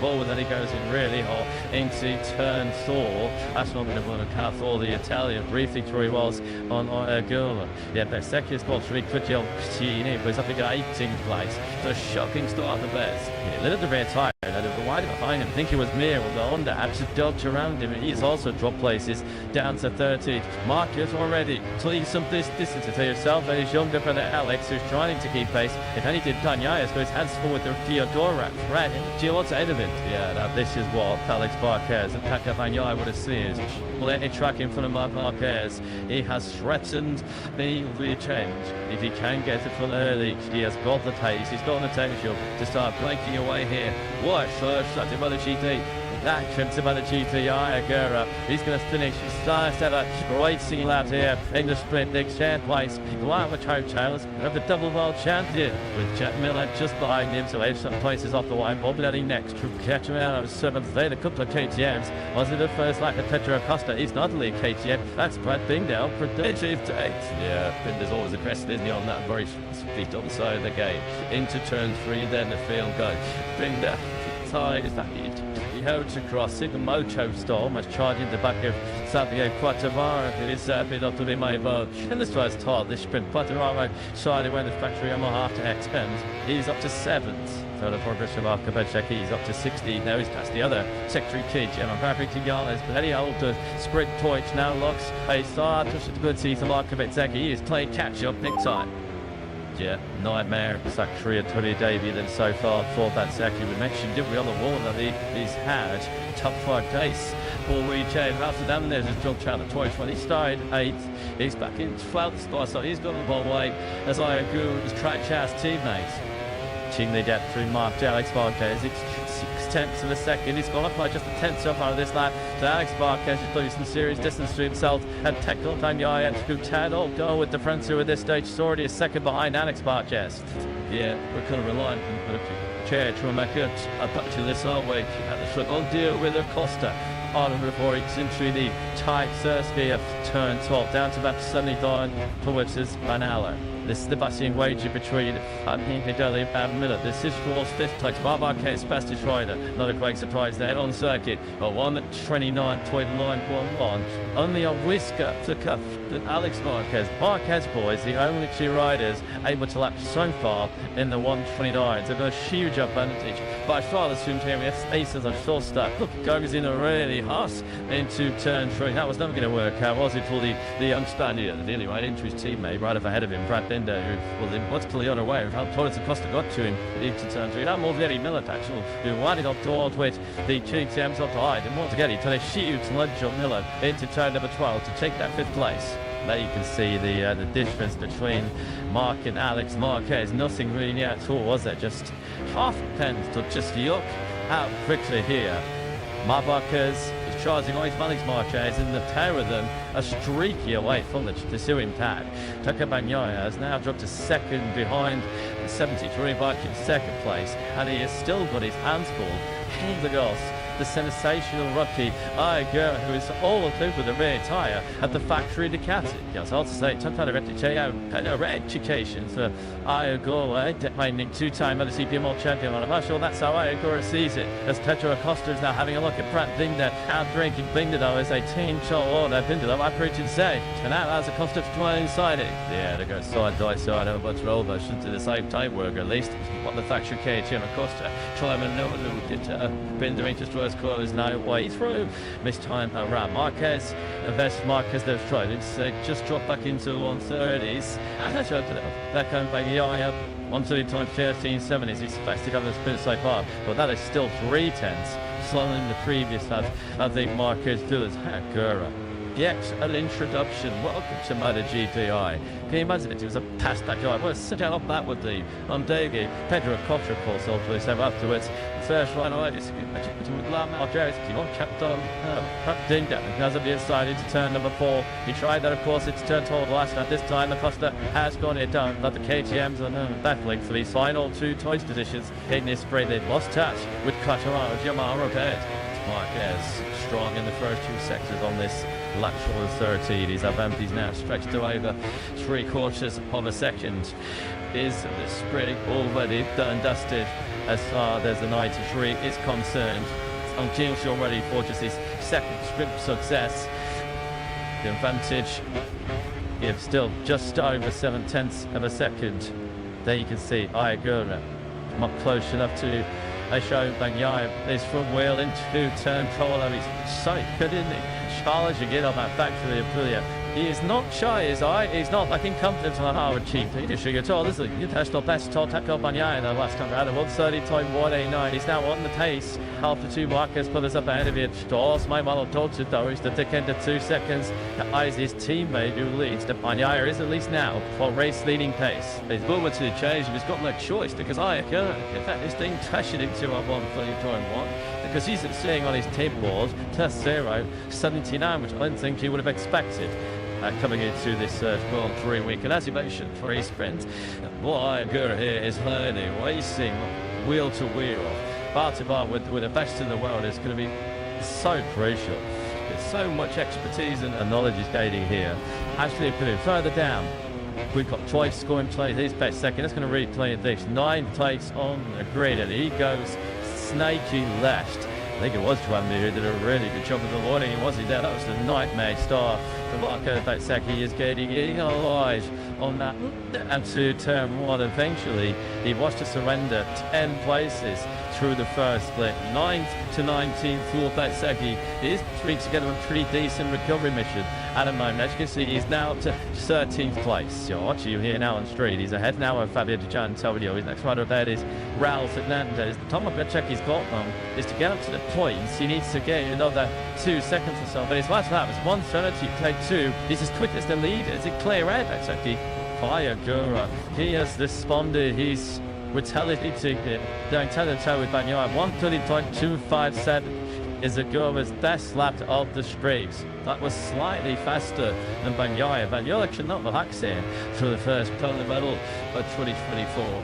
forward, then he goes in really hot into turn 4. That's not going to want to cut for the Italian. Briefly through he was on Gula. Yeah, Bersecchi's got 3 quickly on Pacini, but he's up to 18th place. So a shocking start at the best. Yeah, a little bit very tired. Wide behind him. I think it was Mir with the Honda had just dodged around him, and he's also dropped places down to 13th. Marcus already taking some distance to yourself, and he's younger brother Alex, who's trying to keep pace. If anything, Canales got his hands forward with Theodora. Right, Gio's out of it. Yeah, now this is what Alex Marquez and Paco Bagnaia would have seen. Plenty track in front of Marquez. He has threatened the change. If he can get it from early, he has got the pace, he's got the potential to start breaking away here. What first shot by the GT. That trips by the GTI Aguera. He's going to finish his first ever racing lap here in the sprint. Nick shared place. One with coattails of the double world champion with Jack Miller just behind him. So he's some places off the line. Bob Letty next to catch him out of 7th. They had a couple of KTMs. Was it the first lap of Pedro Acosta? He's not only a KTM. That's Brad Bingdale. Predictive date. Yeah, Binder's always aggressive, isn't he, on that very speed on the side of the game. Into turn 3, then the field goes. Binder tied is that it. He holds across it, the Moto style, almost charging the back of Savio Quattararo, who is a bit up to be my vote. In this first tile, this sprint, Quattararo sided when the factory Yamaha after extends. He's up to 7th. So the progress of Arcabecek, he's up to 16th. Now he's past the other secretary kid, Gemma Fabricigales, but any older sprint torch now looks a start. Just a good see from Arcabecek. He is playing catch up big time. Yeah, nightmare Zachary and Tony Davey then so far for that Zachary. We mentioned, didn't we, on the wall that he's had top 5 days for Richigamme. After that, there's his drop challenge twice. When he started 8th, he's back in 12th spot, so he's got the ball way as I agree with his track chas teammates. Ching the gap through Mark to Alex Marquez. It's 6/10 of a second. He's gone up by just a 10th so far of this lap. So Alex Marquez is losing some serious distance to himself. And Tekla Bagnaia and Scutado go with the front two at this stage. He's already a second behind Alex Marquez. Yeah, we're kind of relying on the chair to make it back to this our way. At the front, on deal with Acosta. On before it's into the tight Sersky of turn 12 down to about 79 towards his Van Aller. This is the bussing wager between Hinkley and Miller. This is Ford's 5th place. Marquez fastest rider. Not a great surprise there on circuit. A 1:29.11. Only a whisker to cuff than Alex Marquez. Marquez boys, the only 2 riders able to lap so far in the 1:29. They've got a huge advantage. But I far assumed here we have spaces on short start. Look, goes in a really hot into turn 3. That was never going to work out, was it, for the young Spaniard? Nearly right into his teammate, right up ahead of him, Brad Binder, who, well, what's the other way? How Torres Acosta got to him into turn 3. That more very Miller, actually, who wanted up towards with the GTMs up to hide. And once again, he took a huge lunge on Miller into turn number 12 to take that 5th place. There you can see the difference between Mark and Alex Marquez. Nothing really at all, was there? Just half a pence to just look how quickly here. Marquez is charging on Alex Marquez, and the pair of them are streaky away from the pursuing tag. Paco Bagnaia has now dropped to 2nd behind the 73 bike in 2nd place, and he has still got his hands full. King the Goss, the sensational rookie Aguera, who is all over the rear tyre at the factory Ducati. Yes, I'll say it took out a reputation for Aguera, defending 2-time MotoGP Moto2 champion. I'm not sure that's how Aguera sees it, as Pedro Acosta is now having a look at Brad Binder, out drinking Binder though as a team shot order. Binder though, I preach and say, and now has Acosta trying inside it. Yeah, they go side by side, a bunch of roll should do the same time work at least. What the factory KTM Acosta trying to know that we get Binder into first corner is now way through. Missed time around Marquez. The best Marquez they've tried. It's just dropped back into 130s. And that's up to them. That comes back. Yeah, 1:30.13.7 is fastest on the sprint so far. But that is still 3/10 slower than the previous lap. I think Marquez does. Aguera. Yet an introduction. Welcome to MotoGP. Can you imagine it? It was a pass back drive. What a sit down off that would be. On Davey, Pedro Acosta, of course, also said afterwards. First right away, it's with Lamar Jarrett. He won't kept on dinged up because of the inside into turn number 4. He tried that, of course, it's turn toward the last lap. This time, Acosta has got it done. But the KTMs are battling for these final 2 choice positions in this sprint. They've lost touch with Quattararo, Yamaha repaired. Marquez strong in the first 2 sectors on this lap short of 13. His advantage now stretched to over 3/4 of a second. Is the sprint already done and dusted as far as the 93 is concerned? On King's already for just his second sprint success. The advantage is still just over 7/10 of a second. There you can see Ayagura not close enough to show Bagnaia his front wheel into turn Polo. He's so good, isn't he? Charging in on that factory Aprilia. He is not shy, is I. He's not lacking confidence on how achieved leadership at all. This is the personal best to tackle Bagnaia in the last time around. 1:30.189. He's now on the pace. After 2 markers put us up ahead of it. Stores my model talks it though. He's the thick end of 2 seconds. Eyes his teammate who leads. The Bagnaia is at least now for race leading pace. His movement to change. He's got no choice because Ayagura, in fact, this thing pressured him to 1:30.1 because he's seeing on his tape board test 0:79, which I don't think he would have expected. Coming into this Grand Prix week, and as you mentioned, for a sprint, what Ayagura here is learning, racing wheel to wheel, bar to bar with the best in the world is going to be so crucial. There's so much expertise and knowledge is gaining here. Actually, put it further down. We've got twice scoring play his best second. That's going to replay this 9 plates on the grid, and he goes snaky left. I think it was Chang who did a really good job of the warning. He wasn't there. That was the nightmare start. Marco Batsaki is getting alive on that and to turn 1. Eventually, he was to surrender 10 places through the first split. 9th to 19th for Batsaki. He is putting together a pretty decent recovery mission at the moment. As you can see, he's now up to 13th place. You're watching you here now on street. He's ahead now of Fabio Di Gianantonio. His next rider ahead is Raul Fernandez. The time Batsaki's got them is to get up to the points. He needs to get another 2 seconds or so. But his last lap was 1:30, take 2. He's as quick as the leader. It's a clear air, Batsaki. Ayagura, he has responded. He's retaliating it. Going toe-to-toe with Bagnaia. 1:30.257 is Agura's best lap of the straight. That was slightly faster than Bagnaia. Bagnaia should not relax here for the first pole medal of 2024.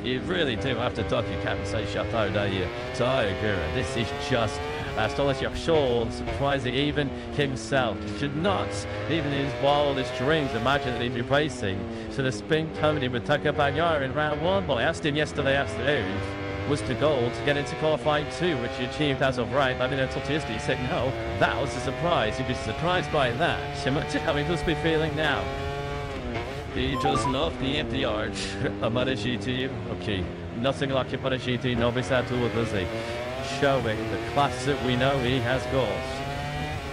You really do have to dock your cap and say chapeau, don't you? To Ayagura, this is just astonishing. Sure, surprising even himself. Should not, even in his wildest dreams, imagine that he'd be racing to the sprint podium with Taka Bagnaia in round 1. Well, I asked him yesterday afternoon, was the goal to get into qualifying 2, which he achieved as of right. I mean, until yesterday, he said no, that was a surprise. He'd be surprised by that. Imagine how he must be feeling now. He just loved the empty arch. A MotoGP, okay, nothing like a MotoGP novice at all, does he? Showing the class that we know he has got.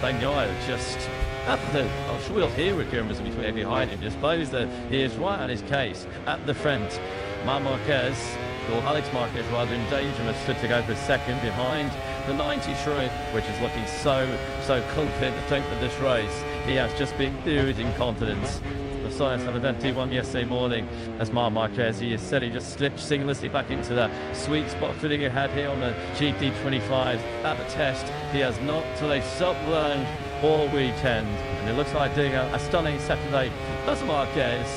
Bagnaia just at the, I'm sure we'll hear Richigamme between behind him. Just suppose that he is right on his case at the front. Marquez, or Alex Marquez rather, in danger of to go for second behind the 93, which is looking so confident to think that this race. He has just been oozing confidence. The science of event T1 yesterday morning, as Marquez, he has said he just slipped seamlessly back into the sweet spot fitting ahead here on the GT25 at the test. He has not till a sub-learned all weekend, and it looks like doing a stunning Saturday. That's Marquez.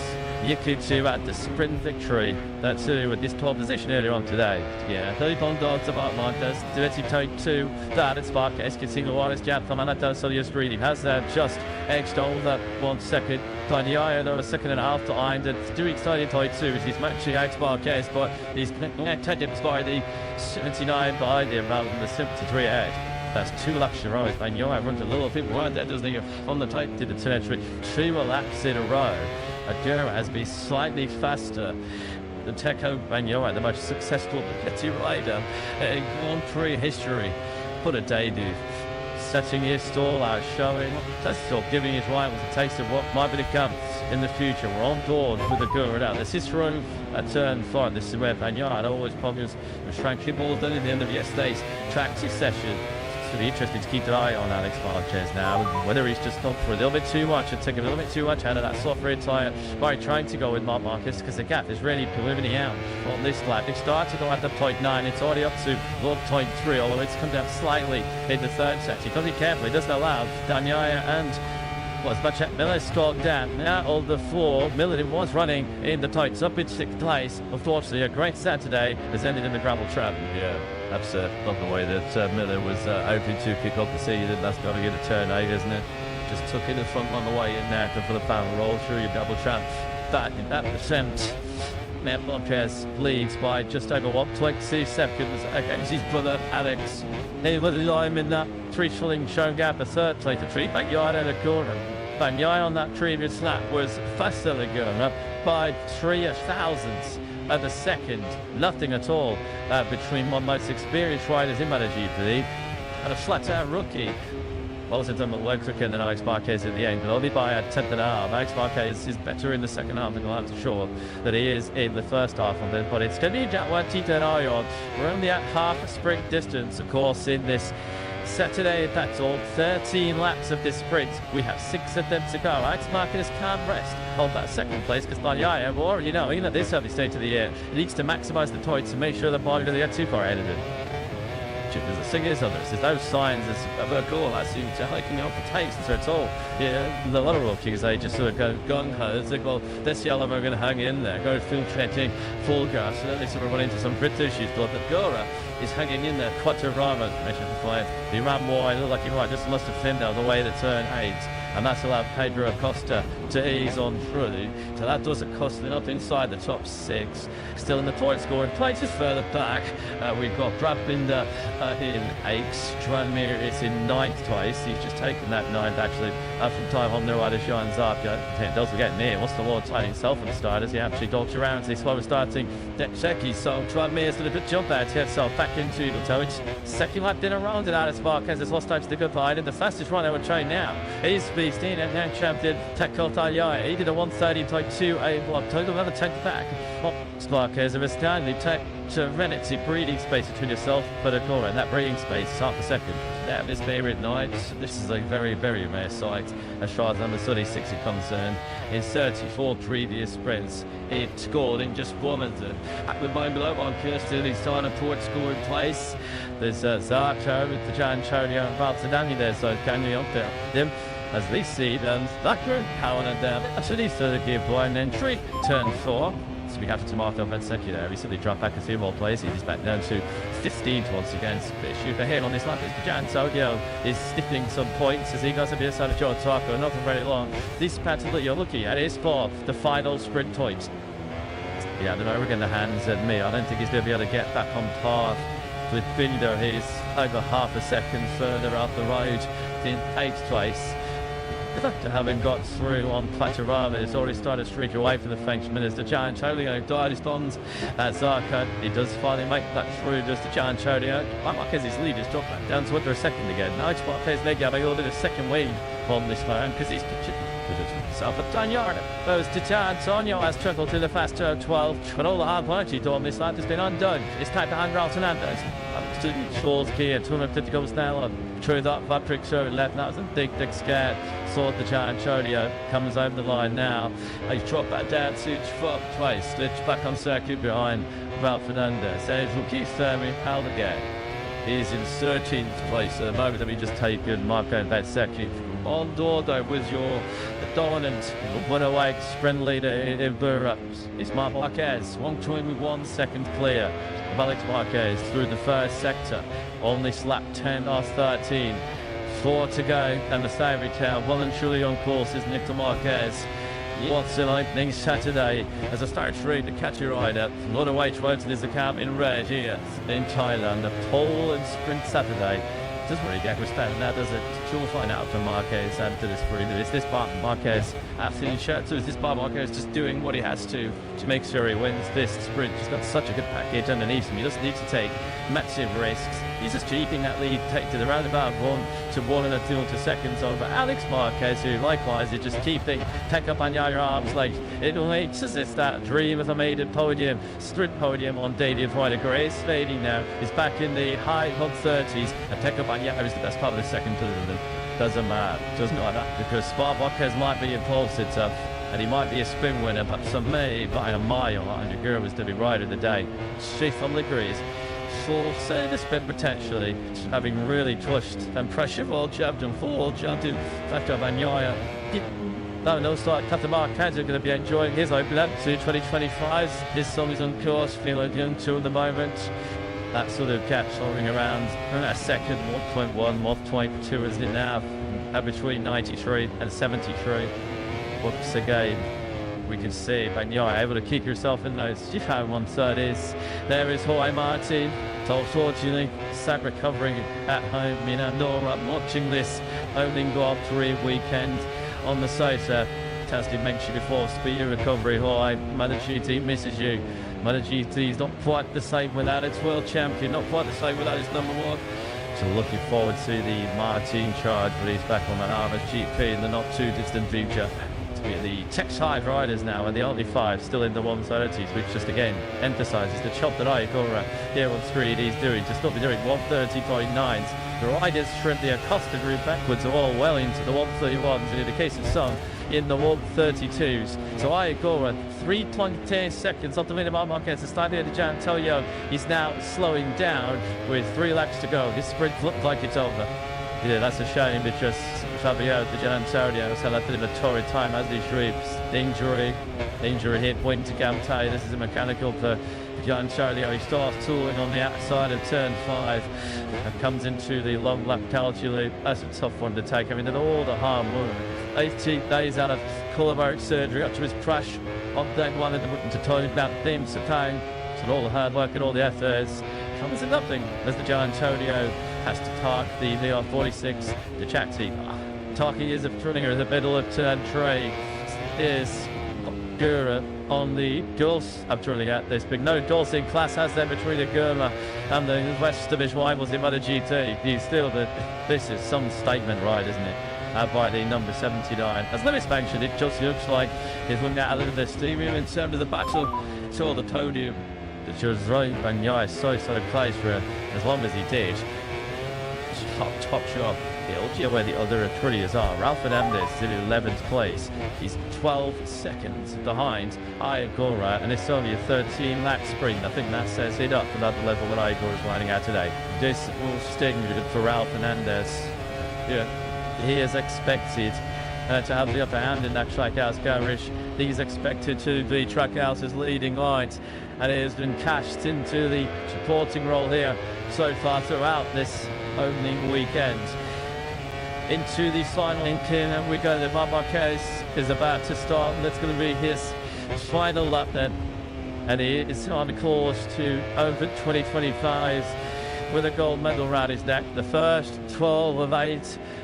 Yakutu at the sprint victory. That's with this 12th position earlier on today. Yeah, 30 dogs about Marquez. Dirty take 2. That is Marquez. Continuares jab from Anato Solius Reed. He has just edged over 1 second. Bagnaia, though, a second and a half behind. It's doing starting take 2, which is matching out Marquez, but he's taken by the 79 behind him rather than the 73 ahead. That's 2 laps in a row. Bagnaia runs a little bit wide there, doesn't he? On the tape to the territory. 2 laps in a row. Agura has been slightly faster than Teko Bagnaia, the most successful Bugatti rider in Grand Prix history. What a debut. Setting his stall out, showing, that's still giving his rivals a taste of what might be to come in the future. We're on board with Agura now. This is through a turn 5. This is where Bagnaia had always problems with Frank Kimball done at the end of yesterday's practice session. It's going to be interesting to keep an eye on Alex Marquez now, whether he's just gone for a little bit too much and taking a little bit too much out of that soft rear tyre by trying to go with Marquez, because the gap is really moving out on this lap. It started at the point 9, it's already up to point 3, although it's come down slightly in the third section. You've got to be careful, it doesn't allow Bagnaia and Miller stalled down. Now on the floor, Miller was running in the tights up in 6th place. Unfortunately, a great Saturday has ended in the gravel trap. Yeah, that's not the way that Miller was hoping to kick off the season. That's got to get a turn 8, isn't it? just took in the front on the way in there for the final roll through your double trap. Back in that attempt. Matt Marquez leads by just over 120 seconds against his brother Alex. He was him in that 3 Chang gap, a third place, a 3 backyard and a corner. Banyai on that previous lap was faster than Gurma by 3 thousandths of a second. Nothing at all between one most experienced riders in MotoGP and a flat-out rookie. Wasn't done well quicker than Alex Marquez at the end, but only by a tenth and a half. Alex Marquez is better in the second half, and I'm sure that he is in the first half of it. But it's going to be we're only at half a sprint distance, of course, in this Saturday. That's all 13 laps of this sprint. We have 6 of them to go. Alex Marquez can't rest on that second place because Banyai, we already know, even at this early stage of the year, he needs to maximise the toys to make sure the body doesn't get too far ahead of him. There's a singers of this. There's no signs of a goal. I seem to hiking up the taste at all. Yeah, a lot of rookies, they just sort of go gung-ho. It's like, well, this yellow we're going to hang in there, go filtrating full gas. And then they sort of run into some grit issues. But the Gora is hanging in there. Quattarama, mentioned before. He ran wide, looked like he might just must have thinned out the way to turn 8. And that's allowed Pedro Acosta to ease on through. So that does Acosta up inside the top 6. Still in the point scoring places further back. We've got Brad Binder in 8th. Tranmere is in 9th twice. He's just taken that 9th actually from time on the rider shines up. It doesn't get near. What's the Lord tight himself in the starters? He actually dodged around. He's slow starting Deck so Tranmere's did a bit jump out here. So back into the toe. Second lap dinner round, and Alex Marquez has lost time to the good line. And the fastest run I would train now is Beastin and young champion Tekol Talyai. He did a 1:30.2 a block. Took another 10th back. Marquez of a Stanley take to Renitzi breathing space between yourself but a corner, and that breathing space is half a second. Now this period night, this is a very, very rare sight as far as number 36 is concerned. In 34 previous sprints, it scored in just 1 minute. At the moment below on Kirsten, he's trying to put score in place. There's Zarko with the Jan Chodio and Baltadani there, so can you up there? Them as they see them, Thacker powering it down. Actually, third gear blind entry, turn 4. So we have to mark up Venseki there. We simply drop back a few more places. He's back down to 15th once again. Issue for him on this lap is Jan Chodio is sniffing some points as he goes to the other side of Joe Taco. Not for very long. This pattern that you're looking at is for the final sprint points. Yeah, I don't know, we're getting the hands at me. I don't think he's going to be able to get back on par with Binder. He's over half a second further up the road in 8th place. After having got through on Quattarama, it's already started to streak away from the Frenchman as the Jan Chodio died his bonds at Zarko. He does finally make that through just to Jan Chodio. Marquez's lead has dropped back down to under a second again. Now it's Marquez leg having a little bit of second wave on this man because he's himself at Danyard. Goes to Jan. Antonio has struggled to the fast 12, but all the hard work he's done this lap has been undone. It's time to hang around Fernandez. Shaw's gear, 250 goes now. Through that Patrick show left now. It's a big scared. Sort the Jan Chodio comes over the line now. He's dropped back down to 12th place. Stitch back on circuit behind Val Fernandez. Says we'll keep Thermi held again. He's in 13th place at the moment. That we just taken Marco Vetseki on Dordo with your dominant runaway sprint leader in Burra. It's Marc Marquez, 121 second clear of Alex Marquez through the first sector on this lap 10 off 13. 4 to go, and the Savary Town well and truly on course is Nick Marquez. What's an opening Saturday as a start through to catch a rider. Not away road to the camp in red here in Thailand. The pole and sprint Saturday. Doesn't really get understand now, does it? Sure, we'll find out from Marquez after this sprint. Is this part Marquez absolutely sure? So is this part Marquez just doing what he has to make sure he wins this sprint? He's got such a good package underneath him. He doesn't need to take massive risks. He's just keeping that lead take to the roundabout 1 to 1 and a 2 to seconds over Alex Marquez, who likewise is just keeping take up on your arms like it makes us. It's that dream of a maiden podium, sprint podium on day of Ryder Grace. Fading now is back in the high 130s, and take up on is the best part of the second position. Doesn't matter, doesn't matter, because Marc Marquez might be impulsive tough, and he might be a sprint winner, but some may by a mile. Andrew Gura was to be rider of the day. She firmly agrees. Full say the sprint potentially, having really pushed and pressure all jumped and full jumped in fact of Anyoya. No start. Captain Marquez are going to be enjoying his open up to 2025. His song is on course, feeling young too at the moment. That sort of kept hovering around a second, 1.1, 1.2 is it now. between 93 and 73. Once again, we can see Bagnaia able to keep yourself in those 130s. There is Jorge Martin. Unfortunately, sad recovering at home in Andorra, watching this opening Grand Prix weekend on the sofa. As I mentioned before, speedy recovery. Jorge, MotoGP misses you. MotoGP is not quite the same without its world champion, not quite the same without its number one. So looking forward to the Martin charge, but he's back on an Armas GP in the not too distant future. The Tech-side riders now, and the only 5 still in the 130s, which just again emphasises the job that Igora here on screen is doing, just not be doing 130.9s. The riders trim the Acosta group backwards are all well into the 131s, and in the case of some, in the 132s. So Igora 3.10 seconds off the lead of Marquez. The start here to Gianantonio is now slowing down with 3 laps to go. This sprint looks like it's over. Yeah, that's a shame because Fabio de Gianantonio has had a bit of a torrid time as he shrieks. Injury hit Richigamme. This is a mechanical for Gianantonio. He starts tooling on the outside of turn 5 and comes into the long lap Calci loop. That's a tough one to take. I mean, all the hard work. 18 days out of collarbone surgery after his crash on day 1 in the Britain to talk about themes of time. So all the hard work and all the efforts comes to nothing as the Gianantonio has to park the VR46 Ducati. Taki is a Trillinger in the middle of turn 3. Is Gura on the Dulce of Trillinger. There's been no Dulce in class, has there, between the Gura and the West of his rivals in MotoGP. He's still this is some statement ride, isn't it? By the number 79. As Lewis mentioned, it just looks like he's running out a little bit of steam in terms of the battle for the podium. That was right, Bagnaia so close for as long as he did. Top shot. Ilgia where the other Aprilis are. Ralph Fernandez is in 11th place. He's 12 seconds behind Igora, and it's only a 13-lap sprint. I think that sets it up for that level that Igora is riding out today. This will sting for Ralph Fernandez. Yeah, he is expected to have the upper hand in that Trackhouse garage. He's expected to be Trackhouse's leading light, and it has been cashed into the supporting role here so far throughout this opening weekend. Into the final in-kin, and we go. The Marquez is about to start, and that's going to be his final lap then. And he is on the course to over 2025 with a gold medal around his neck. The first 12 of 8,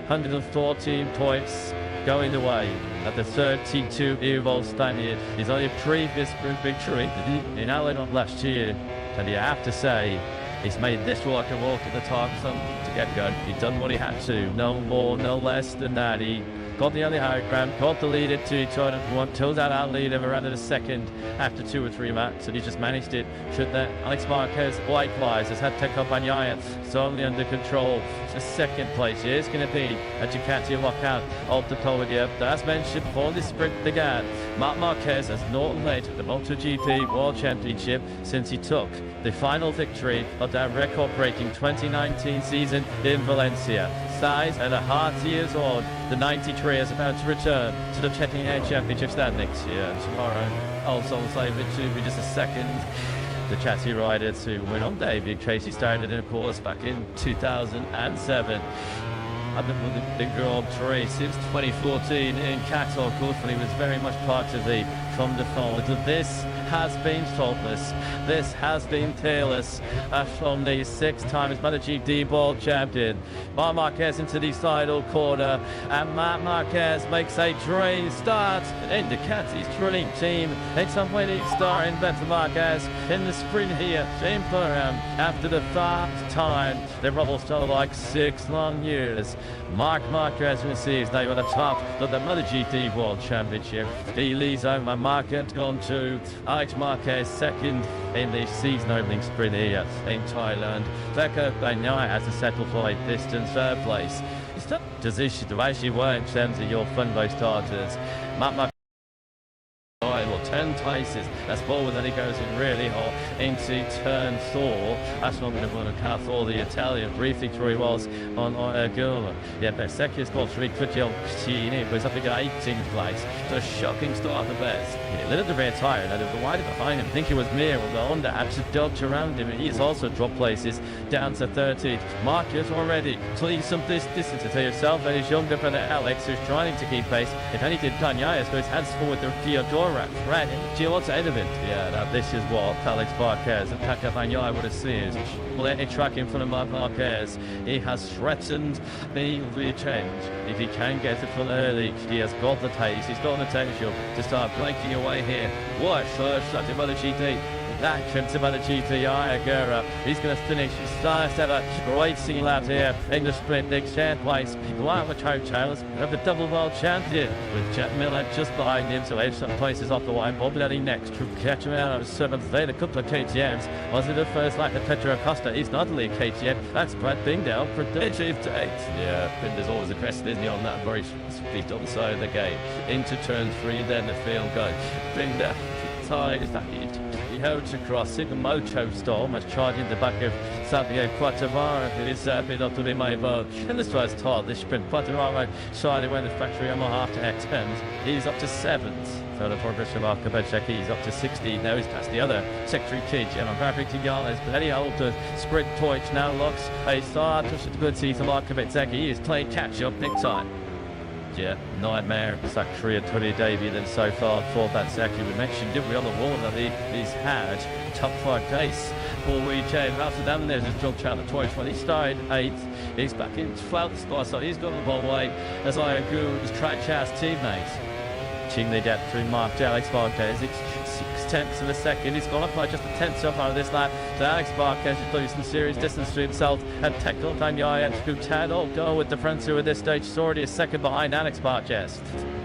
114 points going away at the 32 Evo Stadium. His only previous group victory in Ireland last year, and you have to say he's made this walk at the top to get going. He's done what he had to, no more, no less than that. He got the early high ground, got the lead at 2 turn 1, told out our lead ever around a second after 2 or 3 laps, and he just managed it. Should that Alex Marquez likewise has had Tecco Bagnaia solely under control. The second place is going to be a Ducati lockout of the podium. As mentioned before this sprint began, Marc Marquez has not led the MotoGP World Championship since he took the final victory of that record-breaking 2019 season in Valencia. Size and a heart years old, the 93 is about to return to the Chettingham Championship standings here tomorrow. Also on save it to be just a second. The Chatty rider to win on debut. Tracy started in a course back in 2007. I've been with the Grand Prix since 2014 in Qatar, of course, when he was very much part of the From de Forward. This has been faultless. This has been peerless from the 6 times MotoGP World Champion. Marc Marquez into the final corner, and Marc Marquez makes a dream start in Ducati's drilling team. It's a winning star in Beto Marquez in the sprint here in Perham after the 5th time. They've almost felt like 6 long years. Marc Marquez receives now at the top of the MotoGP World Championship. He leads over Marquez gone to Alex Marquez second in the season opening sprint here in Thailand. Tecco Bagnaia has to settle for a distant 3rd place. It's not a position to actually work in terms of your front row starters. Marc Marquez will 10 places. That's forward, then he goes in really hot into turn 4. That's not going to run a car for the Italian. Briefly through he was on Gula. Yeah, best second spot, Richigamme was up again 18th place. So a shocking start the best. He lit at the rear tyre, and there was a wider behind him. I think it was Mir with the Honda had just dodged around him, and he's also dropped places down to 13th. Marcus already clean some distance to yourself, and he's younger brother Alex, who's trying to keep pace. If anything, Kanyas goes hands forward to Theodora, right? Gio's ahead of it. Yeah, now this is what Alex Marquez and Paka Kanyai would have seen. Plenty track in front of Marquez. He has threatened the change. If he can get it from early, he has got the pace. He's got the potential to start breaking away here. What first shot in MotoGP. That trips about the GTI Aguera. He's going to finish his first ever great single out here in the sprint. Next shared place. While the coattails of the double world champion with Jack Miller just behind him. So there's some places off the line. Bob Letty next to catch him out of 7th. Then a couple of KTMs. Was it the first like the Pedro Acosta? He's not only a KTM. That's Brad Bingdale for Dave Tate. Yeah, Binder's always aggressive, isn't he, on that very speed on the side of the game. Into turn 3, then the field goes. Binder ties that in. He holds across in the Moto storm as charging the back of Savio Quattararo, who is been up to be my vote. In this first tile, this sprint, Quattararo sided when the factory on after extends. He's up to 7th. So the progress of Arkabecheki, he's up to 16. Now he's past the other secretary kid, Gemma Richigamme. But any older sprint torch now looks a start to good see from Arkabecheki. He is playing catch up big time. Yeah, nightmare. Zachary and Tony Davey then so far for that Zachary. We mentioned, didn't we, on the wall that he's had top 5 pace for weekend. Amsterdam, there's his drug challenge twice. When he started 8th, he's back in 12th spot, so he's got the ball away as I agree with his track chas teammates. Ching the depth through Mark Alex Marquez. It's 6/10 of a second. He's gone up by just a 10th so far this lap. So Alex Marquez is losing serious distance to himself and tackled Daniel and Scutado go with the front two at this stage. He's already a second behind Alex Marquez.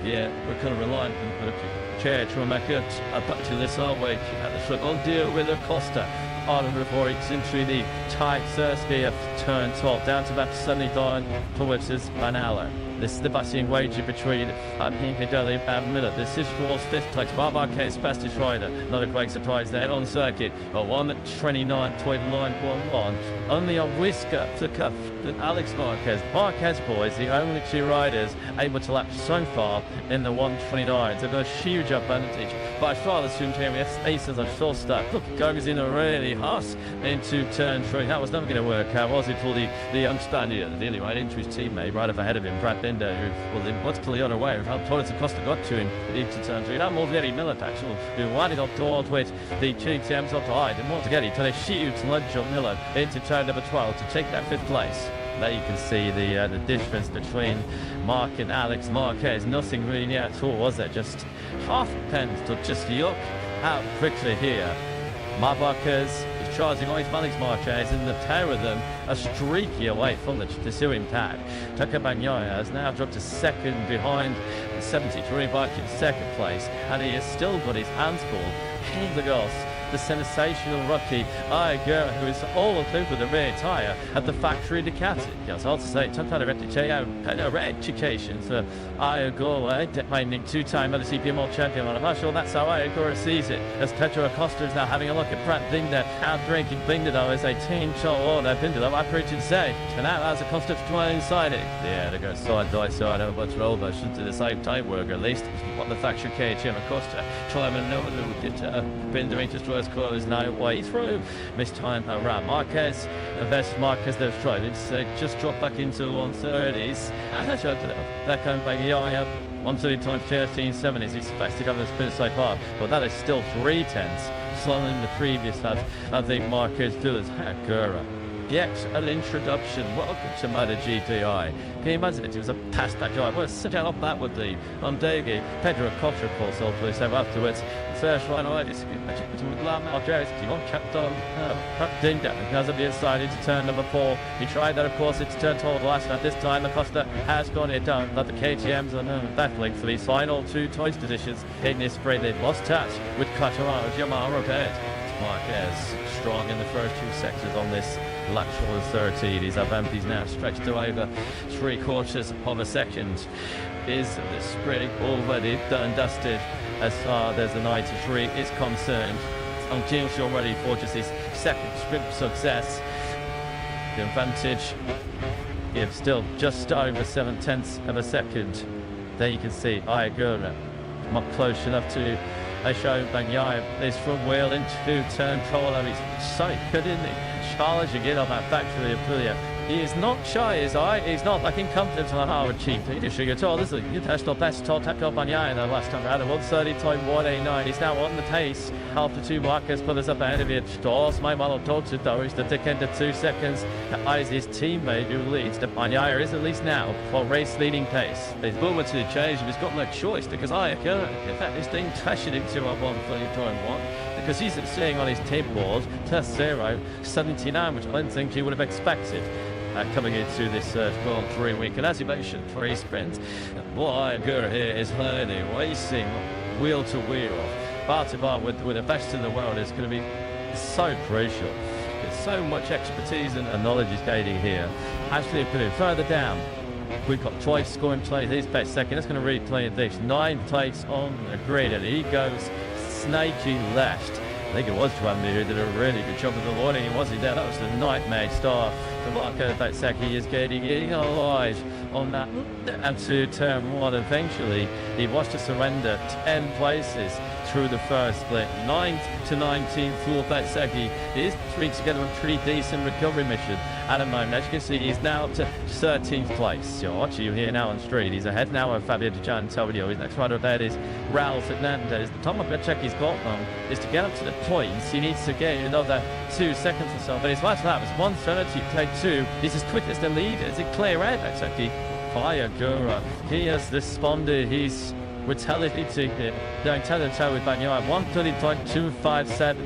Yeah, we're kind of relying on the chair to make it back to this our way at the front. On deal with Acosta. On before it's into the tight Sersky of turn 12 down to about 79 towards his Vanala. This is the battling wager between Piccadilly and Miller. This is Raw's 5th place. Marquez fastest rider. Not a great surprise there on circuit. But 1:29.11. Only a whisker to cuff than Alex Marquez. Marquez boys, the only 2 riders able to lap so far in the 1:29. So a huge advantage. By far the soon team, yes, aces are still stuck. Look, goes in a really hot into turn 3. That was never going to work out, was it, for the young Spaniard? Nearly right into his teammate, right up ahead of him, Brad Binder, who was much the other way. How Torres Acosta got to him into turn 3. That more very Miller, actually, who winded up towards with the GTMs up to hide. And more to get, he took a huge lunge on Miller into turn number 12 to take that 5th place. There you can see the difference between Mark and Alex Marquez. Nothing really near at all, was there? Just half a pence to just look out quickly here. Marquez is charging on his Alex Marquez, and the pair of them are streaky away from the pursuing pack. Takabanyaya has now dropped to 2nd behind the 73 bike in 2nd place, and he has still got his hands full. Hindegos, the sensational rookie Aguera, who is all over the rear tyre at the factory Ducati. Yes, I'll say some kind of reputation for Aguera, defending 2-time MotoGP Moto2 champion. I'm not sure that's how Aguera sees it, as Pedro Acosta is now having a look at Brad Binder, out-drinking Binder though as a team shot order. Binder though, I preach and say, and now has a Acosta trying inside it. Yeah, they go side by side, over much roll version to the same time work at least. What the factory KTM Acosta try and know that we get Binder into first corner is now way through. Missed time around Marquez. The best Marquez they've tried. It's just dropped back into 130s. And that's up to them. That comes back here. 130 times 1370s. He's fast to cover the spin so far. But that is still 3/10. Slower than the previous lap. I think Marquez still is Aguera. Yet an introduction. Welcome to MotoGP. Can you imagine it? It was a past-back drive. What a set-up that would be on Degi. Pedro Acosta, of course, also said afterwards. First line away, this with Lamar Jarvis. He won't kept on Dinder because of the inside into turn number 4. He tried that, of course, into turn 12 last night. This time, Acosta has got it done. But the KTMs are battling for these final 2 choice positions in this sprint. They've lost touch with Quattararo, Yamaha repaired. Marquez strong in the first 2 sectors on this lateral 13. His Avanti's now stretched to over 3/4 of a second. Is the sprint already done and dusted as far as the 93 is concerned? Until you're ready for just his second sprint success. The advantage is still just over 7/10 of a second. There you can see Ayagura not close enough to show Bagnaia. His front wheel into turn Polo. He's so good, isn't he? Charging in on that factory Aprilia. He is not shy, he's not lacking confidence on how cheap leadership at all. This is the international best top tackle Bagnaia in the last time around. 1:30.189. He's now on the pace. Half the 2 markers put us up ahead of it. Stores my Moto2 though is the tick end of 2 seconds. Eyes his teammate who leads. The Bagnaia is at least now for race leading pace. His movement to the change, he's got no choice because Ayaka, in fact, this thing crashing into a 1:30.1 because he's seeing on his tape board test 0.79, which I don't think he would have expected. Coming into this Grand Prix week, and as you mentioned, 3 sprints. Boy, Ayagura here is learning, racing wheel to wheel, bar to bar with the best in the world. Is going to be so crucial. There's so much expertise and knowledge is gaining here. Actually, put it further down. We've got twice scoring place. His best second. That's going to replay this 9th place on the grid, and he goes snaky left. I think it was Chang who did a really good job of the warning. He wasn't there. That was the nightmare start. Marco Batsaki is getting alive on that and to turn 1. Eventually, he was to surrender 10 places through the first split. 9th to 19th for Batsaki. He is putting together a pretty decent recovery mission at the moment. As you can see, he's now up to 13th place. You're watching here now on street. He's ahead now of Fabio Di Gianantonio. His next rider ahead is Raul Fernandez. The time of Batsaki has got them is to get up to the points. He needs to get another 2 seconds or so. But his last lap was 1:30.2. He's as quick as the leader. Is it clear out, Batsaki? Ayagura. He has responded. He's retaliating it. Going toe-to-toe with Bagnaia. 1:30.257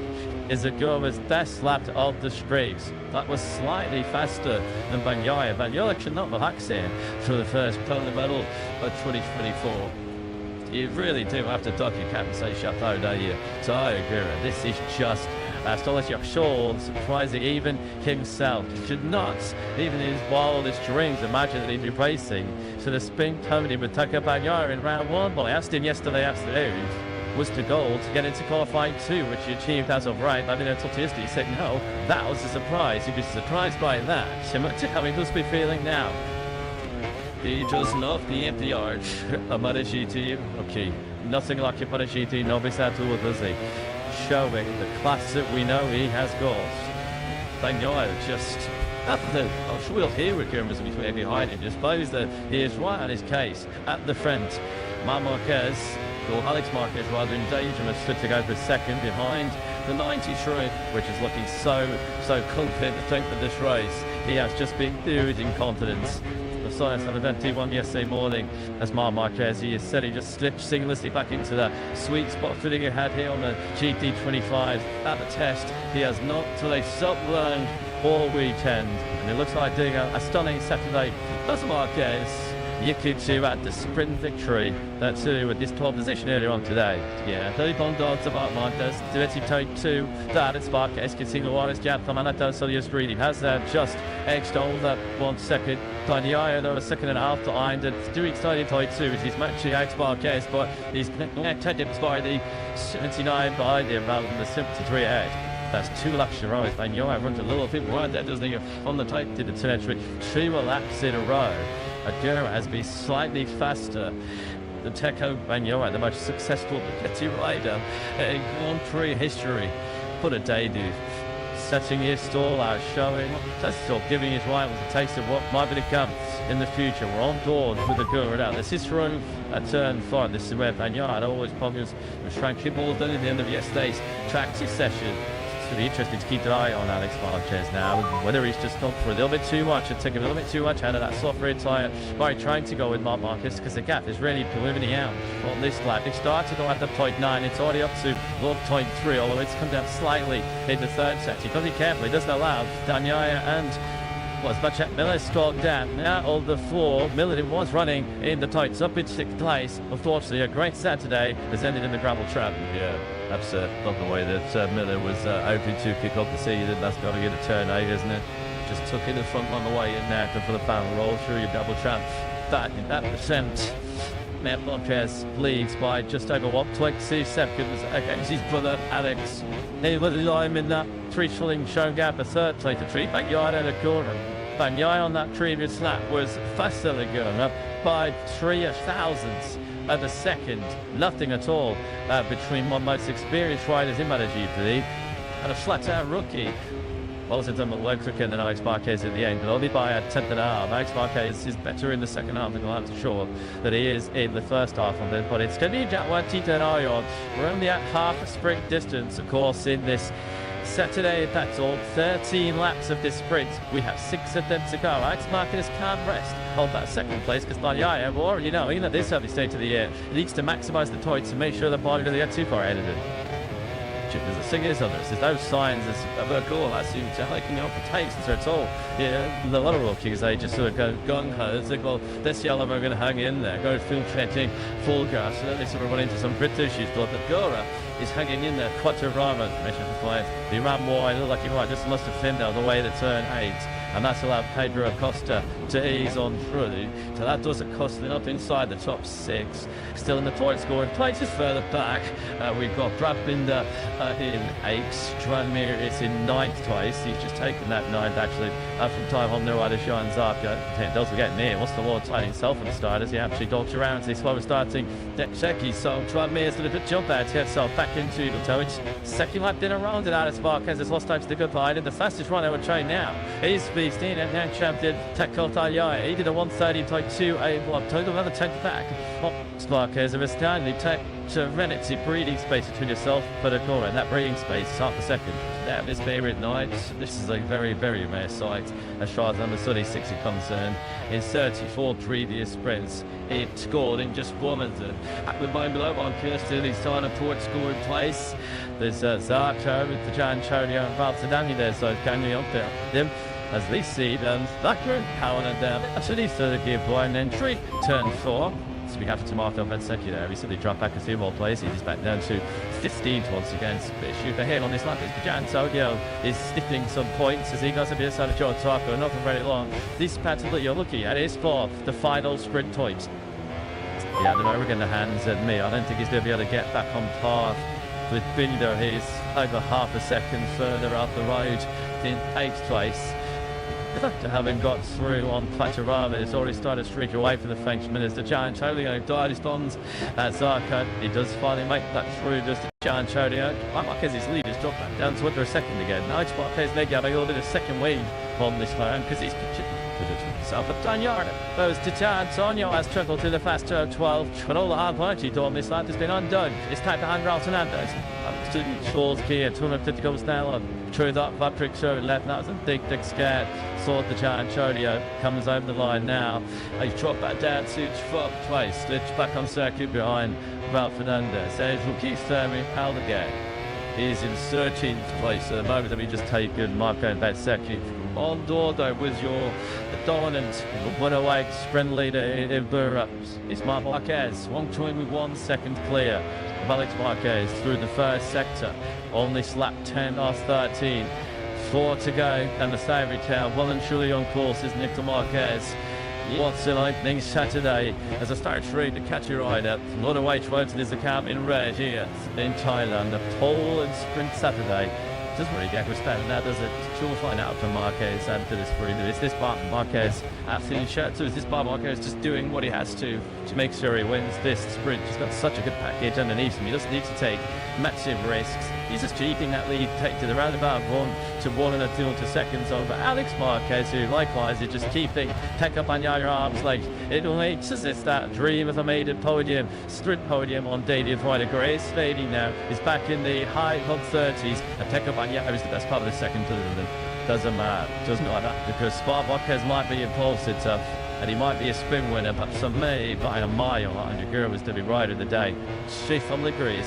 is Agura's best lap of the streaks. That was slightly faster than Bagnaia. Bagnaia should not relax here for the first Polo medal of 2024. You really do have to duck your cap and say chapeau, don't you? To Ayagura. This is just astonishing. Sure, surprising even himself. Should not, even in his wildest dreams, imagine that he'd be racing to the sprint company with Taka Bagnaia in round 1. Well, I asked him yesterday afternoon, was the goal to get into qualifying 2, which he achieved as of right. I mean, until yesterday, he said no, that was a surprise. He was surprised by that. How he must be feeling now. He does not the empty yard. A MotoGP, okay, nothing like a MotoGP novice at all, does he? Showing the class that we know he has got. Bagnaia just I'm sure we'll hear with him as he's behind him. Just suppose that he is right on his case at the front. Marquez, or Alex Marquez rather, in danger of slipping over a second behind the 93, which is looking so confident to think that this race. He has just been oozing confidence. The science of event T1 yesterday morning, as Marquez, he has said he just slipped seamlessly back into the sweet spot fitting he had here on the GT25 at the test. He has not today learned all weekend, and it looks like doing a stunning Saturday. That's Marquez. Yukichu at the sprint victory. That's with this 12th position earlier on today. Yeah, 30 dogs about Marquez. Dirty take 2. That is Marquez. Casino Juarez, Jab, Famanato, Solius Greedy has just edged on that 1 second. Bagnaia, though, a second and a half behind. And doing starting take 2, which is matching out Marquez, but he's connected by the 79 behind him rather than the 73 ahead. That's 2 laps in a row. Bagnaia runs a little bit wide there, doesn't he? On the tight to the territory. 2 laps in a row. Agura has been slightly faster than Teko Bagnaia, the most successful Bugatti rider in Grand Prix history. Put a debut, setting his stall out, showing that's still giving his rivals a taste of what might be to come in the future. We're on board with Agura now. This is through a turn 5. This is where Bagnaia always promised was trying to keep all done at the end of yesterday's practice session. It's really interesting to keep an eye on Alex Marquez now, whether he's just gone for a little bit too much and taking a little bit too much out of that soft rear tyre by trying to go with Marquez, because the gap is really preliminary out on this lap. It started to go at the 0.9, it's already up to 0.3, although it's come down slightly in the third set. You've got to be careful, it doesn't allow Bagnaia and was, but Jack Miller slogged down. Now on the floor, Miller was running in the tights up in 6th place. Unfortunately, a great Saturday has ended in the gravel trap. Yeah, that's not the way that Miller was hoping to kick off the season. That's got to get a turn 8, isn't it? Just took in the front on the way in now for the final roll through your double trap. That attempt. Matt Marquez leads by just over 22 seconds against his brother Alex. He was in that 3 shilling show gap, a third place, a 3 backyard and a corner. Banyai on that previous lap was faster than Gurner by 3 thousandths of a second. Nothing at all between one most experienced riders in MotoGP and a flat-out rookie. Well, it's done more work quicker than Alex Marquez at the end, but only by a tenth and a half. Alex Marquez is better in the second half, and I'm sure that he is in the first half of it. But it's going to be Jack Tito and Arion. We're only at half a sprint distance, of course, in this Saturday battle. 13 laps of this sprint. We have 6 of them to go. Alex Marquez can't rest on that second place because Banyaya, well, already know, even at this early stage of the year, he needs to maximise the tights to make sure that Banyaya doesn't get too far ahead of it. There's a thing is, there's no signs of a goal. I seem to hiking off the takes at all. Yeah, a lot of rookies, they just sort of go gung-ho. It's like, well, this yellow, we're going to hang in there, go full trenching, full gas, and then they sort of run into some grit issues. But the Gora is hanging in there. Quattarama, mission for 5. He ran wide, looked like he might just must have thinned out the way that turn 8. And that's allowed Pedro Acosta to ease on through. So that does Acosta up inside the top 6. Still in the point scoring places further back. We've got Brad Binder in 8th. Tranmere is in 9th place. He's just taken that 9th actually from time on the rider shines up. Don't forget near. What's the Lord tying himself on the start as he actually dogs around. He's slower starting Deksheki. So Tranmere's did a bit jump out to get himself back into the toes. Second lap in a round and Alex Marquez has lost time to the good line. And the fastest runner would train now is Beastin and now champion Tekol Talyai. He did a 1:30.2 A1. Total another 10th back. Marquez of a Stanley take to Rennett's breathing space between yourself but a corner, and that breathing space is half a second. Now this favourite night, this is a very, very rare sight as far as number 36 is concerned. In 34 previous sprints, it scored in just 4 minutes. At the moment below on Kirsten, he's trying to put score in place. There's Zarko with the Jan Chodio and Valsadani there, so it's going up there. Them as they see them, Thacker, Cowan and down. Actually, third gear blind entry, turn 4. So we have to Marco Vansecchi there. He simply dropped back a few more places. He's back down to 15th once again. Bishop ahead on this lap. Jan Chodio is sniffing some points as he goes a bit outside of Joe Taco. Not for very long. This pattern that you're looking at is for the final sprint point. Yeah, the Oregon the hands at me. I don't think he's going to be able to get back on par with Binder. He's over half a second further up the road in 8th place. After having got through on Quattarama, it's already started to streak away from the Frenchman as the Jan Chodio died his bonds at Zarko. He does finally make that through just to Jan Chodio. Marquez's lead has dropped back down to under a second again. Now it's Marquez leg having a little bit of second lead on this round because he's himself up Danyard. Goes to Jan. Tonio has trickled to the fast turn 12. But all the hard work he's done this lap has been undone. It's time to hand Raul Fernandez. Up to Shaw's gear. 250 comes now on. True that Patrick Sherwood left. Now doesn't think Dick scared. Saw the Jan Chodio comes over the line now. He's dropped back down to 12th place. Stitch back on circuit behind Raul Fernandez. There's rookie Fermi Aldegar. He's in 13th place at the moment. Have we just taken Marco Vansecchi on Dordo with your dominant 108 sprint leader in Burra. It's Marc Marquez, 1 second clear of Alex Marquez through the first sector on this lap 10 off 13. 4 to go and the favourite town, well and truly on course is Nico Marquez. What's an opening Saturday as I start through to catch a rider. Moto2 Moto3 is the camp in red here in Thailand. A pole and sprint Saturday. Doesn't really get respect now, does it? Sure, find out from Marquez and for this sprint. Is this Marquez finisher? So is this Marquez just doing what he has to make sure he wins this sprint? He's got such a good package underneath him. He doesn't need to take massive risks. He's just keeping that lead, take to the roundabout 1 to 1 and 2 seconds over Alex Marquez, who likewise is just keeping Pekka Bagnaia arms like it makes us. It's that dream of a maiden podium, sprint podium on Daily Friday. Grace fading now is back in the high 30s, and Pekka Bagnaia is the best part of the second to them. Doesn't matter, doesn't matter, because Marquez might be impulsive tough, and he might be a sprint winner, but for me, by a mile, Andrew Gura was to be rider of the day. She firmly agrees.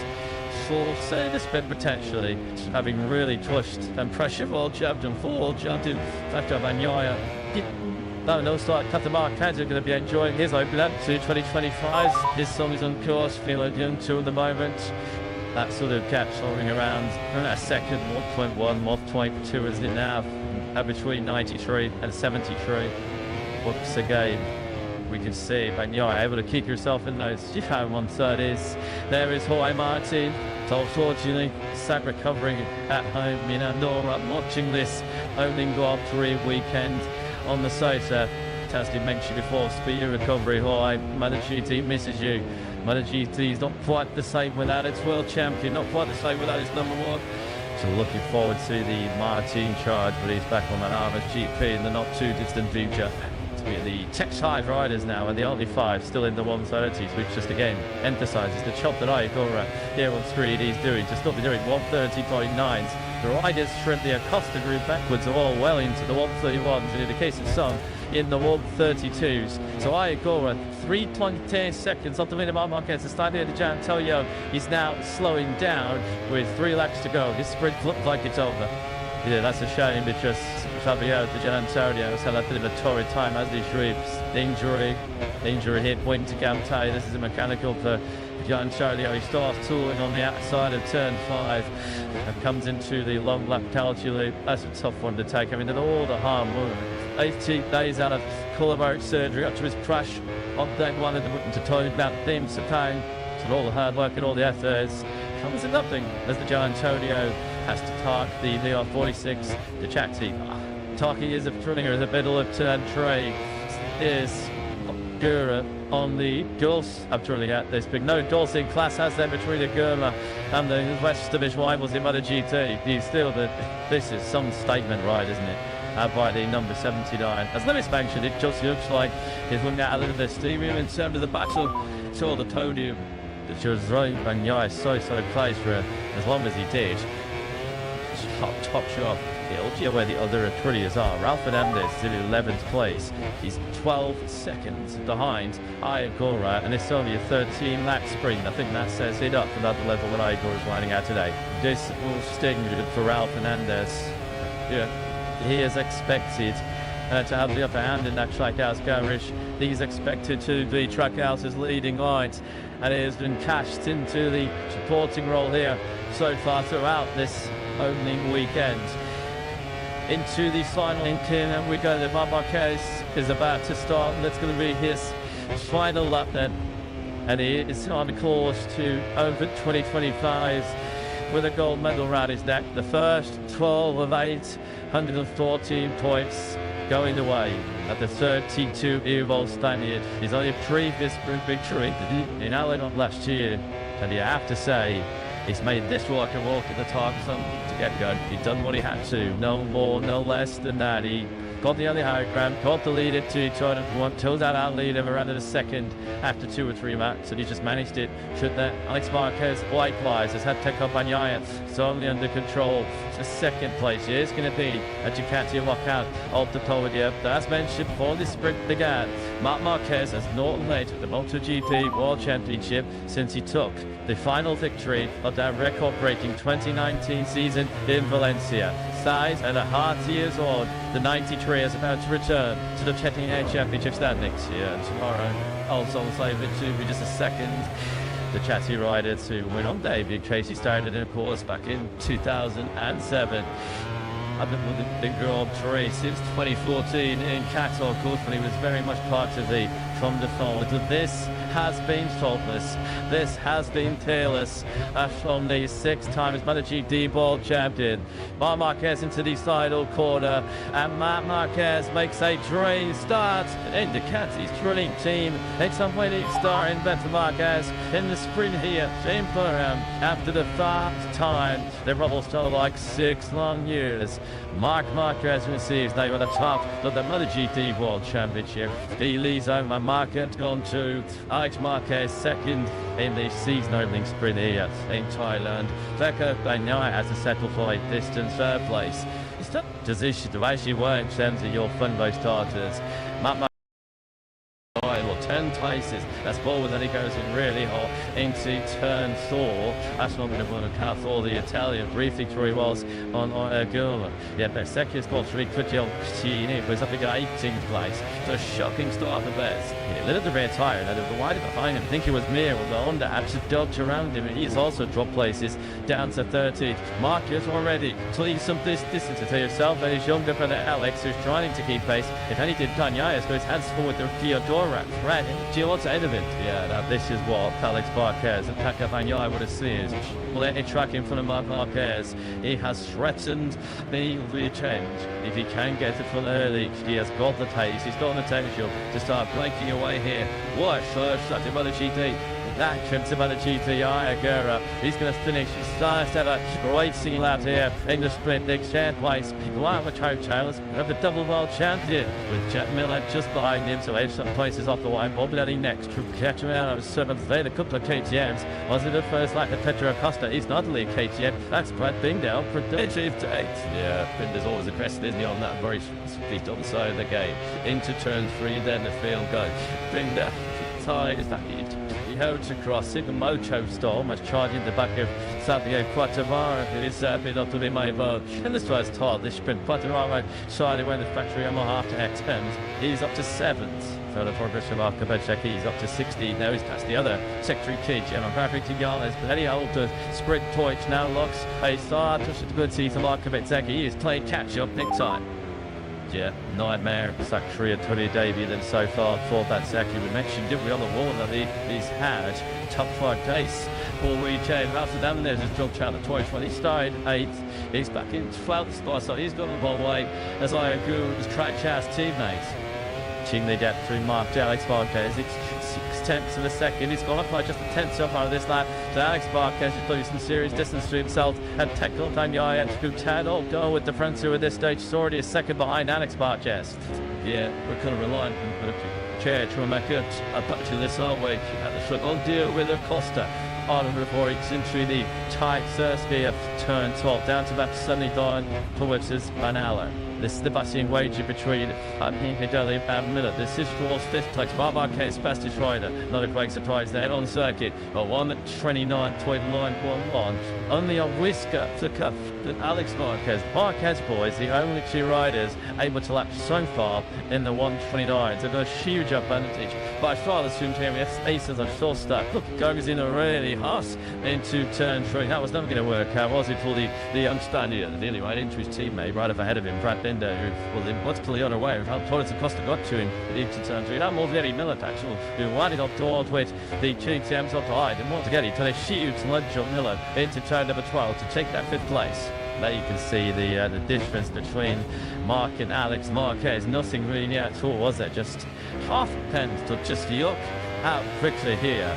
For say the sprint potentially, having really pushed and pressure all jumped and full jumped in Pekka Bagnaia No start. Marquez are going to be enjoying his opener to 2025. His song is on course, feeling young too at the moment. That sort of gap soaring around a second, 1.1, 1.2 is it now, between 93 and 73. Once again, we can see Bagnaia able to keep yourself in those 130s. There is Jorge Martin. So unfortunately, sad recovering at home. You know, Nora watching this opening Grand Prix weekend on the sofa. As we mentioned before, speed of recovery. Jorge, MotoGP misses you. MotoGP is not quite the same without its world champion, not quite the same without its number one. So looking forward to the Martin charge, but he's back on that Armas GP in the not too distant future. The Tech-5 riders now are the only 5 still in the 130s, which just again emphasises the job that Ayagora here on screen is doing to stop doing 130.9s. The riders from the Acosta group backwards are all well into the 131s, and in the case of some, in the 132s. So Ayagora 3.10 seconds off the lead of Marquez. The start here to Gianantonio. He's now slowing down with 3 laps to go. His sprint looks like it's over. Yeah, that's a shame because Fabio de Gianantonio has had a bit of a torrid time as these reaps. Injury hit Richigamme. This is a mechanical for Gianantonio. He starts tooling on the outside of turn 5 and comes into the long lap penalty loop. That's a tough one to take. I mean, all the harm. 18 days out of collarbone surgery after his crash on day 1 of the to talk about themes of pain. So all the hard work and all the efforts comes to nothing as the Gianantonio has to park the Leon 46, the Chatti. Talking is a Trillinger as a middle of turn 3 is Gura on the Dulce. I'm truly at this big no Dulce in class has there between the Gurma and the rest of his rivals in MotoGP. He's still this is some statement ride, isn't it? By the number 79. As Lewis mentioned, it just looks like he's looking at a little bit steamier in terms of the battle to the podium. The José Bagnaia is so close for as long as he did. Top shot. Here where the other Aprilis are. Ralph Fernandez is in 11th place. He's 12 seconds behind Ayagora, and it's only a 13-lap sprint. I think that says it up about the level that Ayagora is riding at today. This will sting for Ralph Fernandez. Yeah, he is expected to have the upper hand in that Trackhouse garage. He's expected to be Trackhouse's leading light, and he has been cashed into the supporting role here so far throughout this opening weekend. Into the final in-kin, and we go. The Marquez is about to start, and that's going to be his final lap then, and he is on the course to over 2025 with a gold medal around his neck. The first 12 of 8, 114 points going away at the 32 Evo Spaniard. His only previous sprint victory in Alanon last year, and you have to say he's made this walk and walk at the top to get going. He's done what he had to, no more, no less than that. He got the only high ground, got the lead at 2:1, told out our lead of around a second after 2 or 3 laps, and he just managed it. Should that Alex Marquez likewise has had to take up Bagnaia. It's only under control. The second place is going to be a Ducati walkout of the podium. As mentioned before this sprint began, Marc Marquez has not led the MotoGP World Championship since he took the final victory of that record-breaking 2019 season in Valencia. Size and a heart years old, the 93 is about to return to the Chettingham Championship standings here tomorrow. Also save it to be just a second. The Chatty rider to win on debut. Tracy started in a course back in 2007. I've been with the Grand Prix since 2014 in Qatar, of course, when he was very much part of the From de Fond. This has been faultless. This has been peerless from the 6 times MotoGP World Champion. Marc Marquez into the final corner, and Marc Marquez makes a dream start in Ducati's drilling team. It's a winning start in Beto Marquez in the sprint here in Perham after the first time. The rubble started like 6 long years. Marc Marquez receives now at the top of the MotoGP World Championship. He leads over Marquez gone to Alex Marquez second in the season opening sprint here in Thailand. Pecco Bagnaia has to settle for a distant 3rd place. It's not a position to actually work in terms of your front row starters. Marc Marquez will 10 times places. That's forward, then he goes in really hot into turn 4. That's not going to win a car for the Italian. Briefly through he was on Gula. Yeah, but second spot, Richigamme was up to 18th place. So a shocking start for best. He lit at the rear tyre, and the wider behind him. I think it was Mir with the Honda actually dodged around him, and he's also dropped places down to 13th. Marcus already leaves some distance to yourself, and he's younger brother Alex, who's trying to keep pace. If anything, Kanyas got his hands forward to Theodora. Right, Gio's ahead of him. Yeah, now this is what Alex Marquez and Paka Banyai would have seen. Let it track in front of Marquez. He has threatened the change. If he can get it from early, he has got the pace. He's got the potential to start breaking away here. What a first shot by the GT. That trips about the GTI Agura. He's going to finish his first ever racing lap here in the sprint. Nick Chang place. People out with coattails of the double world champion with Jack Miller just behind him. So some places off the white ball. Bloody next to catch him out of 7th there. A couple of KTMs. Was it the first lap of Pedro Acosta? He's not only a KTM. That's Brad Bingdale. Predictive date. Yeah, Binder's always aggressive, isn't he, on that very speed on the side of the game. Into turn 3, then the field goes. Binder ties that it. He holds across in the Moto Storm as charging the back of Fabio Quartararo, who is bid up to be made both. And this was taught this sprint. Quartararo sided when the factory Yamaha after X-Terms. He's up to 7th. Further progress from Arkabechek, he's up to 16th. Now he's past the other secretary kid, Gemma Richigamme. But anyhow, the sprint torch now looks a start. Just a good season from Arkabechek. He is playing catch up big time. Yeah, nightmare Zachary Tony Davey then so far for that second. We mentioned, didn't we, on the wall that he's had top 5 days for weekend. After that, there's his drug challenge twice when he started 8th. He's back in 12th spot, so he's got the ball way as I agree with his track chas teammates. Ching the gap through Mark Alex Marquez. It's 6/10 of a second. He's gone up by just a 10th so far of this lap. So Alex Marquez is losing some serious distance to himself. And Tekla Tanyaya and Scootad all go with the front two at this stage. He's already a second behind Alex Marquez. Yeah, we're kind of relying on the chair to make it back to this our way at the front. On deal with Acosta. On before it's into the tight Thursday of turn 12 down to about 79 towards his Banala. This is the passing wager between Hideli and Miller. This is towards 5th place. Marquez fastest rider. Not a great surprise there on circuit. But 1:29.911. Only a whisker to cuff than Alex Marquez. Marquez boys, the only 2 riders able to lap so far in the 1:29. So a huge advantage. By far the soon team aces are still stuck. Look, goes in a really hot into turn 3. That was never going to work out, was it, for the young Spaniard? Nearly right into his teammate, right up ahead of him, Brad Binder, who, well, what's to the other way? How Torres Acosta got to him into turn 3. That more than any Miller actually, who wanted up towards with the GTMs up high. And once again, he took a huge lunge on Miller into turn number 12 to take that 5th place. There you can see the difference between Mark and Alex Marquez. Nothing really at all, was there? Just half a pence to just look how quickly here.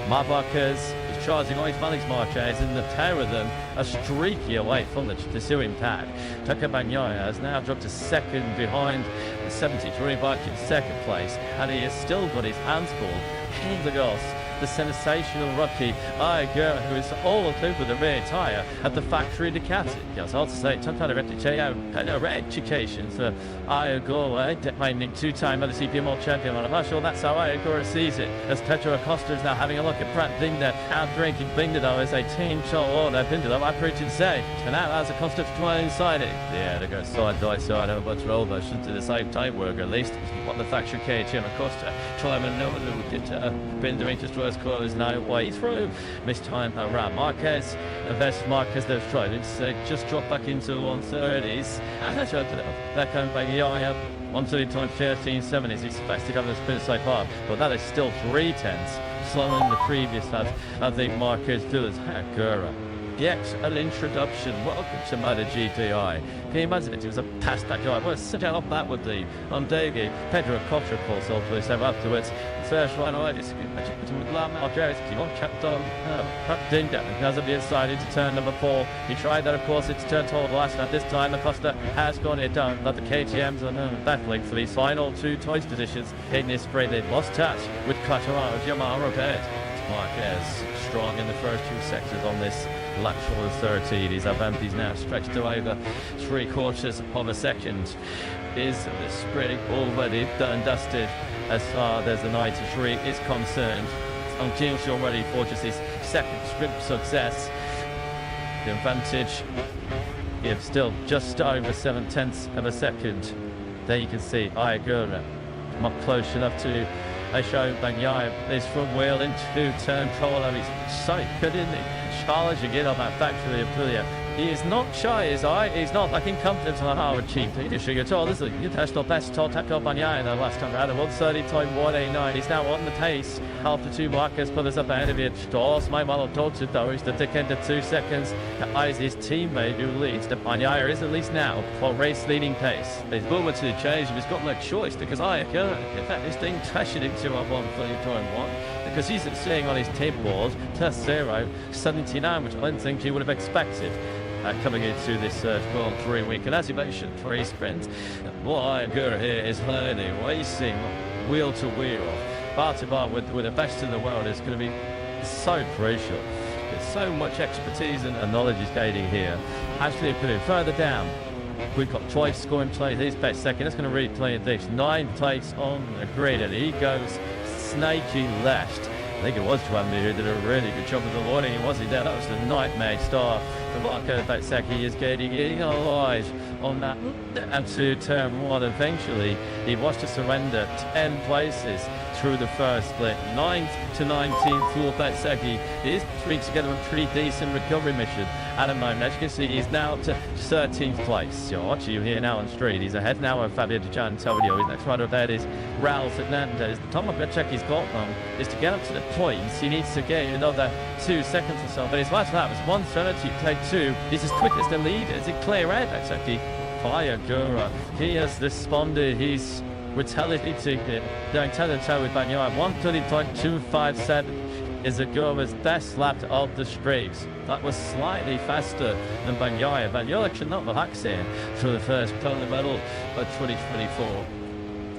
Marquez is charging on his Alex Marquez, and the pair of them are streaky away from the pursuing pack. Tucker Bagnaia has now dropped to 2nd behind the 73 bike in 2nd place, and he has still got his hands full. Hindegos, the sensational rookie Igor, who is all over the rear tyre at the factory Ducati. Yes, I'll say, some kind of education for Igor, defending 2-time MotoGP Moto2 champion. I'm not sure that's how Igor sees it, as Pedro Acosta is now having a look at Brad Binder, out-drinking Binder though as a team shot order. Binder though, I preach and say, and now has Acosta to try inside it. Yeah, they go side by side, have a bunch of roll motions to the same time work at least. What the factory KTM Acosta, try and know who did Binder into first corner is no way through. Missed time around Marquez. Versus Marquez, they've tried. It's just dropped back into 130s. And that's that kind of like, yeah, 130.13.7 is his fastest on the sprint so far. But that is still 3/10, slower than the previous lap. I think Marquez does. Agura. Yes, an introduction. Welcome to MotoGPI. Can you imagine it? It was a past that guy. What a sit out that would be on Davey. Pedro Acosta, of course, also so afterwards. First one away. It's with Lamar Jones. He won't kept on. Dinda hasn't been decided to turn number 4. He tried that, of course. It's turned toward last night. This time, Acosta has got it done. But the KTMs are battling for these final 2 choice positions in this sprint. They've lost touch with Quartararo, Yamaha repaired. Marquez strong in the first 2 sectors on this lap short of 13. His advantage now stretched to over 3/4 of a second. Is the sprint already done and dusted as far as the 93 is concerned? Until you're ready for just his second sprint success. The advantage is still just over 7/10 of a second. There you can see Ayagura not close enough to show Bagnaia his front wheel into turn control. He's so good, isn't he? Challenging it on that factory Aprilia. He is not shy, is I. He's not lacking confidence on how cheap leadership at all. This is the international best top Bagnaia in the last time around. 1:30.189. He's now on the pace after 2 markers put us up ahead of it. Stalls my Moto2 though is the tick into 2 seconds. Eyes his teammate who leads. The Bagnaia is at least now for race leading pace. There's moment to change if he's got no choice because Ayagura, in fact, this thing pressured him to a 1:30.1 because he's sitting on his tape board, test 0.79, which I don't think he would have expected. Coming into this World 3 week, and as you mentioned, 3 sprints. What Ayagura here is learning, racing wheel to wheel, bar to bar with the best in the world is going to be so crucial. There's so much expertise and knowledge he's gaining here. Actually, put it further down. We've got twice scoring place. His best second. That's going to replay this 9th place on the grid, and he goes snaky left. I think it was Chang who did a really good job of the warning. He wasn't there. That was the nightmare start. The Marco Batsaki is getting alive on that and to turn 1. Eventually, he was to surrender 10 places through the first split. 9th to 19th for Batsaki. He is putting together a pretty decent recovery mission at the moment. As you can see, he's now up to 13th place. You're watching you here now on street. He's ahead now of Fabio Di Gianantonio. His next rider ahead is Raul Fernandez. The time of Batshaki's got them is to get up to the points. He needs to gain another 2 seconds or so. But his last lap was 1:30, take 2. He's as quick as the leader. Is it clear out, Batsaki? Ayagura. He has responded. He's retaliating it. Going toe-to-toe with Bagnaia. 1:30.257 is Agura's best lap of the straight. That was slightly faster than Bagnaia. Bagnaia should not relax here for the first gold medal of 2024.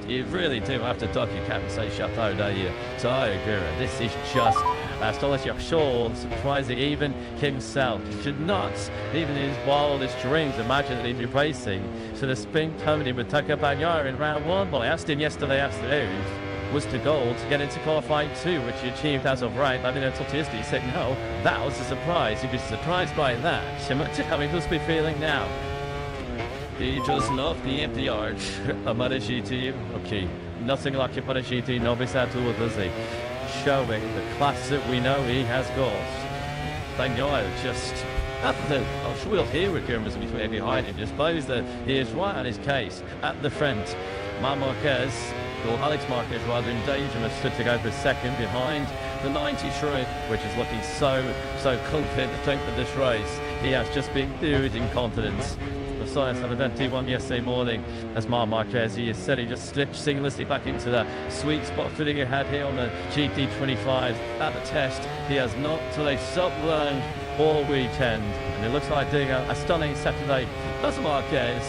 You really do have to duck your cap and say chapeau, don't you? To Ayagura, this is just astonishing. Sure, surprising even himself. He should not, even in his wildest dreams, imagine that he'd be racing to the sprint company with Taka Bagnaia in round 1. Well, I asked him yesterday afternoon, was the goal to get into qualifying 2, which he achieved as of right. I mean, until yesterday, he said no, that was a surprise. He was surprised by that. Imagine how he must be feeling now. He just loved the empty arch. A MotoGP, okay, nothing like a MotoGP novice at all, does he? Showing the class that we know he has got. Bagnaia just nothing. I'm sure we'll hear Richigamme between behind him. Just knows that he is right on his case at the front. Marquez, or Alex Marquez rather, in danger of sitting over a second behind the 93, which is looking so confident to take for this race. He has just been oozing confidence. The science of event T1 yesterday morning, as Marquez, he has said he just slipped seamlessly back into the sweet spot fitting ahead here on the GT25 at the test. He has not till a sub-learned all weekend, and it looks like doing a stunning Saturday. That's Marquez.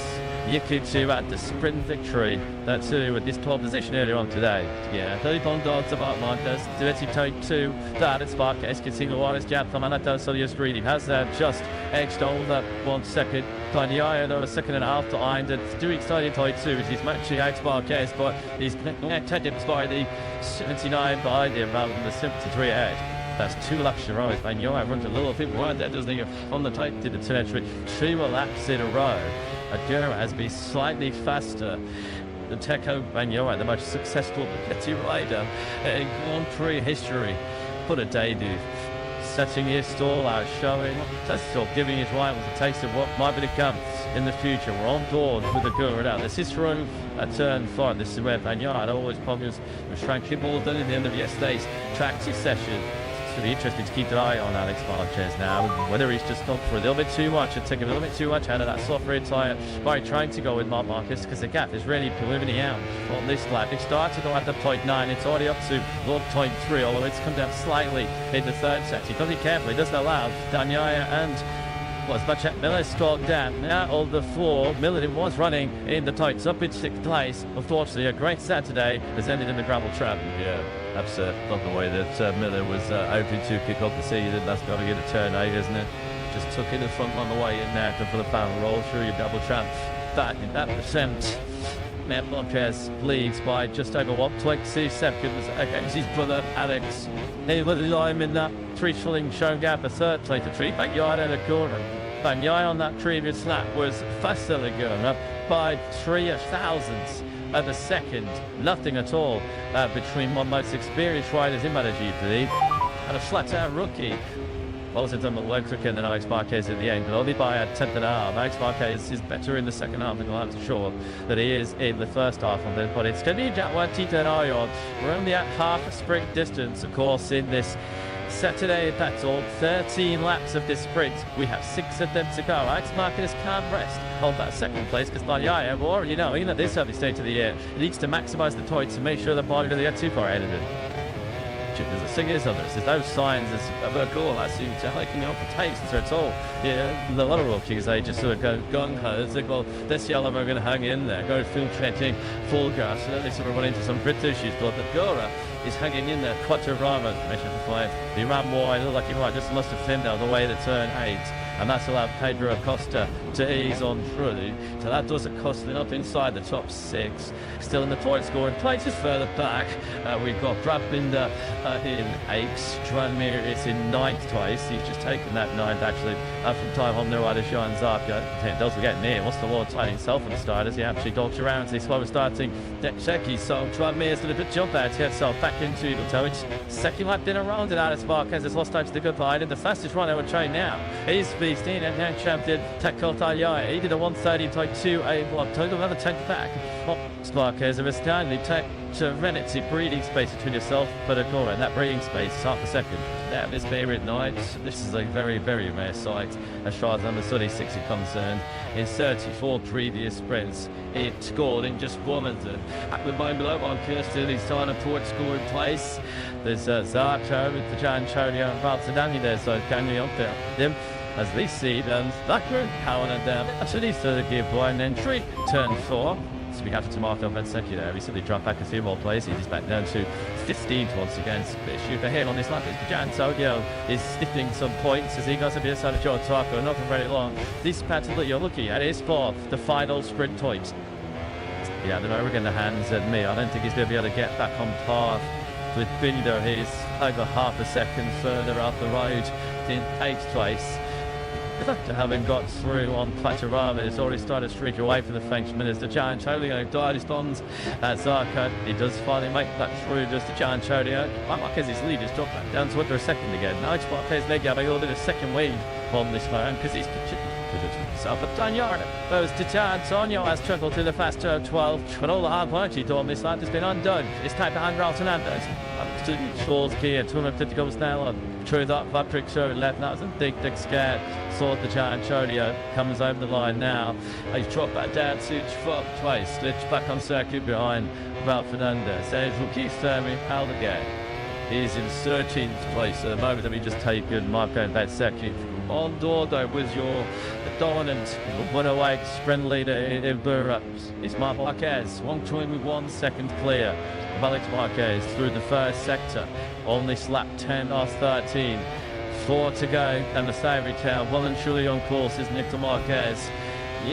Yukichu at the sprint victory. That's with this 12th position earlier on today. Yeah, 30 dogs about Marquez. Dirty take 2. That is Marquez. Continue on his gap from Anata Solia Street. He has just edged on that 1 second. Bagnaia, though, a second and a half behind. And doing starting take 2, which is matching out Marquez, but he's protected by the 79 behind him rather than the 73 ahead. That's 2 laps in a row. Bagnaia runs a little bit wide there, doesn't he? On the tight to the territory. 2 laps in a row. Agura has been slightly faster than Tecco Bagnaia, the most successful Bugatti rider in Grand Prix history. Put a debut, setting his stall out, showing, still giving his rivals a taste of what might be to come in the future. We're on board with Agura now. This is through a turn 5. This is where Bagnaia had always problems with Frank Kimball at the end of yesterday's practice session. It's going to be interesting to keep an eye on Alex Marquez now, whether he's just gone for a little bit too much and taking a little bit too much out of that soft rear tyre by trying to go with Marquez, because the gap is really pulling out on this lap. It started to go at the 0.9, it's already up to 0.3, although it's come down slightly in the third set. He does it carefully, doesn't allow Bagnaia and Miller struck down. Now on the floor, Miller was running in the tights up in 6th place. Unfortunately, a great Saturday has ended in the gravel trap. Yeah, that's not the way that Miller was hoping to kick off the season. That's got to get a turn 8, isn't it? just took in the front on the way in there for the final roll through your double trap. Back in that attempt. Matt Marquez leads by just over 1.2 seconds against his brother Alex. He was him in that 3 shilling show gap, a third place, a 3 backyard and a corner. Banyai on that previous lap was faster than Gurner by 3 thousandths of a second. Nothing at all between one most experienced riders in MotoGP and a flat-out rookie. Well, it's done work quicker than Alex Marquez at the end, but only by a tenth and a half. Alex Marquez is better in the second half, and I'm sure that he is in the first half of it. But it's going to be Jaguar Titanayo. We're only at half a sprint distance, of course, in this Saturday battle. 13 laps of this sprint. We have 6 of them to go. Alex Marquez can't rest on that second place because Banyai, we're already knowing at this early stage of the year, he needs to maximise the toys to make sure that Banyai doesn't get too far ahead of him. There's a singers of this. There's no signs of a goal. I seem to hiking off the taste at all. Yeah, a lot of rookies, they just sort of go gung-ho. They go, this yellow, we're going to hang in there, go filtrating full gas. And then they sort of run into some grit issues. But the Gora is hanging in there. Quattrorama, mission for 5. He ran wide, looked like he might just must have thinned out the way to turn 8. And that's allowed Pedro Acosta to ease on through. So that does Acosta up inside the top 6. Still in the point scoring places further back. We've got Brad Binder in 8th. Tranmere is in 9th twice. He's just taken that 9th actually from time on the rider shines up. Don't forget near. What's the Lord tight himself on the start as he actually dodged around. So he's slow starting Checky. So Tranmere's done a bit jump out here. So back into Ivatovic. Second lap in a round and Alex Marquez has lost time to the good line. And the fastest run I would train now is Beastin and now champion Takot Ayai. He did a 1:30.2 a block. Total another 10th back. Marquez of a Stanley take to Rennett's breathing space between yourself but a corner, and that breathing space is half a second. That is favorite night. This is a very, very rare sight as far as under 36 is concerned. In 34 previous sprints, it scored in just 1 minute. At the moment below on Kirsten, he's trying to put score in place. There's Zarco with the Jan Chodio and Bartadani there, so can you up there? Them as they see them, Thacker powering down. Actually, third gear blind entry, turn 4. So we have to mark up that second there. Recently dropped back a few more places. He's back down to 15th once again. Issue for him on this lap is Jan Chodio is sniffing some points as he goes to the other side of Joe Taco. Not for very long. This battle that you're looking at is for the final sprint point. Yeah, they're over in the hands at me. I don't think he's going to be able to get back on par with Binder. He's over half a second further up the road in 8th place. After having got through on Quattrorama, it's already started to streak away from the Frenchman as the Chang Chodio responds at Zarco. He does finally make that through just to Chang Chodio. Marquez's lead has dropped back down to under a second again. Now it's Marquez leg having a little bit of second lead on this man because he's himself at Danyard. Goes to Chad. Sonio has struggled to the fast turn 12. But all the hard work he done this lap has been undone. It's time behind Ralston Anders. Up to Shaw's gear. 250 goes now on. True that Patrick showed left. That was a big scared. Saw the Chad Chodio comes over the line now. He's dropped back down to 12th twice. Slitched back on circuit behind Ralph Fernandez. Says rookie Fermi Aldegar. He's in 13th place at the moment. Have just taken Marco that second. On Dordo with your dominant 108 sprint leader in Burra. It's Marc Marquez. 1 second clear of Alex Marquez through the first sector on this lap 10 off 13. 4 to go and the favourite town. Well and truly on course is Nick Marquez.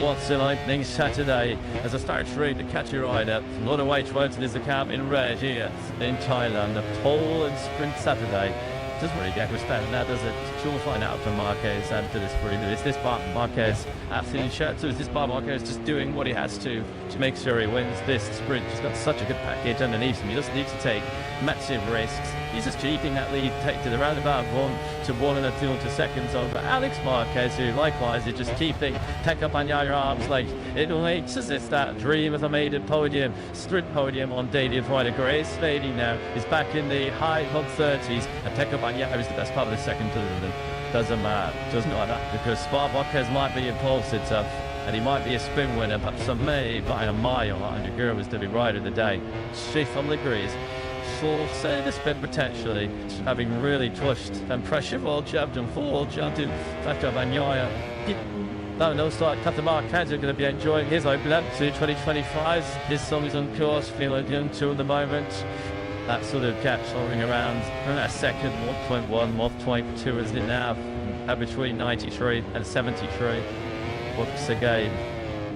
What's an opening Saturday as I start through to catch your rider. MotoGP Moto2 is the camp in red here in Thailand. The pole and sprint Saturday. Doesn't really get respect now, does it? You'll find out from Marquez after this sprint. Is this Marquez absolutely shut? So is this Marquez just doing what he has to make sure he wins this sprint? He's got such a good package underneath him. He doesn't need to take massive risks. He's just keeping that lead take to the roundabout 1 to 1 and 2 seconds over Alex Marquez, who likewise is just keeping take up on your arms like it waits as it's that dream of a maiden podium, sprint podium on day of Ryder Grace. Fading now is back in the high 30s and take up on is the best part of the second position. Doesn't matter, doesn't matter because Marquez might be in pole sit-up and he might be a spin winner, but some may by a mile. Andrew Gura was to be rider of the day. She from degrees. Full say the spin potentially, having really pushed and pressure all jumped and full jumped in back up Anyaya. No start. Captain Marquez are going to be enjoying his open up to 2025. His song is on course, feeling young too at the moment. That sort of gap hovering around a second, 1.1, 1.2 is it now? between 93 and 73. Once again,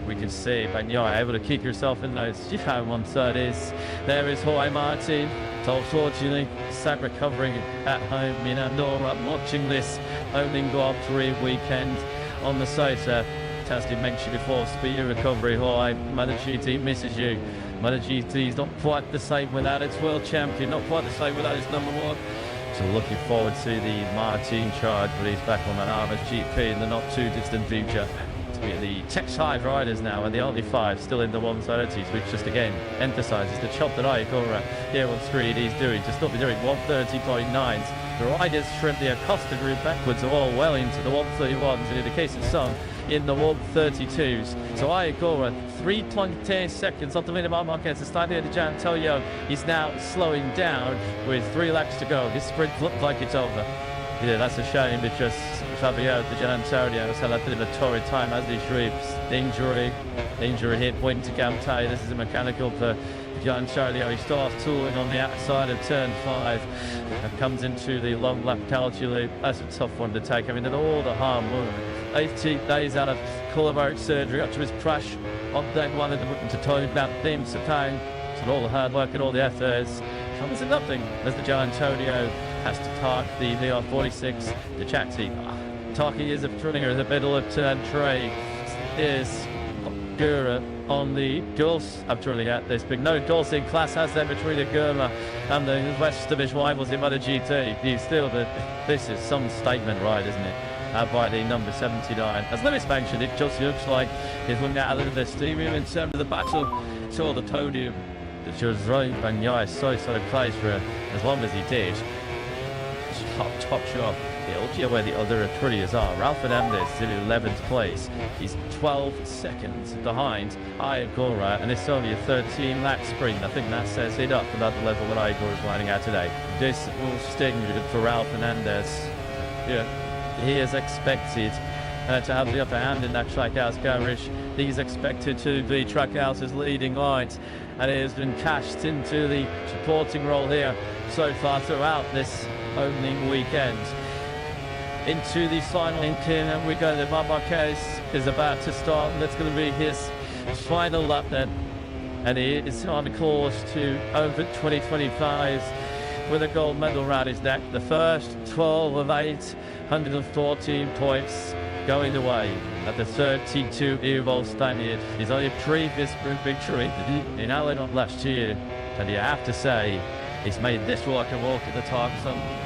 we can see Bagnaia able to keep yourself in those 130s. There is Jorge Martin. Unfortunately, sad recovering at home in Andorra, watching this opening Grand Prix weekend on the sofa. As I mentioned before, speedy recovery. Jorge, MotoGP misses you. MotoGP is not quite the same without its world champion, not quite the same without its number one. So looking forward to the Martin charge, but he's back on an Armas GP in the not too distant future. The Tech 5 riders now, and the only 5 still in the 130s, which just again emphasises the job that Igora here on 3D is doing, to still be doing 130.9s. The riders from the Acosta group backwards are all well into the 131s, and in the case of some, in the 132s. So Igora, 3.10 seconds on the lead of Marquez. Estadio de Gianantonio is now slowing down with 3 laps to go. His sprint looked like it's over. Yeah, that's a shame because Fabio de Gianantonio has had a bit of a torrid time as he shrieks. Injury hit Richigamme. This is a mechanical for Gianantonio. He starts tooling on the outside of turn 5 and comes into the long lap penalty loop. That's a tough one to take. I mean, all the harm work. 18 days out of collarbone surgery after his crash on day 1 of the Moto2 Moto3 Moto3. So all the hard work and all the efforts comes to nothing as the Gianantonio has to park the VR46, the Chatti. Taki is a thrillinger in the middle of turn 3. Is Gura on the Dulce. I'm truly at this big. No Dulce in class has there between the Gura and the rest of his rivals in MotoGP. He's still this is some statement ride, isn't it? By the number 79. As Lewis mentioned, it just looks like he's running out a little bit of steam in terms of the battle. Saw the podium. That was right. Bagnaia so close for as long as he did. Top shot. He'll where the other Aprilis are. Ralph Fernandez is in 11th place. He's 12 seconds behind Igora, and it's only a 13-lap sprint. I think that says it up about the level that Igora is riding out today. This will sting for Ralph Fernandez. Yeah, he is expected to have the upper hand in that Trackhouse garage. He's expected to be Trackhouse's leading light, and it has been cashed into the supporting role here so far throughout this opening weekend. Into the final lane, and we go. The Marquez is about to start, and that's going to be his final lap then, and he is on course to over 2025 with a gold medal around his neck. The first 12 of 814 points going away at the 32-year-old Spaniard. His only previous group victory in Alanon last year, and you have to say he's made this like a walk at the time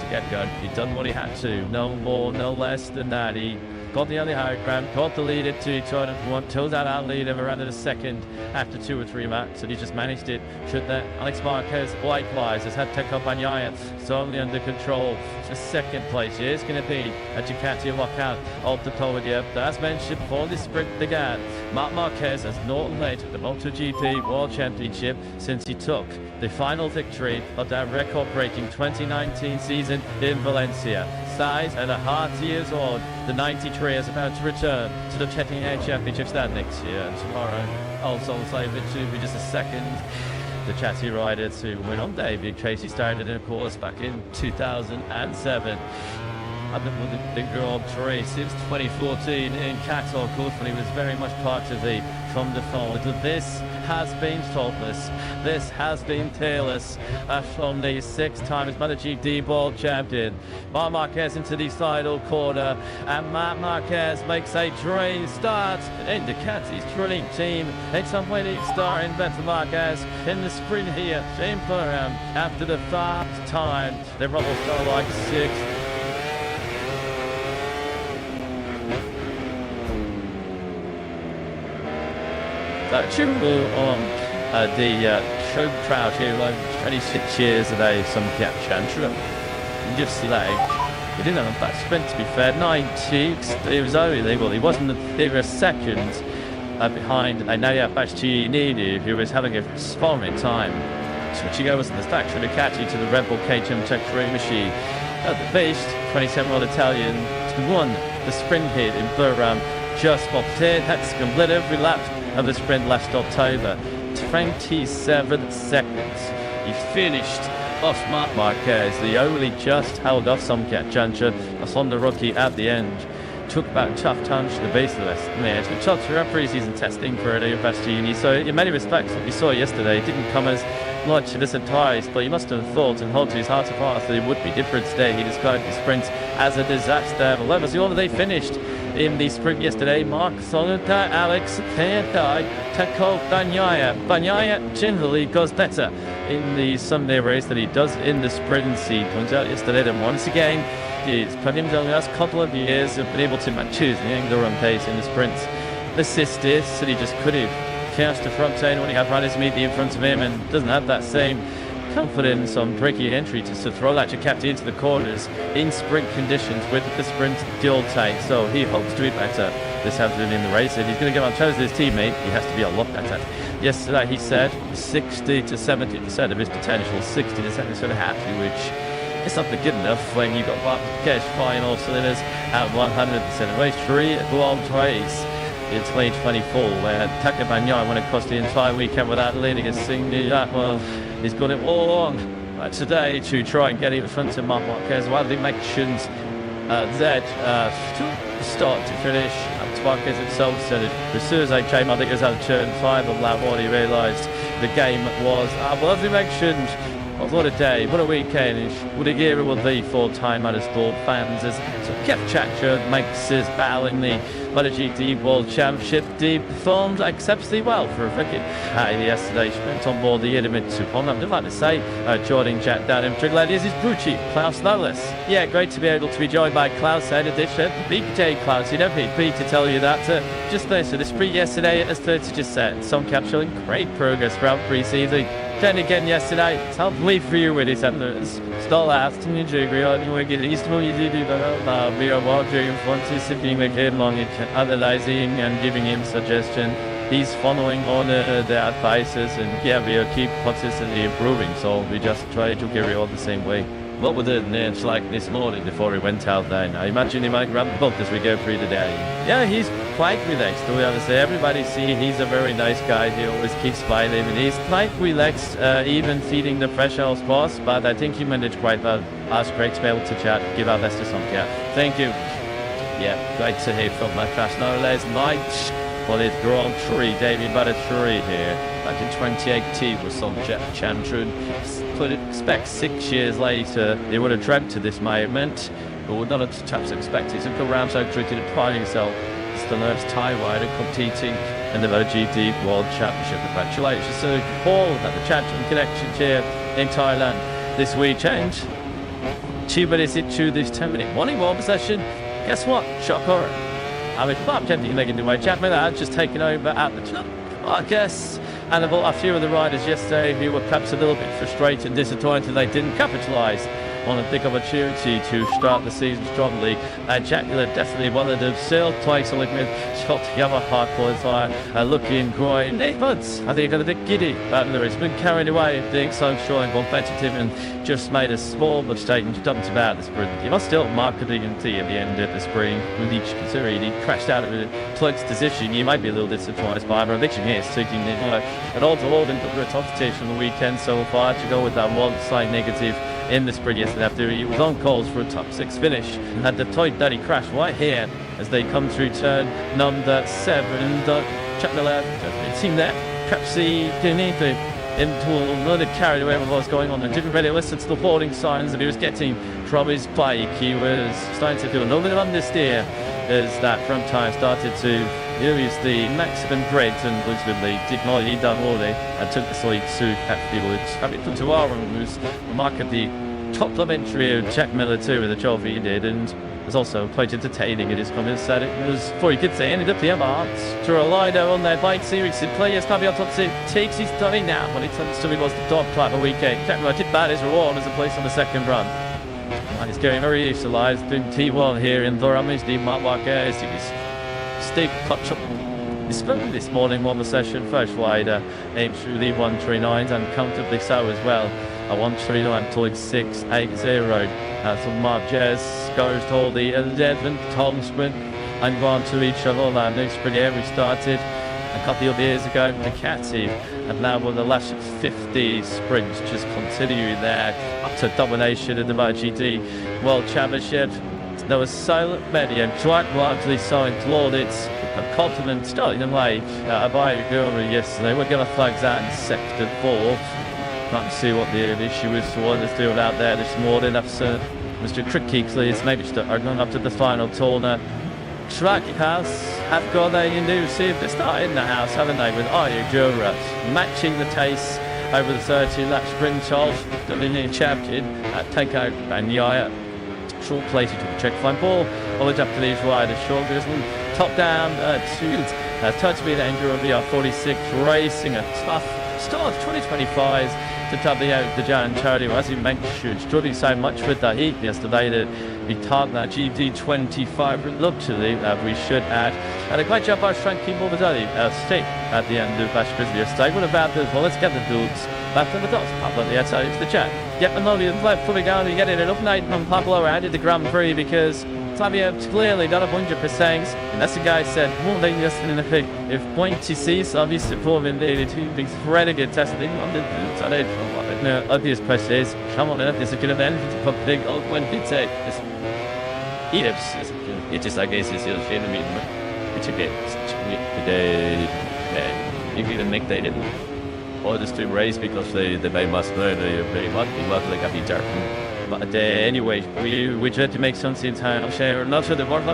to get going. He's done what he had to, no more, no less than that. He got the early high ground, got the lead at 2 turn and 1, told out our lead of around a second after 2 or 3 laps, and he just managed it. Should that Alex Marquez likewise has had Teko Bagnaia solely under control. The second place is going to be a Ducati lockout of the podium. As mentioned before this sprint began, Marc Marquez has not led the MotoGP World Championship since he took the final victory of that record-breaking 2019 season in Valencia. Size and a heart years old, the 93 is about to return to the Chettier Championship standings here and tomorrow. Also on save it to be just a second. The Chatty riders who went on debut. Tracy started in a course back in 2007. I've been with the Grand Prix since 2014 in Qatar, of course, when he was very much part of the From de Fond. This has been faultless. This has been peerless from the 6-time MotoGP World Champion. Marc Marquez into the final corner, and Marc Marquez makes a dream start in Ducati's drilling team. It's a winning star in Beto Marquez in the sprint here in Bahrain. After the 5th time, the rebels go like 6th. Chimbu on the show crowd here, like 26 years of age, some gap chantrum. You just see that he didn't have a bad sprint, to be fair. 90, it was only, well, he wasn't a second behind Naya Bastianini, who was having a sparring time. Switching over from the stack from Ducati to the Red Bull KTM Tech 3 machine. At the base, 27-year-old Italian won the sprint hit in Bahrain just what did. That's complete every lap of the sprint last October. 27 seconds. He finished off Marc Marquez. The only just held off some Chang on the rookie at the end. Took about a tough touch to the base of the match. The shots for pre-season testing for the Bastiani. So in many respects, what we saw yesterday, it didn't come as much of a surprise, but he must have thought and held to his heart of hearts that it would be different today. He described the sprint as a disaster. However, the order they finished in the sprint yesterday, Mark Soluta, Alex Payadai, Tako Banyaya generally goes better in the Sunday race than he does in the sprint. He points out yesterday that once again, he's put him down the last couple of years have been able to choose the run pace in the sprints. Assist is that he just could have cast the front end when he had riders immediately in front of him and doesn't have that same confidence on breaking entry to throw that Jackapti into the corners in sprint conditions with the sprint dual tank. So he hopes to be better this afternoon in the race. If he's going to get on toes with his teammate, he has to be a lot better. Yesterday he said 60 to 70% of his potential, 60 to 70% happy, which is not good enough when you've got cash flying all cylinders at 100%. Race 3 at World Race in 2024, where Taka Banyai went across the entire weekend without leading a single lap. Well, he's got it all on today to try and get in front of Marc Marquez. Well, they mentioned that start to finish, Marquez himself said it. As soon as I came, I think it was out of turn 5 of lap 1, he realised the game was well, as we mentioned. What a day, what a weekend, what a year it will be for Thai motorsport fans as Chang makes his bow in the MotoGP World Championship. He performed exceptionally well for a cricket yesterday. She went on board the Ilimitsu Pond. I'd like to say, joining Jack down in Triglav is his Brucci, Klaus Nolis. Yeah, great to be able to be joined by Klaus in addition. Big day, Klaus, you don't need me to tell you that. Just this, the sprint yesterday, as 30 just said, some capturing great progress throughout pre-season. Then again yesterday, it's helped me for you with his endless. Still last in the jiggery, you will get East will you do that. We are watching in front of being with him long analyzing and giving him suggestion. He's following on their advices, and yeah, we will keep consistently improving. So we just try to carry on the same way. What were the names like this morning before he went out there? I imagine he might ramp up as we go through the day. Yeah, he's quite relaxed, to be honest. Everybody see he's a very nice guy. He always keeps smiling and he's quite relaxed, even feeding the fresh house boss. But I think he managed quite well. That's great to be able to chat, give our best to some. Yeah, thank you. Yeah, great to hear from my class. No less night for this Grand Prix, David Moto3 here. Back in 2018 with some Chandran. Could expect 6 years later they would have dreamt of this moment, but would not have perhaps expected to come around so treated and pride himself as the first Thai rider competing in the MotoGP World Championship. Congratulations to Paul at the Chandran Connection here in Thailand this weekend. 2 minutes into this 10-minute morning ball possession. Guess what? Shock horror. I mean, I'm tempting to do my chat with that, just taken over at the top, I guess. And a few of the riders yesterday who were perhaps a little bit frustrated and disappointed they didn't capitalise on a big opportunity to start the season strongly. Jack Miller definitely one of them. Still twice with Scott Yamaha qualifier looking great. But I think he got a bit giddy. Miller has been carried away being so strong and competitive and just made a small mistake and dumped about the sprint. He was still markedly in T at the end of the sprint. With each considering he crashed out of a close position. You might be a little bit surprised by him. Eviction here is taking it an all-to-all into the top stage from the weekend so far to go with that one slight negative in the sprint yesterday after he was on calls for a top 6 finish. Had the tight that he crashed right here as they come through turn number 7. Chuck Miller, it seemed that perhaps he didn't need to into a little carried away with what was going on and didn't really listen to the warning signs that he was getting from his bike. He was starting to feel a little bit of understeer as that front tyre started to use the maximum grade and ultimately did not lead down all day and took the lead to afterwards. Having to Warren was remarkably complimentary of Jack Miller too with the job he did, and was also quite entertaining in his comments that it was, before you could say, ended up the Marks to rely on their bike series. The players can't be on top 2, takes his time now when it turns to me was the top type of weekend. Jack Miller did bad his reward as a place on the second run. And he's going very utilised in T1 here in Durham. He's the Marc Marquez. He was stick clutch up. He spoke this morning on the session. First rider aimed through the 139s and comfortably so as well. A 139.680. So Marquez goes to all the 11th Tom sprint and gone to each other. And next sprint here we started a couple of years ago, Ducati, and now with the last 50 sprints, just continuing there up to domination in the MotoGP World Championship. There was so many, and quite largely so included, a compliment starting away by Richigamme yesterday. We're going to flag that in second and fourth. Can't see what the issue is for what they're doing out there this morning. That's Mr. Crickey, maybe are going up to the final corner. Track House have got a new see if they start in the house, haven't they, with Richigamme matching the pace over the 13-lap sprint of the linear champion take out Bagnaia. Short plated to the check fine ball, all the way up to these riders. Short Grizzly, top down to touch speed Enduro VR46, racing a tough start of 2025 to W out the Jan Charlie, as he mentioned, struggling so much with the heat yesterday that he targeted that GT25 luxury that we should add. And a great job by Frankie Morbidelli, stick at the end of Bash Grizzly yesterday. What about this? Well, let's get the dudes back on the dots. Pablo, the outside into the chat. Yep, and only left coming out and getting an update on Pablo added the Grand Prix because Fabio's clearly not 100%. And that's the guy said, more than just in the pick. If point to see, so obviously performing the two big renegade testing on the no, obvious press is, come on, this is going to end for big old when it's it's just like this is your film it's a bit today you can make they didn't or just to race because they must learn very much like a bit but anyway we tried to make something time share not sure the world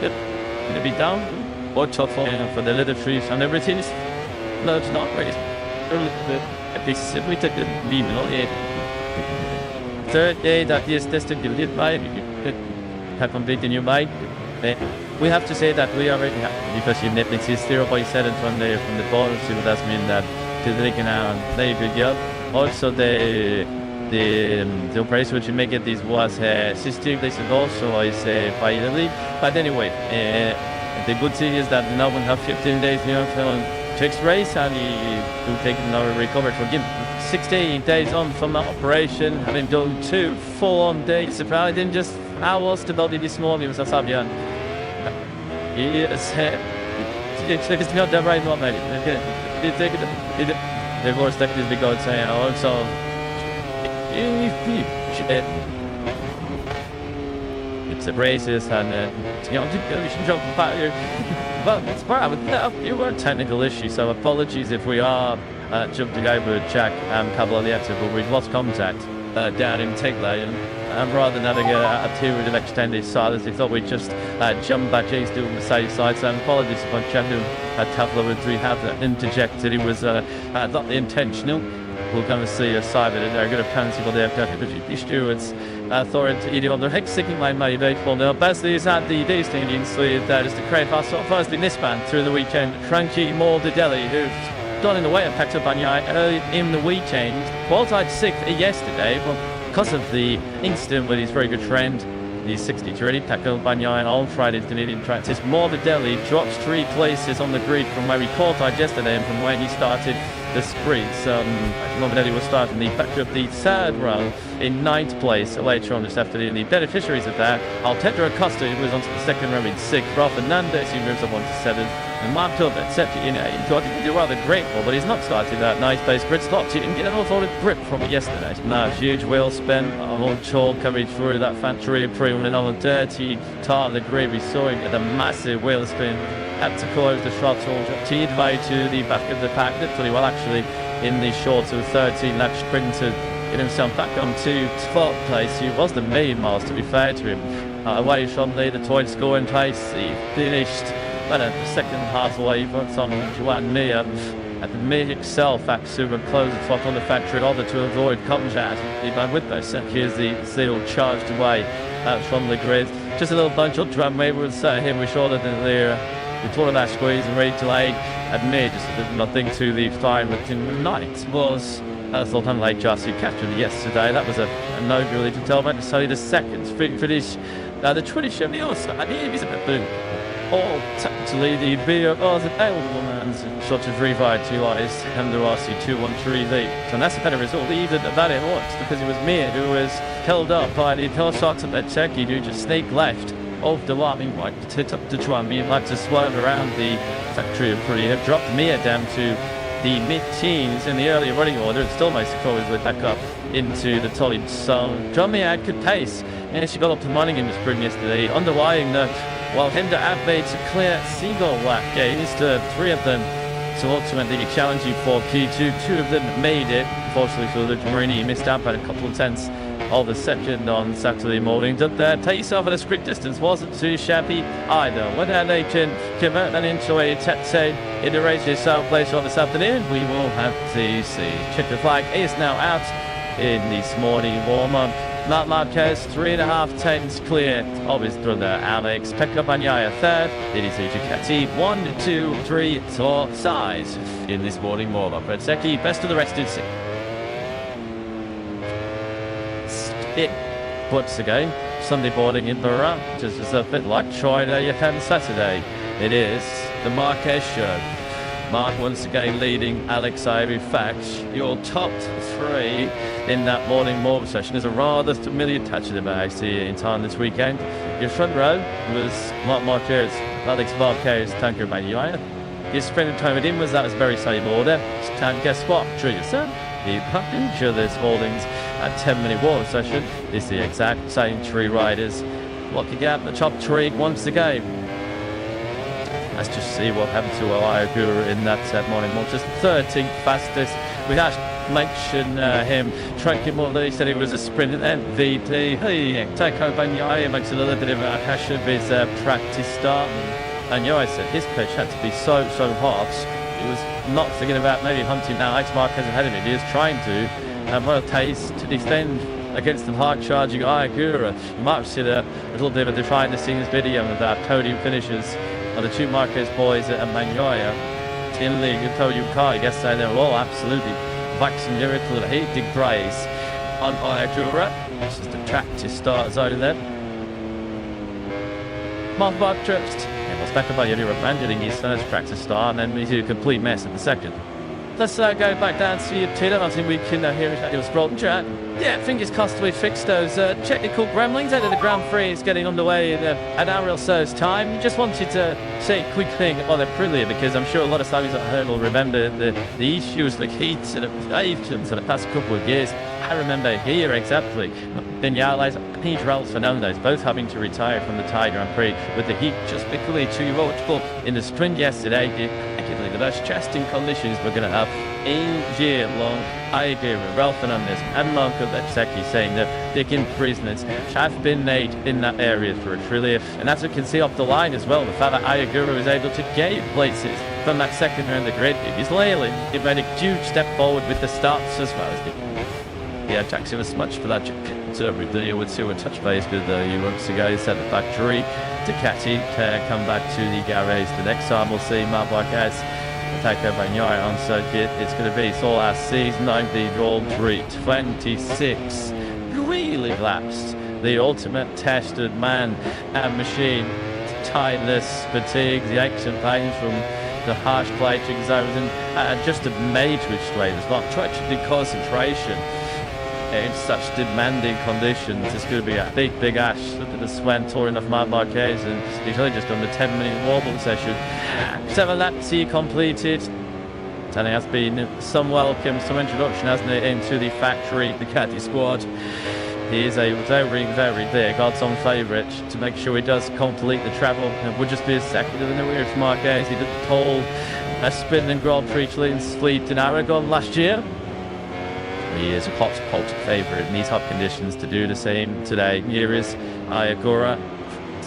to be down or tough for the little trees and everything is no it's not race if we took the beam third day that is tested you did by have completed new bike. We have to say that we already have because you Netflix is 0.7 from the bottom, so that means that to taking out very good job. Also the operation which you make it this was 16 days ago, so I say finally. But anyway, the good thing is that now we have 15 days to race and he will take another recovery for him. 16 days on from the operation, having done 2 full-on days. If I didn't just hours to build this morning with Fabian. Yes, it's not that right, not mate. The worst that is because I also it's a races and you should jump fire. Well, it's part of you were a technical issue, so apologies if we are jumping over Jack and Pablo Lieto, but we've lost contact down in Tegla. And rather than having a period of extended silence, we thought we'd just jump back in doing the safe side. So apologies if Jack and Pablo would have interjected. It was not intentional. We're going to see a side of it. They're going to penalty for the stewards. Authority on the hexing my baseball now. Basically, is at the Destiny sleeve. That is the crane pass off first in this band through the weekend. Frankie Morbidelli, who's done in the way and packed up Bagnaia early in the weekend. Qualified 6th yesterday, but because of the incident with his very good friend, the 63 tackled Bagnaia on Friday's Canadian practice. Morbidelli drops 3 places on the grid from where he qualified yesterday and from where he started the sprint. Morbidelli will start in the back of the 3rd row in 9th place later on this afternoon. The beneficiaries of that, Altetra Acosta, who was onto the 2nd row in 6th. Rafa Fernandez, who moves up onto 7th. And Mark Tobin, except he got to do rather grateful, but he's not starting that nice pace grid slot. He didn't get an awful lot of grip from it yesterday. Now, huge wheel spin on Chol coming through that factory improvement on a dirty tar on the grid. We saw him get a massive wheel spin. Had to close the throttle, teed way to the back of the pack. Did pretty well actually in the short of 13-lap sprint to get himself back on to 12th place. He was the main miles, to be fair to him. Away from the toy scoring place, he finished the second halfway, but on Joan Mir. At the Mir itself, Axu and closed the throttle on the factory in order to avoid contact. Even with those, here's the seal charged away from the grid. Just a little bunch of drum waivers him with shorter than the tour of that squeeze and ready to lay at Mir. Just nothing to the fine within night was Sultan Lake Jassi captured yesterday. That was a no really to tell about to say the second finish. The 20 of the also, I think he's a bit boom. All tactically the beer was an Ailman's shot of revitalised and the RC 213 lead. So that's a better result even than it was because it was Mir who was held up by the Pillsocks of that Czechie who just sneaked left of the Larming White tit up to try and like to swerve around the factory of Korea, have dropped Mia down to the mid-teens in the earlier running order, and still makes the call his way back up into the top. So John Mia had good pace, and she got up to Manning in the sprint yesterday, underlying the while Hinder Abbey to clear single lap gains, to 3 of them to ultimately challenging for Q2. 2 of them made it. Unfortunately for Luke Marini, he missed out by a couple of tenths of the second on Saturday morning. But take yourself at a sprint distance wasn't too shabby either. Whether they can convert that into a tete in the race yourself later on this afternoon, we will have to see. Check the flag is now out in this morning warm-up. Marc Marquez 3.5 tenths clear of his brother Alex. Pekka Bagnaia third. It is Richigamme 1, 2, 3 top size in this morning warm-up. Bezzecchi best of the rest in six. It once again Sunday morning in Bahrain, just as a bit like Friday and Saturday. It is the Marquez show. Mark once again leading Alex Ivory. Facts, your top 3 in that morning warm session is a rather familiar touch of the bag in time this weekend. Your front row was Marc Marquez, Alex Marquez, Tanker Bagnaia. Your sprint time with him was very same order. And guess what? True yourself. The package of this holdings at 10-minute warm session is the exact same 3 riders. Looking at the top 3 once again. Let's just see what happened to Ayagura in that morning one. Just 13th fastest. We have to mention him. Tranquil Morley, he said it was a sprint MVP. Hey, Taiko Bagnaia makes a little bit of a hash of his practice start. And Yoai said his pitch had to be so hot. He was not thinking about maybe hunting now Alex Marquez ahead of him. He was trying to have a taste to defend against the hard-charging Ayagura. You might have seen a little bit of a behind-the-scenes video of that podium finishes of the 2 Marquez boys at Bagnaia in league with podium car. Yesterday they were all absolutely waxing lyrical and hating praise on Ayagura. This is the practice start zone then. Mark trips. It was back by Yuri abandoning his first practice start, and then we do a complete mess at the second. Let's go back down to Taylor. I think we can hear it at your scroll chat. Yeah, fingers crossed we fixed those technical gremlins out of the Grand Prix. Is getting underway in an hour or so's time. Just wanted to say a quick thing about Aprilia, because I'm sure a lot of Samis at home will remember the issues, the heat and the pavement for the past couple of years. I remember here exactly. Vinales and Raul Fernandez both having to retire from the Thai Grand Prix with the heat just because too much. In the sprint yesterday, the best testing conditions we're going to have in year long. I agree with Ralph Fernandez and Marco Bezzecchi saying that big improvements have been made in that area for Aprilia, and as we can see off the line as well, the fact that Ayagura was able to gain places from that second round of the grid is laying. It made a huge step forward with the starts as well as yeah, thanks ever so much for that. Every day would see a touch base with you once again. Set the factory to Ducati come back to the garage. The next time we'll see Marc Marquez Taiko Bagnaia on circuit. It's going to be Solar Season 19 Grand Prix 26 really laps. The ultimate tested man and machine. Tiredness, fatigue, the aches and pains from the harsh plating zones, and just a major strain. It's not tragedy concentration in such demanding conditions. It's going to be a big ash. Look at the swan touring off Marc Marquez, and he's only just done the 10-minute warm-up session. 7 laps he completed, and it has been some welcome, some introduction, hasn't it, into the factory, the Caddy squad. He is a very dear God's own favourite to make sure he does complete the travel. It would just be a second in the rear for Marquez. He did pull a spin in Grand Prix fleet in Aragon last year. He is a hot favourite in these hot conditions to do the same today. Here is Ayagura,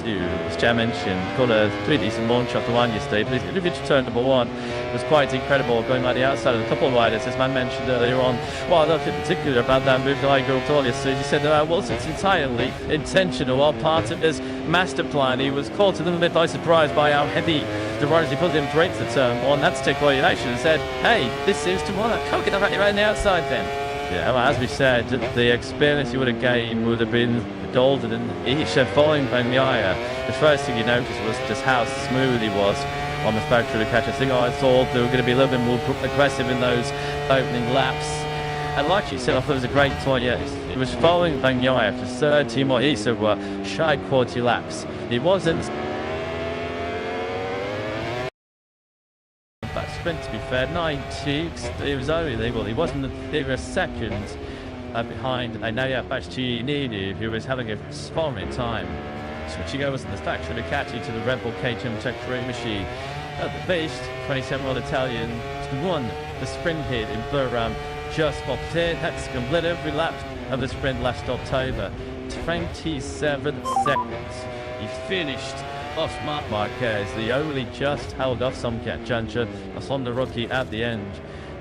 as Chang mentioned, got a pretty decent launch off the line yesterday. But his individual turn number 1 was quite incredible, going by the outside of a couple of riders. As man mentioned earlier on, well, I don't in particular about that move that Ayagura told yesterday. He said that wasn't entirely intentional or part of his master plan. He was caught a little bit by surprise by how heavy the riders he put in brakes at turn 1. That's take away action and said, hey, this seems to work. Can't get that right on the outside then. Yeah, well, as we said, the experience he would have gained would have been golden. And he said, following Bagnaia, the first thing you noticed was just how smooth he was on the factory to catch. I thought they were going to be a little bit more aggressive in those opening laps. And like you said, I thought it was a great time. Yes, it was following Bagnaia after 30 more. He said, shy quality laps. It wasn't that sprint, to be fair. 90. It was only legal. He wasn't. They were a second behind Anaya Bastianini, who was having a stormy time. Switching over to the stack, should have catchy to the Red Bull KTM Tech 3 machine. At the base, 27-year-old Italian won the sprint hit in Burram. Just popped in, had to complete every lap of the sprint last October. 27 seconds. He finished off Marc Marquez. The only just held off some juncture. A Honda rookie at the end.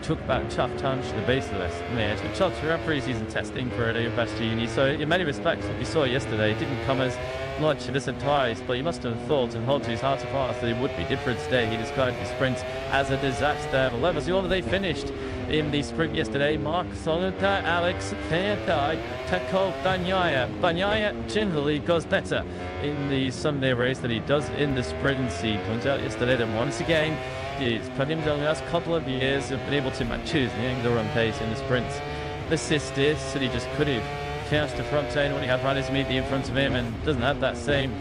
Took about tough times to the base of this match. It took throughout pre-season testing for Elio Bastianini. So in many respects, what we saw yesterday, it didn't come as much of a surprise, but he must have thought and held to his heart of hearts that it would be different today. He described the sprint as a disaster. However, the order they finished in the sprint yesterday, Mark Solita, Alex Fairtai, Tako Bagnaia generally goes better in the Sunday race than he does in the sprint. He points out yesterday that once again, it's put him down the last couple of years have been able to choose the run pace in the sprints. Assisted, so he just could have cast the front end when he had riders immediately in front of him and doesn't have that same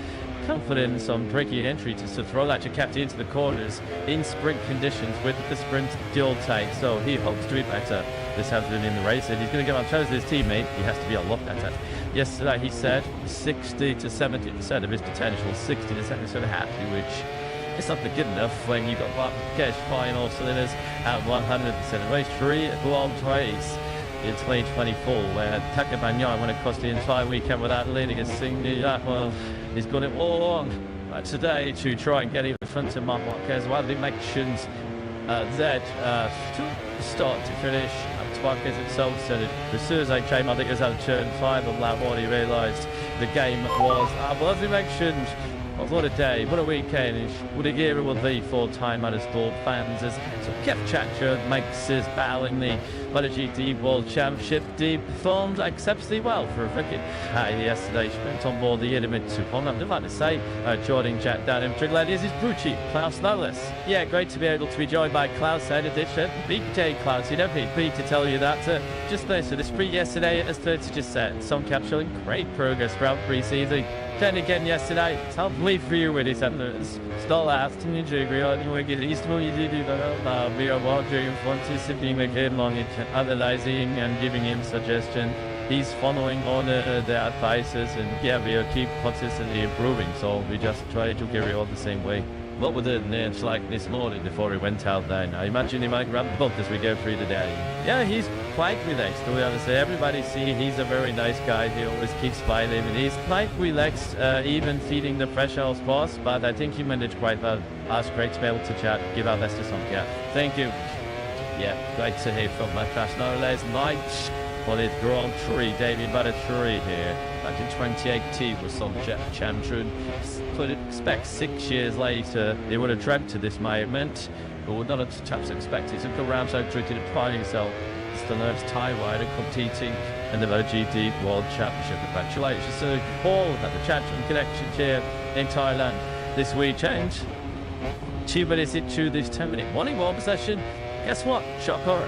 confidence on breaking entry to throw that Jacket into the corners in sprint conditions with the sprint dual tank. So he hopes to be better this afternoon in the race. If he's going to get on toes with his teammate, he has to be a lot better. Yesterday he said 60 to 70% of his potential, 60 to 70% happy, which it's not good enough when you've got cash final cylinders at 100%. Race 3 World Race in 2024, where Taka Bagnaia went across the entire weekend without leading a single lap. Well, he's got it all on today to try and get even in front of Marc Marquez. While the mentions that start to finish, Marquez himself said it as soon as I came, I think it was at turn 5 of lap 1, he realised the game was well, as he mentioned. What a day, what a weekend, what a year it will be for Time Motorsport fans as Kev Chacha makes his bow in the MotoGP World Championship. He performed exceptionally well for a rookie. Yesterday, she went on board the Idemitsu Honda. I'd like to say, joining Jack down in Trigladius is Brucci, Klaus Nolis. Yeah, great to be able to be joined by Klaus Edition. Big day, Klaus, you don't need me to tell you that. Just listen, the sprint yesterday, as Thirty just said, some kept showing great progress throughout pre-season. Then again yesterday, it's hard to believe for you with his efforts. Still last in the jury, you get Eastman, you do that. We are watching, participating him on it, analyzing and giving him suggestions. He's following all the advices, and yeah, we keep consistently improving. So we just try to carry on the same way. What were the names like this morning before he went out there? I imagine he might grab the boat as we go through the day. Yeah, he's quite relaxed, to be honest. Everybody see he's a very nice guy. He always keeps smiling and he's quite relaxed, even feeding the fresh house boss. But I think he managed quite well. It's great to be able to chat, give our best to some cat. Thank you. Yeah, great to hear from my class. No less night for the Grand Prix, David Moto3 here. Back in 2018 was some champion. Could expect 6 years later they would have dreamt of this moment, but would not have perhaps expected. Took the Rams out to applying himself. Still knows Thai rider competing in the MotoGP World Championship. Congratulations to Paul at the Champion Connection here in Thailand this weekend. 2 minutes into this 10-minute morning ball possession. Guess what? Shock horror.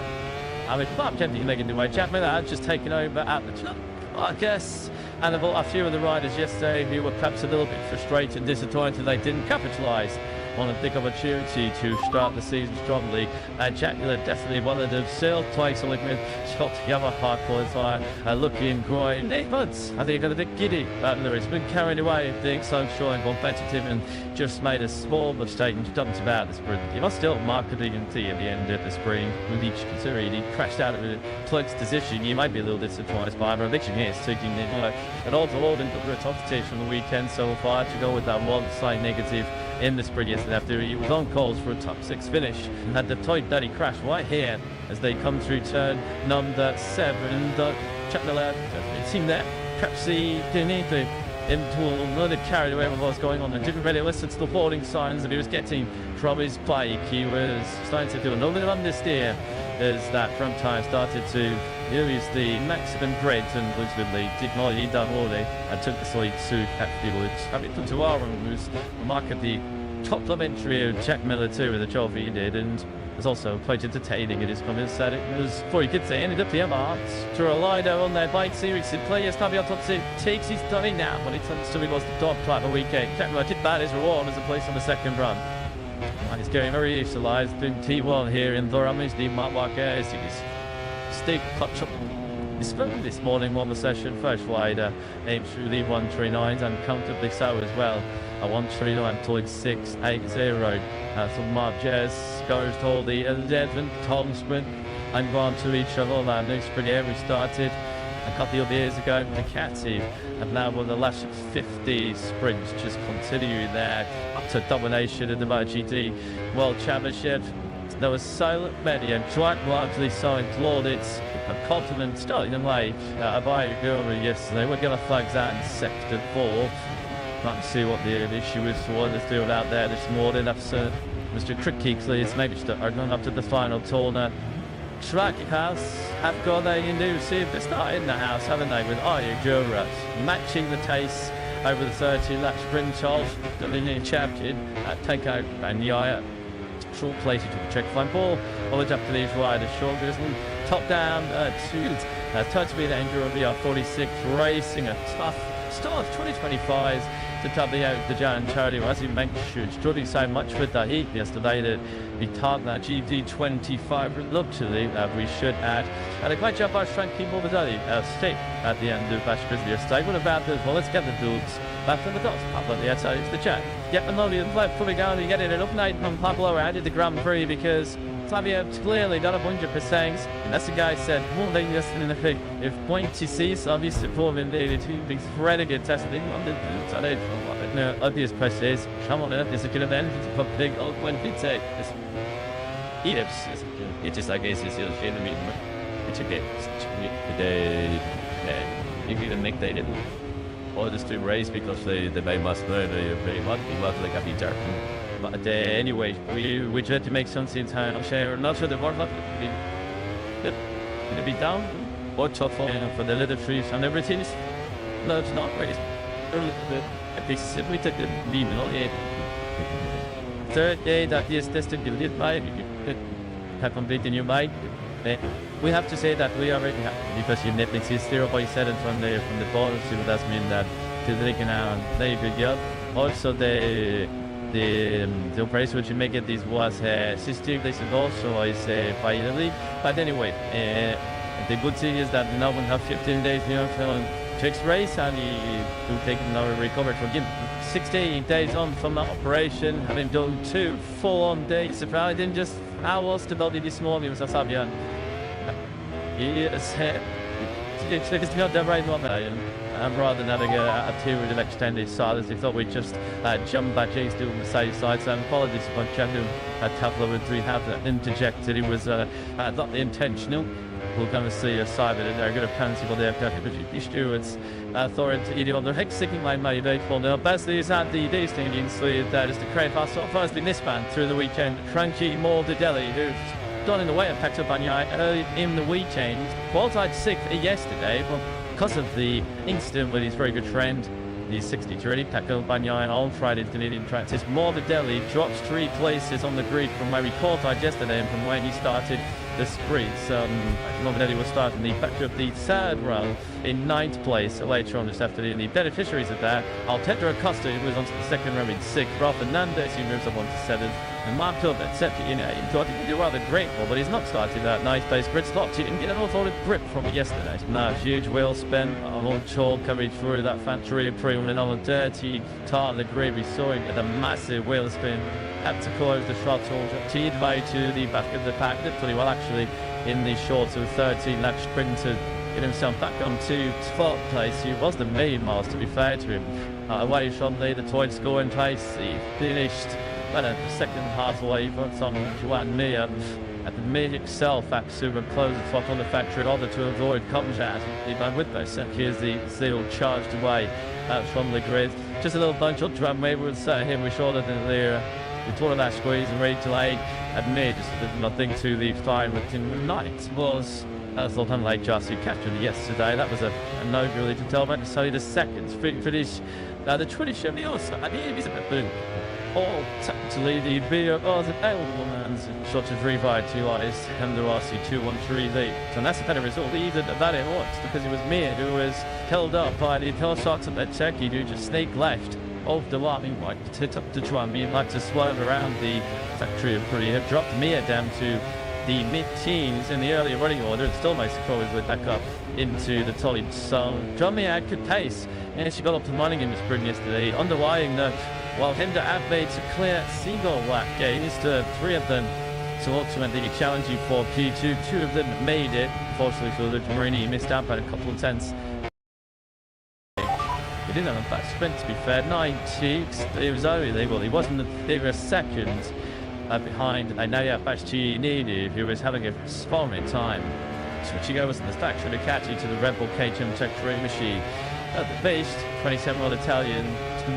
I mean, Bob Kennedy making the way. Chapman had just taken over at the top, I guess. And a few of the riders yesterday who were perhaps a little bit frustrated and disappointed they didn't capitalise on a big opportunity to start the season strongly. Jack Miller definitely one of them. Still twice a look with Scott Yamaha qualifier looking great. Nick Buds, I think he got a bit giddy. But he's been carried away, I think, so strong and competitive and just made a small mistake and jumped about the sprint. He was still markedly in the end of the sprint. With each considering he crashed out of a close position. You might be a little bit surprised by, but Richard here is taking it an all-to-all into the top stage from the weekend so far to go with that one slight negative in the sprint yesterday after he was on calls for a top 6 finish. Had the tight dirty crash right here as they come through turn number 7. Check the left. It seemed that perhaps he didn't need to into a little carried away with what was going on and didn't really listen to the warning signs that he was getting from his bike. He was starting to do a little bit of understeer as that front tyre started to use the maximum grade and ultimately did not lead down all day and took the side to afterwards. Having put to Aaron was remarkably complimentary of Jack Miller too with the trophy he did, and it was also quite entertaining in his comments that it was, before you could say, ended up the Marks to rely there on their bike series and players can't be on top to takes his stunning now when it turns to be was the top type of weekend. Jack Miller did that his reward as a place on the second run. And he's getting very utilised in T1 here in Durham. He's the Mark Walker, he's stick clutch up. He spoke this morning on the session, first wide, aimed through the 139s and comfortably so as well. A 139.680. So Mark Jez goes to the 11th Tom sprint and gone to each other. And next sprint here we started a couple of years ago with Ducati, and now with the last 50 sprints just continuing there up to domination in the MotoGP World Championship. There was so many and quite largely so included a compliment starting late by Richigamme yesterday. We're going to flag that in sector 4. Trying to see what the issue is for what they're doing out there this morning. After Mr. Crickey is maybe starting up to the final corner. Track House have got a new see they're starting in the house, haven't they, with Richigamme matching the taste over the 30-lap sprint of the linear champion at Takeout and Yaya. Short plated to the check fine ball, all the way up to these riders. Short Grizzly, top down to turn to be the Andrew of the R46 racing a tough start of 2025 to double out the Jan charity. As he mentioned, struggling so much with the heat yesterday that he targeted that GD25 luxury that we should add. And a great job by Frankie Morbidelli, stick at the end of Bash Grizzly yesterday. What about this? Well, let's get the dudes back from the dots. Pablo, yeah, so it's the chat. Yep, and only the left coming down and getting an update from Pablo added the Grand Prix because Flavio clearly not 100%. And that's the guy said, more than yesterday in the pick. If point you see, so obviously for him, they two big renegade testing on the no obvious press is, come on, there's a good event, it's a big old one, it's just like it's just in the meeting. It's a game. You can make they didn't. Or just to race because they must learn very much like a bit but anyway, we tried to make something in time. I'm sure not sure the warm up be down or tough for the little trees and everything is no, it's not race. They simply took the lead on third day that is distributed by have completed new bike. We have to say that we already have, because your Netflix is 0.7 from the bottom, so that means that they can now they good job. Also the price which you make it this was 60 days ago, so I say finally. But anyway, the good thing is that now we have 15 days for fixed race, and you do take another recovery for him. 16 days on from the operation, having done 2 full-on days. If I didn't just hours to build it this morning, was Fabian. Yes, it's not that right moment. Rather than having a period of extended silence, they thought we'd just jump back into doing the safe side. So apologies for Chang, a couple of we have interjected. It was not intentional. We're going to see a side of it. They're going to fancy for their the stewards. Authority on the hexing my mate for now. Basically, is at the distinguishing sleeve. That is the crane pass off first in this band through the weekend. Frankie Morbidelli, who's done in the way of packed up on early in the weekend. Qualified 6th yesterday, but because of the incident with his very good friend, the 63 Paco Banyan on Friday's Canadian tracks. His Morbidelli drops 3 places on the grid from where he qualified yesterday and from where he started the sprint. Morbidelli will start in the back of the 3rd row in 9th place later on this afternoon. The beneficiaries of that, Altetra Acosta, who was onto the 2nd row in 6th. Ralph Fernandez, who moves up onto 7th. And Mark Tobin, except he thought he could be rather grateful, but he's not started that nice pace. Grid stopped. He didn't get an awful lot of grip from it yesterday. Now, huge wheel spin. On Chol coming through that factory improvement and on a dirty tar on the grid. We saw him with a massive wheel spin. Had to close the throttle. Teed way to the back of the pack. Did pretty well actually in the shorts of 13-lap sprint to get himself back onto 12th place. He was the main miles, to be fair to him. Away from the toy scoring place. He finished. Well, the second halfway, but on Juan Mia at the mid itself, absolutely close the front on the factory in order to avoid contact. Even with this, here's the seal charged away from the grid. Just a little bunch of drum wave would set him with shorter than the tour that squeeze and ready to lay at mid. Just nothing to the fine within the night was Sultan Lake Jassi captured yesterday. That was a no really to tell about. So the second finish. The 20 Chevy also, I mean, he's a bit boom. all tactily the beer of the Edelman's shot of revitalized and the Rossi 2-1-3 lead. So that's a better result even than it was, because it was Mir who was held up by the tail shots of that Czechie who just snake left of the line white hit up to try and be like to swerve around the factory of Korea, dropped Mir down to the mid-teens in the earlier running order, and still managed to crawl his way back up into the top. So John Mir had good pace, and she got up to running in the sprint yesterday, underlying the while Hinder have made a clear single lap gains to 3 of them. So ultimately challenging for P2, 2 of them made it. Unfortunately for Luke Marini, he missed out by a couple of tenths. He didn't have a back sprint, to be fair. 90, it was only legal. He wasn't, they were a second behind Anaya Bastianini, who was having a sparring time. Switching over to the factory to catch you to the Red Bull KTM Tech machine. At the base, 27-year-old Italian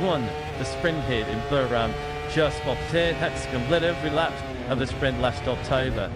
won the sprint hit in Burram just opted. That's complete every lap of the sprint last October.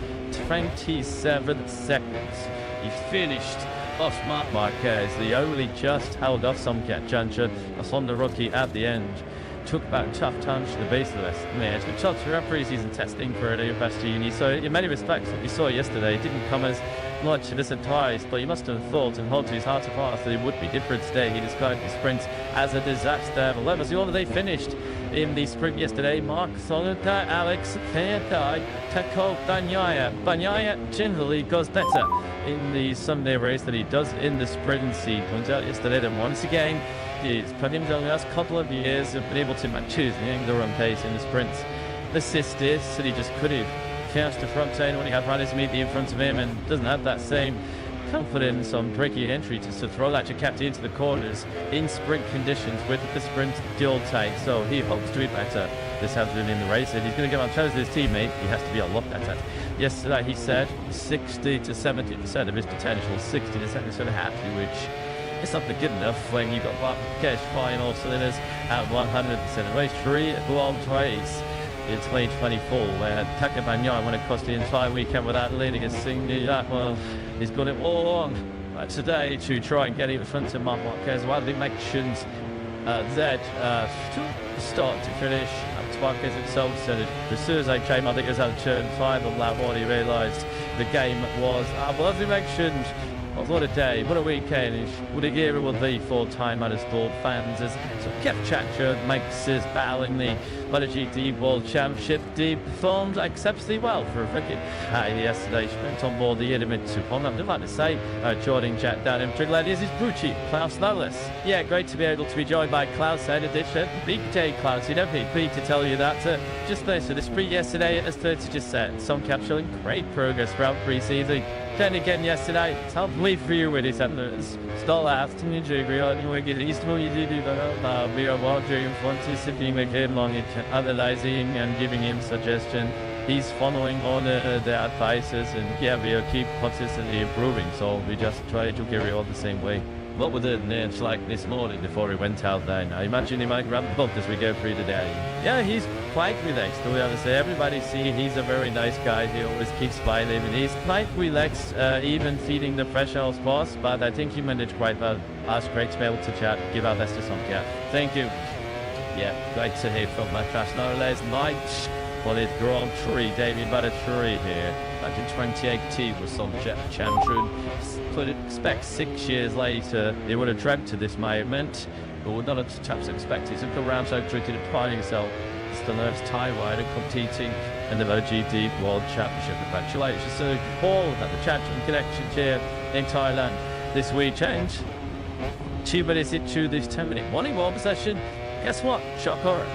27 seconds. He finished off Marc Marquez. The only just held off some Jancha, a Honda rookie at the end. Took about tough times to the base of the list. Man, it's been for pre-season testing for Adeo Bastianini. So in many respects, what we saw yesterday didn't come as much of a surprise, but he must have thought and held to his heart of hearts that it would be different today. He described the sprint as a disaster. But let us see all they finished in the sprint yesterday. Mark Solita, Alex Payadai, Tako Banyaya generally goes better in the Sunday race than he does in the sprint. He points out yesterday that once again, he's put him down the last couple of years have been able to match the run pace in the sprints. The sisters said he just couldn't catch the front end when he had runners immediately in front of him, and doesn't have that same confidence on breaking entry to throw that Jakarta into the corners in sprint conditions with the sprint dual tank. So he hopes to be better this afternoon in the race, and he's going to get on toes with his teammate. He has to be a lot better. Yesterday he said 60 to 70% of his potential, 60 to 70% happy, which it's not good enough when you've got Marquez flying all cylinders at 100%. Race 3 at World Race in 2024, where Taka Banyai went across the entire weekend without leading a single lap. Well, he's got it all on today to try and get in front of Marc Marquez. While the mentions that start to finish, Marquez himself said it as soon as I came, I think it was at turn 5 of lap 1, he realised the game was well, as he mentioned. What a day, what a weekend, what a year it will be for Time Motorsport fans, as Kev Chacha makes his bow in the MotoGP World Championship. He performed exceptionally well for a rookie yesterday. She went on board the Idemitsu Honda. I'd like to say, joining Jack down in Trigladius is Brucci, Klaus Nolis. Yeah, great to be able to be joined by Klaus in addition. Big J Klaus, you don't need me to tell you that. Just listen, the sprint yesterday, as 30 just said, some kept showing great progress throughout pre-season. Then again yesterday, it's helpfully for you with his endurance. Still last in the jury, anyway, get east of you do that. We are watching in front of sipping with him on it, analyzing and giving him suggestion. He's following all the advices, and yeah, we'll keep consistently improving. So we just try to carry on the same way. What were the names like this morning before he went out there? I imagine he might grab the boat as we go through the day. Yeah, he's quite relaxed, to be honest. Everybody see he's a very nice guy. He always keeps smiling, and he's quite relaxed, even feeding the pressure of course, but I think he managed quite well. Ask great to be able to chat, give our best to some care. Thank you. Yeah, great to hear from my Trash Knowles night for this Grand Prix, David Moto3 here. Back in 2018 was some champion. Could expect 6 years later he would have dreamt of this moment, but would not have perhaps expected. Took the round so tricky to pride himself. Still knows Thailand and competing in the MotoGP World Championship. Congratulations to Paul at the Champion Connection here in Thailand this weekend. 2 minutes into this 10-minute morning ball possession. Guess what? Shock horror.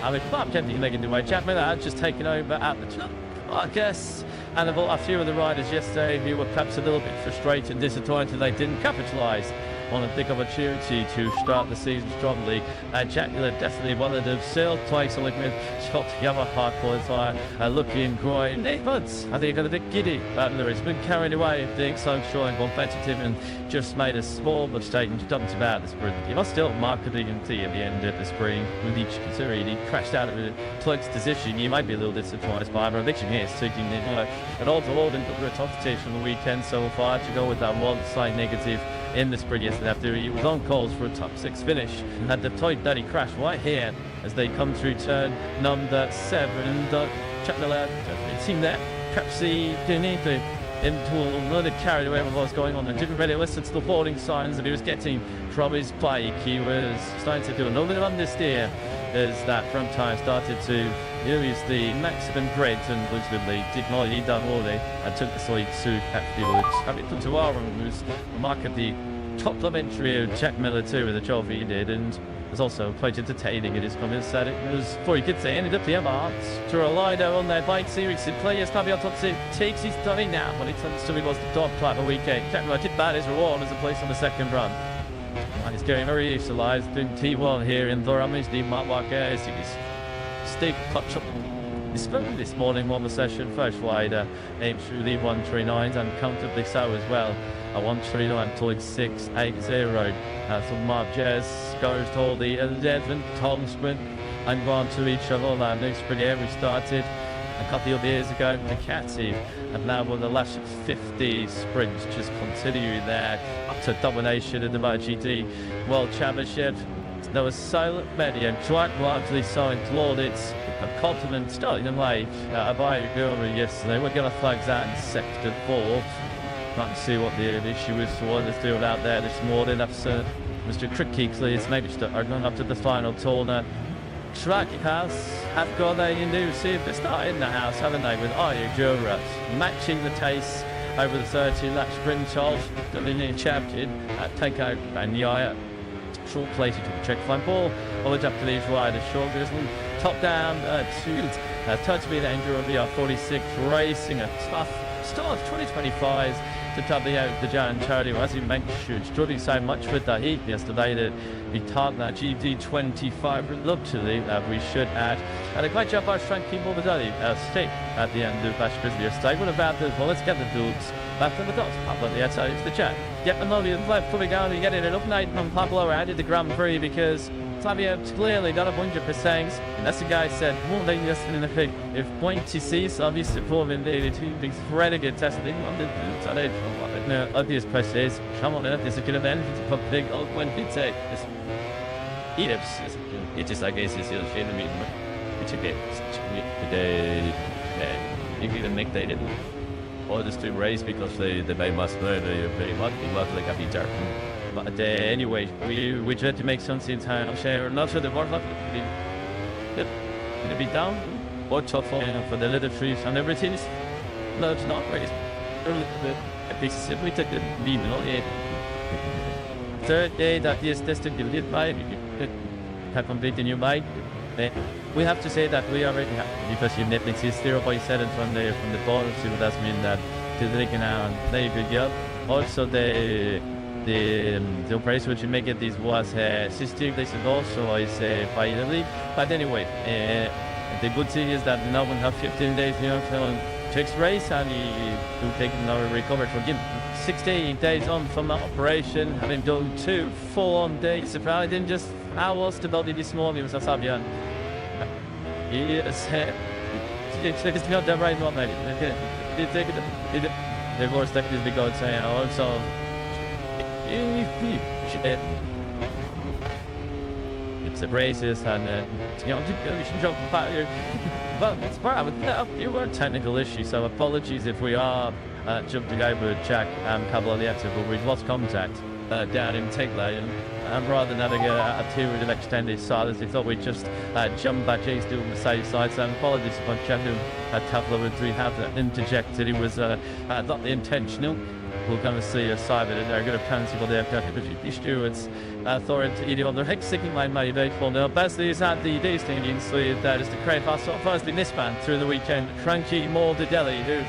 I mean, Bob Kennedy making the way. Jack Miller had just taken over at the top, I guess. And a few of the riders yesterday who were perhaps a little bit frustrated and disappointed they didn't capitalise on a big opportunity to start the season strongly. Jack Miller definitely one of them. Still twice a look with Scott Yamaha qualifier looking great. But I think he got a bit giddy. But Miller has been carried away being so strong and competitive and just made a small mistake and dumped him out of the sprint. He was still markedly in the at the end of the sprint. With each considering he crashed out of a close position, you might be a little disappointed by him. But Richard here is taking an all-to-all into the top stage from the weekend so far to go with that one slight negative in the sprint yesterday after he was on calls for a top 6 finish. Had the tight daddy crash right here as they come through turn number 7. Jack Miller, it seemed that perhaps he didn't need to into a little carried away with what was going on and didn't really listen to the warning signs that he was getting from his bike. He was starting to do a little bit of understeer as that front tyre started to use the maximum grade and ultimately did not lead down all day and took the side to afterwards. Having put to our room was remarkably complimentary of Jack Miller too with the job he did, and was also quite entertaining in his comments that it was, before you could say, ended up the Emirates to rely there on their bike series. The players Fabio Tozzi takes his time now when it turns to he was the top type of weekend. Jack Miller did bad his reward as a place on the second run. And he's getting very utilised in T1 here in Durham. He's the Mark Marquez. He's still clutch up. He spoke this morning on the session, first wide, aimed through the 139s and comfortably so as well. A 139.680. So Marquez goes to all the 11 Tom sprint and gone to each other. That next sprint here we started a couple of years ago to Ducati, and now with the last 50 sprints just continuing there up to domination in the MotoGP World Championship. There was so many and quite largely so applauded a compliment starting them late by Richigamme yesterday. We're going to flag that in sector 4. Trying to see what the issue is for what they're doing out there this morning. That's Mr. Crickey is maybe going up to the final corner. Track house have got a new see if they started in the house, haven't they, with Richigamme matching the taste over the 30-lap sprint of the linear champion at Takeout and Yaya. Short plated to the check fine ball, all the up to these riders, short grizzly, top down to touch speed Andrew of the 46 racing a tough start 2025 to W out the Jan charity as he mentioned, struggling so much with the heat yesterday that he taught that GD25 luxury that we should add. And a great job by Frankie Morbidelli stick at the end of Bash Grizzly estate. What about this? Well, let's get the dudes back from the dots. Pablo the outside is the chat. Yep, and lovely left coming down and getting an update from Pablo added the Grand Prix because Fabio's clearly not 100%. And that's the guy said, more than yesterday in the pick. If Pointy sees obviously performing the two big renegade testing on the no obvious press is come on earth, this is gonna end it's a big old when it's it's just like it's just the shame me it's a bit you can make they didn't or just to race because they must learn very much like a bit dark. But anyway, we tried to make something time share. Not sure the board not gonna be down. Or tough for the little trees and everything. No, it's not race. We took the lead. Third day that is tested divided by have completed new bike. We have to say that we already have because your Netflix is 0.7 from the bottom, so that means that they can now very good job. Also the operation which you make it this was system this is also is finally. But anyway, the good thing is that now we have 15 days to fix race and you take another recovery for him. 16 days on from the operation, having done 2 full-on days. If I didn't just hours to build this morning with Fabian. Yes, it's not that right, not mate. The worst that is because also it's the races and you should jump back here. Well, it's part of it. You were a technical issue, so apologies if we are jumping over Jack and Pablo Lieto, but we've lost contact down in Take Lane. And rather than having a 2 extended silence, we thought we'd just jump back James doing the safe side. So apologies if I'm checking a couple of we have interjected. It was not intentional. We're going to see a side of it. They're going to penalty for the stewards. Authority on the hexagon line made for now. Basically, is at the Destiny that is the crane pass off firstly this band through the weekend. Frankie Morbidelli, who's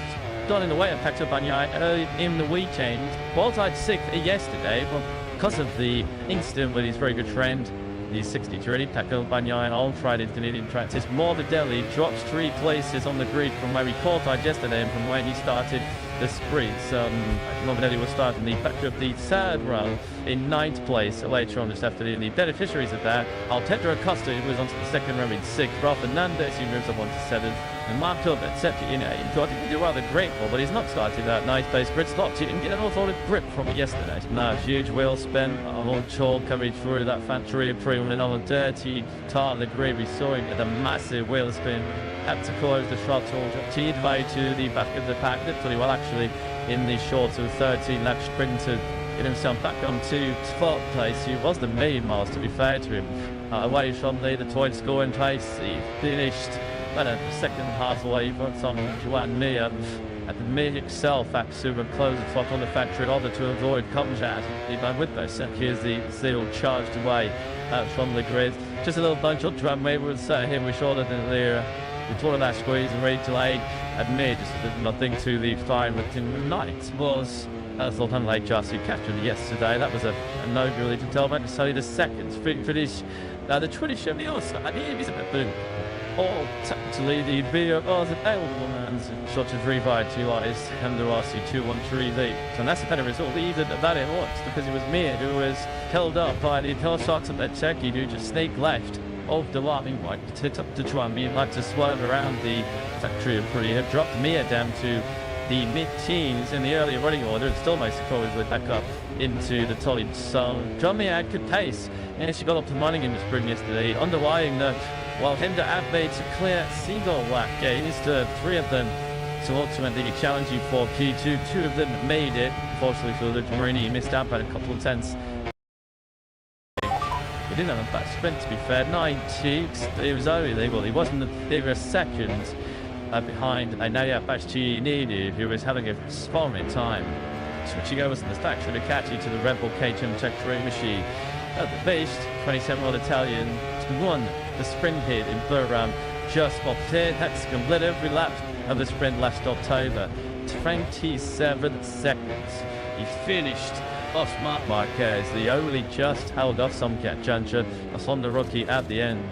done in the way of packed up on early in the weekend. Qualified 6th yesterday, but because of the incident with his very good friend, the 63 tackled Banyan on Friday's Canadian practice. Morbidelli drops 3 places on the grid from where he qualified yesterday and from where he started the sprint. Morbidelli will start in the back of the 3rd run in 9th place later on this afternoon. The beneficiaries of that, Altetra Acosta, who was onto the 2nd run in 6th. Rafa Fernandez, who moves up onto 7th. and marked up, except, you know, you've got to do rather grateful, but he's not started that nice base grid slot. You didn't get an awful lot of grip from it yesterday. Now, huge wheel spin, on Chang coming through that factory improvement on a dirty tar on the grid. We saw him with a massive wheel spin, had to close the throttle, teed way to the back of the pack, did pretty well actually in the short of 13 lap sprint to get himself back onto 12th place. He was the main miles, to be fair to him. Away from the toy scoring place, he finished about a second halfway, but on Juan Mia at the mid itself, Axuma closed the clock on the factory in order to avoid contact. With those here's the seal charged away from the grid. Just a little bunch of drum wave was here with shorter than the before that squeeze and ready to lay at mid. Just nothing to the fine, but tonight was Sultan Lake Just who captured yesterday. That was a note really to tell about to tell you the seconds finish. The 27 the other side, he's a bit boom. All tactically the video was available and shot of revitalised and the RC 213 lead. So that's a better result even than it was, because it was Mir who was held up by the tail shots of that Czechie who just snaked left of the line right to try and be like to swerve around the factory of Korea. Have dropped Mir down to the mid-teens in the early running order and still makes the probably back up into the solid zone. John Mir had good pace and she got up to running in the sprint yesterday, underlying the while Hinder have made a clear single lap gains to 3 of them to ultimately challenging for P2. 2 of them made it. Unfortunately for Luke Marini, he missed out by a couple of tenths. He didn't have a back sprint, to be fair. 90. It was only well, he wasn't they were a second behind Anaya Bashchinidi, who was having a sparring time. Switching over to the factory to catch you to the Red Bull KTM Tech 3 machine. At the base, 27-year-old Italian won the sprint hit in Burram just spotted. That's complete every lap of the sprint last October. 27 seconds. He finished off Marc Marquez. The only just held off some juncture. A Honda rookie at the end.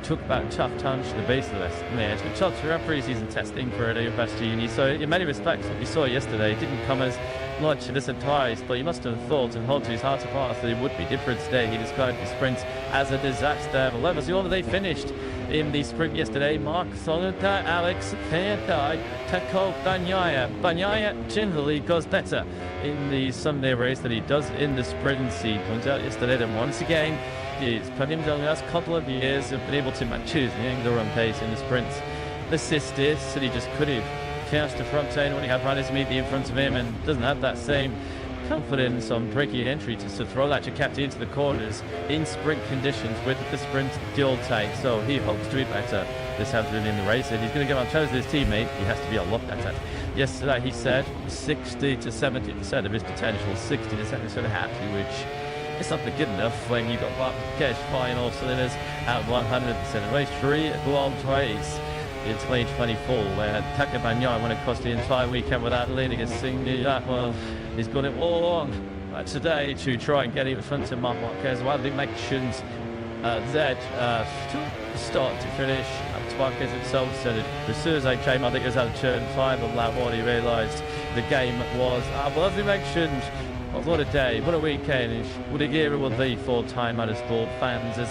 Took about tough times to the base of this match. But shots for pre-season testing for Adeo Bastiani. So in many respects, what we saw yesterday didn't come as much of a surprise, but he must have thought and held to his heart of hearts that it would be different today. He described the sprints as a disaster. But let us see all that they finished in the sprint yesterday. Mark Solita, Alex Fayadai, Tako Banyaya generally goes better in the Sunday race than he does in the sprint. He comes out yesterday that once again he's put him down the last couple of years, have been able to choose the run pace in the sprints. The assisted, so he just could have cast the front end when he had runners immediately in front of him and doesn't have that same confidence on breaking entry to throw that Jacket into the corners in sprint conditions with the sprint dual tank. So he hopes to be better this afternoon in the race. If he's going to get on toes with his teammate, he has to be a lot better. Yesterday he said 60 to 70% of his potential, 60 to 70% happy, which it's not good enough when you've got Bob Cash flying all cylinders at 100%. Race 3 long race in 2024, where Taka Banyan went across the entire weekend without leading a single lap. Well, he's got it all on today to try and get in front of Marc Marquez. Well, big actions that start to finish. Marquez himself said it as soon as I came, I think it was at turn 5 of lap 1, he realised the game was well, as mentioned. What a day, what a weekend, what a year it will be for Thai motorsport fans as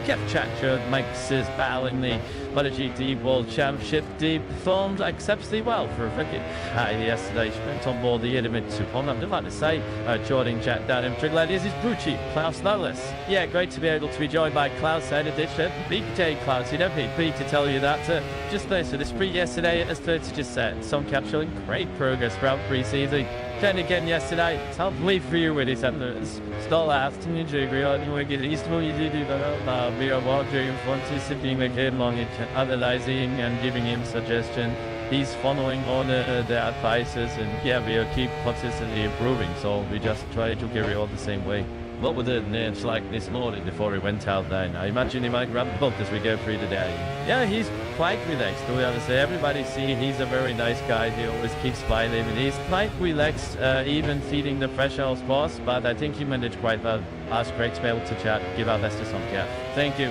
Kev Chacha makes his bow in the MotoGP World Championship. He performed exceptionally well for a cricket. Yesterday, she went on board the Edimit Supon. I'd like to say, joining Jack down in Triglav is Brucci, Klaus Knowles. Yeah, great to be able to be joined by Klaus in addition. BJ Klaus, you don't need me to tell you that. Just there, so the sprint yesterday, as 30 just said, some capturing great progress throughout pre-season. Then again yesterday, it's hopefully for you with his endurance. Still last in your degree, I will get Eastman, you do that. We are watching front sipping the kid long, analyzing and giving him suggestion. He's following on the advices, and yeah, we will keep consistently improving. So we just try to carry on the same way. What were the names like this morning before he went out there? I imagine he might grab the book as we go through the day. Yeah, he's quite relaxed, to be honest. Everybody see he's a very nice guy. He always keeps smiling, and he's quite relaxed, even feeding the fresh house boss. But I think he managed quite well. Ask great to be able to chat, give our best to some care. Thank you.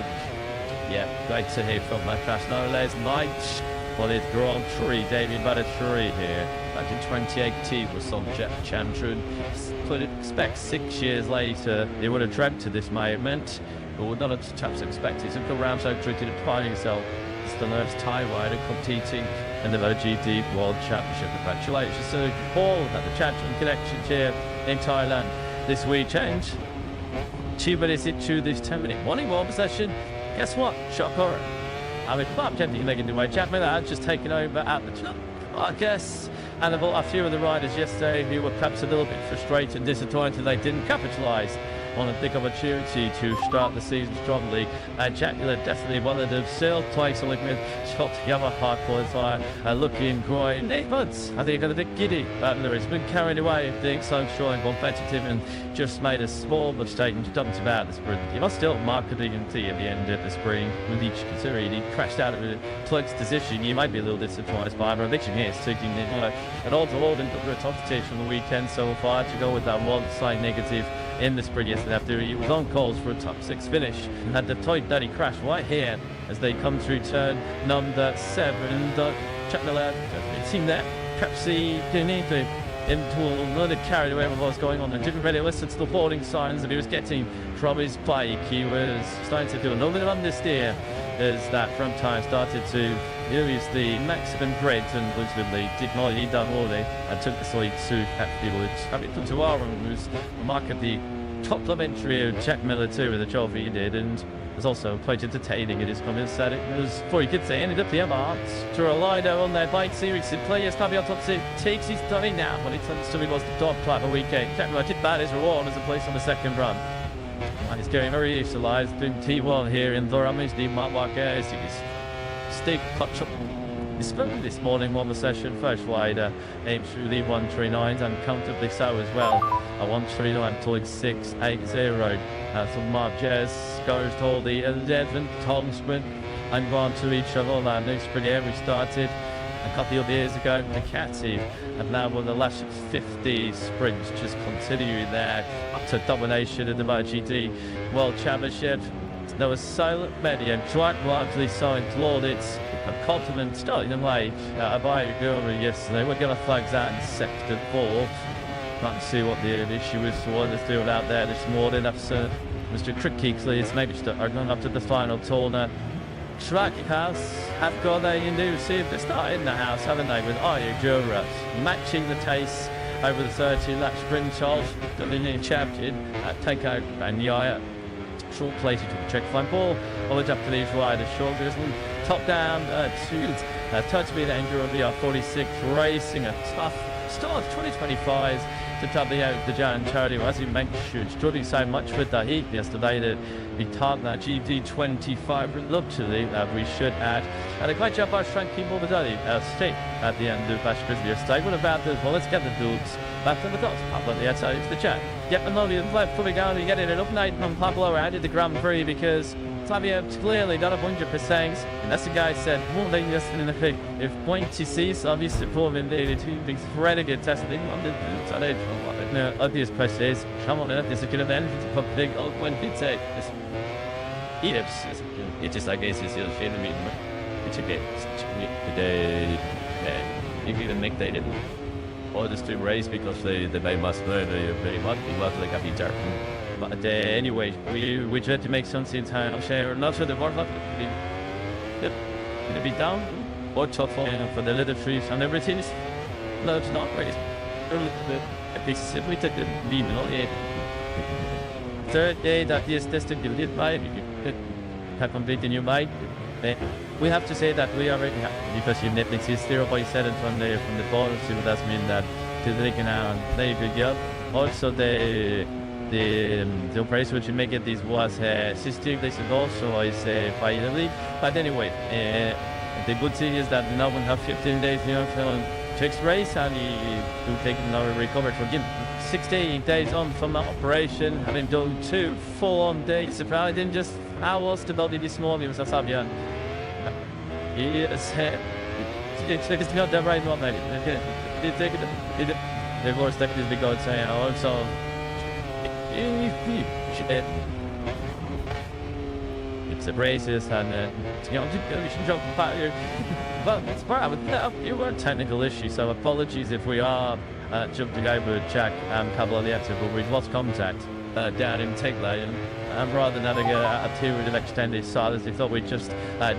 Yeah, great to hear from my class. No less night. Well, it's Grand Prix, David Baraturi here. Back in 2018 was some Jeff Chandran. Could expect 6 years later he would have dreamt of this moment, but would not have perhaps expected. So good round so tricky to find himself. the nurse Thai rider competing in the MotoGP World Championship. Congratulations to Paul at the Chang Connection here in Thailand this week. Chang, 2 minutes into this 10-minute morning ball possession. Guess what? Shock horror. I mean, Bob Kennedy making the way. Jack Miller had just taken over at the top, I guess. And a few of the riders yesterday who were perhaps a little bit frustrated and disappointed they didn't capitalise on a big opportunity to start the season strongly. Jack Miller definitely one of the still place along with Scott Yamaha qualifier looking great. But I think he got a bit giddy. Miller has been carried away being so strong and competitive and just made a small mistake and dumped him out of the sprint. He was still markedly in the end of the spring with each considering he crashed out of a close position. You might be a little bit surprised by him. I think he is taking an all-to-all into the top stage from the weekend so far to go with that one slight negative in the sprint yesterday after he was on course for a top 6 finish. At the point that he crashed right here as they come through turn number 7. Jack Miller, it seemed that perhaps he didn't need to into a little bit carried away with what was going on and didn't really listen to the warning signs that he was getting from his bike. He was starting to do a little bit of understeer as that front tyre started to use the maximum grade and ultimately did not lead down all day and took the side to Captain to Aaron, who's remarkably complimentary of Jack Miller too with the job he did, and was also quite entertaining in his comments that it was, before you could say, ended up the Marks to rely on their bike series. The players can't be on top 6, takes his time now when it turns to he was the top type of weekend. Jack Miller did bad his reward as a place on the second run. And he's getting very utilised in T1 here in Durham. He's the Mark Walker. Steve Clutch up this morning on the session. First rider aims through the 139s and comfortably so as well. A 139.680. So Mark Jez goes to the 11th Tom sprint and gone to each other. That new sprint here we started a couple of years ago in the Catty, and now with the last 50 sprints just continuing there up to domination in the MotoGP World Championship. There was so many and quite largely so applauded a compliment starting them late by Richigamme yesterday. We're going to flags out in sector 4. Can't see what the issue is for what they're doing out there this morning. That's Mr. Crickkeeksley is maybe are going up to the final corner. Track House have got a new see if they start in the house, haven't they, with Richigamme matching the pace over the 30-lap sprint of the linear champion at Takeout and Yaya. Short place to the check fine ball all the Japanese riders shoulders and top down to touch speed Enduro VR46 racing a tough start 2025 to double out the giant charity. As you mentioned, struggling so much with the heat yesterday that we target that GD25 luxury that we should add. And a great job by Frankie Morbidelli stick at the end of Bash Grizzly estate. What about this? Well, let's get the dudes back on the dots. Pablo the outside it's the chat. Yep, and only left coming down and getting it up night on Pablo added the Grand Prix because Flavio clearly not 100%. And that's the guy said, more than just in the pick. If point to see, so obviously performing the two things really good testing on the obvious press is, come on, this is going to be anything to put big old when it's a it's just like it's just a feeling it's a bit today you can make they didn't or just to race because they must learn very much like a bit dark. But anyway, we tried to make something time share not for the warlock be down or tough for the little trees and everything is no it's not race. We took the lead third day that is tested you did by have completed your mind. We have to say that we already have because your Netflix is 0.7 from the bottom, so that means that to the now very good job. Also the price which you make it this was 16 days ago, so I say finally. But anyway, the good thing is that now we have 15 days fixed race and he will take another recovery for him. 16 days on from the operation, having done 2 full-on days. Surprised didn't just hours to body this morning with Sasabian. Yes, it's not the right one, mate. The worst that is because also it's the braces and you should jump back here. Well, it's part of it were a technical issue, so apologies if we are jumping over Jack and Pablo the but we've lost contact. down in take lane. Rather than having a period of extended silence, he thought we'd just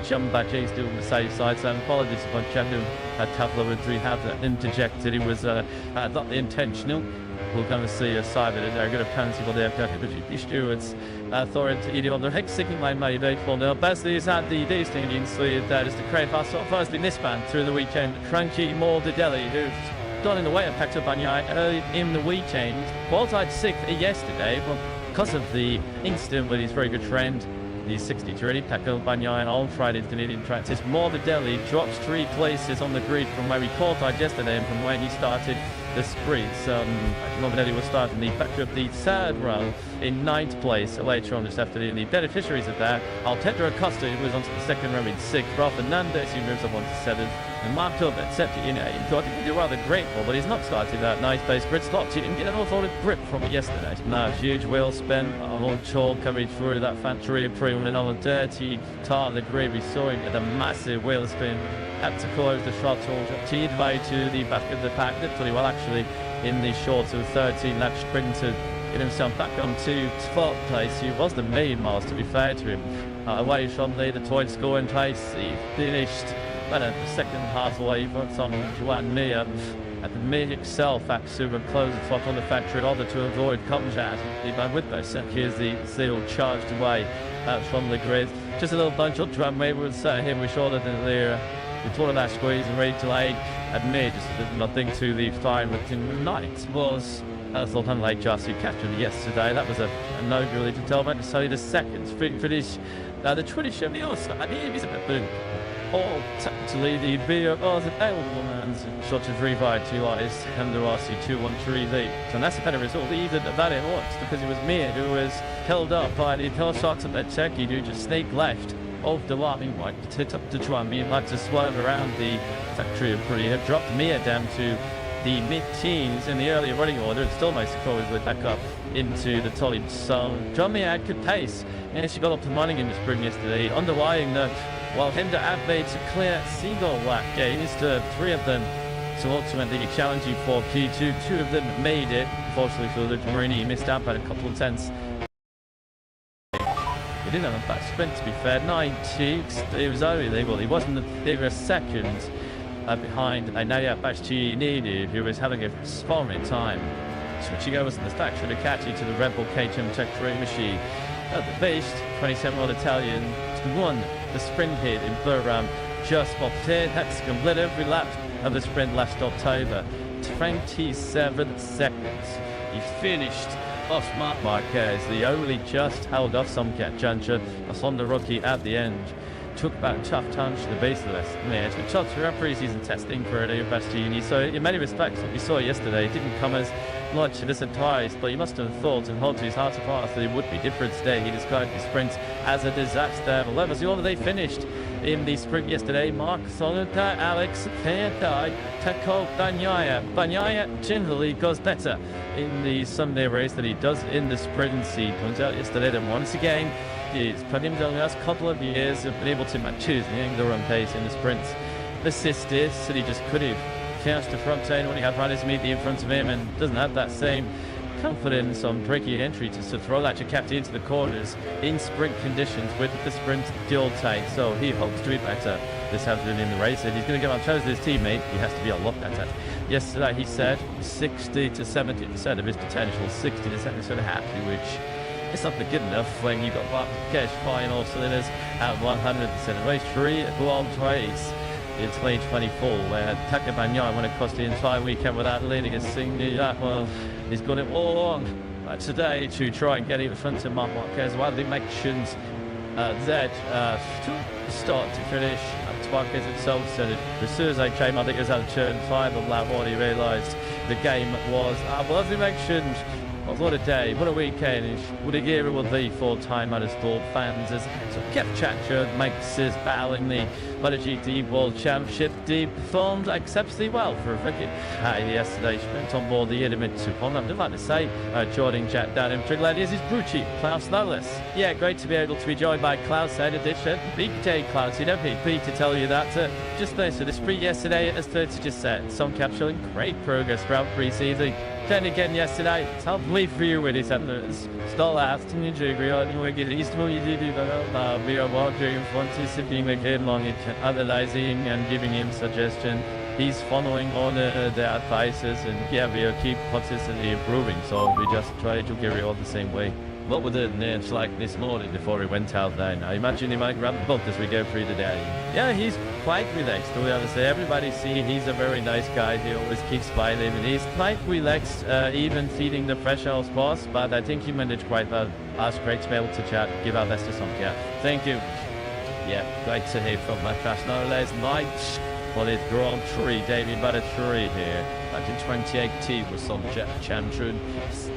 jump back J's doing the safe side. So apologies if I checked him a couple of we have interjected. It was not intentional. We're going to see a side of it. They're going to penalty for their MotoGP stewards. Thorent on the Richigamme line may be for now. Basically, is at the Disney Slid. That is the crane pass. First in this band through the weekend. Frankie Mortadelli, who's gone in the way of Hector Bagnaia early in the weekend. Qualified 6th yesterday, but because of the incident with his very good friend, the 63, Hector Bagnaia on Friday's Canadian practice. Mortadelli drops 3 places on the grid from where he qualified yesterday and from when he started the sprints. Mortadelli will start in the back of the 3rd row in 9th place later on this afternoon. The beneficiaries of that, Alejandro Acosta, who was onto the 2nd row in 6th, Rafa Fernandez, who moves up onto 7th, and Mark Turbot, except in thought he would be rather grateful, but he's not started that nice base grid slot. He didn't get an awful lot of grip from it yesterday. No, huge wheel spin, on Chol coming through that factory improvement on a dirty tar of the grid. We saw him get a massive wheel spin. Had to close the shot teed way to the back of the pack. Did pretty well actually in the short of 13 lap sprint to get himself back onto 12th place. He was the main miles, to be fair to him. Away from the toy scoring place, he finished at the second halfway from Juan Mia. At the Mir itself, Axuma closed the flop on the factory in order to avoid contact. Even with those, here's the seal charged away from the grid. Just a little bunch of drum wave would say him with shorter than the before that squeeze and ready to lay at Mir. Just nothing to the fine within night was Sultan Lake Jassi captured yesterday. That was a no really to tell about to say the second finish. The Twitch of the outside, he's a bit all tactically the beer was available and such as revitalised and the RC 213V. So that's a better result even than it was, because it was Mir who was held up by the hill shots of that Turkey who just snake left of the line white to hit up the drum. He like to swerve around the factory of Korea, dropped Mir down to the mid-teens in the earlier running order and still makes the forward with back up into the Tolly. So John Mir had good pace and she got up to running in the sprint yesterday, underlying the while Hinder made a clear single lap gains to 3 of them. So ultimately challenging for P2, 2 of them made it. Unfortunately for Luke Marini, he missed out by a couple of tenths. He didn't have a back sprint, to be fair. 90, it was only legal. He wasn't they were a second behind Naya Bashti, who was having a sparring time. Switching over to the stack should have catched to the Red Bull KTM Tech 3 machine. At the base, 27-year-old Italian won the sprint hit in Burram just spotted. That's complete every lap of the sprint last October. 27 seconds. He finished off Marc Marquez. The only just held off some juncture. A Honda rookie at the end. Took back tough touch to the base of the list. Yeah, took shots for pre-season testing for Adeo Bastiani. So in many respects, what we saw yesterday, it didn't come as much of a surprise, but he must have thought and held to his heart of hearts that it would be different today. He described the sprints as a disaster. However, so they finished in the sprint yesterday. Mark Solita, Alex Payadai, Tako Bagnaia. Bagnaia generally goes better in the Sunday race than he does in the sprint. He comes out yesterday and once again he's put him down the last couple of years have been able to match the run pace in the sprints. Assisted, so he just could have cast the front end when he had riders immediately in front of him and doesn't have that same confidence on breaking entry to throw that Jakarta into the corners in sprint conditions with the sprint dual tank. So he hopes to be better this afternoon in the race, and he's going to go on toes with his teammate. He has to be a lot better. Yesterday he said 60 to 70% of his potential, 60 to 70% happy, which it's not good enough when you've got cash flying all cylinders at 100%. Race 3 at World Race in 2024, where Taka Bagnaia went across the entire weekend without leading a single lap. Well, he's got it all on today to try and get in front of Marc Marquez. Well, they mentioned that start to finish, Marquez itself said it. As soon as they came, I think it was at turn 5 of lap 1, he realised the game was well, as we mentioned. What a day, what a weekend, what a year it will be for Time Motorsport fans as Kev Chatcher makes his bow in the MotoGP World Championship. He performed exceptionally well for a cricket. Yesterday, sprint on board the Idemitsu Pond. I'd like to say, joining Jack down in Triglav is his Brucci, Klaus Lowless. Yeah, great to be able to be joined by Klaus in addition. Big day, Klaus, you don't need to tell you that. Just this, so the sprint yesterday, as Thirty just said, some capturing great progress for Grand Prix season. Then again yesterday, tough week for you with his others. Still last in the jury, we get East you did we are walking participating with him on it, analyzing and giving him suggestion. He's following all the advices, and yeah, we keep consistently improving, so we just try to carry on the same way. What were the nerves like this morning before he went out there? I imagine he might grab the book as we go through the day. Yeah, he's quite relaxed, to be honest. Everybody see he's a very nice guy. He always keeps smiling, and he's quite relaxed, even feeling the pressure of course, but I think he managed quite well. Ask great to be able to chat, give our best to some. Yeah, thank you. Yeah, great to hear from my crash. No less night for this Grand Prix, David Baraturi here. Back in 2018 was some Chang.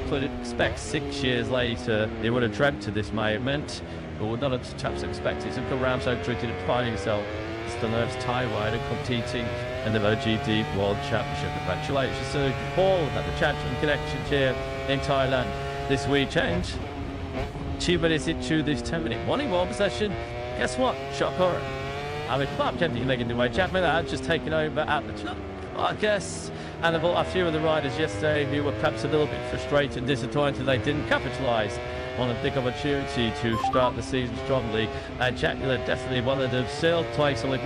Could expect 6 years later he would have dreamt of this moment, but would not have perhaps expected to come around so quickly to find himself the nerves tie wide and competing in the MotoGP World Championship. Congratulations to Paul at the Champion Connection here in Thailand this week. Chang, 2 minutes into this 10-minute morning ball possession. Guess what? Shocker. I mean, Bob Kennedy making the way. Jack Miller had just taken over at the top, I guess. And a few of the riders yesterday who were perhaps a little bit frustrated and disappointed they didn't capitalise on a big opportunity to start the season strongly. Jack Miller definitely one of them. Still twice a with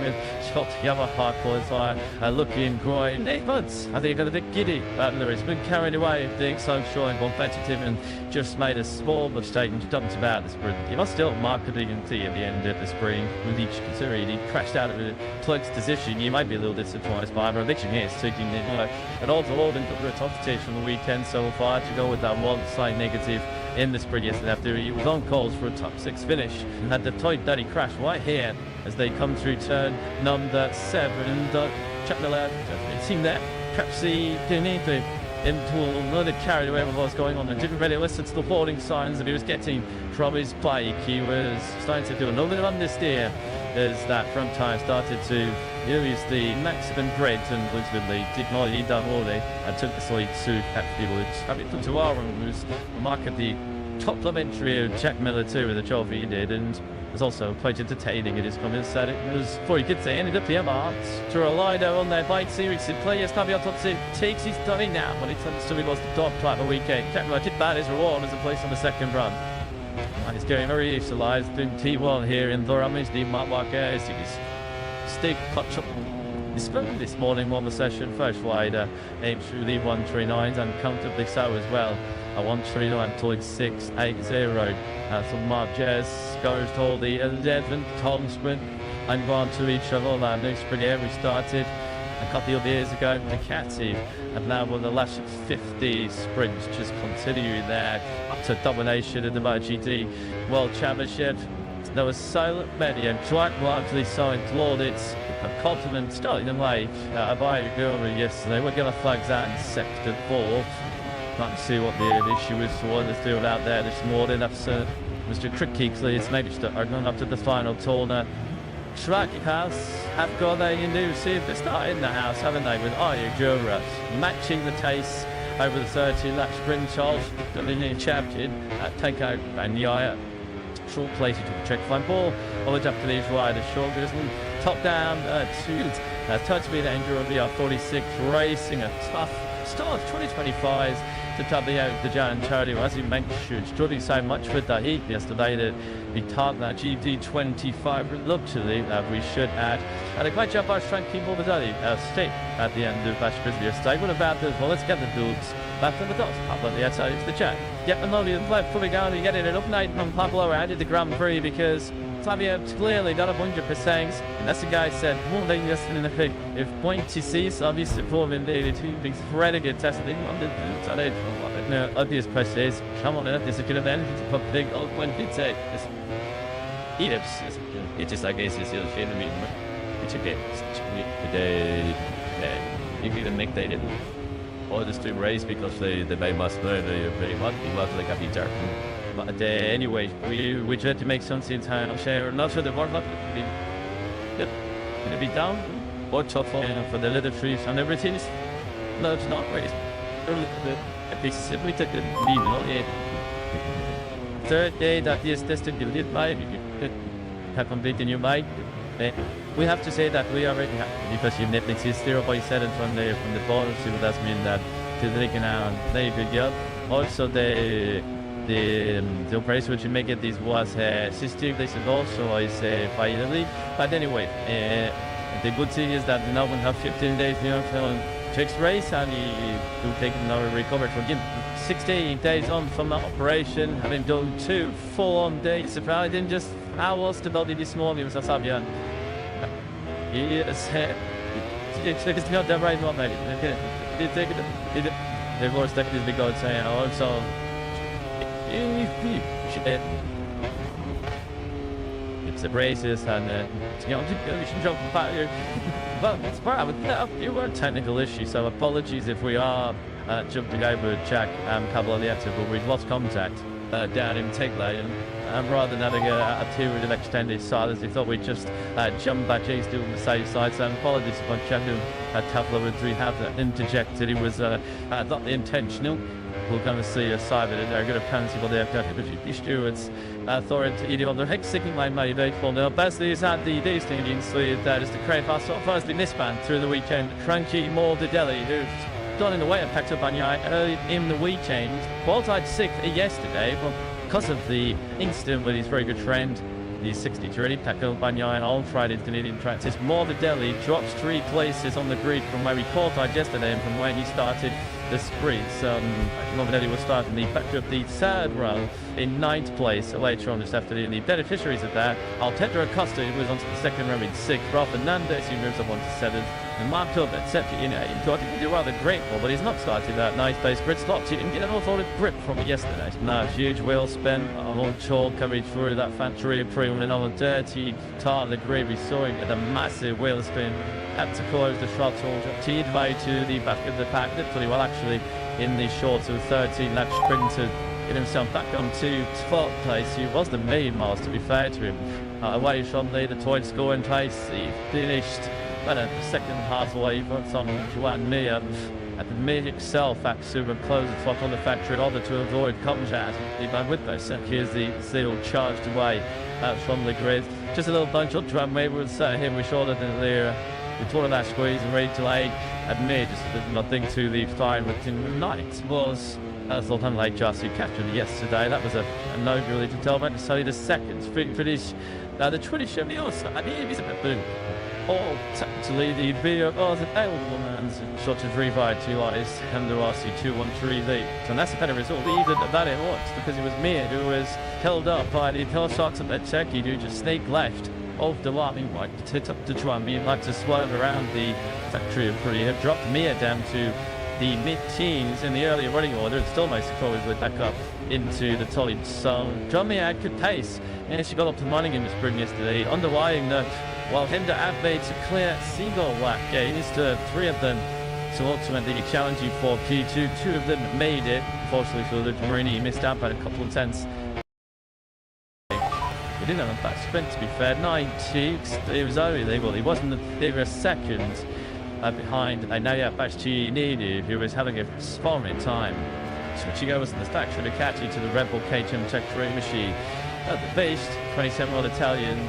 shot Yamaha qualifier, looking great. 8 months, I think he got a bit giddy. Miller has been carried away, being so strong and competitive, and just made a small mistake and jumped about the sprint. He was still marketing and see at the end of the sprint. With each considering he crashed out of a close position, you might be a little bit surprised by him. Eviction here is taking it an all-to-all into the top stage from the weekend so far to go with that one side negative in the sprint yesterday after he was on calls for a top 6 finish. Had the point that he crashed right here as they come through turn number 7. Jack Miller, it seemed that perhaps he didn't need to into a little carried away with what was going on and didn't really listen to the warning signs that he was getting from his bike. He was starting to do a little bit of understeer as that front tyre started to use the maximum grade and ultimately did not lead down all day and took the slide to afterwards. Having to Aaron was remarkably complimentary of Jack Miller too with the job he did, and was also quite entertaining in his comments that it was, before he could say, ended up here marks to a line on their bike series. The players coming on top takes his dummy now when it turns to be was the top type of weekend. Jack Miller did bad his reward as a place on the second run. He's going very utilized in T1 here in Thoramis, the Matwaka. He's stick clutch up this morning on the session. First rider aimed through the 139s and comfortably so as well. A 139.680. So Marquez goes to the 11th Tom sprint and gone to each other. That next sprint here we started a couple of years ago, Ducati, and now with the last 50 sprints just continuing there up to domination in the MotoGP World Championship. There was so many and quite largely so included a compliment starting away by Richigamme yesterday. We're going to flag that in sector 4. Can't see what the issue is for what they're doing out there this morning. That's Mr. Cricky clears maybe starting up to the final corner. Track house have got a new super star in the house, haven't they, with Richigamme matching the taste over the 30-lap sprint of the linear champion at Takeout and Yaya. Short place to the check fine ball all the Japanese riders. Short Grizzly top down to touch speed Andrew VR46 racing a tough start of 2025 to W out the Jan charity. As he mentioned, struggling so much with the heat yesterday that he targeted that GT25 reluctantly, we should add. And a great job by Frank Kimball Vidali, stick at the end of Bash Grizzly yesterday. What about this? Well, let's get the dudes back from the dots. Pablo the outside into the chat. Yep, and only the left coming down and getting an update from Pablo added the Grand Prix because Fabio's clearly not 100%. And that's the guy said, more than just in the pick. If point to see, obviously performing the two big renegade testing on the no obvious press is come on, this is good event. It's a big old one. It's a it's just like this is the enemy. It's a bit today. You can make they didn't. Or just to race because they must learn very much. He was like a bit but anyway, we tried to make something in time. Share not for the warm up. Gonna be down. Or tough for the little trees and everything. No, it's not race. They simply took the lead. Third day that is tested, you did by have completed new bike. We have to say that we already have because you Netflix is 0.7 from the bottom, so that means that to the Richigamme. There you go. Also the operation which you make it this was system this is also is finally. But anyway, the good thing is that now we have 15 days for fixed race, and you take another recovery for 16 days on from that operation, having done 2 full-on days. If I didn't just how was the body this morning was Fabian. Yes, it's not that right, mate. It take it. The voice that is because I also. It's the braces and you should jump back here. But it's part of it. You were technical issue, so apologies if we are jumping over Jack and Caballietta, but we've lost contact down in Take Lane. And rather than having a period of extended silence, we thought we'd just jump back in, still on the safe side. So apologies if Jack and Tabla we have interjected. It was not intentional. We're going to see a side of it. They're going to penalty for the stewards. Authority on the hexing line made 8-4. Basically, is at the Disney Sleeve. That is the crane pass. Firstly, misband through the weekend. Cranky Moto2 who's gone in the way and packed up on early in the weekend. Qualified 6th yesterday, but because of the incident with his very good friend, the 63 Paco Banyan on Friday's Canadian tracks. It's Moto2 drops 3 places on the grid from where he qualified yesterday and from where he started the sprints. Moto2 was starting the back up the 3rd round in 9th place later on this afternoon. The beneficiaries of that, Altetra Acosta, who was onto the 2nd round in 6th, Rafa Fernandez, who moves up onto 7th, and Mark Tobin, he got to rather grateful, but he's not started that nice pace grid slot. He didn't get an awful lot of grip from it yesterday. Now, huge wheel spin, on Chol coming through that factory, pre-win another dirty tar on the grid. We saw him get a massive wheel spin, had to close the throttle, teed way to the back of the pack, did pretty well actually in the short of 13 lap sprint to get himself back on to 12th place. He was the main miles, to be fair to him. Away from the toy scoring place, he finished the second halfway from Juan Mia at the mid itself at super close the clock on the factory in order to avoid contact. With this, here's the seal charged away from the grid. Just a little bunch of drum wave would set him with shorter than the tour that squeeze and ready to lay at mid. Just nothing to the fine within night was Zoltan Lake Jassi captured yesterday. That was a no really to tell about to say the second finish. The Twitch of the also I mean he's a bit boom. All tactically the video was an man's shot to 3 by 2 lies and the RC 213 lead. So that's a better result even that it was because it was Mir who was held up by the tail shots of that Czechie who just snake left off the line white to hit up to try and be like to swerve around the factory of Korea. Have dropped Mir down to the mid-teens in the earlier running order and still makes the probably back up into the Tolly. So John Mir had good pace and she got up to running in the sprint yesterday, underlying the while Hinder have made a clear single lap gains to 3 of them. So ultimately challenging for P2, 2 of them made it. Unfortunately for the Marini, he missed out by a couple of tenths. He didn't have a back sprint to be fair, 90, it was only legal, he wasn't, they were a second behind Anaya Bashchinini, who was having a sparring time. Switching over to the factory to catch you to the Red Bull KTM Tech 3 machine. At the base, 27-year-old Italian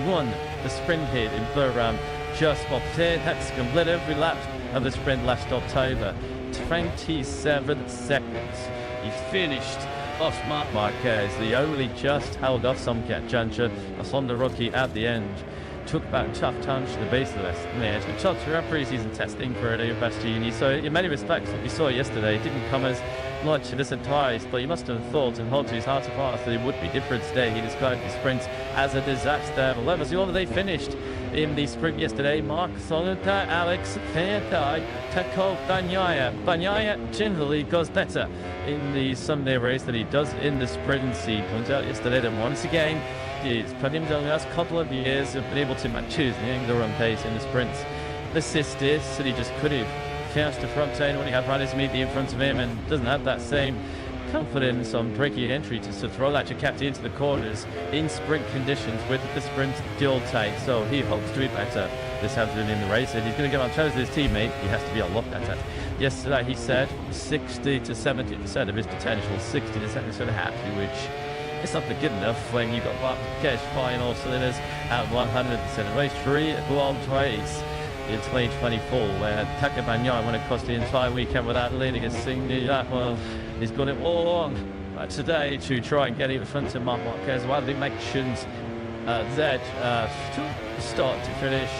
won the sprint hit in Burram just opposite. That's complete every lap of the sprint last October. 27 seconds. He finished off Marc Marquez. The only just held off some Jancha, a Honda rookie at the end. Took back tough time to the base of the rest of the match. We talked through our pre-season testing for Adeo Bastiani, so in many respects what we saw yesterday didn't come as much of a surprise, but he must have thought and held to his heart of hearts that it would be different today. He described the sprint as a disaster. Well, that all they finished in the sprint yesterday. Mark Sonata, Alex Fairtai, Tako Banyaya generally goes better in the Sunday race than he does in the sprint. He points out yesterday that once again he's put him down the last couple of years have been able to choose the run pace in the sprints. The sister said he just could have finished the front end when he had runners immediately in front of him and doesn't have that same confidence on breaking entry to throw that Jakarta into the corners in sprint conditions with the sprint still tight. So he hopes to be better this afternoon in the race, and he's going to get on toes with his teammate. He has to be a lot better. Yesterday he said 60 to 70% of his potential, 60 to 70% happy, which it's not good enough when you've got cash flying all cylinders at 100%. Race 3 at Guam race. in 2024, where Takabanya went across the entire weekend without leading a single lap. Well, he's got it all on today to try and get in front of Marc Marquez. Well, the mentions that start to finish.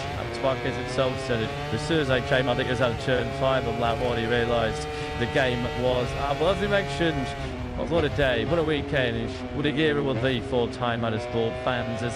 Marquez himself said it as soon as they came, I think it was out of turn 5 of lap 1, he realised the game was well, as we mentioned. What a day, what a weekend, what a year it will be for Thai motorsport fans as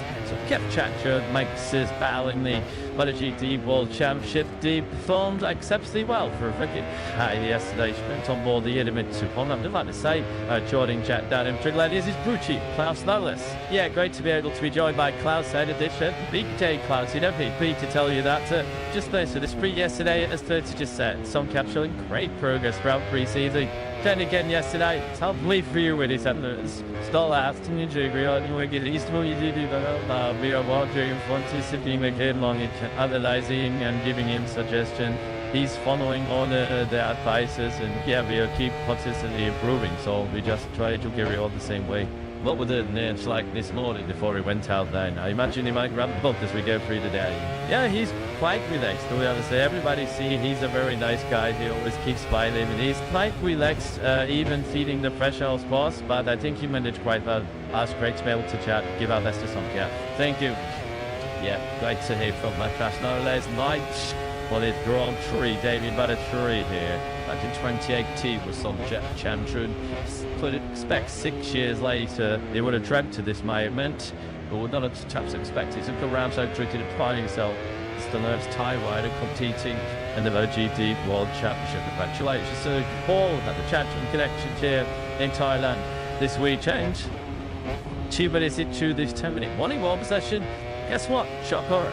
Kev Chacha makes his bow in the MotoGP World Championship. He performed exceptionally well for a rookie yesterday. She went on board the Idemitsu Honda. I'd like to say, joining Jack down in Ladies is Brucci, Klaus Nolis. Yeah, great to be able to be joined by Klaus and edition. Big day, Klaus, you don't need me to tell you that. Just this, so the sprint yesterday, as 30 just said, some capturing great progress throughout pre-season. Then again yesterday, it's helpfully for you with his endurance. Still last in your jiggery, you get East you do we are watching participating again long analyzing and giving him suggestion. He's following on the advices, and yeah, we keep consistently improving, so we just try to carry on the same way. What were the names like this morning before he went out there? I imagine he might grab the book as we go through the day. Yeah, he's quite relaxed, to be honest. Everybody see he's a very nice guy. He always keeps smiling, and he's quite relaxed, even feeling the pressure of course, but I think he managed quite well. It's great to be able to chat, give our best to some care. Thank you. Yeah, great to hear from my crash. No less night for this Grand Prix, David Moto3 here. Back in 2018 with some Chang. Could expect 6 years later he would have dreamt of this moment, but would not have perhaps expected to come around so quickly to find himself as the first Thai rider competing in the MotoGP World Championship. Congratulations to Paul at the Champion Connection here in Thailand this weekend. 2 minutes into this 10-minute morning ball possession. Guess what? Shocker.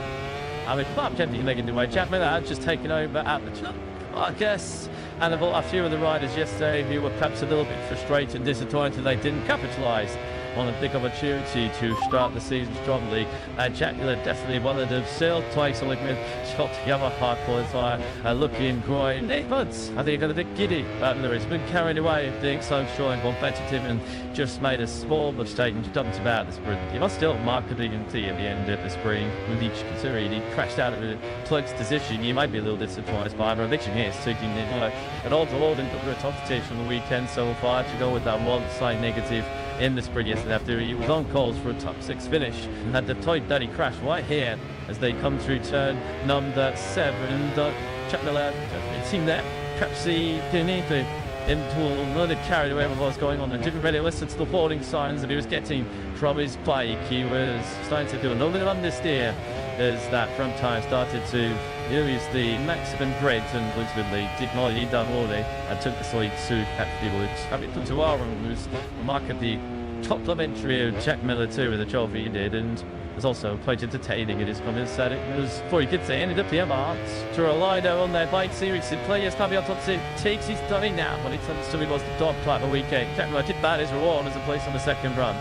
I mean, Bob Kennedy making the way. Jack Miller had just taken over at the top, I guess. And a few of the riders yesterday who were perhaps a little bit frustrated and disappointed they didn't capitalise on a big opportunity to start the season strongly. Jack Miller definitely one of them. Still twice a liquid shot Yamaha qualifier looking great. Nick Buds, I think he got a bit giddy. But he's been carried away being so strong and competitive and just made a small mistake and jumped about the sprint. He was still markedly in the end of the sprint. With each considering he crashed out of a close position. You might be a little disappointed by him. But Richard here is taking it an all-to-all into the competition on the weekend so far to go with that one slight negative in the sprint yesterday after he was on course for a top 6 finish and had the tight dirty crash right here as they come through turn number 7. Jack Miller, it seemed that perhaps he didn't need to into carried away with what was going on and didn't really listen to the warning signs that he was getting from his bike. He was starting to do a little bit of understeer as that front tire started to use the maximum brake and ultimately did not lead down all day and took the side to Captain Woods. Having put to our room was remarkably complimentary of Jack Miller too with the job he did, and was also quite entertaining in his comments that it was, before you could say, ended up the Emirates to rely there on their bike series. The players probably on top to takes his dummy now when it comes to he was the top type of weekend. Jack Miller did bad his reward as a place on the second run.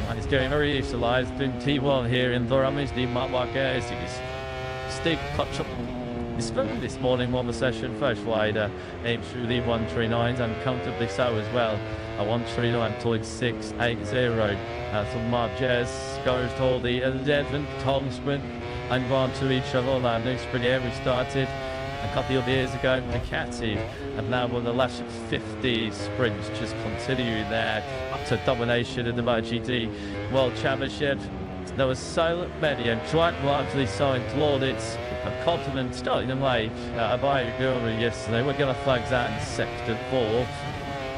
And he's getting very utilised in T1 here in Durham. He's the Marc Marquez. He's still clutch up. He spoke this morning on the session. First rider aimed through the 139s and comfortably so as well. A 139.680. So Marquez goes to the 11th Tom sprint and gone to each other. That new sprint here we started a couple of years ago with Ducati, and now with the last 50 sprints just continuing there up to domination in the MotoGP World Championship. There was so many and quite largely so applauded a compliment starting them late by Richigamme yesterday. We're going to flag that in sector 4.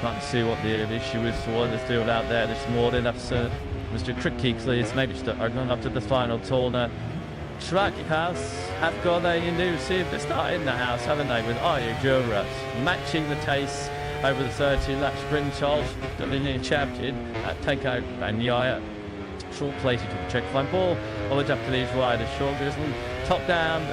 Trying to see what the issue is for what they're doing out there this morning after Mr. Cricky clears maybe are going up to the final corner. Track House have got a new superstar in the house, haven't they, with Richigamme matching the pace over the 13-lap sprint of the linear champion at Takeout and Yaya. Short plated to the check fine ball. All the Japanese riders, short grizzly, top down,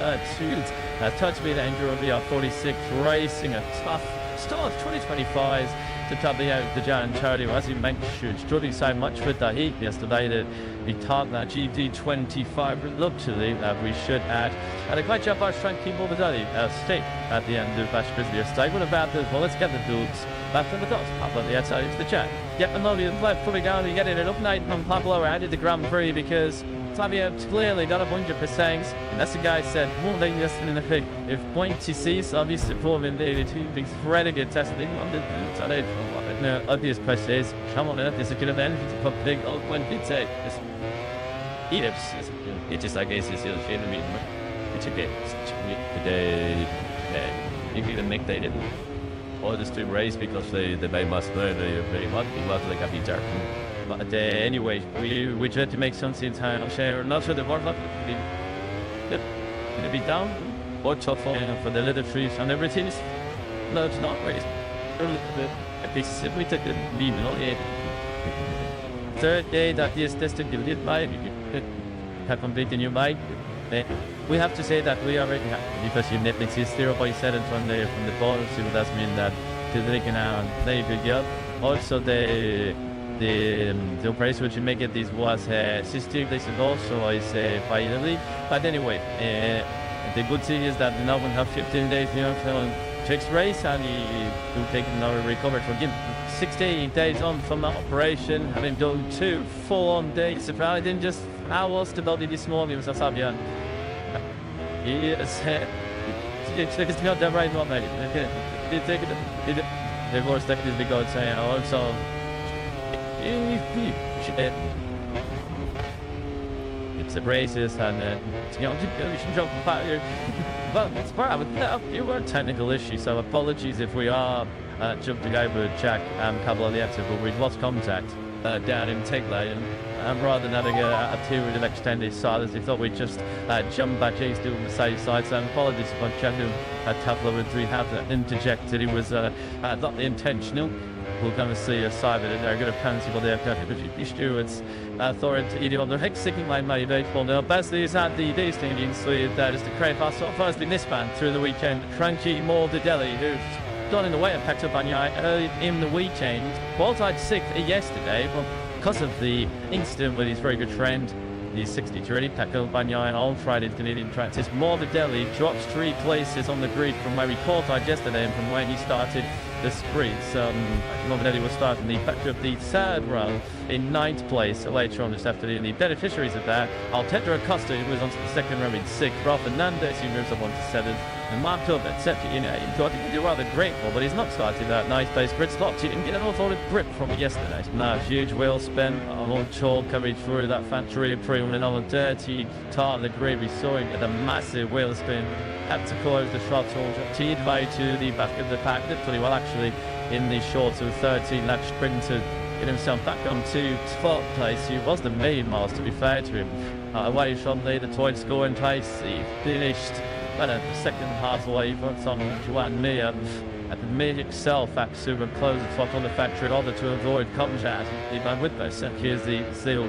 touch me the Andrew of the 46 racing a tough start 2025 to W out the Jan Charlie, as he mentioned, struggling so much with the heat yesterday that we thought that GD25 luxury that we should add. And a great job by Frankie Morbidelli stick at the end of Bash Grizzly estate. What about this? Well, let's get the dudes back from the dots. Pablo the outside into the chat. Yep, and Lobby left fully down and getting an update from Pablo added the Grand Prix because Fabio clearly not 100%. That's the guy said, well, they just in the thing. If point to see, so obviously, for him, they two things very good testing on the side. No, obvious question is, come on, this is going to end. It's a big old one. It's a, it's just like this is the film. It's a bit today. You can make they didn't. Or just to race because they must learn very much. They got dark. But anyway, we tried to make something time share. Not sure the world going to be down or tough for the little trees and everything. No, it's not race. We took the lead. Third day that is tested, you did buy. Have completed your bike. We have to say that we already have, because you Netflix is 0.7 from the bottom, so that means that they can have a very good job. Also, the operation which you make it this was 16 days ago, so I say finally. But anyway, the good thing is that now we have 15 days for fixed race, and you will take another recovery from him. 16 days on from the operation, having done 2 full-on days. If I didn't just hours to body this morning was a Fabian. Yes, it's not the right one, mate. The worst thing is because also it's the braces and you should jump back. Well, it's part of it. You were a technical issue, so apologies if we are jumping over Jack and Pablo Lieto, but we've lost contact down in Take Lane. Rather than having a period of extended silence, we thought we'd just jump back into the safe side. So apologies if I checked a couple of we have to interject that it was not intentional. We're going to see a side of it. They're going to penalty for the stewards. Authority on the hexing line may be for now. Basically, is at the Destinian Swede. That is the crane pass. Firstly, this man through the weekend, Cranky Mordidelli, who's done in the way of packed up on early in the weekend. Qualified 6th yesterday. Well, because of the incident with his very good friend, the 63 Paco Banyan on Friday's Canadian practice, Mordidelli drops 3 places on the grid from where he qualified yesterday and from where he started the sprint. Mordidelli will start in the back of the 3rd round in 9th place later on this afternoon. The beneficiaries of that, Altedra Acosta, who was onto the 2nd row in 6th, Rafa Fernandez, who moves up onto 7th, and Mark Tobin, he got to do rather grateful, but he's not started that nice place. Grid slot, he didn't get an awful lot of grip from it yesterday. Now, huge wheel spin, on Chol coming through that factory improvement on a dirty tar on the grid. We saw him get a massive wheel spin, had to close the throttle, teed way to the back of the pack, did pretty well actually in the short of 13 lap sprint to get himself back onto 12th place. He was the main miles, to be fair to him. Away from the toy scoring place, he finished the 2nd halfway from Juan Mia at the mid itself at super close the clock on the factory in order to avoid contact. Even with this, here's the seal.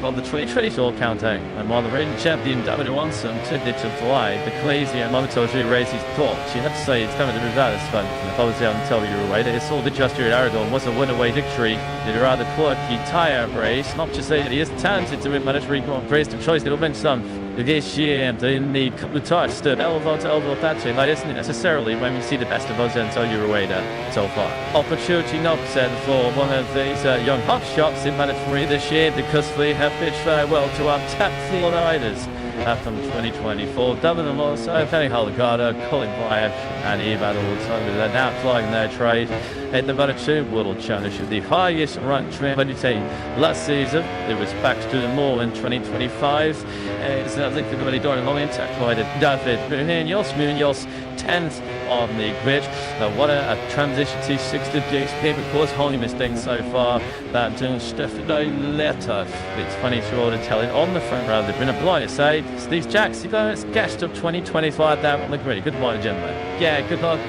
on the 2020 Tour countdown. And while the reigning champion David Johansson took it to fly, the Malaysia Moto3 race is talked. You have to say it's coming to be that as fun. If I was down and tell you away, they saw the just here at Aragon was a win-away victory. Did a rather quirky tyre race. Not to say that he is talented to win Moto3 Grand Prix, the choice that went some. This year, in the couple of times, stood elbow to elbow patching. That isn't necessarily when we see the best of us and tell you away there so far. Opportunity knocks for one of these young hotshots in Moto3 this year because we have pitched farewell to our top field riders from 2024. Dublin and also Penny Holgado, Colin Wyatt, and Eve Adams are now flying their trade at the Moto2 World Championship, the highest ranked team last season. It was back to the more in 2025. It's not like the door long intact by David Munoz, 10th on the grid. What a transition to 6th to GXP, of course, only mistake so far that Stefano Letta. It's funny to order telling on the front row. They've been a blind side. Steve Jackson, guest of 2025 down on the grid. Good morning, gentlemen. Yeah, good luck.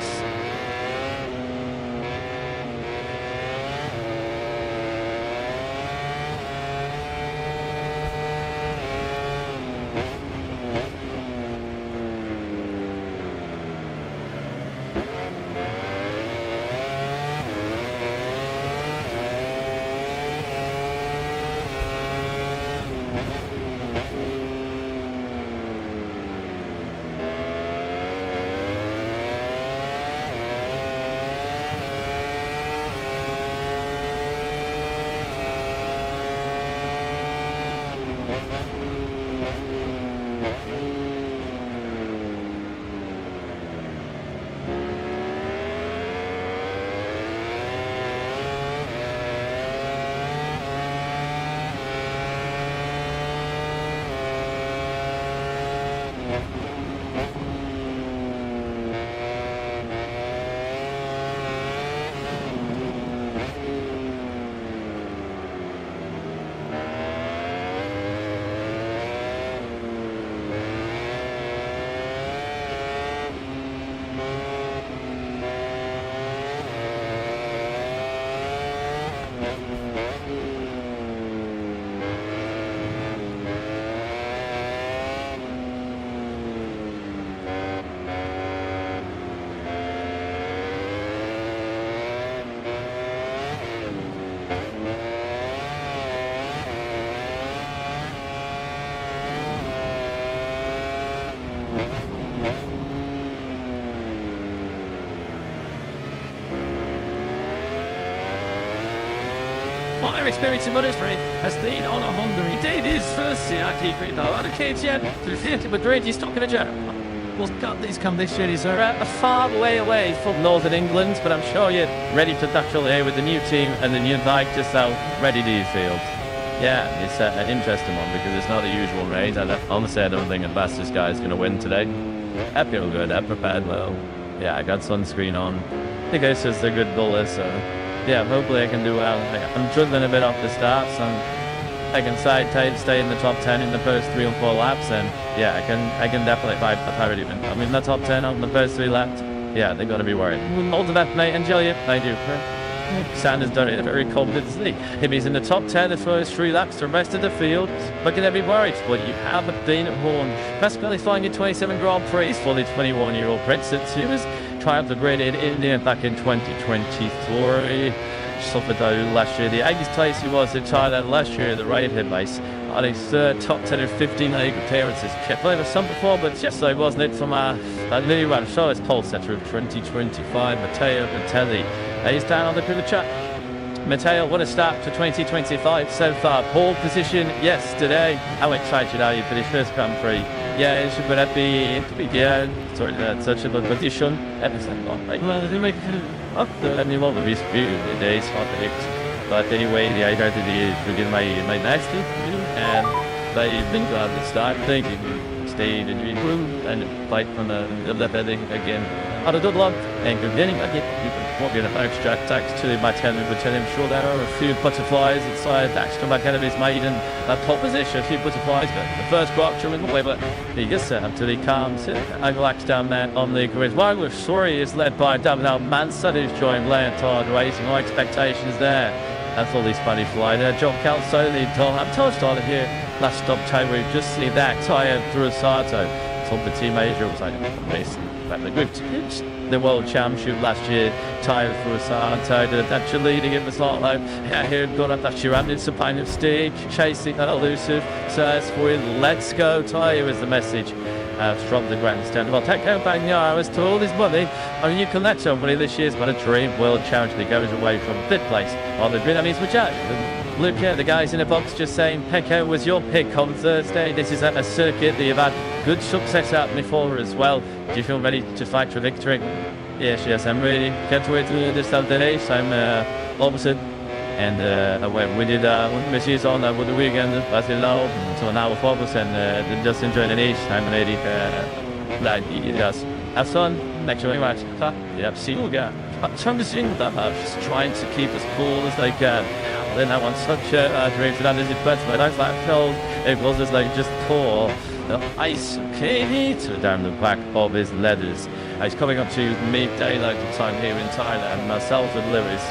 My experience in Moto3 has been on a Honda. He did his first CRT though on a KTM to Fiat Madrid. He's talking to Joe. Well, God, these come this year. He's a far way away from northern England, but I'm sure you're ready to tackle here with the new team and the new bike. Just how ready do you feel? Yeah, it's an interesting one because it's not a usual race. Honestly, I don't think the fastest guy is going to win today. I feel good. I prepared well. Yeah, I got sunscreen on. I think this is a good bullet, so yeah, hopefully I can do well. I'm dribbling a bit off the start, so I can stay in the top 10 in the first 3 or 4 laps, and yeah, I can definitely fight the parity win. I'm in the top 10 on the first 3 laps. Yeah, they've got to be worried. All the best, mate. Enjoy it. Thank you. Sanders done it very confidently. If he's in the top 10 the first 3 laps, the rest of the field, look at every worried. Well, you haven't been horned. Pascal flying in 27 Grand Prix for the 21-year-old Prince. He was triumphed the grid in India back in 2023. Suffered though last year. The 80th place he was in Thailand last year, the right hit base. On his third top 10 of 15 league appearances. Kept playing with some performance yesterday, wasn't it, from a new one. So it's pole setter of 2025, Matteo Bertelli. He's down on the grid of chat. Matteo, what a start to 2025 so far. Pole position yesterday. How excited are you for this first Grand Prix? Yeah, it should be sorry, such a good position. Everything on right. Well, they make up the animal of his view the days for the but anyway, I tried to begin my next and they've been glad to start thinking stayed in the room and fight from the heading again. Out of good luck and good getting back. You won't be enough extra attacks to my 10 would tell him sure there are a few butterflies inside that's come back out of his maiden top position, a few butterflies, but the first quattro in the way, but he gets set up to the calms and relaxed down there on the grid. While Sorry is led by David Manson, who's joined Leonard race. No expectations there. That's all these funny fly there. John Calzoli, I'm touched on it here. Last stop time, we've just seen that tyre through Sato. Top the team major was like amazing. But the group the world championship last year, tyre through Sato, actually leading in the spotlight. Here got up that surrounding supine of stick, chasing that elusive. So as with let's go tyre is the message. From the grandstand. Well, Teko Bagnaia has told his money. I mean, you can let somebody this year's Moto3 World Challenge that goes away from fifth place on the grid. I mean, it's Richigamme. Luke here, the guys in the box just saying, Pecco was your pick on Thursday. This is a circuit that you've had good success at before as well. Do you feel ready to fight for victory? Yes, I'm ready. Can't wait to this Saturday. So I'm opposite. And we did messages on with the weekend, as you know, so now we're focused and just enjoying the niche. I'm ready. Yes. Have fun. Next very much. Yep, see you again. I'm just trying to keep as cool as they can. Then I want such a dream for that as it went, but I don't like cold. It was just like just pour the ice to down the back of his leathers. He's coming up to midday local time here in Thailand. Myself and Lewis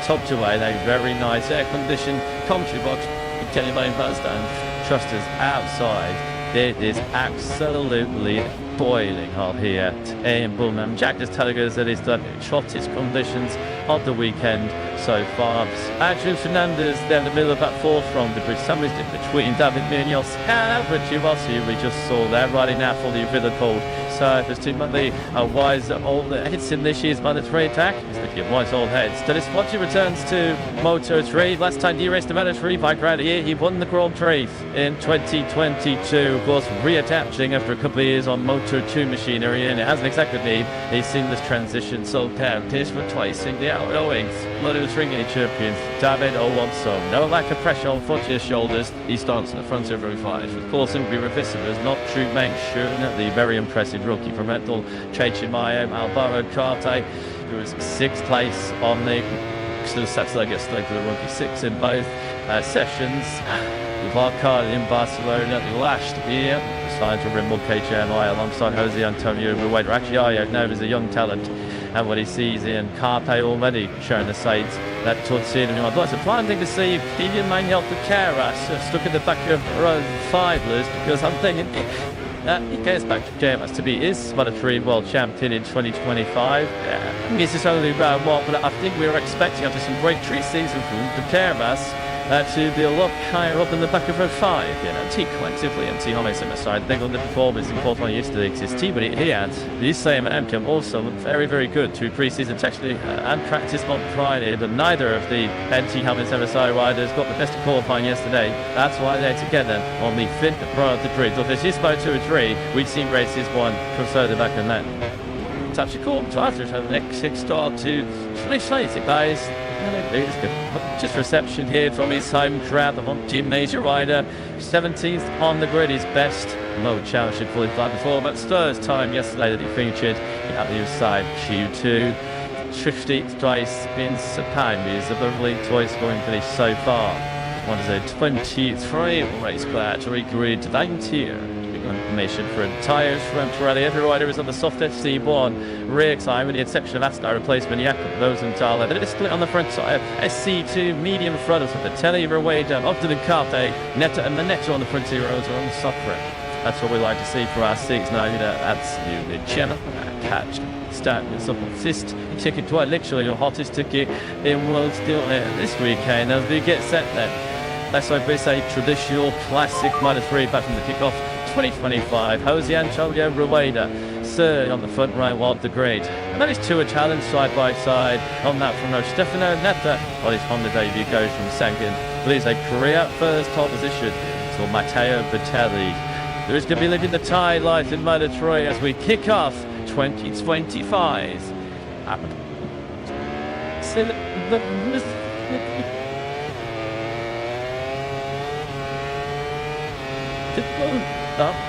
tucked away in a very nice air-conditioned country box. Kelly Lane bus stand. Trust us outside. It is absolutely boiling hot here in Bulman. Jack is telling us that he's done hottest conditions of the weekend so far. Andrew Fernandez there in the middle of that fourth from the bridge. Somebody's in between David Munoz and Richigamme. We just saw that riding now for the leaderboard. So there's too many wise old heads in this year's Moto3 attack. He's looking at wise old heads. Dennis Watcher returns to Moto3. Last time he raced the Moto3 bike around here, he won the Grand Prix in 2022. Of course, reattaching after a couple of years on Moto2 machinery, and it hasn't exactly been a seamless transition. So here's for twice in the outgoings. Moto3 champions David Owanso. No lack of pressure on Watcher's shoulders. He starts in the front of every five. Of course, it would be remiss of us not to mention the very impressive rookie from Rental, Chimayo, Alvaro Carte, who was sixth place on the Saturday, gets straight to the rookie, six in both sessions. The wild card in Barcelona last year, signed to Rimmel KJMI alongside Jose Antonio Rueda. Actually, Ayo known as a young talent, and what he sees in Carpe already showing the sides that Tortilla and I'd like to find thing to see if Stephen Manuel Piqueras stuck in the back of row 5 list, because I'm thinking he goes back to JMS to be his Moto3 World Champion in 2025. This is only round 1, but I think we were expecting after some great pre-season from Piqueras to be a lot higher up in the back of row 5. T collectively and T Homes in the side. They got the performance in qualifying yesterday because T, but he had the same MCAM also very, very good through pre-season actually and practice on Friday, but neither of the NT Helmets MSI riders got the best of qualifying yesterday. That's why they're together on the 5th row of the grid. So if this is Moto 2 or 3, we've seen races 1 from further back than that. Touch a call to after the next 6 start to finish late, guys. Just reception here from his home crowd, the Moto2 major rider, 17th on the grid, his best Moto Championship qualified before, but Stur's time yesterday that he featured at the side Q2. 50th place in Sepang is a lovely toy scoring finish so far. What is a 23 race car to regrid 90. Information for tyres from Pirelli. Every rider is on the soft SC1 rear tyre with the exception of Astar replacement Jakob Rosenthal. Then it's split on the front tyre. SC2 medium front with the Telly Rueda, Ogden Carpe, Netta and Manetta on the front two rows are on the soft front. That's what we like to see for our six. Now, absolutely Jenna catch. Start this up on fist. Ticket to literally the hottest ticket in world still this weekend as we get set then. Let's hope it's a traditional classic Moto3 back from the kickoff 2025. Jose Antonio Rueda, third on the front right while the grade. And that is two a challenge side by side on that from Stefano Netta. On his Honda debut goes from second. Leaves a career first top position to Matteo Bertelli. There is going to be living the Thai life in Moto3 as we kick off 2025.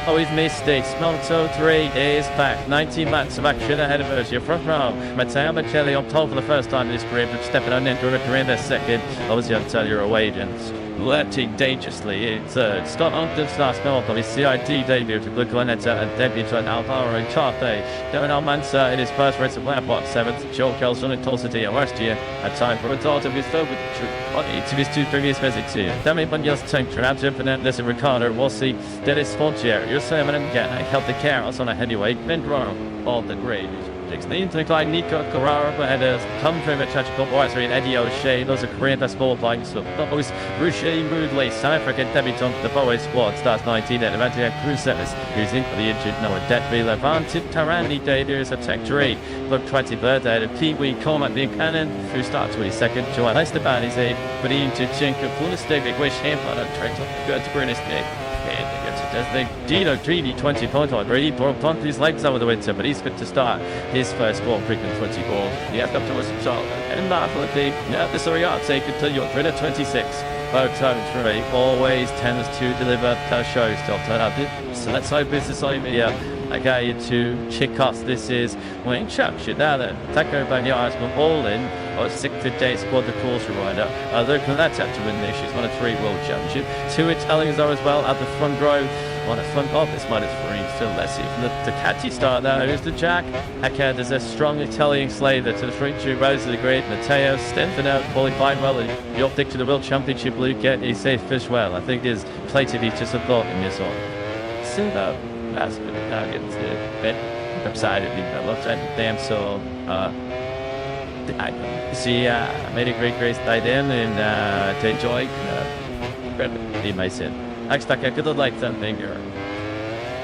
Oh, he's missed it. Moto3 is back. 19 laps of action ahead of us. Your front row. Matteo Bertelli on top for the first time in his career, but stepping on into a career in their second. Obviously, I'll tell you, Norwegians. lurching dangerously in third. Scott Ogden's last spell of his CID debut to Blue Glenetta and debutant Alvaro Charte. Devin Almanza in his first race of lap, 7th. Joel Kelson in Tulsa Dia last year had time for a result of his third on each of his 2 previous visits here. Demi Bunya's tank, Trinato Fernandez and Ricardo Rossi, Dennis Fontier, Yusuf and Gana, Celtic Carrots on a heavyweight, Ben Brown, all the grade. 16th, Nikolai Nico Carrara headers, come from a tragical White and Eddie O'Shea, those are Korean basketball playing so those Rushe Moodley, South African debutant, the Bowie squad starts 19 at Avantia Crusaders, who's in for the injured Noah Detby, Levante, Tarani Davies, Attack 3, Look 23rd out of Pee-wee Cormac Buchanan, who starts 22nd, Joanne Esteban is a but into Chenka, Pulistic, Wish Hamper, and Trent, good to British Day. As they Dino 3D 20 point on Brady bumped his legs over the winter, but he's fit to start his first World Frequent 20 goal. He has up to us himself. And that will be now the Soriat take until you're 26. Moto 3 always tends to deliver per show still turn out. So let's hope this is over. Okay, to Chicos, this is Wayne Championship. Now then, Taco Banyas from all in, or 6th day squad the course rider. Look at that to win this. She's won a 3 World Championship. 2 Italians are as well at the front row. On a front office -3, Phil Lessie from the catchy start there. Who's the Jack? Ahead there's a strong Italian slaver to the front 2 rows of the great Matteo Stenfano qualified well. The optic to the World Championship Luke get a safe fish well. I think there's plenty of just a thought in this one. So that's good. Now gets the bit upside of the left side damn so she made a great race by them and to enjoy be my sin. I expect I could have liked that finger.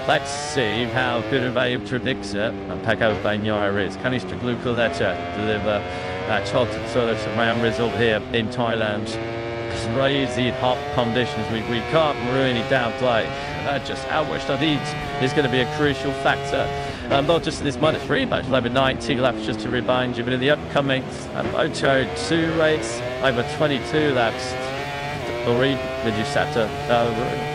Let's see how good a value predicts it. And pack out by Nyara is. Can he Gluco that deliver Charlton Solis round result here in Thailand. Crazy hot conditions. We can't really downplay. Just how much that is going to be a crucial factor. Not just in this -3 match, 11-19 laps, just to remind you, but in the upcoming Moto2 race, over 22 laps. Already with you Sato,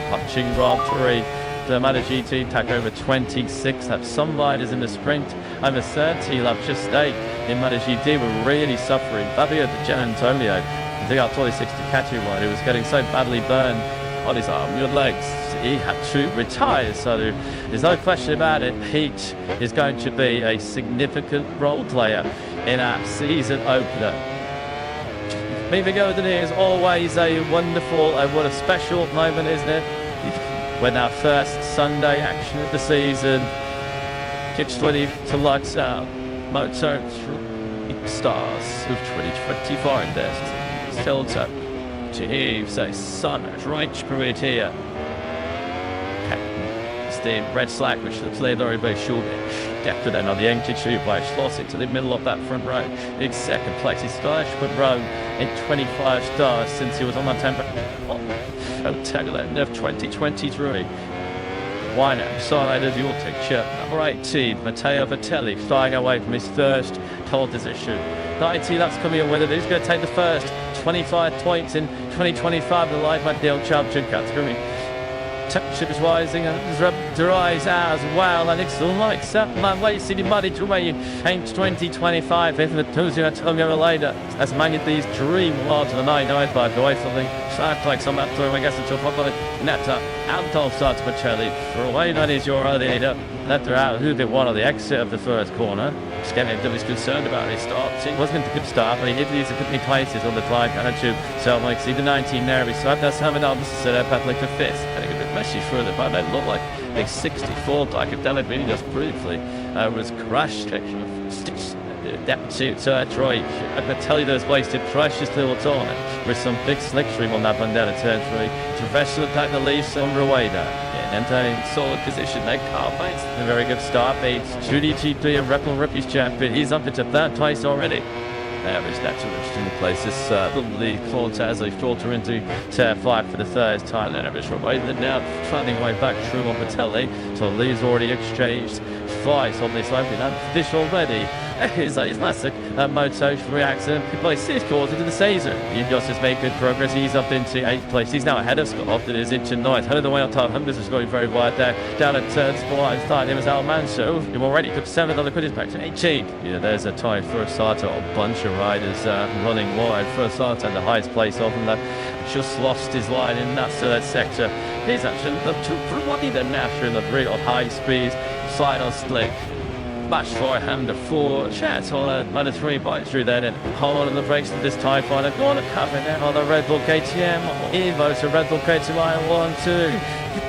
punching Grand Prix. The MotoGP take over 26 laps. Some riders in the sprint over 30 laps, just 8 in MotoGP were really suffering. Fabio Di Gianantonio, the R26 Ducati one, who was getting so badly burned on his arm and legs, he had to retire. So there's no question about it. Heat is going to be a significant role player in our season opener. Moving over there is always a wonderful and what a special moment, isn't it? When our first Sunday action of the season kicks 20 to lights out. Moto 3 stars of 2024 in this. Filter to heave, say, sun, right spirit here. The red slack, which the play very, very short. Depth then on the NT2 by slots into the middle of that front row. In second place, he's Scottish front row in 25 stars since he was on that temper. Taglend of 2023. Wino, side of your picture. Number 18, Matteo Vitelli, flying away from his first pole position. 90 laps coming in with it. Who's going to take the first 25 points in 2025? The live Deal Champion category. Temperature is rising and dries as well, and it's like that man wasting the money to way in 2025 if the Tuesday later as many of these dream worlds of the 995 away something sounds like some after I guess until probably Netta Anton starts Pacelli for away that is your early leader. Letter out who did one of the exit of the first corner. Scanning was concerned about his start. It wasn't a good start, but he hit these good places on the climb and to so like see the 19 there. So that's having on the set up at like the 5th. I think a bit messy further, but they look like big 64 like a David really just briefly was crashed. Depth to Troy. I'm going to tell you those wasted precious little tournament with some big slick stream on that one down at turn 3. Professional attack the leaves on Rueda. And a solid position. They can't make a very good start. Beats Judy GP and Repple Rippies champion. He's up into 3rd place already. There is natural interesting places. The Claude as they filter into tier 5 for the 3rd time. Then it's Rueda now finding way back through on Patelli. So Lee's already exchanged twice on this opening. And fish already His classic Moto3 accident places his course into the season. Yos has made good progress. He's up into 8th place. He's now ahead of Scott that is into 9th. Head of the way on top. Humbers is going very wide there. Down at turn spot. Inside him is Almanso. You've already took 7th on the quickest back to 18. Yeah, there's a tie for a starter. A bunch of riders running wide for a starter. And the highest place of them that just lost his line in that sector. He's actually the two for one even after the real high speed slide on slick. Match for him, the 4 chance on a 3 bite through there. Then hold on the brakes of this TIE Fighter. Going to cover now on the Red Bull KTM. Evo to Red Bull KTM 1-2.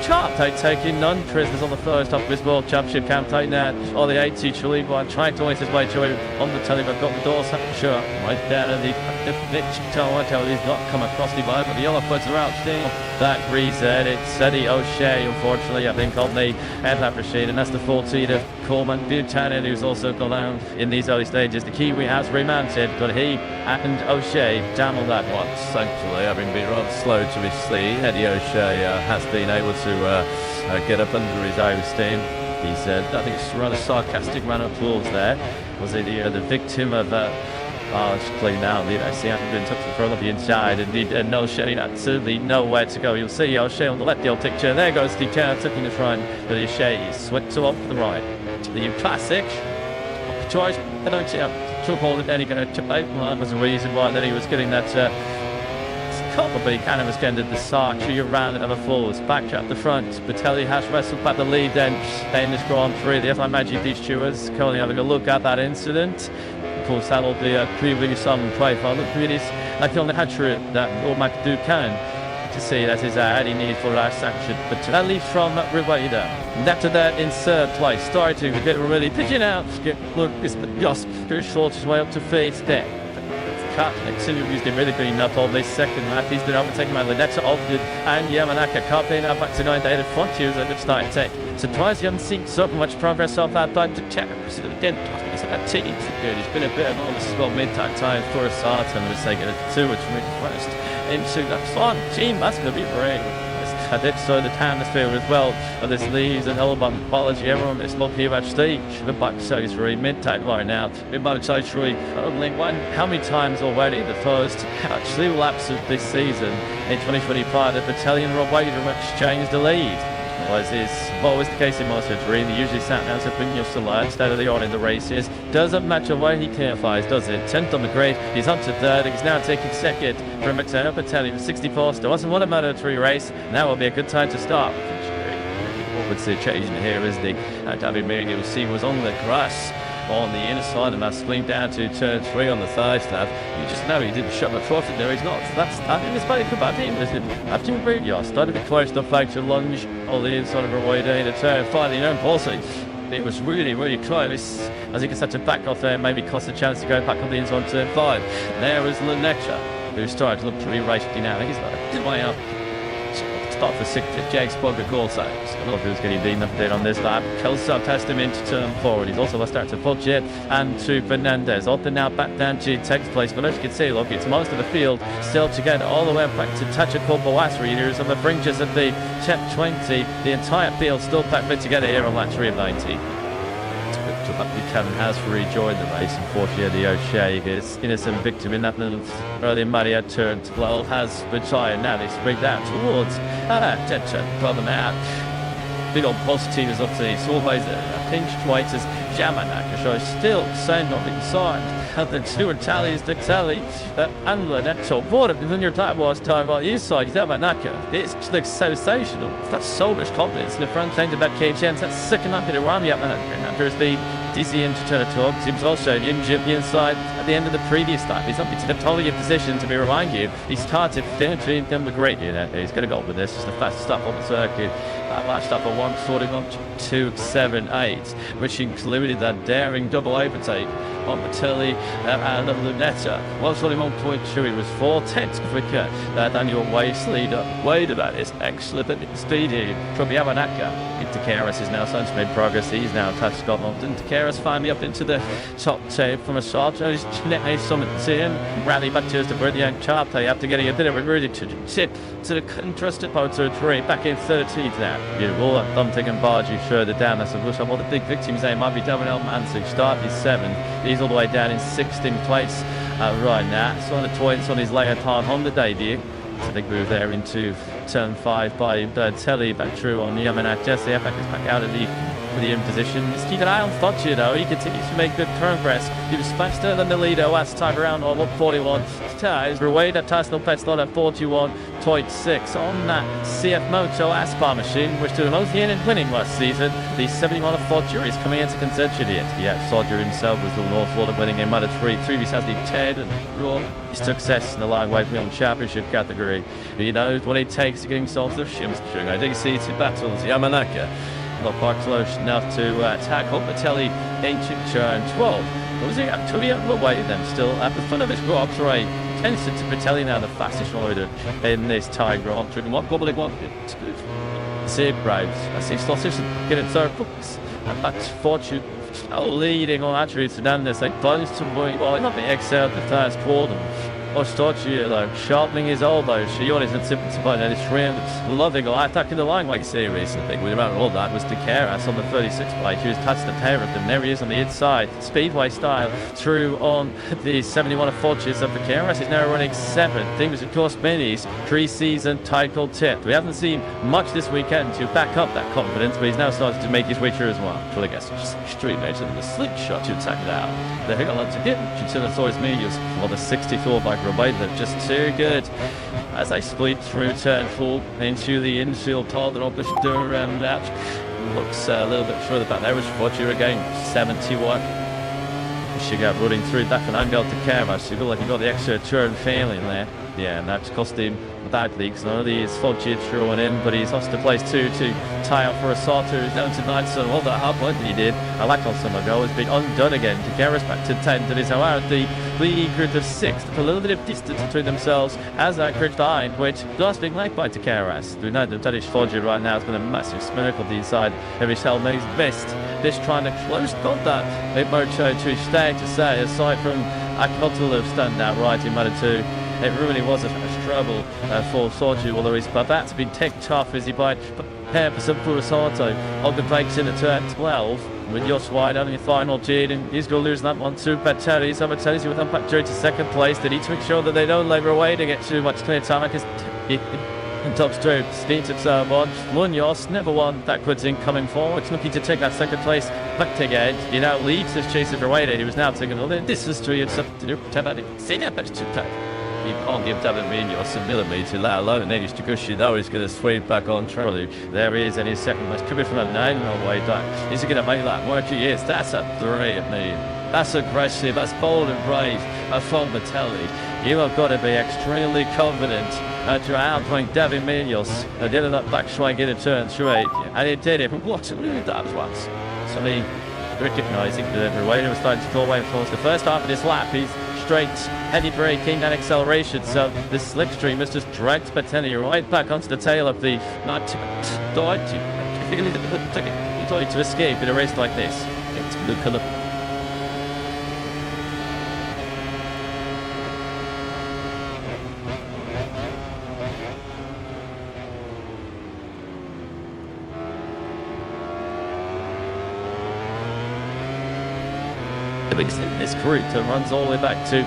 Chart taking none prisoners on the first half of his World Championship campaign now. On the 80 Chile one trying to waste his way through on the telly, but got the doors sure right down and the he's not come across the line, but the yellow foots are out still. That reset, it's Eddie O'Shea, unfortunately, I think, on the headlamp machine, and that's the 14 of Coleman Buchanan, who's also gone down in these early stages. The Kiwi has remounted, but he and O'Shea down on that one. Thankfully, having been rather slow to his sleeve, Eddie O'Shea has been able to get up under his own steam. He said, I think it's rather sarcastic round of applause there. Was it the victim of it's clean now, see, I've been took from the inside and O'Shea absolutely nowhere to go. You'll see O'Shea on the left, the old picture. There goes the car taking the front. The O'Shea switch to off the right. The classic choice. I don't see took all it, then he going to chip out. Well, that was the reason why that he was getting that probably kind of was getting the start around of a falls. Back up the front. Batelli has wrestled back the lead then in this Grand Prix. The FI Magic these stewards currently having a look at that incident. Of course, that'll be a preview some profile. Look at this. I can only had through that all McDo can to see that is any need for last action. But that leaves from Rueda. After that in 3rd place, starting to get really pitching out. Look, it's just very short his way up to 5th there. Cut. He's been really cleaning up on this second lap. He's been overtaken by Lunetta, Ogden, and Yamanaka. Carping up back to 9th. They had a front use at the start take. Surprised you haven't seen so much progress off that back to check. Again, it's a team. Good. It's been a bit of all mid-time time for a start, and we're taking it 2 which first into that fun team. That's going to be great. I did so the atmosphere as well of this leaves and Hellbomb apology. Everyone is looking here at stage. The back side 3 mid-time right now. Mid side 3 only one. How many times already the first 2 laps of this season in 2025 the battalion Rob Wader exchanged the lead. As is always the case in Moto3, they usually sat down to bring us to light steadily on in the races. Doesn't match the way he qualifies, does it? 10th on the grid, he's up to 3rd, he's now taking 2nd from Matteo Patelli for 64. Still wasn't one a Moto3 race, now will be a good time to start. What would the occasion here is the David Mary you'll see was on the grass on the inner side of that swing down to turn 3 on the thigh slab. You just know he didn't shut my foot there, he's not. That's I think it's very good bad team, isn't it? After really started to close the fake to lunge on the inside of her way down to turn 5, you know, Paulson. It was really, really close. As he can start to back off there, maybe cost a chance to go back on the inside on turn 5. There was Lunetta, who started to look pretty racing now. I think he's like a good way up. Start for 6th, Jake Spogger also. I don't know if he was getting deep enough there on this lap. Kelso passed him into turn forward. He's also started to Pogget and to Fernandez. Alton now back down to 10th place. But as you can see, look, it's most of the field still to get all the way back to Tachiko Boas readers on the fringes of the top 20. The entire field still packed together here on lap 3 of 90. Kevin has rejoined the race. Unfortunately, the O'Shea is innocent victim in that little early Maria turn 12 has retired. Now they spring down towards attention from them out. Big old positive is up to these. Always a pinch twice as Yamanaka shows still same on the inside. And then Stewart tallies the tally and Lunetta. What if your time was time on your side? Yamanaka. It looks sensational. That's so much confidence in the front end of that KTM. That's second up in around Yamanaka. After his speed, dizzy into turn 12. He was also injured the inside at the end of the previous lap. He's up into the totally position to be remind you. He started 13th in the grid. You know, he's going to go with this. It's the fastest stop on the circuit. That last up at 1:41.278, which included that daring double overtake on Matilli and Lunetta. 1:41.2, he was 4/10 quicker than your waist leader. Wait about this excellent speedy from Yamanaka. Takaris is now starting to make progress. He's now touched Scotland. And Takaris finally up into the top 10 from a start. He's Schnee summit in rally back to the brilliant chart. They have to get a bit of a really to tip to the contrasted Moto3 back in 13th now. You will I'm taking Bargy further down. That's a rush up. All the big victims there might be David Mansell. Start is 7th. He's all the way down in 16th place right now. So on the toilets on his later time Honda debut. It's a big move there into turn 5 by Telly back through on Yamanak. Jesse Epic is back out of the podium position. Just keep an eye on Fodger though. He continues to make good progress. He was faster than the leader last time around on 41. Ties Rueda Tasnal Petslot at 41. Toit 6 on that CF Moto Aspar machine, which did the most in winning last season. The 71 of Fodger is coming into contention yet. Yeah, Fodger himself was doing awful lot of winning in Moto3. Previous has the Ted and Raw. His success in the lightweight wheel championship category. He knows what it takes to get himself to the shims. I think see two battles. Yamanaka not quite close enough to tackle Patelli ancient turn 12. Losing up to the other way then still at the front of his group three. Tends to Patelli now the fastest rider in this Thai Grand Prix. What probably wanted to see Braves. I see Sausage get it circles. And that's Fortune leading on attributes and this like plunge to well not the excel the first quarter. Ostochi though sharpening his elbows. Shion isn't simple to find any trim. Loving attacking the line like series. I think with around all that was Dekaras on the 36 plate. He was touched the pair of them. There he is on the inside. Speedway style through on the 71 of Fortunes of Dekaras is now running 7th. Things of course minis pre-season title tip. We haven't seen much this weekend to back up that confidence, but he's now started to make his way through as well. Well, I guess just extreme nature and the slingshot to attack it out. The hit on to hit. Chitinosaurus medius for the 64 by Robota, just too good as they split through turn 4 into the infield tall and up the door and that looks a little bit further back. There was Fortune again, 71. She got running through that and angle to Caras. So you feel like you got the extra turn failing there. Yeah, and that's cost him badly because not only is Fortune throwing in, but he's lost the place too to tie up for a Sato who's down to 9. So all that hard point that he did, I like on some ago, has been undone again. To Caras back to 10. That is how out the grid of 6th, a little bit of distance between themselves as that grid behind, which just being led by Takaras. We know that Danish Fortune right now has been a massive smirk on the inside of his helmet's best. This trying to close got that. It Moto2 stay to say, aside from Akotul stand out right in Moto2. It really was a trouble for Sorju, although he's about to be ticked off as he might prepare for some Purasato. On the brakes in at turn 12 with Yoss wide on the final lead, and he's going to lose that one to Battelli. So Battelli's with them back to 2nd place. They need to make sure that they don't labour away to get too much clear time because in top straight, speed to turn 1. Munoz never won backwards in coming forward. Looking to take that 2nd place back to get. He now leads this chase of Rueda. He was now taking all the distance to you. You can't give David Munoz a millimetre, let alone Nadish Taguchi, though he's going to sweep back on Trolly. There he is in his 2nd place. Could be from a 9 way back. Is he going to make that work? He is. That's a 3 of me. That's aggressive. That's bold and brave. From Battelli. You have got to be extremely confident to outpoint David Munoz. They did that back swing in a turn 3. And he did it. What a move that was. So he recognising that Rueda was starting to pull away from us. The first half of this lap, he's straight, heavy braking and acceleration. So the slipstream has just dragged Battelli right back onto the tail of the not to escape in a race like this. It's blue colour. This group that runs all the way back to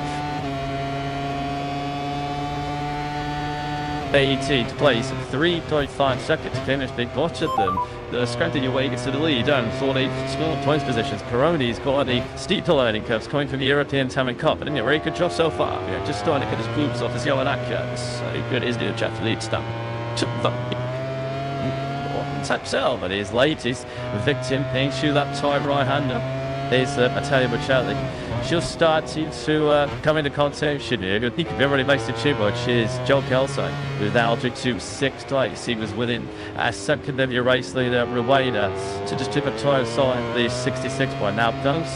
18th place, 3.5 seconds to finish. Big watch at them. The scrapping your way gets to the lead and for the small points positions. Peroni's got the steep learning curves coming from the European Talent Cup. And a very good job so far. Yeah, just starting to get his boobs off his Yamanaka. So good is the chap lead stamp. Tapsel, but his latest victim being shoe that tight right hander. There's Natalia Bocelli. She'll start to come into contention here. I think everybody makes the too much is Joe Kelso, who's now to 6th place. He was within a second of your race leader, Rueda, to just tip a tire side the 66 point. Now, those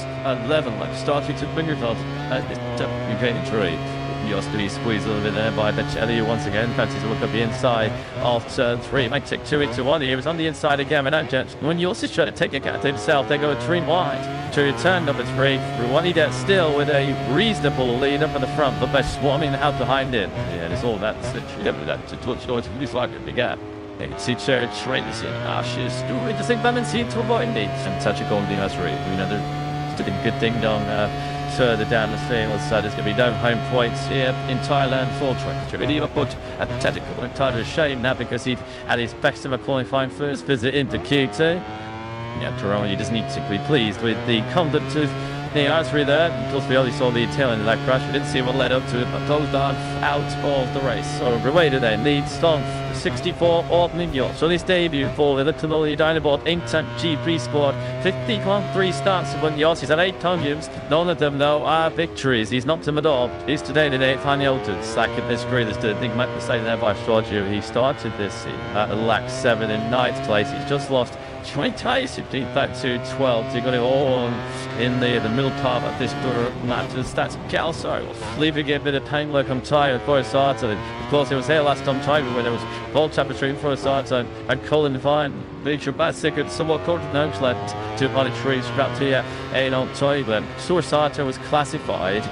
11 left starting to bring yourself at this UK trade. Just to be squeezed a little bit there by Beccelli once again. Fancies to look at the inside of turn 3. Might take 2 into 1. He was on the inside again. And when you also try to take a cat to himself, they go 3 wide to turn number 3. Ruwani there still with a reasonable lead up at the front, but they're swarming out behind it. Yeah, it's all that's to touch going to lose like a big gap. It's each trains in ashes. Do we just think them seem to avoid it? And touch a golden has really another good ding dong. Further down the field, so there's going to be no home points here in Thailand for 2023. But a technical kind of a shame now because he'd had his best ever qualifying first visit into Q2. Yeah, Jerome, you just need to be pleased with the conduct of the archery there. Of course, we only saw the tail end of that crash. We didn't see what led up to it, but goes down out of the race. So Rueda then leads on 64 opening yachts. So this debut for the Canoli Dynaboard Inktank G3 squad. 53 starts when yachts. He's had 8 podiums. None of them, though, are victories. He's not them at all. He's today the 8th Hamilton. Second this career. There's the thing might be saying there by Georgia. He started this at lap 7 in 9th place. He's just lost 20 tires, 15 back to 12. So you got it all in the middle part of this match. That's Calso leaving a bit of pain like I'm tired for a start. Of course, it was here last time time when there was ball tap between for a start and Colin Devine. Major bad second, somewhat caught in the left to on a tree, strapped to a on time. Sursata was classified.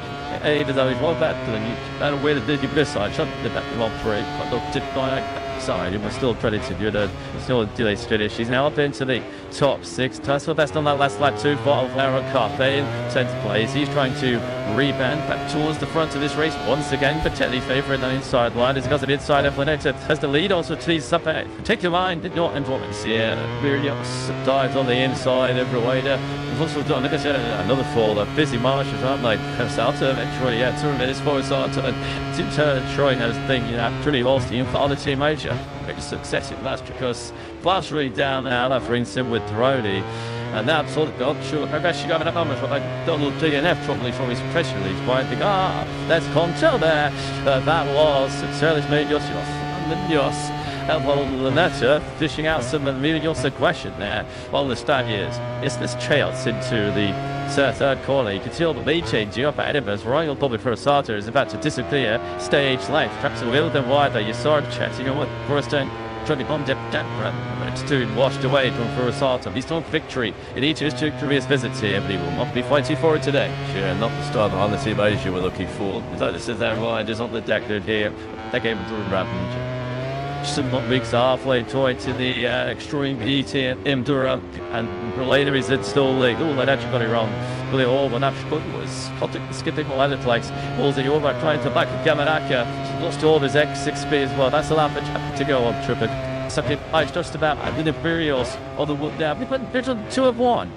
Even though he's well better than you, and where the this side, shot the back of 3, but looked at by side, it was still credited. You're the still a delay finish. He's now up into the top 6. Tesla best on that last lap 2 for Alvaro Carpe in 10th place. He's trying to rebound back towards the front of this race once again. Patelli favourite on the inside line. He's got the inside of Lanetta has the lead also to these up at particular line did not influence. Yeah, Mirios dives on the inside of Rueda. We've also done another fall. Busy marshals aren't like Salta eventually. Yeah, 2 minutes for Salta and Troy has thing, truly lost the other team major. Big success in that because Flash really down now for instance with Rody. And now sort of got sure I've actually got enough numbers but I don't look DNF probably from his press release but I think that's Contel there. That was Serlis Medios Lanetta fishing out some Medios aggression there. Well the start is this trails into the third corner. You can see all the lead changing up at Edinburgh's Royal Public for Asata is about to disappear stage length. Perhaps a little bit wider. You saw it chatting on what first time trying to dip but it's too washed away from Furasata. He's done victory in each of his 2 previous visits here, but he will not be fighting for it today. Sure, not the start on the team as you were looking for. So this is their riders on the deck here. They came through rapid. Some weeks halfway to the extreme heat here in Durham, and later is it still like, I actually got it wrong. Really all when actually was skipping all other place. Wolsey over trying to back Gamanaka. Lost all of his X6 speed as well. That's a lot to go on tripping. Something I just about the Imperials or the wood down. They're 2 of 1.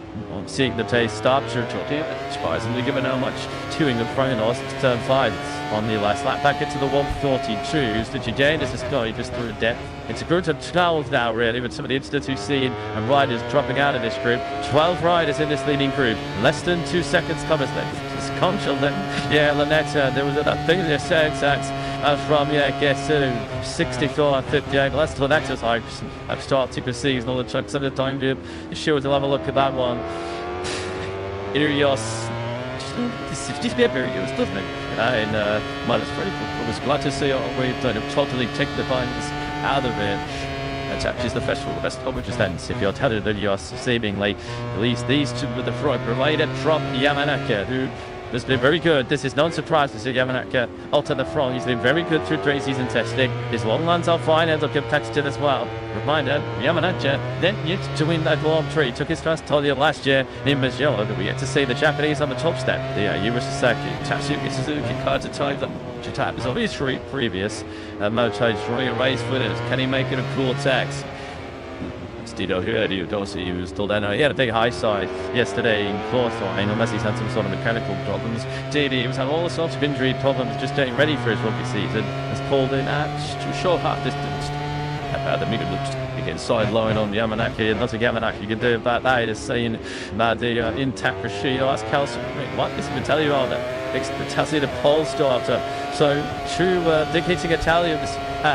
Seeing the taste stop surprisingly given how much queuing the front of turn 5 on the last lap back into the 142s. Did you gain this guy just through depth? It's a group of 12 now really with some of the incidents we've seen and riders dropping out of this group. 12 riders in this leading group. Less than 2 seconds covers left. It's Conchal then. Yeah, Lanetta, there was that thing there said that from gets to 64 and 58. Well, that's Lanetta's I've started to perceive and all the trucks at the time group. Sure we'll have a look at that one. Irios. This be Irios, doesn't it? And minus 20. I was glad to see we've done totally take the fines out of it. That's actually the festival best coverage stands. If you're telling that you're seemingly at least these 2 with the front provided from Yamanaka, who has been very good. This is no surprise to see Yamanaka out to the front. He's been very good through pre-season testing. His long runs are fine and look competitive as well. Reminder, Yamanaka then yet to win that Grand Prix. Took his first title last year in Magellan. We get to see the Japanese on the top step. Yeah, Yura Sasaki, Tatsuki Suzuki, Kata Tiger. Japan is obviously previous Moto3 race winners. Can he make it a cool tax? Stido here, you don't see he was still there. He had a big high side yesterday in qualifying, unless he's had some sort of mechanical problems. He was having all sorts of injury problems just getting ready for his rugby season. Has pulled in at short half distance. About the middle again, side line on Yamanaki, and nothing Yamanaki can do about that. Is saying the intact Rashido, that's Calcium. What is going to tell you all that? Vitelli the pole starter. So 2 dictating Italians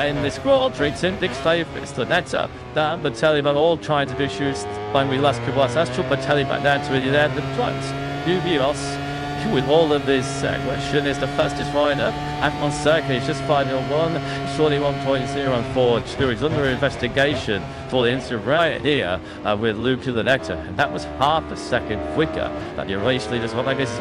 in this Grand Prix, Dick's favourites, Lanetta, Dan, Vitelli, but all trying to do shoes when we last Kubas. That's true, Vitelli back down to the end of the front. Ubios, with all of this question is the fastest rider at Monsaca. He's just 5:01, shortly 1.042. He's under investigation for the incident right here with Luca Lunetta, and that was half a second quicker than your race leaders. Well, I guess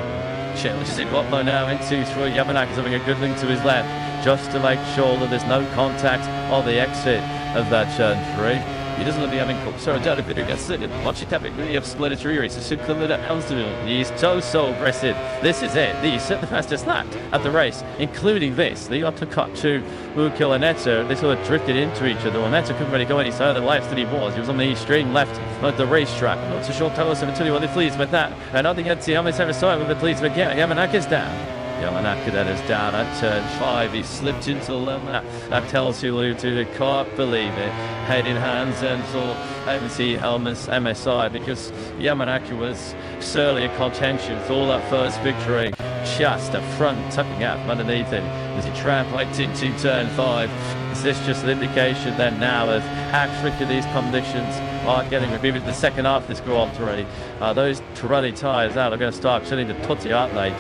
Challenges in Botlow now into through. Yamanaka's having a good link to his left just to make sure that there's no contact on the exit of that turn 3. He doesn't be having sorry, down a bit against it. Watch it having really have split its rear. It's a super that Elmsville. He's so aggressive. This is it. He set the fastest lap at the race, including this. The uppercut to Luca Lunetta. They sort of drifted into each other. Lunetta couldn't really go any further left than he was. He was on the extreme left of the racetrack. Not so sure tell us until he was pleased with that. And I think Etsy almost ever saw it with the pleased with Yamanaka's down. Yamanaka then is down at turn 5. He slipped into the left. That tells you Lutu can't believe it. Head in hands and so MC Helmets MSI, because Yamanaka was surely a contention for all that first victory. Just a front tucking up underneath him as he trampled into turn 5. Is this just an indication then now of how tricky these conditions are getting reviewed? The second half of this Grand Prix, those Pirelli tyres out are going to start chilling the tutty, aren't they?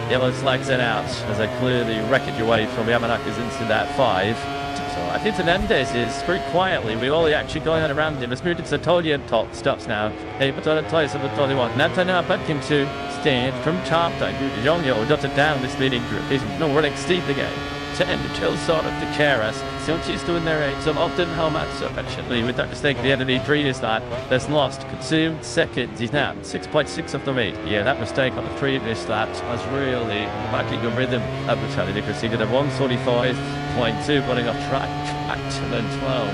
Yellow flags it out as they clearly wreck it away from Yamanaka's into that 5. So I think Fernandez is very quietly, we're all actually going on around him. It's moved to Tolian top stops now. Hey, but on the tires of the 21. Nanta now back him to stand from top. Jonyo dotted down this leading group. He's no running steep again. 10 to sort of the Keras. See what she's doing there, some often helmets affectionately with that mistake the enemy previous lap that's lost consumed seconds. He's now 6.6 of the lead. Yeah, that mistake on the previous lap was really backing the rhythm of the challenge. Because he did a 145.2 running off track to then 12,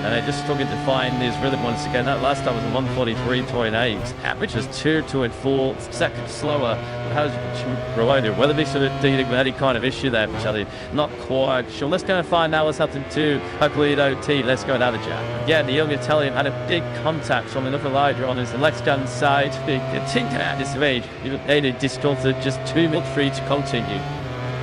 and they just struggled to find his rhythm once again. That last time was a 143.8, which was 2.4 seconds slower. How's Rwanda? Whether they should have dealing with any kind of issue there, Charlie, not quite sure. Let's go and find out what's happened to Aguido T. Let's go another jab. Yeah, the young Italian had a big contact from another rider on his left-hand side. Big think at this range. He was distorted just 2 minutes free to continue.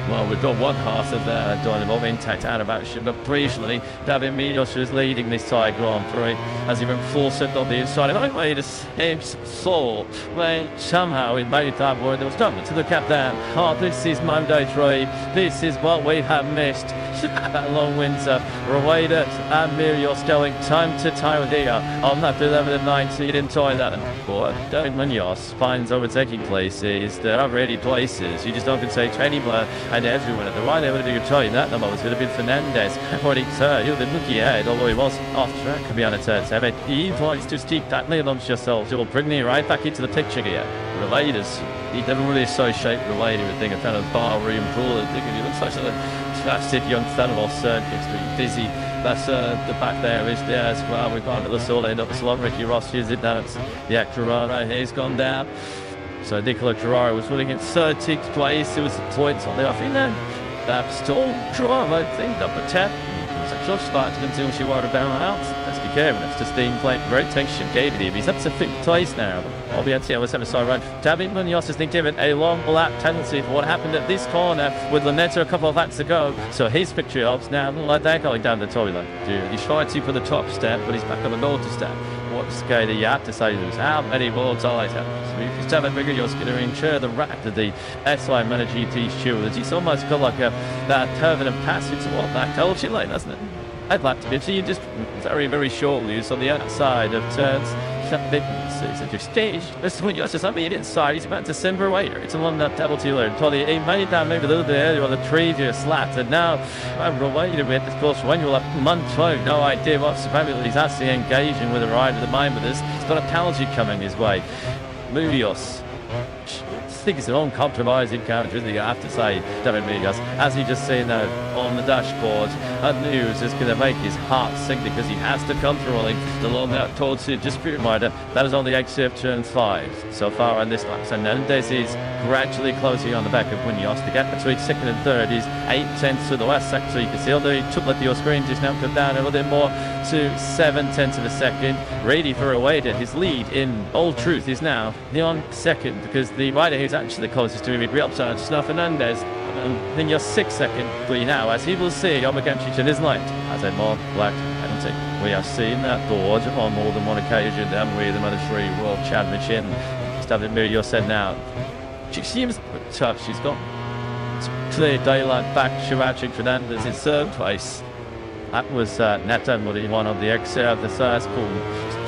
Well, we've got one half of the Dynamo intact out of action, but briefly, David Milos is leading this Thai Grand Prix as he went full set on the inside. And I made a same soul when somehow he made that word. There was nothing to look at there. Oh, this is Moto3. This is what we have missed. That long winter. Rueda and Milos going time to time here on that 11 and 19 in Thailand. But David Munoz finds overtaking places. There are really places. You just don't can say to anywhere. And everyone at the right able to tell you that number was going to be Fernandez. Already third, you've been looking ahead, although he was off track. Could be on a turn 7. He tries to steep that lead on yourself. You'll bring me right back into the picture here. Relators. He never really associate related with thing. A kind of bar room pool. I think he looks like a fantastic young Thunderbolt circuit. Busy. That's the back there is there as well. We've got the all end up slot. Ricky Ross uses it down. The Acura right here. He's gone down. So Nicola Carrara was running in 13th place. It was the points on the off in there. That's still Carrara, I think, number 10. It's a close start until she wanted to bound out. Let's be careful. It's just being played rotation. Gave it him. He's up to 5th place now. I'll be at the side run. David Munoz has been given a long lap tendency for what happened at this corner with Lunetta a couple of laps ago. So his victory helps now. Like they're going down the toilet. Dude, he tried to for the top step, but he's back on the north step. What's going to you have to say to us? How many worlds are there? So if you have a bigger, you're going to ensure the rack of the SI Mana GT stewards. It's almost got like that turbulent passage to what that told you like, doesn't it? I'd like to be. So you just very shortly, so on the outside of turns. At your stage, this when you're just on the inside, he's about to send her later. It's along that double dealer. Probably he made that maybe a little bit earlier on the previous lap, and now I'm related with this course when you're like month 2, no idea what's happening. He's actually engaging with a rider at the mind with this. He's got a penalty coming his way. Munoz. I think it's an uncompromising character, isn't he? I have to say, David Munoz, as he just seen that on the dashboard, that news is going to make his heart sink because he has to come through the long out towards the dispute rider. That is on the exit of turn 5 so far on this lap. So Fernandez is gradually closing on the back of Munoz. The gap between 2nd and 3rd is 8 tenths to the west sector. So you can see, although he took like your screen just now come down a little bit more to 7 tenths of a second. Ready for a waiter. His lead in all truth is now on 2nd because the rider who's actually closest to him is real upside Snow Fernandez. And then you're 6 second free now, as he will see Omagamchi in his light as a more black penalty. We have seen that board on more than one occasion, and we the Moto3 World Championship. David Munoz said now. She seems tough. She's got clear daylight back. Chirachi Fernandez in third place. That was Neto Murray, one of the exit of the first call.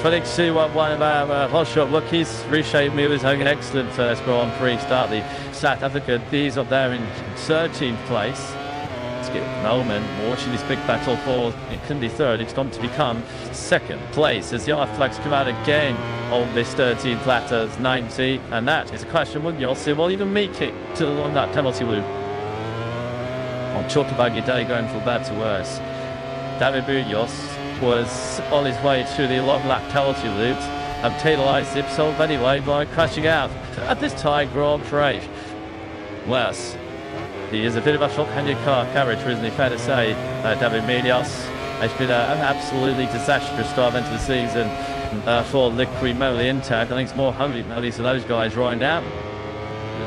Felix Siwa, one of our hot shot rookies, reshaped me was having an excellent first Grand Prix start. The South Africa, these up there in 13th place. Let's get Melman watching this big battle for it can be third, it's going to become second place as the flags come out again on this 13th lap as 90, and that is a question when you'll see, will even make it to along that penalty loop. On talk about your day going from bad to worse. David Buyos was on his way to the long lap penalty loop and penalised himself anyway by crashing out at this Thai Grand Prix. Worse, he is a bit of a short-handed car character, isn't he? Fair to say, David Buyos has been an absolutely disastrous start into the season for Liquid Moly Intact. I think it's more hungry Moly to those guys right now.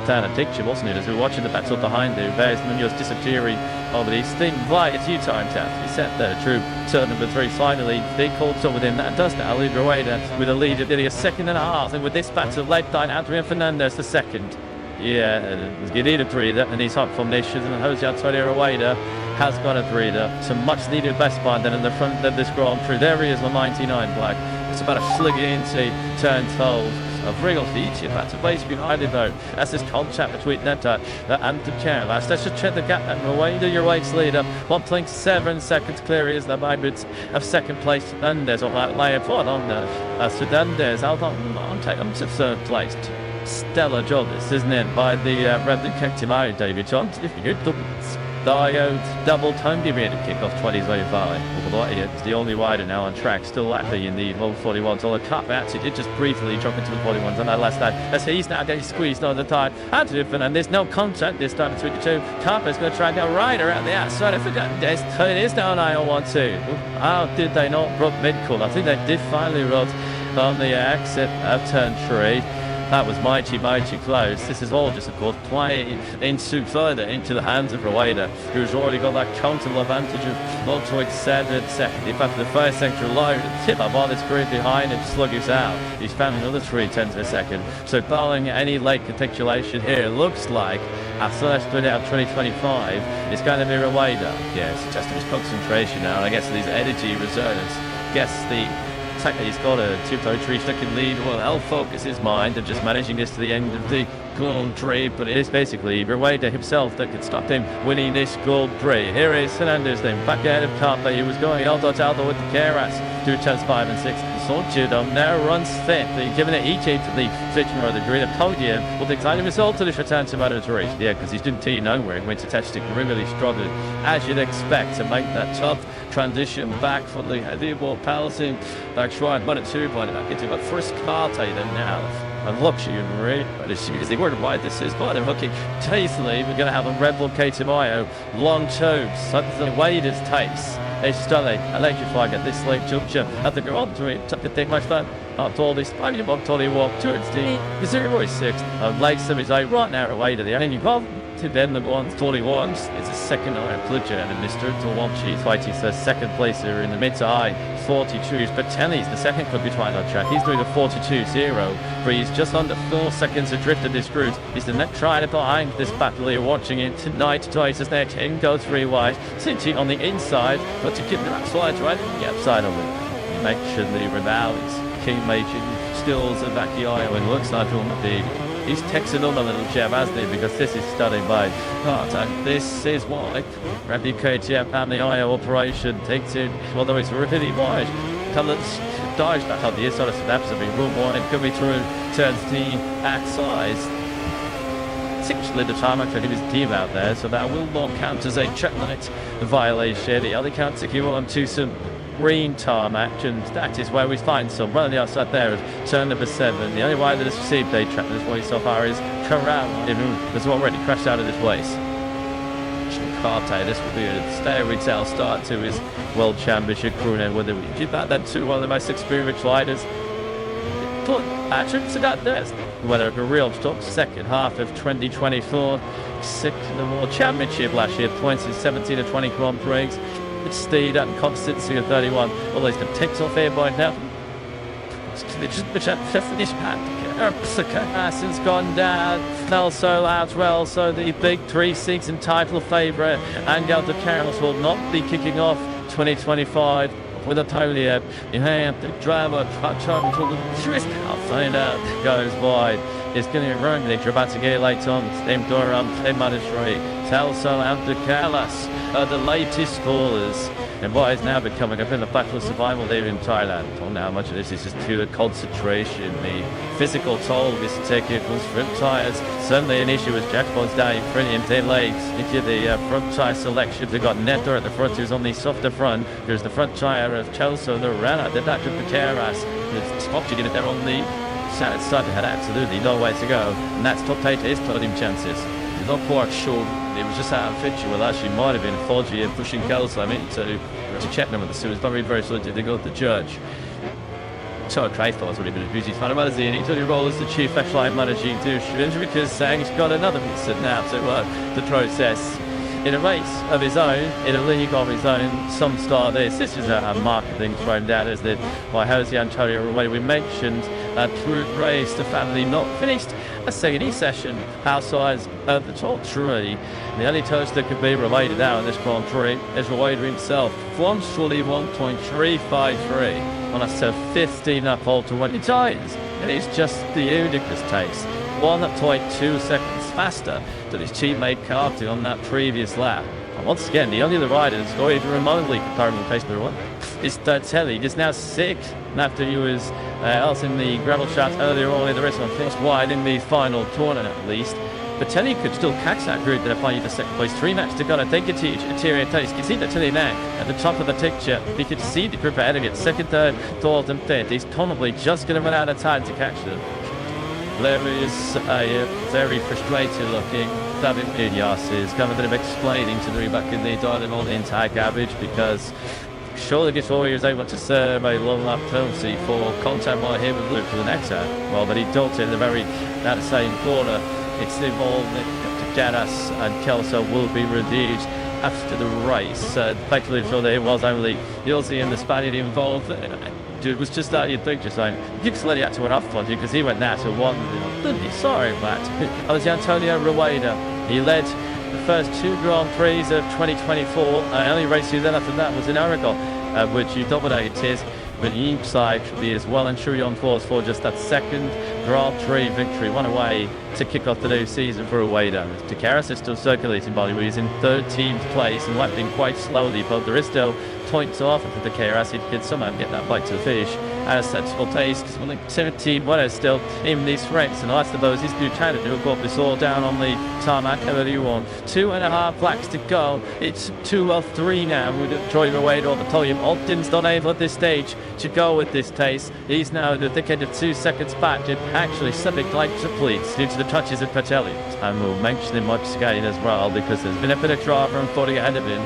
Down a picture, wasn't it, as we were watching the battle behind him. There's Munoz disappearing over these things right a few times after he set there. True, turn number 3 finally, they caught up with him. That does now leave Rueda with a lead of nearly a second and a half, and with this battle led by Adrian Fernandez the second. Yeah, you need a breather, and he's hot formations, and Jose Antonio Rueda has got a breather. Some much needed best spot then in the front of this Grand Prix. There he is on 99 black. It's about a flick into turn 12. Of real feature, that's a place behind it though. That's this contact between Neta and the Chang. Let's just check the gap and Rueda, your race leader. 1.7 seconds clear is the moments of second place. Fernandez on that layer for on Fernandez out on take them to third place. Stellar job this, isn't it, by the Red Bull Kektimari David John. If you could double time giving it a kick off 2025. It's the only rider now on track, still lapping in the low 41s. Although Cup actually did just briefly drop into the 41s on that last lap. As he's now getting squeezed on the tide. And there's no contact this time between the two. Cup is going to try and go right around the outside. I forgot it is down aisle 1-2. How did they not rub mid-call? I think they did finally rub on the exit of turn 3. That was mighty close. This is all just, of course, playing further into the hands of Rueda, who's already got that comfortable advantage of 0.7 seconds. In fact, the first sector alone, tip up on the screen behind him, sluggish out. He's found another 0.3 of a second. So, barring any late capitulation here, it looks like our first split out 2025 is going to be Rueda. Yes, just his concentration now, and I guess these energy reserves. Fact that he's got a 2.3-second lead will help focus his mind of just managing this to the end of the Grand Prix, but it is basically Rueda himself that could stop him winning this Grand Prix. Here is Fernandez then, back ahead of Carpe, he was going Aldo with the Keras through turns 5 and 6. Sortudom now runs fifth, giving it each to the Fitchner of the Green. I told you, well, the exciting result of this return to Moto3. Yeah, because he's didn't nowhere, he went to Testing, really struggled, as you'd expect, to make that tough transition back for the leaderboard penalty. Back trying Moto2, but back into a first Carte then now. And luxury, but as soon as they were to wide this is by the hooking tastefully, we're going to have a Red Bull Kektimari long tubes, something the Wader's taste. It's stunning, electrifying at this late juncture at the Grand Prix. Took the thing, my friend. After all this, I'm about to walk towards the 0.6 of late semis right now away to the end. You've got to then the 141. It's a second clutcher and Mr. Tawamchi fighting for second place here in the mid to high 42s. But Tenny's the second could be trying on track. He's doing a 42.0, but he's just under 4 seconds adrift of this route. He's the net trying behind this battle here, watching it tonight. Twice as their team goes 3 wide, Cincy on the inside, but to keep the outside right in the outside of it. Make sure the rebounds. King making stills of Vakio and looks like he'll be. He's texting on a little jab, hasn't he? Because this is stunning by Hart, and this is why Rabbi KTM and the IO operation takes in, although it's really wide. Talents dives back on the inside of snaps have been room wide and coming through turns the back size. It's actually the time for his team out there, so that will not count as a checkmate violation. The other counts if you want to some green tarmac, and that is where we find some right on the outside there of turn number 7. The only way that has received a track this way so far is Corral, who's already crashed out of this place. Carte, this will be a stairway tail start to his World Championship career, and whether we keep that to one of the most experienced riders. But actually, so that there's whether a real top second half of 2024, 6th in the World Championship last year, points in 17 of 20 Grand Prix. It's speed and consistency of 31. Well, he's been ticked off here by now. Finish paddock. Hassan's gone down. Celso out well, so the big 3-season title favourite Angel de Carlos will not be kicking off 2025 with a podium. You have the driver trying until the twist outside out goes wide. It's going to run the Dramatic late on same door on the Moto3. Celso out de Carlos are the latest scores. And what is now becoming a bit of battle of survival there in Thailand. I don't know how much of this is just pure concentration. The physical toll this taking was front tyres. Certainly an issue with Jackpot's down brilliant their legs into the front tyre selection. They've got Neto at the front who's on the softer front. There's the front tyre of Chelsea, the runner, the Dr. Pateras. It's stopped you get there on the side they had absolutely no way to go. And that's top 8 his podium chances. He's not quite sure. It was just out of picture. Well, actually, might have been Foggy and pushing Kelso to check them with the suit. It's not really very solid. They go to the judge. So I thought it was really been a beauty fan of Mazini. He took the role as the chief flashlight managing to because Chang's got another piece now to the process. In a race of his own, in a league of his own, some start this. This is a marketing thrown down, isn't it, by Jose Antonio Romero. We mentioned through race, the family not finished a second session outside of the top 3. The only toast that could be related now in this Grand Prix is Rueda himself. 1:41.353 on a 15 up hole to 20 times. It is just the ludicrous pace. 1.2 seconds faster than his teammate Carty on that previous lap. And once again, the only other rider that's going to remotely comparable pace number 1 is Tertelli. He's now 6th after he was else in the gravel shot earlier on in the race on first wide in the final tournament at least. But Tertelli could still catch that group that apply you to second place. 3 laps to go. I think it's interior taste. You can see Tertelli now at the top of the picture. You can see the group ahead of it. Second, third, fourth, and fifth. He's probably just going to run out of time to catch them. There is a very frustrated looking David Munoz is kind of a bit of explaining to the back in the dialing on the entire garbage because surely before he was able to serve a long lap penalty for contact by him and Luke for the next time. Well, but he dumped it in the very that same corner. It's involved to get us and Kelso will be reduced after the race. Effectively, for there was only Yossi and the Spaniard involved. Dude was just that you'd think, just saying, Gixley had to went off on you because he went now to 1. Sorry, Matt. That was Antonio Rueda. He led the first 2 Grand Prix of 2024. The only race he then after that was in Aragon, which he dominated his. But inside should be as well and truly on course for just that second Grand Prix victory. One away to kick off the new season for Rueda. Takaras is still circulating body, but he's in 13th place and lapping quite slowly, but there is still points off of the Takaras. He could somehow get that bike to the finish at a sensible pace because we're like 17 winners still in these ranks, and the last of those is Buchanan who got this all down on the tarmac earlier on. 2.5 laps to go. It's 2:03 now with Troy Rueda on the podium. Ogden's not able at this stage to go with this pace. He's now at the thick end of 2 seconds back, and actually subject like to pleats due to the touches of Patelli. And we'll mention him much again as well because there's been a bit of driver and 40 ahead of him.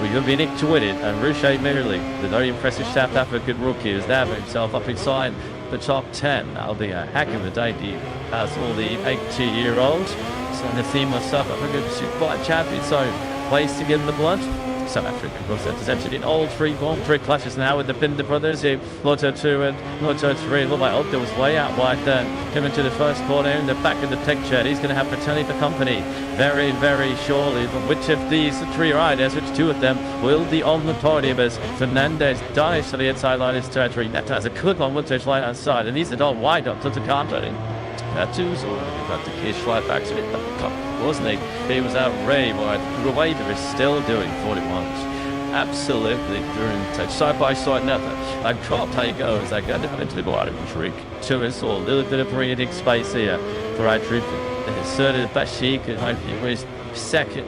We could be Nick to win it, and Ruche Merely, the very impressive South African rookie, has now put himself up inside the top 10. That'll be a heck of a debut as all the 80-year-olds. So the theme of South African Super champion, so placing in the blood. South African represented in all 3 Grand Prix clashes now with the Binder brothers in Moto2 and Moto3. Looked like Ogden was way out wide there, coming to the first corner in the back of the picture. He's going to have Fratelli for company very, very shortly. But which of these 3 riders, which 2 of them, will be on the podium as Fernandez dives to the inside line of his territory. That has a clip on Woodbridge line outside, and he's the dog wide up to the carpeting. Tattoos or got the case right back to it, wasn't he? He was out Ray, but Rueda is still doing 41s. Absolutely doing side by side nothing. I can't play goes. I got into the bottom trick. To us all, a little bit of breathing space here for our trip. Certainly the best he could hope he was second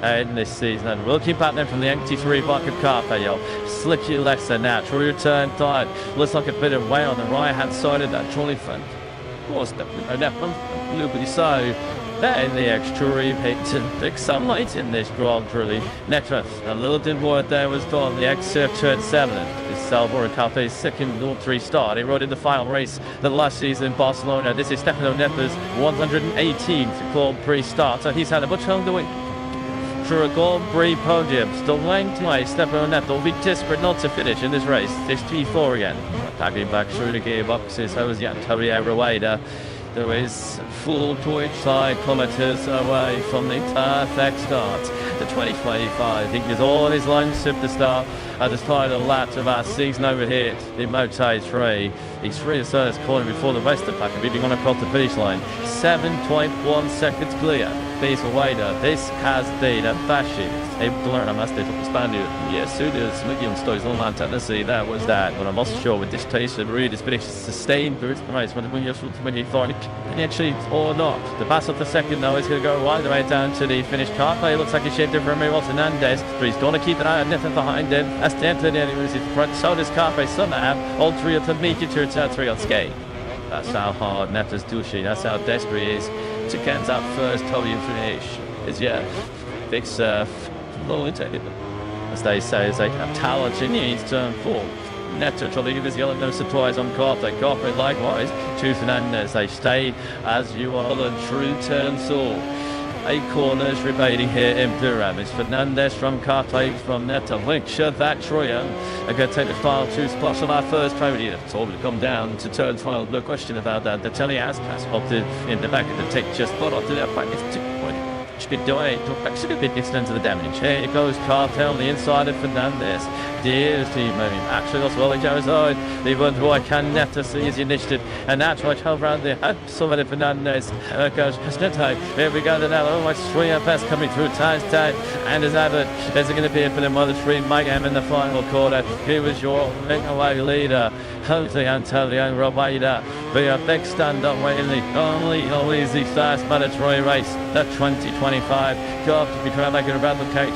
in this season. And we'll keep out there from the empty 3 block of Carpe, slicky lesser now. True return tight. Looks like a bit of way on the right hand side of that trolley front. Of course, nobody so. There in the extreme heat and thick sunlight in this Grand Prix. Netreth, a little bit more there was gone. The excerpt turned 7. This Salvador Carpe's second Grand Prix start. He rode in the final race the last season in Barcelona. This is Stefano Nepa's 118th Grand Prix start. So he's had a much longer wait for a Grand Prix podium. Still ranked tonight. Stefano Nepa will be desperate not to finish in this race. It's T4 again. Tagging back through the gearboxes. That was Antonio Rueda. There is full 2.5 kilometers away from the perfect start. The 2025, I think, is all his lines to the start at the start of the lap of our season over here in Moto3. He's free to start his corner before the rest of the pack are moving on across the finish line. 7.1 seconds clear. These Wader, this has been a fascist. Able to learn a master to expand it. Yes, soon as Million stories on land Tennessee, that was that. But I'm also sure with this taste of really this finish sustained through its race when you thought actually or not. The pass off the second though is going to go right the way down to the finish car. It looks like he's shaped it for Emil Hernandez. But he's going to keep an eye on nothing behind him. As the Anthony moves in front, so does Carpe somehow. All three of them make it to turn 3 on skate. That's how hard Netta's douchey. That's how desperate he is to get that first podium finish. Is big surf, low intake. As they say, as they have talent in each turn 4. Netta trying to give his yellow no surprise on Carpe. Carpe likewise. Choose Fernandez. They stay as you are the true turn 4. 8 corners remaining here in Durham. It's Fernandez from Carpe from Netta. Linkshire, that Troyan. Are going to take the final 2 spots on our first podium. It's all going to come down to turn 12. No question about that. The Telly has passed opted in the back of the take just spot onto their back. It's 2 points. Should do it. Took back should have been extended to the damage. Here it goes Cartel on the inside of Fernandez. Dear team moving. Actually that's well he goes on. They wonder who I can Netta see his initiative. And that's right over around there. Somebody Fernandez. There goes Casnetto. Here we go the now. Oh my 3 pass coming through times time. And as Abbott. There's going to be for the Moto3 Mike M in the final quarter. Here was your away leader. Jose Antonio Robida. Be a big stand up way in the always the fast Moto3 race. The 2025. Go up to be trying to make it a replicate.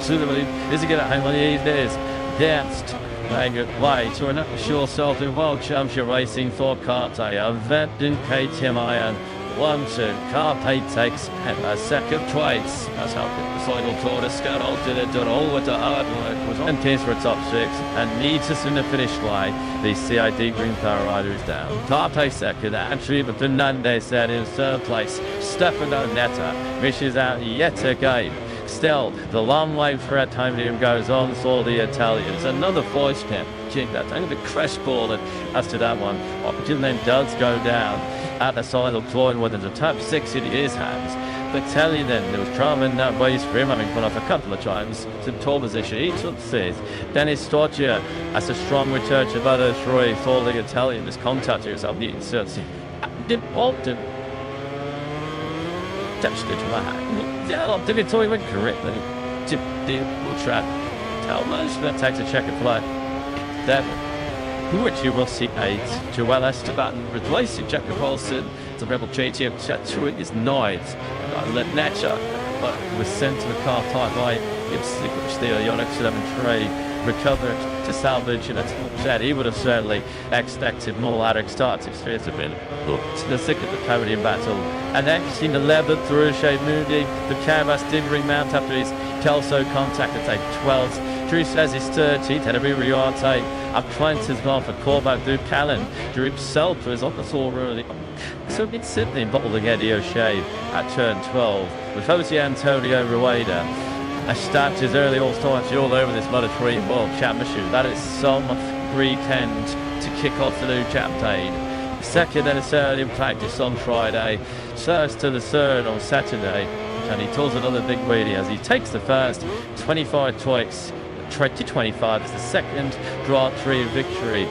Suitably, is he going to hang on the ease? Danced. Playing it way to an sure self in World Championship Racing for Carpe. A vet in KTM Iron. 1-2. Carpe takes a second twice. That's how the final tour to Scott did it. Done all with the hard work. Was on case for a top 6 and needs us in the finish line. The CID Green Power Rider is down. Carpe second. Actually, but Fernandez said in 3rd place. Stefano Netta misses out yet again. Still, the long way for that time goes on for the Italians. Another voice camp. That thing, the crash ball, and after that one, opportunity then does go down at the side of Floyd within the top 6 in his hands. But tell you then, there was trouble in that race for him, having gone off a couple of times to pole position. He took 5th. Dennis Storcia as a strong return to Moto3 for the Italian. His contact yourself, the insertion. Didn't want to touch the track. Yeah, did it toy went correctly. Tip the trap. Tell much that takes a checker flight. That which you will see 8. Joel Esteban replacing Jacob Olsen. The Rebel JTM Chatruit is 9th. Let Natcher was sent to the car type by Ipswich, which the Yonex 11 trade recovered to salvage, and that he would have certainly expected more ladder starts if Spears had been to the thick of the podium battle. And then seen 11th through Shea Moody. The canvas did remount after his Kelso contact to take 12th. Drew says he's 13th, and every Riarte up 20th as well for Corback Duke Callan. Drew himself was on the floor early. So it's Sydney bottling Eddie O'Shea at turn 12 with Jose Antonio Rueda. A start his early all-star all over this Moto3 World Championship. That is some weekend to kick off the new campaign. Second and a third in practice on Friday. First to the third on Saturday. And he tours another big wheelie as he takes the first 25 twice. 2025 is the second Grand Prix victory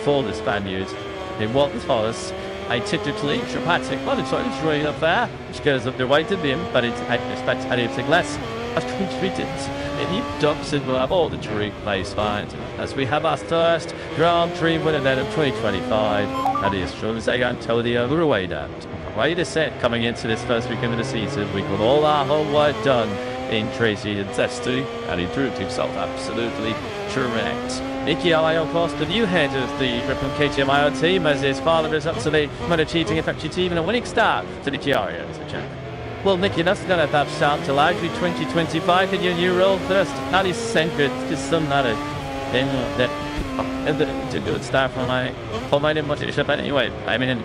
for the Spaniards. In what was a typically dramatic Moto3 affair, which goes up the way to him, but it's expects anything less. As treated, and he dumps it will have all the tree plays fine. As we have our first Grand Prix winner then of 2025, that is Jose Antonio Rueda. Way to set coming into this first weekend of the season. We got all our homework done in Tracy and Zesty, and he proved himself absolutely correct. Nicky Alay, of course, the new head of the Ripple KTM team, as his father is up to the MotoGP Factory team, and a winning start to Nicky Alay as a champion. Well, Nicky, that's going to have start to likely 2025 in your new role first. That is sacred to some that it's a good start from my motivation. But anyway, I mean,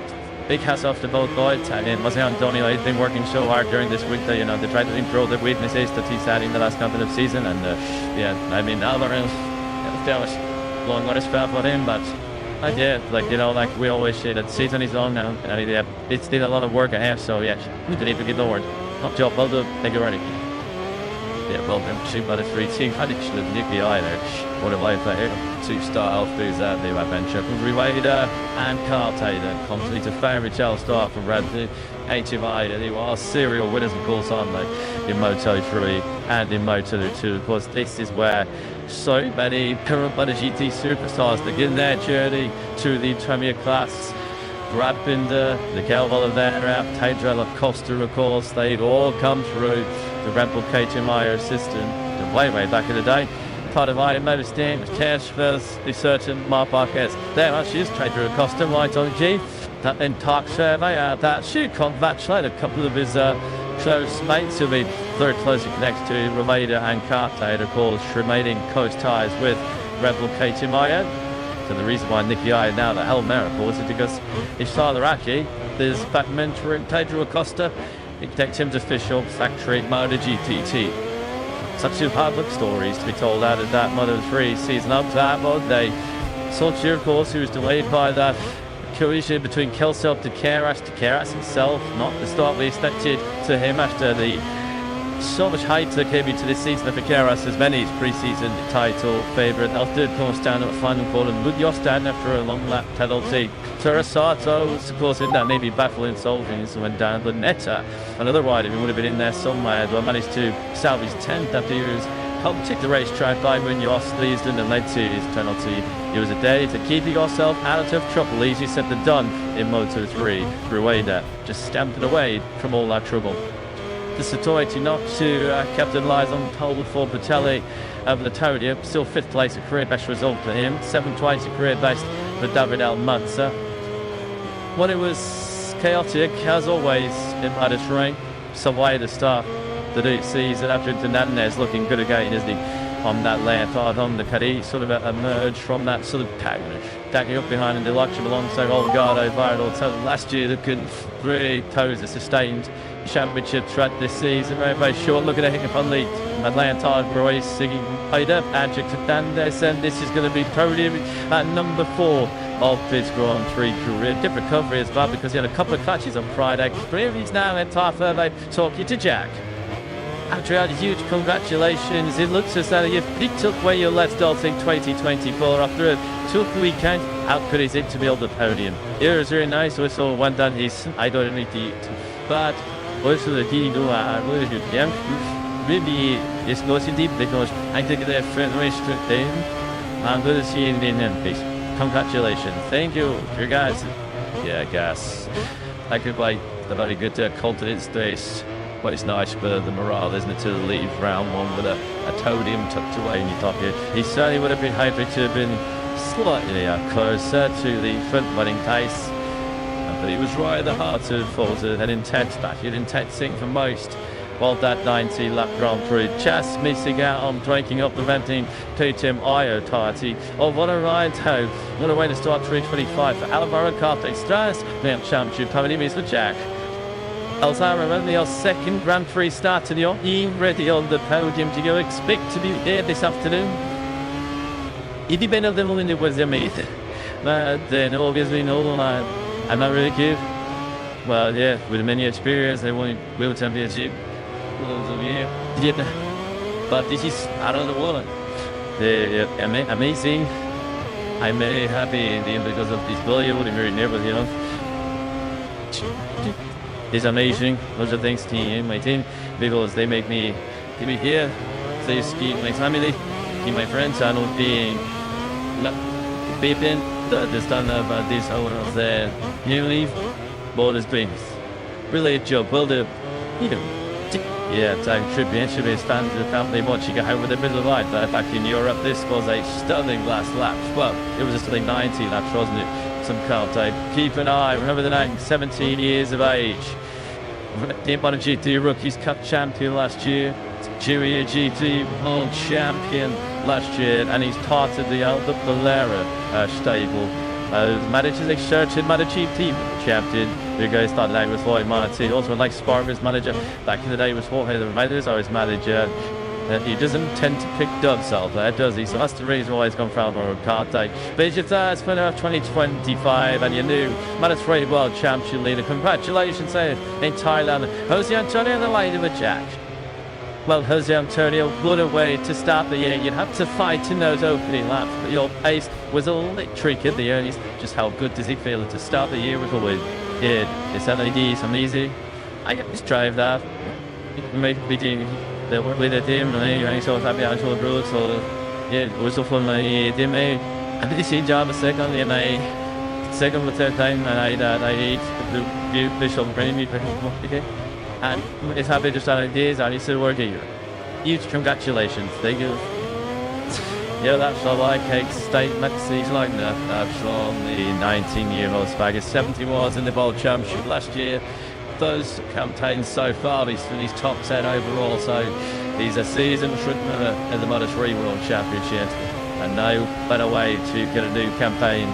big hats off to both boys. I mean, Jose Antonio has been working so hard during this week that, you know, they tried to improve the weaknesses that he's had in the last couple of seasons. And, yeah, I mean, Alvarez, that was long what it's felt for him, but And yeah, like, you know, like we always say that season is long now, and yeah, it's still a lot of work ahead, so yeah, we need to get Lord. Not job, well done, thank you, ready. Yeah, well done, 2 Moto3 team, I think should have either. What a life there. 2-star off through that new adventure from Richigamme and Carl Taylor. Complete a fairy tale start from Red Bull. HMI, and he was serial winners, of course, aren't they? In Moto3 and in Moto2. Of course, this is where so many current MotoGP superstars begin their journey to the Premier class. Brad Binder, Miguel Oliveira, Pedro Acosta, of course, they'd all come through the Red Bull KTM system way back in the day. Part of Iron Motorsteam, Tersfels, the certain Mark Marquez. There actually is Pedro Acosta, right on G. That then talk survey, that should congratulate a couple of his close mates who'll be very closely connected to Romeda and Carter, of course, remaining close ties with Red Bull KTM. So the reason why Nicky I now the hell miracle is because his father Aki is back mentoring Pedro Acosta. It takes him to official factory MotoGP. Such two public stories to be told out of that Moto3 season up to that Monday. Solskjaer, of course, who was delayed by that collision between Kelsey to Keras himself, not the start we expected to him after the so much hype that came into this season for Keras as many pre-season title favourite. Elfted comes down at the final call and Munoz down after a long lap penalty. Terasato was of course in that maybe baffling solving as went down, but Netta, another rider who would have been in there somewhere, but managed to salvage 10th after he was helped take the racetrack by Munoz, pleased and led to his penalty. It was a day to keeping yourself out of trouble, easy said than done in Moto3. Rueda just stamped it away from all that trouble. The Satoiti not to Captain lies on pole for Patelli over the podium. Still 5th place, a career best result for him. 7th twice, a career best for David Almanza. When it was chaotic, as always, in Moto3, so why the start the season after Fernandez looking good again, isn't he? On that left, on the Caddy, sort of emerged from that sort of package, stacking up behind in the Luxury alongside Olgado, Viral. So last year, they couldn't really pose a sustained championship track this season. Very short. Looking at him on lead. Atlanta, Royce, singing Ida, Adject Fernandez, and this is going to be podium at number 4 of this Grand Prix career. Good recovery as well because he had a couple of clutches on Friday. He's now in top survey talking to Jack. Adrian, huge congratulations. It looks as though you've picked up where you left off in 2024 after a tough weekend. How good is it to be on the podium? Here is very nice. Also, one done is I don't need to eat. But also the Digo are really good. Maybe it's not deep because I think they're friend race to them. I'm going to see you in the please. Congratulations. Thank you, you guys. Yeah, I guess. I could like the very good confidence space. But it's nice for the morale, isn't it, to leave round 1 with a podium tucked away in your pocket. He certainly would have been happy to have been slightly closer to the front-running pace. But he was right at the heart of an intense battle, an intense thing for most. While that 90-lap Grand Prix just missing out on breaking up the venting KTM IO party. Oh, what a ride home. What a way to start 325 for Alvaro Carte Stras. Male championship, how many minutes for Jack? Alzheimer, only our second Grand Prix start to the ready on the podium. Do you expect to be here this afternoon? If you've been a little in it was amazing. But then obviously no, I'm not really good. Well, yeah, with many experience, I won World Championship. But this is out of the world. Amazing. I'm very happy because of this Bollywood and very nervous, you know. It's amazing. Lots of thanks to my team because they make me here. They keep my family, keep my friends. I don't being people that stand up at this hour of the new leave. But it's been really a job. Well done. Yeah, time championship is fans of the family watching it over the middle of the night. Back in Europe, this was a stunning last lap. Well, it was just like 90 laps, wasn't it? Some car type. Keep an eye. Remember the name, 17 years of age. The MotoGP Rookies Cup champion last year. Junior GT World Champion last year, and he's part of the Aldo Valera stable. Manages a certain MotoGP champion. The guy started out with Floyd Martin. Also, like Sparker's manager. Back in the day, was Jorge the Raiders, or his manager. He doesn't tend to pick dubs out there, does he? So that's the reason why he's gone for Alvaro Cartay. But it's your third spinner of 2025 and your new Moto3 World Championship leader. Congratulations in Thailand, Jose Antonio and the lady with Jack. Well, Jose Antonio, what a way to start the year. You'd have to fight in those opening laps, but your pace was electric at the earliest. Just how good does he feel to start the year with a win? Yeah, it's LED, some easy. I just drive that. Maybe the work with the team, and so happy I told Brooks, so yeah, it was so fun. My team, and this is job a second, and I second or third time, and I eat the visual brain, and it's happy to start ideas, and it's still working. Huge congratulations, thank you. Yeah, that's all I cake statement season like that. That's on the 19-year-old Spaghetti 70 was in the World Championship last year. Those campaigns so far, he's finished top 10 overall, so he's a seasoned frontrunner in the Moto3 World Championship, and no better way to get a new campaign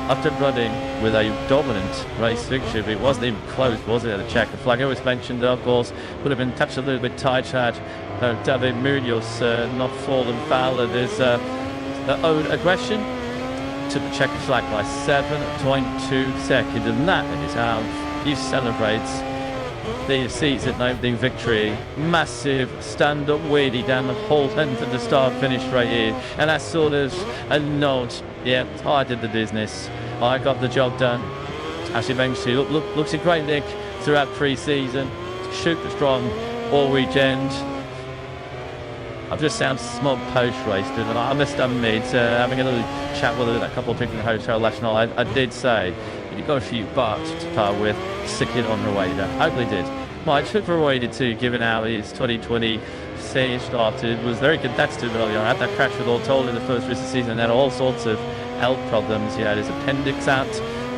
after running with a dominant race fixture. It wasn't even close, was it? The checker flag, it was mentioned, of course, would have been touched a little bit tight had David Munoz not fallen foul of his own aggression. Took the checker flag by 7.2 seconds, and that is how he celebrates the season opening victory. Massive stand-up wheelie down the whole length of the start-finish right here, and that's sort of a nod. Yeah, I did the business. I got the job done. As eventually looks a great nick throughout pre-season. Super strong all weekend. I've just sounded smug post-race, and I must admit, having a little chat with a couple of people in the hotel last night, I did say, you got a few bucks to start with, stick it on Rueda. Hopefully did. My trip for Rueda too, given how his 2020 season started, was very competitive early on. I had that crash with Ortola in the first race of the season, and had all sorts of health problems. He had his appendix out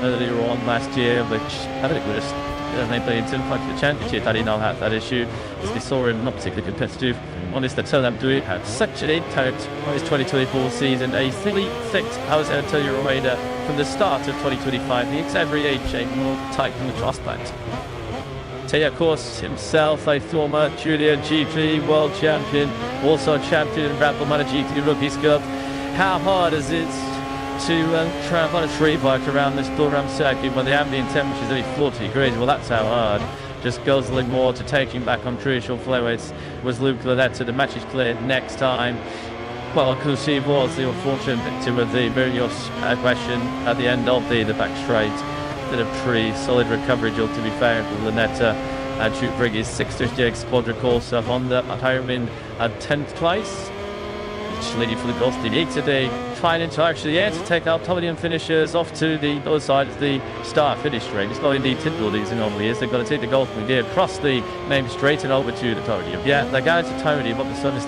earlier on last year, which I think would have maybe in some part of the championship that he now had that issue. As we saw him not particularly competitive on this, that turned out to had such an impact on his 2024 season. A fully fit Jose Antonio Rueda from the start of 2025. He makes every age shape more tight than the prospect. Taya, of course, himself a former Junior GP World Champion, also champion in Rapid MotoGP Rookies Cup. How hard is it to travel on a street bike around this Bullram circuit when the ambient temperature is only 40 degrees? Well, that's how hard. Just guzzling more to take him back on crucial fluids was Luke Ladetta. The match is cleared next time. Well, of course, he was the unfortunate victim of the Munoz aggression at the end of the back straight. Did a pretty solid recovery job, to be fair, with Lanetta and should bring his 650X quadricorsa Honda at home in 10th place. Which leading for the Gulf League today, trying into actually to take out podium finishers off to the other side of the start finish straight. It's not indeed typical these normally is. They've got to take the Gulf League across the main straight and over to the podium. Yeah, they're going to podium, but the sun is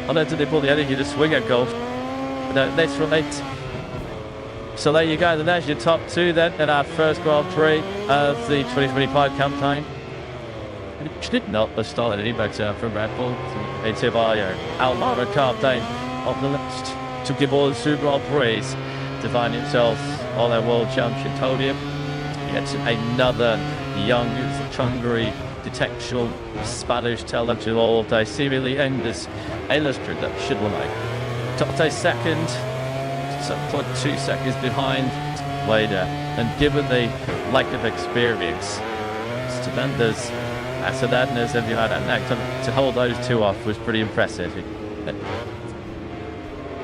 I know they pull the energy to swing at Gulf. That's relate. So there you go, there's your top two then in our first Grand Prix of the 2025 campaign. Which did not start any better from Red Bull. Etibayo, Alvaro Cartay on the list to give all the Super Grand Prix to find himself on their World Championship podium. Yet another young, hungry, detectual Spanish talent in all day, seemingly endless illustrator that should like. Top second. 0.2 seconds behind Rueda, and given the lack of experience, Stupendous Asadadness, if you had an act to hold those two off was pretty impressive.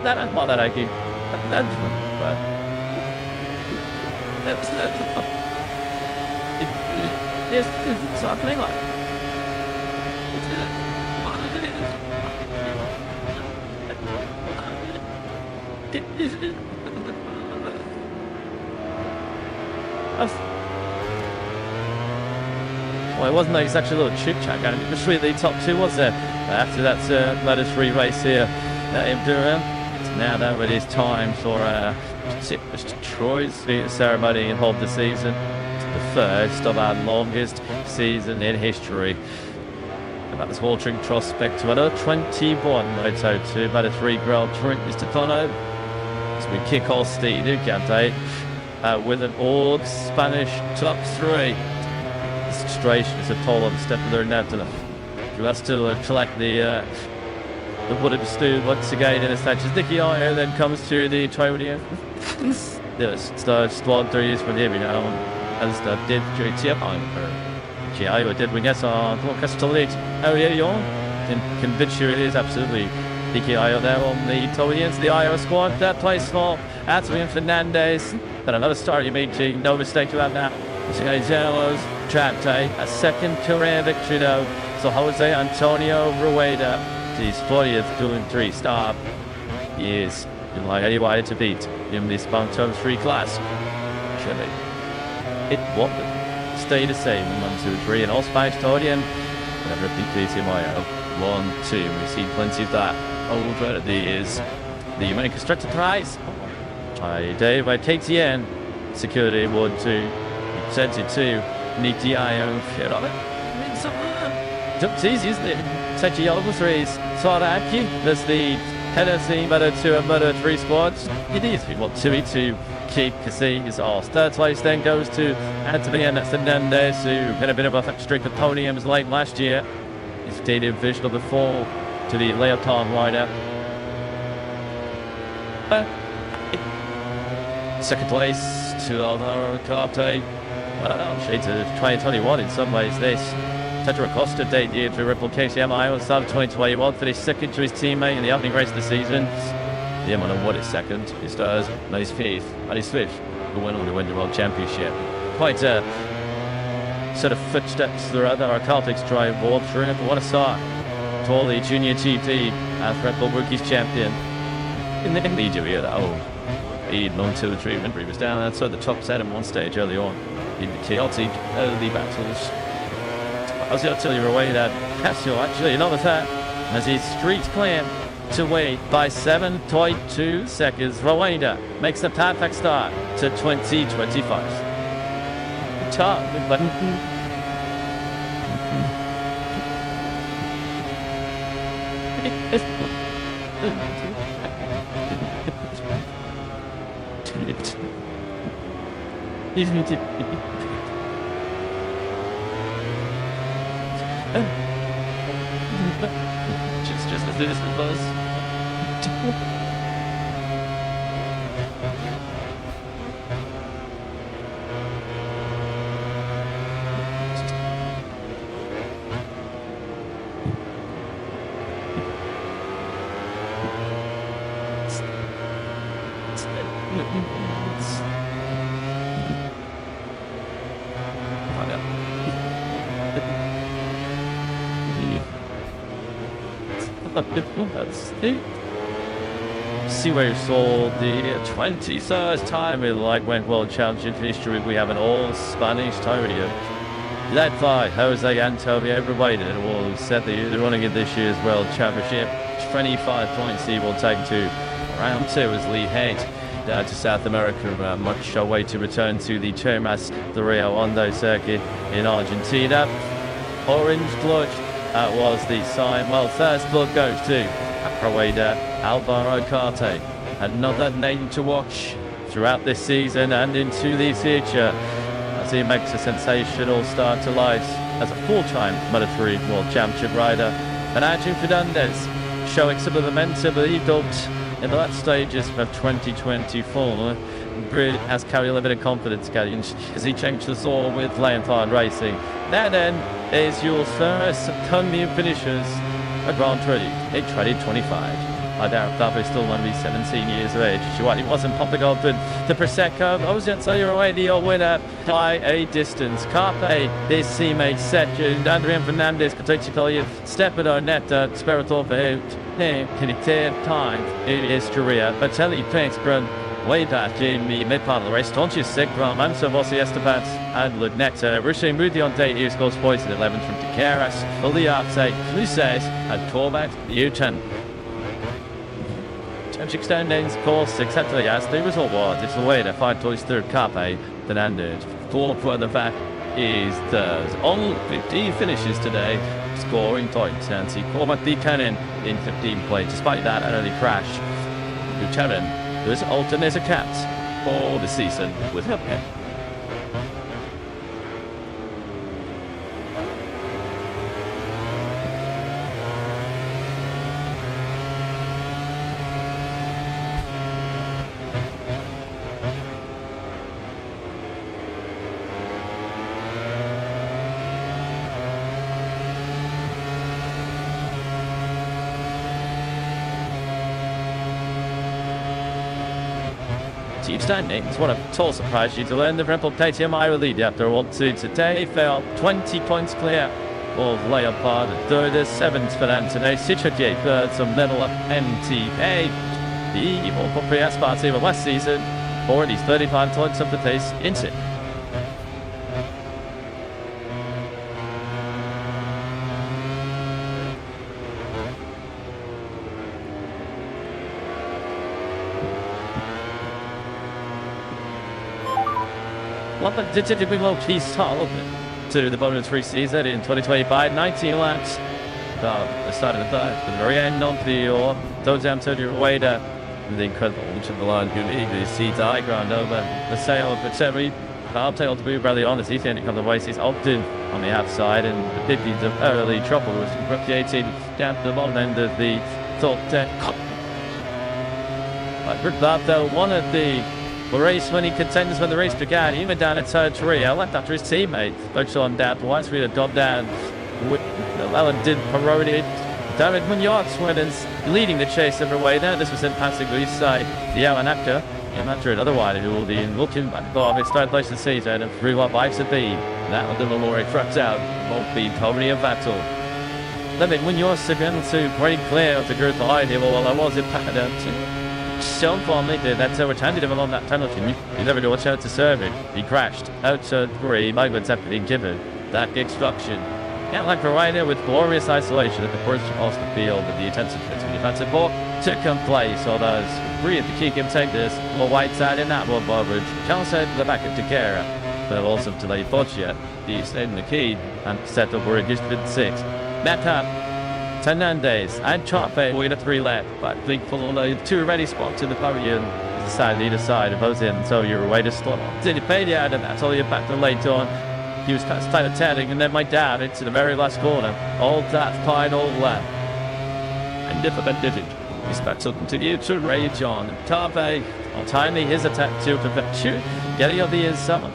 That not that I give. It's something like. Well, it wasn't like such a little chit chat going between the top two, was there? After that Moto3 race here in Durham, now that it is time for Mr. Troy's ceremony and hold the season. The first of our longest season in history. About this watering prospect to another 21 Moto2 Moto3 Grand Prix, Mr. Tono. As we kick off the new campaign with an all Spanish top three. The situation is a toll on the step of their now to the who has to collect the wooden stool once again in his touches. Nicky Iyer then comes to the Toyota. Yes, starts 1-3 from him, as the did JTF Iyer did win yes on Castellate. Oh yeah, you can convince you it is absolutely Nicky Iyer there on the Toyota, the Iyer squad. That plays for Adrian Fernandez. Then another start you made, no mistake about that. Zelos trapped a second career victory though. So Jose Antonio Rueda, his 40th 2-3 start. He is like anybody to beat in this Moto3 class. Chile. It won't stay the same in 1-2-3 and all Spanish Todian. Whenever it beats Mayo. 1-2. We see plenty of that over the years. The American constructor prize. Dave by KTN. Security 1-2. Sends it to Nicky Iyer. It's easy, isn't it? Sechi over threes. Soraki. There's the Tennessee Moto2 and Moto3 squads. It is. We want 2-2 keep Casillas off. Third place then goes to Anthony Fernandez, who had a bit of a streak of podiums late last year. He's dated Visual before to the Leotard rider. Second place to Alvaro Carte. Well, shades of 2021 in some ways. This Pedro Acosta debuted for Ripple KTM Iowa Start 2021, finished second to his teammate in the opening race of the season. The M1 what is second. He stars nice fifth. And he's fifth. The winner will win the World Championship. Quite a sort of footsteps throughout our Celtics drive board through it. What a start to all the junior GP as Red Bull Rookies champion. In the leader here though. He'd known to the treatment, but he was down outside the top set in one stage early on. In the chaotic early battles. I was going to tell you away that Casio actually, not with that, as he streaks clear to wait by 7.2 seconds. Rwanda makes the perfect start to 2025. Just as this was. Let's see where you saw the 23rd time in Lightweight World Championship history. We have an all-Spanish Toyota led by Jose Antonio Rueda, who said that they're running in this year's World Championship. 25 points he will take to round 2 as Lee head down to South America, much away to return to the Termas de Rio Hondo circuit in Argentina. Orange clutch. That was the sign. Well, first blood goes to Rueda, Alvaro Carte. Another name to watch throughout this season and into the future as he makes a sensational start to life as a full-time Moto3 World Championship rider. And Adrian Fernandez showing some of the momentum that he built in the last stages of 2024. Brit has carried a little bit of confidence as he changed the saw with Leonard Racing. That then is your first Cunning finishers a Grand Prix in 2025. I doubt Fabio's still going to be 17 years of age. He wasn't popping up in the Prosecco. I was going to tell you already, your winner by a distance. Carpe, his teammate, Setchen, Adrian Fernandez, Katachikoyev, Stefano Netta, Spiritor Verhout, can he take time in his career? Batelli Pinksbrun, way back in the mid-part of the race. Tonches Sigma, Manso Vossi Estevans, and Ludnetta. Rushe Mudiante, who scores points at 11 from Tikeras, Uliarte, Luces, and Cormac Newton. Championship standings, of course, exceptionally as the result was. It's the way to 5 toys third Carpe, Fernandez. 4 further back is the on 15 finishes today, scoring points. And see Cormac Buchanan in 15 points. Despite that early crash, Buchanan was alternate as a cat for the season with him. Team standings, what a total surprise you to learn the Red Bull KTM Ira lead after 1-2 today. Fell 20 points clear of Leopard. Third is 7th for Anthony. Citroën third, so middle of NTK. The Volvo Prius party of last season. Already 35 points up the pace into. Well, but did we will key start to the Moto3 season in 2025, 19 laps. The start of the third, the very end of the year. Those down to your way to the incredible launch of the line. You need to see diagram over the sail of the cherry. I'll take on to move rather honest. He's going to come the way. He's often on the outside, and the 50s of early trouble was from the 18 down to the bottom end of the top 10. But that though, one of the race-winning contenders when the race began, he went down at turn 3. I left after his teammate, focused on down twice. We had gone down. Alan did Peroni. David Munoz winners leading the chase every way there. This was in passing the east side. The Alan after. And after another one who will be looking back for his third place of the season and through what life to be. That one the Lorry trucks out. Won't be Tony and Vettel. David Munoz again to break clear of the group behind him. Well, I was in paddock too. Sean Formley did that, so handed him along that penalty. He never knew what chance to serve it. He crashed. Out to 3 moments after being given that instruction. Can't like Rider with glorious isolation at the first off the field and the intensive defensive ball to come place. So those 3 of the key contenders were white side in that one coverage. Chang said to the back of Takara, but also to lay Boccia. The stayed in the key and set up where it used to be 6. Back up. Hernandez and Charpe were in a 3 lap, but Blinkful on the 2 ready spots in the pavilion. Either side of those in, so you're away to stop. Did it pay out, and that's all you back to late on. He was kind of turning, and then went down into the very last corner. All that final lap. And if it did it, he's back to continue to rage on. Charpe, on timely his attack to perfection, getting on the inside.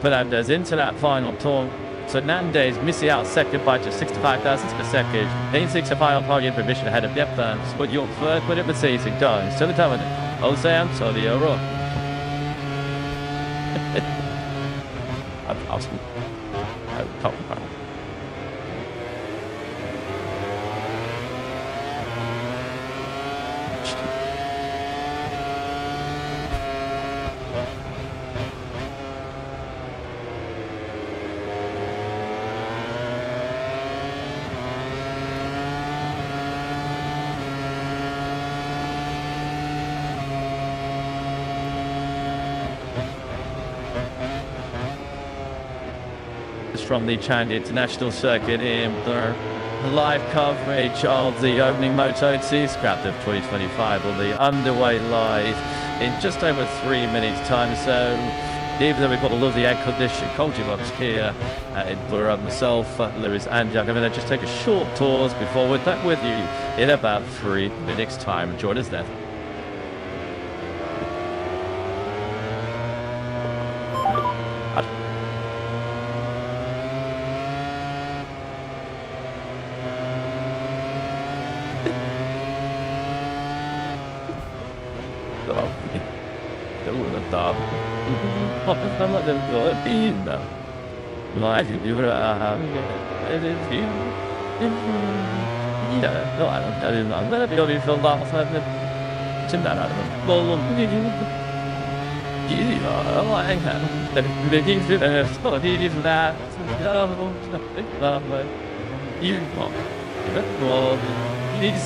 Fernandez into that final turn. So Hernandez missing out second by just 65 thousandths per second. 86 a final target position ahead of Yepburns. But your third win of the season goes to the dominant Jose Antonio Rock. Awesome. From the Chang International Circuit in the live coverage of the opening Moto2 Scrap of 2025 will be underway live in just over 3 minutes time. So even though we've got a lovely air conditioned cold box here for myself, Lewis and Jack, I'm going to just take a short pause before we're back with you in about 3 minutes time. Join us then. I'm not going to be now. Life, you were it is you. Yeah, no, I don't know. I'm going to be over for last time. Tim that out of them. Well, I like that. The beginning to the study is that. You want. Well, he's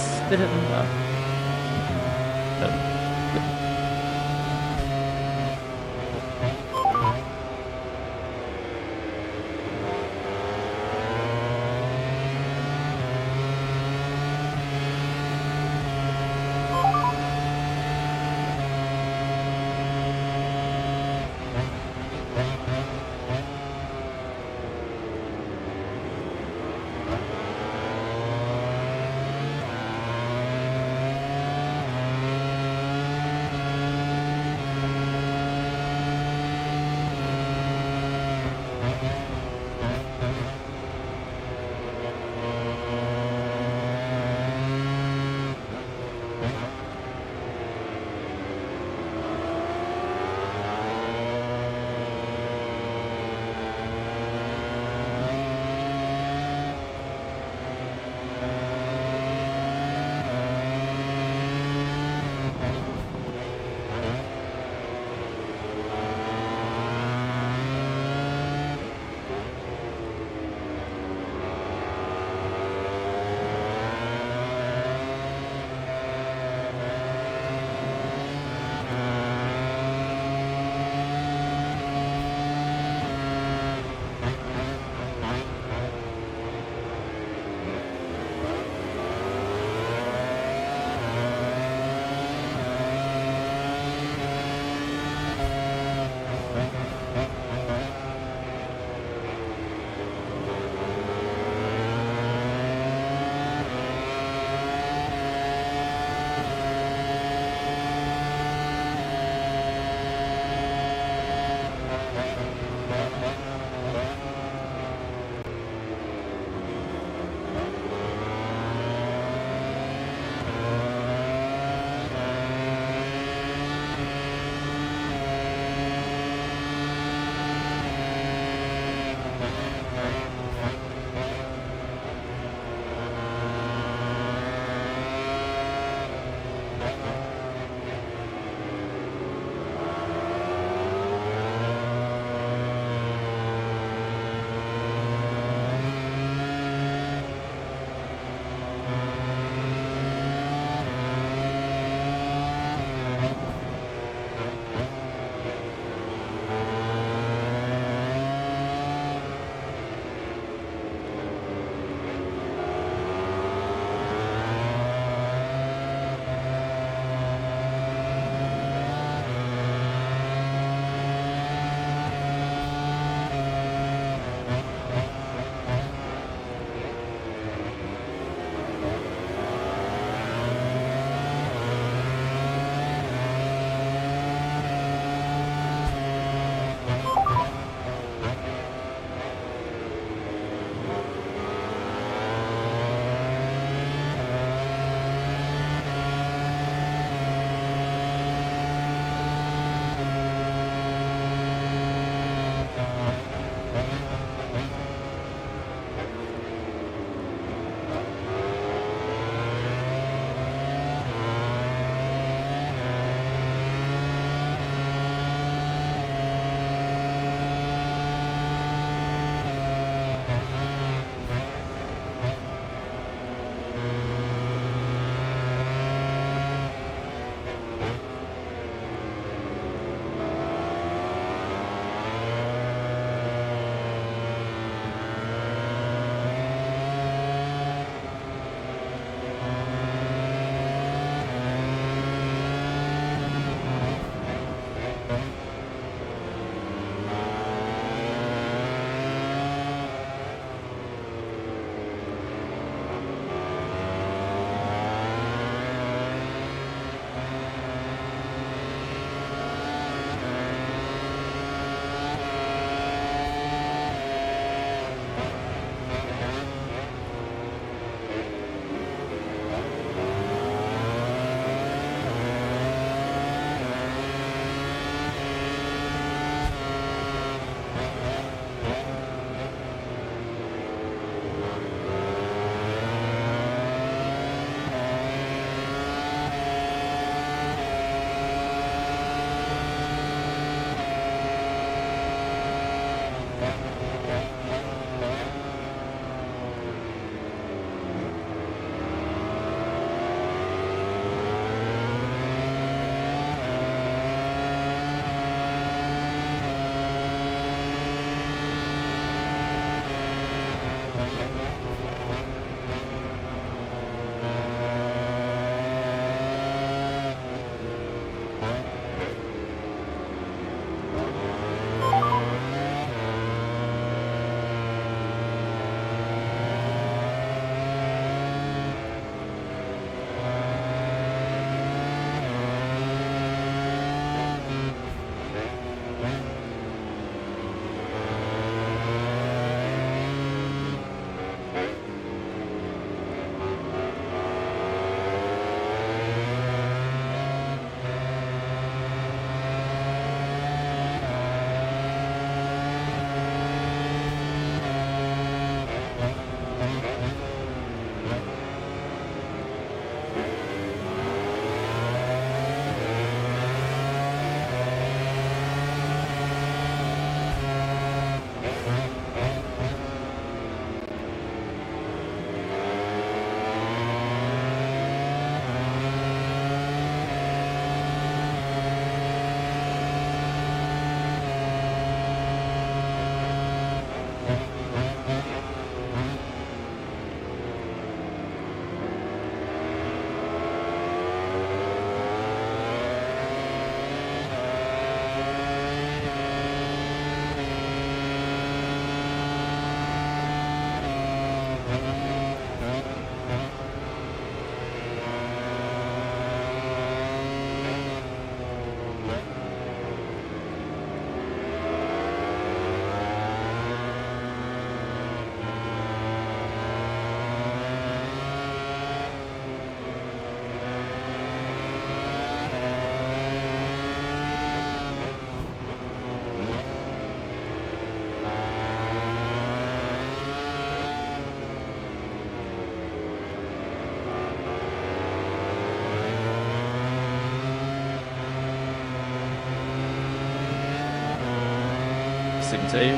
racing team.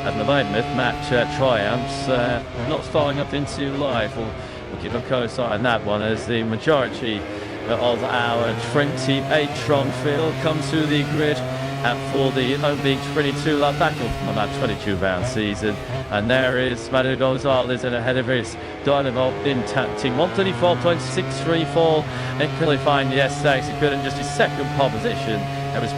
And the Weymouth match triumphs, not falling up into life. We'll keep a close eye on that one as the majority of our 28-strong field comes to the grid for the opening 22 lap battle on that 22-round season. And there is Manu Gonzalez and ahead of his Dynamo in team 134.634 and qualifying the S6. He couldn't just his second pole position. It was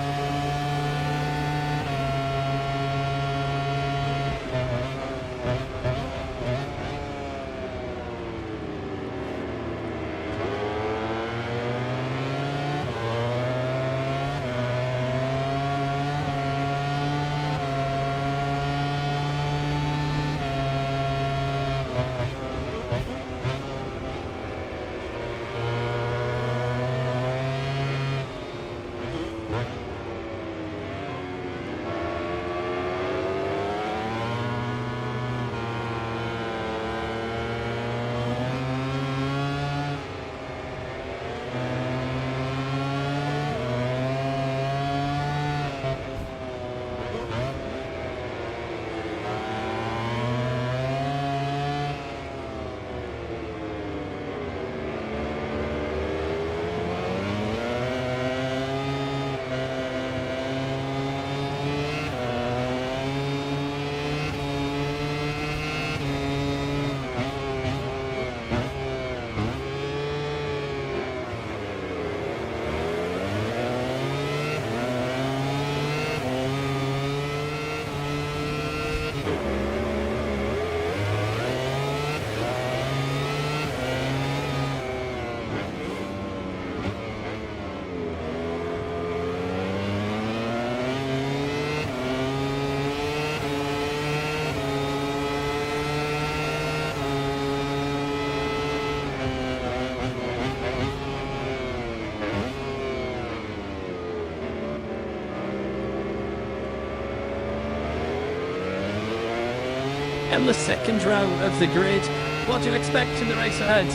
in the second round of the grid. What do you expect in the race ahead?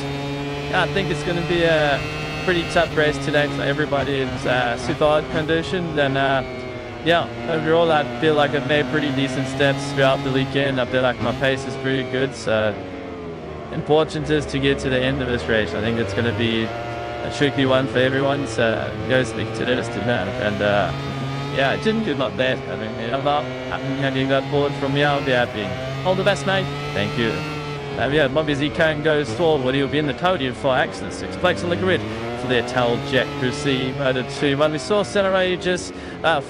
I think it's going to be a pretty tough race today for everybody in super hard condition. And yeah, overall I feel like I've made pretty decent steps throughout the weekend. I feel like my pace is pretty good. So important is to get to the end of this race. I think it's going to be a tricky one for everyone. So go speak to the rest of that. And yeah, it didn't do not bad. I mean, I'm not having that board from me. I'll be happy. All the best, mate. Thank you. Yeah, obviously Chang goes forward. He'll be in the podium for excellent 6 place on the grid for the Italjet Cruci Moto2. When we saw Celeray just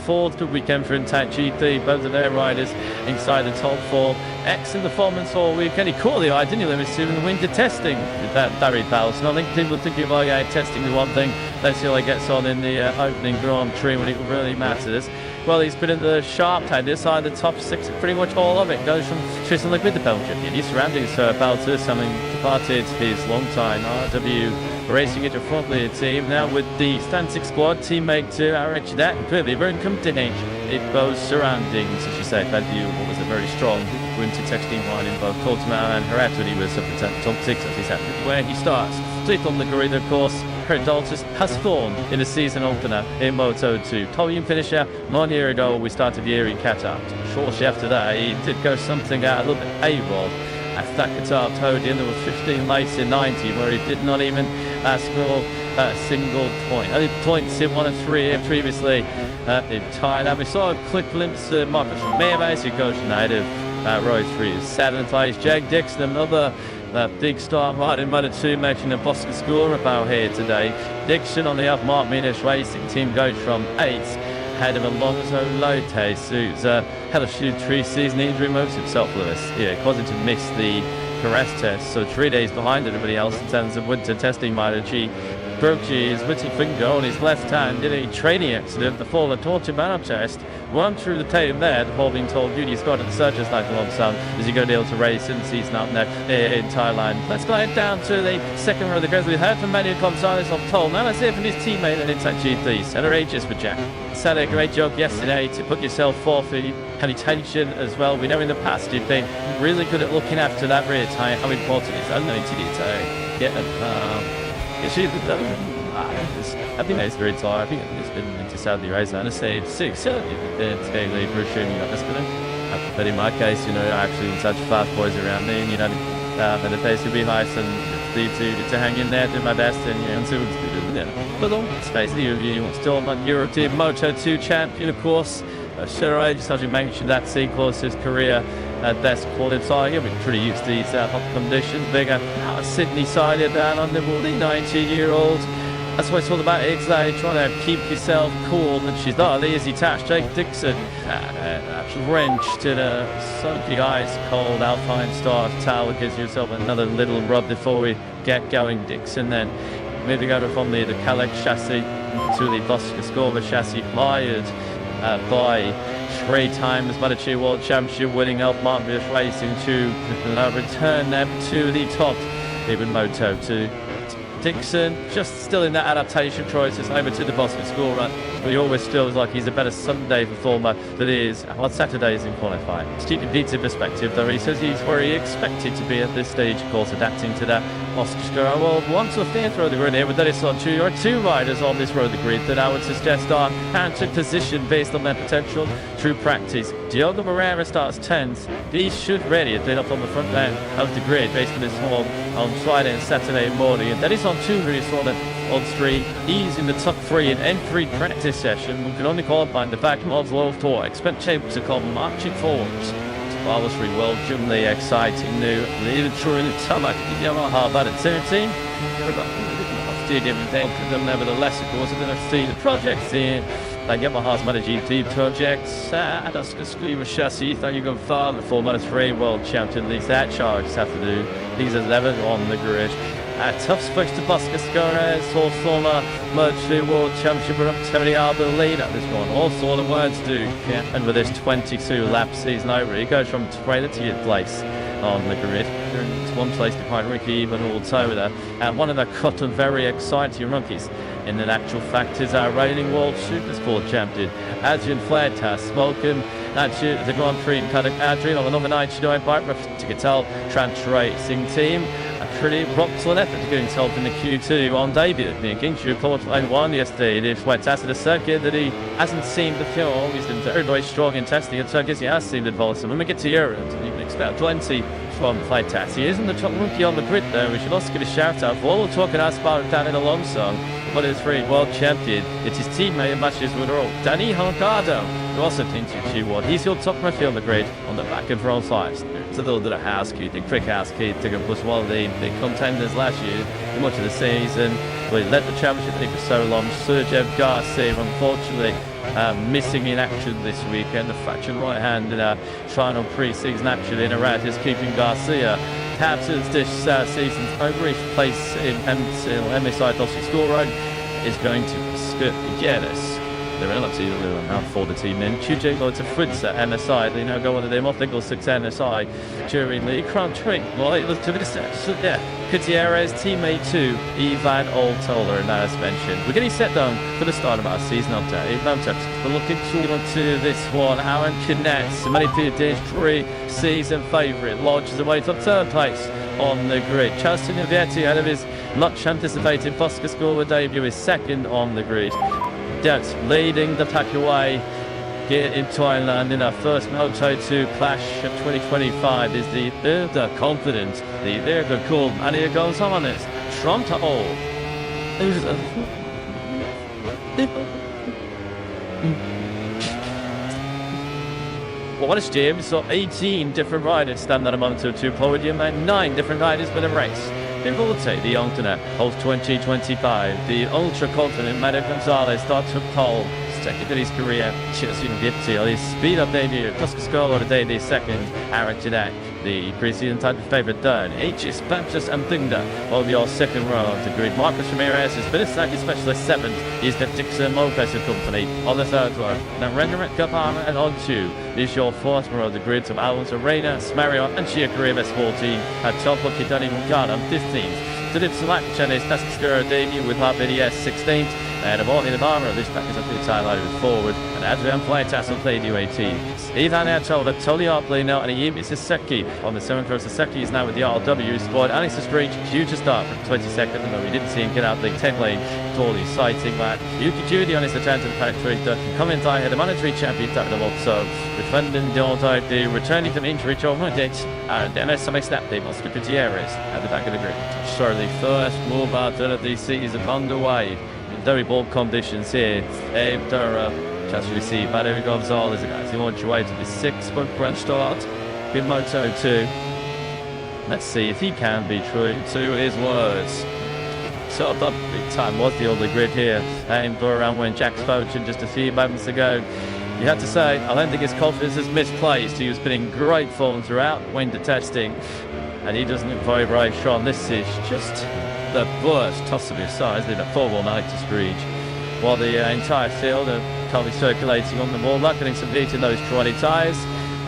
fourth, good weekend for Intact GT. Both of their riders inside the top 4. Excellent performance all weekend. He caught the eye, didn't he, Lewis, in the winter testing with that Barry Ballison. I think people thinking about testing the one thing. Let's see how he gets on in the opening Grand Prix when it really matters. Well, he's been in the sharp time this side, the top 6, pretty much all of it goes from Tristan Liquid, the Belgian. He's surrounding Baltus, having departed his long-time RW racing at the front of the team. Now with the Stantic squad, teammate to Richigamme, clearly very contained in both surroundings. As you say, Badu was a very strong winter texting line in both Portimao and Herat when he was up at top 6, as he said. Where he starts, fifth on the grid, of course. Daltus has formed in the season opener in Moto2. Podium finisher 1 year ago. We started the year in Qatar. Shortly after that, he did go something out a little bit AWOL at that Qatar podium. There was 15 lates in 90 where he did not even score a single point. Only points in 1 and 3 here previously in Thailand. We saw a quick glimpse of Marcus Ramirez, who goes native row 3 is 7th place. Jag Dixon, another big star rider in Moto2, making a Boston score about here today. Dixon on the up Mark Minas Racing team goes from 8th, ahead of Alonso Lotes, who's had a few 3-season injury, moves himself, Lewis. Yeah, causing to miss the Perez test, so 3 days behind everybody else in terms of winter testing mileage. He broke his little finger on his left hand in a training accident before the Tortimano test. Run through the tape there, the ball being told duty squad at the Searchers like a long son. Is he going to be able to race in the season up there in Thailand? Let's glide down to the second row of the grid. We've heard from Manu Gonzalez on pole. Now let's hear from his teammate at Intact GT, Center Aegis for Jack. Said a great job yesterday to put yourself forth for attention as well. We know in the past you've been really good at looking after that rear tyre. How important is that going to get I think it's very tired. I think it's been into Saudi Arabia and I say 6. It's getting lead for assuming that that's going to. But in my case, you know, I actually such fast boys around me, and you know, and the pace will be nice and to hang in there, do my best, and you know, until but on basically you still on MotoGP Moto2 champion, of course. Sure, just as you mentioned, that sequence his career at best qualifying. He'll be pretty used to these hot conditions. Bigger Sydney-sided down on the 19-year-old. That's what it's all about, exactly, trying to keep yourself cool. And she's not an easy task. Jake Dixon, wrenched in a soaking ice cold Alpine Star towel. Gives yourself another little rub before we get going. Dixon then moving over from the Calic chassis to the Bosca chassis, fired by 3 times MotoGP World Championship winning Elf Martin Racing to return them to the top. Even Moto2. Dixon just still in that adaptation process over to the Bosca score run, but he always feels like he's a better Sunday performer than he is on Saturdays in qualifying. To keep it in perspective though, he says he's where he expected to be at this stage, of course, adapting to that Bosca score. Well, once off the throw the grid here, but that is on 2 or 2 riders on this road the grid that I would suggest are counter position based on their potential through practice. Diogo Moreira starts 10th. He should really have been up on the front end of the grid based on his form on Friday and Saturday morning, and that is on 2 really sort of on 3. He's in the top 3 in every practice session. We can only qualify in the back of World Tour. Expect Chambers to come marching forwards. Obviously, welcomely exciting new leader in the tarmac. Yamaha about at 13. Nevertheless, of course, they're going to see the projects here. Like Yamaha's MotoGP projects, Adaska Screamer chassis, you go far before Moto3 World Champion League. That charge this afternoon. These 11 on the grid. Tough switch to Bosca Scores, former Moto3 World Championship up Tony Arbor leader. This one, all sort of words do. Yeah. And with this 22 lap season over, he goes from 20th to 8th place on the grid. It's 1 place behind Ricky, even also with and one of the cut and very exciting rookies. In the actual fact is our reigning World Supersport champion, Adrian Fleitas, smoking the Grand Prix paddock. Adrian on the number 9 joined by Ticatel Trans Racing team. A pretty rock-solid effort to get himself in the Q2 on debut. Being Kingshu qualified 1 yesterday. It Fleitas at a circuit that he hasn't seemed to feel. He's been very, very strong in testing at circuits. He has seemed advanced. And when we get to Europe, you can expect plenty from Fleitas. He isn't the top rookie on the grid though. We should also give a shout out for all the talking about down in Alonso. Moto3 World Champion. It's his teammate and matches with all. Danny Honcardo, who also thinks you what. He's your top rookie on the grid on the back of row 5. It's a little bit of housekeeping, quick housekeeping. Plus one of the contenders last year, much of the season. We led the championship league for so long. Sergio Garcia, unfortunately, missing in action this weekend. The fractured right hand in a final pre-season action in Iraq is keeping Garcia captains this season's over. His place in MSI Dossi score run is going to skip Guinness. They're relatively now for the team in. Chujing go to Fritz at MSI. They now go on to their Mothnickle 6 MSI during the Grand Prix. Well, it was to this Gutierrez, teammate 2, Ivan Oltola, and as mentioned. We're getting set down for the start of our season update. We're looking to this one. Aaron Kinnett, many people 3 season favourite, launches away from 3rd place on the grid. Justin Vietti, out of his much anticipated Bosca score debut, is 2nd on the grid. That's leading the pack away here in Thailand in our first Moto2 clash of 2025 is the confident, the very good call, and here goes on it. Toronto. What is James? So 18 different riders stand on a Moto2 podium and 9 different riders win a race. People will take the alternate of 2025. The ultra-confident Mario Gonzalez starts with pole. Second in his career, Chelsea Vipti, his speed-up debut. Tosca Scola today, the 2nd. Aaron Jeanette, the pre-season title favourite 3rd. H.S. Baptist and Thingda will be our 2nd row of the grid. Marcus Ramirez is Benisaki specialist 7th. He's the Dixon Mopes Company on the 3rd row. Now Renderit Kapama and on 2 is your 4th row of the grid of Alonso Reina, Smario and Chia Caribes 14. At top of Kitani Mukana 15th. Philip Salak Chinese Tascascura debut with RBDS 16th. And a ball in the armour, this back is up to the highlighted forward. And Adrian Fleitas will play U18. Ivan Ertola, Tony Arpley now, and Iimi Saseki on the 7th row. Saseki is now with the RW squad. Alex Estreach, due to start from 22nd, although we didn't see him get out the 10 lane all exciting man. Yuki Judy on his return to the paddock 3, coming here, the Moto3 champion at the also defending the returning from injury to Modet, and then some snap they must be Gutierrez at the back of the grid. So the first move out of the season underway in very bold conditions here. Just received by David Gonzalez as he launched away to the 6-foot French start in Moto2. Let's see if he can be true to his words. So the big time was the older grid here, aimed for around when Jack spoke just a few moments ago. You have to say, I don't think his confidence is misplaced. He was been in great form throughout winter testing, and he doesn't look very, very strong. This is just the worst toss of his size in a 4-1 to Screech. While the entire field are currently circulating on the ball, not getting some heat in those 20 tyres.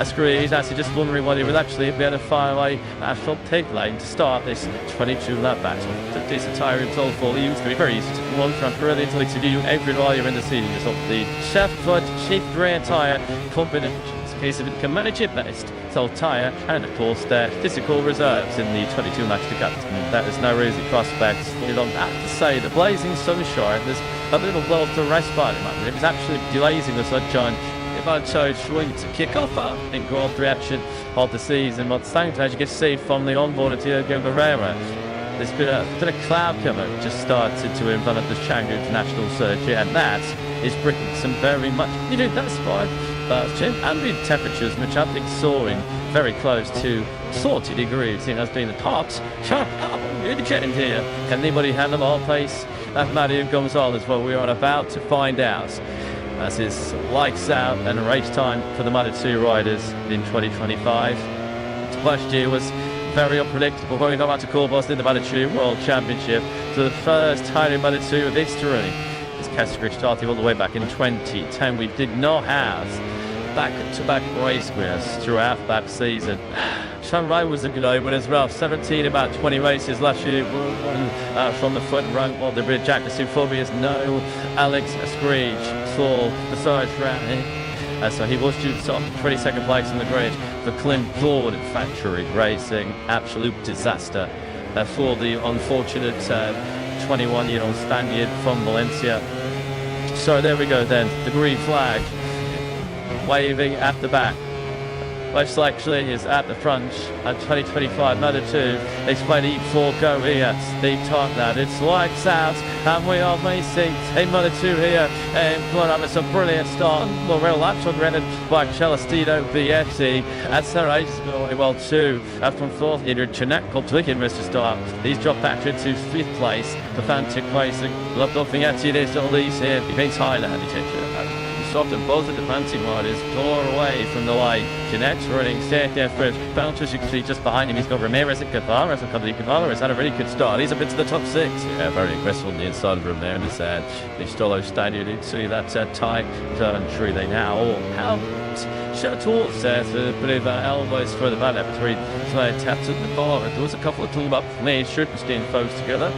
Screech actually just wondering whether he would actually be able to fire away asphalt pit lane to start this 22 lap battle. Took this tyre himself for he used to be very easy to come on from really until to do every while in the season. Just off the left foot, shift rear tyre, confident. In case of it can manage it best. So tyre and of course their physical reserves in the 22 laps to come. That is no rosy prospects. You don't have to say the blazing sunshine. There's a little well to rest by the moment. It was actually blazing the sunshine. About so sweet to kick off in Grand Prix action of the season. But thanks as you can see from the onboard of Diego Barrera, there's been a cloud cover just started to envelop the Chang International Circuit, and that is bringing some very much. You know, that's fine. Ambient temperatures, which I think soaring very close to 40 degrees. It has been the tops. Sharp indicating here. Can anybody handle our pace? That's Mario Gonzalez, what we are about to find out. As his lights out and race time for the Moto2 riders in 2025. Last year was very unpredictable. When we got back to Corbos in the Moto2 World Championship, to the first time in Moto2 of history. This category started all the way back in 2010. We did not have back-to-back race winners throughout that season. Chang was a good opener as well. 17 about 20 races last year. From the front rank, while the bridge Jack Phobias no Alex Screech for the first round. So he was due to start 22nd place in the grid for Clint Ford Factory Racing. Absolute disaster for the unfortunate 21-year-old Spaniard from Valencia. So there we go then, the green flag waving at the back. Most likely is at the front at 2025 Moto2. They play the E4 go here. Steve talk that it's lights out, and we are racing in Moto2 here. And what up, it's a brilliant start. Well, real laps on rented by Celestino BFC. That's their race going well too. From fourth, Richigamme completely missed the start. He's dropped back into fifth place. The Fantic Racing. Loved nothing at it is at least here. He beats Thailand. Often both of the fancy riders tore away from the light. Connects running, stayed there first. Bounces, you can see just behind him. He's got Ramirez and Guevara. So Guevara has had a really good start. He's up into the top 6. Yeah, very aggressive on the inside of Ramirez. The Stolo Stadium, you see that tight turn through. They now all out. Shut towards there to believe elbows for the bad three. So they tapped at the bar. There was a couple of toolbox made Schuppenstein foes together.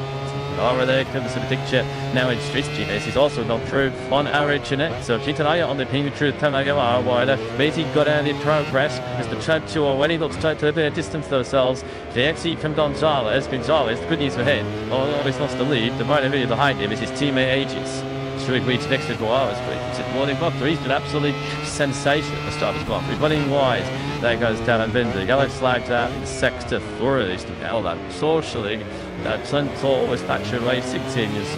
There comes to the picture now in street GS. He's also not true on Richigamme. So Chitanaya on the pin through Tanagawa wider. Beatty got out in progress as the trend to already looks tight to a bit of distance themselves. The exit from Gonzalez, the good news for him. Always lost the lead. The right video behind him is his teammate Aegis. Should we reach next to Guevara's break? Morning Buckler, he's been absolutely sensational at the start of his block. Running wide. There goes Darren Binder. Yellow flagged out in the sector for it. Hell, that socially. That Clint was Thatcher Racing Seniors.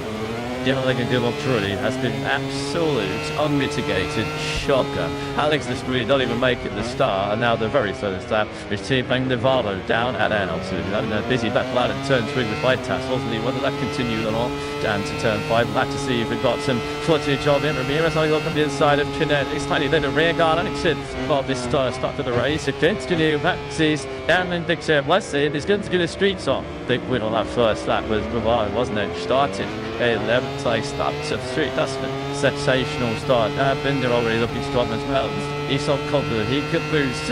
Generally can do up truly has been absolute, unmitigated shocker. Alex the Screen don't even make it the start, and now the very first lap is teaming Navarro down at altitude. Having a busy back line and turn 3 with 5 tassels, and whether that continued or not. Down to turn 5, back to see if we've got some footage of him. Ramirez only look on the inside of Kinetics, tiny little rear guard, and it's well, this start of the race. It continues back, sees down in Dixie, let's see, it's going to get the streets on. Big win on that first lap was Navarro, wasn't it? Started 11th place up to 3. That's a sensational start. Binder already looking strong as well. He's so confident he could boost.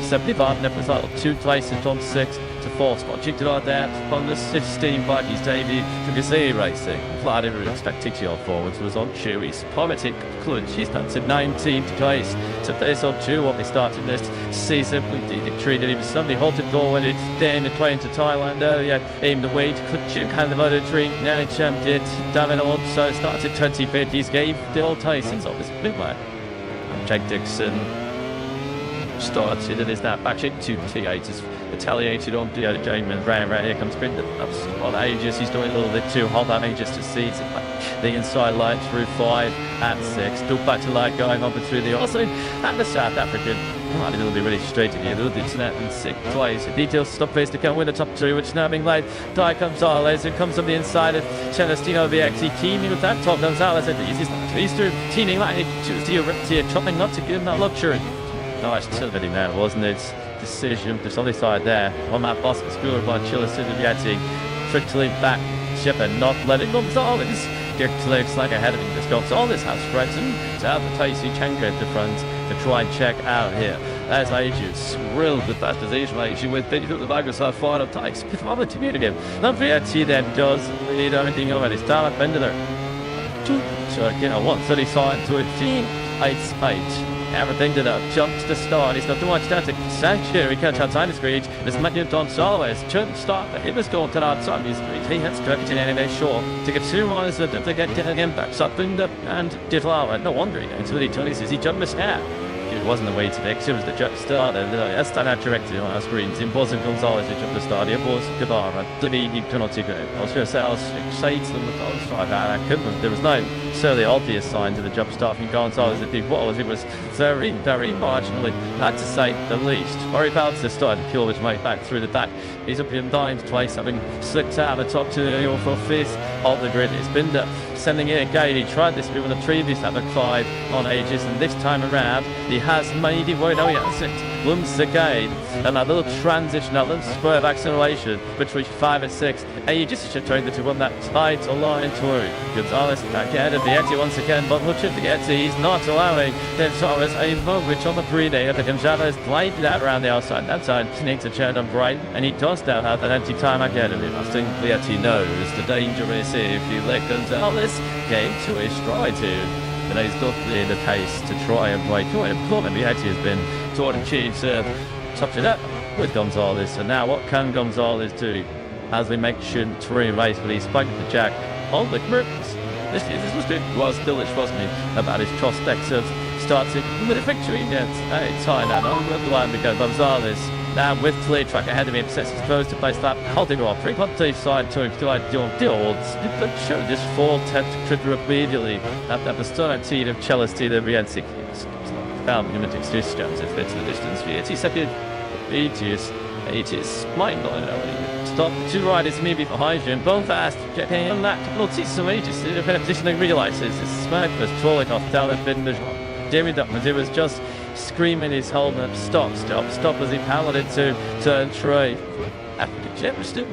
75 episode 2 places on 6 to 4 spot. Checked it out there on the 16 Vikings debut for Gazee Racing. Vladimir Spectacular forwards was on Chewy's Politic Clutch. He's done to 19th place to this on 2 what they started this season. We did treated him somebody halted goal when it's then the plane to Thailand earlier. Aimed the weight, could Chang hand the Moto3. Now Chang did. David also started 25th. He's gave Dill Tyson's on this big man. Jake Dixon started and is now back into T8 is retaliated on the other James round here comes Brendan up on Aegis. He's doing a little bit too hot on Aegis to see the inside line through 5 and 6 still back to light going on through the Austin and the South African. I think it'll be really straight in here. Little bit to that in 6th place. The details stop face to come win the top 2, which now being laid. Die Gonzalez, who comes on the inside of Celestino VXE teaming with that top Gonzalez at the easiest. He's through teaming like Tuesday, trying not to give him that luxury. Nice tilting there, wasn't it? Decision just on the side there. On that basket scored by Chilla Silvietti. Trickling back, Shepard not letting Gonzalez. Dirk looks like ahead of him. This Gonzalez has threatened to have the Tasty Chang at the front to try and check out here. As Aegis thrilled with that position, Aegis with Benny the Microsoft final takes with other to meet again. Silvietti then does lead everything over his start up into there. So again, 135 to 15, 8. Everything to the jump to the start. He's got too much down to Sanctuary. He can't outside the screech. There's Matthew Gonzalez. Shouldn't start, but he was going to outside the screech. He has struck it in anyway, sure. To get 2 runners to get again back. Sapunda and Ditlawa. No wonder he goes to the 20s as he jumped the snap. It wasn't the way to fix, it was the jump start. That's done out directly on our screens. It wasn't Gonzalez who jumped the start. It was Guevara. He cannot take it. I was going to say, I was excited to the outside. I couldn't. There was no certainly obvious sign to the jump start from Gonzalez. It was very, very marginally, had to say the least. Murray Bouncer started to kill his way back through the back. He's up in 9th place, having slipped out of the top 2 for 5th of the grid. It's Binder sending in again. He tried this with the previous epic 5 on Aegis, and this time around he has made it. No, he hasn't. Once again, another little transition, a little spur of acceleration between 5 and 6. And you just should try to run that tight line through. Gonzalez back ahead of Vietti once again, but much of Vietti, he's not allowing Gonzalez a moment on the pre-day. The Gonzalez played that around the outside. That side needs a turn on bright, and he does now have an empty time ahead of him. I think Vietti knows the danger is if you let Gonzalez get to his stride here. And he's definitely in the pace to try and break through. Important Vietti has been taught and achieved to top it up with Gonzalez. So now what can Gonzalez do? As we mentioned, 3 race, but he's spoken to Jack on the groups. This was bullish, wasn't he, about his prospects of starting with a victory against Thailand. I'm glad because Gonzalez now with clear track ahead of him, sets his close to place that holding off. 3.2 side to Dilds, but show this 4-10 trigger immediately at the start team of Celestine the Rienzi. Found limited distance if it's the distance for 80 seconds. It is mind-blowing. Stop 2 riders maybe behind you and both fast. Getting on that, we'll see some ages in a position they realises his smack was trolling off down the bin. Jerry Duckman, he was just screaming his helmet, stop as he powered into turn 3. After the jet was still,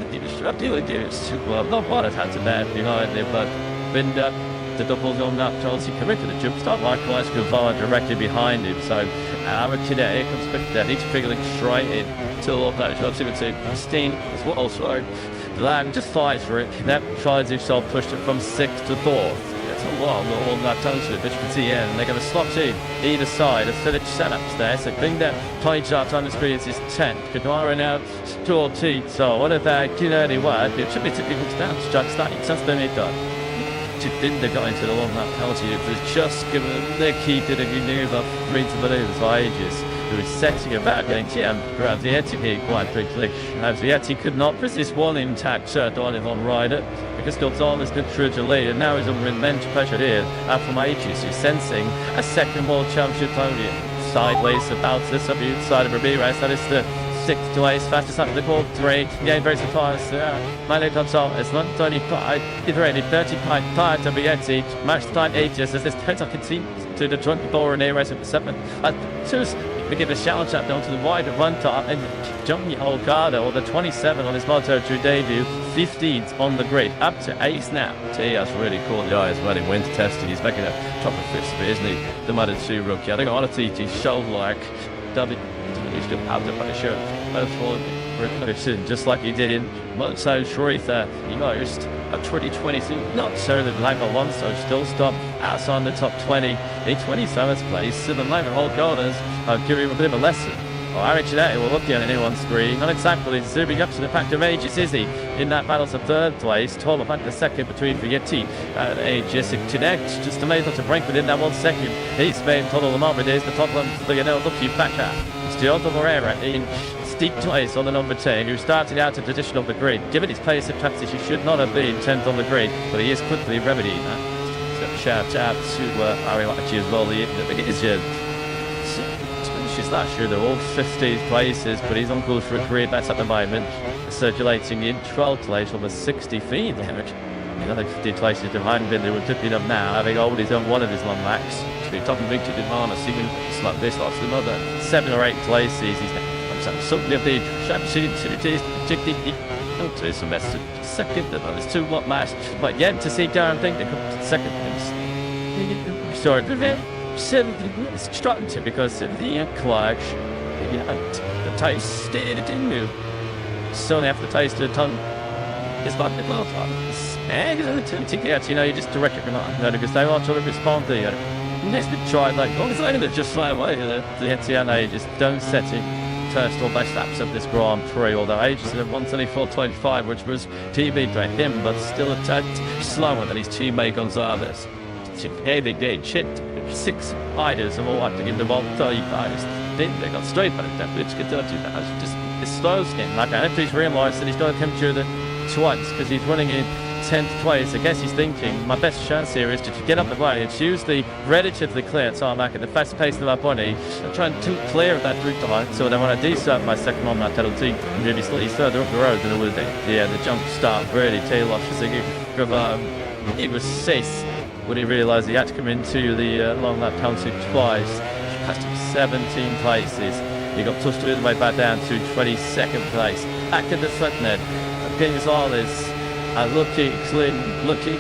he was doing it well. Not what it had to bad behind him, but Binder, the double on that Chelsea corrected the jump start likewise Guevara directly behind him. So here comes Binder, he's figuring straight in to all that shots even to Steen as well. So Land just fights for it. That tries himself, pushed it from 6th to 4th. A long that turns to it, which you can see here, and they're going to slot in either side of village setups there. So bring that page up on the screen is his 10th. Guevara now draw T. So what about Kineri Ward? It should be typical to down to Jack State. Since then it done. Binder got into the long lap penalty. It was just given the key to the maneuver, 3 to maneuvers for Aegis, who was setting about getting Chang grab Vietti here quite quickly. As Vietti could not resist one intact shirt on him on rider, because Gonzalez got through to lead, and now he's under immense pressure here from Aegis, who's sensing a 2nd World Championship podium. Sideways about the subdued side of Ramirez, that is the 6th to 8th, fastest up to the call, 3. Again, very surprised. Milo Gonzalez, not 25, already 35 time to Vietti, match time Aegis, as this Petak continues to the 24 and A race at the 7. We give a challenge out down to the wide run top, and Johnny Olgado, or the 27 on his Moto2 debut, 15th on the grid, up to 8th now. That's really cool. The eyes running winter testing. He's making a top of 5th, isn't he? The Moto2 rookie. I think honestly, he showed like W. He's still out there by the show. Just like he did in Moto3 there. He noticed a 2022, not so that Lime Alonso still stopped outside the top 20 in 27th place. So the Lime whole corners give him a bit of a lesson. Well, Richigamme will look at it on screen. Not exactly zooming up to the pack of Aegis, is he? In that battle to third place. 12 back to second between Vietti and Aegis. Connect just amazing to break within that 1 second. He's made total Lamar is the top one for the lucky backer. Still the Morera in steep place on the number 10, who started out a tradition of the grid. Given his pace of practice, he should not have been 10th on the grid, but he is quickly remedying that. So shout out to Ari Lachi as well. Finishes last year, they're all 15th places, but he's on course for a career best at the moment, circulating in 12th place on the 60 feet. Another 15 places behind him, they were tipping up now, having already done one of his long laps. Top of Victor Demana, seeing like this, lots of another 7 or 8 places. He's something of the championship, to some message. Second, there's 2 lot last, but yet to see Darren think they come to second. Sorry, it's structured because of the clash. The taste did it in you. So they have to taste the tongue. It's like the love and you just direct it because they want to respond to you. Next bit tried like they just fly away. The NTNA just don't set it first or best laps of this Grand Prix, although Aegis at 1:24.25, which was TB to him, but still a tad slower than his teammate Gonzalez. Hey, they did shit. 6 riders have all had to give the ball 30 riders. They got straight by the death, which could do that. Just it's slow skin. Like I hope he's realised that he's got to come through the twice because he's running in 10th place. I guess he's thinking my best chance here is to get up the way and choose the relatively clear tarmac at the fast pace of my body and try and clear of that route behind. So I want to desert my second on that penalty and maybe slightly further up the road than it would be. Yeah, the jump start really tail off. It was 6th when he realised he had to come into the long lap counted twice. He passed him 17 places. He got touched all the way back down to 22nd place. Back at the front net, Gonzalez. Looking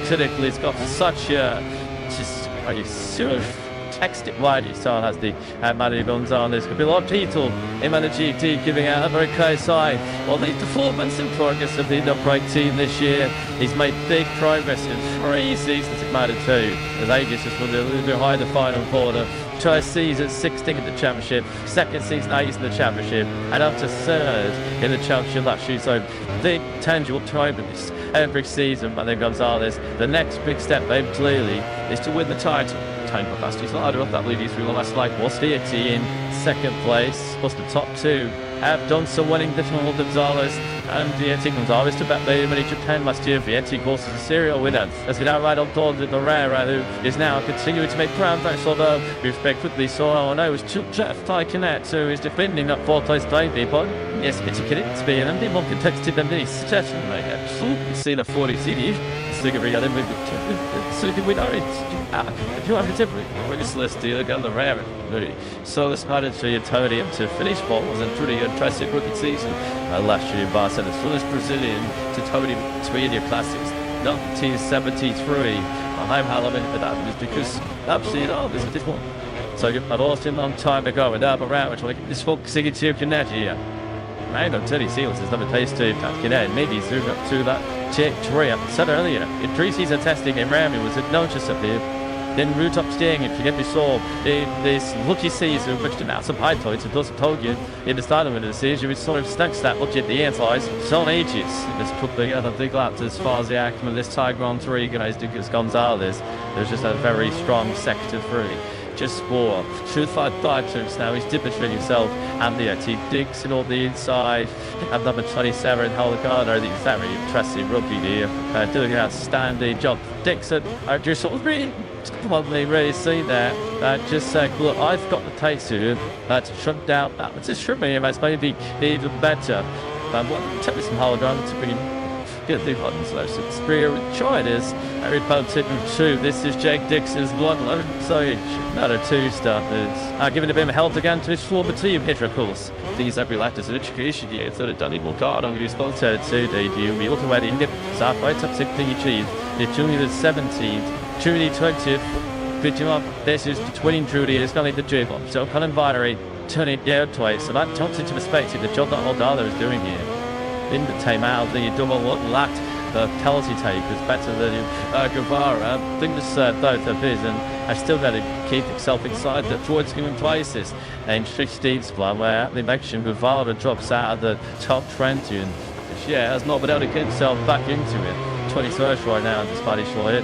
critically, he's got such a sort of text it wide. You saw has the Mario Gonzalez. Could be a lot of people in MotoGP giving out a very clear sign. Well, the performance and progress of the upright team this year. He's made big progress in 3 seasons at Moto2. As Aegis just was a little bit higher the final quarter. First season 16th in the championship, second season 8th in the championship, and up to 3rd in the championship last year. So big tangible progress every season by Gonzalez. The next big step for him clearly is to win the title. Time capacity is ladder up that lead through the last like was Vietti in 2nd place, plus the top 2 have done so, winning different with Gonzalez and Vietti. Gonzalez to bet Bailey in Japan last year. Vietti, of course, is a serial winner. Has been outright on board with Morera, who is now continuing to make progress, although we very quickly saw, it was Jeff Tyconet, who is defending that 4th place baby, but yes, it's a being a bit more competitive than this. Certainly, absolutely seen a 40 CD. So we know it's you have a different list to go the rare. So this started to Tony to finish 4th was a pretty impressive rookie season last year in Barcelona. So this Brazilian to Tony Tweedia Classics 1973. I'm Halaman for that was because absolutely there's a different one. So I've lost him a long time ago and up around which like this focusing into Connect here. I don't tell you, Seals has never tasted Connect. Maybe zoom up to that check tree. I said earlier, in pre-season testing in Rami was it noticeably. Then root up staying if you get me saw in this rookie season, which did out some high points, it doesn't told you in the start of the season, we sort of stuck that look at the inside. So Aegis, this put the other big laps as far as the Ackerman, this Thai Grand 3 guys, because Gonzalez, there's just a very strong sector 3. Just score. Should fight titles now. He's demonstrating himself. And the T Dixon on the inside. And number 27, Holgado. The very impressive rookie here. Doing an outstanding job. Dixon, just sort of really see that. Just saying, look, I've got the taste to shut down that. But just should be maybe even better. Tell me some Holgado to bring get the buttons low. So try it is Harry Potter 2. This is Jake Dixon's bloodline. So another 2 starters. Giving a bit of help again to his former team hitter, of course. These every left as an education year. So they've done even card on his Moto 2 debut. We look away the Indian South right top 16 achieved. The junior 17th, junior 20th. Richigamme, this is twinning Trudy, it's going to lead the dribble. So Colin Viteri turning out twice, so that puts into perspective the job that Oldala is doing here. In the time out, the double lacked the penalty take is better than Guevara. I think this both of his, and I still got to keep himself inside the towards human places. And 16th plan where they mentioned Guevara drops out of the top 20 and has not been able to get himself back into it. 21st right now in the Spanish Lawyer,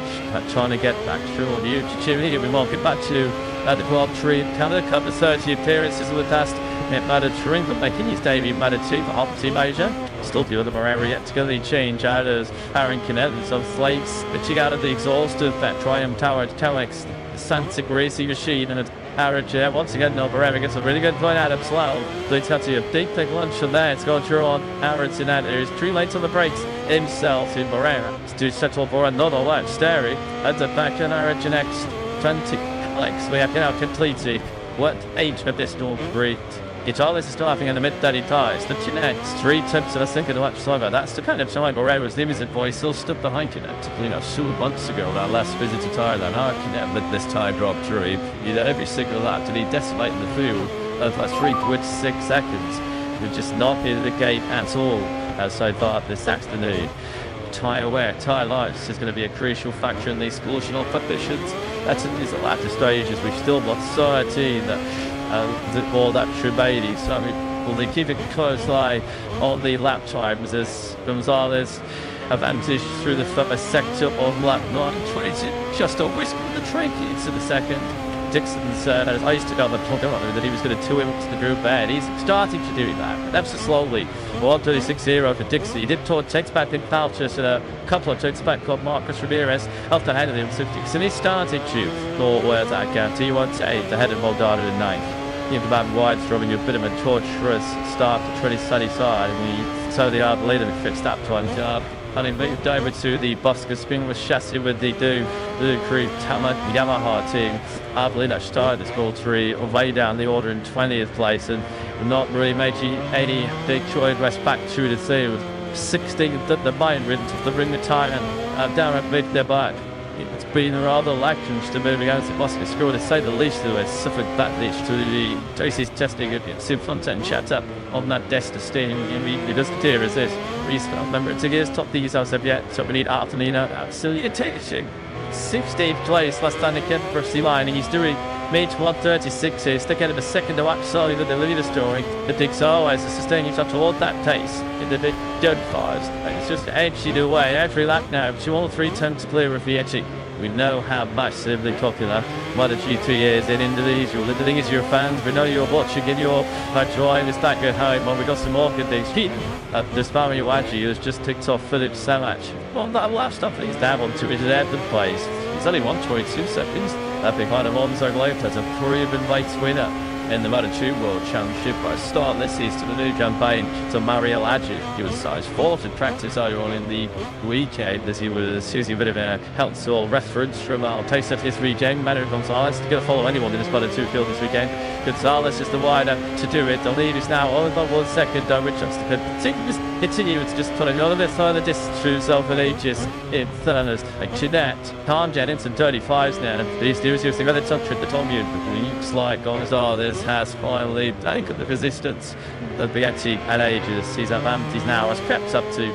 trying to get back through on the YouTube. We won't get back to the Grand Prix Canada Cup, the 30 appearances in the past. It mattered to ring, but making his debut mattered too for half the team Asia. Still the other Moreira yet to get the change out as Aaron Kinnett and some slaves. But she got the exhaustive that Triumph Tower Telex, Santa Gracie machine, and average once again. No, Moreira gets a really good point out of slow. Leads out to a big lunch from there. It's going through on Aaron Kinnett. There's 3 late on the brakes himself in Moreira. To settle for another lap. Sterry at the back and Aaron Kinnett's 20 legs. We have now completed what age of this Grand Prix. Guitarless is still having in the mid-30 ties. The Kinects, 3 tips, and I think the watch slower. That's the kind of time Moreira's limited boy still stood behind Kinect. 2 months ago, that last visit to Thailand, our Kinect with this time drop through. He did every single lap to be decimating the field of 3.6 seconds. We're just not in the gate at all so far this afternoon. Tyre wear, tyre life is going to be a crucial factor in these exclusional competitions. That's in these latter stages. We've still got 13 all that Tribady. So will they keep a close eye on the lap times as Gonzalez advantage through the first sector on lap 9.22, just a whisk of the trachea into the second. Dixon said, as I used to go on the plug that he was going to 2 him to the group bed. He's starting to do that, ever so slowly. 136.0 for Dixie. He did takes back in Palchus and a couple of takes back called Marcus Ramirez up ahead of him. So Dixon is starting to know where that gap. T1 to 8th ahead of Moldada in 9th. Even Van White's throwing you a bit of a torturous start to 20 sunny side. And we saw the hard leader fixed that one job. And he moved over to the Bosca spin with chassis with the crew Yamaha team. Arbolino started this Grand Prix way down the order in 20th place and not really making any big choice rest back through the field. 16th at the main rim to the ring retirement down at mid their back. It's been rather lackluster to move against the Bosca score to say the least of it. Suffered backlash to the Tracy's testing it. Simfontaine chat up on that desk to steam. He does clear as this. Remember, it's against top these as of yet, so we need Artelino absolutely taking 16th place last time he came for C line. He's doing mid 136s to get him a second to actually with the leader story. The Dix always sustaining himself toward that pace in the big dirt fives. It's just edgy away every lap now. 2 all 3 attempts clear of Vietti. We know how massively popular MotoGP is in Indonesia. The thing is, you're fans, we know you're watching in your joy this back at home. Well, we got some more good things. Despari Waji has just ticked off Philip Samach. Well, that last stop he's down onto his 11th place. He's only 1.2 seconds behind a Monzo Lopez, a proven race winner in the Moto2 World Championship by start this season to the new campaign to Mario Adji. He was size 4 in practice earlier on in the weekend as he was using a bit of a helpful reference from our taste of his weekend. Manuel Gonzalez to get a follow anyone in this Moto2 field this weekend. Gonzalez is the wider to do it. The lead is now only by 1 second though, which has to continue to just put another bit further distance through himself and ages in Thurners. Like Jeanette, Tom Jennings and 35s now. These dudes using other touch with the Tom Yoon. Looks like Gonzalez has finally taken the resistance of Vietti at ages. He's advantage now has crept up to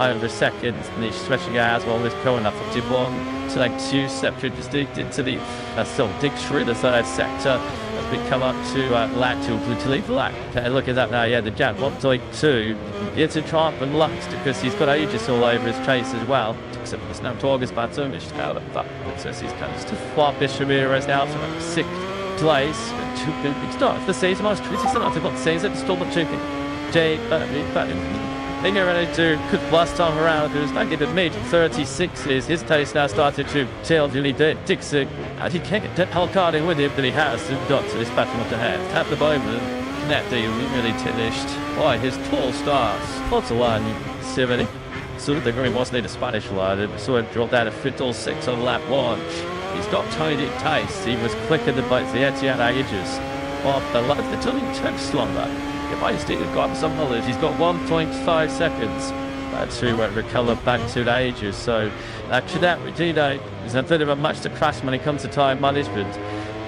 over a second and he's stretching out as well with going up to 1 to like 2 separate distinct into the still dig through the third sector as we come up to lap 2 to leave black. Okay, look at that now, yeah, the jab 1.2. It's a triumph and Lux because he's got ages all over his chase as well. Except for the Snap Torgas baton, which is out of that. So he's kind of still far Ramirez now for 6th place. 2 big starts. The season most tricky enough to got season still not chicken. Jay they get ready to cook last time around. It was like in the mid 36s. His taste now started to tail Billy Dixon. And he can't get that hell card in with him, but he has got to this battle up to half. At the moment, that deal really finished by his tall stars. Lots of line, 70. So the green wasn't in a Spanish line. So it dropped out of 5th or 6th on lap 1. He's got tiny taste. He was quicker than both the Etihad ages. Well, the life that's only takes longer. If I still got some knowledge, he's got 1.5 seconds to Richigamme back to the ages. So actually that Regino is a bit of a match to crash when it comes to time management.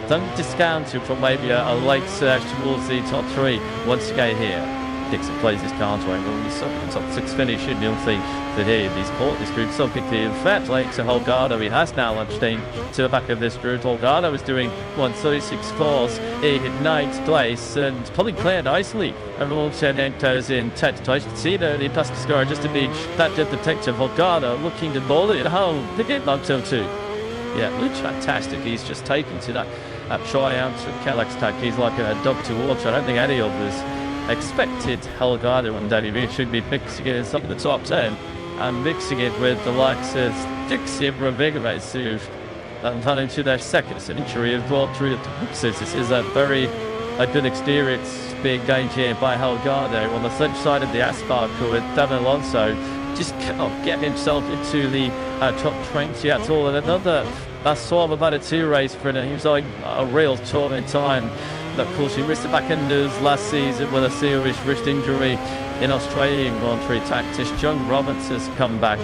Don't discount it from maybe a late surge towards the top 3 once you get here. Dixon plays his counter angle. He's up in the top 6 finish, and you'll think that he's caught this group so quickly. In fact, like to Holgado, he has now launched in to the back of this group. Holgado was doing 1:36.4. He hit 9th place and probably cleared nicely. And also enters in 10th place. You can see there the plastic score just to be that depth detective. Holgado looking to bowl it home to get knocked out too. Yeah, looks fantastic. He's just taken to that triumph with Kellogg's tag. He's like a dog to water. I don't think any of us expected Holgado and Danny Reed should be mixing it inside the top 10 and mixing it with the likes of Dixie Bravigovic, who've gone into their 2nd century of brought through the boxes. This is a good experience being gained here by Holgado. On the flip side of the asphalt with Devin Alonso just cannot get himself into the top 20 at all. And another sort of about a 2 race for him. He was like a real torment time. Of course, he missed the back enders last season with a serious wrist injury in Australian Grand Prix tactics. Chang has come back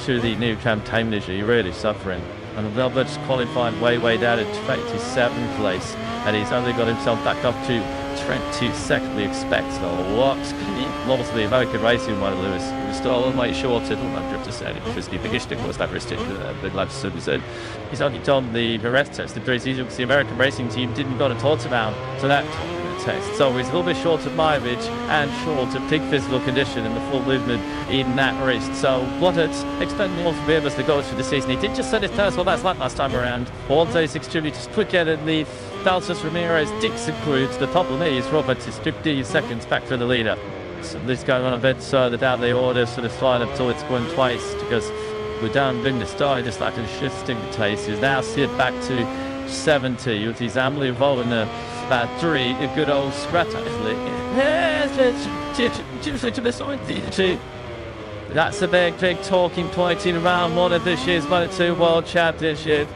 to the new campaign this year, really suffering. And Albert's qualified way down at 27th place, and he's only got himself back up to 22nd. We expect a lot. Obviously, American racing one of Lewis. He was still a long way short at 100%. Because the biggest thing was that wrist injury. The lads said he's only done the rest test. The season because the American racing team didn't got to talk about so that test. So he's a little bit short of mileage and short of peak physical condition and the full movement in that wrist. So what it's expecting more from him as the goals for the season. He did just set his first well, that's like last time around. 136 tributes quicker than the Dallas Ramirez Dixon crew. The problem is Roberts is 50 seconds back for the leader. So this going on a bit further down the order, sort of flying up till it's going twice because we're down in the start, just like a shifting the pace. He's now slid back to 70 with his Amley involved in about 3. A good old scratch actually. That's a big talking point in round 1 of this year's Moto2 World Championship.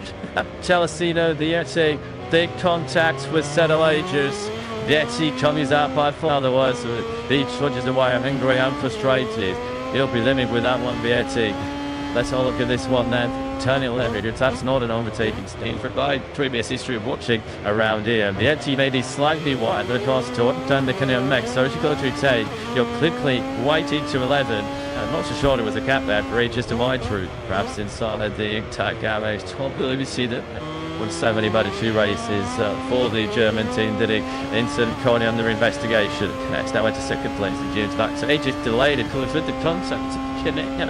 Celestino, the Yeti, big contact with Settle Ages. The Yeti comes out by far, otherwise he trudges away angry and frustrated. He'll be living with that one, Vietti. Let's all look at this one then. Turning left, that's not an overtaking scheme for my previous history of watching around here. The Yeti may be slightly wide, but across to turn the canoe next. So as you go through 10, you're quickly waiting to 11. I'm not so sure it was a cap there for ages to my truth. Perhaps inside the tag garage. 12, let me see that. 170 by the 2 races for the German team. Did it incident currently under investigation. Next, now went to 2nd place in June's back. So ages delayed, of course, with the concept.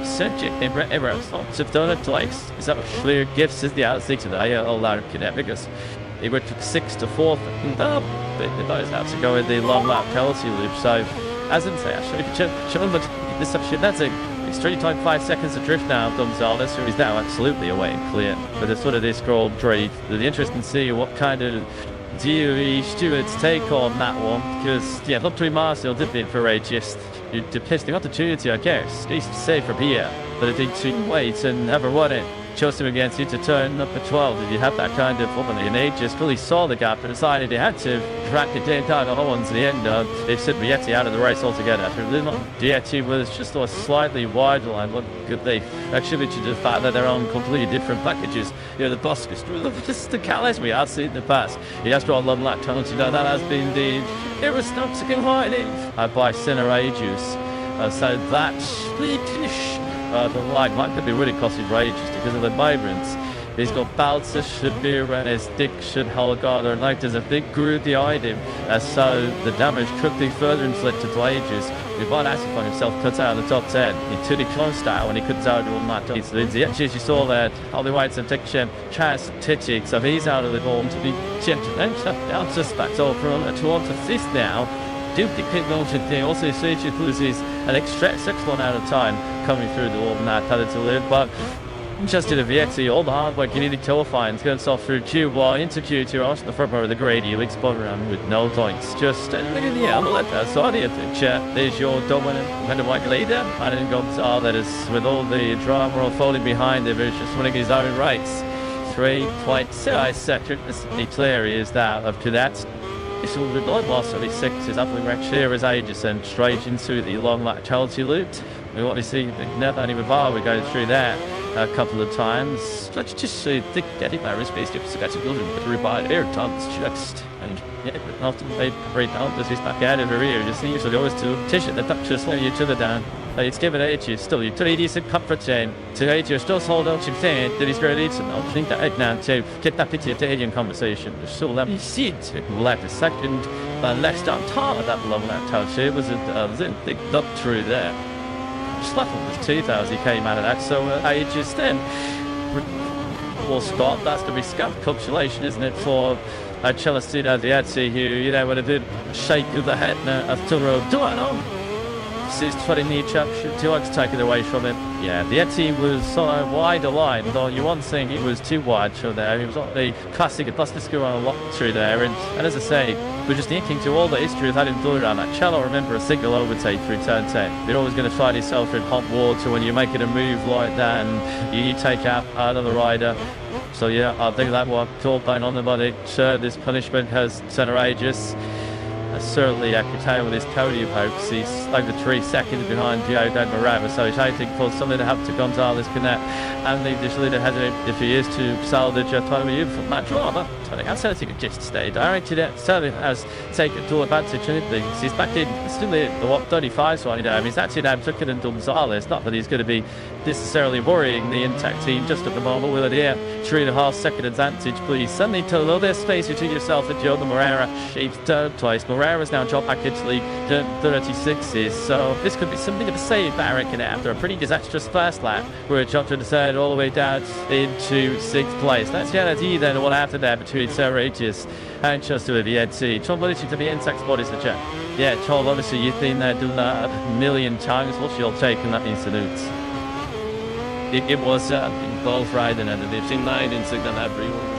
Subject everyone's thoughts have done it twice. Is that clear gifts is the outside today? I'll learn because he went from 6th to 4th and they knows how to go in the long lap penalty loop. So as I say, actually, but this that's a straight time 5 seconds adrift now. Gonzalez, who is now absolutely away and clear. But it's sort of this Grand Prix. It'll be interesting to see what kind of stewards take on that one because yeah, up 3 miles still did it for ages. You're the opportunity, I guess. He's safe from here, but I think to wait and never won it. Chose him against you to turn up at 12. If you have that kind of woman, and he just really saw the gap and decided he had to crack it down the horns at the end. They've sent Vietti out of the race altogether. Vietti was just a slightly wide line. What could they attribute to the fact that they're on completely different packages? You know, the boss is just the Calais we have seen in the past. He has drawn long lap penalty. That has been the irresponsible hiding by Sinner Ages. So that's the line might be really costing rages because of the migrants. He's got Balzer, Shabir, and his Dixon, Holgado, and like there's a big group behind him. So the damage could be further inflicted to ages. He might actually find himself cut out of the top 10 in Tuddy Clone style when he cuts out on that. It's Lindsay. Actually, as you saw there, Holly White's and Dixon, Chaz, Titchik, so he's out of the form to be gentle. Then down suspects all from towards the 5th now. Duke Pit Mountain Day also sees you loses an extra 6-1 out of time coming through the wall now to live, but just in a Vietti, all the hard work you need to qualify and going off through Q1 into Q2 onto the front row of the grade you spot around with no points. Just yeah, I'm gonna let that side of the picture. There's your dominant kind of white leader, and then Gonzalez that is with all the drama unfolding behind him, is just winning his own race. 3.6 seconds. The clear is that up to that. It's all the loss of his 6 is up in Rex here as Aegis and straight into the long lap penalty loop. We obviously never only with VAR, we go through that a couple of times. Let's just think that if I was based up, so that's a building with required air tons just. And yeah, often they break down this is back out of the rear. Just usually always to tissue the touch slow each other down. It's given at you still. You 3 decent comfort chain. To 8 you still hold out your thing. That is very decent. I think that right now to get that picture of the alien conversation. So let me see it. Left a second. Left on top of that long that touch. It was a big up through there. Slapping his teeth as he came out of that. So I just then will stop. That's the risk of calculation, isn't it, for Chelsea the Etsy who, you know, with a bit shake of the head now of Turo. Do I know? This is 20 knee chap. Do I to take it away from him? Yeah, the Etsy was wide line, though you won't think it was too wide through there. He was on the classic plus the school on a lot through there, and as I say, we're just thinking to all the history of having done around that channel. Remember a single overtake through turn 10. You're always going to find yourself in hot water when you're making a move like that and you take out another rider. So yeah, I think that one talk down on the body. Sure, this punishment has center ages. Certainly Akitao with his podium hopes. He's over 3 seconds behind Diogo Morava, so he's hoping for something to happen to Gonzalez Canet and leave this leader hesitant if he is to salvage a podium from that drama. I think that's anything just stay directed it. Certainly has taken full advantage of things. He's back in still in the 35 one, you know. He's actually now looking at Gonzalez. Not that he's going to be necessarily worrying the intact team just at the moment. Will it here? 3.5 second advantage, please. Suddenly to a little bit of space between yourself and Diogo Moreira. Shapes third place. Moreira's now dropped back into league 36s, so this could be something of a save, I reckon, after a pretty disastrous first lap where it jumped to the third all the way down into 6th place. That's Janati then, the one after that between Sarah Regis and Chester with the NC. Tom, what did you to the intact spot is the chat? Yeah, Tom, obviously you've been there doing that a million times. What's your take on that incident? It was golf riding and they've seen 9 in signal everyone.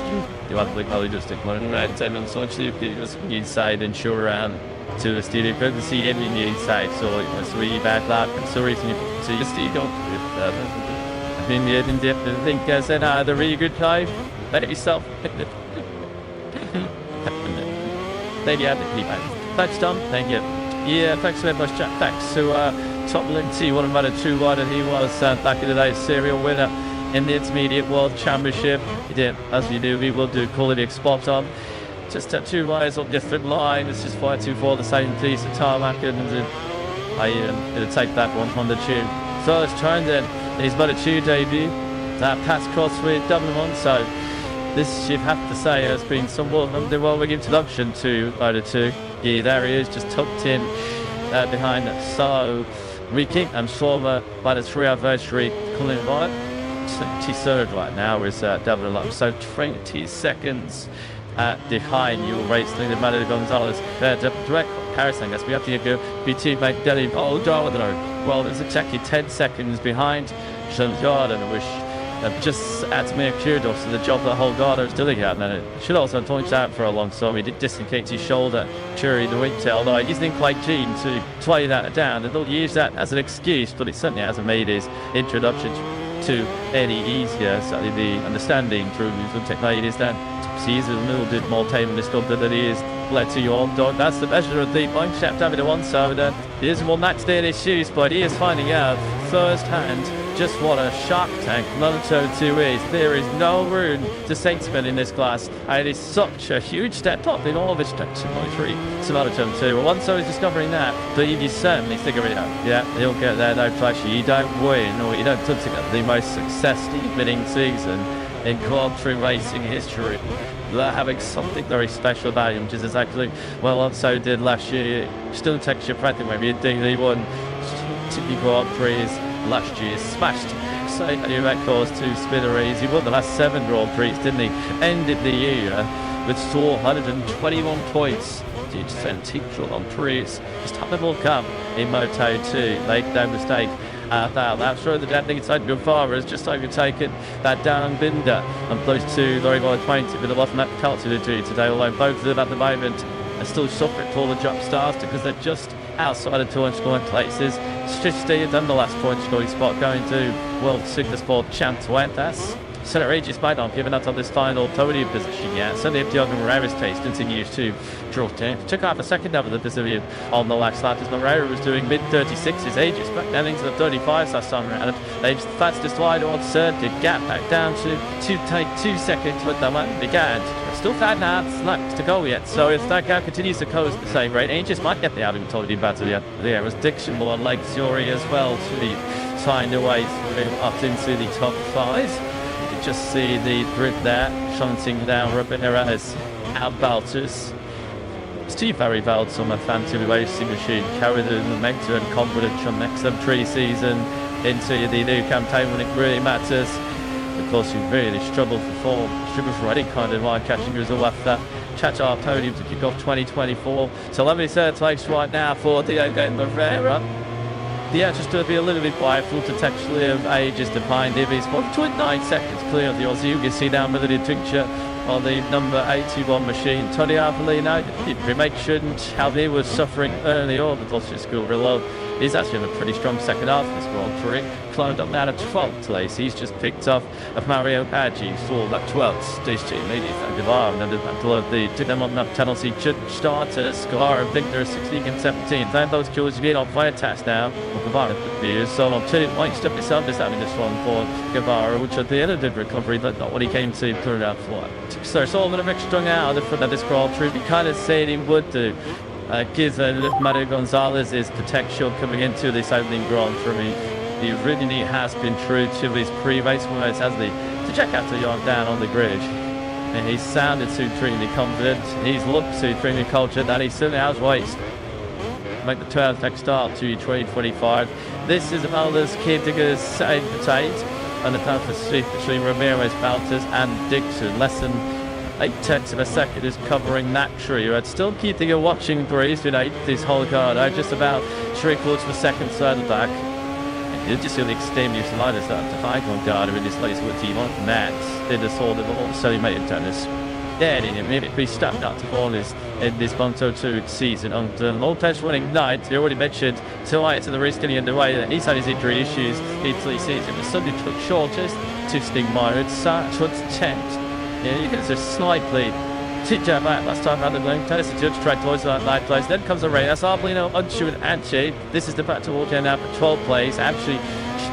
You have to probably just take one right time and so actually you just inside and show around to the studio. Couldn't see him in the inside, so it was really bad lap. And so reason you see the studio. I mean, you didn't think I said I had a really good time. Let it yourself. Thank you, thanks, Tom. Thank you. Yeah, thanks very much, Jack. Thanks. So, Top Lindsay, one of Moto2 rider, he was back in the day serial winner in the Intermediate World Championship. He did, as we do, we will do quality spot on. Just 2 riders on different lines. It's just 5-2-4, the same piece of tarmac, and I'm going to take that one on the tube. First trying then his Moto2 debut. That pass cross with Dublin. So this, you have to say, has been somewhat of a well-wing introduction to Moto2. Yeah, there he is, just tucked in behind us. So Richigamme former Moto3 anniversary Colin White. 23rd right now is Dublin up. So 20 seconds behind you racing the Manuel Gonzalez. Direct comparison, I guess we have to go BT make Delhi. Oh, well, it's exactly 10 seconds behind Sean Jordan, which just adds me a kudos to the job that whole Garda is doing out there. It should also point out for a long time he did dislocate his shoulder during the winter, although he isn't quite keen to play that down. And they'll use that as an excuse, but it certainly hasn't made his introduction to any easier. Certainly the understanding through some technology is that he's a little bit more tame in this club than he is led to your own dog. That's the measure of the point shaft having to one side. He isn't one match day in his shoes, but he is finding out first hand just what a shark tank Moto2 is. There is no room to Saintsman in this class, and it is such a huge step up in all of his steps in Moto3 to Moto2. Well, once I was discovering that, but you certainly figure it out. Yeah, he'll get there, no pressure. You don't win, or you don't put together the most successful winning season in Grand Prix racing history. They're having something very special about him, which is exactly well also did last year. Still takes your breath away. You think he won 2 Grand Prix last year, smashed so many records to smithereens. He won the last 7 Grand Prix, didn't he? Ended the year with 421 points due to 20 Grand Prix. His time will come in Moto2. Make no mistake. That's right, the dead thing inside your father has just overtaken that down Binder and close to very well acquainted with the bottom lap culture to do today, although both of them at the moment are still suffering for the drop stars because they're just outside of 200 scoring places. Just done the last point scoring spot going to World Super Sport Champ Fuentes. Center Aegis might not given up on this final podium position yet. Certainly if Diogo Moreira's pace continues to drop down. Took off a second over the position on the last lap as Moreira was doing mid-36s. Aegis back down into the 35s last time around. They've fastest wide on circuit. Gap back down to 2 seconds with the one began. Still 5.5 laps to go yet, so if that gap continues to close at the same rate, Aegis might get the outing podium battle yet. There was Dixon and Lake Fury as well to be signed away through up into the top 5. You can just see the grid there, shunting down Ribeira as out Baltus. Steve Barry Valts on a fancy racing machine, carried the momentum and confidence from next pre-season into the new campaign when it really matters. Of course, we've really struggled for form, struggled for any kind of eye-catching result after Chacha podium to kick off 2024. So let me say it's place right now for Diogo Moreira. Yeah, just to be a little bit mindful to textually of Aegis behind him. He's 1.9 seconds clear of the Aussie. You can see down with the picture on the number 81 machine. Tony Arbolino, remake shouldn't have he was suffering early on the Dulce School reload. He's actually in a pretty strong second half of this Grand Prix. Climbed up now to 12th place. He's just picked off of Mario Paggi for that 12th. This team leading Guevara and the took them on that penalty starters. Guevara and Victor 16th and 17th. Then those kills being on fire test now. Guevara is so on 2 points. Step himself just having this one for Guevara, which at the end of the recovery, but not what he came to put it out for. So it's all a bit strung out in front of this Grand Prix. We kind of said he would do. Given Mario Gonzalez's potential coming into this opening Grand Prix, he really has been true to his pre-race words, hasn't he? To check out the yard down on the grid. And he's sounded supremely confident. He's looked supremely confident that he certainly has raced. Make the 12th next start to 2025. This is Amalda's Kintiger's same potato and the path for street between Ramirez, Baltas and Dixon. Less than 8/10 of a second is covering that tree. I'd still keep thinking watching Breeze with this whole card. Just about 3/4 of a second further back. You just see the extreme use of liners that to fight on guard in this place with team on Max did the sort of also he made it tennis. Yeah, and maybe be stuck out to fall in this Moto2 season on the Lopez running night. You already mentioned tonight to the race getting underway that he's had his injury issues in 3 seasons. The Sunday took shortest, 2 sting minor, took 10th. Yeah, you can just slightly tip jab out last time around the blue. Tennis to judge tried towards that 9th place. Then comes a rain. That's Arbolino, Unshu and Anchi. This is the battle walk now for 12th place. Actually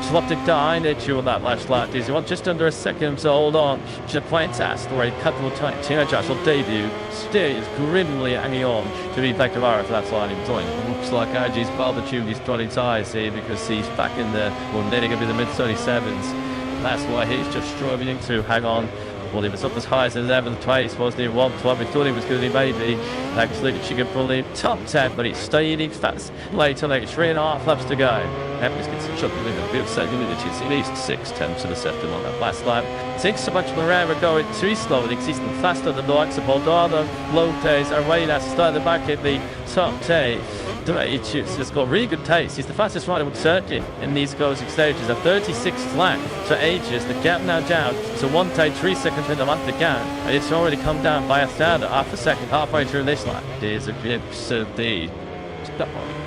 swapped it down into that last lap. He wants just under a second to hold on. Japan's where a couple of times Josh will debut. Still is grimly hanging on to be back to Mara for that line in point. Looks like Agi's barbecue is trying ties here because he's back in the nearly going to be the mid-37s. That's why he's just struggling to hang on. Well, he was up as high as 11th place, wasn't he? 1-12. We thought he was going to be maybe actually Richigamme probably top 10, but he's staying in fast. Later, 3.5 laps to go. Evans gets a chuckle in a bit of second minute. He's at least 6/10 to the second on that last lap. Thanks so much Moreira going too slow. He's faster than the likes of Baldado, Lopez, and Reynas starting back in the top 10. He's got really good taste. He's the fastest rider with circuit in these closing stages. A 36th lap for Aegis. The gap now down to 1.3 seconds in the month again. And it's already come down by a third, half a second, halfway through this lap. There's a glimpse of the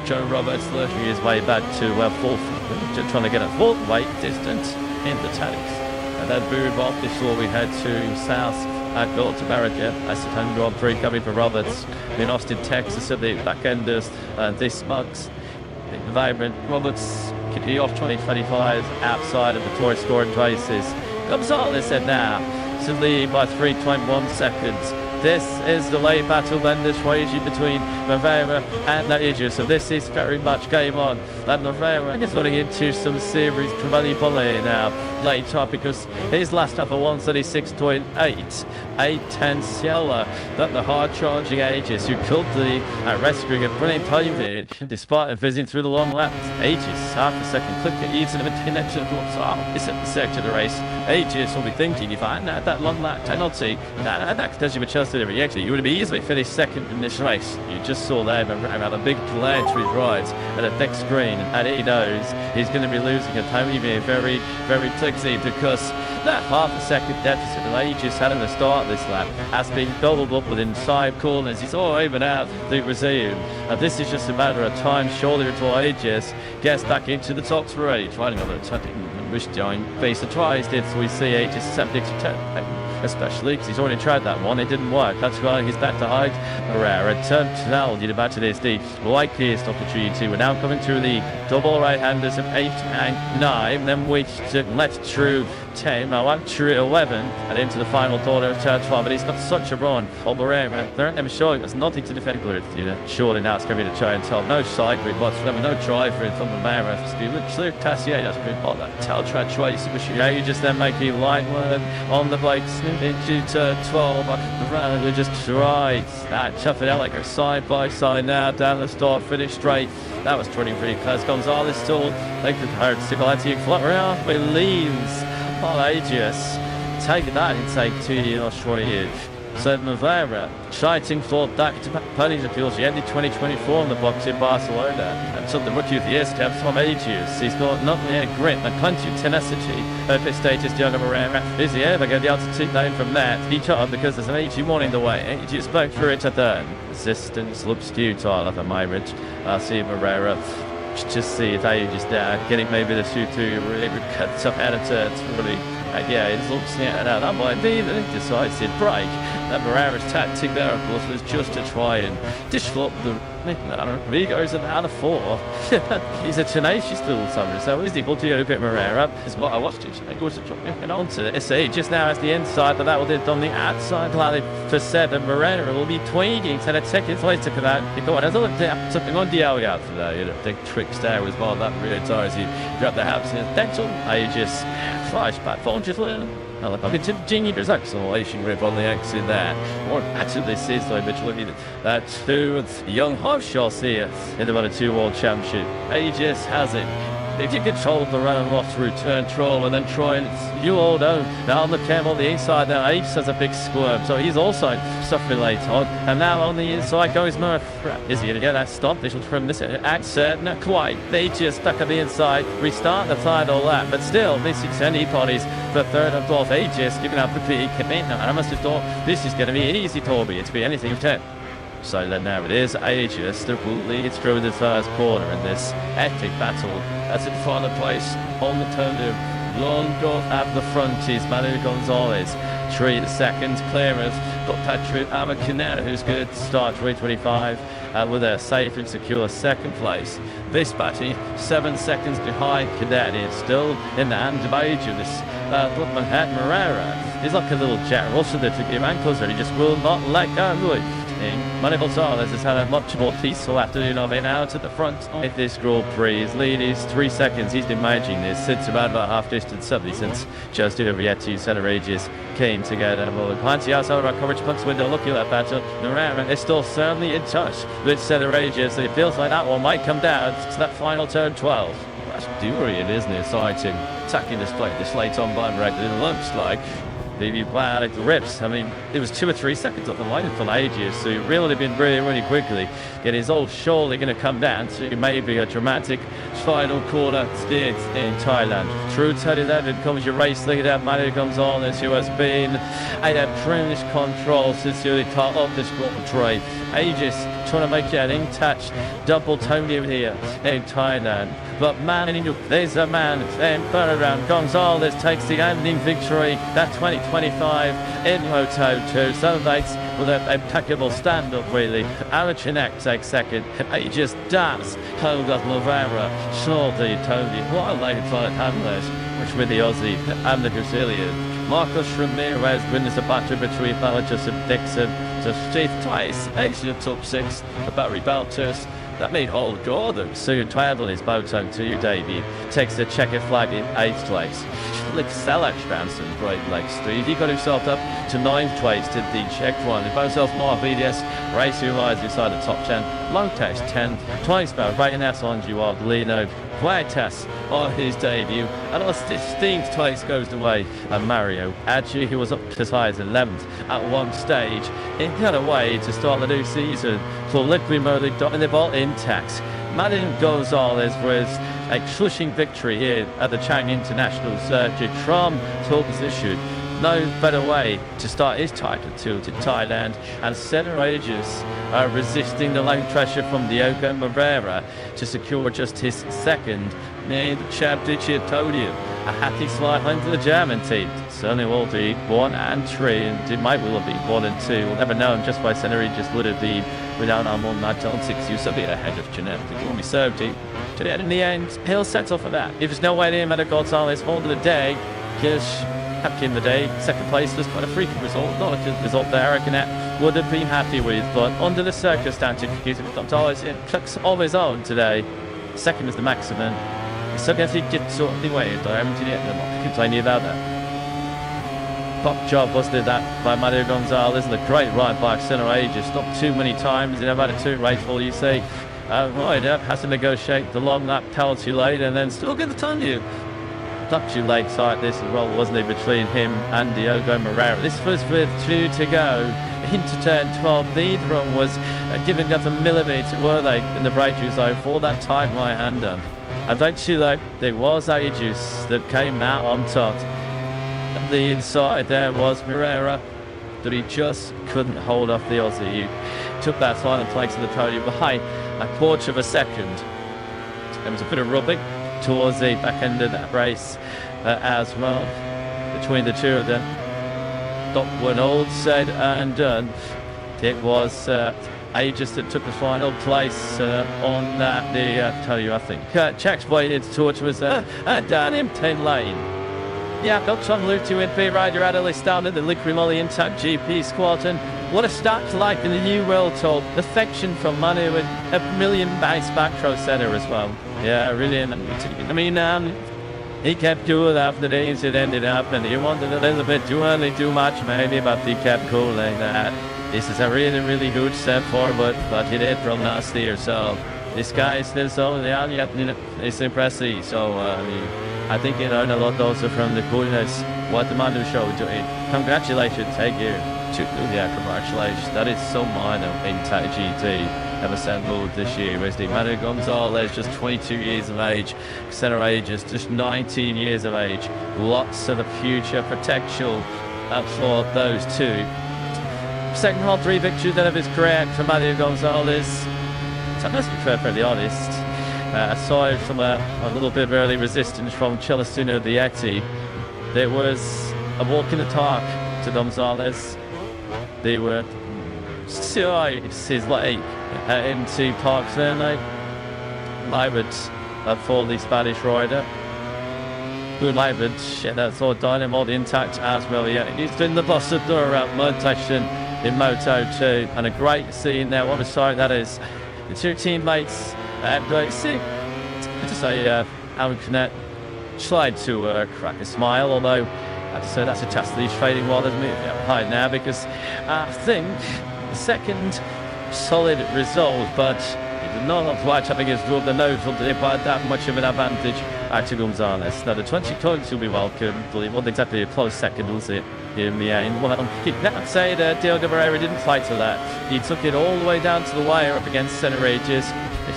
Joe Roberts lurking his way back to fourth, trying to get a fourth weight distance in the tanks. And then move off before we head to south at North America. That's the 10 Grand Prix coming for Roberts in Austin, Texas at the back end of this month. The environment, Roberts kicking off 2025 outside of the tour scoring places. Gonzalez said now to lead by 3.1 seconds. This is the late battle then this waging between Moreira and Aegis. So this is very much game on. And Moreira is running into some serious Travali now later because his last up for 136.8. 8.10 Ciela. That the hard charging Aegis who killed the rescuing and brilliant podium despite fizzing through the long laps. Aegis half a second clicker even of a connection is at the sector of the race. Aegis will be thinking if I had that long lap penalty that does you a chance to react. You would have easily finished second in this race. You just saw there about a big planetary ride at the next screen, and he knows he's going to be losing a time very, very quickly because that half a second deficit that Aegis had at the start of this lap has been doubled up within 5 corners. He's all over now the Brazilian. And this is just a matter of time, surely, until Aegis gets back into the top 3, trying another was joined. Be surprised if we see Aegis subject to turn, especially because he's already tried that one. It didn't work. That's why he's back to hide. Herrera turned to now. You're about to this the likeliest opportunity. We're now coming through the double right-handers of 8 and 9. Then we left through 10, now up through 11, and into the final quarter of turn 12. But he's got such a run. Herrera, they're never showing us nothing to defend. Surely now it's going to be to try and tell. No side grid whatsoever, no driver in from Herrera. Clear Tassier, that's been all that tell try twice. Yeah, you just then make a line work on the bikes into turn 12. We just tried that, chuff it out like a side by side now down the start, finish straight. That was pretty close. Gonzalez still like the hard sickle anti-flop around, but leaves. Aegis taking that intake to the Australia. So Herrera fighting for back to podium appeals. He ended 2024 on the box in Barcelona and took the rookie of the year steps from Aegis. He's got nothing there, grit, the country tenacity. At this stage is Young Herrera. Is he ever going to be able to take that from there? He tried because there's an AG1 in the way. Aegis back through it to third. Resistance looks futile at the moment. I see Herrera. Just see if Aegis there, getting maybe the 2-2 really cuts up out of turns really. Yeah, it looks that might be the decisive break. That Herrera's tactic there, of course, was just to try and disrupt the Vigo's about a 4. He's a tenacious little summer, so he's able to open Herrera. Is what I watched it. I was trying on to it. See, just now as the inside, but that will be on the outside. For 7, Herrera will be tweaking. So the second place to come out. You got another something on the alley out for that. You know, big tricks there as well. That really ties you. Grab the house in dental. Aegis flashback phone just little. I'm continuing there's acceleration grip on the exit there. More actually this is though, but look at that too. Young Hofshaw here in the Moto2 World Championship. Aegis has it. If you control the run and off through turn 12 and then try and you all know now on the cam on the inside now Aegis has a big squirm, so he's also suffering late on, and now on the inside goes Murph. Is he going to get that stop? This was from this accent, not quite. They just stuck at the inside, restart the final lap, but still missing any bodies for third and fourth. Aegis giving up the big commitment. I must have thought this is going to be an easy Torby. It's be anything of 10. So then now it is Aegis that will lead through the first corner in this epic battle. As in final place on the turn of Londo at the front is Manu Gonzalez. 3 seconds clearance, got Patrick Amakinera, who's good to start 325 with a safe and secure second place. This batting 7 seconds behind Cadet is still in the hands of Aegis. Manhattan Herrera is like a little Jack Russell that took him ankles and he just will not let go. Manu Gonzalez has had a much more peaceful afternoon of it out at the front of this Grand Prix. His lead is 3 seconds. He's been managing this since about half distance, suddenly since just Vietti Center Aegis came together. Well, plenty outside of our coverage punch window, looking at that battle. Herrera is still firmly in touch with Center Aegis, so it feels like that one might come down to that final turn 12. That's Durian, isn't it? Exciting. Attacking this late on by right, it looks like. The rips. I mean, it was 2 or 3 seconds off the line for Aegis, so he really been really quickly. Yet he's all surely going to come down to maybe a dramatic final quarter stint in Thailand. Through turn 11 comes your race leader, Manu Gonzalez, who has been at British control since the top of this Grand Prix. Aegis trying to make it in touch, double Tony here in Thailand. But man, there's a man, then third round, Gonzalez takes the ending victory. That 2025 in Moto2. Celebrates with an impeccable stand-up, really. Arachinek takes second. Aegis does hold up Herrera. Surely Tony, what a late fight Hamlet, which with the Aussie and the Brazilian. Marcos Ramirez wins the battle between Valentus and Dixon. To Steve twice, Asia top 6, Barry Baltus. That made Hall Gordon soon travel his Moto2 debut. Takes the checkered flag in 8th place. Like Selach Branson, Great Lakes 3. He got himself up to 9th place to the check one. He both self more VDS. Race who lies inside the top 10. Long test 10. Twice about right in that on you are Lino. Quietas on his debut. And on Steve's twice goes away. And Mario Adji, who was up as high as 11th at one stage. He got away to start the new season for Liquid Mode in the ball intact. Manu Gonzalez was a crushing victory here at the Chang International Circuit from pole position. No better way to start his title tour to Thailand, and Center Aegis resisting the low pressure from Diogo Moreira to secure just his second named the championship podium. A happy slide home to the German team. Certainly will be 1 and 3, and it might well be 1 and 2. We'll never know just by Senery just would have been without our more not on 6 use a bit ahead of genetic. It won't be so deep. To the end in the end, he'll settle for that. If there's no way near Meta Gonzalez hold of the day, because happy in the day, second place was quite a freaking result. Not a good result there, I reckon would have been happy with, but under the circumstances, Gonzalez it plucks all his own today. Second is the maximum. So if he gets sort of the way, I'm not complaining about that. Top job was that by Mario Gonzalez, and a great ride by Center Ages. Not too many times in about a 2 race ball, you see. Right up, has to negotiate the long lap penalty late and then still get the ton you. Not too late side this as well, wasn't it, between him and Diogo Moreira. This was with 2 to go into turn 12. Neither one was giving up a millimetre, were they, in the braking zone for that time right hander. I don't you though, there was Aegis that came out on top. The inside there was Moreira, but he just couldn't hold off the Aussie. He took that final place in the podium behind a quarter of a second. There was a bit of rubbing towards the back end of that race as well between the two of them. But when all said and done, it was Aegis that took the final place on that. Tell you, I think Chang's waited towards was down in 10 lane. Yeah, got Chang to win P Rider Adelaide down in the Liquid Molly Intact GP squad, and what a start like in the new world told. Affection from Manu and a million base back row center as well. Yeah, really. I mean, he kept doing after the days it ended up, and he wanted a little bit too early, too much maybe, but he kept cool like that. This is a really, really good step forward, but he did from last year, so this guy is still so young, yet it's impressive. So I think he learned a lot also from the coolness what the Manu show doing. Congratulations, thank you. Yeah, congratulations. That is so minor in Thai GT have assembled this year. Whereas the Manu Gonzalez, just 22 years of age, Center Ages, just 19 years of age. Lots of the future potential for those two. Second hole 3 victories out of his career for Mario Gonzalez. So let's be perfectly honest. Aside from a little bit of early resistance from Celestino Vietti, there was a walk in the park to Gonzalez. They were his leg into Park Verne. Laboured for the Spanish rider. Who laboured, that's all dynamo intact as well. Yeah, he's doing the boss of the meditation in Moto2, and a great scene there. What a sight that is. The two teammates see to say Alan Canet tried to crack a smile, although I have to say that's a test that he's trading well, isn't it? High now, because I think the second solid result, but he did not quite having his rub the nose up by that much of an advantage to Gonzalez. Now the 20 points will be welcome, but it wasn't exactly a close second, was it? In the end, well, I'd say that Diogo Moreira didn't fight for that. He took it all the way down to the wire up against Center Ages.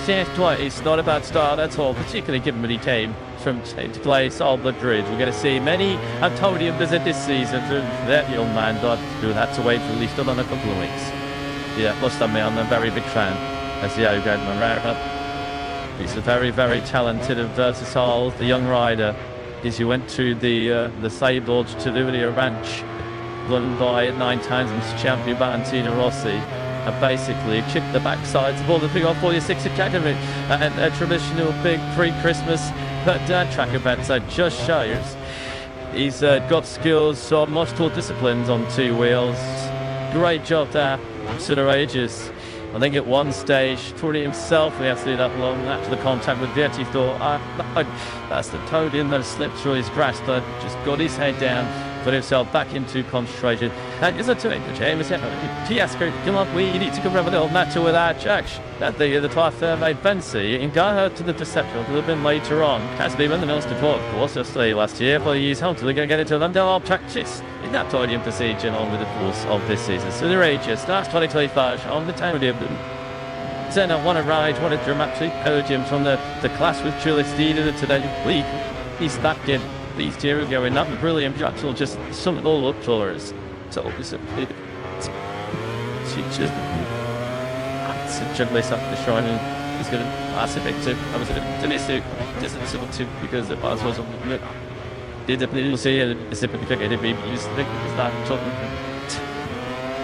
It's not a bad start at all, particularly given when he came from to place on the grid. We're going to see many Antonio visit this season. That young man got to have to wait for at least another couple of weeks. Yeah, must admit, I'm a very big fan of Diogo Moreira. He's a very, very talented and versatile young rider. He went to the Sables to the ranch, run by 9 times champion Valentino Rossi, and basically kicked the backsides of all the big on 46 Academy and a traditional big pre-Christmas track events. That just shows he's got skills on multiple disciplines on 2 wheels. Great job there, Center Ages. I think at one stage, Tony himself, we have to do that long after the contact with Vietti, thought, that's the toad in that slipped through his grasp, but just got his head down, put himself back into concentration. And is it to it, James? Fiasco, come on, we need to come around with a little matter with our judge. That the class made Bensi, and got her to the deception a little bit later on. Has been in the Mills before, of course, just last year, but he's hopefully going to get into London all practice. In that podium procedure on with the course of this season. So the Ages starts 2025 on the podium. Then I want to ride, what a dramatic podium from the class with Julius Steeder today. He's back in these two going, not brilliant, actual just something all up for us. So it's just gently up the shining He's going to pass it back to, I was going to miss it, just to, because the pass was on the You'll see it's a bit it be used it's not talking.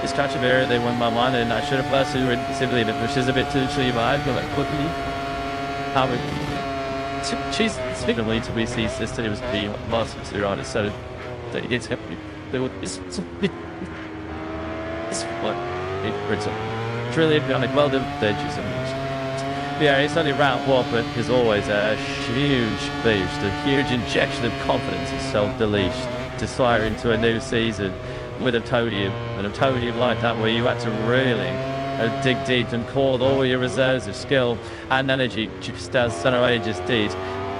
It's catch a bear, they won my mind, and I should have passed it simply, but she's a bit too bad, but like quickly. How it, she's speaking of to be see sister, it was being lost to on it, so that it's happy. It's what it's really like well done, thank you so much. Yeah, it's only round one, but there's always a huge boost, a huge injection of confidence and self-belief to fire into a new season with a podium. And a podium like that where you had to really dig deep and call all your reserves of skill and energy, just as Sanoe just did.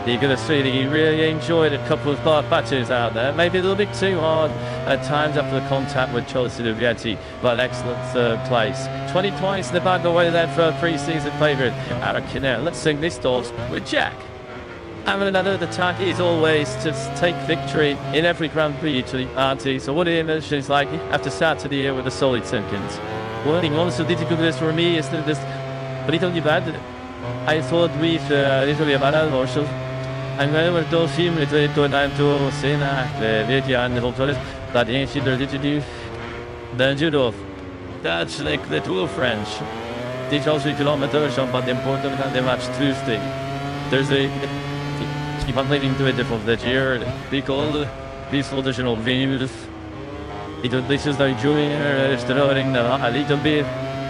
You're going to see that he really enjoyed a couple of patches out there. Maybe a little bit too hard at times after the contact with Chelsea Vietti, but excellent third place. 20 points in the bag away there for a pre-season favourite, Arakinera. Let's sing this thoughts with Jack. Having another attack is always to take victory in every Grand Prix to the RT. So what he mentions like after start to the year with the solid seconds. What he wants to difficult this for me is that this, but he told you bad. I thought with Italy about Marshall. I'm going to do film to time to see the video and the whole that ain't she did to do. Then judo. That's like the two French. Teach also kilometers on but the important that they match Tuesday. Thursday. Keep on leading to a different that year. Because these additional venues. This is the junior starting a little bit.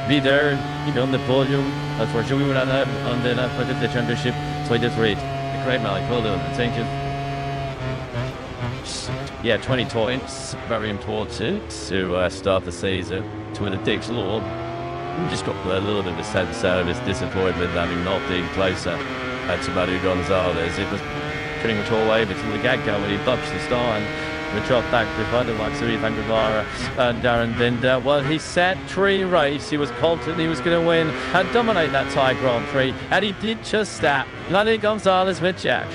Be there, keep on the podium. That's for sure we were on the championship. So I did great. Great, Malik. Well done. Thank you. Yeah, 20 points. Very important to start the season. To win the Dick's Law. Just got a little bit of a sense out of his disappointment having not been closer to Manu Gonzalez. It was pretty much all over to the get-go when he bumped the star and we dropped back behind him like Suri Vanguevara and Darren Binder. Well, he set 3 race. He was confident he was going to win and dominate that Thai Grand Prix. And he did just that. Manu Gonzalez with Jack.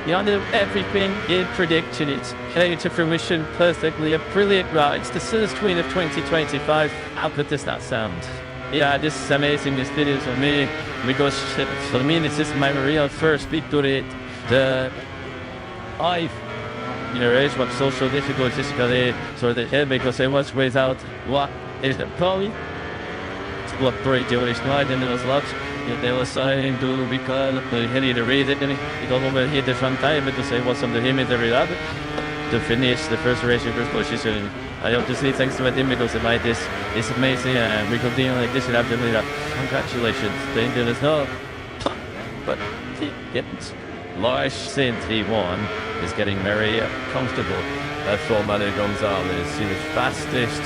You know, everything in prediction, it came to fruition perfectly. A brilliant ride. It's the first win of 2025. How good does that sound? Yeah, this is amazing. This video is for me because for me this is my real first victory. It's what social difficulties so the head because it was without what is probably what pretty Jewish night and it was lots. They were saying to because he need to read it and he don't want to hit the front time but to say what's on the him in every lap to finish the first race in first position. I hope to see thanks to him because it might this is amazing and we continue like this and absolutely congratulations. The Indian is not but he gets Lars since he won is getting very comfortable for Manu Gonzalez. He was fastest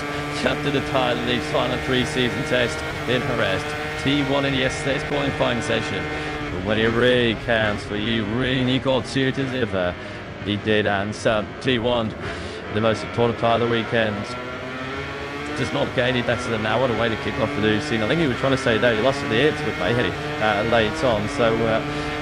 after the title league's final pre-season test in Jerez. He won in yesterday's qualifying session. But when it really counts for you, really got serious as ever, he did, and so he won the most important part of the weekend. Just not gaining that's the now. What a way to kick off the new scene. I think he was trying to say that he lost at the end with Mahedi late on. So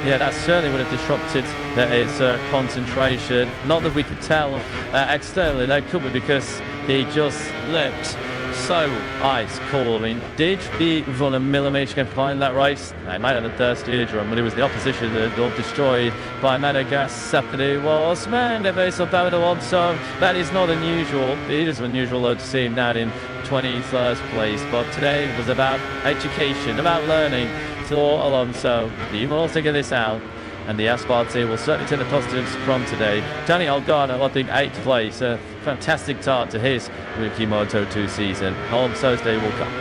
yeah, that certainly would have disrupted his concentration. Not that we could tell externally, that could be because he just leapt so ice cold. I mean, did be run a millimetre can find that race? He might have a thirsty eardrum, but it was the opposition that got destroyed by Madagascar. It was man, the base of Alonso. That is not unusual. It is unusual though to see him now in 21st place. But today was about education, about learning. So Alonso, you will figure this out. And the asphalt team will certainly take the positives from today. Danny Algarno, I think 8th place. A fantastic start to his MotoGP Moto2 season. On Thursday will come.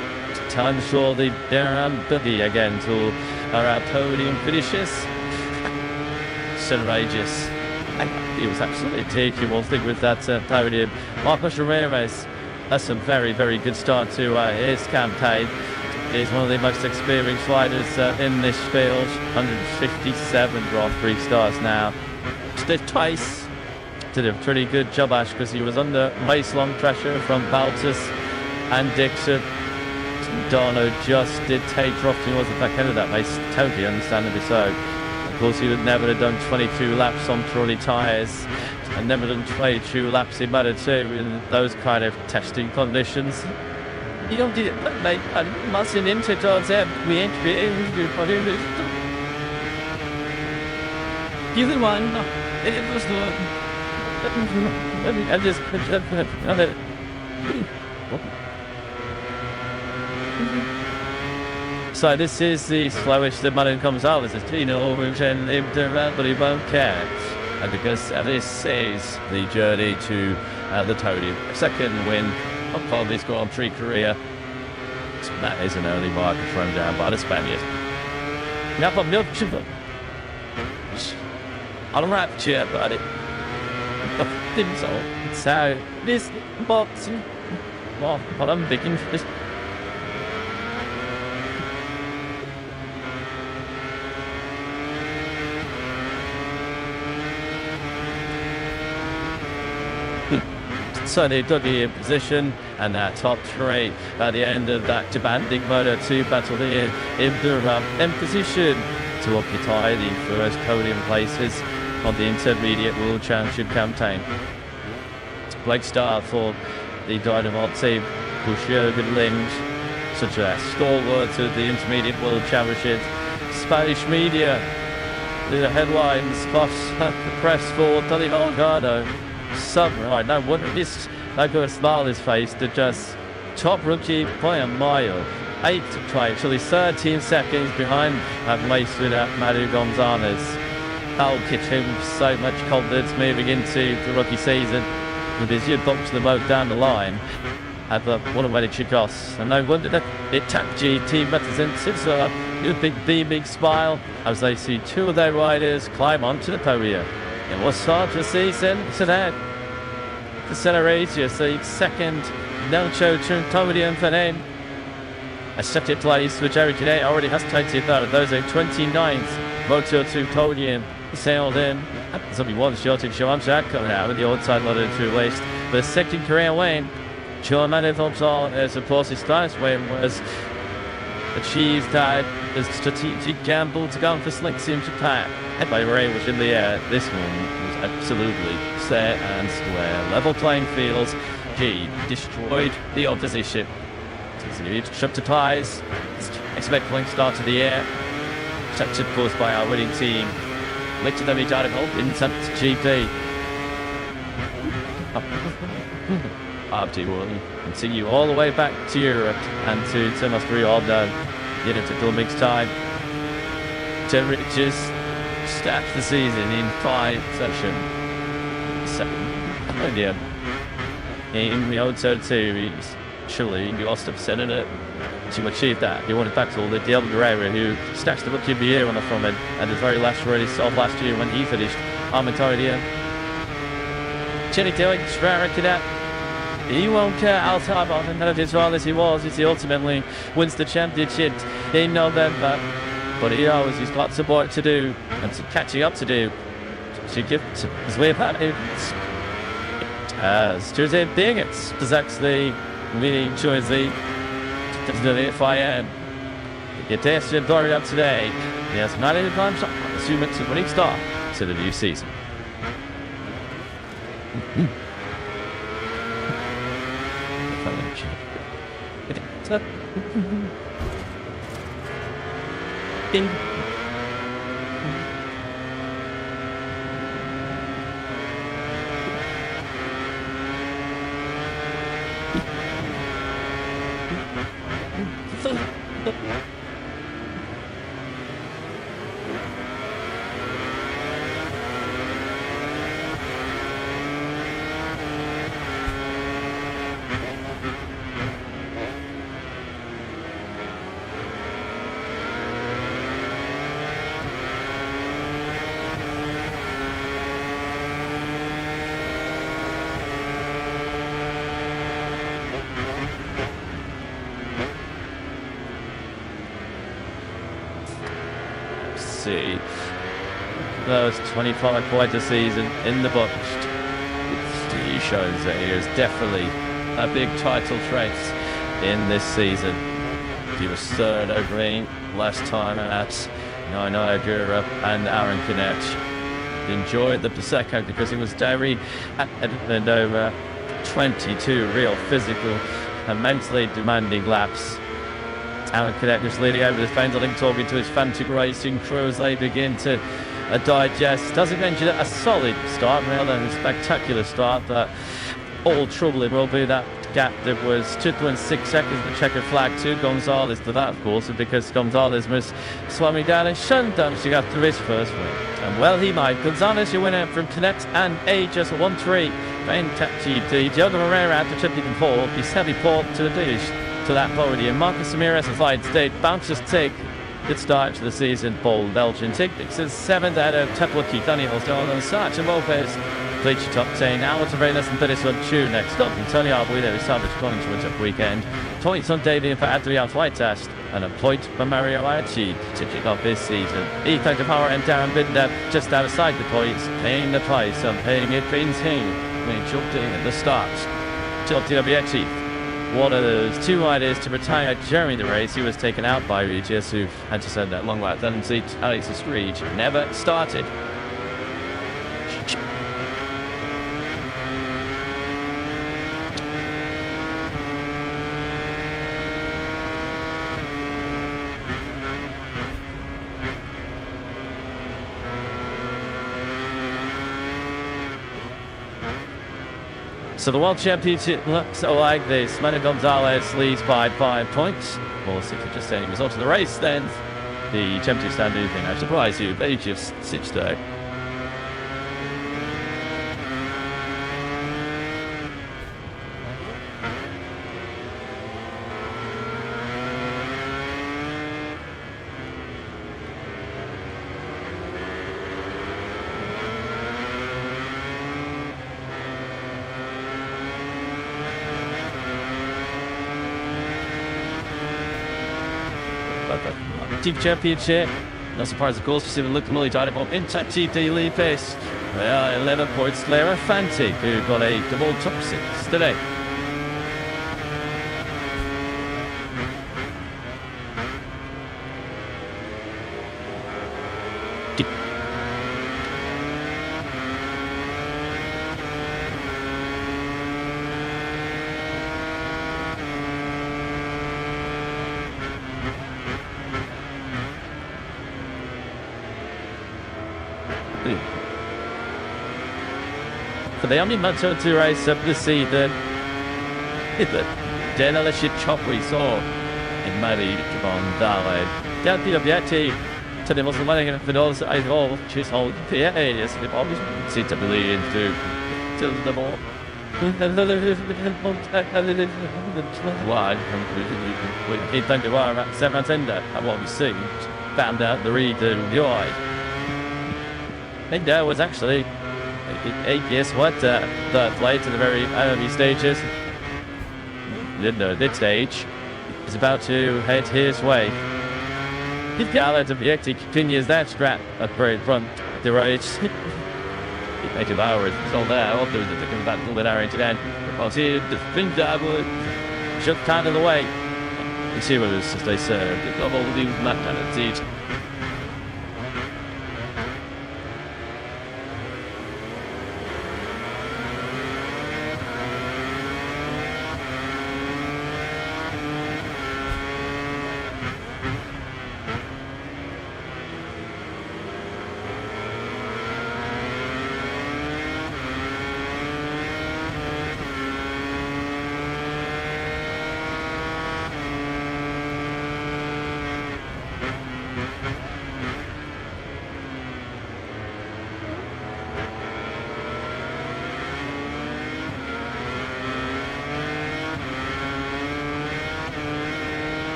Time surely Darren Boogie again to our podium finishes. Outrageous. He was absolutely taking one thing with that podium. Marcos Ramirez, that's a very, very good start to his campaign. He's one of the most experienced riders in this field. 157 Grand Prix starts now. Stiff twice. Did a pretty good job, Ash, because he was under race-long pressure from Baltus and Dixon. Dono just did take off towards the back end of that race. Totally understandably so. Of course, he would never have done 22 laps on trolley tyres and never done 22 laps in Moto2 in those kind of testing conditions. You don't do it, mate. I mustn't introduce them. We ain't being good for him. You're the one. It was the. I just. So this is the slowest the money comes out. This is Tino and Ibn, but he won't care. And because this is the journey to the podium. Second win of this Grand Prix career. That is an early marker thrown down by the Spaniard. Now for milk sugar. I'll wrap you about it. So this box. Well, what I'm thinking is. So they took the position and that top three at the end of that demanding Moto2 battle here in position to occupy the first podium places on the Intermediate World Championship campaign. Great start for the Dynamite team, Jürgen Lind, such a stalwart of the Intermediate World Championship. Spanish media, the headlines, plus the press for Tony Delgado. Right, no wonder this got a smile on his face to just top rookie by a mile. 8th place, actually 13 seconds behind race winner Madu Gonzalez. That'll give him so much confidence moving into the rookie season with his box the moat down the line. Have one of Richigamme, and no wonder that it tapped team representatives with a big beaming smile as they see two of their riders climb onto the podium. It was hard to see today. The Accelerator, the second Nelcho podium for him. A second place for Jerry today already has 20,000. Those are 29th Moto2 podium sailed in. There's only one shot in Chang coming out with the outside Moto2 race. The second career win. John Manifalton, as of course his first win was achieved at the strategic gamble to go for Slick Sim Japan. Head by Ray was in the air. This one was absolutely fair and square. Level playing fields. He destroyed the opposition. Trip to ties. Expecting start to the air. Such of course by our winning team. Licked them each article in GP. After will continue all the way back to Europe and to Thomas 3 all done. Get into full mix time. To Riches start the season in 5 sessions. 7. Yeah. In the Moto2, he's surely you lost upset in it to achieve that. He wanted back to all the Diego Guerrero who snatched the rookie of the year on the front end and the very last race of last year when he finished Armatoria. Jenny doing Schwarzer that. He won't care. I'll top off and as far as he was as he ultimately wins the championship in November. But he knows he's got some work to do and some catching up to do. She gives his way about it. As Tuesday being it's actually really Tuesday the FIM. Your test is buried up today. Yes, not any time shot. Assume it's a winning start to the new season. See, those 25 points a season in the books. He shows that he is definitely a big title race in this season. He was third overall last time at Nine Europe and Aaron Connect. Enjoyed the Prosecco because he was very and over 22 real physical immensely demanding laps. Talent Cadet just leading over the fence, I think, talking to his Fantic Racing crew as they begin to digest. Doesn't mention a solid start, rather than a spectacular start, but all troubling will be that gap that was 2.6 seconds, the checkered flag to Gonzalez to that, of course, because Gonzalez was swimming down and shouldn't have to get through his first win. And well, he might. Gonzalez, your winner from Connect and A, just 1-3. Fantastic. Diogo Moreira at the Chippy Paul. He's heavy Paul to the dish to that podium. Marcus Ramirez has lied state. Bounces take. Good start to the season. Paul Belgian Tickets is 7th out of Teplaki, Daniel Dolan, Sacha Lopez. Bleacher top 10. Alex Arenas and Dennis on Tune next up. And Tony Albuida is salvage going to win up weekend. Points on Davey for Adrian Flight Test. And a point for Mario Aichi to kick off this season. Ethan Power and Darren Binder just outside the points, paying the price of paying it being seen. When jumped in at the start. Tilty Obiechi. One of those two riders to retire during the race. He was taken out by Regis, who had to send that long lap. Then seat Alex Estridge never started. So the World Championship looks like this. Manu Gonzalez leads by 5 points. Well, if you're just saying result of the race, then the Championship standard thing. I surprise you, they just sit there. Team Championship. No surprise, of course, for Stephen Luke Mully died up in Chief Lead Pace. Well, 11 points. Clara Fanti, who got a double top 6 today. For the only Moto2 race of the season, the Denalische chop we saw in Mari Gonzalez. Del Pirobiati to the Muslim wedding for those I all choose hold PA is the obvious seat to believe into the ball. Why? He think they were at 7th ender. And what we see, found out the read the UI. I think that was actually guess what? The flight to the very early stages. This stage is about to head his way. If Gala Objective continues that scrap at very front the race. It may devour it. It's all there. All those that are coming back a little bit arrogant today. Because here, the thing that would shut kind of the way. You see what it is as they serve. The double leave map kind of seat.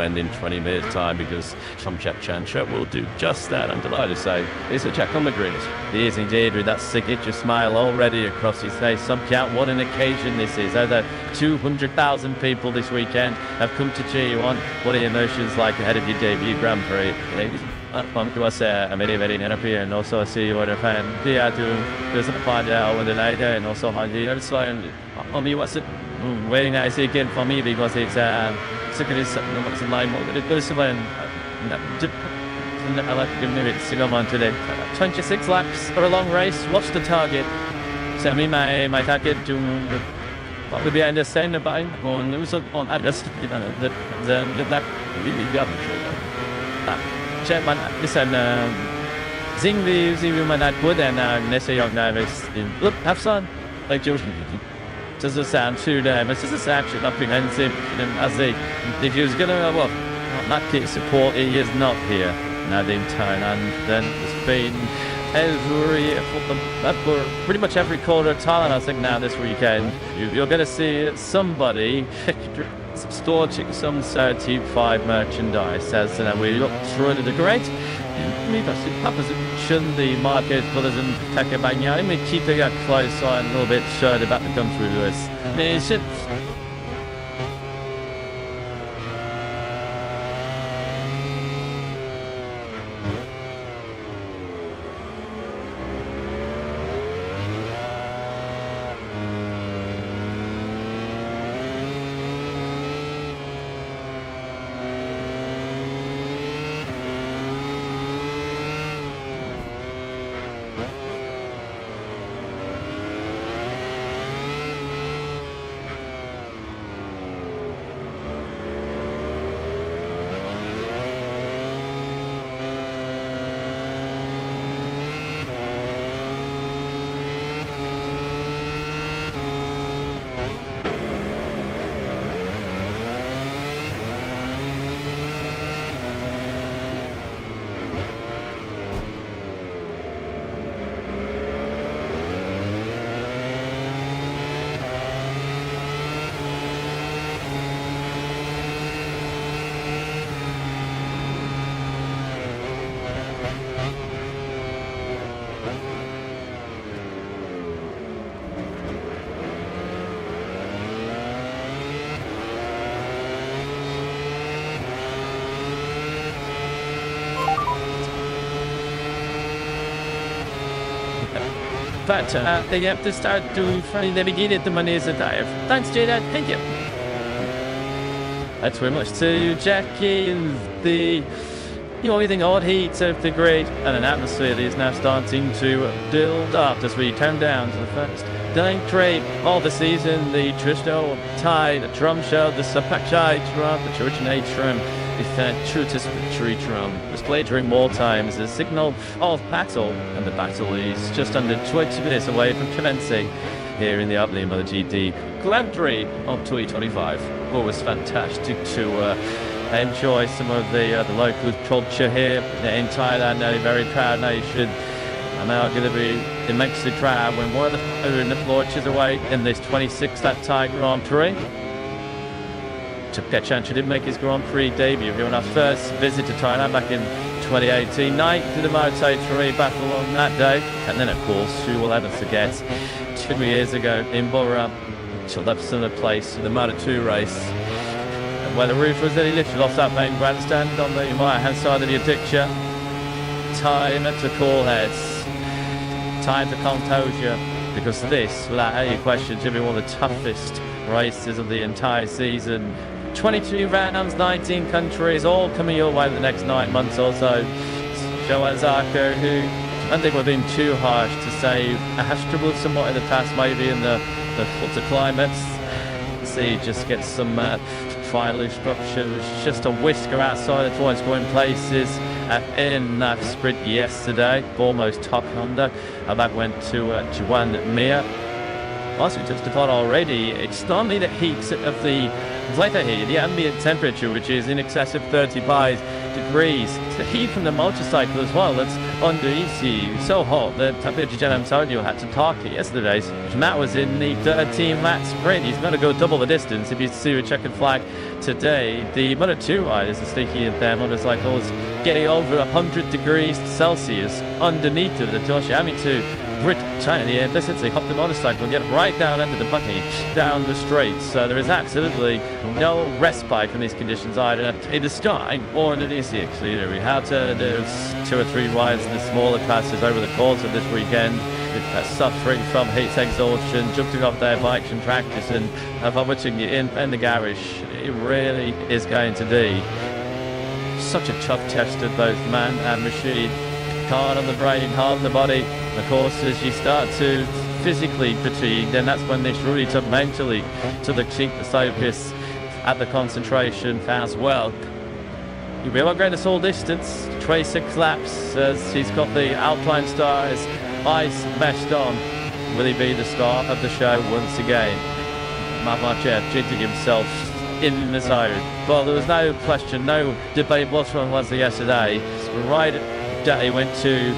end in 20 minutes time, because Chang will do just that. I'm delighted to say it's a Jack on the greens. He is indeed, with that signature smile already across his face. Some count what an occasion this is. Over 200,000 people this weekend have come to cheer you on. What are your emotions like ahead of your debut Grand Prix?ผมsay I'm very happy, and also see you in Japan. Yeah, to find out when the night, and also how you understand. Me was it waiting I see again for me, because it's second what's in line. It goes when I like to give minutes to go on today. 26 laps for a long race. What's the target? Send me my target to probably behind the center by on lose on just that really got check man listen sing the man that good, and let's say young nervous look have fun like Joe. Does it sound too but it's just actually apprehensive, and as if he was gonna not get support, he is not here now in Thailand. Then it's been pretty much every corner of Thailand, I think, now this weekend. You're going to see somebody extorting some 35 merchandise as we look through the great. The market brothers and Takabanya, we keep it close eye and a little bit short about to come through to us. But they have to start to from the beginning. The money is a dive. Thanks, Jada. Thank you. That's very much to you, Jackie. The only thing odd heat of the great, and an atmosphere that is now starting to build up as we turn down to the first dying trade of the season. The Tristo tie, the drum show, the Sapachai drum, the Church and Atrum. The Trutus Victory drum was played during wartime as a signal of battle, and the battle is just under 20 minutes away from commencing here in the Upley MotoGP Grand Prix of 2025. Always fantastic to enjoy some of the local culture here in Thailand. A very proud nation. I'm now going to be immensely proud when one of the launches away in this 26th Thai Grand Prix. Chang did make his Grand Prix debut on our first visit to Thailand back in 2018. Ninth to the Moto3 battle on that day. And then, of course, who will ever forget, 2 years ago in Bora, to left similar place in the Moto2 race, where the roof was really lifted off that main grandstand on the right-hand side of the picture. Time to call heads. Time to composure, because this, without any question, should be one of the toughest races of the entire season. 22 rounds, 19 countries, all coming your way in the next 9 months or so. Joe Zarko, who I don't think we're being too harsh to say has struggled somewhat in the past, maybe in the water climates. See, just get some final instructions, just a whisker outside the points going places in that sprint yesterday, almost top under. That went to Juan Mir. As we touched upon already, it's not only the heat of the weather here, the ambient temperature, which is in excess of 30 degrees, degrees. The heat from the motorcycle as well, that's under easy, so hot that Richigamme Antonio had to park it yesterday. Matt was in the 13-lap sprint. He's going to go double the distance if you see a checkered flag today. The Moto2 riders are sticking at their motorcycles, getting over 100 degrees Celsius underneath of the Toshi, having to China, the implicitly hop the motorcycle and get right down under the buggy, down the straight. So there is absolutely no respite from these conditions either in the sky or in the easy. Actually, we had there's 2 or 3 rides in the smaller classes over the course of this weekend, suffering from heat exhaustion, jumping off their bikes and practice, and vomiting in the garage. It really is going to be such a tough test of both man and machine. Hard on the brain, hard on the body. Of course, as you start to physically fatigue, then that's when this really took mentally to keep the focus at the concentration as well. He'll be going this all distance, 26 laps, as he's got the Alpine Stars ice meshed on. Will he be the star of the show once again? Marchev jigging himself in the zone. Well, there was no question, no debate whatsoever yesterday. Right that he went to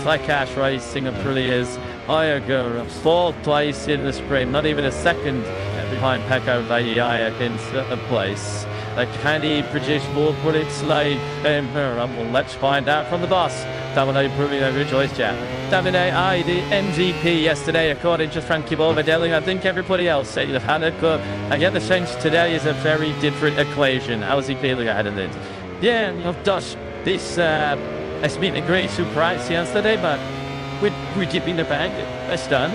Slack-Ash Racing of Prilliers, Ioga, 4th place in the sprint, not even a second behind Pecco Vaiaia in 7th place. Can he produce more bullets like well, let's find out from the boss. Davide proving over Joyce Jack. Davide, the MVP yesterday, according to Frankie Morbidelli. I think everybody else said the paddock. I get the sense today is a very different equation. How's he feeling ahead of it? Yeah, of course, this it's been a great surprise yesterday, but we're keeping the bag. That's done.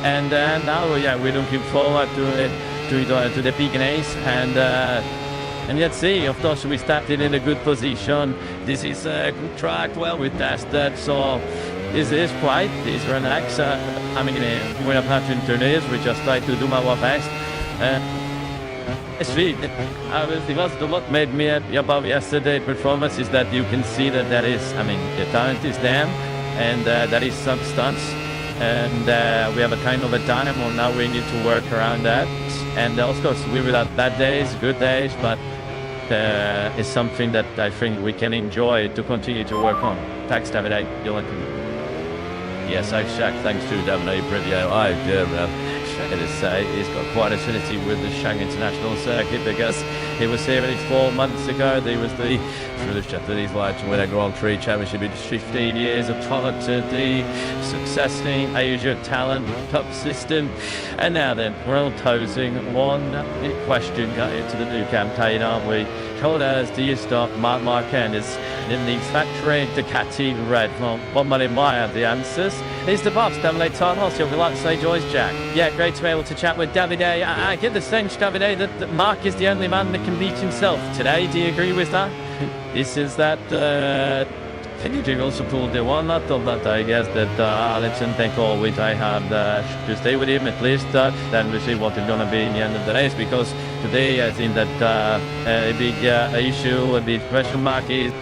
And now, we're looking forward to the big race. And let's see, of course, we started in a good position. This is a good track, well, we tested, so this is quite relaxed. We're not having turniers, we just try to do our best. It's really, what made me happy about yesterday's performance is that you can see that there is, the talent is there, and there is substance, and we have a kind of a dynamo now. We need to work around that, and of course we will have bad days, good days, but it's something that I think we can enjoy to continue to work on. Thanks, David. You're welcome. Yes, thanks to David Brivio. I do. To say he's got quite an affinity with the Chang International Circuit because he was here 4 months ago. He was the Japanese ride to win a Grand Prix championship in 15 years of product to the successing Asia Talent Cup system. And now then, we're all posing one question going into the new campaign, aren't we? Told us, do you stop Marc Marquez in the factory Ducati Red? Well, one might admire the answers. Here's the boss, Davide Tarnos. You'll be like to say Joyce Jack. Yeah, great to be able to chat with Davide. I get the sense, Davide, that Marc is the only man that can beat himself today. Do you agree with that? This is that can you also pull the one out of that? I guess that Alex and Pecco, which I had to stay with him at least, then we'll see what it's going to be in the end of the race, because today I think that a big issue, a big question mark is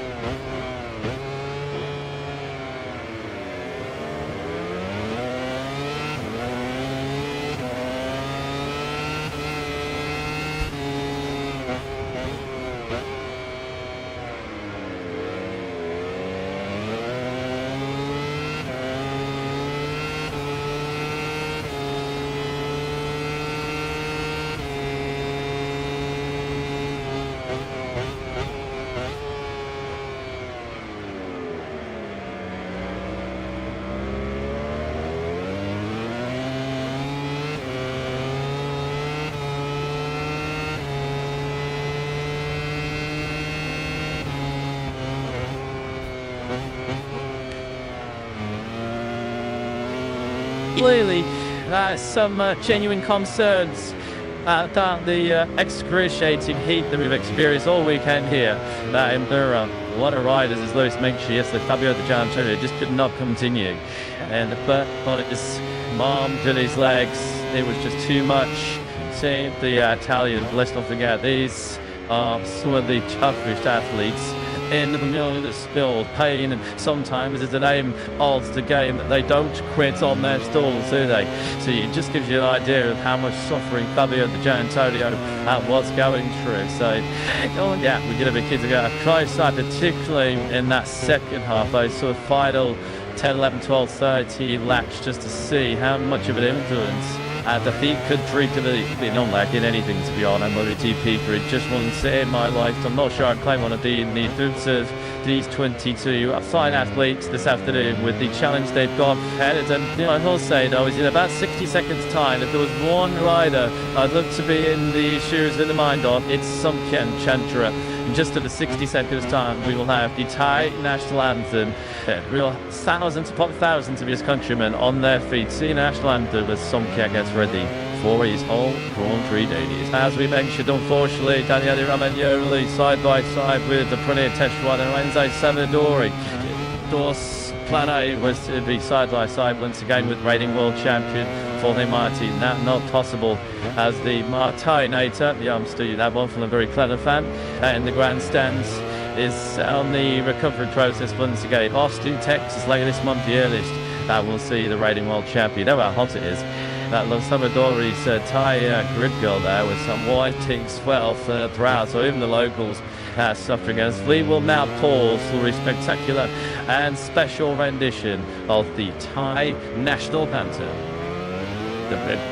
clearly some genuine concerns about the excruciating heat that we've experienced all weekend here in Durham. A lot of riders, as Lewis mentioned yesterday, Fabio Di Gianantonio just could not continue, and the burn on his arm to his legs, it was just too much. See the Italians, let's not forget, these are some of the toughest athletes in the million spilled pain, and sometimes it's the name of the game that they don't quit on their stalls, do they? So it just gives you an idea of how much suffering Fabio Di Gianantonio was going through. So, yeah, we're going to be kids to go close side, particularly in that second half, those sort of final 10, 11, 12, 13 laps, just to see how much of an influence the feet could prove to be not lacking anything, to be honest. MotoGP grid just once in my life. I'm not sure I'd claim one of the boots of these 22 fine athletes this afternoon with the challenge they've got headed. And I will say, though, is in about 60 seconds' time, if there was one rider I'd love to be in the shoes in the mind of, it's Somkhen Chantra. In just over 60 seconds' time, we will have the Thai national anthem. Real thousands upon thousands of his countrymen on their feet. See the national anthem as Somkhen gets ready for his whole Grand Prix days. As we mentioned, unfortunately, Daniele Romagnoli side by side with the Pranir Teshwar and Lorenzo Savadori. Dos Plane was to be side by side once again with reigning world champion Jorge Martin. That not possible as the Martinator, the youngster, that one from a very clever fan, in the grandstands is on the recovery process once again. Austin, Texas, later this month, the earliest that we'll see the reigning world champion. You know how hot it is. That Los Salvadori's Thai grid girl there with some whiting swell throughout, so even the locals are suffering as we will now pause for a spectacular and special rendition of the Thai national anthem. The red.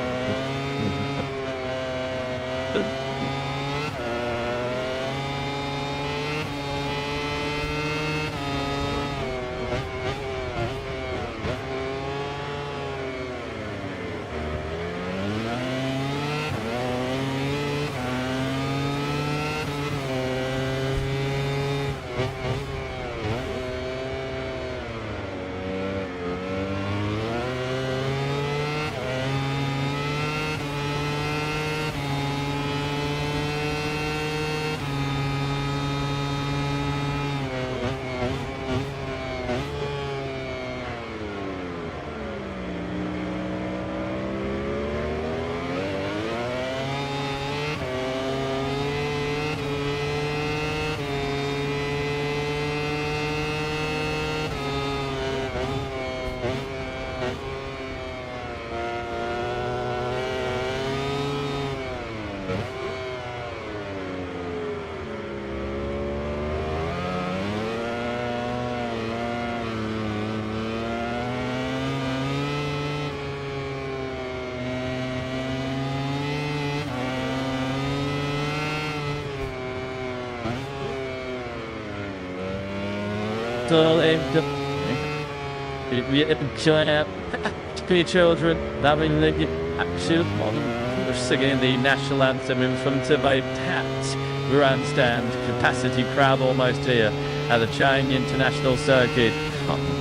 Children, having the action on singing the national anthem in front of a packed grandstand capacity crowd almost here at the Chang International Circuit.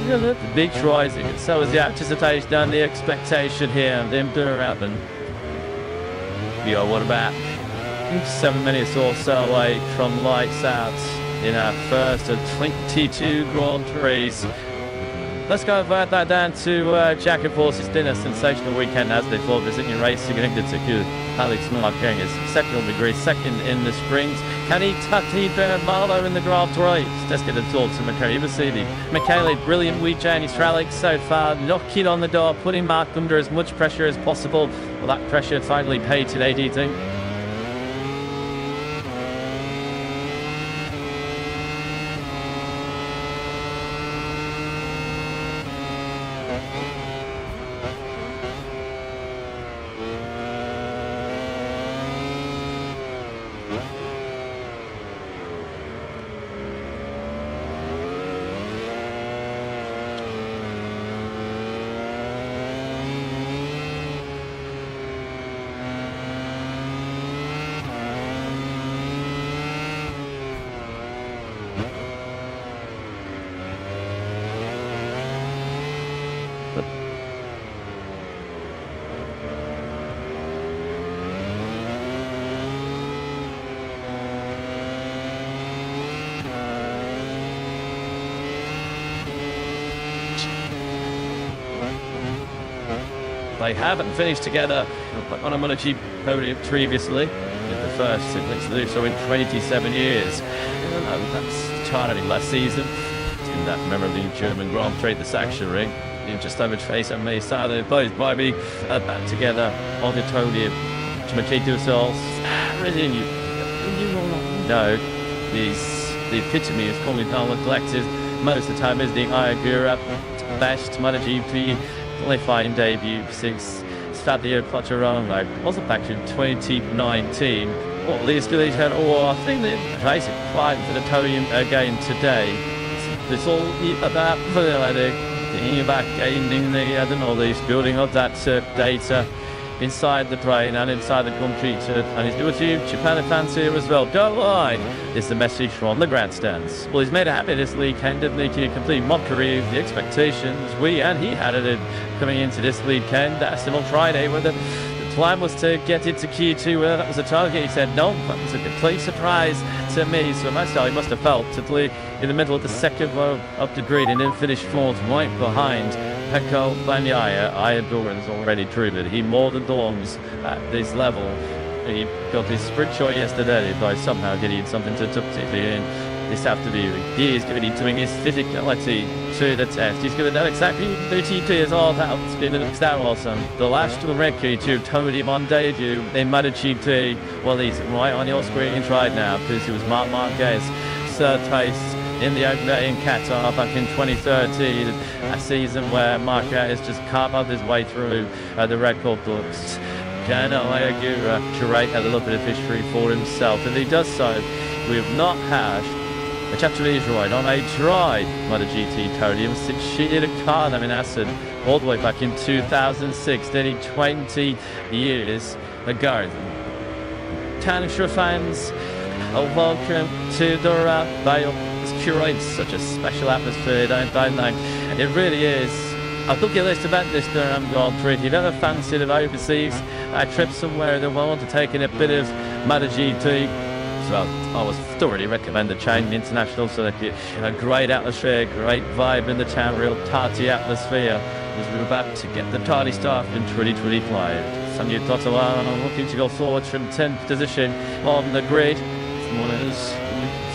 The beach rising, and so is the anticipation and the expectation here. The Imperaban. We are what about 7 minutes or so away from lights out in our first of 22 Grand Prix. Let's go invite that down to Jack and Force's dinner. Sensational weekend as they thought visiting racing in England to good. Alex Marquez is second on degree, second in the springs. Can he tuck Bernardo in the Grand Prix? Let's get the talk to Michele Vasili. Michele, brilliant weekend for Alex so far. Knocking on the door, putting Mark under as much pressure as possible. Will that pressure finally pay today, do you think? They haven't finished together on a MotoGP podium previously. The first siblings to do so in 27 years. That's entirely last season in that memorable German Grand Prix, the Saxon Ring. Just over face and me, so they both by me back together on the podium to make themselves really you know the epitome is calling down the collective most of the time is the Europe best MotoGP qualifying debut since Fabio Quartararo wasn't back in 2019. Well, at least they had I think they're basically fighting for the podium again today. It's all about back in the I don't know, these building up that data inside the brain and inside the country and he's doing to Japan fans here as well. Don't lie is the message from the grandstands. Well, he's made it happy this weekend of making a complete mockery of the expectations we and he had it coming into this weekend. Asked him on Friday whether the plan was to get into Q2, whether that was a target. He said no, that was a complete surprise to me. So that's how he must have felt to play in the middle of the second row up the grid and then finish fourth right behind Pecco Bagnaia. I adore him, has already proven he more than belongs at this level. He got his sprint shot yesterday by somehow getting something to particularly in this afternoon. He is going to be doing his physicality to the test. He's going to know exactly who TP is all about. It's been an awesome. The last record to Tony on debut in MotoGP, well, he's right on your screen right now because it was Marc Marquez, third place in the open in Qatar back in 2013, a season where Marquez just carved his way through the record books. Can Ayagura curate a little bit of history for himself? If he does so, we have not had a Japanese ride on a dry MotoGP podium since Shigeru Kano in Assen all the way back in 2006, nearly 20 years ago. Tanisha fans, welcome to the Vale. It curates such a special atmosphere, don't they? It really is. I'll look at this about this Grand Prix. If you've ever fancied an overseas trip somewhere in the world to taking a bit of MotoGP, well, I would thoroughly recommend the Chang International. So that you a great atmosphere, great vibe in the town, real party atmosphere as we're about to get the party started in 2025. Some new Totowa looking to go forward from 10th position on the grid. One of those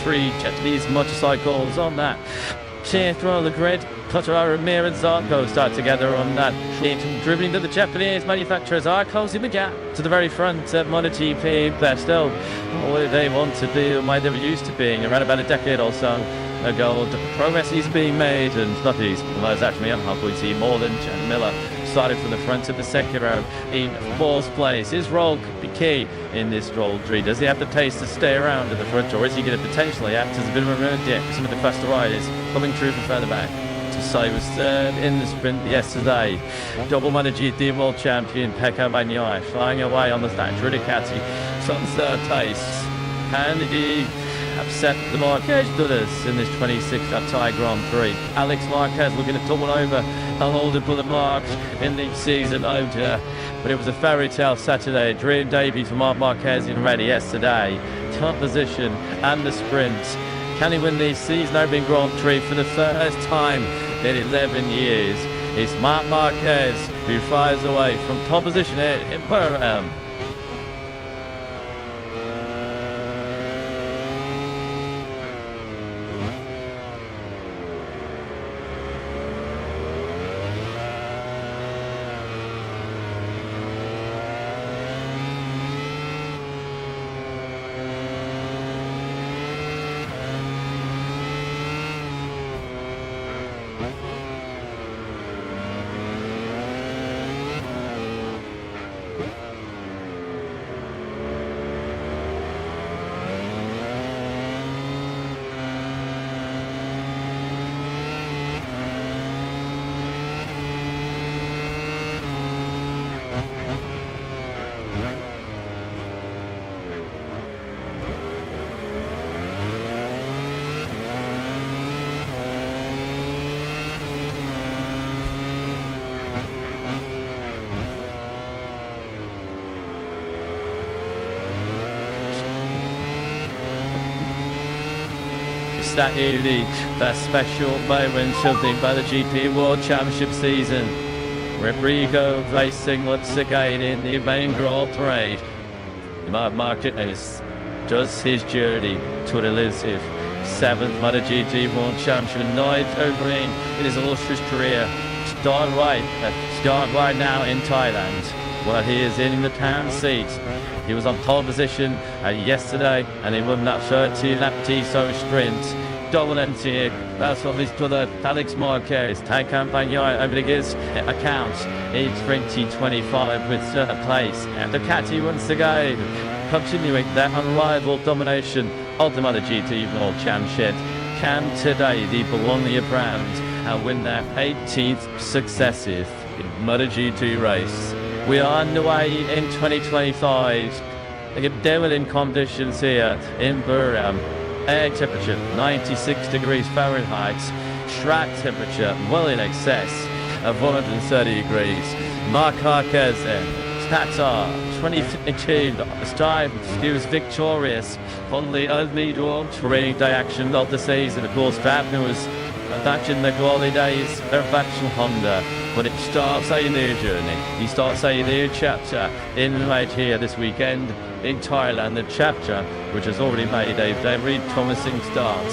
3 Japanese motorcycles on that 10th row of the grid. Quartararo and Mir and Zarco start together on that. Dribbling to the Japanese manufacturers are closing the gap to the very front of MotoGP. They're still where they want to be, where they were used to being around about a decade or so ago. The progress is being made, and not least, well, it's actually halfway see more than Jan Miller started from the front of the second row in 4th place. His role could be key in this Grand Prix. Does he have the pace to stay around in the front, or is he going to potentially act as a bit of a road deck for some of the faster riders coming through from further back? So he was third in the sprint yesterday. Double MotoGP World Champion Pecco Bagnaia flying away on the stage. Richigamme from third place. And he upset the Marquez brothers in this 26th Thai Grand Prix. Alex Marquez looking to double over an older brother Mark in the season opener. But it was a fairy tale Saturday. Dream debut for Marc Marquez in Ready yesterday. Top position and the sprint. Can he win the season opening Grand Prix for the first time in 11 years? It's Marc Marquez who fires away from top position here in Bahrain. That unique, that special moment of the MotoGP World Championship season. Rodrigo racing once again in the main Grand Prix. Marc Marquez does his journey to an elusive 7th MotoGP World Champion, 9th overall in his illustrious career. Start right now in Thailand, where he is in the town seat. He was on pole position yesterday, and he won that 13-lap TSO sprint. Dominant here, that's what his brother Alex Marquez, Tang Campagnai over his account in 2025 with third place. And Ducati once again, continuing their unrivaled domination of the MotoGP World Championship, can today the Bologna brand and win their 18th successive MotoGP race. We are underway in 2025. Devil conditions here in Burham. Air temperature 96 degrees Fahrenheit. Track temperature well in excess of 130 degrees. Marc Marquez Qatar 2022 time he was victorious on the only World Training Day action of the season. Of course, Fabner was back in the glory days of actual Honda. But it starts a new journey. He starts a new chapter in right here this weekend in Thailand. The chapter which has already made a very promising start.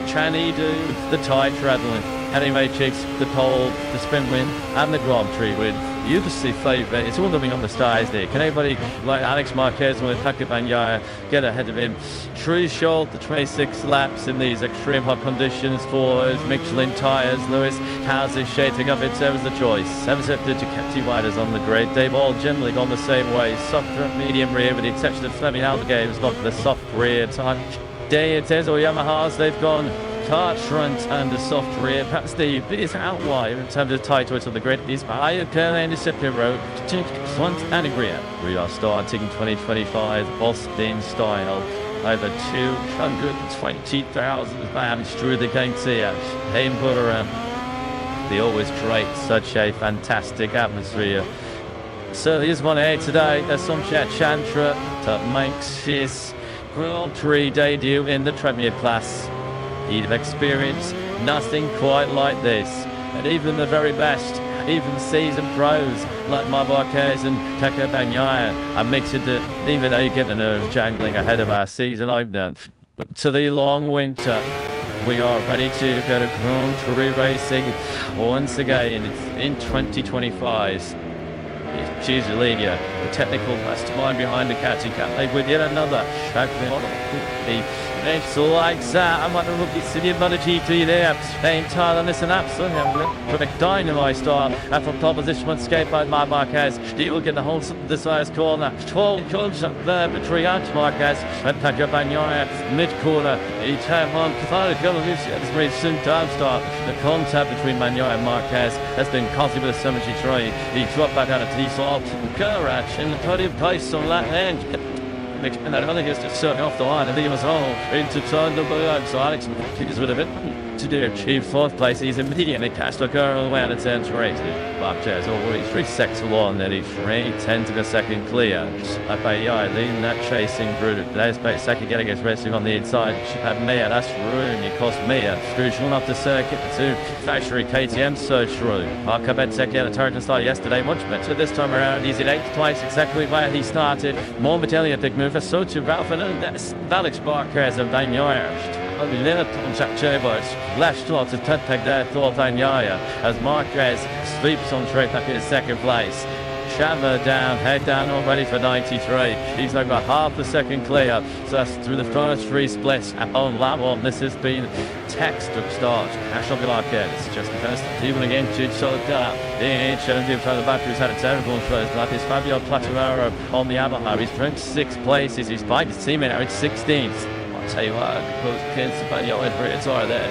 Can he do the Thai travelling? Can he make the pole, the sprint win, and the Grand Prix win? You just see favourite. It's all going on the stars there. Can anybody like Alex Marquez and Takabanyaya get ahead of him? True short, the 26 laps in these extreme hot conditions for his Michelin tyres. Lewis, how's his shaping up? It's ever the choice. Ever the Ducati riders on the grid. They've all generally gone the same way. Soft front, medium rear, with the exception of Fleming Aldegaard, who's got the soft rear type. Day it is, or Yamahas, they've gone hard front and a soft rear. Perhaps the biggest outlier in terms of tight choice on the grid is higher curl and discipline road front and rear. We are starting 2025 Austin style. Over 220,000 fans through the gates here. They always create such a fantastic atmosphere. So here's one here today. There's some Chantra that makes his Grand Prix debut in the Premier class. He'd have experienced nothing quite like this, and even the very best, even seasoned pros like Marquez and Takabanyaya admitted that even they get the nerves jangling ahead of our season opener. But to the long winter, we are ready to go to Grand Prix racing once again in 2025. Choose your leader, the technical mastermind behind the Ducati Campaign with yet another track it's like that. I'm at the rugby city of MotoGP there. Playing Thailand, listen up, son. Perfect dynamite start. After top position, one skate by Marquez. He will get the whole this size corner. 12 comes up there between Marquez and Takabanyaya mid corner. He turned on Catholic Government. This very soon time start. The contact between Magnoia and Marquez has been costly with a cemetery tree. He dropped back out of T-Saw. Garage in the podium place on that end. And I think it's just certainly off the line, and he was all into turn number 1. So Alex is with a bit to do. Achieve 4th place. He's immediately cast a girl away at turn 3. Marquez already 3 seconds along, then he's 3/10 of a second clear. Abayai leading that chasing group. There's second getting his racing on the inside. Had Mia, that's ruined. It cost Mia. Crucial enough to circuit the 2 factory KTM surge through. Marquez had a turn start yesterday, much better this time around. He's in 8th place, exactly where he started. More battalion big move. So to Ralph and that's Alex Marquez and Daniel. Last shot to take there for Daniel as Marquez sweeps on straight back in 2nd place. Chava down, head down already for 93. He's now got half a second clear. So that's through the first 3 splits on lap 1. This has been textbook start. Ashok Marquez just the first. Even again to solid up. In showing him from the back who's had a terrible first lap. Is Fabio Platamaro on the Yamaha. He's from 6th place. He's by his teammate now. It's 16th. I'll tell you what, both kids about your it's all there.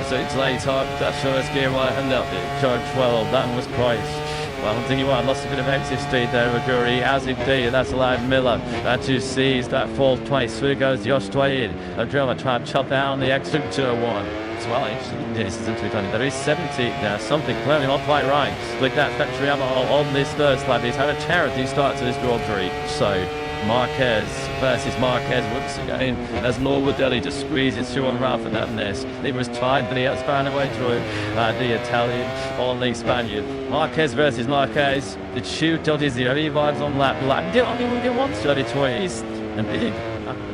So it's late up. That's first gear right hand up. Charge 12. That was Christ. Well, I'm thinking, lost a bit of exit speed there with Guri, as indeed, and that's allowed Miller to seize that 4th place. Through goes Josh Twain. A driller trying to chop down the exit to 1. As well, this is into there is 70 now, something clearly not quite right. Split that factory Yamaha on this first lap. He's had a charity start to this Grand Prix. So, Marquez versus Marquez once again as Norwood Delhi just squeezes through on Ralph Fernandez. It was tied, but he has found a way through the Italian on the Spaniard. Marquez versus Marquez. The shoot is the only vibes on lap. Did only want 30 twice and big.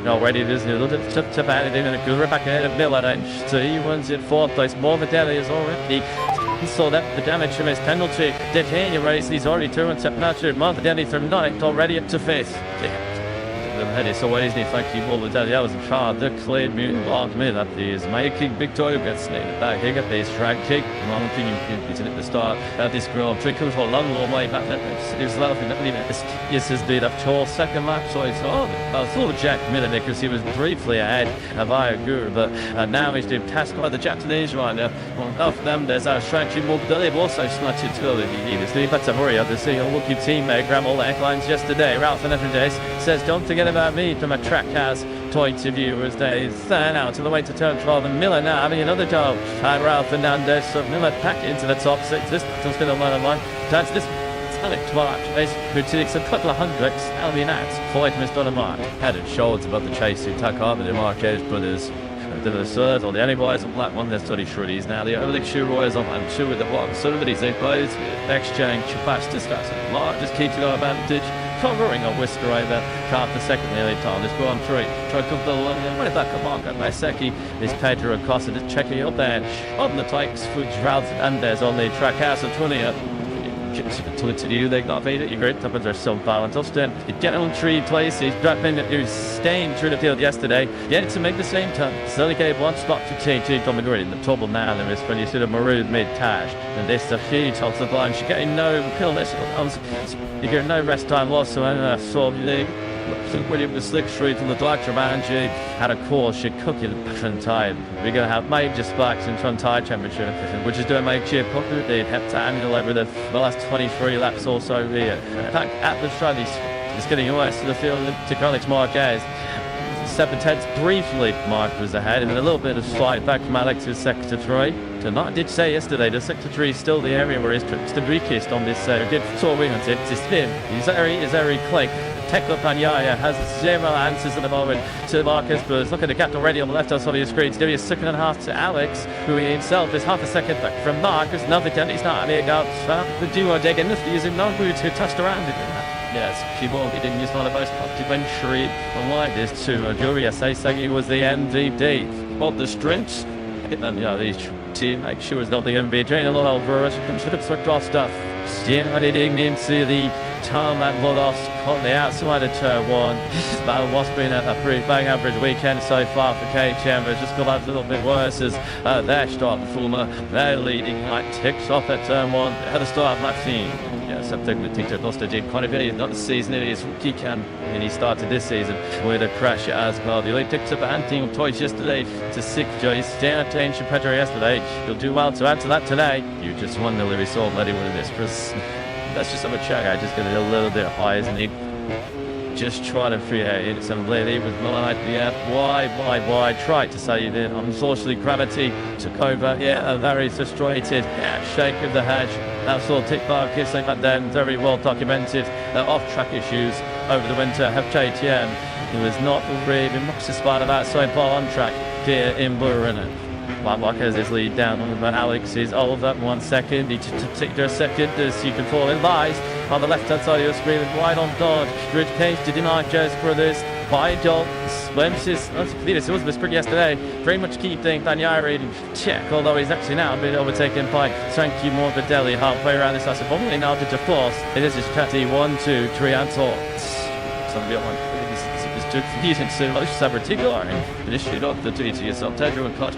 already there's a little to bad in a good back ahead of Miller, and he runs in fourth place. Morbidelli is already. He saw that the damage from his penalty did here race. He's already 2 and September. Morbidelli from ninth, already up to fifth. So what is the thank you Morbidelli? That was a child that cleared mutant blocked me that is making Victoria gets snapped back. He got this track kick. Long thing you at the start. This Grand Prix comes for a long way back. There's a lot of this has been a tall second lap, so I saw Jack Miller because he was briefly ahead of Ayagur, but now he's doing task by the Japanese right now. Off them, there's our Shang-Chi Morbidelli also snatched it to the but to hurry up to see a lucky teammate grab all the headlines yesterday. Ralph and Days says, don't forget about me from a track house point of view as they turn out to the way to turn 12 and Miller now having another job. And Ralph Fernandez, so Miller back into the top six. This one's going to line on line. That's this Alex March, who takes a couple of hundredths, Albion Ads, Floyd Miss Mark. Head and shoulders above the chase who tuck over the Marquez brothers. To the third, or the only boys on black one, they're study shreddies now. The only shoe royals on and two with the one. Somebody's in boys, exchange, fast discussing. Mark just keeps it on advantage. Covering a whisker over half the second nearly time. Let's go on three. Try to come to the line. Where did that come on? By Seki is Pedro Acosta just checking up there. On the takes, Ralph and there's on the track house of 20. To you, they got it. Your great tuppence are so violent. Austin, you get on 3 places. Dropping who's staying through the field yesterday. Yet to make the same turn. Still gave one spot to TT from the grid. In the trouble now there is when you see the maroon mid-tash. And this the huge off the line. She's getting no kill. You get no rest time loss. So William was slick straight from the director man. She had a course. She cooked it front tire. We're going to have major spikes in front tire temperature, which is doing make sure they have time to over the last 23 laps or so here. In fact, at the front, he's getting west to the field to College Marquez. 7/10 briefly, Mark was ahead, and a little bit of slight back from Alex who's sector 3. Tonight, I did say yesterday, the sector 3 is still the area where he's the weakest on this good tour wing on it. It's him. He's very quick. Tekla Panyaya has 0 answers at the moment to Marcus Buzz. Look at the gap already on the left-hand side of your screen. Still a second and a half to Alex, who himself is half a second back from Marcus. Nothing, he's not having a go. The duo dig enough to use him no good to touch around it. Yes, Keyboard, he didn't use one of those complimentary unlike this to Jury. I say he was the MVP of the strengths. And these team make sure it's not the MVP. A little for us. Should have slipped off stuff. Steering into the tarmac Volos on the outside of turn 1. But what's been a pretty bang average weekend so far for KTM, but it's just got a little bit worse as their start performer, their leading light ticks off at turn 1. They had a start Maxine. Yes, I'm taking the team to Costa did quite a bit. Not the season, it is rookie can. And he started this season with a crash as well. The elite ticks up a team twice yesterday to 6 Joyce. Down to ancient Pedro yesterday. He'll do well to add to that today. You just won the Louis Saul Lady with this. That's just a check. I just get it a little bit high, isn't he? Just trying to create some lady with Milan IPF. Why? Tried to say that. Unfortunately, gravity took over. Yeah, very frustrated. Yeah, shake of the hedge. That's all tick bar kissing back then. Very well documented. Off-track issues over the winter have KTM. He was not really much despite of outside ball on track here in Burin. Marquez is lead down on but Alex is over 1 second. He took a second as you can fall in lies on the left hand side of your screen with wide on Dodge. Ridge Cage to deny Joe's brothers. Wide Joel Slimsis. It was sprint yesterday. Very much keeping Daniari check, although he's actually now been overtaken by Chang Morbidelli halfway around this last probably now to force. It is just Catty 1, 2, 3 and 4. Somebody on took confusing so much particular initially not the duty yourself Tedro and Clutch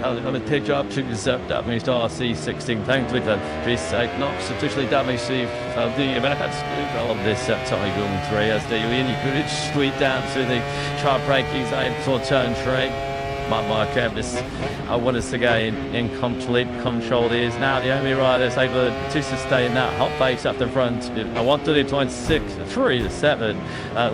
I'm a pig job to deserve damage to RC16 thanks with the 3 sec knocks officially damage to the Americans all of this Tiger 3 as they really good sweep down to the chart breakings aim for turn 3. Mark Evans, I want us to go in complete control. He is now the only rider that's able to sustain that hot base up the front. I wanted it 3 to 7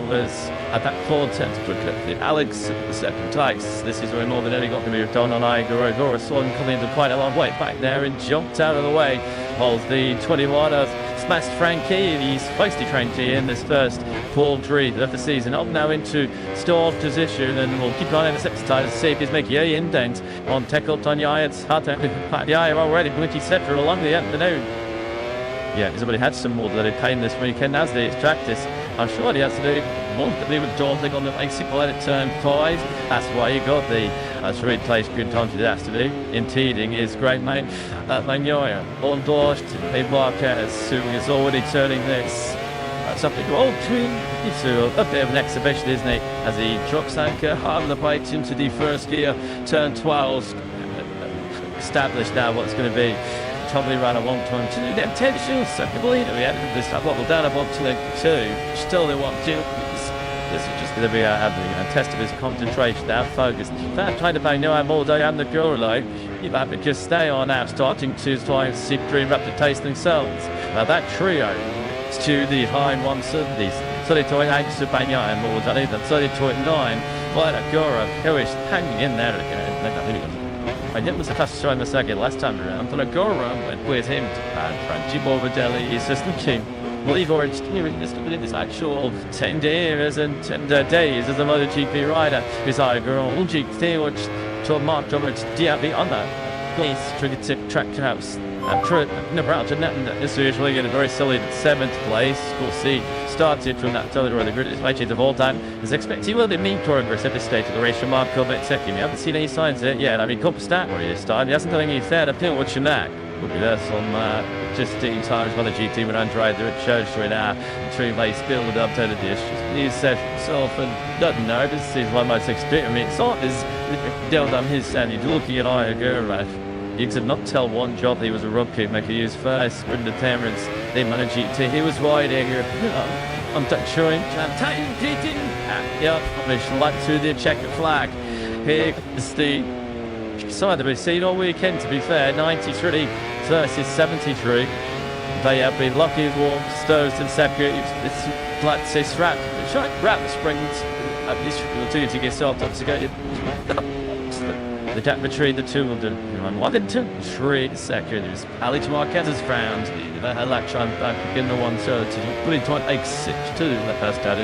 was at that 4/10 quickly. Alex, the second takes. This is where more than any got to move on Igor. Igor saw him coming into quite a long way back there and jumped out of the way. Holds the 21 of smashed Frankie. He's feisty Frankie in this first Paul Tree of the season. Up now into stalled position, and we'll keep on in the second time to see if he's making a indent on Tekla Tanya. It's hard to the eye already. Blinky set for along the afternoon. Yeah, somebody had some more that had came this weekend as they practice. I'm sure he has to do remarkably with daunting on the basic line at turn 5. That's why you got the third place good time to yesterday. Impeding his great mate Magnolia. On Dorst, a Marquez who is already turning this. Something all between a bit of an exhibition, isn't it? As he drops anchor, hard on the brakes into the first gear, turn 12. Established now what's going to be probably around a 1.2. The intentional second leader. We had this time bottle down above to the 2. Still they want to. This is just going to be a test of his concentration, our focus. That trying to bang no more day and the Gurlo. You might just stay on now, starting to try and see dream up to taste themselves. Now that trio to the high 170s. 32.8 to Banya and more than even 32.9. Well, Agora, who is hanging in there again. And it was the fastest try in the second last time around. But Agora went with him to Franchi Morbidelli. He's just looking. Well, Igor is doing this actual 10 days and 10 days as a MotoGP rider. His Igor, Ulji, Stewards, to Mark Roberts, Diaby on that. Please, trigger tip, track house. This is usually getting a very solid 7th place. We'll see. Started from that total the greatest matches of all time. Is expected he will be mean progress at this stage of the race from Marco Bezzecchi. We haven't seen any signs of it yet. I mean, Cup stat where he this time. He hasn't done any fair appeal with Chang. We'll be there some just 10 times by the GT when Andrade there at church right now. 3-place build up to the dish. He said himself and doesn't know. This is one of my 6 bit. I mean, it's not as dealt on his and he's looking at Iagura. You could not tell one job he was a rookie, make a use first, sprint the Tamers, they managed GT. He was wide here. I'm not sure. Yeah, like through the checkered flag. Here is the side that we've seen all weekend, to be fair. 93 versus 73. They have been lucky as well. Stoves and Sepia. It's like to say strap. Wrap the springs. This will do to get yourself up to go. The gap between the two will do. One, 2, 3 seconds. Alex Marquez has found the Electron back in the 130. Put it 2.86 to the first out.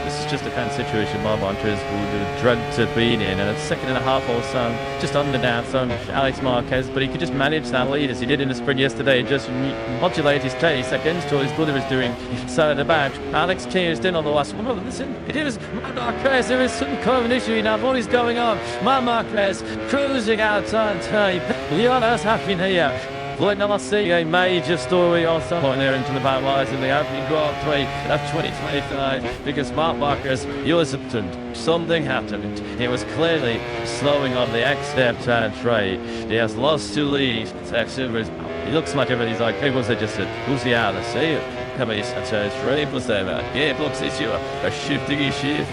This is just a kind of situation my mantra would dread to be in. And a second and a half or so, just under now from Alex Marquez. But he could just manage that lead as he did in the sprint yesterday. Just modulate his 30 seconds to what his brother was doing. So at the back, Alex changed in on the last one. Oh, listen, it is Marquez. There is some kind of issue now. What is going on? Marquez cruising out on time. Leona's happening here. Like now, I see a major story on some point there into the back lines in the opening Grand Prix of 2025 because Mark Marquez, something happened. He was clearly slowing on the exit turn trade. He has lost 2 leads. He looks like everybody's like, hey, was it just a who's the out? Let's see it. Come on, it's a trade plus there. Yeah, looks issue. A shifting issue.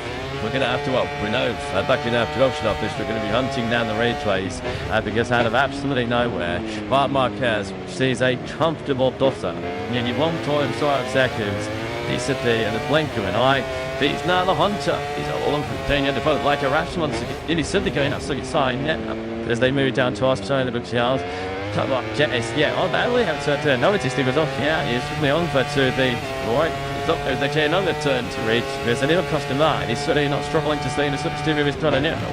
We're going to have to, we know, back in after option office, we're going to be hunting down the raceways because out of absolutely nowhere, Marc Marquez sees a comfortable duffer. Nearly 1.5 seconds, disappear in the blink of an eye. He's now the hunter. He's all on continuing to vote like a rash once again. He's simply going out, so you sign now as they move down to us, showing the book Charles. Yeah, oh, that we have to notice he was off. Yeah, he's certainly on for to the right. There's actually another turn to reach. There's a little cost of that. He's certainly not struggling to stay in the substitute of his trying to now.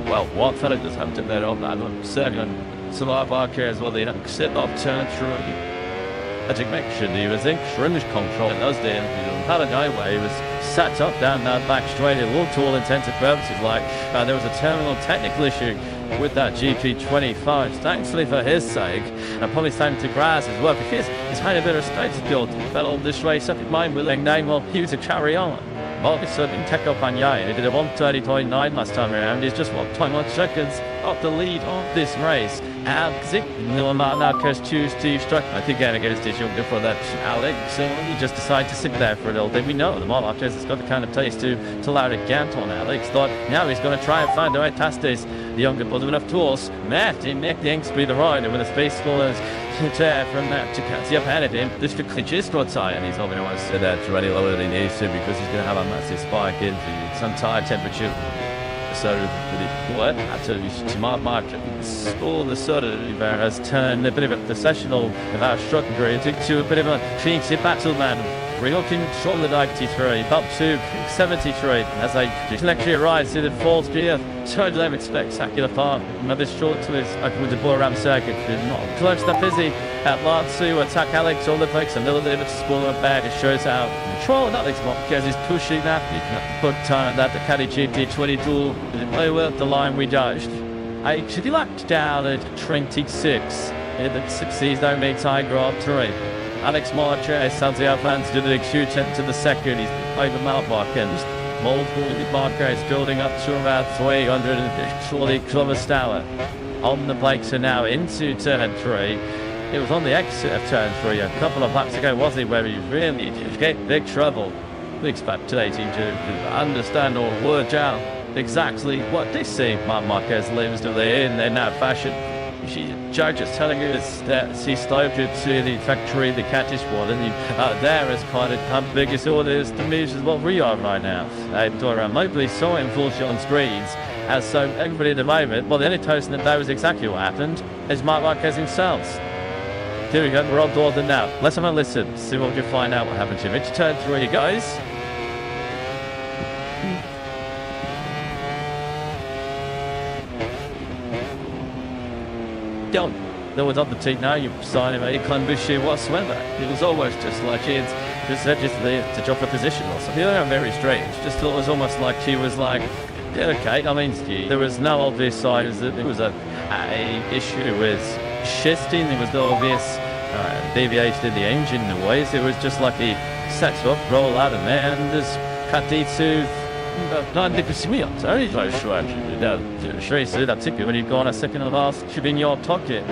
Well, what fella does have to bet on that one? Second, Salah Barker as well. They don't sit up turn through. I think make sure he was in shrimmish control in those days. Had a guy where he was sat up down that back straight. It looked to all intents and purposes like there was a terminal technical issue with that GP25. Thankfully for his sake, and probably thanks to Graz as well, because he's had a bit of state build. Fell on this race up in mind willing name, well, he was to carry on. Marcus didn't take up on Yai. He did a 1:30.9 last time around. He's just 21 seconds off the lead of this race. Alex Marquez choose to strike. I think against this young for that Alex. So he just decided to sit there for a little bit. We know the Marquez has got the kind of taste to allow a gant on Alex. Thought now he's going to try and find the right past this. The younger was enough tools. Matt in Nick the Inkspy the rider with a space scholars chair from that to catch up at him. This could clinch his squad tie, and he's not going to want to sit there to any lower than he needs to because he's going to have a massive spike in some tire temperature. So what to Mark all the sort of has turned a bit of a processional of our structure into a bit of a fancy battle man We're looking short of the 93, up to 73 as they actually rise to the fourth gear. Totally spectacular part. Another short to his with the ball around circuit. Not close to busy at last to attack Alex on the brakes. A little bit of a spoiler back. It shows out control. Alex Marquez is pushing that. Put time that the Caddy GT22 over the line we dodged. I should be locked down at 26. In the 60s, don't make tie Grand 3. Alex Marquez sounds the fans do the shoot to the second. He's over Mount Watkins. Multiple Marquez building up to about 300 and surely kilometers an hour. On the brakes are now into turn 3. It was on the exit of turn 3 a couple of laps ago, was it, where he really escaped big trouble. We expectating to understand or work out exactly what they see Marquez lives to the in that fashion. Judge is telling us that he stopped to the factory, the catfish one, and there is quite a biggest orders to me is what we are right now. I'm mostly so involved on screens, as so everybody at the moment, well, the only person that knows exactly what happened is Mark Marquez himself. Here we go, we're on Jordan now. Let's have a listen, see what we can find out what happened to him. It's turn 3, guys. There was on the team now, you sign him a Clanbushi whatsoever. It was almost just like it's just there to drop a position or something. They were very strange. Just thought it was almost like she was like, yeah, okay. I mean, there was no obvious signs that there was a issue with shifting. There was no obvious deviation in the engine in the ways. It was just like he sets up, roll out, and then there's Katitsu. Non dépressimiento, sure, that ticket when you've gone a second and last should be in your pocket.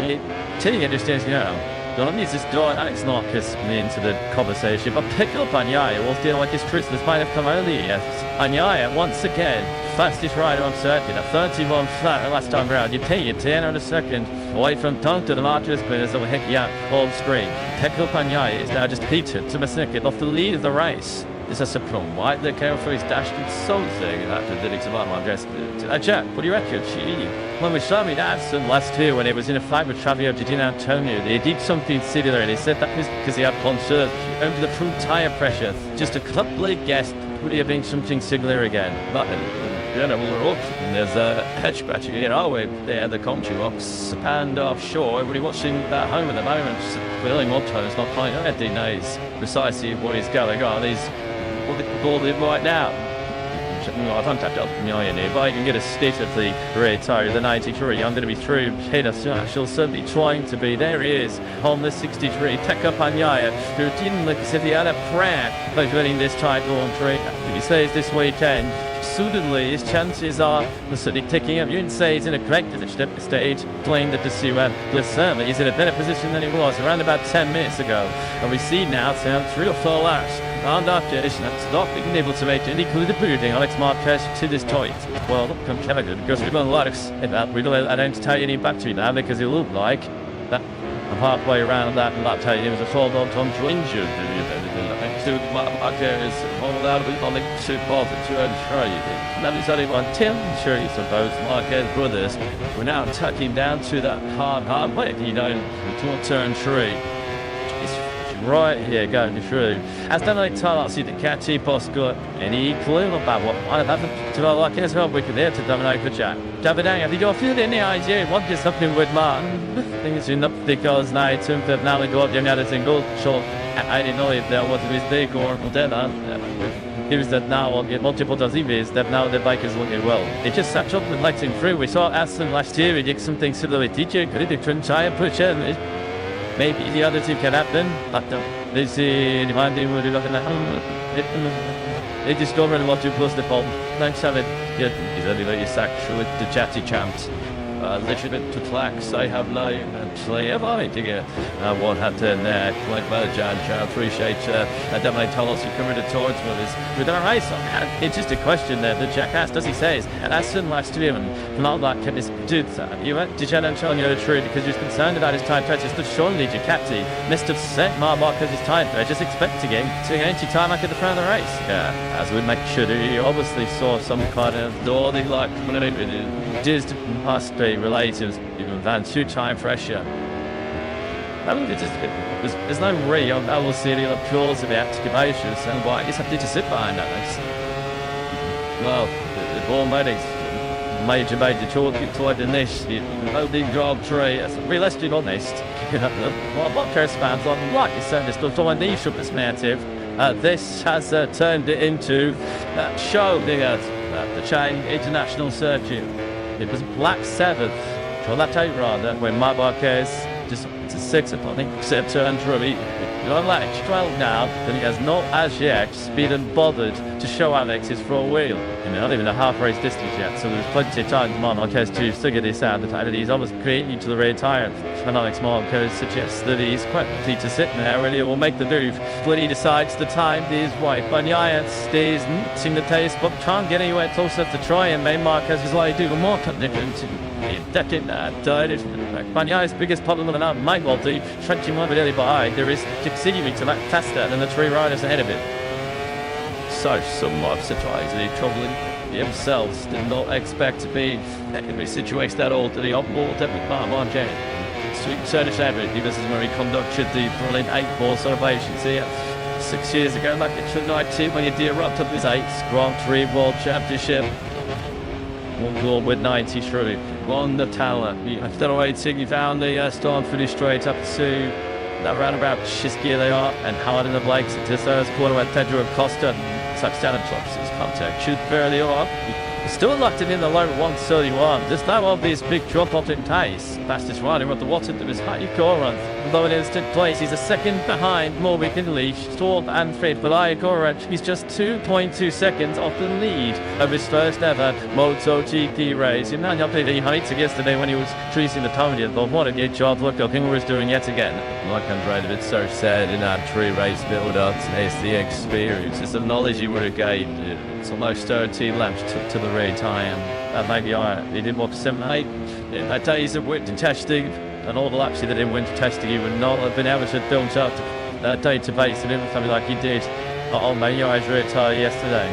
Telling you just you know, don't need this door, Alex Marcus into the conversation, but pick up Anyaya, we'll feel like his Christmas might have come earlier. Anyaya, once again, fastest rider on circuit, a 31 flat last time round. You pay your 10 on a second, away from Dunk to the largest spinners that will hit you out on screen. Pick up Anyaya is now just Peter to the second off the lead of the race. Is a surprise. Why they came for his dash did something after the next about my dress. Jack, what do you reckon? When we saw me Dadson last year when it was in a fight with Fabio Di Antonio, they did something similar and he said that was because he had concerns over the front tyre pressure. Just a couple of guests would have been something similar again. But you know, we're up and there's a hedge patch here, are we? There, the country box and offshore. Everybody watching at home at the moment, William Otto is not playing. Eddie knows precisely what is going on. He's called it right now. I don't have to up me in here, but I can get a state of the rear tyre of the 93. I'm going to be through Peter. She'll certainly trying to be. There he is on the 63. Teka Panyaya, who didn't look as if he had a prayer of winning this title on 3. He says this weekend, suddenly his chances are certainly ticking up. You can say he's in a great position at the stage, playing the Pursuer. Certainly he's in a better position than he was around about 10 minutes ago. And we see now 3 or 4 laps. And after it's not being able to make any clue the pudding, Alex Marquez to this point. Well, look, I'm kind of good because we've got Alex. I don't tell you any battery now because it looked like that I'm halfway around that lap tire. It was a fall on to injured. So Marquez all out of it on the 2 balls at 2 and 3. That is only 1 10. Sure, you suppose Marquez brothers. We're now tucking down to that hard way, you know, to turn 3. Right here, going through. As Dominic Tyler, see the catchy boss got any clue about what might have happened to our like as well. We can there to Dominic for Jack. David, have you got any idea what is happening with Martin? Things are not because now it's now they got young other single. So I didn't know if there was a mistake or whatever. Here's that now on get multiple diseases that now the bike is looking well. It just sat up and lighting through. We saw Aston last year, he did something similar with DJ, could it couldn't try and push it. Maybe the other team can happen, but this is demanding what you're looking at. They discovered what you plus the bomb. Thanks, have it. Good. He's only very sacked with the chatty chant. Literally to flax, I have line and play of I to what happened there. Quite well, Jan. I appreciate Dominic Tullis who committed towards with our race on. It's just a question there that Jack asked, as he says, and Aston last year and not like this dude. You went to Jan Antonio true because you're concerned about his time pressure. But surely Ducati must have set Marquez's time pressure, just expecting him to empty time at the front of the race. Yeah, as we make sure he obviously saw some kind of door they like just must be related even than 2 time pressure. I mean, there's no real serial applause of the activations, and why you just have to sit behind Alex. Well, the ball medics major toward the niche, the loading Grand Prix, let's be honest, what cares fans on, like you said, this does all niche of this narrative. This has turned it into that show, the Chang International Circuit. It was Black 7th, or that tape rather, when Marc Marquez just to 6 I think, turned through. You're on like 12 now, and he has not as yet been bothered to show Alex his front wheel. Not even a half race distance yet, so there's plenty of time for Marquez to figure this out. The fact that he's almost creating to the rear tyre, and Alex Marquez suggests that he's quite happy to sit there and he will make the move when he decides the time is right. Bagnaia stays in the taste, but can't get anywhere closer to try and make Marquez is like do more different. Decking Bagnaia's biggest problem with that might well be trenching one really behind. There is continuing to lack faster than the 3 riders ahead of him. So somewhat surprisingly troubling. Themselves did not expect to be situated at all to the on-board David Marquez. Sweet Turnish average, this is where he conducted the brilliant 8-ball celebrations here 6 years ago, back in 2019 when he derupted his 8th Grand Prix World Championship. One goal with 93. Won the Thailand. After waiting, he found the storm finish straight up to that roundabout Shiskia they are, and hard in the brakes into the third corner where Pedro Costa touchdown and drops his contact. Shoot fairly off. Still locked in the low 131. Just that obvious big drop off in pace. Fastest rider of the Watson to his high core run. Although in instant place, he's a second behind Morbic and Leach, Storm and Fred. But Iacora, he's just 2.2 seconds off the lead of his first ever MotoGP race. You know, he updated the heights yesterday when he was tracing the time, but what a good job look up he was doing yet again. Like Andreevich so said in that 3 race build-up, it's the experience, it's the knowledge he would have gained. It's almost 13 laps to the rear tyre. Maybe he didn't want to 7-8. That days of winter testing and all the laps he did in winter testing, he would not have been able to build up that database and something like he did on Bagnaia's rear tyre yesterday.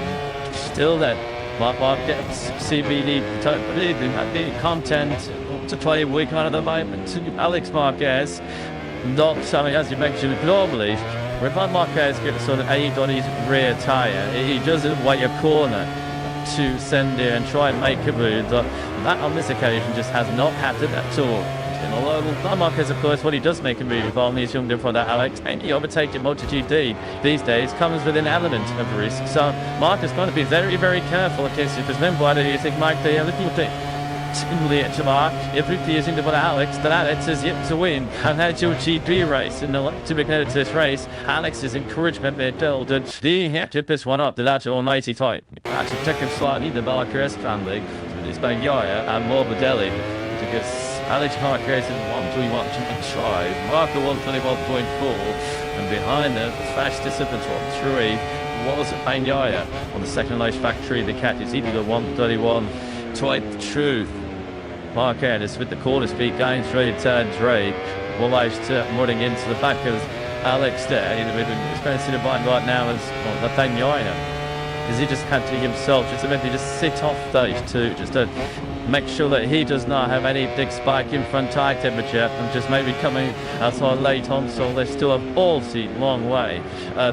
Still then, Marc gets CBD content to play week on at the moment. Alex Marquez, not something as you mentioned normally. When Marquez gets sort of aid on his rear tyre, he doesn't wait a corner to send it and try and make a move. But that on this occasion just has not happened at all. And although Marquez, of course, when he does make a move on he's young for that Alex, and he overtakes in MotoGP these days comes with an element of risk. So Mark is going to be very, very careful in case if remember why do you think Mike the little bit similarly to Mark, if he is into Alex, then Alex is yet to win. And that's your GP race. And to be connected to this race, Alex's encouragement may build. And he had to piss one up to that almighty fight. Actually, taking slightly the Marquez family, it's Bagnaia and Morbidelli, because Alex Marquez is 1.3 Mark 121.4, and behind them, the fastest of the top 3 was Bagnaia on the second race factory. The cat is either the 131. Quite true. Marquez with the corner speed going through turn 3, almost running into the back of Alex there. He's facing the bike right now as the Bagnaia. Is he just had to himself just to maybe just sit off those two, just to make sure that he does not have any big spike in front tire temperature and just maybe coming outside late on, so they still have all the long way.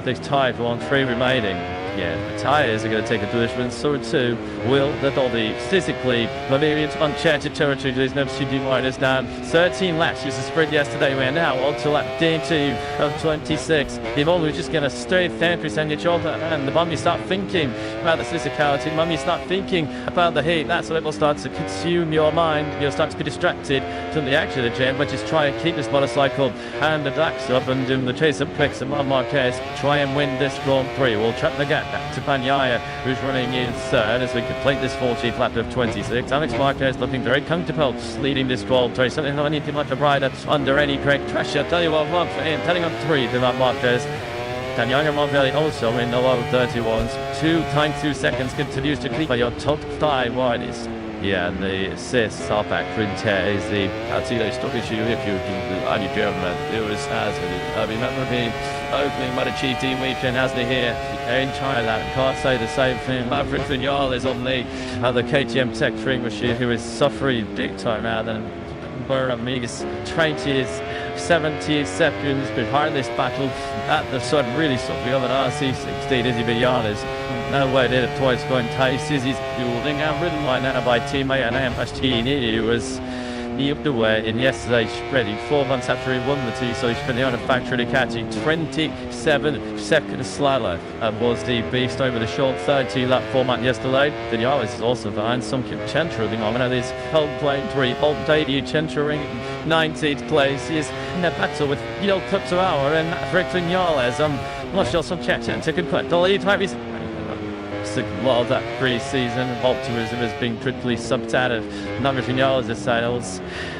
This tire for 1-3 remaining. Yeah, the tyres are going to take a punishment, so too will the body. Physically, Bavarian's uncharted territory. There's no CD minus down 13 laps. Used to sprint yesterday. We're now on to lap D2 of 26. The ball was just going to straight down through your shoulder, and the moment you start thinking about the physicality, the moment you start thinking about the heat, that's when it will start to consume your mind. You'll start to be distracted from the action of the gym, but just try and keep this motorcycle and the backs up and do the chase of picks and Marquez. Try and win this Grand Prix. We'll trap the gap back to Bagnaia, who's running in third as we complete this 14th lap of 26. Alex Marquez looking very comfortable leading this Grand Prix. Something not anything much of a rider under any great pressure. Tell you what, one for him, telling on 3 to Marquez. Bagnaia and Morbidelli also in the low 31s. 2.2 seconds continues to keep your top 5 riders. Yeah, and the assist halfback Quintet is the Altino stock issue if you only German. It was as I remember the opening MotoGP weekend hasn't it here in Thailand. Can't say the same thing. Maverick Vignal is on the KTM Tech Trim machine who is suffering big time now. Then Amigas 20 70 seconds behind this battle at the sudden really something of an RC16 Izzy Villanas. No way did it twice going taste Izzy's building and ridden right now by teammate and Pastini, who was up the way in yesterday's spreading 4 months after he won the T, so he's been on a factory catching 27 second slalom and was the beast over the short 30 lap format yesterday. Vinales is also behind some Centuring on this home playing 3 whole debut Centuring 19th place is in a battle with Cup to hour and Rick Vinales. Not sure some Chechen to cut the lead might be well, that pre-season optimism has been quickly sucked out of number of Vinales' sales.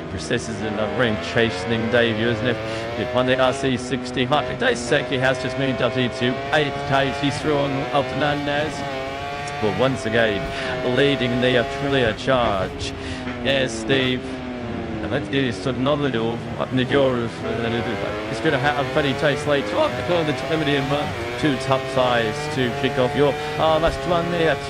Persists in a ring chastening debut, isn't it? On the RC60 Patrick Daiseki has just moved up to 8th place. He's through on Alternandez. But once again, leading the Aprilia charge. Yes, Steve. Let's do this another door up in the door of it's going to have a funny taste later on. The time 2 top 5s to kick off your that's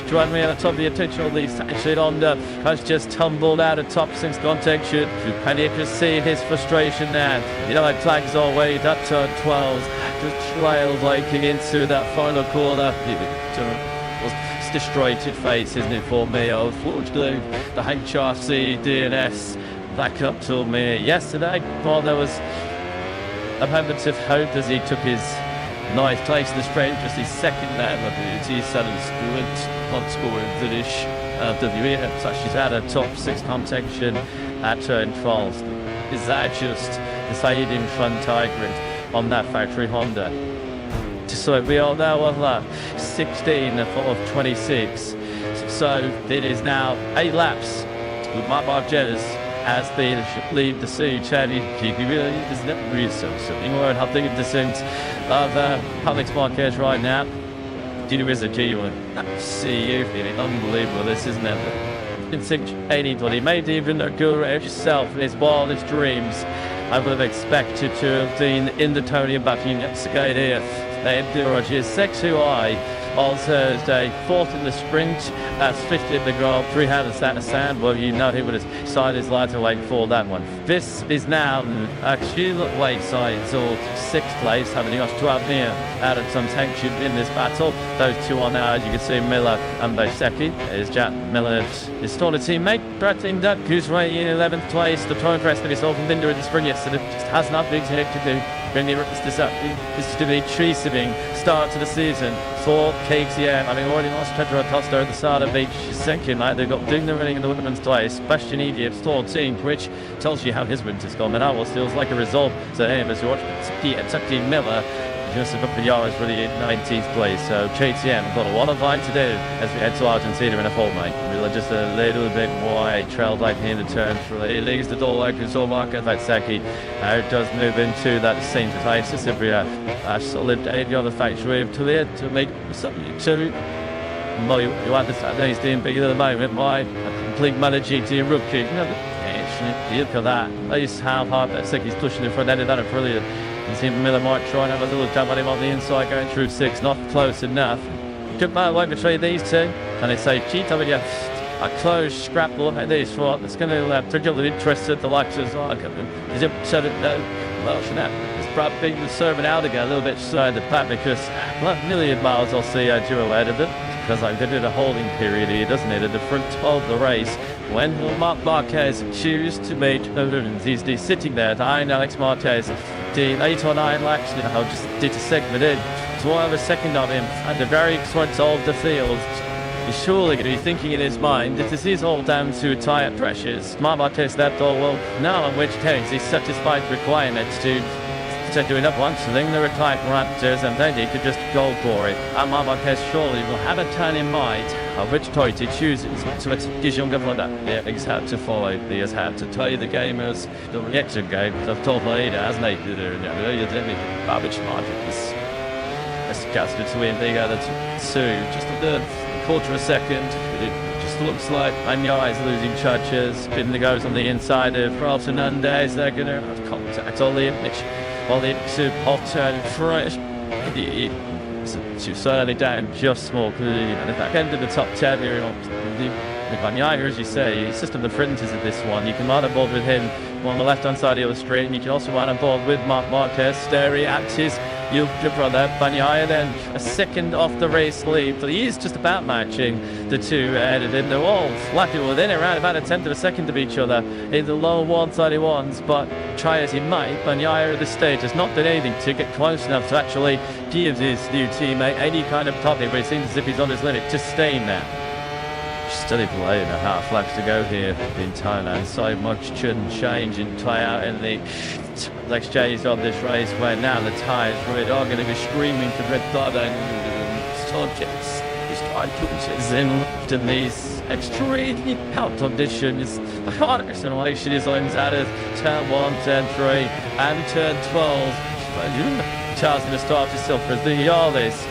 join me at the top of the attention. The actually Honda has just tumbled out of top since contact shoot, and you can see his frustration now. It flags all way that turn 12 just trailed like into that final corner. It's destroyed face, isn't it, for me? Unfortunately, the HRC DNS back up to me yesterday. Well, there was a moment of hope as he took his 9th place in the sprint, just his second lap of the T7 sprint, not scoring finish. WE, so she's had a top 6 competition at turn 12. Is that just the side in front tiger on that factory Honda? So we are now on lap 16 of 26. So it is now 8 laps with Mark Jettis as they leave the sea. Charlie is not really something. We're in the descent of Alex Marquez right now. Dino is a genuine. See you feeling unbelievable. This isn't it? In 680, maybe even a girl yourself in his wildest dreams. I would have expected to have been in the Tony Bucking skate here. They do Rogers 6 who on Thursday, 4th in the sprint, that's 5th in the Grand Prix. How does that sound? Well, he would have signed his light away for that one. This is now actually late side, so 6th place, having got 12 here out of some tension in this battle. Those two are now, as you can see, Miller and Bosecki. Is Jack Miller, his smaller teammate, Bratting Duck, who's right in 11th place. The progress that he saw from Binder in the spring yesterday just has not been to do. Bring the this up. This is to be treating start to the season for KTM. Having already lost Pedro Acosta at the start of each second night, they've got doing the running in the women's twice. Bastian Egypt's 14th, which tells you how his winter's gone. And that was feels like a result to him as you watch Tucky Miller just a couple of yards really in 19th place. So KTM got a lot of fight to do as we head to Argentina in a fortnight. We're just a little bit wide, trailed like near the turn. It leaves the door open, so Marquez Vatseki does move into that same place. This will be a solid day on the factory to make something to. Well, you understand that he's doing big at the moment by a complete MotoGP rookie. Look at that. At least how hard Vatseki's pushing in front end of that are brilliant. You see Miller might try and have a little jump at him on the inside going through 6, not close enough. Good man away between these two. And they say GW a close scrapple at this for it's going to trigger the interest at the likes of is it so that well it's probably serving out again a little bit slow the pack because not a million miles I'll see dual out of it because I did a holding period here, doesn't it, at the front of the race. When will Marc Marquez choose to make he's sitting there behind Alex Marquez, the 8 or 9 laps now, just did a segment in. So I have a second of him at the very front of the field. He's surely going to be thinking in his mind that this is all down to tyre pressures. Marc Marquez left all well now, in which case he's satisfied requirements to do enough once to ring the retired Raptors and then he could just go for it. And Marc Marquez surely will have a turn in mind of which choice he chooses. So it's younger for that. Yeah, he's had to follow. He has had to play the game as the reaction game. The top leader, hasn't he? Babbage Marquez. It's casted to win the other two. Just a quarter of a second. It just looks like Anya is losing touches. Binder goes on the inside of Carlton Hernandez. They're going to have contact on the image. While the off turn fresh, she's certainly down just small. And the back end of the top 10 here, Bagnaia, as you say, he's just on the fringes of this one. You can run on board with him on the left-hand side of the stream. You can also run on board with Marc Marquez, staring at his younger brother. Bagnaia then a second off the race lead, but he is just about matching the two ahead of him. They're all flapping within around about a tenth of a second of each other in the low 131s, but try as he might, Bagnaia at this stage has not done anything to get close enough to actually give his new teammate any kind of topping, but it seems as if he's on his limit, just staying there. Still 11.5 laps to go here in Thailand. So much change and tie-out in the exchange of this race, where now the tyres really are going to be screaming for red dot and subjects. His tire punches in these extremely hot conditions. The hard acceleration is on out of turn 1, turn 3 and turn 12. Charles going to start himself as the Yalis.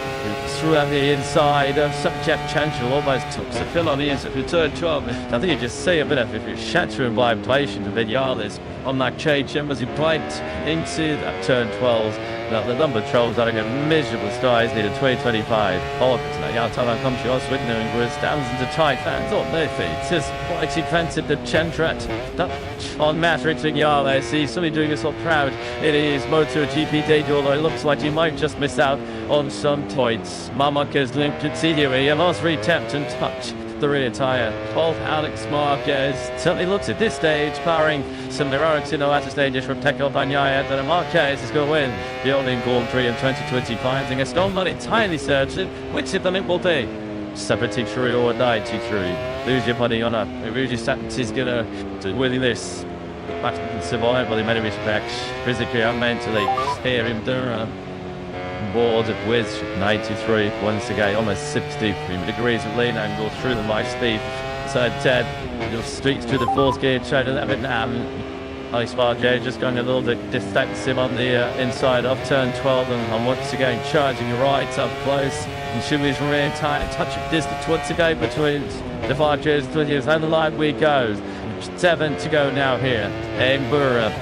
Through on the inside of Jeff Chang almost took the fill on the inside of turn 12. I think you just see a bit of shattering vibration of Vinales on that change as he bites into that turn 12. Now, the number of trolls having a miserable start, isn't it, in 2025. All of it's now, yeah, Thailand comes to us with no English, thousands of Thai fans on their feet. It's just quite expensive to Chentrat. On Matt Richard Yale, see somebody doing us all proud. It is MotoGP Day, although it looks like you might just miss out on some points. Marquez linked to Tidieri, and last reattempt and touch the rear tyre of Alex Marquez. Certainly looks at this stage, powering some heroics in the latter stages from Teco Bagnaia, that Marquez is going to win the All-In Grand Prix in 2025. And it's not entirely certain which of them it will be. 73 or 93. Lose your money on a Rudy Stats is going to win this. That's survival in many respects, physically and mentally, here in Durham. Board with 93 once again, almost 60 degrees of lean angle through the light speed. So 10, you'll streaks through the fourth gear, trying to let it now. Ice Bar J just going a little bit defensive on the inside of turn 12, and once again charging right up close. And Shumi's rear tight, touch of distance once again between the Vargas and the line we go. 7 to go now here in Burra.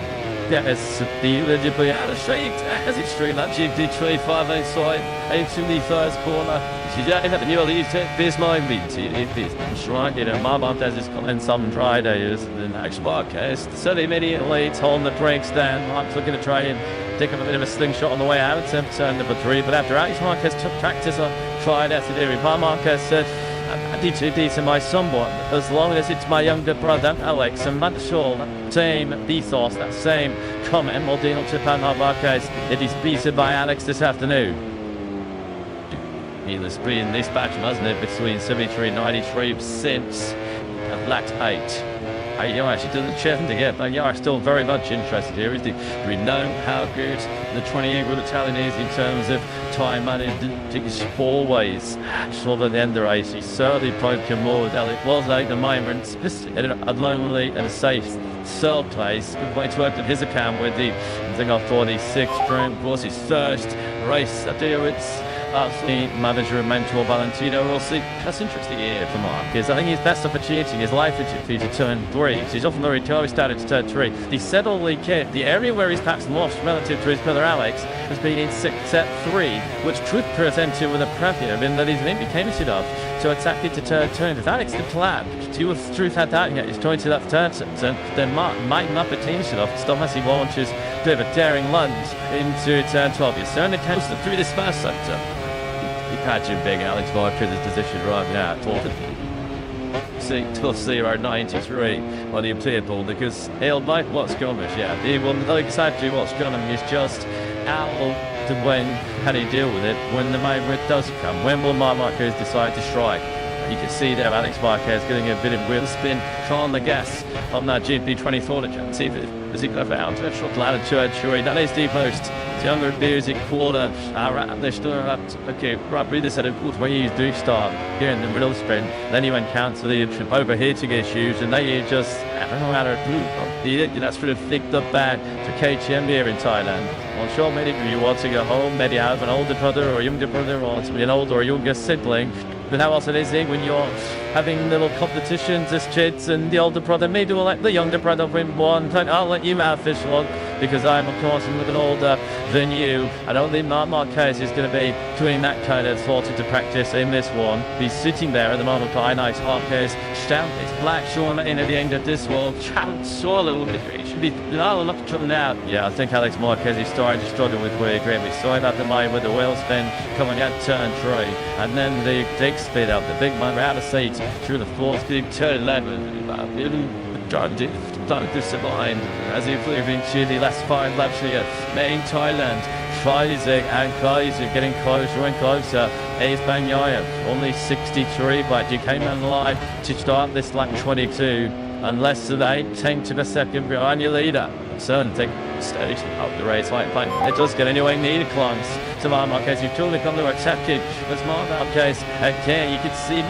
Yes, the legibly out of straight as it's straight that GP 25 inside into the first corner. She's out at the new lead this line beat it right in a mom does this and some dry days the next podcast. So they immediately holding the brakes down. I'm looking to try and take up a bit of a slingshot on the way out to turn number 3, but after Alex Marquez took practice on tried as to do it. Marquez said I need to decent my somewhat, as long as it's my younger brother Alex, and not sure same ethos, that same comment will deal to Panama Marquez. It is beaten by Alex this afternoon. He's been this batch, hasn't it, between 73 and 93 since lap 8. You actually didn't chance to get, but you are still very much interested here. We know how good the 28-year-old Italian is in terms of time management. He's always sort of the end of the race. He's certainly broken more than it was like the moment, a lonely and a safe third place. Good way to open his account with the thing off 46. Of course, his first race at the the manager and mentor Valentino. We'll see. That's interesting here for Mark, because I think his best opportunity in his life is to turn 3. So he's often very he started to turn 3. The settled kid, the area where he's perhaps lost relative to his brother Alex, has been in set 3, which could present him with a preview in that he's maybe came enough to attack it to turn 2. If Alex the plan, to have truth had that yet, he's trying to that turn, then Mark might not be teaming enough to stop as he launches a bit of a daring lunge into turn 12. He's certainly coasted through this first sector. Imagine big Alex Marquez's position right now. Tough 0.93 on the table, because he'll like what's coming. Yeah, he will know exactly what's coming. It's just how to when can he deal with it when the moment does come. When will Marc Marquez decide to strike? You can see there Alex Marquez getting a bit of wheel spin on the gas on that GP24 to see if he got out. Short ladder to that is the most younger music quarter. Okay, right, breathe this at a course where you do start here in the middle sprint. Then you encounter the overheating issues, and then you just, I don't know how to that's sort of flicked up back to KTM here in Thailand. I'm sure many of you want to go home, maybe have an older brother or a younger brother, or an older or younger sibling. But how else it is when you're having little competitions as kids, and the older brother maybe will let the younger brother win one. I'll let you have this one. because I'm, of course, a little bit older than you. I don't think Marc Marquez is going to be doing that kind of thought into practice in this one. He's sitting there at the moment by Alex Marquez. Stamp is black showing in at the end of this one. Chang saw a little bit. It should be not enough to now. Yeah, I think Alex Marquez is starting to struggle with where grip. We saw him at the mine with the wheel spin coming out turn 3, and then the big speed up. The big man out of seat through the fourth turn 11. Trying to survive as he flew into the last 5 laps here. Main Thailand. Crazy and crazy, getting closer and closer. Is Bagnaia, only 63, but you came in live to start this lap 22, and less than 8 to the second behind your leader. Certain thing stage of the race, fine. It does get anyway near close to Marc Marquez. You've totally come to accept it. But Marc Marquez, again, you can see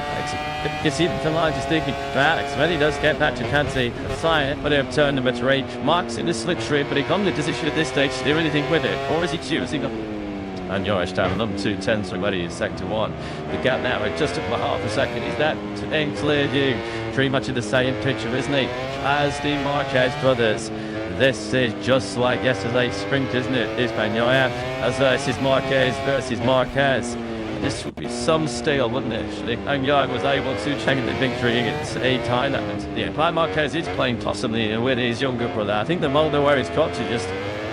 you see the line just thinking, Alex, when he does get that, you can't see a sign, but in turn number 3, Mark's in the slipstream, but he comes to position at this stage to do anything with it, or is he choosing? And Joris down number 2, 10, so ready in sector 1. The gap now is just about half a second. Is that in clear view? Pretty much in the same picture, isn't he? As the Marquez brothers. This is just like yesterday's sprint, isn't it? It's Bagnaia as this is Marquez versus Marquez. This would be some steel, wouldn't it? And Young was able to check the victory against Thailand. Yeah, Marc Marquez is playing possibly with his younger brother. I think the moment where he's got to just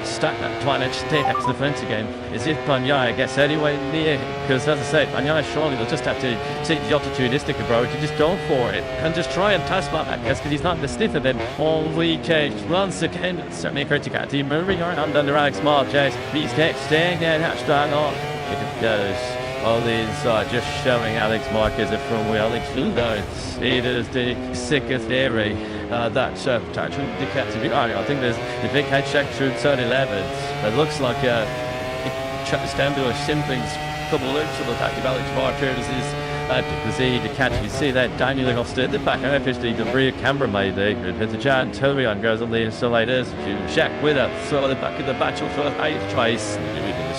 stack that trying to stay next to the fence again is if Bagnaia gets anywhere near, because as I said, Bagnaia surely will just have to take the opportunistic approach and just go for it and just try and pass Marc Marquez, because he's not the stiff of him all weekend. Once again, certainly Richigamme moving around under Alex Marquez. He's staying there, that's down on. It goes. All these are just showing Alex Marquez a front wheel. It is the sickest area that's potentially Ducati. I think there's the big head check through turn 11. It looks like it's down to a simply couple loops of the back of Alex Marquez because the Ducati, you see that dangling off the back. I don't know if it's the rear camera maybe. There's a giant Tobion goes on the insulators. Check with it. So the back of the battle for height twice.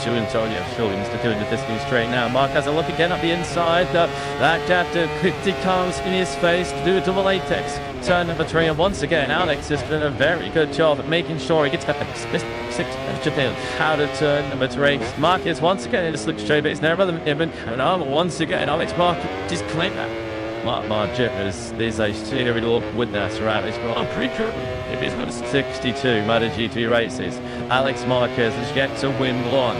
Sure, he's doing the distance straight now. Mark has a look again at the inside. That gap quickly comes in his face to do a double apex. Turn number 3, and once again, Alex has done a very good job at making sure he gets back 6 Japan out of turn number 3. Mark is once again in the slick straight, but it's never the Ibn. And once again, Alex Mark just claimed that. Mark Jippers, there's a steering up with that around this Grand Prix. If it's got 62 MotoGP races, Alex Marquez has yet to win one.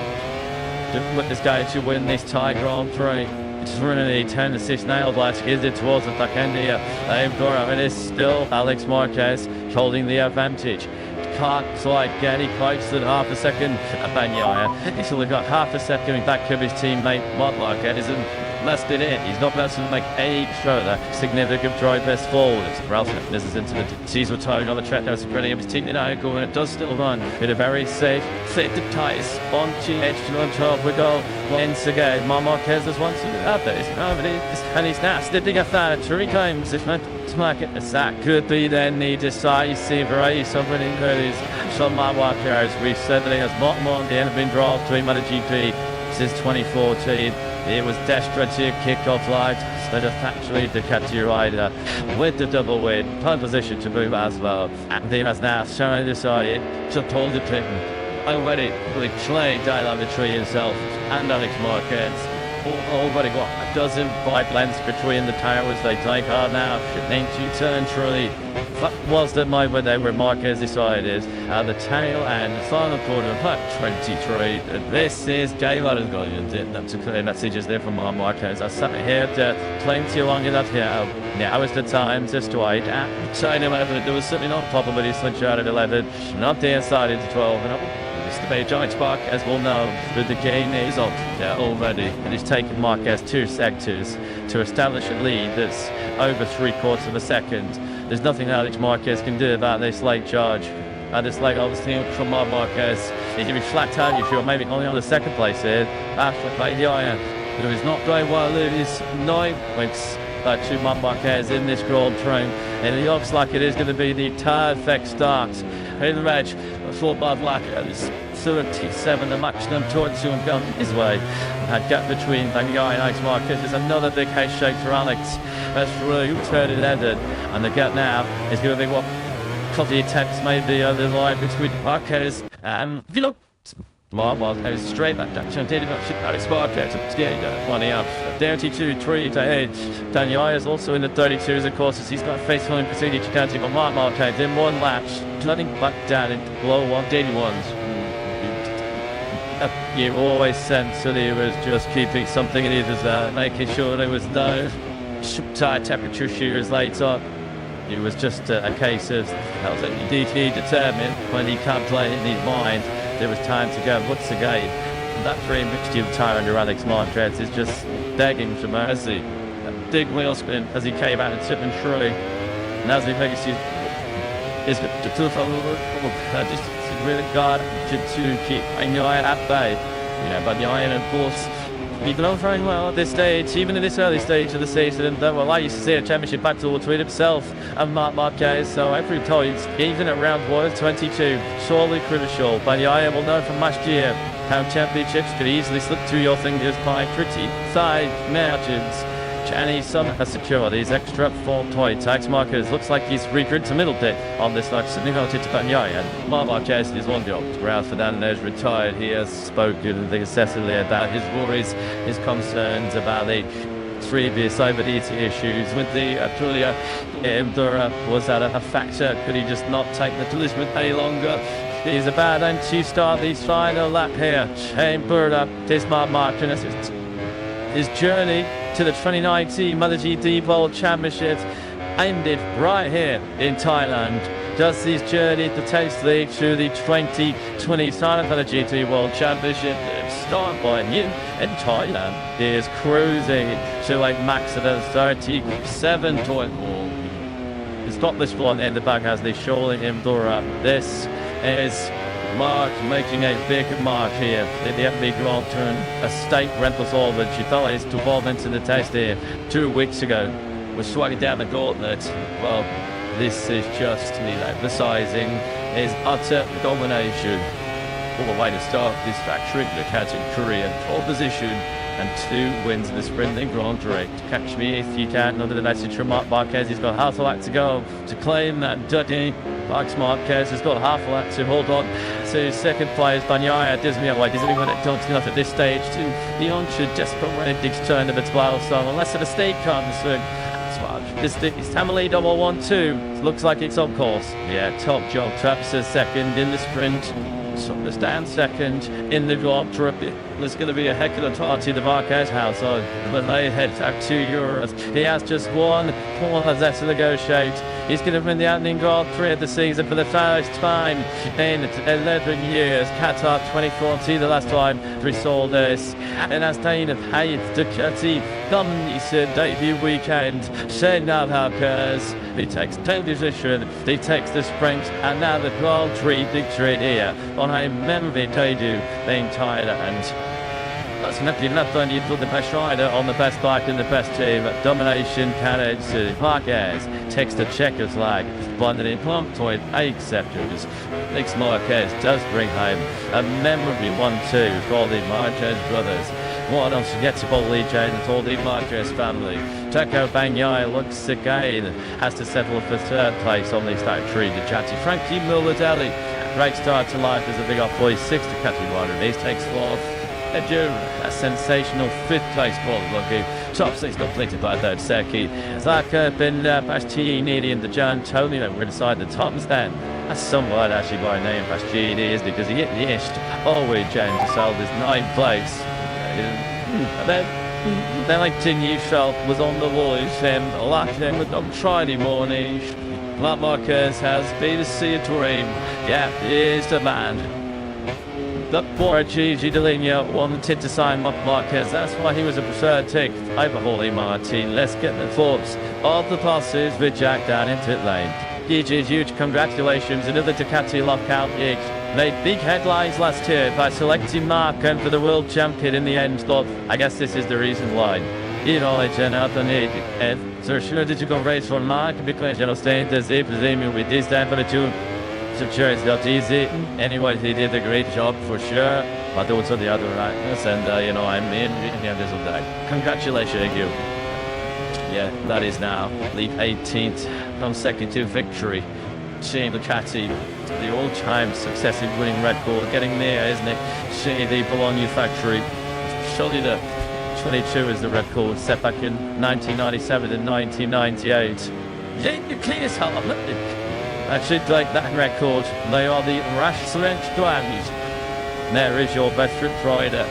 Look, this guy to win this Thai Grand Prix. It's running a 10-6 nail blast. Gives it towards the back end here. And it is still Alex Marquez holding the advantage. Can't like get any close than half a second. Bagnaia, he's only got half a second back of his teammate Marc Marquez. Less than it. He's not going to make any further significant drive best forward. Ralph this is into the seas retiring on the track. There's really his team now going. It does still run in a very safe, fit the ties on edge on top. We go once again. Marc Marquez is once out there. And he's now slipping a fan 3 times. If not to market, that could be then the decisive race of winning credits. Some Marc Marquez recently has not the end of been dropped to MotoGP since 2014. It was desperate to kick off light instead of actually the Ducati rider with the double win, pole position to move as well. And he has now shown decided to pull the pin. Already with Chang down the tree himself and Alex Marquez. Already got a dozen bike lengths between the towers. They take hard now into turn 3. That was the moment where Marquez decided at the tail and the final quarter of lap 23. This is J-Rod has got it. That's a clear messages there from Marquez. I sat here plenty long enough here. Now is the time to strike at turn 11. There was certainly not a problem with his switch out at 11. Not the inside into 12. And it's the giant spark, as we'll know, but the game is up there already. And it's taken Marquez 2 sectors to establish a lead that's over 3/4 of a second. There's nothing Alex Marquez can do about this late charge. And this late obviously from Marc Marquez. He can be flat out if you're maybe only on the second place here. After Bagnaia, but he's not going well. It is 9 points to Marc Marquez in this Grand Prix. And it looks like it is going to be the perfect start in the match. For Bob Blacker, this 37, the maximum towards him gone his way. That gap between Bagnaia and Alex Marquez is another big head shake for Alex. That's really turn it ended. And the gap now is going to be what couple of attempts made the other line between Marquez and Vilo. Well, straight back down. Chanted about shit out of Marquez. Yeah, 20 up. 32-3 to edge. Daniel is also in the 32s, of course, as he's got face on Cassini Chicanti, but Marquez in one lap, letting back down into below 181s. You always sensed that he was just keeping something in his making sure there was no tire temperature shooters later. It was just a case of he determined when he can't play in his mind. There was time to go once again. And that free mixture of tyre under Alex Marquez is just begging for mercy. A big wheel spin as he came out and tipping through. And as he makes his just really got to keep your eye at bay. But the iron, of course, he's done very well at this stage, even in this early stage of the season. Well, I used to see a championship battle between himself and Marc Marquez, so every point, even at round 1 of 22, surely crucial. But the iron will know from last year how championships could easily slip through your fingers by pretty side margins. Channy Sun has secured his extra 4 point tax markers. Looks like he's regridded to middle bit on this night. Something on to Banyai, and Marc Marquez is one job. Ralph Fernandez retired. He has spoken incessantly about his worries, his concerns about the previous overheating issues with the Aprilia. Was that a factor? Could he just not take the collision any longer? He's about to start his final lap here. Chambered up this Marc Marquez. His journey to the 2019 MotoGP World Championship ended right here in Thailand. Just his journey to taste league through the 2020 Thailand MotoGP World Championship start by new in Thailand. He is cruising to a max of 37.4. He's got this one in the back as they surely Imdura. This is Mark making a big mark here in the FB Grand Turn, a state rental solve that she fell to evolve into the test here 2 weeks ago. We're swinging down the gauntlet. Well, this is just emphasizing his utter domination. All the way to start this factory, the catching Korean pole position and 2 wins in the sprinting Grand Prix. Catch me if you can under the message from Marc Marquez. He's got half a lap to go to claim that ducky. Marc Marquez has got half a lap to hold on to second place. Banyaya doesn't know why doesn't even don't enough at this stage to the onshore desperate when it digs turn of its well. So unless a mistake comes soon. This is Tamale 112. Looks like it's on course. Yeah, top job. Traps is second in the sprint. So the stand second in the Grand Prix. There's going to be a heck of a party in the Marquez household when they head out to Europe. He has just 1 point left to negotiate. He's going to win the opening Grand Prix of the season for the first time in 11 years. Qatar 2014, the last time we saw this. And as Dane of Hayes Ducati done his debut weekend, Shane Marquez, he takes 10th position, he takes the sprint, and now the Grand Prix victory here on a memory debut in Thailand. That's not only the best rider on the best bike in the best team. Domination carriage to Marquez takes the checkered flag, blinded in plump toy acceptors. Alex Marquez does bring home a memory 1-2 for the Marquez brothers. What else forgettable legend and all the Marquez family. Teco Banyai looks again, has to settle for 3rd place on this factory. The Jati Frankie Mulladelli, great start to life as a big off boy, 6th to category 1, and he takes 4th. A sensational 5th place ball lucky. Top 6 completed by 3rd Seki. Zaka bin Bastianini and the Gian Antonio were inside the top stand. That's somewhat actually by name Bastianini is because he hit the ish always Jan to sell this 9th place. Then 19 years old was on the voice and locked in with them Friday morning. Marc Marquez has been a sea of dream. Yeah, he is the man. The poor Gigi Delinea wanted to sign Marc Marquez. That's why he was a preferred take over Holly Martin. Let's get the thoughts of the passes with Jack down into pit lane. Gigi's huge congratulations. Another Ducati lockout gig. Made big headlines last year by selecting Martin for the world champion in the end. But I guess this is the reason why. You know, it's another need. So sure did you go race for Mark because you know staying the same presuming with this time for the 2. So sure it's not easy. Anyway, he did a great job for sure. But also the other rightness and you know I'm in this of that. Congratulations you. Yeah, that is now lead 18th from 2nd to victory. Shane Ducati, the all-time successive winning record, getting there, isn't it? Shane, the Bologna factory. Surely the 22 is the record set back in 1997 and 1998. Actually, like that record, they are the Richigamme. There is your veteran rider.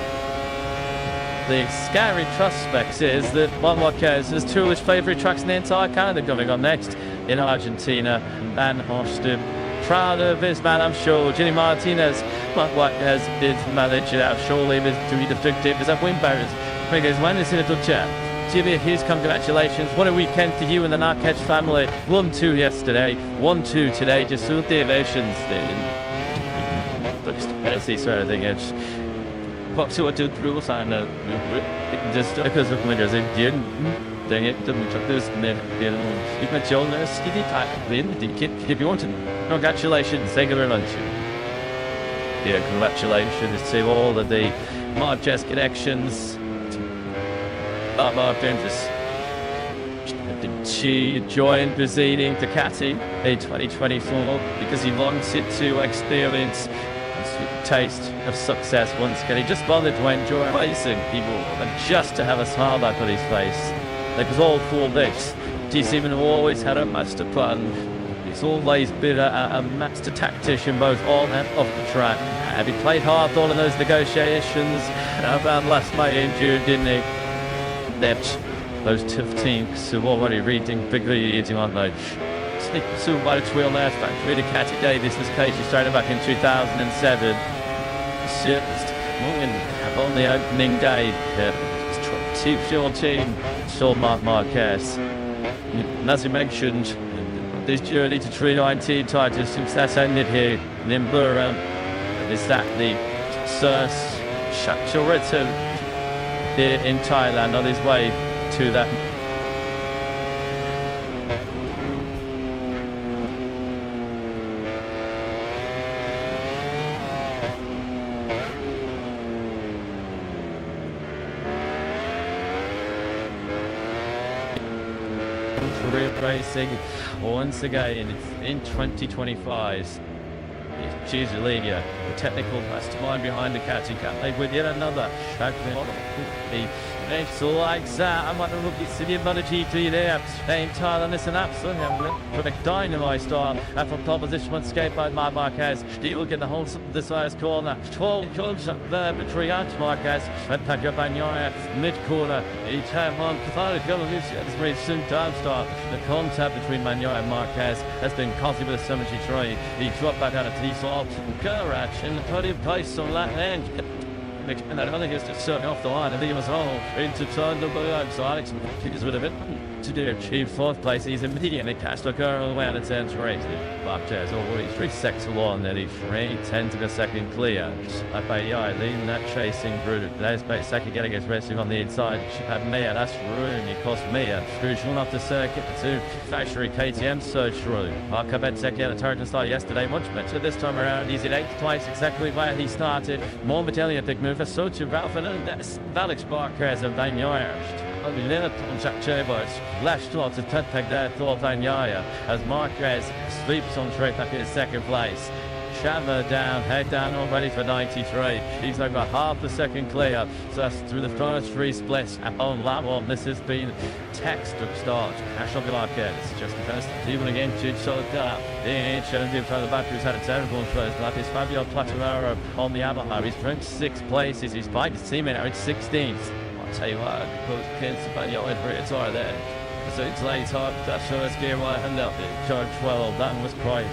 The scary prospects is that Juan Marquez has two of his favourite tracks in the entire calendar coming on next in Argentina and Austin. Proud of his man, I'm sure. Ginny Martinez, Juan Marquez did manage it out. Surely his to be defective as a win barriers. Because when it's in a good chat. Give you a huge congratulations. What a weekend to you and the Narketch family. 1-2 yesterday, 1-2 today. Just so the ovations. Let's see sort of thing. It's what to do rules and just because of winners in June. Dang it, the this minute. If my children skiddy type win the kid if you want to. Congratulations, thank you very much. Yeah, congratulations to all of the Marquez connections. Mark Dangerous. She joined preceding Ducati in 2024 because he wants it to experience a sweet taste of success once again. He just wanted to enjoy racing people and just to have a smile back on his face. Because all for this, he's even always had a master plan. He's always been a master tactician both on and off the track. And he played hard all of those negotiations about last night in June, didn't he? Those tough teams who are already reading bigly eating on those. Sneak soon by the wheel there, factory to Catty Davis, this case he started back in 2007. Just on the opening day, 2014, saw Marc Marquez. And as he mentioned, this journey to 319 titles success ended here in Burma. Is that the Surs Shakshorito here in Thailand on his way to that. Career racing once again in 2025. Cheers, Liga, the technical mastermind behind the catching cap. They win yet another. It's like that. I'm at the rookie city of MotoGP there. Same Thailand, it's an absolute perfect dynamite start. After proposition one skate by Marquez. He will get the whole this first corner. 12 comes up there between Marquez and Pedro Bagnaia mid corner. He turned one. Catholic it's very soon time start. The contact between Bagnaia and Marquez has been costly with a 73. He dropped back out of the fall. Garage in the podium place on that end. And I don't think it's just certainly off the line. I think it was all into turn number one. So Alex is rid of it to do achieve fourth place. He's immediately catched the girl away on the 10th race. Marquez already 3 seconds along. Then he's 10 to the second clear. Bagnaia leading that chasing group. There's second getting his racing on the inside. She had Mia. That's room. It cost Mia. Crucial off the circuit to factory KTM search through. Marquez at the turn to start yesterday. Much better this time around. He's in 8th place exactly where he started. More Medellia big move. So to Ralph Fernandez, Alex Marquez and Bagnaia. Leonard on Jack Chambers, lashed off to Tenteg there for Bagnaia as Marquez sweeps on straight back in second place. Chandler down, head down already for 93. He's over half the second clear. So that's through the first 3 splits on lap 1. This has been textbook start. Cash on the Marquez. Just the first even again to solid gap. In shouldn't be in front of the back who's had a terrible first lap. Is Fabio Plattanaro on the Yamaha. He's ranked 6 places. He's by his teammate now in 16th. I'll tell you what, both kids about your it's all there. So it's late up, that first gear right hand up. Charge 12, that was Price.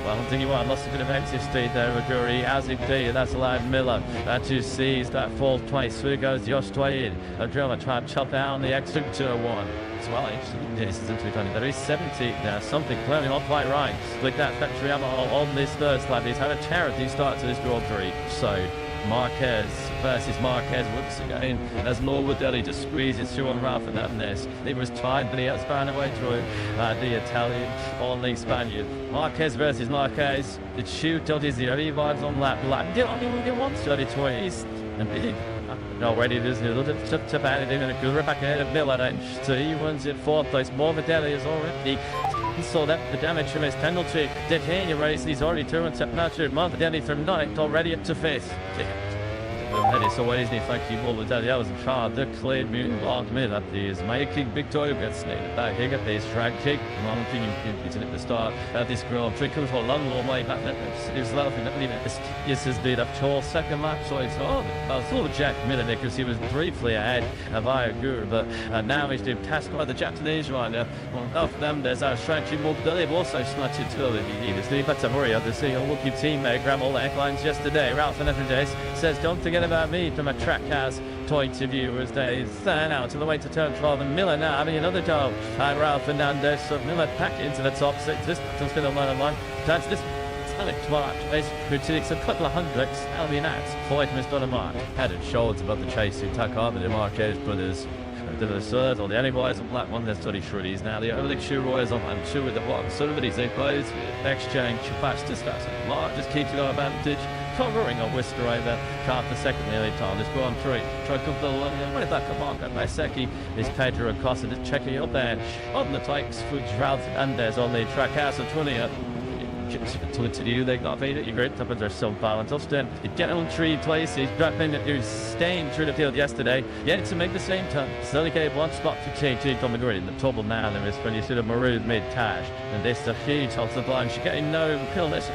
Well, I'll tell you what, lost a bit of exit speed there with Jury, as indeed, and that's allowed Miller to seize that 4th place. Through goes Josh Twain. A driller trying to chop down the exit to 1. As well, this is into 20. There is 70 now, something clearly not quite right. Split that factory on this first lap. He's had a charity start to this Grand Prix. So, Marquez versus Marquez once again as Morbidelli just squeezes through on Ralph Fernandez. It was tied, but he has found a way through the Italian on the Spaniard. Marquez versus Marquez. The shoot out is the only vibes on lap. Didn't want 32. He's big. Already there's a little bit to bad in a good back ahead of Miller. So he runs in 4th place. Morbidelli is already He saw that the damage from his penalty. Did he race? He's already 2 and 7 matches. Month Denny from 9th already up to 5th. Head is always niet thank you all the hours of child the cleared mutant block mid that is making Victoria gets snapped back here at this track kick long thing it's at the start this girl trick for a long way back it's laughing that this is the whole second lap so it's I saw Jack Miller because he was briefly ahead of Iagura but now he's doing task by the Japanese right now after them there's our strategy more they've also snatched it too if you need to see but to worry to see a lucky teammate grab all the headlines yesterday Ralph and Everdays says don't forget about me from a track house point of view as they turn out to the way to turn 12 and Miller now having another job and Ralph Fernandez so Miller back into the top 6 this one's going to learn a line that's this who takes a couple of hundredths Albion at Floyd missed on a mark headed shoulders above the chasing Takar the Marquez brothers to the third or the only boys on black one there's 30 shreddies now the only shoe royals on and 2 with the bottom somebody's in plays exchange fastest Mark just keeps it on advantage covering a whisker over can't the second nearly time this go on 3 try to the line where that come on by Seki is Pedro Acosta just checking up there on the takes for Ralph and there's on the track house of 20 to you they got it you're great up and there's some balance often you get on 3 places dropping that you're staying through the field yesterday yet to make the same time still gave 1 spot to change on the grid in the trouble now there is when you see the maroon mid-cash and this the huge off the blind you're getting no killness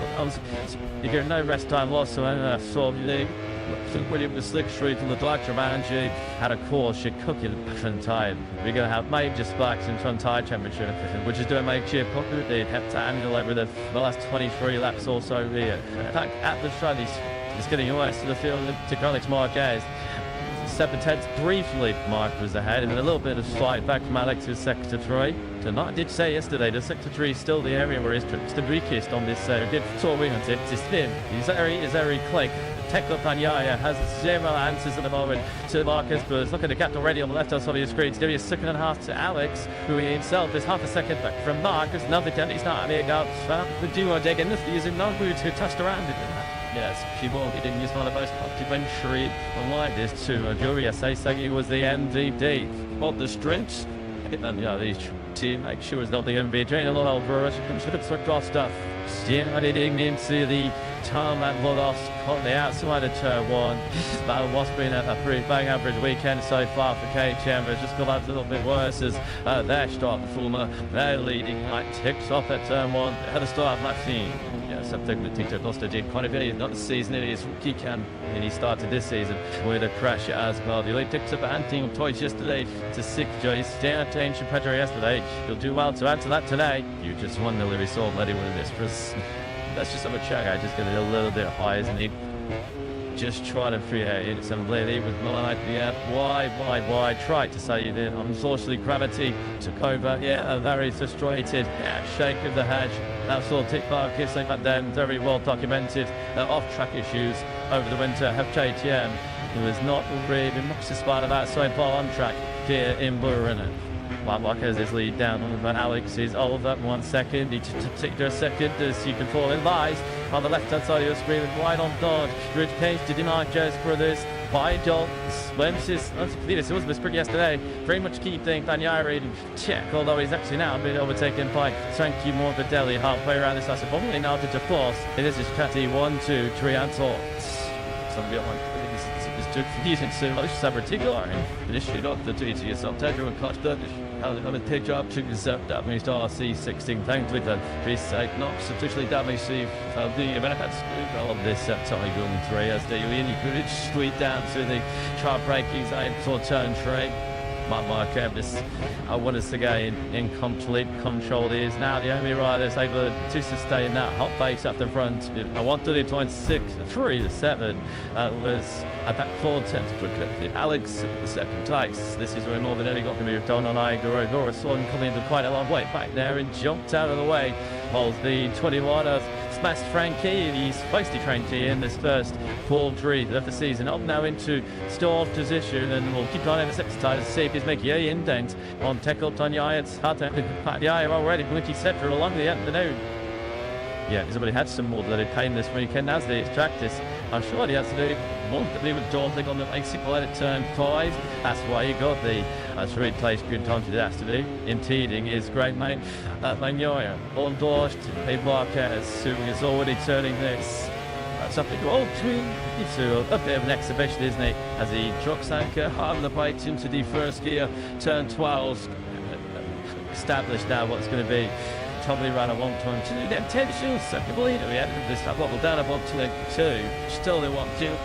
you get no rest time loss so William was slick straight from the doctor man she had a course she cooked it front tide we're going to have major spikes in front tide temperature which is doing make sure they'd have to handle over the last 23 laps also here in fact at the front he's getting west to the field to Greenwich Marquez 7/10 briefly Mark was ahead and a little bit of slight back from Alex who's sector 3 tonight I did say yesterday the sector 3 is still the area where he's the weakest on this did saw win on it it's thin he's very click Tekla Panyaya has 0 answers at the moment to Marcus Buzz. Look at the gap already on the left-hand side of your screen. There is 2.5 to Alex, who himself is half a second back from Marcus. Nothing down, he's not having a go. The duo digging this using no boots who touched around it. Yes, she won't. He didn't use one of those complimentary unlike this to Julia say he was the MVP. What the strengths? And these team make sure it's not the MVP. A little over should have slipped off stuff. I didn't into the tarmac lost on the outside of turn 1 but what's been a pretty bang average weekend so far for KTM but it's just got a little bit worse as their start performer their leading light ticks off at turn 1 had a start lap scene something that Tito Costa did quite a bit not the season it is rookie can and he started this season with a crash as well the elite ticks up hunting twice yesterday to 6 Joyce down to ancient Pedro yesterday he'll do well to add to that today you just won the Louis Saul Lady with this that's just a check I just get it a little bit high isn't he just trying to create some lady with Milan why tried to say you did unfortunately gravity took over very frustrated shake of the hedge that's all tick bar kissing but then very well documented off-track issues over the winter have KTM who has not really been much despite of that so far on track here in Burin Marquez is lead down on but Alex is over 1 second he took a second as you can fall in lies on the left hand side of your screen with wide on Dodge Rich Page to deny Joe's brothers wide Joel Spence's it was sprint yesterday very much key thing Daniel check although he's actually now been overtaken by Frankie Morbidelli halfway around this last probably now to force it is just Catty 1 2 3 and some beyond took confusing so much particular initially not the two to yourself Tedro and Koch I'm a picture up to yourself that means RC 16 thanks with the 3 knocks officially damage the benefits of this Tiger 3 as they really good sweet down to the sharp breakings for turn 3 Mark Evans I want us to gain in complete control he is now the only rider that's able to sustain that hot base up the front I want to do 26 3 to 7 was at that 4/10 quickly Alex the second place this is where Northern Eddie got to move on Igor Swan coming into quite a long way back there and jumped out of the way holds the 21 of smashed Frankie he's feisty Frankie in this first full 3 of the season up now into stalled position and we'll keep on in the second time to see if he's making a indent on Tekla Tanya it's hard to already Blinky set for along the afternoon somebody had some more that it came this weekend as they practice I'm sure he has to do one to be with daunting on the bicycle at turn 5. That's why he got the 3rd place good time to do that to do. Impeding his great mate Magnolia. Endorsed a Marquez who is already turning this something all to a bit of an exhibition, isn't it? As he trucks anchor on the bikes into the first gear, turn 12. Established now what's going to be probably around a 1.2. The intentional second leader. We had this level down above to 2. Still they want to.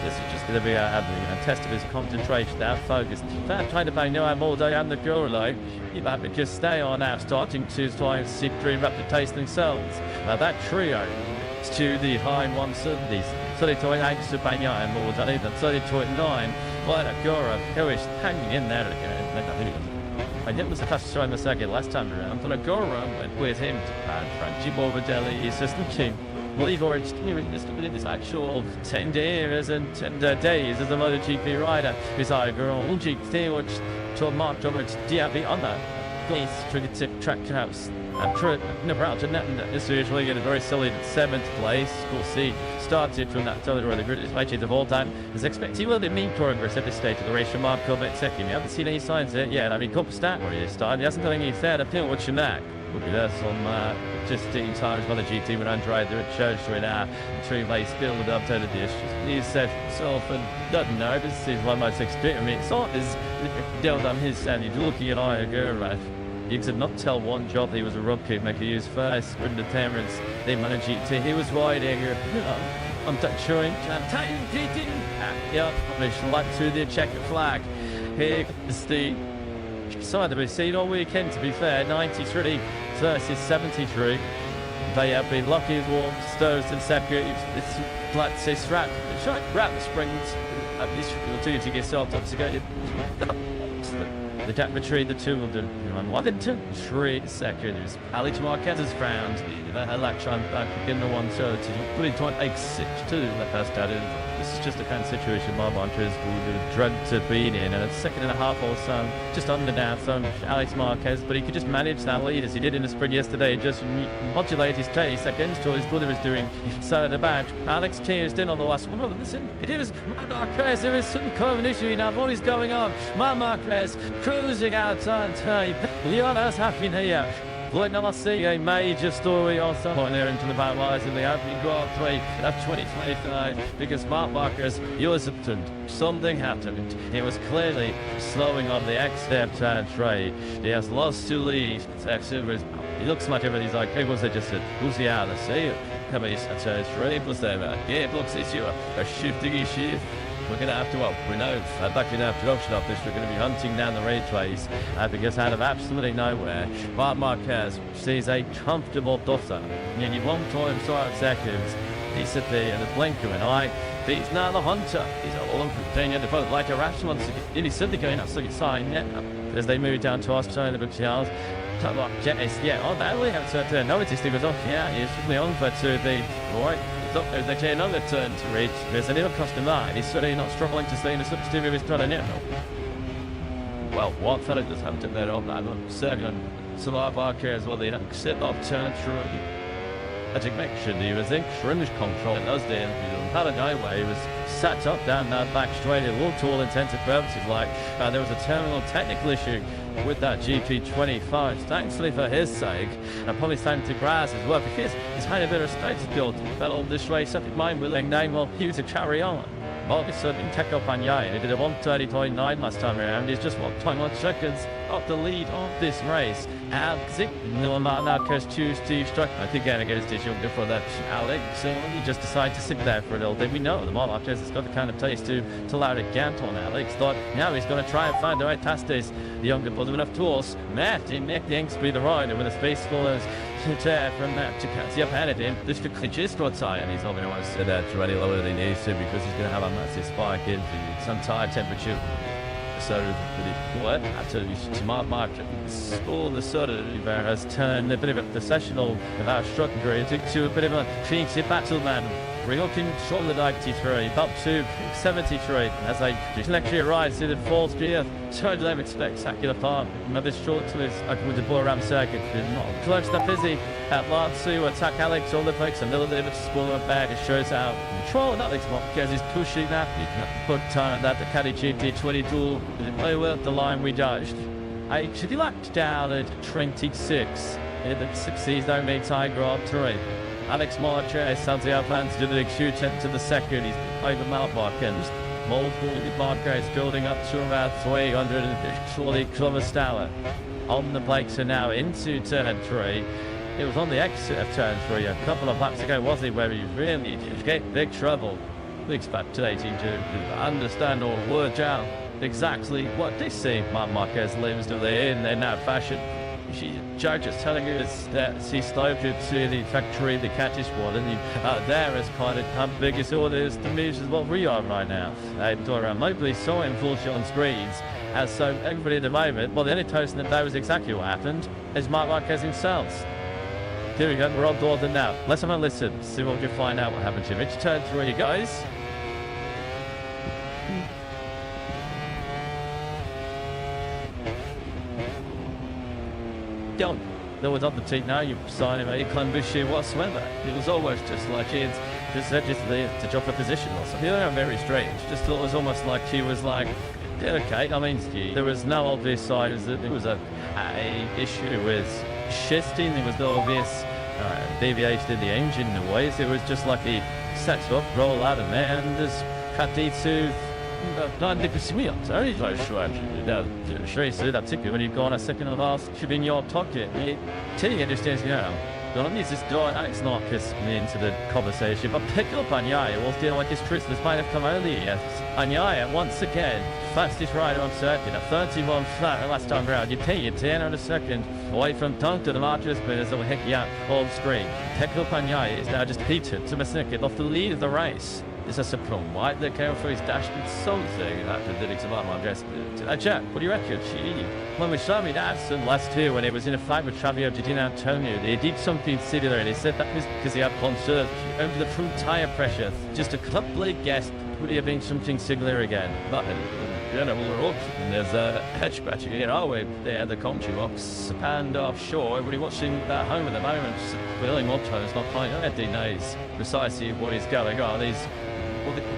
This is just going to be a test of his concentration, our focus. That trying to bang no more day and the girl though. You might because they are now starting to try and seek dream reputation themselves. That trio is to the high 170s. 30.8 to Banya and more than even 30.9. Quite a Gora who is hanging in there again. And it was the fastest time the second last time around. But Agora went with him to Franchi Morbidelli, his assistant team. Well, you've already steering this actual 10 days and 10 days as a MotoGP rider. His Agora, Ulji, stewards, to Mark Roberts, Diaby on that. Please, trigger tip track house. I'm sure Nebraska is usually in a very solid 7th place. We'll see. Started from that total the greatest matches of all time. Is expected he will be mean progress at this stage of the race from Mark Corbett second. We haven't seen any signs of it yet. I mean, Cup start where he started. He hasn't got any third appeal. What's your knack? We'll be there some 15 times by the GT when Android do it shows right now. 3-race build up to the dish. He said himself and doesn't know. This is one of my 6 bit. I mean, it's not as dealt on his and he's looking at Iagura. You could not tell one job he was a rookie maker. He was first sprint attempts. They managed GT. He was riding. I'm touching. Yeah, mission like through the checker flag. Here is the side that we've seen all weekend. To be fair, 93 versus 73. They have been lucky as well. Stoves and Sepka. It's like this wrap the springs. This opportunity to get yourself up to go. The gap between the two will do. Wellington, 3 seconds. Alex Marquez's round. Electron back in the 130. 3.86 to the first out. This is just the kind of situation my Montrez would dread to be in. And a 2.5 or so, just under now from Alex Marquez. But he could just manage that lead as he did in the sprint yesterday. Just modulate his pace against what his brother was doing. So at the back, Alex changed in on the last one. Oh, listen, it is Marquez. There is some kind of issue now. What is going on? Marquez cruising outside. Leona's happy here. Like now I see a major story on some point there into the back lines in the opening Grand Prix of 2025 because Mark Marquez, something happened. He was clearly slowing on the exit turn trade. He has lost 2 leads. He looks much everything. He's like, hey, was it just a Lucy out of the sea? Come on, it's a trade plus there. Yeah, looks issue, a shifting issue. We're going to have to, we know, back in our production office, we're going to be hunting down the raceways because out of absolutely nowhere, Mark Marquez sees a comfortable dotter. Nearly 1.5 seconds. He's at the blink of an eye. He's now the hunter. He's all on continuing to vote like a rational once again. He's simply going out, so you sign as they move down to us, trying to book Charles. Yeah, oh, that way have to notice he was off. Yeah, he's really on for to the right. They take another turn to reach. There's a little cost in that. He's certainly not struggling to stay in the substitute of his trying to well, what fella just haven't done that on that one. Second, Salah Barker as well. They don't sit up turn through. I think make sure he was in extremely control in those days. Had a guy where he was sat up down that back straight. It looked to all intents and purposes like there was a terminal technical issue with that GP25. Thankfully for his sake, and probably time to grass as well because he's had a bit of status built. Fell on this race up in mind willing name will he to carry on. Marcus didn't take up on Yai. He did a 1:30.9 last time around. He's just 1.1 seconds off the lead of this race. Alex, no now goes to Steve Struck. I think against his younger brother Alex. So he just decided to sit there for a little bit. We know the Marquez has got the kind of taste to allow a gant on Alex. Thought now he's going to try and find the right past this. The younger brother, and of course, Matt Yanksby the rider with a space scholars to from that to catch up at him. This could clinch his spot tire, and he's not going to want to sit there to any lower than he needs to because he's going to have a massive spike in some tire temperature. So what after Mark all the sort of has turned a bit of a processional of our structure into a bit of a fancy battle man. We're looking from the 93 up to 73 as they actually rise to the fourth gear. Totally spectacular part. Another short to his with the ball around circuit. Not close that busy at last to attack Alex on the brakes. A little bit of a spoiler back. It shows out control and Alex because he's pushing that. Put time that the Caddy GT22 over the line we judged. I should be locked down at 26. It succeeds don't meet Tiger on 3. Alex Marquez sounds the plans to do the shoot to the second. He's over Mount Watkins. Multiple Marquez building up to about 300 and surely Cloverstower. On the brakes are now into turn 3. It was on the exit of turn 3 a couple of laps ago, was it, where he really did get big trouble. Big speculating to understand or work out exactly what they see Marquez lives to the in their now fashion. Judge is telling us that he sloped it to the factory, the catch squad, and there is kind of how big his order is to me, is what we are right now. I'm talking around mobily, saw him full shot on screens, as so everybody at the moment, well, the only person that knows exactly what happened is Mark Marquez himself. Here we go, we're on Dawson now. Let's have a listen, see what we can find out what happened to him. It's turn 3, guys. Don't. There was on the team now, you sign him a climbushi whatsoever. It was almost just like it's just to drop a position or something. Yeah, very strange. Just thought it was almost like he was like, yeah, okay. I mean, there was no obvious signs that there was a issue with shifting. There was no obvious deviation in the engine in the ways. It was just like he sets up, roll out, and man, there's Caddy to. Non di così sorry, that ticket when you've gone a second and a half should be in your pocket. Tilly understands, you know, don't need this door. It's not just into the conversation, but pick up Anyaya. We'll feel like his Christmas might have come earlier. Anyaya, once again, fastest rider on circuit, a 31 flat last time round. You take it 10 on a second away from Tongue to the marchers, but as will hit you out on screen. Pick up Anyaya is now just Peter to Masnicket off the lead of the race. It's a surprise, right? They came through his dashboard something after the next about my dress. Jack, what do you reckon? When we saw me that last year when he was in a fight with Fabio Di Antonio, they did something similar and he said that was because he had concerns over the front tyre pressure. Just a couple of guests would have been something similar again. But you know, we're up and there's a head scratching here, are we? There, the country box and offshore. Everybody watching at home at the moment, William Otto's not playing. He knows precisely what is going on. He's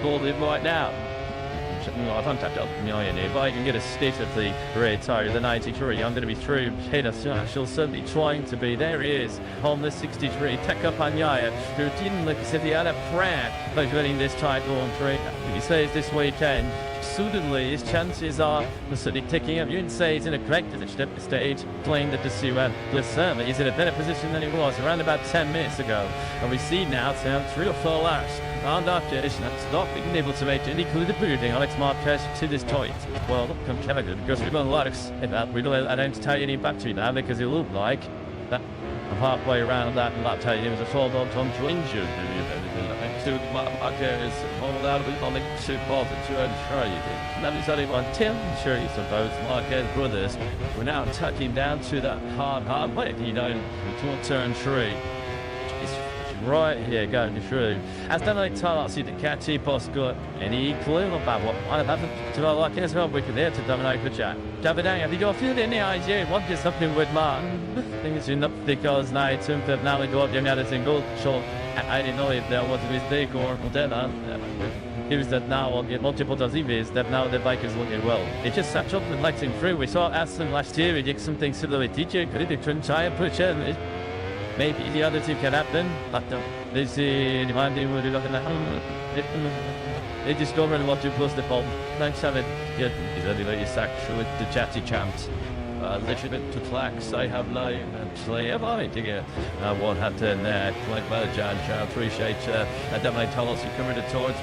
called it right now. I don't have to help me on here, but I can get a state of the rear tyre of the 93. I'm going to be through Peter. She'll certainly trying to be. There he is on the 63. Teka Panyaya, who didn't look as if he had a prayer of winning this title on 3. He says this weekend, suitably, his chances are certainly ticking up. You can say he's in a correct position at the stage, playing the Dasuan. But certainly he's in a better position than he was around about 10 minutes ago. And we see now 3 or 4 laps. And after it's not being able to make any clue the brooding Alex Marquez to this point. Well, look, I'm clever because we've got Alex. I don't tell you any battery now because it looked like that halfway around that lap tell you it was a fall on Tom to injured. Marquez hauled out of it on the 2 balls at 2 and 3. That is only 1 10. Sure, you suppose Marquez brothers. We're now tucking down to that hard way. You know, to turn 3. Right here, going through. As Dominic Tarlott see the catchy boss got any clue about what might have happened to our luck as well. We can there to dominate the chat. David, have you got any idea what is happening with Martin? I think it's enough because now it's that now they got him out of single shot. I didn't know if there was a mistake or whatever. It was that now on the multiple diseases that now the bike is looking well. It just sat up and let him through. We saw Aston last year, he did something similar with DJ, could it couldn't try and push it. Maybe the other two can happen, but this is demanding what you're looking at. They just don't really want to close the ball. Thanks, have it. Good. He's only very sacked with the chatty chant. Literally to flax, I have line and play a body to get one hat in there. Quite well, John. I appreciate that my Thomas who coming towards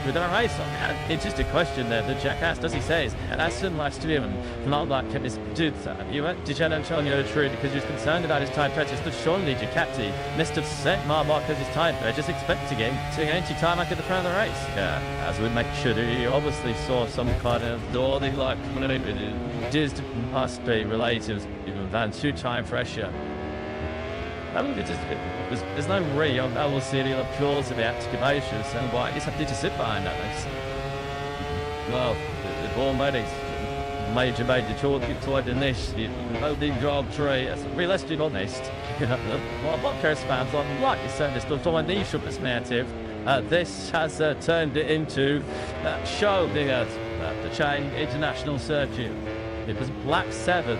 with our race on. It's just a question that the Jack asked, as he says, and Aston last to him and not like his dude. You went to Jan Antonio true because he was concerned about his time pressure. But surely Ducati must have set Mark Marquez his time pressure, just expecting him to anti-tarmac at the front of the race. Yeah, as we make sure he obviously saw some kind of door they like just must be related even than 2 time pressure. I mean, there's no real serial applause of the excavations, and why just have to sit behind that. Well, the ball medics, major talking toward the niche, the holding job tree. Let's be honest, what cares fans on, like you said, this stuff on a niche of this narrative. This has turned it into a show at the Chang International Circuit. It was Black 7th,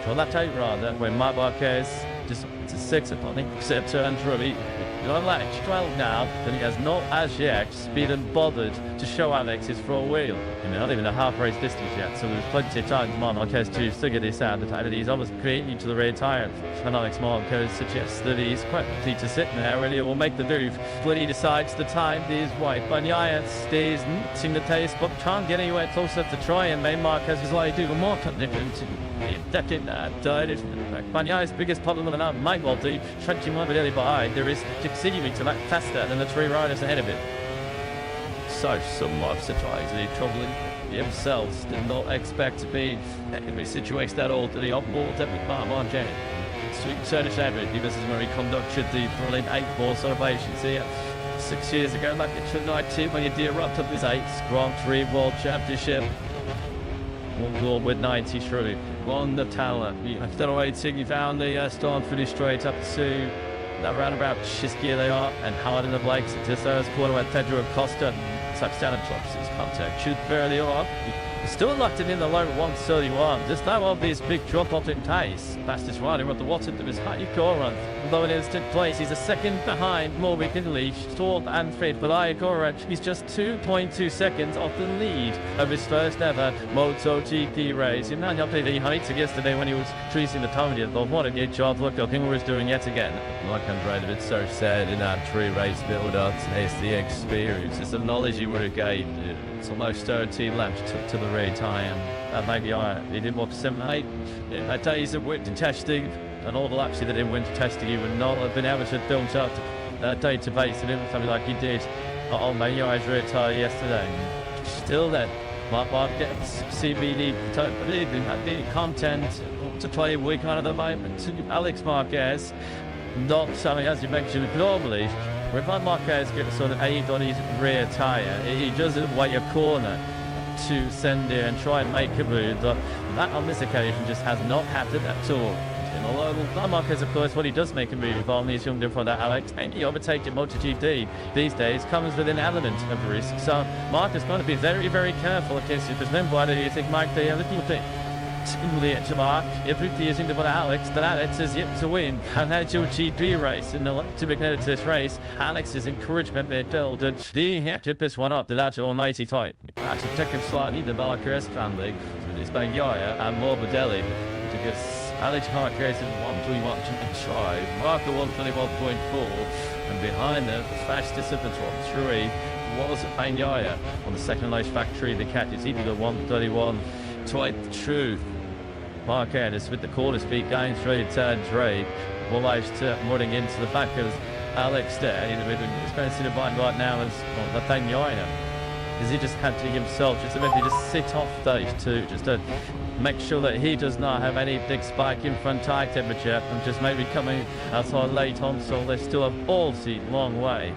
or Lap 8 rather, when Marc Marquez just to 6 I think, turned through. He's on lap 12 now, and he has not as yet been bothered to show Alex his front wheel. Not even a half race distance yet, so there's plenty of time for Marquez to figure this out. The fact that he's almost creating to the rear tyre, and Alex Marquez suggests that he's quite happy to sit there, and he will make the move when he decides the time is right. Bagnaia stays mixing the taste, but can't get anywhere closer to try and make Marquez is like do more different. Bagnaia's biggest problem with that might well be trenching one really behind. There is continuing to make faster than the 3 riders ahead of him. So somewhat surprisingly troubling. Themselves did not expect to be in a situation at all to the on-board with Marc Marquez. Sweet Turkish average, this is where he conducted the brilliant 8-ball celebrations here 6 years ago, back in 2019, when he derupted his 8th Grand Prix World Championship. One goal with 93. Won the Thailand. After waiting, he found the start finish straight up to that roundabout Chiskia they are, and hard in the brakes into the third quarter where Pedro Costa touchdown and drops his contact. Shoot fairly off. He's still locked in the low 131. Just that obvious big drop off in pace. Fastest rider of the Watson to his high core run. Although in instant place, he's a second behind Morbic in leash, tall and fit, but Iacora, he's just 2.2 seconds off the lead of his first ever MotoGP race. You know, I played the heights yesterday when he was tracing the time. But what a good job look at was doing yet again. Like Andrea, it's so sad in that 3 race build-up. It's the experience, it's the knowledge you would have gained. It's almost 13 laps to the rear tyre. Maybe he did more for 7-8. That days of winter testing and all the laps he did in winter testing, he would not have been able to build up that database and everything like he did on Bagnaia's rear tyre yesterday. Still then, Marc gets CBD content to play week on at the moment. Alex Marquez, not something as you mentioned normally. When Marquez gets sort of aid on his rear tyre, he doesn't wait a corner to send in and try and make a move. But that on this occasion just has not happened at all. Although Marquez, of course, when he does make a move on these young for that Alex, and he overtakes in MotoGP these days comes with an element of risk. So Mark is going to be very, very careful in case if there's no why do you think Mike they have a little bit to Mark, everything is into Alex, that Alex is yet to win. And that's your GP race in the to begin this race. Alex's encouragement may build, and the have to piss one up to that almighty tight. Actually, taking slightly the Marquez family, it's Bagnaia and Morbidelli to get Alex Marquez is 1:21.5, Marco 1:21.4, and behind them, the fastest of the top 3 was Bagnaia on the second race factory. The cat is even the 1:31. Quite true. Marquez with the quarter speed going through turn 3, almost running into the back of Alex there. He's experiencing a bind right now as the Bagnaia. Is he just had to himself just to maybe just sit off those two, just to make sure that he does not have any big spike in front tire temperature and just maybe coming outside late on, so they still have all the long way.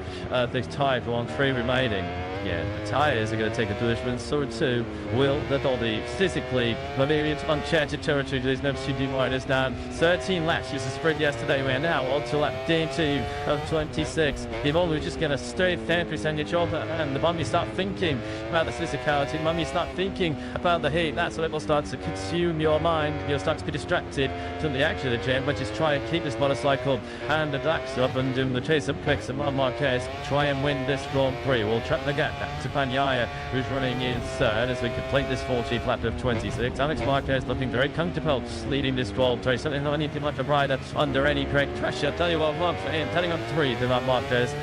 This tire for 3 remaining. Yeah, the tyres are going to take a punishment, so too will the body physically. But maybe it's uncharted territory. There's no CD minus down 13 laps. Used to sprint yesterday. We're now on to lap D2 of 26. You've always just going to stay 30% your job, and the moment you start thinking about the physicality, the moment you start thinking about the heat, that's when it will start to consume your mind. You'll start to be distracted from the action of the gym, but just try and keep this motorcycle and the backs up and do the chase up clicks of Marquez. Try and win this Grand Prix. We'll trap the gap back to Bagnaia, who's running in third as we complete this 40th lap of 26. Alex Marquez looking very comfortable, leading this Grand Prix. Certainly not anything like a rider under any great pressure. Tell you what, telling on 3 to Marquez.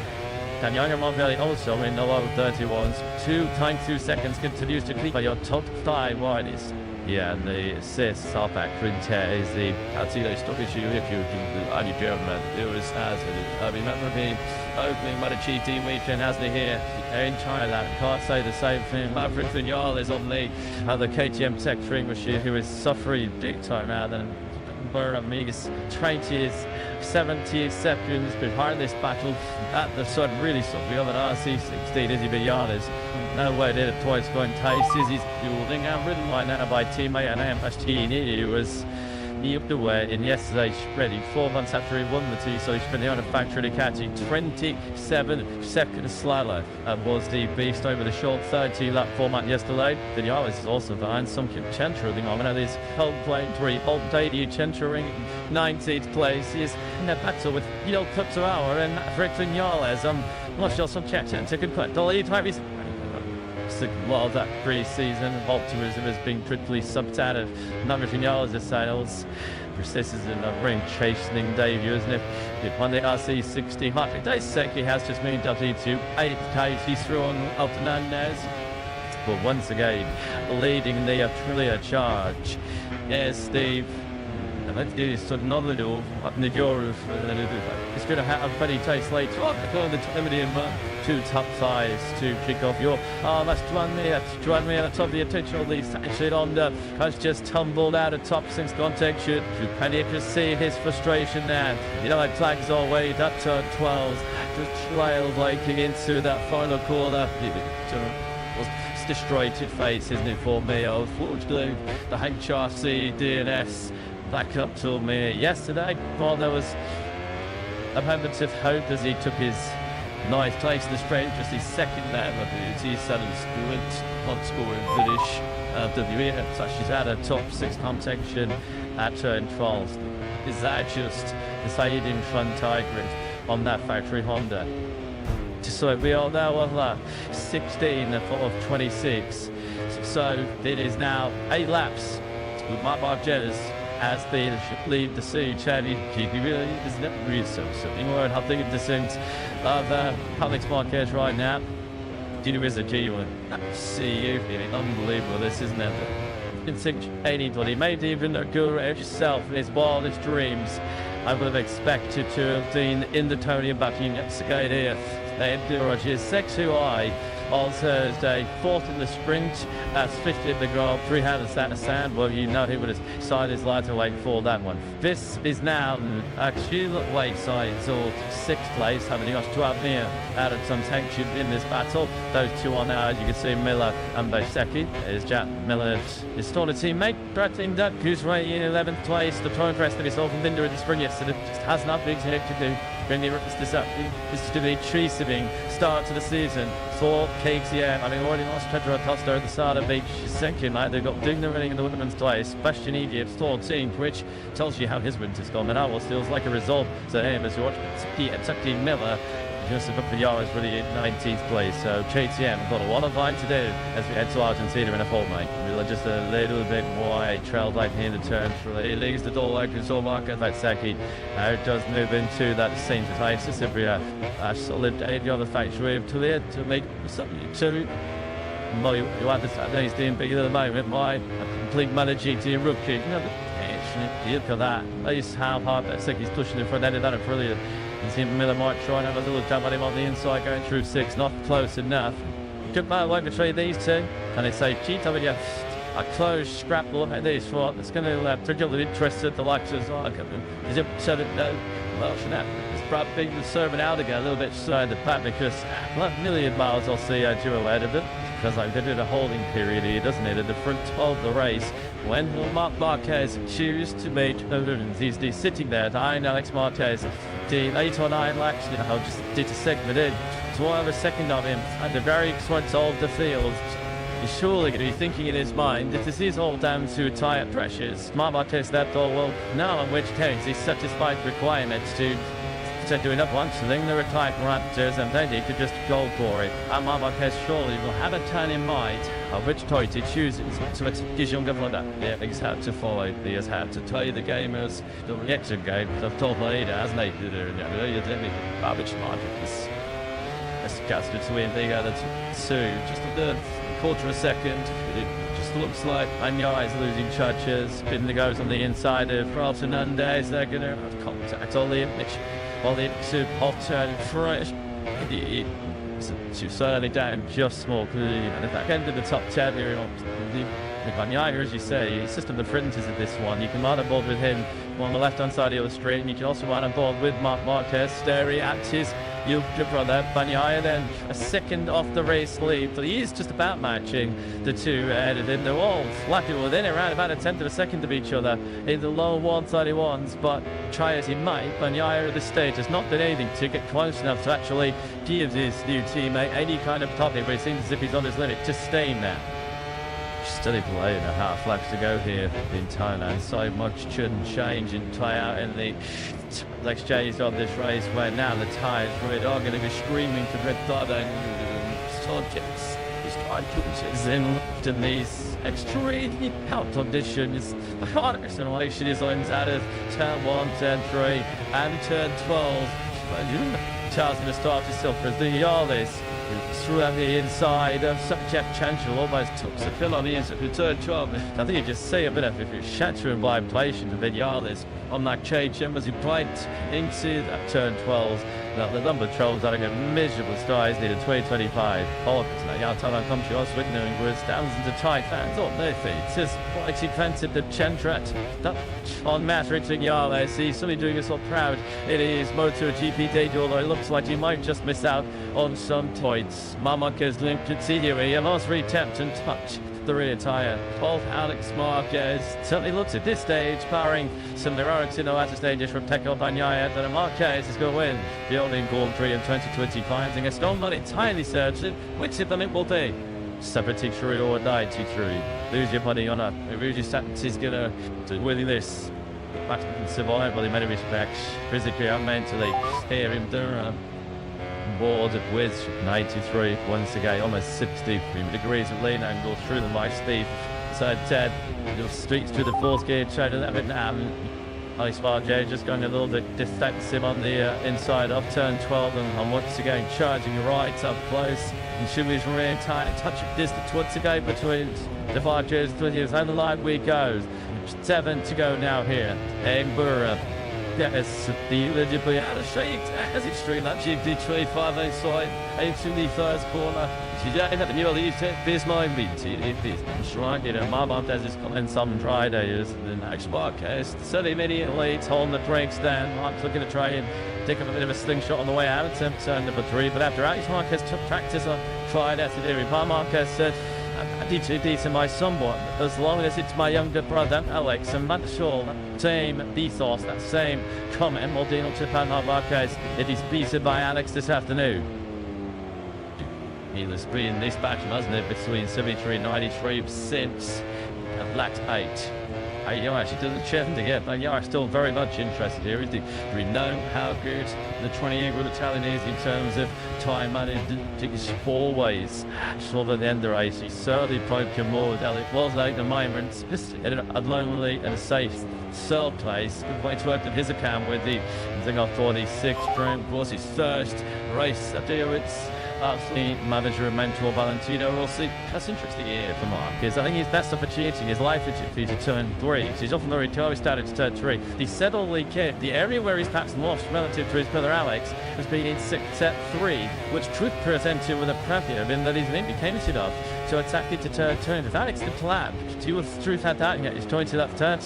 Bagnaia and Morbidelli also in the low 31s. 2.2 seconds continues to keep your top 5 riders. Yeah, and the assist halfback Quintet is the Altino stock issue if you only German. It was as I remember the opening MotoGP weekend hasn't it here in Thailand. Can't say the same thing. Maverick Vignal is on the KTM Tech Free machine who is suffering big time now. Then Amigas 20 70 seconds behind this battle at the side really so we have an RC16 Izzy Bialas. No way did it twice going taste Izzy's building and ridden right now by teammate and AMST was he up the way in yesterday's spreading 4 months after he won the T, so he's been on a factory catching 27 seconds slower and was the beast over the short 30 lap format yesterday. Vinales is also behind some Chentering on one of these held playing 3 old debut Chentering 19th place. He is in a battle with Yel Cup to hour and Rick Vinales. Not sure some Chechen could put the lead time is a lot of that pre-season optimism has been quickly sucked out of number Vinales' sales. This is a ring chastening debut, isn't it? It won the RC60. Patrick Daiseki has just moved up into 8th place. He's through on Alternandez. But once again, leading the Aprilia charge. Yes, Steve. Let's do this another door up in the door of it's going to have Freddie Taste later. Oh, the medium 2 top 5s to kick off your that's join me at the top of the attention of these actually on has just tumbled out of top since contact shoot and you can see his frustration there. You know, it flags all way up to 12 just trailed like into that final corner. Was destroyed to face, isn't it, for me? Unfortunately, the HRC DNS back up to me yesterday. Well, there was a moment of hope as he took his 9th place in the sprint, just his second lap of the T7 sprint, not scoring finish. WE, so she's had a top 6 contention at turn 12. Is that just the side in front tiger on that factory Honda? So we are now on lap 16 of 26. So it is now 8 laps with Mark Jettis as they lead the sea. Charlie really isn't it really something more how big a descent of Alex Marquez right now. Dino is a genuine see you feeling unbelievable, this isn't it? In 680, maybe even a guru yourself in his wildest dreams. I would have expected to have been in the Tony and Bucking at Skate They do Rogers 6 who I on Thursday, 4th in the sprint, that's 5th in the Grand Prix. How does that sound? Well, you know he would have decided his light away for that one. This is now actually Wayside, so 6th place, having got 12 near out of some tension in this battle. Those two are now, as you can see, Miller and Bosecki. Is Jack Miller, his sort of teammate, Bradley Duck, who's right in 11th place. The progress that he's opened into in the spring yesterday just has not big to do. Bringing this up, this is to be treating start to the season. 4 cakes, yeah. I mean, already lost Pedro Acosta at the start of each second night. They've got Digna winning in the women's twice. Question Egypt, 14th, which tells you how his winter's gone. And almost feels like a result to him as you watch Tucky Miller. Just above the Yaras really in 19th place. So JTM got a lot of line to do as we head to Argentina in a fortnight. We're just a little bit wide, trailed like near the turn. He leaves the door open, so Marcus Vatsaki does move into that same place. Sibria solid the other factory to there to make something to well, you understand he's doing big at the moment by a complete mana GT rookie. Look at that. That's how hard Vatsaki's pushing in front end of that brilliant. You see Miller might try and have a little jump at him on the inside going through 6, not close enough. Good man won't betray these two. And it's a GW, a closed scrapple at this one. It's going to particularly interested the likes of is it so that no? Well, it's probably been serving out again a little bit inside the pack because not a million miles I'll see Duo out of it. Because like they did a holding period here, doesn't it, at the front of the race. When will Marc Marquez choose to make he's sitting there behind Alex Marquez. The 8 or 9 laps now just did a segment in. So I have a second of him at the very front of the field. He's surely going to be thinking in his mind that this is all down to tyre pressures. Marc Marquez that all well now in which case he's satisfied requirements to doing up once, then the retired Raptors and then he could just go for it. And Marc Marquez surely will have a turn in mind of which toy to choose to his younger brother. Yeah, he's had to follow, he has had to tell you the gamers, the reaction game, the top leader, hasn't he? Garbage margins. That's casted to win the other two, just a quarter of a second. It just looks like Anya is losing touches. Bidner goes on the inside of Carlton Hernandez. They're going to have contact on the image. While the off turn fresh, it's certainly down just small. And the back end of the top 10 here, Banyaya, as you say, his system the fringes of this one. You can run on board with him on the left-hand side of the straight, and you can also run on board with Marc Marquez, staring at his younger brother, Banyaya, then a second off the race lead. But he is just about matching the two ahead of him. They're all flapping within around about a tenth of a second of each other in the low 131s, but try as he might, Banyaya at this stage has not done anything to get close enough to actually give his new teammate any kind of topic, but it seems as if he's on his limit, just staying there. Still playing a half lap to go here in Thailand. So much change in tyre in the exchange of this race, where now the tyres really are going to be screaming to red dot and subjects. He's trying to in these extremely hot conditions. The hard acceleration is out of turn 1, turn 3 and turn 12. Charles going to start himself as the Yarlis. Through on the inside of Subject Chancellor, almost took the fill on the inside of turn 12. I think you just see a bit of if you're shattering by inflation of Vinales on that change as he right into that turn 12. Now the number of trolls having a miserable start is near 2025. August now Yao Thailand comes to us with knowing where it stands into Thai fans on their feet. It's just quite expensive the Chentrat that on Matrix and Yale. See somebody doing us all proud. It is MotoGP data, although it looks like you might just miss out on some points. Marquez linked to Theory and last reattempt and touch the rear tyre of Alex Marquez. Certainly looks at this stage, barring some heroics in the latter stages from Pecco Bagnaia, that Marquez is going to win the Only Grand Prix in 2025. And it's not entirely certain which of them it will be. 73 or 93. Lose your money on a Rudy Statins is going to win this. Back and survival in many respects, physically and mentally. Here in Durham. Board with 93 once again, almost 60 degrees of lean angle through the light Steve. So Ted streaks through the fourth gear, trying to let it Ice Bar J just going a little bit defensive on the inside of turn 12 and once again charging right up close. And Shumi's rear tight touch of distance once again between the 5 J's and the line we go. 7 to go now here. Edinburgh. Yes, the eligibly out of shape as it's straight up GP 25 inside into the first corner. She's out of the new lead, this line leads it is right, you know, my mom does this comment some dry days, and the next podcast. So they immediately holding the brakes down. Mark's looking to try and take up a bit of a slingshot on the way out, attempt turn number 3, but after Alex Marquez took practice on tried after doing, Marquez said, I need to beat my somewhat, as long as it's my younger brother Alex, and that's sure that same ethos, that same comment will deal to Panama Marquez if he's beaten by Alex this afternoon. He's been this battle, hasn't it, between 73 and 93 since lap 8. Ayar actually doesn't chip to get, but Ayar still very much interested here. We know how good the 28-year-old Italian is in terms of time management. He's always sort of the end of the race. He's certainly broken more than it was like the moment, just in a lonely and a safe third place. Good way to open his account with the thing off 46 round was his first race at Stewards. The manager of mentor Valentino will see. That's interesting here for Mark, because I think his best opportunity in his life is to turn 3. So he's often very close started to turn 3. The settled kid, the area where he's perhaps lost relative to his brother Alex, has been in set 3, which could present him with a preview in that he's indicated enough to attack it to turn 2. If Alex the plan, he was truth had that yet, he's trying to that turn,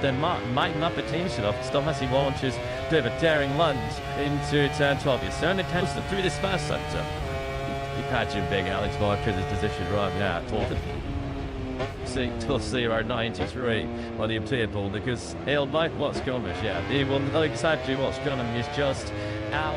then Mark might not be changed enough to stop as he launches a bit of a daring lunge into turn 12. He's certainly tends to through this first sector. You imagine big Alex Marquez's position right now to 093 on the table, because he'll know what's coming. Yeah, he will know exactly what's coming. He's just out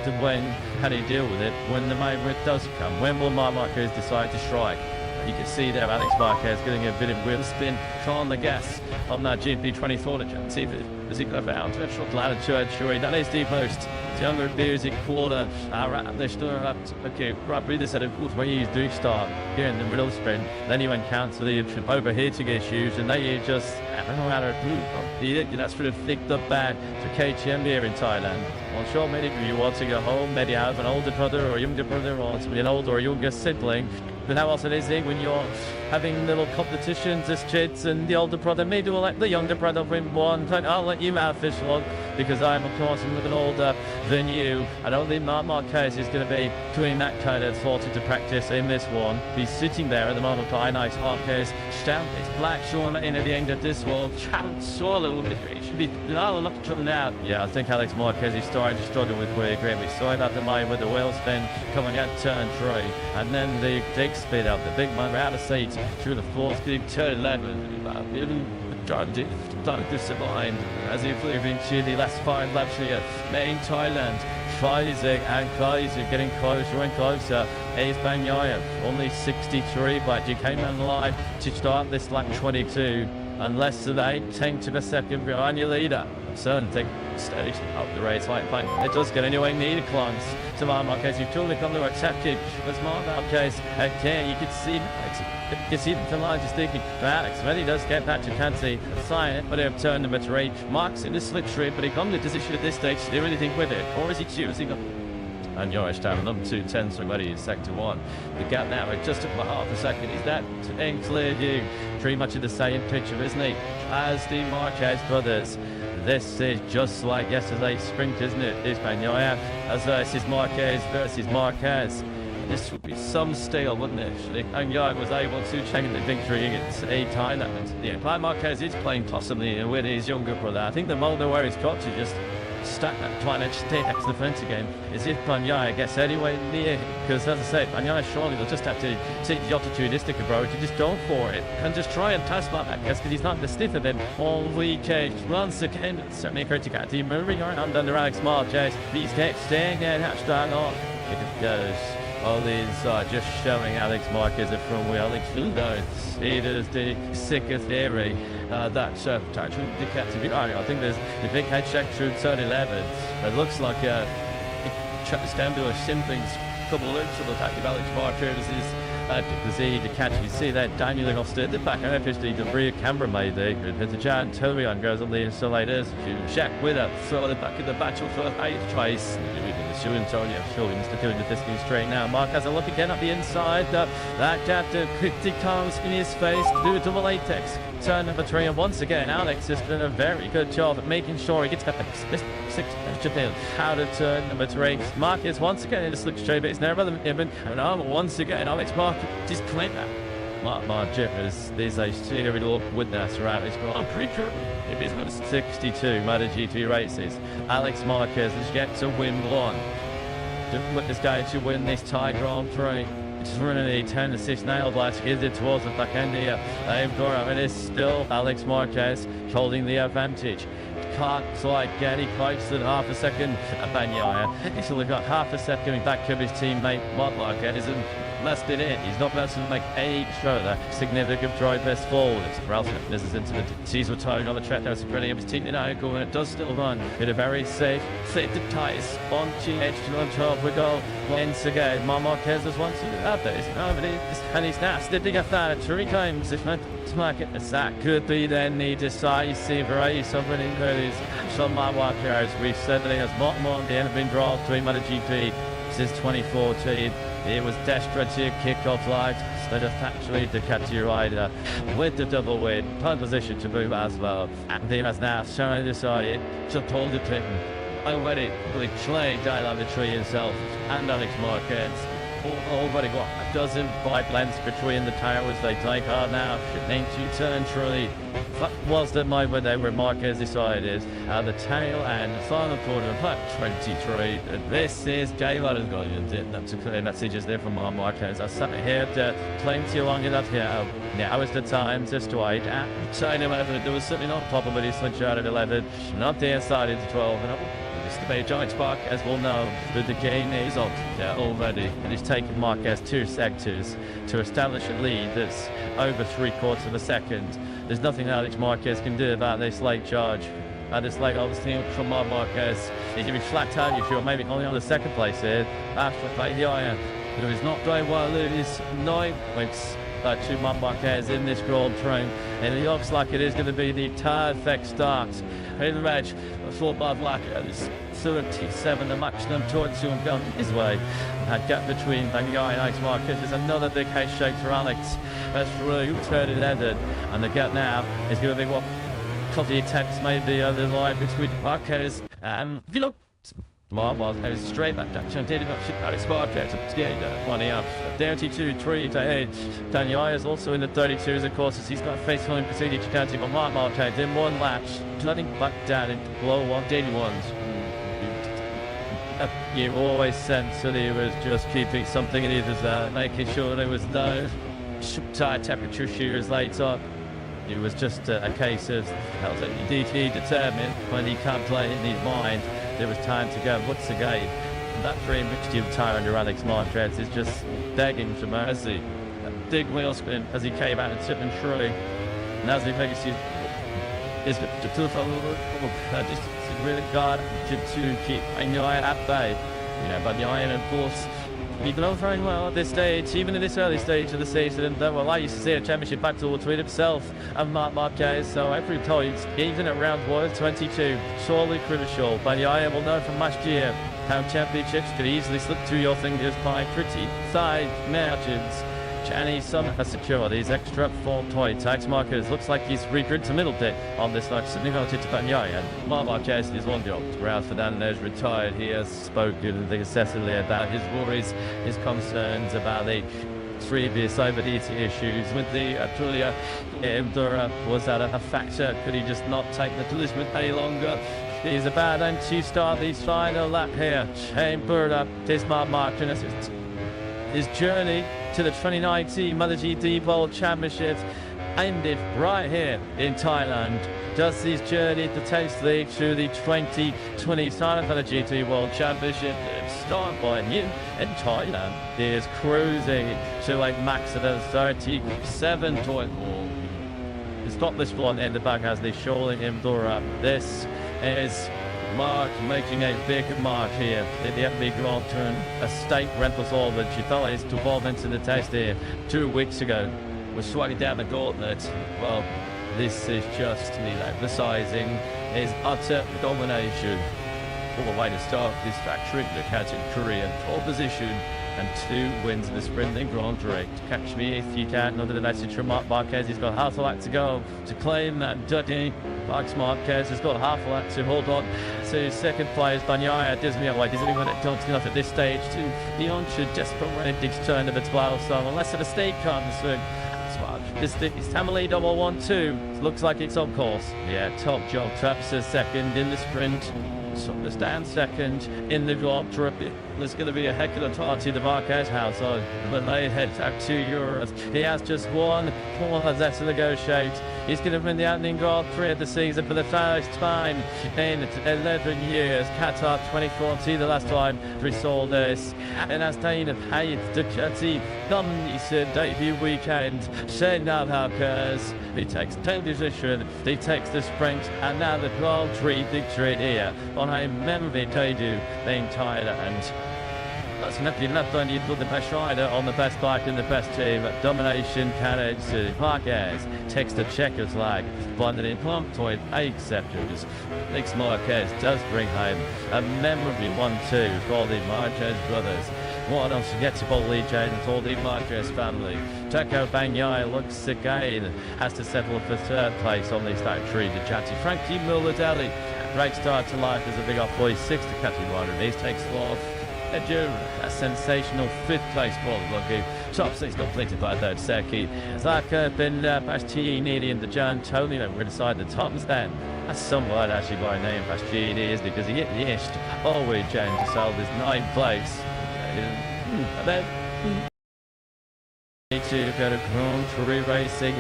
to when can he deal with it when the moment does come. When will Marquez decide to strike? You can see there Alex Marquez getting a bit of wheel spin on the gas on that GP 24 to see if it as he got out to a short ladder to that is the most younger music quarter okay right this at a where you do start here in the middle sprint, then you encounter the overheating issues, and then you just I don't know how to that's sort of thick the bag to KTM here in Thailand. I'm sure many of you want to go home, maybe have an older brother or a younger brother, or an older or younger sibling. But how else it is when you're having little competitions as kids, and the older brother may do like the younger brother win one. But I'll let you have fish log because I'm of course a little older than you. I don't think Marc Marquez is going to be doing that kind of thought into practice in this one. He's sitting there at the moment by nice Marquez. Stamp is black Sean in at the end of this one. Chang saw a little bit. It should be look coming out. Yeah, I think Alex Marquez is starting to struggle with where great. We saw that the line with the wheel spin coming at turn 3, and then the big speed up, the big man out of seat through the fourth, turn 11. Trying to survive as he flew into the last 5 laps here. Main Thailand, Isaac and Isaac getting closer and closer. Here's Bagnaia, only 63, but you came on line to start this lap 22, and less than 8 to the second behind your leader. Certain thing stage up the race fine. It does get anyway near climbs to Marc Marquez. You've totally come to attack it. But Marc Marquez again, you can see the line just thinking Alex when he does get that, you can't see the sign, but he'll turn number 3. Mark's in the slipstream, but he comes to position at this stage to do anything with it, or is he choosing up? And Joris down number 2, 10 somebody in sector 1. The gap now at just about half a second. Is that in clear view? Pretty much in the same picture, isn't he? As the Marquez brothers. This is just like yesterday's sprint, isn't it? This Bagnaia as versus Marquez versus Marquez. This would be some steel, wouldn't it? And Yang was able to change the victory against Thailand. Yeah, Marc Marquez is playing possibly with his younger brother. I think the moment where he's got to just stack that trying to stay next to the fence again is if Bagnaia gets anywhere near, because as I say, Bagnaia surely will just have to take the opportunistic approach and just go for it and just try and pass Marquez because he's not the stiff of him all weekend. Once again, certainly Richigamme moving around under Alex Marquez. These guys staying there, hashtag on. It goes. All these are just showing Alex Marquez a front wheel. It is the sickest area that's actually the category. I think there's the big head check through turn 11. It looks like it down to a simply couple loops of the attack of Alex Marquez is the catch. You see that dangling off the back and officially the rear camera made there. There's a giant Tobion goes on the insulators. Jack with it, throw the back of the battle for a twice. Showing Antonio, showing Mr. doing the fisting straight now. Mark has a look again at the inside. That gap to quickly comes in his face to do a double latex. Turn number 3, and once again, Alex has done a very good job at making sure he gets that 6 extra pin out of turn number 3. Mark is once again in the slick straight, but it's never the given. And once again, Alex Mark just claimed that. Mark Jippers, these days, here we look with that around his I'm pretty sure if he's got 62 MotoGP races. Alex Marquez has yet to win one. Look, this guy to win this Thai Grand Prix. It's running a 10-6 nail blast. Here's it towards the back end here. It is still Alex Marquez holding the advantage. Can't quite get any close than half a second. Bagnaia. He's only got half a second back of his teammate Marc Marquez. Less than it. He's not going to make any further significant drive best forward. Ralph this is into the sees retiring on the track. There's a pretty of his team now going. It does still run in a very safe, fit to tight on edge on top. We go once again. Marquez is once again out there. And he's now slipping a that 3 times. If not to make it, that could be then the decisive race of an increase. Some Marquez, we certainly has not more than the end of been drawn between MotoGP since 2014. It was desperate to kick off light, but actually the Ducati rider with the double win, pole position to move as well. And he has now shown decided to pull the pin. Already with Chang down the tree himself and Alex Marquez. Already got a dozen bike lengths between the towers. They take on now into turn 3. That was the moment where Marquez decided the tail and the final quarter of lap 23. And this is J-Rod has got it. That's a clear message there from Marquez. I sat here plenty long enough here. Now is the time to strike at China 11. There was certainly not a problem with his switch out at 11. Not the inside into 12. And it's the Bay Giants Park, as we'll know, that the game is on already. And it's taken Marquez 2 sectors to establish a lead that's over 3/4 of a second. There's nothing Alex Marquez can do about this late charge. This late obviously from Marquez. He's going to be flat out, you feel, maybe only on the second place here. After play the iron. But he's not doing well. He's 9 points to Marquez in this Grand Prix, and it looks like it is going to be the perfect start in the match for Bob Lacker. There's 37, the maximum towards him gone his way. That gap between Bangai and Alex Marquez is another big head shake for Alex. That's really turn it ended, and the gap now is going to be what Coffee attempts made the line between Marquez and if you look. Well, straight back Jackson did not shoot out his spot there to 20 up. 32, 3 to 8. Daniel is also in the 32s, of course, as he's got face on Cassidy Chicanti, but Mark Marquez in one latch, letting back down into below 181s. You always sense that he was just keeping something in either making sure there was no tire temperature shooters later. It was just a case of he determined when he can't play in his mind. There was time to go. Once again, that free mixture of tire under Alex Marquez is just begging for mercy. A big wheel spin as he came out and tipped and through. And as he makes his just really got to keep Bangai at bay. You know, Bangai and of course he did not very well at this stage, even in this early stage of the season. Well, I used to see a championship battle between himself and Mark Marquez, so every point, even at round 122, surely crucial. Bangai will know from last year how championships could easily slip through your fingers by pretty side margins. Chang has secured these extra 4 points. Alex Marquez looks like he's regrouped to middle bit on this night. Significantly to Bangai, and Mark Marquez is one job. Ralph Fernandez retired. He has spoken incessantly about his worries, his concerns about the previous overheating issues with the Aprilia. Was that a factor? Could he just not take the punishment any longer? He's about to start the final lap here. Chamber this Mark Marquez. His journey to the 2019 MotoGP World Championships ended right here in Thailand. Does his journey potentially to the 2020 Thailand MotoGP World Championship start by him in Thailand? He is cruising to a max of 37.4. He's got this one in the back as they surely him up. This is Mark making a big mark here in the FB Grand Tour. A state rental all that she thought is to evolve into the test here 2 weeks ago. Was swinging down the gauntlet. Well, this is just emphasizing his utter domination. All the way to start this factory to catch in Korean pole position and 2 wins in the sprinting Grand Prix. Catch me if you can. Under the message from Mark Marquez, he's got half a lap to go to claim that Dudley. Alex Marquez has got half a lap to hold on to second place. Bangai does me away. Does anyone don't enough at this stage to beyond should desperate ready to turn of its 12. So unless a mistake comes through. This is Tamale 112. Looks like it's on course. Yeah, top job. Traps is second in the sprint. So down second in the Grand Prix. There's going to be a heck of a party at the Marquez household. But they head back to Europe. He has just one more left to negotiate. He's going to win the opening Grand Prix of the season for the first time in 11 years. Qatar 2014, the last time we saw this. And as Dane of Hayat Ducati done his debut weekend, Shane Marquez, he takes 10th position, he takes the sprint, and now the Grand Prix victory here on a memory debut in Thailand. That's not only you put the best rider on the best bike in the best team. Domination carriage to Marquez takes the checkers flag, but in plump point 8 sectors. Alex Marquez does bring home a memorable 1-2 for the Marquez brothers. What else to get to lead change for the Marquez family? Teco Bangai looks again, has to settle for 3rd place on this factory to Chatty. Frankie Mulladelli, great start to life as a big off boy, 6th to Catherine Ryder. He takes 4th. A sensational 5th place for Lucky. Top 6 completed by 3rd Seki. Zaka Ben Bastianini and the John Antonio were inside the top stand. That's somewhat actually by name Bastianini, isn't it? Because he hit the ish always Jan to sell this 9th place. And then to go to Grand Prix racing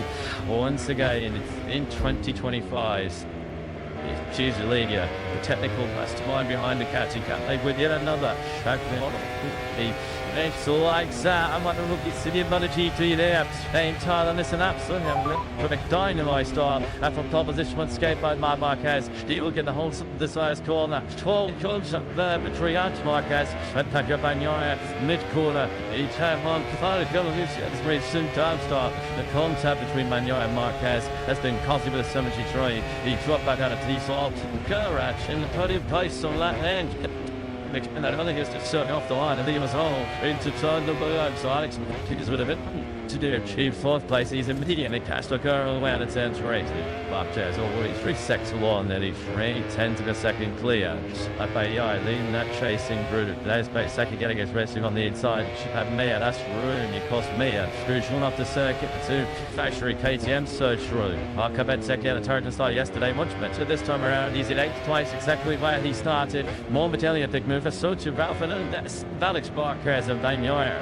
once again in 2025. She's your lead, yeah. The technical mastermind behind the catching cat. They with yet another. It's like that. I'm going to look at City of MotoGP there. Same Thailand, listen up, son. With a dynamite style. And from top position, one skate by Marquez. He will get the whole this size corner. 12 comes up there between Marquez. And back up Bagnaia, mid corner. He turned on. Catholic Galavis. It's very soon time start. The contact between Bagnaia and Marquez has been costly with a 73. He dropped back out of the salt. Garage in the podium place on that end. And I don't think it's just certainly off the line. I think it was all into turn number 1. So Alex is with a bit to do. Achieve 4th place. He's immediately cast a girl away on the 10th race. Marquez already 3 seconds along. Then he's 3/10 of a second clear. I bet yeah, leading that chasing group. There's by second getting his racing on the inside. Should have Mia. That's ruin. You cost Mia. Scrooge one off the circuit. The 2 factory KTM search through. Marquez second at a turn to start yesterday. Much better this time around. He's in 8th twice exactly where he started. More battalion big move for Sochi Ralph and that's Alex Marquez and Bagnaia.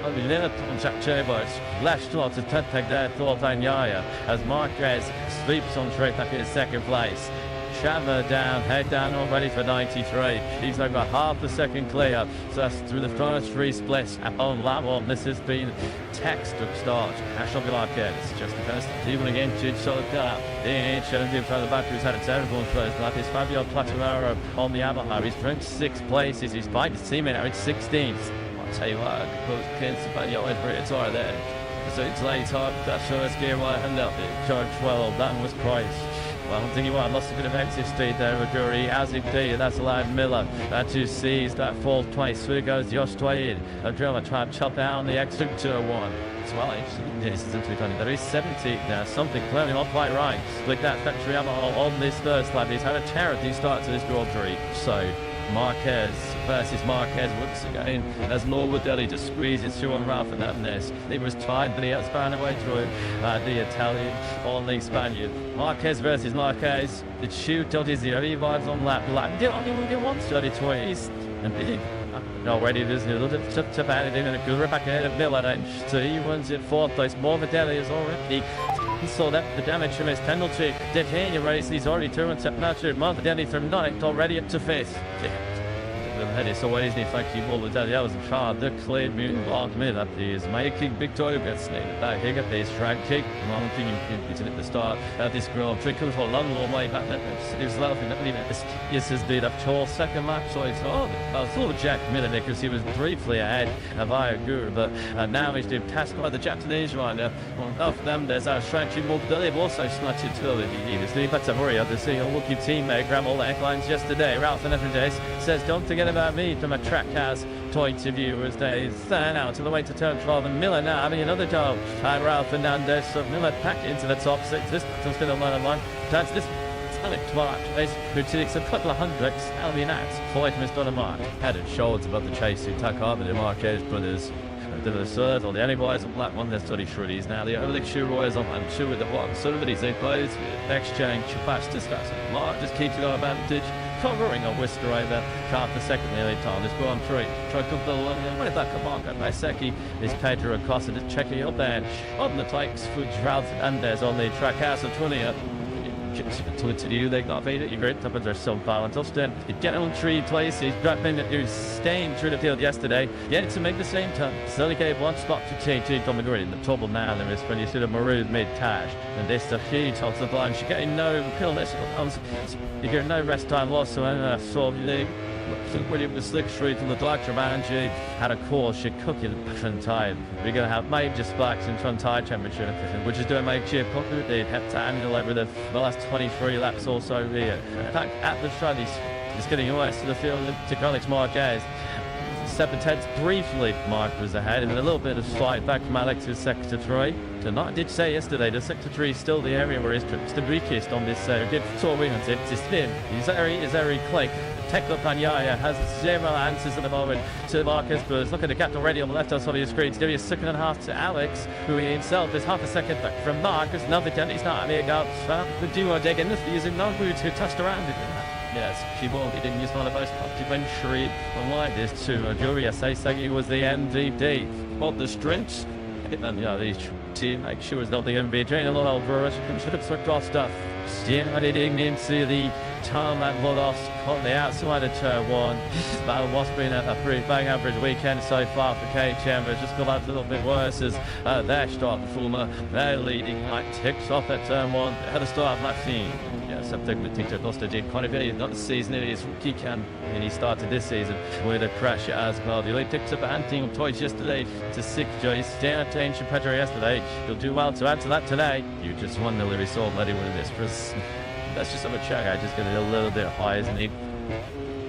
I'll be lit on Jack Chambers. Last shot to Tenteg there for Bagnaia as Marquez sweeps on straight back in 2nd place. Chandler down, head down already for 93. He's now got half the second clear. So that's through the first 3 splits on lap 1. This has been textbook start. Cash on Marquez. Just the first. Even again, Jude solid car. In showing in front of the back who's had a terrible first lap. Is Fabio Plattanaro on the Yamaha. He's ranked 6th places. He's by his teammate now. It's 16th. I'll tell you what, both Kins and Fabio went for it. It's all there. So it's late up. That first gear right hand up. Charge 12. That was Price. Well, I'm thinking, must have been an empty street there, Maguri, as indeed, that's allowed Miller. That you sees that falls twice, through goes Josh Twain. A driller trying to chop down the exit to 1. As well, this is into 20. There is 70 now, something clearly not quite right. Like that factory Yamaha on this first lap. He's had a charity start to this Grand Prix. So, Marquez versus Marquez once again as Norwood Delhi just squeezes through on Ralph Hernandez. It was tied, but he has found a way through the Italian on the Spaniard. Marquez versus Marquez. The shoot out is the only vibes on lap. The only one who wants 33s. And big. Already there's a little bit to added in and a good back ahead of Miller. So he runs in 4th place. Morbidelli is already. He saw that the damage from his penalty. Detaining race, he's already 2 and September. Morbidelli from 9th, already up to 5th. So what is the fact you will tell you that was a child the clay mutant blocked me that is making Victoria gets snated back here get this track kick one thing you at the start this girl trickles for long way back it was laughing that this has been a tall second lap so it's I thought Jack Miller because he was briefly ahead of Ayagur but now he's been passed by the Japanese rider off them there's our stretching more they've also snatched it to the that's a hurry up to see a lucky teammate grab all the headlines yesterday Ralph and every day says don't forget about me from a track house point of view as they stand out to the way to turn 12 and Miller now having another dog and Ralph Hernandez so Miller packed into the top 6 this one's been a line on line that's this Mark who takes a couple of hundreds Albion Nats 4th Mr. Mark head and shoulders above the chase who tuck over the Marquez brothers to the third or the only boys on black one they're study shreddies now the only shoe royals on and 2 with the one somebody's they plays next Chang fast discussing Mark just keeps it on advantage covering a whisker over half the second nearly time. This Grand Prix. Try to come to the line. What is that? Come on, by Seki is Pedro Acosta just checking up there. On the takes for Ralph Hernandez on the track house of 20. To you, they got made it. You great up under some violent Austin. You get on 3 places. Grabbing who's staying through the field yesterday. Yet to make the same turn. Still gave 1 spot to TT Tom McGree. The trouble now there is when you see the maroon mid-tash. And this the huge off the line. She's getting no killness. You get no rest time loss. So solve the William was slick street on the director man. She had a course. She cooked it front tide. We're going to have major spikes in front tide temperature, which is doing make cheer pocket. They'd have to handle over the last 23 laps also here. In fact, at the front, he's getting west to the field to Alex Marquez. 7/10 briefly, Mark was ahead, and a little bit of slide back from Alex's sector 3. Tonight, I did say yesterday, the sector 3 is still the area where he's the weakest on this good tour wins. It's thin. He's very quick. Tekla Bagnaia has 0 answers at the moment to Marcus Buzz. Look at the gap already on the left-hand side of your screen. Still he's 2.5 to Alex, who he himself is half a second back from Marcus. Another 10, he's not having a go. The duo digging this using no route who touched around it. Yes, she won't. He didn't use one of those complimentary unlike this to Juria say he was the MVP of the strengths. And these to make sure there's nothing going to be doing a lot over it. Should have sort of stuff. Heading into the tarmac Volos on the outside of turn 1. But what's been a pretty bang average weekend so far for Chang, but it's just got a little bit worse as their start performer, their leading light ticks off at turn 1. Had a start of lap 15. Yeah, something that Tito Costa did quite a bit. Not the season, it is rookie Cam, and he started this season with a crash as well. The lead ticks up a hunting of toys yesterday to 6 Joyce. Down to Ancient Pedro yesterday. He'll do well to add to that today. You just wonder if he saw bloody one of this. That's just on a check. I just get a little bit high, isn't he?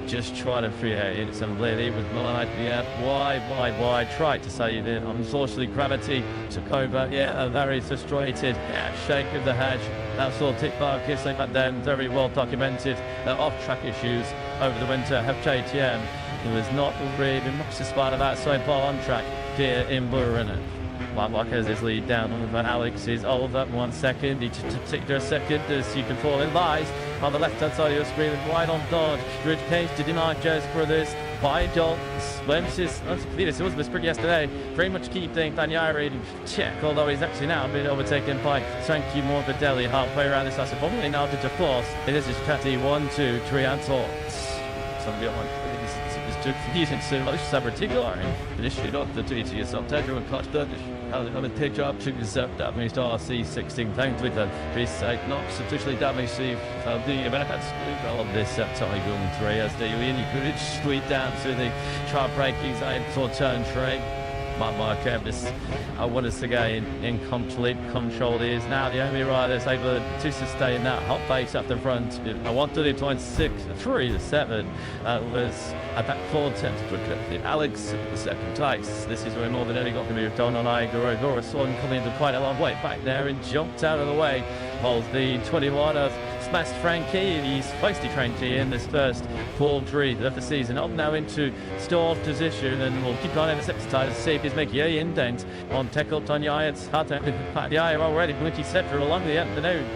Just trying to create some lady with Milan IPF. Why? Tried to say you did. Unfortunately, gravity took over. Yeah, very frustrated. Yeah, shake of the hedge. That's all tick bar kissing back then. Very well documented. Off-track issues over the winter have JTM. It was not really been much despite of that so far on track here in Burin. Marquez is lead down on Alex is over 1 second. He took a second as you can fall in lies on the left hand side of your screen with wide on Dodge. Rich Case to deny Joe's brothers. Wide on Spencer's this was the sprint yesterday. Very much keep things Daniel check, although he's actually now been overtaken by Frankie Morbidelli halfway around this last probably now to force. It is just Catty 1, 2, 3 and 4. Somebody on took confusing so much Sabertigo initially not the duty to yourself Tedro and Clutch Turkish I'm a take job to yourself damaged RC16 thankfully for Prisite not sufficiently damaged the Americans all of this Tygoon 3 as they really could squeeze down to the sharp braking side for turn 3. Marquez, I want us to go in complete control. He is now the only rider that's able to sustain that hot base up the front. I wanted him to 3-7 was at that 4-10 Alex the second place. This is where more than any got to be done on Igor Gorason coming into quite a long way back there and jumped out of the way. Holds the 21 of smashed Frankie. He's feisty Frankie in this first Paul Dreed of the season. Up now into stalled position and we'll keep on in the second time to see if he's making a indent on Tekel Tanya. It's hard to the eye already. Blinky Scepter along the afternoon.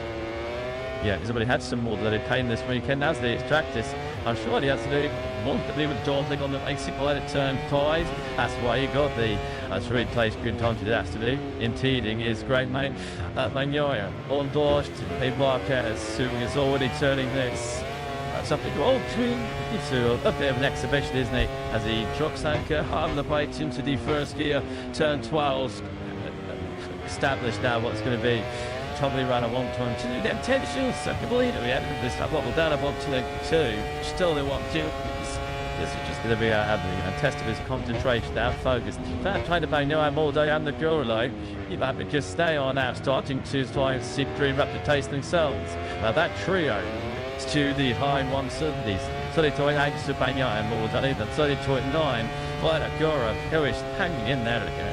Yeah, somebody had some more bloody pain this weekend as they practice. I'm sure he has to do one to be with Daunting on the basic line at turn 5. That's why he got the third place good time to do that to do. Impeding his great mate Magnolia. On Dorst, a Marquez who is already turning this. Something all between to a bit of an exhibition, isn't it? As he trucks anchor, half the bite into the first gear, turn 12. Established now what's going to be. Probably ran a 1-2 the intention, second leader. We had this level down about to the 2. Still they want to. This is just going to be a test of his concentration, our focus. Trying to bang no more day and the girl like you have to just stay on now, starting to try and see dream reputation themselves. Now that trio to the high 170s. 30.8 to Banya and more than even 30.9. Vita Gora, who is hanging in there again.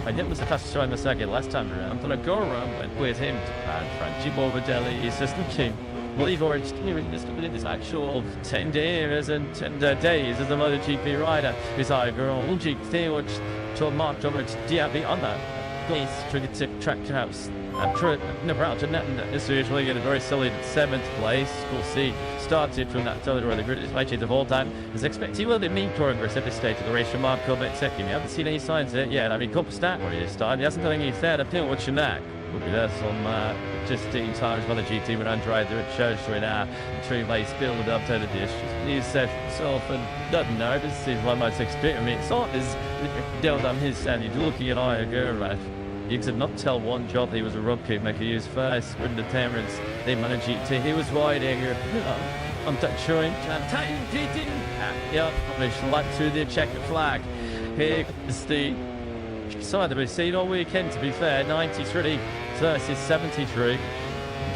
And it was a fast show in the second last time around, but Agora went with him to Frankie Morbidelli, assistant king. Well, you've already experienced this actual 10 years and 10 days as a MotoGP rider. His Igor Ulji Stewards to Mark Roberts Diaby on that. Please trigger tip track house. I'm sure never out to net, and this is usually in a very solid 7th place. We'll see. Started from that third or the greatest matches of all time. As expected, he will be mean progress at this stage of the race from Mark Corbett second. We haven't seen any signs of it yet. I mean, Cooper Stack already this time. He hasn't done anything there. I feel watching that. We'll be there some 15 times by the GT when I'm driving at church right now. Tree base build up to the dish. He said himself and doesn't know. This is one of my experience. I mean, it's not as dealt on his end. He's looking at Iyer right? You could not tell one job he was a rookie maker. He was first with the Terrence. They managed GT. He was riding here. I'm touching. Yeah, we like to the checkered flag. Here is the side that we've seen all weekend, to be fair. 93 versus 73.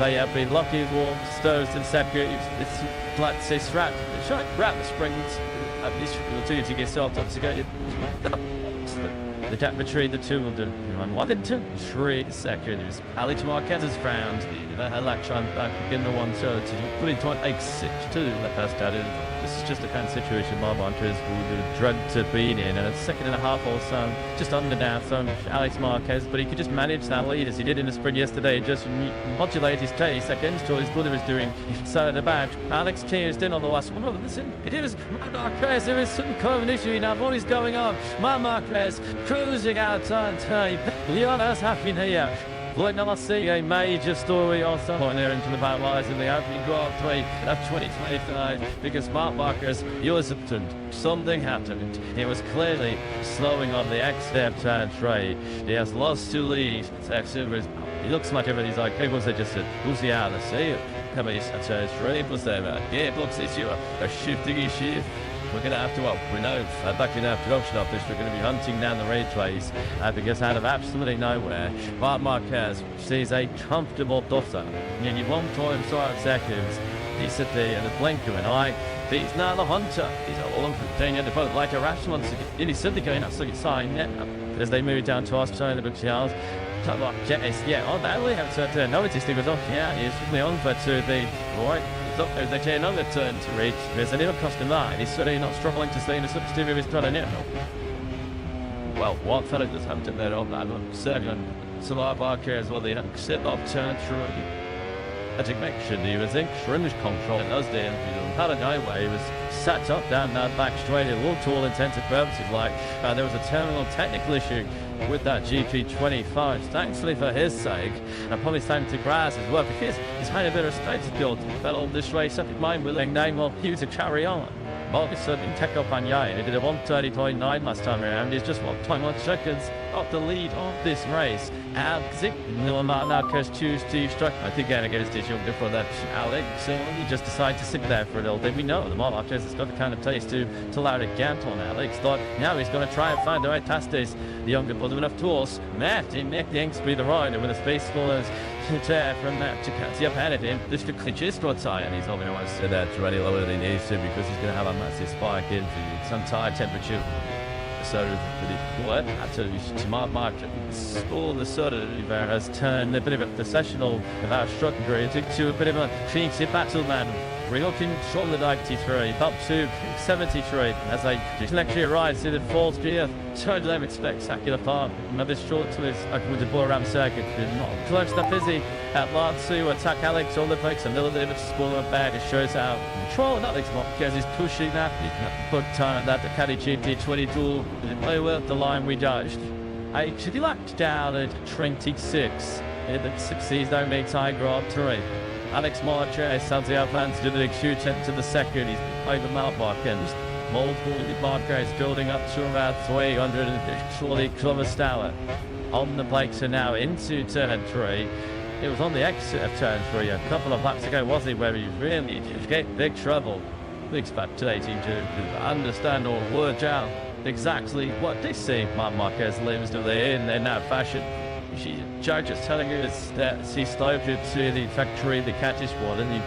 They have been lucky warm, stoves and separate. It's like this wrap the springs. This opportunity to get started up to go. The gap between the two will do 1-2 seconds. Alex Marquez has found the election back in the 130. Put into 8-6-2. That first out is. This is just a kind of situation my Montrez would dread to be in. And a second and a half or so, just under now from Alex Marquez. But he could just manage that lead as he did in the sprint yesterday. Just modulate his pace against what his brother was doing. So at the back, Alex cheers in on the last one. Oh, listen, it is Marquez. There is some kind of issue now. What is going on? Marquez cruising out on time. Yeah, that's happening here. Like now I see a major story on some point there into the back lines in the opening Grand Prix of 2025 because Mark Marquez, something happened. He was clearly slowing on the exit turn tray. He has lost to lead. He looks like everybody's like, people say just said, who's the other? See it? Come on, it's a straight plus there. Yeah, looks it's you. A shifting shift. We're going to have to, we know, back in our production office, we're going to be hunting down the replays because out of absolutely nowhere, Marc Marquez sees a comfortable dotter. Nearly 1.5 seconds. He sit there in the blinker and eye. He's not a hunter. He's a long thing at the front, like a rational. And he's simply going up, so you sign it. As they move down to us, showing the big shells. Yeah, oh, that we have to notice. He goes, oh, yeah, he's really on for to the right. Look, they take another turn to reach. There's a little cost in line. He's certainly not struggling to stay in the substitute of his trying to well, what fella just have to bet on that one. Second, Salah Barker as well. They set up turn through. As you mentioned, he was in extreme control in those days. Paddock where he was sat up down that back straight. It looked to all intents and purposes like there was a terminal technical issue with that GP25. Thankfully for his sake, and probably thanks to Graz as well, because he's had a bit of space to build. Fell on this race up in mind willing name, well, he was to carry on. Marcus certainly take up on Yai. He did a 1:30.9 last time around. He's just 21 seconds off the lead of this race. Marcus choose to strike. I think again against his younger brother Alex. So he just decided to sit there for a little bit. We know the Marcus has got the kind of taste to allow it Gant on Alex. Thought now he's going to try and find the right past his younger brother. And of course, Matt in Nick Yanksby the rider with a space scores chair from that to catch up at him. This could clinch his squad tie, and he's not going to want to sit there to any lower than he needs to because he's going to have a massive spike in some tire temperature. So what to Mark all the sort of has turned a bit of the sessional of our structure into a bit of a fancy battle man. Relooking short the 93, up to 73 as they actually rise to the fourth gear. Third limit spectacular part. Another short to his with the ball around circuit. Not close enough busy at last to attack Alex on the brakes. A little bit of a spoiler bag. It shows how control Alex Marquez is pushing that. Good time at that the Caddy GP22. Play well the line we judged. I should be locked down at 26. In the 60s don't make tie Grand 3. Alex Marquez sounds the plans to do the shoot to the second. He's over Mount Marquez. Multiple Marquez building up to about 300 and surely kilometers an hour. On the brakes are now into turn 3. It was on the exit of turn 3 a couple of laps ago, wasn't it, where he really did get big trouble. Big speculating to understand or work out exactly what they see Marc Marquez lives to in that fashion. Judge is telling us that he sloped it to the factory, the catch one, and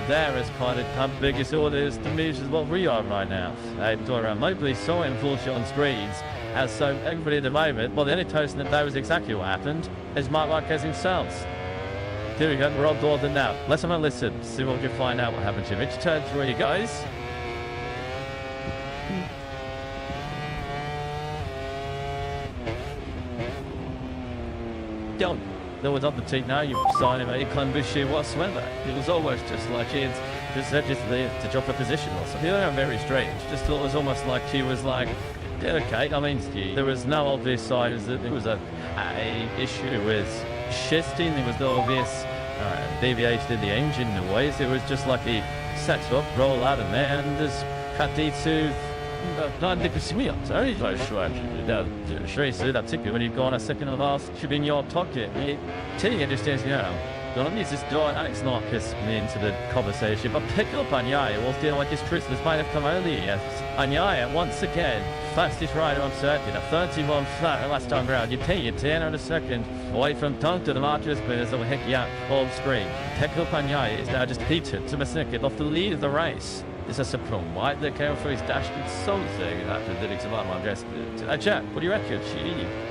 there is quite a biggest orders to me as well we are right now. I'm talking around locally, saw him full shot on screens. As so everybody at the moment, well the only person that knows exactly what happened is Marc Marquez himself. Here we go, we're on Dorden now. Let's have a listen, see what we can find out what happened to him. It's turn 3, guys. There was other team now, you sign him a condition whatsoever. It was almost just like he'd just to drop a position or something. Very strange. Just thought it was almost like he was like, yeah, okay. I mean, there was no obvious signs that there was a issue with shifting. There was no obvious deviation in the engine noise. It was just like he set up, roll out of there, and just cut to. Sorry, that's it. When you've gone a second and a half, should be in your pocket. Telling you just as you know, don't need this door. Alex Marcus into the conversation, but pick up Anyaya. We'll feel like his Christmas might have come early. Anyaya once again, fastest rider on circuit, a 31 flat last time round. You take your 10 on a second away from Tongue to the Marcus, but as will heck you out on screen. Pick up Anyaya is now just heated to Masnicki off the lead of the race. It's a surprise. Why they came for his dashboard something after the next about my dress. Jack, what do you reckon?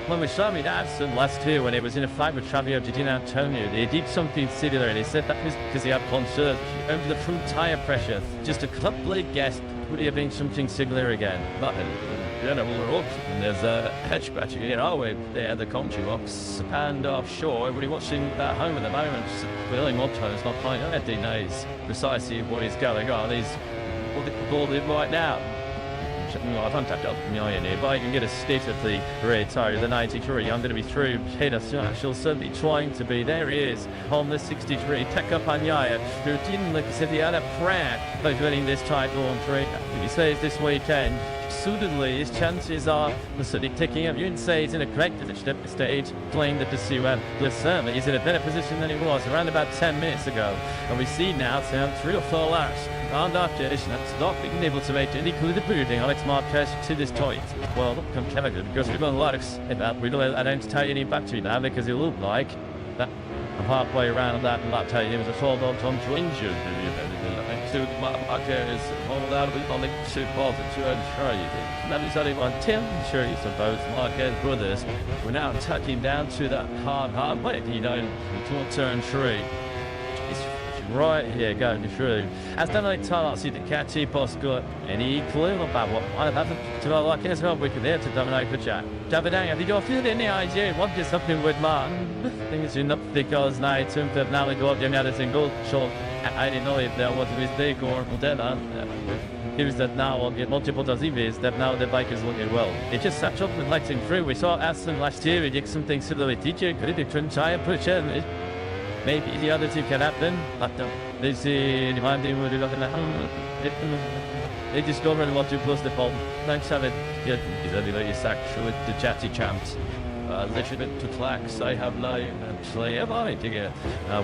When we saw me Dadson last year when it was in a fight with Fabio Di Antonio, they did something similar and he said that was because he had concerns over the front tyre pressure. Just a couple of guests would have been something similar again. But we're up and there's a hatchback here, are we? There, the country box and offshore. Everybody watching at home at the moment. Willie Monto's not playing. Eddie knows precisely what is going on. He's called it right now. I don't have to million here, but I can get a state of the rear tire, the 93. I'm going to be through Peter. She'll certainly trying to be. There he is on the 63. Teka Panyaya, who didn't look as if he had a prayer of winning this title on track. He says this weekend, suitably, his chances are certainly ticking up. You can say he's in a great position at this stage, playing the pursuit. Certainly, he's in a better position than he was around about 10 minutes ago. And we see now 3 or 4 laps. And after this, that's not being able to make any clue the booting. Alex Marquez to this point. Well, not come clever good because we've got Alex about we don't tell you any battery now because it looked like that halfway around that lap tire was a 12 on to injured. To Marquez hold out with on the 2 balls at 2 and 3. That is only 1 10. Sure, you suppose Marquez brothers. We're now tucking down to that hard way, you know, to turn 3. Right here going through. As done like Thailand, see the catchy boss got any clue about what might happen to our like as well. We could there to dominate for Jack. Javidang, have you got any idea what is happening with Martin? Things are not because now it's that now they go up young at a single shot. I didn't know if there was a mistake or whatever. Here's that now on the multiple TVs that now the bike is looking well. It just sat up and lighting through. We saw Aston last year, we did something similar with DJ. Could it try and push in? Maybe the other two can happen, but they see the one thing we're looking at. They discover what to plus the bomb. Thanks, have it. Yeah, he's only very sacked with the chatty champs. Literally to flax, I have no play about it again.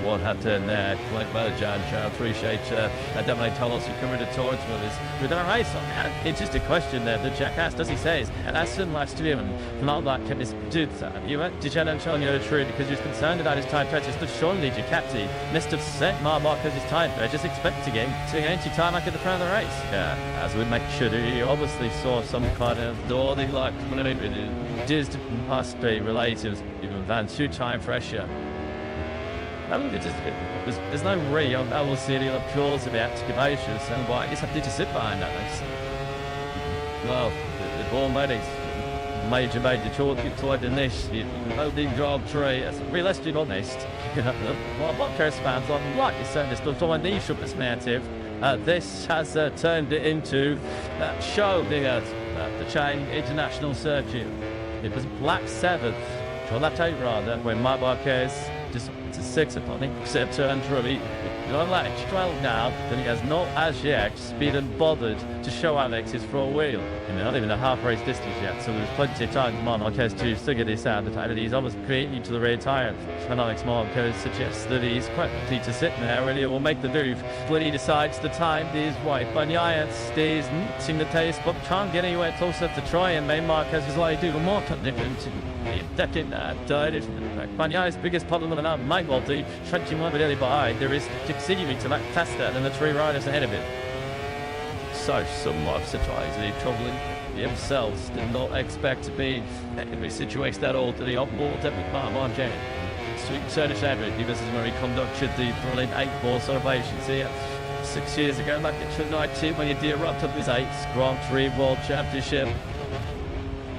What happened there? Like well, John, I appreciate that might tell us you coming towards with us. We're going to race on that. It's just a question there. The jackass, does he says, and as soon last year, and not like this dude, you went to Jen and Chang true because you're concerned about his time pressures. But surely Ducati must have set Mark because his time pressures expecting him to anti-time at the front of the race. Yeah, as we make sure he obviously saw some kind of door they like just must be related even than 2 time pressure. I mean, there's no real level city of pures about excavations and why I just have to sit behind that. Well, the ball medics major toward the niche, no big job tree, as let's be honest. What corresponds on like you said, this does on niche of this narrative. This has turned it into that show the Chang International Circuit. It was Black 7th, or that 8 rather, when Mark Marquez just to 6 upon him, except turn through. You're like 12 now, then he has not as yet been bothered to show Alex his front wheel. And not even a half race distance yet, so there's plenty of time for Marquez to figure this out. The time that he's almost creating to the rear tyre. And Alex Marquez suggests that he's quite ready to sit there and he will make the move when he decides the time is right. Banyaya stays in the taste, but can't get anywhere closer to try and make Marquez is like do more different. Decking Banyaya's biggest problem of an Mike Walty, trenching one really behind. There is continuing to lack faster than the 3 riders ahead of it. So somewhat surprisingly troubling. Themselves did not expect to be in a situation that all to the on-board every part of our journey. Sweet Turnish average, this is where he conducted the brilliant 8-ball celebrations here 6 years ago, like it should night too, when he erupted this 8th Grand Prix World Championship.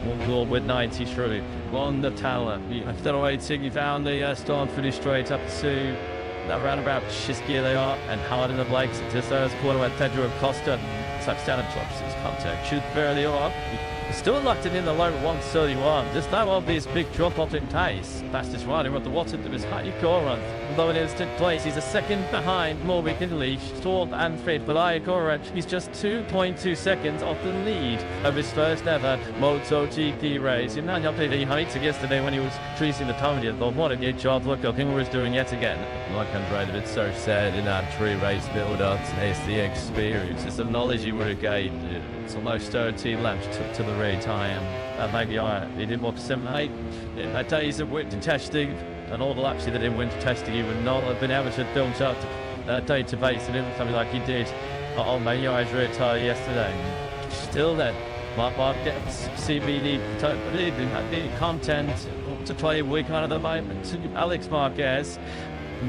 One goal with 93. Won the Tower. After waiting, he found the start finish straight up to that roundabout Shiskia they are, and hard in the Blakes to third quarter where Pedro Costa touchdown and drops his contact. Shoot fairly off. Still locked it in the low 131. Just that obvious big drop off in pace. Fastest rider of the water to his high core run. Although in instant place, he's a second behind Morbic Italy, Storm and Fred. But Iacora, he's just 2.2 seconds off the lead of his first ever MotoGP race. You know, I played the heights yesterday when he was tracing the time. He thought, what a good job. Look, I think was doing yet again. Like Andrea, it's so sad in that 3 race build up. It's the experience. It's the knowledge you would have gained. It's almost 13 laps to the rear tyre. And maybe he did what 7-8 in that days of winter testing, and all the laps he did in winter testing, he would not have been able to build up database and something like he did on Mayai's rear tyre yesterday. Still then, Mark gets CBD content to play week on at the moment. Alex Marquez,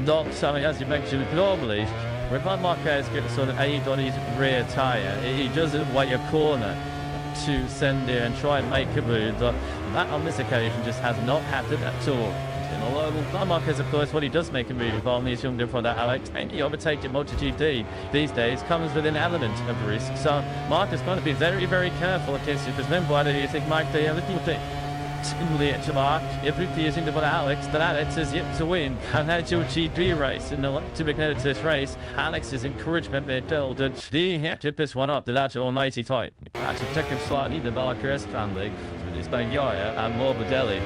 not something as you mentioned normally. When Marquez gets sort of aid on his rear tyre, he doesn't wait a corner to send it and try and make a move. But that on this occasion just has not happened at all. in a level. Marquez, of course, what he does make a move on these young for that Alex, and he overtakes in MotoGP these days comes with an element of risk. So Mark is going to be very, very careful at this, because remember, why do you think Mark the other people think? To Mark, every using the Alex, that Alex is yet to win. And that's your GP race, and to make note of this race, Alex's encouragement they told that they had to piss one up the latter all 90 time. That's a second slide, the Marquez family, with his Bangaya and Morbidelli,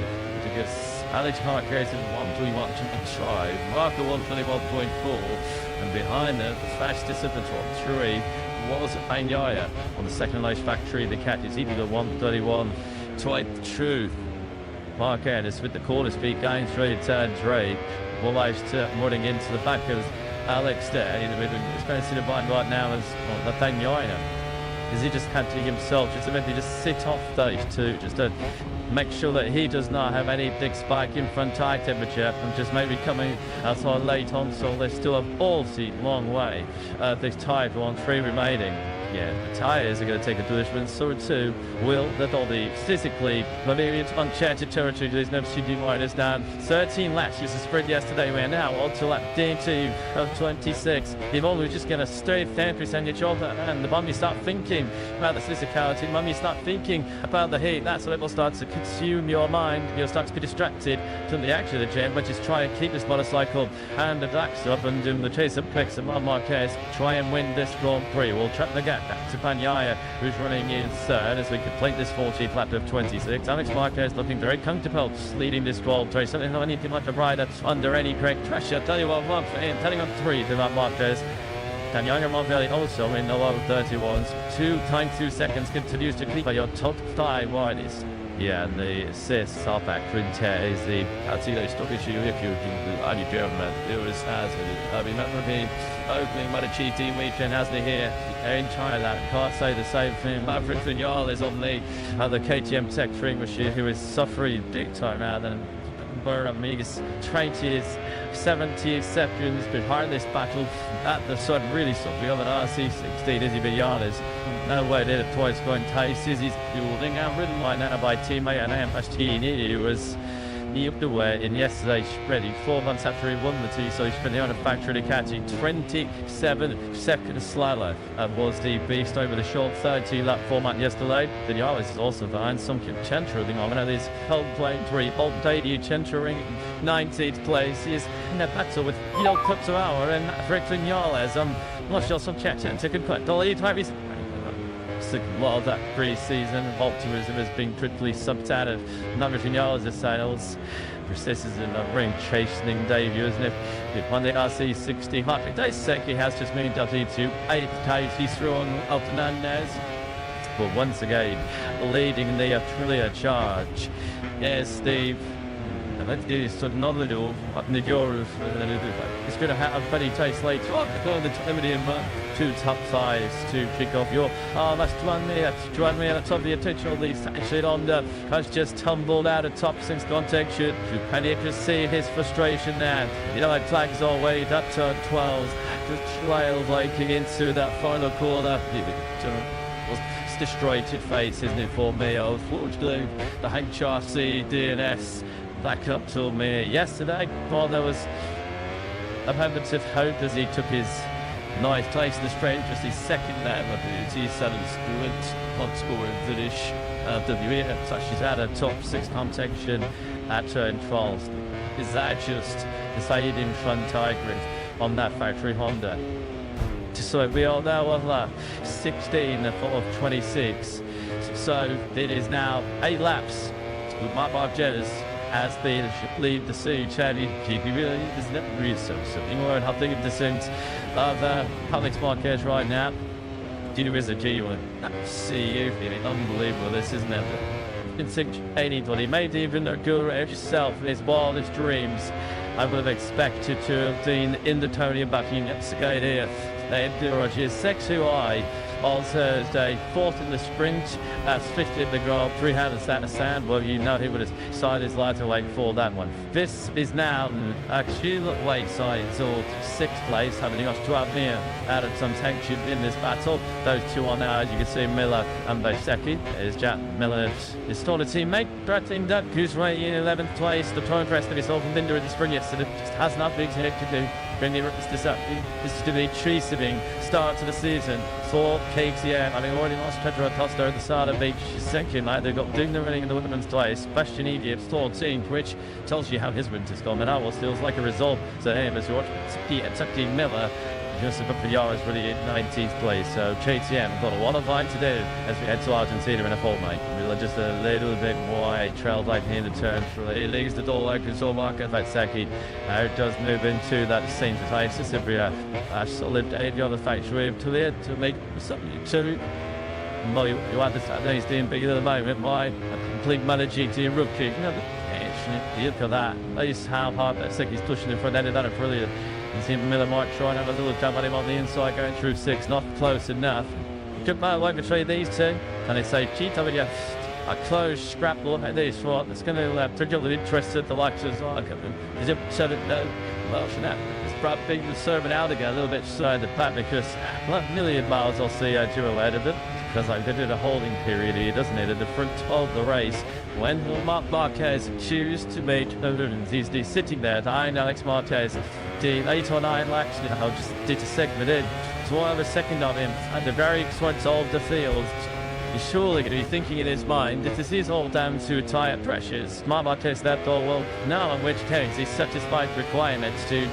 because Alex Marquez is 1.1 Mark the 121.4, and behind them, the fastest of the top three was Bangaya. On the second race factory, the cat is either the 131. Twice true. Marquez with the corner speed going through turn 3, almost running into the back of Alex there. He's going to see the button right now as Nathaniel. Is he just had to himself just maybe just sit off those two, just to make sure that he does not have any big spike in front tire temperature, and just maybe coming outside late on, so they still have all the long way. This tire for 3 remaining. Yeah, the tyres are going to take a punishment, so too will the body. Physically, Bavarians uncharted territory. There's no CD minus down 13 laps. Used to sprint yesterday. We're now on to lap D2 of 26. You've always just going to stay there, on your shoulder, and the moment you start thinking about the physicality, the moment you start thinking about the heat, that's when it will start to consume your mind. You'll start to be distracted from the action of the gym, which is try and keep this motorcycle and the backs up and do the chase up picks of Marquez. Try and win this Grand Prix. We'll trap the gap back to Bagnaia, who's running in third as we complete this 14th lap of 26. Alex Marquez looking very comfortable, leading this Grand Prix. Something not anything like a rider under any great pressure. Tell you what, telling on 3 to Marquez. Daniel Monvelli also in the low 31s. 2 seconds continues to keep your top 5 riders. Yeah, and the assists are back. Quintet is the Atilo Stokichu if you can only German. It was as I remember the opening MotoGP weekend as they here in Thailand. Can't say the same thing. Maverick Vignal is on the KTM Tech Tring machine, who is suffering big time now. Then Amigas 70 seconds behind this battle at the sun, really something of an RC16. Izzy Villanes, no way did it twice going taste. Izzy's building out, ridden right now by teammate and Pastini, who was up the way in yesterday's sprint. 4 months after he won the T, so he's been on a factory to catching 27 seconds slower. Was the beast over the short 30-lap format yesterday. Vinales is also behind some Centering on. Now this held playing 3 Bolt Dady Centering 19th place is in a battle with Yel Kutsuawa and Rick Vinales. I'm not sure some Chechen can cut the lead. A lot of that pre-season optimism has been quickly sucked out of Maverick Vinales' sails. This is a ring chastening debut, isn't it? On the RC60 Hartley Daiseki has just moved up into 8th place. He's thrown Altanandez, but once again leading the Aprilia charge. Yes, Steve. Let's do this another door up in the Europe. It's going to have a very taste later on. The Trinity 2 top 5s to kick off your that's Joan me at the top of the attention. The Sanchez Honda has just tumbled out of top since contact. And you can see his frustration now. You know, like flags all way up turn 12. Just trail breaking into that final corner. Destroyed face, isn't it, for me? Unfortunately, the HRC DNS back up to me yesterday. Well, there was a moment of hope as he took his 9th place in the sprint, just his second lap of the T7 sprint, not scoring finish. WE, so she's at a top 6 competition at turn 12. Is that just the side in front tire grip on that factory Honda? So we are now on lap 16 of 26. So it is now 8 laps with Mark Jettas as they leave the sea. Charlie GP really is never really something more. And I think of the sense of Alex Marquez right now. Junior is a genuine see you feeling unbelievable. This isn't it? In anybody, maybe even a girl yourself in his wildest dreams. I would have expected to have been in the Tony Bucking skate here. They do Roger's sexy eye. on Thursday. 4th in the sprint, that's 5th in the Grand Prix. Hadn't sat a sand, well, you know he would have decided his lighter weight for that one. This is now actually weight size or 6th place, having got to have near out of some tension in this battle. Those two are now, as you can see, Miller and Second. Is Jack Miller, his smaller teammate, threatening that goose right in 11th place. The tone rest of himself and Binder in the spring yesterday just has nothing to do. Bring the this up. This is to be treating start to the season for KTM. Having already lost Pedro Acosta at the start of each section, like they've got Dugner running in the women's place. Bastian Egypt's 14th, which tells you how his winter's gone. And that was feels like a result to him as you watch Tucky Miller. Just above the yards, really in 19th place. So KTM got a lot of fight to do as we head to Argentina in a fortnight. We're just a little bit wide, trailed like near the turn. It leaves the door open, so Marco Vatsaki does move into that same place. Sibria solid the other factory to there to make something to. Well, you understand he's doing big at the moment by a complete MotoGP rookie. Look at that. That is how hard Vatsaki's pushing in front end of that. Brilliant. You see Miller might try and have a little jump at him on the inside going through 6, not close enough. Good man like between these two. And it's a GW, a close scrapple like this for that's going to particularly interested the likes of Zarka. Is it said it no? Well, it's probably serving out again a little bit side the pack because not a million miles I'll see dual out of it. Because like they did a holding period here, doesn't it, at the front of the race. When will Marc Marquez choose to make he's sitting there, behind Alex Marquez, the 8 or 9 laps, just did a segment in. So I have a second of him at the very front of the field. He's surely going to be thinking in his mind, if this is all down to tyre pressures, Marc Marquez that all, well, now in which case he's satisfied requirements to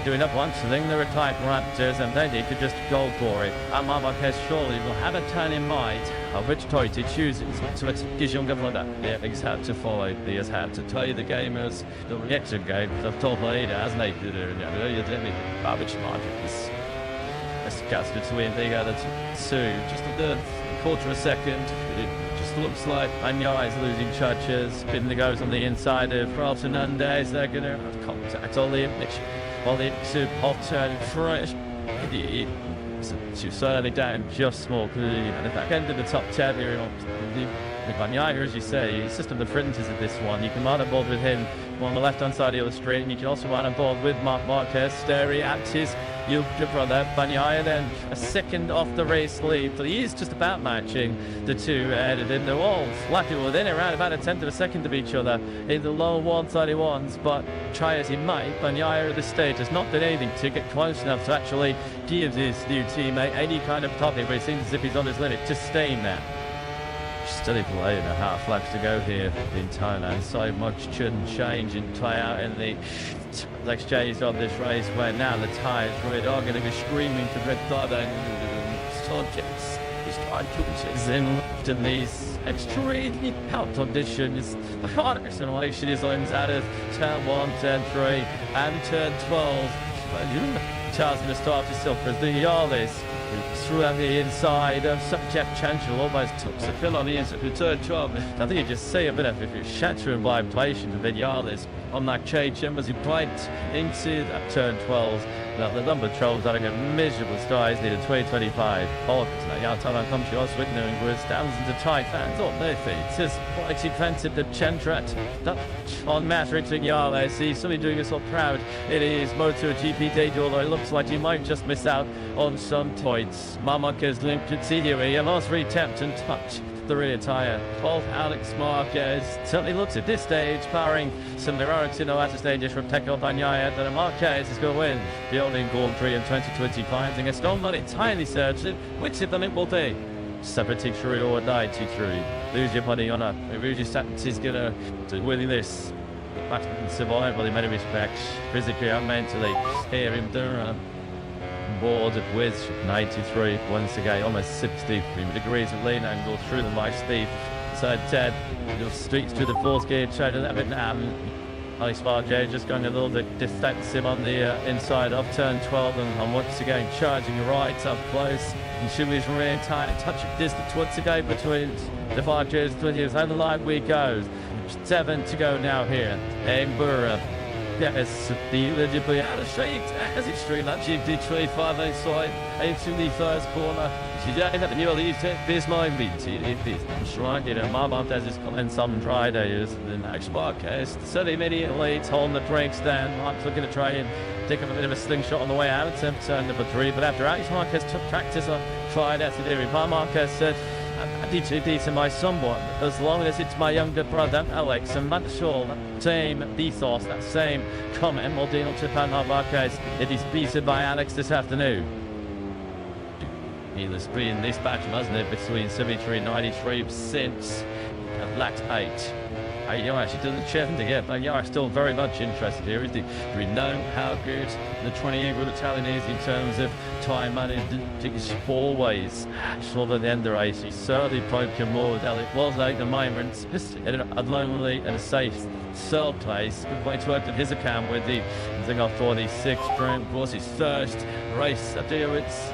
do enough once, and then the retired Raptors, and then he could just go for it. And Marc Marquez surely will have a turn in mind of which toy to choose. So it's younger for that. Yeah, he's had to follow. He has had to play the gamers, the reaction game. The top leader hasn't he? Which margins? Let's cast it to win. They got it two. Just a quarter of a second. It just looks like Anya is losing touches. Binder goes on the inside of Raul Hernandez. They're going to have contact on the image. While the off turn fresh, she's certainly down just small. And the back end of the top 10 here with Bagnaia, as you say, he's just on the fringes of this one. You can run on board with him on the left hand side of the street, and you can also run on board with Marc Marquez, staring at his younger brother Bagnaia, then a second off the race lead. So he is just about matching the two headed in. They're all flapping within around about a tenth of a second of each other in the low 131s, but try as he might, Bagnaia at this stage has not done anything to get close enough to actually give his new teammate any kind of topic, but it seems as if he's on his limit to stay in there. Still 8.5 laps to go here in Thailand. So much change and play out in the exchange of this race where now the tyres really are going to be screaming to red dot and subjects. He's trying to in these extremely hot conditions. The hard acceleration is out of turn 1, turn 3 and turn 12. Charles going to start himself as the Yarlis. Through on the inside of Jeff Chang almost took the fill on the inside to turn 12. I think you just see a bit of it shattering by patient of Vinales on that change as he bites into that turn 12. Now the number of trolls having a miserable skies near the 2025. Oh, now Thailand comes to us with New England thousands of Thai fans on their feet. It's just quite offensive to Chentrat. That on Matrix and Yale, see somebody doing us all proud. It is MotoGP day, although it looks like you might just miss out on some points. Marquez linked to Tidiuri, and last reattempt and touch the rear tyre of Alex Marquez. Certainly looks at this stage, powering some heroics in the latter stages from Tecco Bagnaia, that Marquez is going to win the only Grand Prix in 2025, and it's not entirely certain which of them it will be. 73 or 93. Lose your money on a Rudy Stats is going to win this. But survival in many respects, physically and mentally, here in Durham. Board with 93 once again, almost 63 degrees of lean angle through the light speed. So 10, just streaks through the fourth gear, trying to let it now. Alex Marquez just going a little bit defensive on the inside of turn 12, and once again charging right up close. And Shui's rear tight, touch of distance once again between the Marquez 20s and the line we go. 7 to go now here in Burra. Yes, the legibly out of straight as it's straight up GP3 5 inside into the first corner. She's at the new lead this line beats it is right in a mom as it's coming some dry days the next podcast. So they immediately holding the brakes down. Mark's looking to try and take up a bit of a slingshot on the way out, attempt turn number 3, but after Alex Marquez took practice on tried out to do it. Marquez said I need to do to my somewhat, as long as it's my younger brother Alex, and that's sure that same ethos, that same comment will deal to Pan Marquez. It is beaten by Alex this afternoon. He's been this battle, hasn't it, between 73 and 93 since lap 8. She doesn't challenge again, but still very much interested here. Do we know how good the 28-year-old Italian is in terms of time management? He's always sort of the end of the race. He's certainly broken more than it was like the moment. In a lonely and a safe third place. Good way to open his account with the thing I thought his 6th round was his first race at stewards.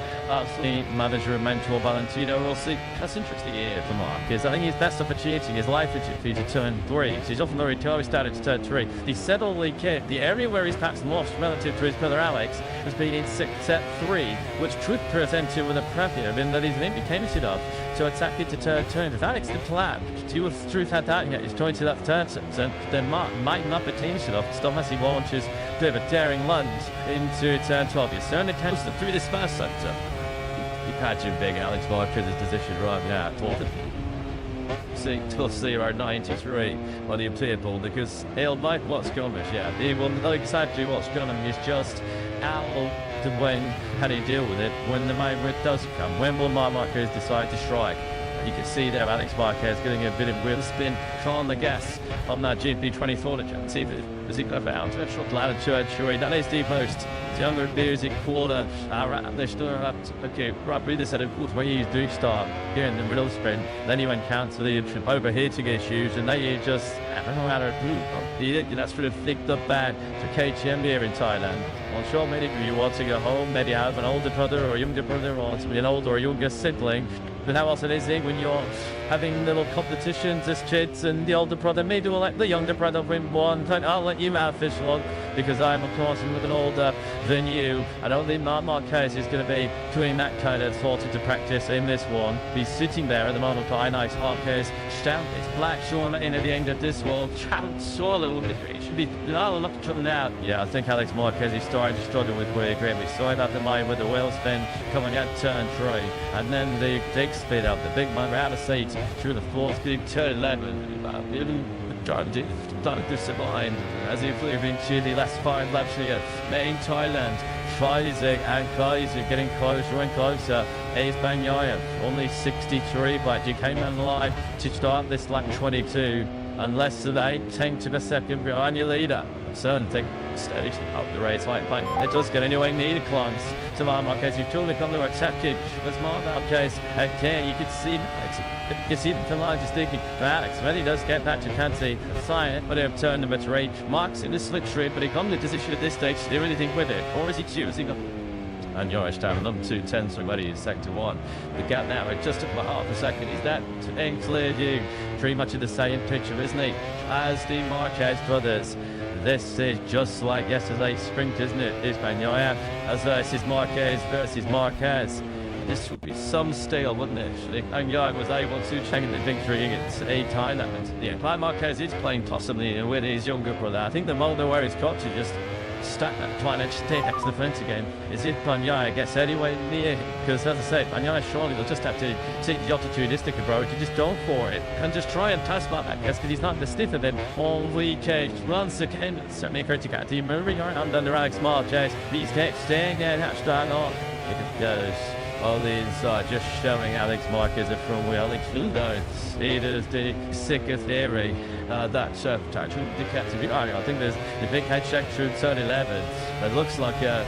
The manager of mentor Valentino. We'll see. That's interesting here for Mark, because I think his best opportunity in his life is to turn 3. So he's often the retired started to turn 3. He said all he can. The area where he's perhaps lost relative to his brother Alex has been in set 3, which could present him with a preview in that he's maybe capable enough to attack it to turn. If Alex did plan to have truth had that yet, he's trying to that turn, then Mark might not be team enough to stop as he launches a bit of a daring lunge into turn 12. He's certainly coasted through this first sector. Imagine big Alex Marquez's position right now. Till 093 on the table, because he'll like what's coming. Yeah, he will know exactly what's coming. It's just how to how do you deal with it when the moment does come? When will Marc Marquez decide to strike? You can see there Alex Marquez getting a bit of wheel spin on the gas on that GP24 to Chang. See if he got out. Shot ladder to that is the post. Younger music quarter, okay, right, this at a quarter where you do start here in the middle sprint, then you encounter the overheating issues, and then you just, I don't know how to that's sort of flick the bad to KTM here in Thailand. I'm sure many of you want to go home, maybe have an older brother or a younger brother, or an older or younger sibling. But how else it is when you're having little competitions as kids, and the older brother maybe will let the younger brother win one. I'll let you have this one because I'm of course a little older than you. I don't think Marc Marquez is going to be doing that kind of sort of practice in this one. He's sitting there at the moment for Alex Marquez. Stamp is black showing in at the end of this one. Saw a little bit. It should be not enough to trouble now. Yeah, I think Alex Marquez is starting to struggle with where we saw it at the line with the wheel spin coming at turn 3, and then the big speed up, the big man out of seat through the 4th big turn 11. Trying to survive as he flew into the last 5 laps here. Main Thailand, Isaac and Kaiser getting closer and closer. Ace Banyayev, only 63, but he came on live to start this lap 22. And less than 8 to the second behind your leader. Certain thing steady up the race like it does get anyway near climbs. So Marc Marquez, you've totally come to attack it. There's Marc Marquez again. You can see the line just thinking Alex when he does get that you can't see sign it, but they have turn number 3. Mark's in the slipstream, but he comes in position at this stage to do anything with it, or is he choosing? And Joris down number 2 10 so ready in sector 1. The gap now at just about half a second. Is that clear you? Pretty much in the same picture, isn't he? As the Marquez brothers. This is just like yesterday's sprint, isn't it? It's Banyayev as versus Marquez versus Marquez. This would be some steel, wouldn't it? And Yang was able to change the victory against Thailand. Yeah, Marc Marquez is playing possibly with his younger brother. I think the moment where he's got to just stack that trying to stay next to the fence again is if Banyayev gets anywhere near him. Because as I say, Banyayev surely will just have to take the opportunistic approach and just go for it and just try and pass Marc Marquez because he's not the stiff of it all weekend. Once again, certainly Richigamme moving around under Alex Marquez. He's staying there, that's down on. It goes. All these just showing Alex Marquez a front wheel. It is the sickest theory. That's actually the captain. I think there's the big head check through turn 11. It looks like it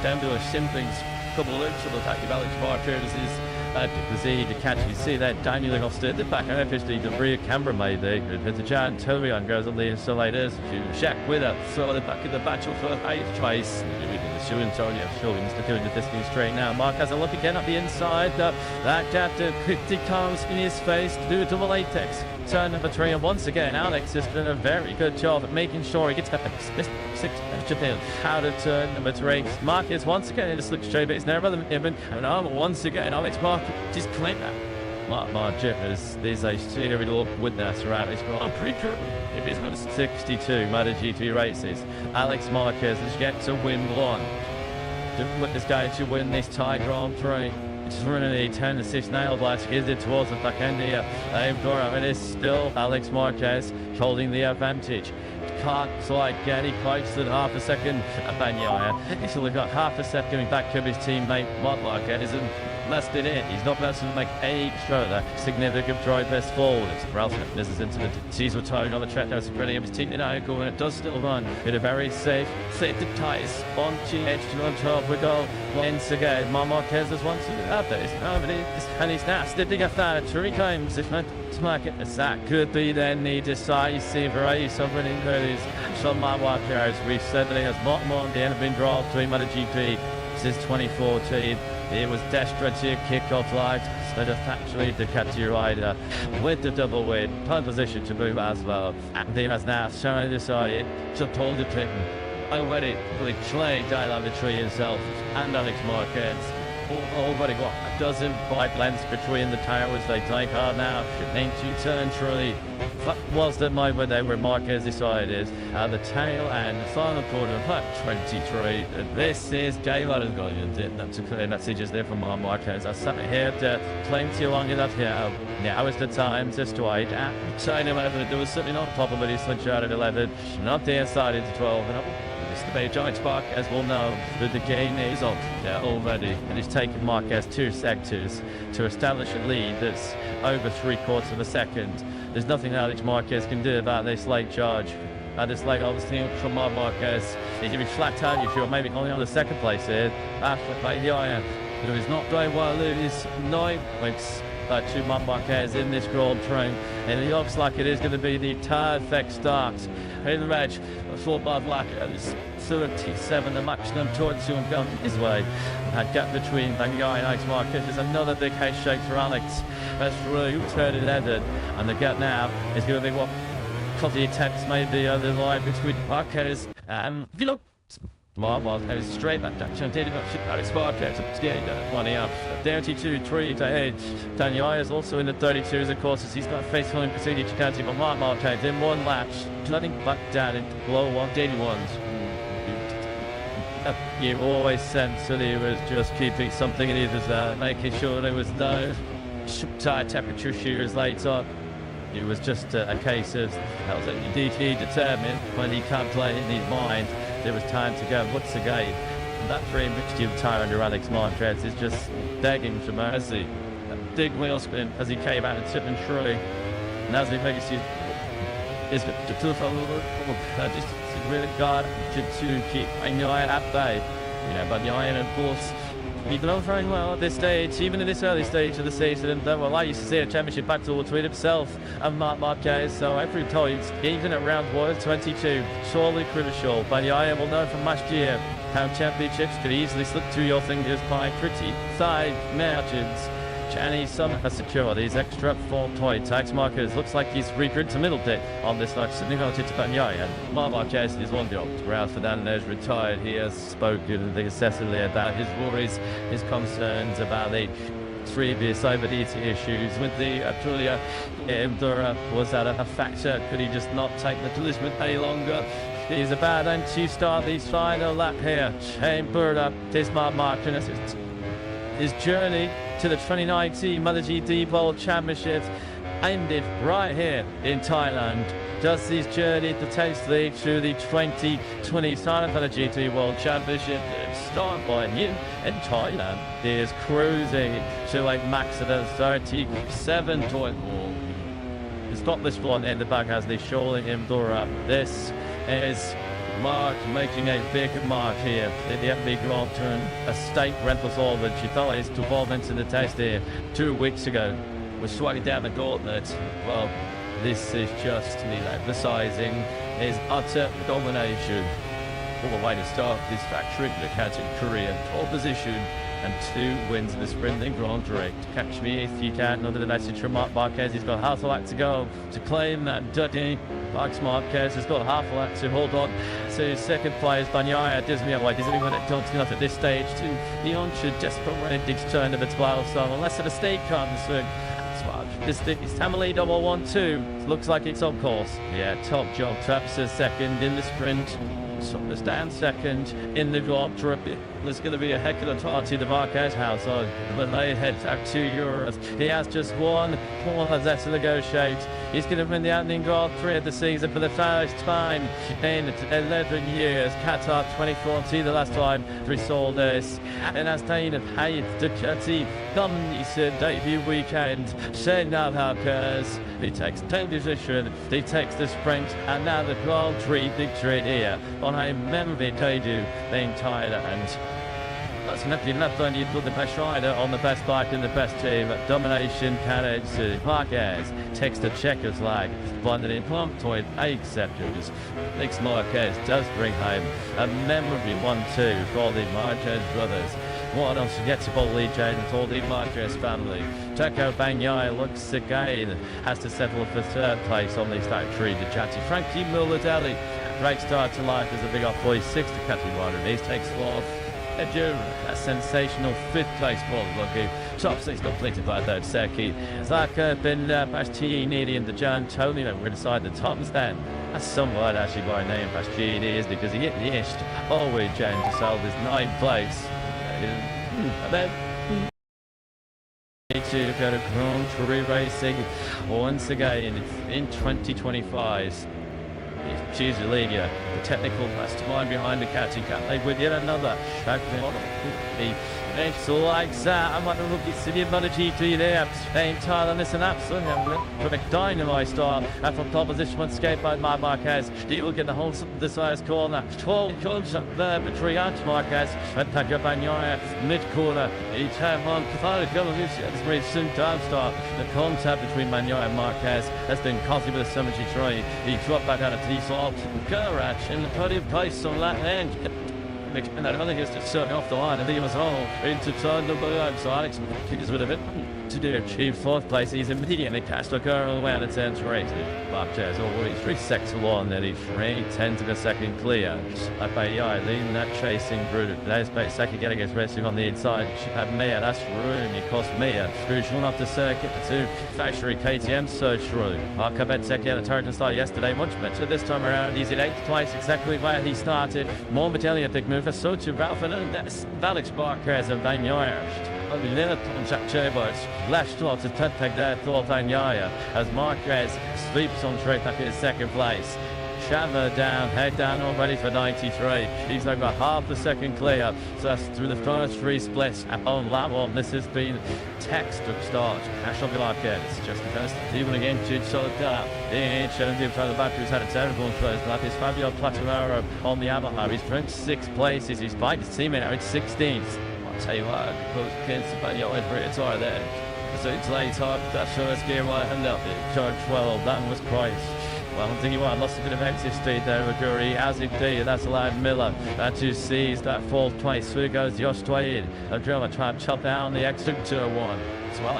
down to a simply couple of loops of the attack of Alex Marquez is because he to catch. You see that dangling off the back, and officially the rear camera maybe. But the giant Turion goes on the insulators. Jack with it, throw the back of the batch for eighth place. Showing to doing the distance straight now. Mark has a look again at the inside. That gap to quickly comes in his face to do a double apex. Turn number 3, and once again Alex has done a very good job at making sure he gets that 6 extra pin out of turn number 3. Mark is once again in the slick straight, but it's never the even. And once again Alex Mark just claimed that. Mark Jeffers, there's a series of witness around this Grand Prix. If it's got 62 MotoGP races, Alex Marquez has yet to win one. Is going to win this Thai Grand Prix. It's running a 10-6 nail blast, gives it towards the back end here. It is still Alex Marquez holding the advantage. Can't quite get it close to half a second. Bagnaia, he's only got half a second back of his teammate Marquez, and less than it. He's not able to make any further significant drive best forward. Ralph this is into the diesel tone on the track. That's brilliant. His team and it does still run in a very safe, set the tires on edge on top. We go once again. Marquez has once out there. And he's now stepping up that 3 times. If not to make it, that could be then the decisive race of an increase. Some Marquez, we've said that he has not more the end of been dropped between MotoGP since 2014. It was desperate to kick off live, instead of actually the Ducati rider with the double win, pole position to move as well. And he has now shown decided to pull the pin. Already really played down the tree himself and Alex Marquez. Already got a dozen bike lengths between the towers. They take hard now into turn 3. That was the moment they were Marquez decided at the tail and the final quarter of lap 23. This is game out of going and that's a clear message there from Marquez. I sat here to plenty long enough here. Now is the time to stride at turn 11. There was certainly not a problem with his switch out at 11. Not the inside into 12. And the giant spark, as we'll know, that the game is on there already, and it's taken Marquez 2 sectors to establish a lead that's over 3/4 of a second. There's nothing Alex Marquez can do about this late charge. This late obviously from Marquez. He's going to be flat out, you feel, maybe only on the second place here. After the iron, but he's not doing well. He's 9 points to Marquez in this Grand Prix, and it looks like it is going to be the perfect start in the match for Bob Blacker. There's 37, the maximum towards him going his way. That gap between Bagnaia and Alex Marquez is another big head shake for Alex. That's really turned it ended, and the gap now is going to be what coffee attempts maybe on the line between Marquez and if you look. Marquez straight back down. Did Alex Marquez money up. 32-3 to 8. Bagnaia is also in the 32s, of course, as he's got face on Brazilian Chicante, but Marquez in one lap, nothing back down into below 181s. You always sense that he was just keeping something in his making sure there was no tire temperature shooters later. It was just a case of that was indeed he determined when he can't play in his mind. There was time to go once again. And that free mixture of tire under Alex Marquez is just begging for mercy. A big wheel spin as he came out and tipping through. And as he makes it, is just really got to keep Bagnaia at bay. But the iron, of course, he done very well at this stage, even in this early stage of the season. Well, I used to see a championship battle between himself and Marquez, so every time, even at round 122, surely crucial. Bagnaia will know from last year how championships could easily slip through your fingers by pretty side margins. Chang has secured these extra 4 points. Alex Marquez looks like he's regrouped to middle bit on this night. Sitting on to Bagnaia. Marquez is one job. Ralph Fernandez retired. He has spoken excessively about his worries, his concerns about the previous overheating issues with the Aprilia. Was that a factor? Could he just not take the collision any longer? He's about to start this final lap here. Chambered up this Marquez. His journey to the 2019 MotoGP World Championship ended right here in Thailand. Does his journey potentially to the 2020 Thailand MotoGP World Championship start by him in Thailand? He is cruising to a max of 37.4. He's got this one in the back as they surely him door up. This is Mark making a big mark here in the FB Grand Tour. A state rental all that she fell is to evolve into the test here 2 weeks ago. We're swinging down the gauntlet. Well, this is just emphasizing his utter domination. All the way to start this factory, the catching Korea, pole position and 2 wins in the sprint in Grand Prix. Catch me if you can. Under the message from Marc Marquez, he's got half a lap to go to claim that dirty. Marc Marquez has got half a lap to hold on to second place. Bagnaia Disney away. Disney win it. Don't enough at this stage to the onshore desperate when it digs turn of its milestone. Unless at a state comes soon. This is Tamale 112. Looks like it's on course. Yeah, top job. Travis is second in the sprint. Summers down second in the Grand Prix. There's going to be a heck of a party the Marquez household when they head out to Europe. He has just one more left to negotiate. He's going to win the opening Grand Prix of the season for the first time in 11 years. Qatar 2014, the last time we saw this. And as Dana paid the Ducati dominated debut weekend, Shane Marquez, he takes 10th position, he takes the sprint, and now the Grand Prix victory here on a memory debut in Thailand. That's nothing left on you put the best rider on the best bike in the best team. Domination carried to Marquez. Takes the checkers leg. Blinded in plump toy 8 sectors. Next Marquez does bring home a memory 1-2 for the Marquez brothers. What else forgettable lead change with all the Marquez family. Checo Bagnaia looks again, has to settle for 3rd place on this factory. The Ducati Frankie Mullidelli. Great start to life as a big off boy. 6th to Catherine Ryder. He takes 4th. A sensational 5th place for Lucky. Top 6 completed by 3rd Seki. Zaka Ben Bastianini and the Gian Antonio were inside the top stand. That's somewhat actually by name Bastianini is because he hit the ist all way Jan to sell his 9th place. And then to go to Grand Prix racing once again in 2025. Choose your leader, the technical mastermind behind the catching cap. They win yet another. It's like that. I'm going to look at the MotoGP there. In Thailand, it's an absolute perfect dynamite start. After top position, one skate by Marquez. He will get the whole the size corner. 12 comes up there between Marquez and Pedro Bagnaia mid corner. He turned on Catholic Government. It's very soon time start. The contact between Bagnaia and Marquez has been costly with a 73. He dropped back out of the salt. Garage in the podium place on that end. And I think it's just certainly off the line, and he was all into turn number 1, so Alex is rid of it. To do achieve 4th place, he's immediately catched the girl away at turn 3. Marquez already 3 seconds along, then he's 3/10 of a second clear. Bagnaia leading that chasing group. There's second getting his racing on the inside. She had Mia, that's room. He cost Mia. Who's run off the circuit to factory KTM search through. Marquez at a turn start yesterday, much better this time around. He's in 8th place, exactly where he started. More Medelli, a big move. So to Ralph Fernandez, Alex Marquez and Bagnaia. Leonard on Jack Chambers, lashed off to take that for Bagnaia as Marquez sweeps on straight back in 2nd place. Chandler down, head down already for 93. He's over half a second clear. So that's through the first 3 splits on lap 1. This has been textbook start. Ashton Marquez just the first. Even again to solid gap. In showing him from the back who's had a terrible first lap. Is Fabio Plattanaro on the Yamaha. He's ranked 6th places. His bike is teammate now in 16th. I'll tell you what, both kids about your it's all there. So it's late up, that first gear right hand up. Charge 12, that was Price. Well, I'll tell you what, lost a bit of exit speed there, Aguri, as indeed, that's allowed Miller to seize that 4th place. Through goes Josh Twain. A driller trying to chop down the exit to 1. As well,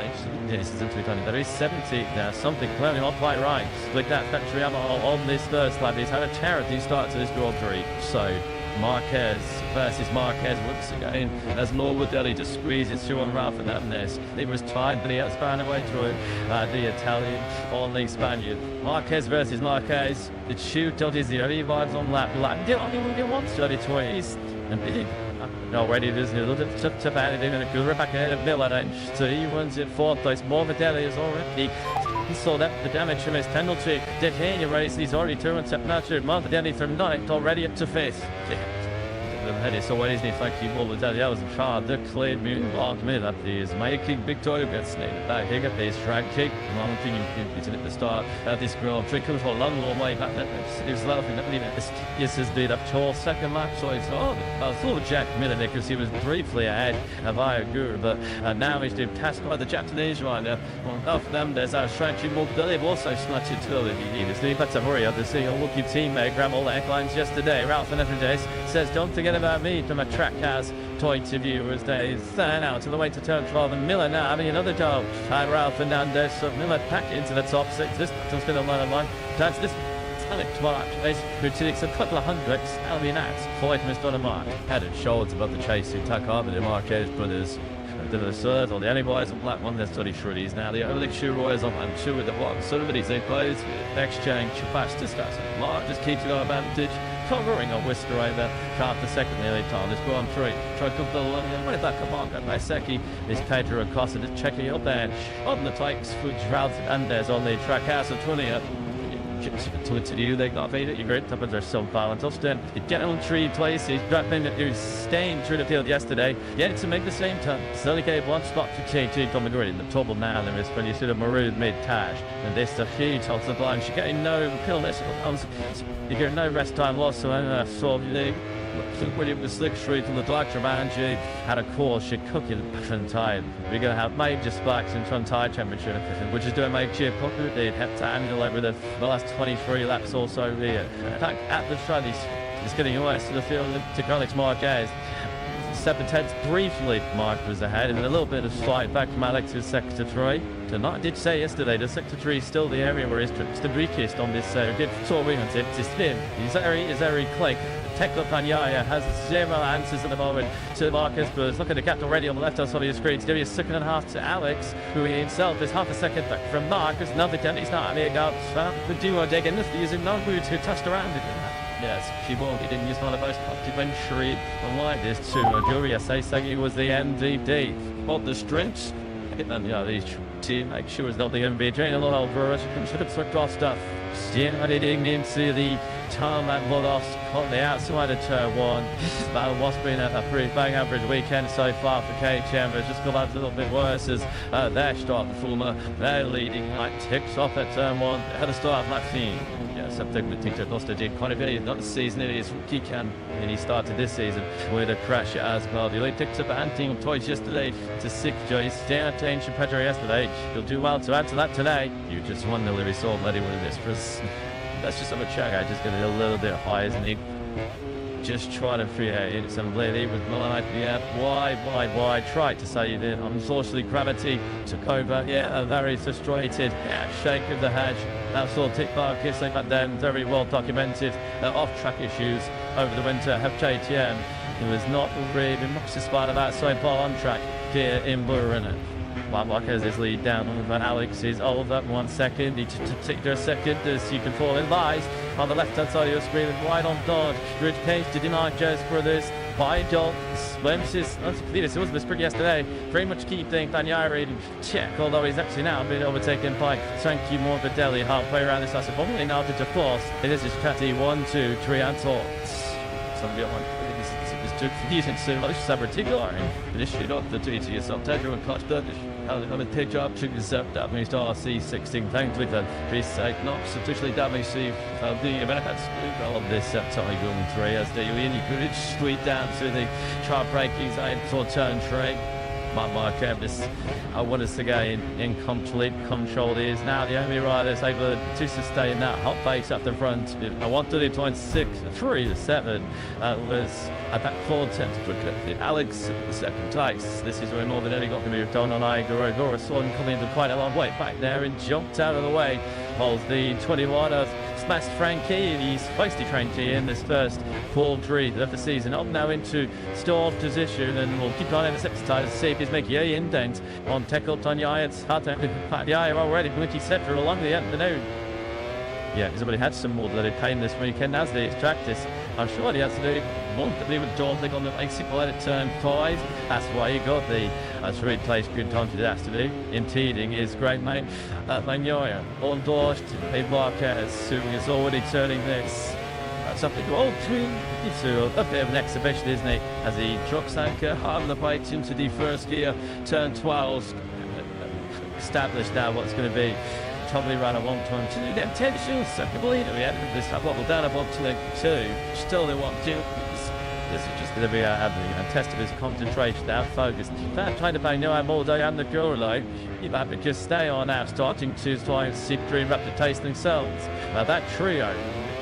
it's simply done. There is 17th now, something clearly not quite right. Like that factory Yamaha on this first lap. He's had a charity start to this Grand Prix. So, Marquez versus Marquez once again as Morbidelli just squeezes through on Ralph Fernandez. It was tied, but he has found a way through the Italian on the Spaniard. Marquez versus Marquez. The shoot dot is 0. He arrives on lap. Did only one 32. He's big. Already there's a little bit to bad in a good back ahead of Miller. So he runs in 4th place. Morbidelli is already. He saw that the damage from his penalty. Did he race? He's already 2 and 7 now to Morbidelli from 9th already up to 5th. the head. So what is the fact you will tell you was a child the clean mutant block me that is making Victoria gets snated back here at this track kick. Long thing it's at the start this Grand Prix comes for a long way back. It was laughing that this is the whole second lap, so it's I thought Jack Miller because he was briefly ahead of Iagura, but now he's been passed by the Japanese rider. After them there's our strategy more. They've also snatched it to the but to hurry up to see a lucky teammate grab all the headlines yesterday. Ralph Fernandez says don't forget about me from a track house point of view as they turn out to the way to turn 12 and Miller now having another goal. Ralph Fernandez, so Miller back into the top six. This one's going to line on line. That's this who takes a couple of hundredths. Albion Acts, Floyd missed on a mark. Headed shoulders above the chasing Takar, but the Marquez brothers. The third or the only boys on black one, they're study shreddies now. The only shoe royals on and two with the one. Somebody's in plays. Exchange, fast discussing. Mark just keeps it on advantage. Covering a whisker over. Can't the second nearly time. Let's go on three. Try to the line. When is that come on? Got by Seki. Is Pedro Acosta just checking up there. On the takes for Ralph Fernandez on the track house of 20. To you, they got it. You're great. Top of their some violent Austin. You get on three places. Dropping that you're staying through the field yesterday. Yet to make the same time. Still gave one spot for TT on the grid. In the trouble now there is when you see the maroon mid-Taj. And this the huge off the line. She's getting no kill this. You get no rest time loss. So William was slick straight from the doctor man. She had a call. She cooked it front tide. We're going to have major spikes in front tide temperature, which is doing make sure they'd have to handle over the last 23 laps also here. In fact, at the front, he's getting away to the field to Alex Marquez. 7/10 briefly, Mark was ahead, and a little bit of slight back from Alex's sector 3. Tonight, I did say yesterday, the sector 3 is still the area where he's the weakest on this good touring on it. It's him. He's very quick. Tekla Panyaya has zero answers at the moment to Marcus Burrs. Look at the gap already on the left-hand side of your screen. There is 2.5 to Alex, who himself is half a second back from Marcus. Another 10, he's not having a go. The duo digging this using no boots who touched around it. Yes, she won't. He didn't use one of those complimentary like this to Juria say he was the MVP. What the strengths? And these team make sure it's not the MVP. A lot of Burrs should have slipped off stuff. Yeah, digging into the tarmac loss on the outside of turn 1. But what's been a pretty bang average weekend so far for KTM, but it's just got a little bit worse as their start performer, their leading light ticks off at turn 1. They had a start of lap 15. Yeah, something that Tito Costa did quite a bit. Not the season, it is rookie can, and he started this season with a crash as well. The elite ticks up hunting twice yesterday to 6 Joyce. Down to ancient Pedro yesterday. He'll do well to add to that today. You just won the Lily Sword Lady with this for us. That's just a check. I just get a little bit high, isn't he? Just trying to free out some lady with Milan. Yeah, why? Tried to say you did. Unfortunately, gravity took over. Yeah, very frustrated. Yeah, shake of the hedge. That's all tick bar kissing, but then very well documented off-track issues over the winter. Have JTM. It was not really much despite of outside ball on track here in Burin. Marquez is lead down on Van Alex is over 1 second. Need to take their second as you can fall in lies on the left hand side of your screen with wide on Dodge. Rich Page to deny Joe's brothers. Wide Joel swims his it was a sprint yesterday. Very much key thing Daniari check, although he's actually now been overtaken by Frankie Morbidelli halfway around this last probably now to force. It is just Catty 1, 2, 3 and somebody on to confusing so much particular initially not the duty yourself Tedro and Clutch Burnish I'm a pig job to deserve that means RC 16 thanks with the pre-site not sufficiently damaged the Americans all of this time going 3 as they really good straight down to the chart breaking side for turn 3. Mark Evans, I want us to go in complete control. He is now the only rider that's able to sustain that hot pace up the front. I wanted it 3 to 7 was at that 4 tenths quicker. Alex, the second place. This is where more than any got to move on Igor Swan coming in quite a long way back there and jumped out of the way. Holds the 21 of smashed Frankie. He's feisty Frankie in this first full 3 of the season. Up now into stalled position and we'll keep on in the 6th time to see if he's making a indent on Tekla Tanya. It's hard to already Blinky Scepter along the afternoon. Yeah, somebody had some more bloody pain this weekend as they practice. I'm sure he has to do one to be with daunting on the bicycle at turn 5. That's why he got the 3rd place good time to do that to do. Impeding his great mate Magnolia. Endorsed a Marquez who is already turning this something all through to a bit of an exhibition, isn't it? As he trucks anchor on the bike into the first gear, turn 12, established now what's going to be probably around a 1.2. The intention, second leader, we had this level down above to the 2, still they want to. This is just going to be a test of his concentration now, focus. Trying to bang no more day and the Gurlo. You might be just stay on now, starting to try and see dream reputation themselves. Now that trio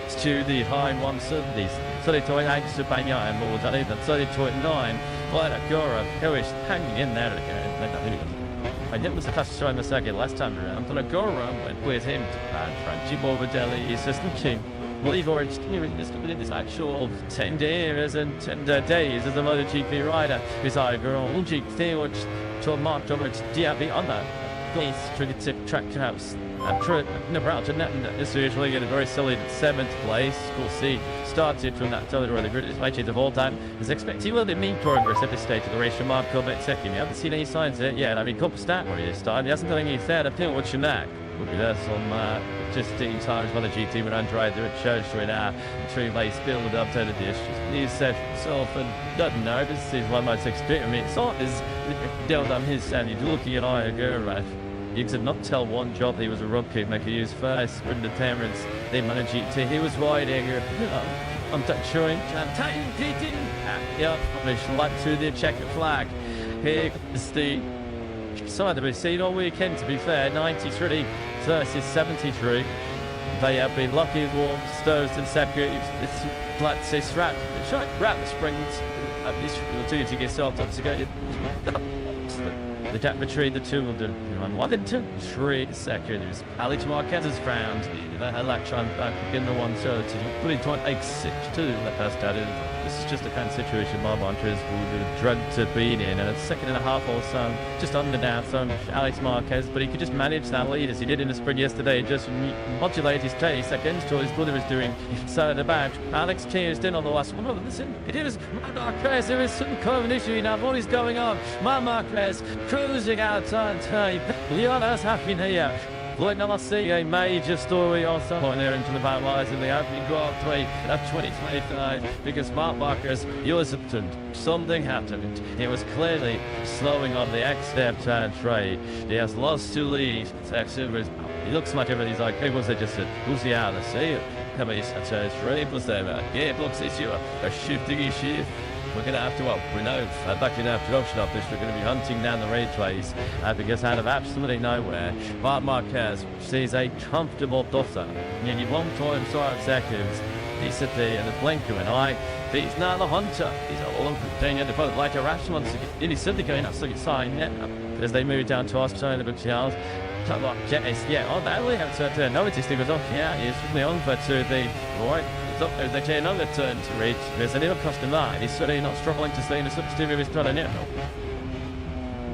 is to the high 170s. 30.8 to bang and more than even 30.9. Violet Gura, who is hanging in there again. And it was the fastest time in the second last time around. But Agora went with him to Franchi Morbidelli, his assistant team. Believe or in this actual 10 years and 10 days as a MotoGP rider. His Igor stewards to Mark Roberts Diaby on that. Please trigger tip track house. I'm sure Nebraska is usually getting very solid 7th place. We'll see. Started from that total the greatest matches of all time. Is expected he will be mean progress at this stage of the race from Mark Roberts second. We haven't seen any signs of it yet. I mean, couple stat for you this time. He hasn't done any third appeal. What's your knack? We'll be there some just 10 times by the GT when I'm driving through a church right now. 3 race build up to the dish. He's said himself and doesn't know. This is one of my experience. So is down on his and he's looking at Iagura. You could not tell one job he was a rookie, make a use first sprint deterrence. They managed GT. He was riding. I'm touching. Yeah, we like to the checkered flag. Here is the side that we've seen all weekend, to be fair. 93 versus 73. They have been lucky warm, stoves and separate. It's like this rat the springs. This will do to get started up to go. The gap between the two will do 1 seconds. Alex Marquez has found the electron back in the 130. Putting 0.86 to the first out. This is just a kind of situation my mantra would dread to be in. And a second and a half or so, just under now from Alex Marquez, but he could just manage that lead as he did in the sprint yesterday, just modulate his pace against what his brother was doing. So at the back, Alex changed in on the last one. Oh, listen, it is Marquez. There is some kind of issue now. What is going on? Marquez cruising out on time. Leona's happy here. Like now, I see a major story also point there into the back lines in the opening Grand Prix of 2025 because Mark Marquez, something happened. He was clearly slowing on the X-step turn trade. He has lost 2 leads. He looks much everything. He's like, hey, was it just a who's out? Let's see. Come on, he's a trade. Was there a gearbox issue? A shifting issue? We're going to have to, we know, back in our production office, we're going to be hunting down the raceways because out of absolutely nowhere, Mark Marquez sees a comfortable Dossa. Nearly 1.5 seconds. He's at the blinker and he's not a hunter. He's all over the boat like a rash once again. And he's simply going up, so you sign it as they move down to us, showing the big Charles. Yeah, oh, that we have to notice he was off. Yeah, he's really on for to the right. They take another turn to reach. There's a little across the line. He's certainly not struggling to stay in the substitute of his trying to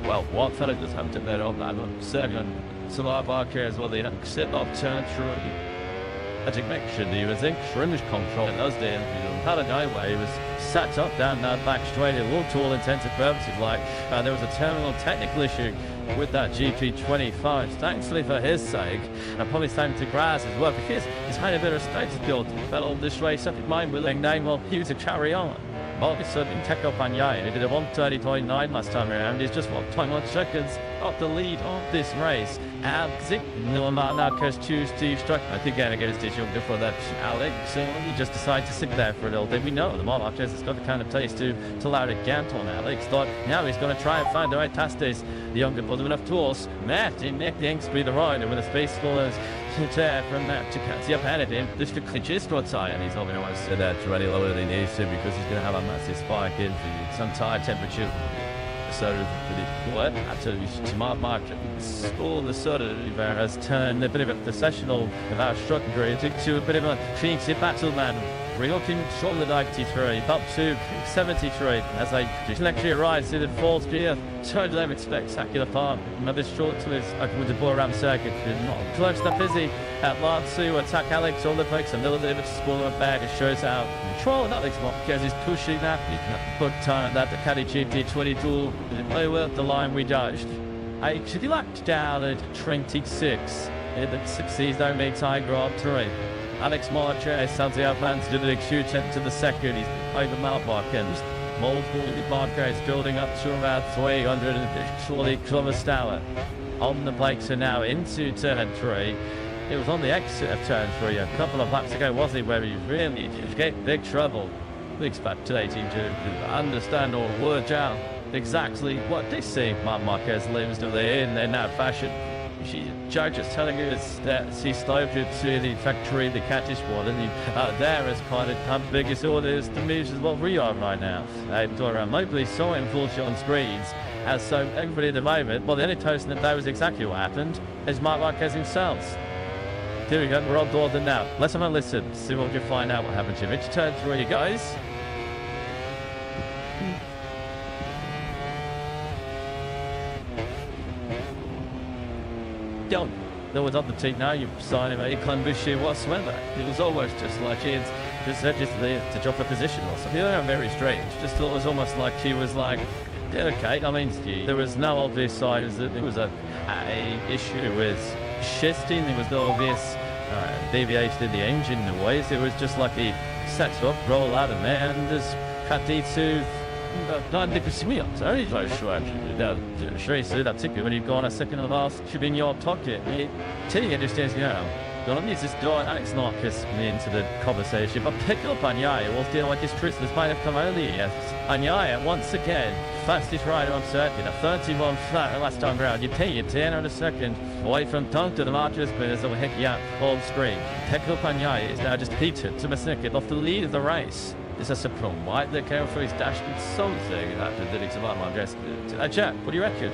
well, what fella just have to bet on that one. Second, Salah Barker as well. They sit up turn through. I think make sure he was in shrimmage control in those days. Had a guy where he was sat up down that back straight. It looked to all intents purposes like there was a terminal technical issue with that GP25. Thankfully for his sake, and probably time to grass as well because he's had a bit of respect to build. Fell on this race, up in mind willing name, well, he was to carry on. Well, he's certainly tech up on Yai. He did a 1:30.9 last time around. He's just 21 seconds off the lead of this race. And Zick, now choose to strike. I think against his young before that Alex. So he just decided to sit there for a little bit. We know the Mark Marquez has got the kind of taste to allow it Gant on Alex. Thought now he's going to try and find the right tastes. The younger brother enough tools. Matt in Nick Yanksby the rider with a space scores tear from that to catch up at him. This to clinch his front tire, and he's not going to want to sit there to any lower than he needs to because he's going to have a massive spike in some tire temperature. So what absolutely smart market. All the sort of has turned a bit of a processional of our structure to a bit of a fancy battle man. Relooking from the 93 up to 73 as they actually arrives in the 4th gear. Totally spectacular part. Another short to his with the ball around circuit. Not close that busy at last to attack Alex on the brakes. A little bit of a spoiler bag. It shows out control and Alex Marquez is pushing that. Put time that the Caddy GP22 play with the line we judged. Actually lacked down at 26 in the 60s. Don't make Tiger on 3. Alex Marquez, Santiago plans to do the shoot into the second. He's over Mark Marquez. Multiple Marquez building up to about 300 and surely kilometers an hour. On the brakes are now into turn 3. It was on the exit of turn 3 a couple of laps ago, was it, where he really escaped big trouble. Expectating to understand or work out exactly what they see Mark Marquez lives to the in their now fashion. Judge is telling us that he slowed to the factory, the catch one, and there is kind of how big his orders to me is what we are right now. I'm talking around mobily saw him full shot on screens. As so everybody at the moment, well, the only person that knows exactly what happened is Mark Marquez himself. Here we go, we're on board now. Let's have a listen, see what we can find out what happened to him. It's turn 3, guys. There was other team now, you sign him a Clanbushi whatsoever. It was almost just like he's just there to drop a position or something. They were very strange. Just thought it was almost like he was like, yeah, okay. I mean, there was no obvious signs that there was a issue with shifting. There was no obvious deviation in the engine noise. It was just like he sets up, roll out of there, and there's Caddy to. Det är så är det svårt. Det stressar det tycker when you've gone a second and a half should be in your pocket. Tell you understands now. Don't need this door Alex Marcus into the conversation, but pick up Anyaya. We'll feel like his tricks might have come earlier. Anyaya once again, fastest rider on circuit, a 31 flat last time round. You take your 10 and a second away from Tongue to the Marchers spinners over Hickey out on screen. Pick up Anyaya is now just heated to Masnicki off the lead of the race. Is a surprise white that came through his dash and something after did it to my dress. Jack, what do you reckon?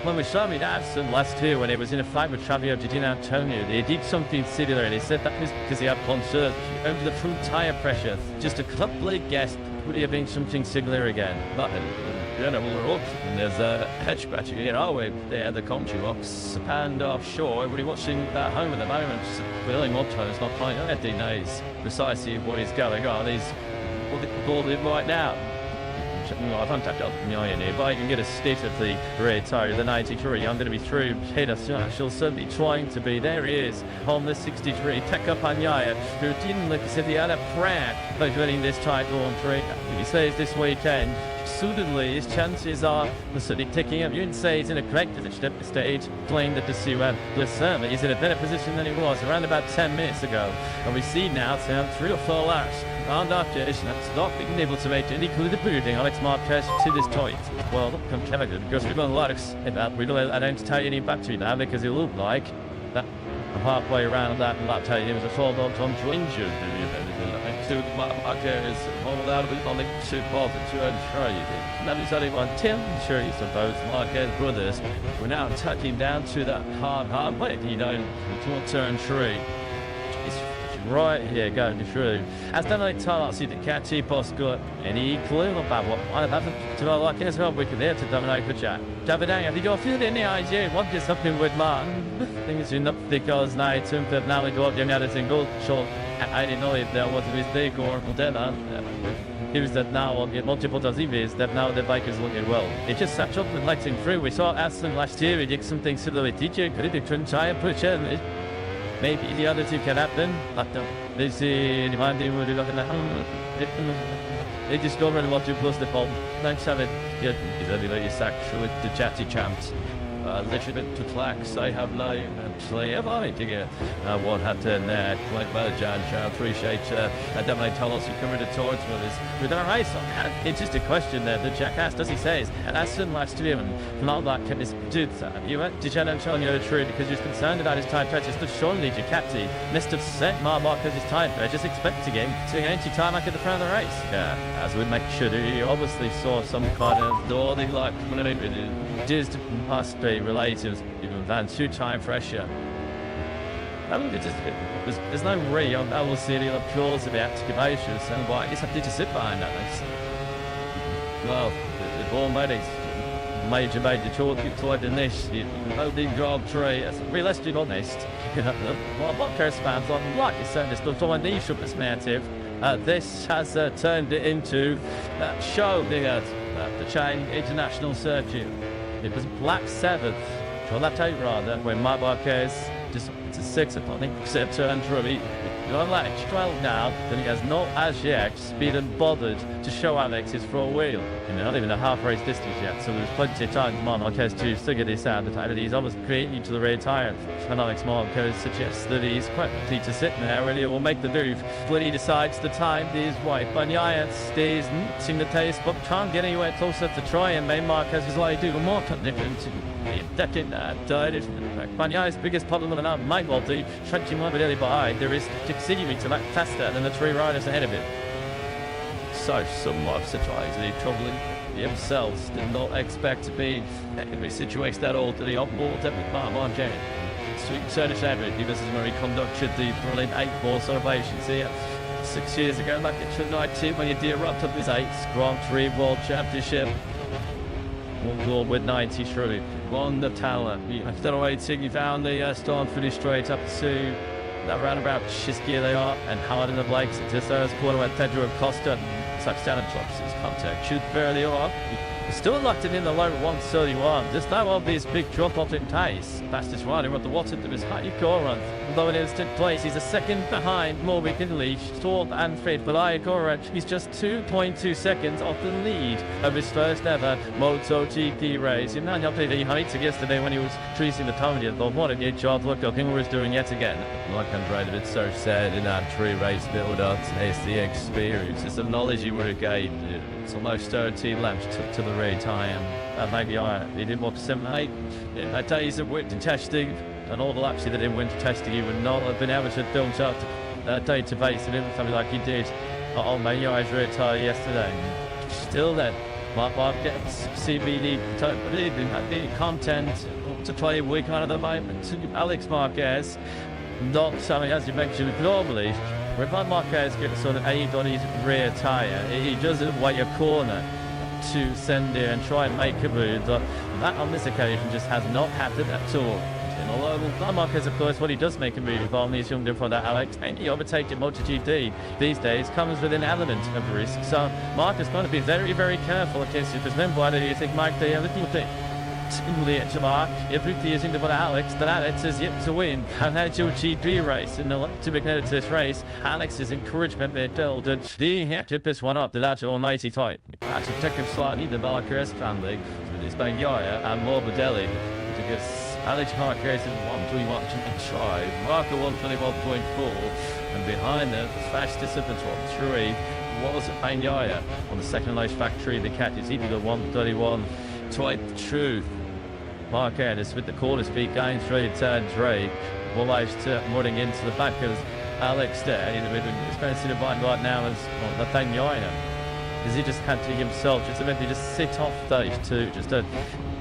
When we saw me Davison last year when he was in a fight with Fabio Di Antonio, he did something similar and he said that was because he had concerns over the front tyre pressure. Just a couple of guests would have been something similar again. But you know, we're up and there's a hedge scratcher here, are we? There, the country box and offshore. Everybody watching at home at the moment. Willie Monto is not playing. He knows precisely what is going on. He's called it right now. I don't have to open my eye in here, but I can get a state of the rear tyre of the 93. I'm going to be through Peter. She'll certainly trying to be. There he is on the 63. Pekka Panyaya, who didn't look as if he had a prayer of winning this title on 3. He says this weekend, suddenly his chances are certainly ticking up. You wouldn't say he's in a correct position at the stage, playing the Desiwa Blisserma. He's in a better position than he was around about 10 minutes ago. And we see now 3 or 4 laps. And after it's not being able to make any clue the building, Alex Marquez to this point. Well, look, come Kevin, because we've got Alex. We don't tell you any battery now because it looked like that halfway around that lap tell you it was a fall on to injured. So Marquez rolled out of it on the 2 positive and three. That is only one 10. Sure, you suppose Marquez brothers. We're now touching down to that hard way, you know, to turn 3. Right here, going through. As done like Tyler, see the catchy boss got any clue about what might have happened to our like as well. We can there to dominate for chat. David, have you got a feel any idea what is happening with Martin? Things are not because now it's that now they got young other single shot. I didn't know if there was a mistake or whatever. Here's that now on multiple Dazivis that now the bike is looking well. It just sat up and lighting through. We saw Aston last year, he did something similar with DJ, could it couldn't try and push it. Maybe the other two can happen, but this is demanding what you're looking at. They discover and what you plus the bomb. 97, yeah, is everybody sacked with the chatty champs. Literally to flax, I have line and play of I to get what happened there. Quite well, John. I appreciate that when I tell us you coming towards with our race on that. It's just a question that the Jack asked, as he says, and as soon last year and all that can is do that. You went to Jan Antonio true because you're concerned about his time pressure. Just surely Ducati must have set Marquez's time pressure, just expecting him to empty time at the front of the race. Yeah, as we make sure you obviously saw some kind of door they like just must be related even than 2 time pressure. I mean, there's no real velocity or applause about excavations, and why it's have to sit behind that. Well, the ball medics major talking toward the niche, the holding Grand Prix, as realistically honest, what cares fans on like you said, there's no niche of this narrative. This has turned it into that show the Chang International Circuit. It was Black 7th, or that tape rather, when Mark Marquez just into 6 upon the turn through. He's on like 12 now, then he has not as yet been bothered to show Alex his front wheel. Not even a half race distance yet, so there's plenty of time for Marquez to figure this out. The time that he's almost creating to the rear tyre, and Alex Marquez suggests that he's quite happy to sit there and he will make the move when he decides the time is right. Bagnaia stays in the taste, but can't get anywhere closer to try and make Marquez is like do more different. Decking died. Bagnaia's biggest problem with that might well be trenching one really behind. There is continuing to back faster than the 3 riders ahead of him. So somewhat surprisingly troubling. Themselves did not expect to be in a situation at all to the on-board with Marmon James. Sweet Turnish Edward, this is where he conducted the brilliant 8-ball celebrations here 6 years ago, back in 2019 when he derupted his 8th Grand Prix World Championship. One goal with 93. Won the Thailand. After waiting, he found the storm finish straight up to that roundabout Shiskia they are, and hard in the brakes into the third corner where Pedro Costa touchdown and drops his contact. Shoot barely off. He's still locked in the low 131. Just that obvious big drop off in pace. Fastest rider of the water to his high Coran. Although in instant place, he's a second behind Morbic and Leach, Storm and Fred. But Coran, he's just 2.2 seconds off the lead of his first ever MotoGP race. You know, I played the heights yesterday when he was tracing the time. He thought, what a good job. Look, King was doing yet again. Like Andrea, it's so sad in that 3 race build up. It's the experience. It's the knowledge you would have gained. It's almost 13 laps to the rear time. Maybe he didn't want to 7-8. That days of winter testing and all the laps he did in winter testing, he would not have been able to build up that database and something like he did on Bagnaia's rear tyre yesterday. Still then, Mark gets CBD content to play week on at the moment. Alex Marquez, not something as you mentioned normally. When Marquez gets sort of aid on his rear tyre, he doesn't wait a corner to send in and try and make a move. But that on this occasion just has not happened at all. And although Marquez, of course, when he does make a move on these young for that Alex, and he overtakes in MotoGP these days comes with an element of risk. So Mark is going to be very, very careful in case you remember why do you think Mike they have a little bit. To Mark, every using the Alex, that Alex is yet to win. And that's your GP race. And to be connected to this race, Alex's encouragement they told that they have to piss one up to that almighty fight. Actually, take him slightly, the Marquez family, with his Bagnaia and Morbidelli, because Alex Marquez is 1.3 Marco 121.4, and behind them, the fastest of the top 3 was Bagnaia on the second race factory. The cat is either 131. Twice the truth. Marquez with the corner speed going through turn 3, almost running into the back of Alex there. He's going to see the bike right now as the Bagnaia. Is he just had to himself just to maybe just sit off those two, just to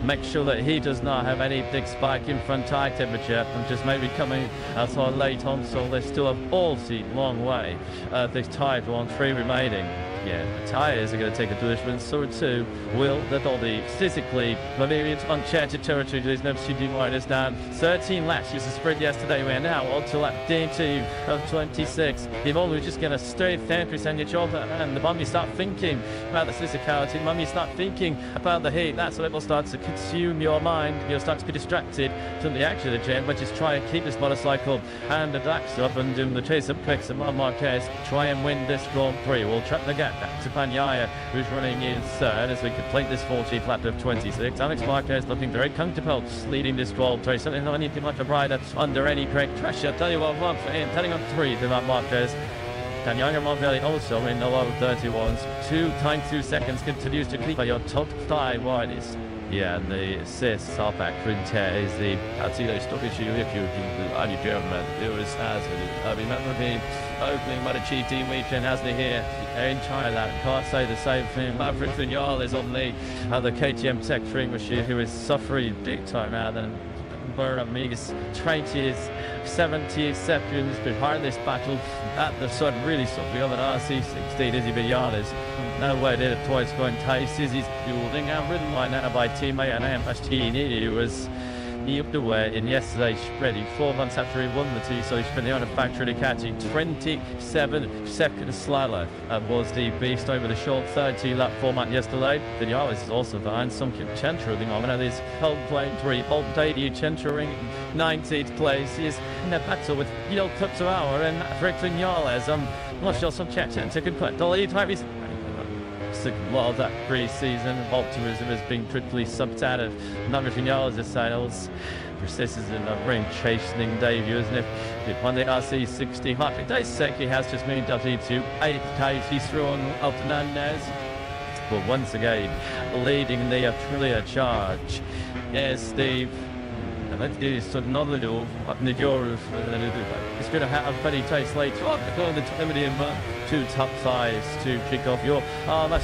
make sure that he does not have any big spike in front tire temperature and just maybe coming outside late on, so they still have all the long way. This tire on 3 remaining. Yeah, the tyres are going to take a punishment, so too will the body. Physically, maybe it's uncharted territory. There's no CD minus down. 13 laps used to sprint yesterday. We're now on to lap D2 of 26. You've always just going to stay focused on your shoulder, and the moment you start thinking about the physicality, the moment you start thinking about the heat, that's when it will start to consume your mind. You'll start to be distracted from the action of the gym, but just try and keep this motorcycle and the backs up and do the chase up picks of Marquez. Try and win this Grand Prix. We'll trap the gap back to Bagnaia, who's running in third as we complete this 40th lap of 26. Alex Marquez looking very comfortable, leading this Grand Prix. Something not anything like a rider under any great pressure. Tell you what, one for him, telling on 3 to Marquez. Bagnaia Morbidelli also in the low 31s. 2.2 seconds continues to keep your top 5 riders. Yeah, and the assists are back for is the Atilo stoppage you if you only German. It was as I remember the opening MotoGP weekend hasn't it here in Thailand. Can't say the same thing. Maverick Vignal is on the KTM Tech 3 machine, who is suffering big time now. Then Amigas 20th, 70 seconds behind this battle at the sun. Really something of an RC16 Izzy Villanes. No way did it twice going taste. Izzy's building out ridden right now by teammate and AMST who was he upped away in yesterday's spread. 4 months after he won the two, so he spent the on a factory catching 27 seconds slower. Was the beast over the short 30-lap format yesterday. Vinales is also behind some Centering on this held plane 3. Old debut Centering 19th place. He is in a battle with Yel Tutsuawa and Rick Vinales. Not sure some Chechen to good the lead time is well, that pre-season optimism has been quickly subbed out of number of Vinales sales. This is in a ring chastening debut, isn't it? On the RC60 Patrick Daiseki has just moved up into 8th place. He's through on Alternandez. But once again, leading the Aprilia charge. Yes, Steve. Let's do another door up in the door of it's going to have Benny Taste later on. The medium two top fives to kick off your that's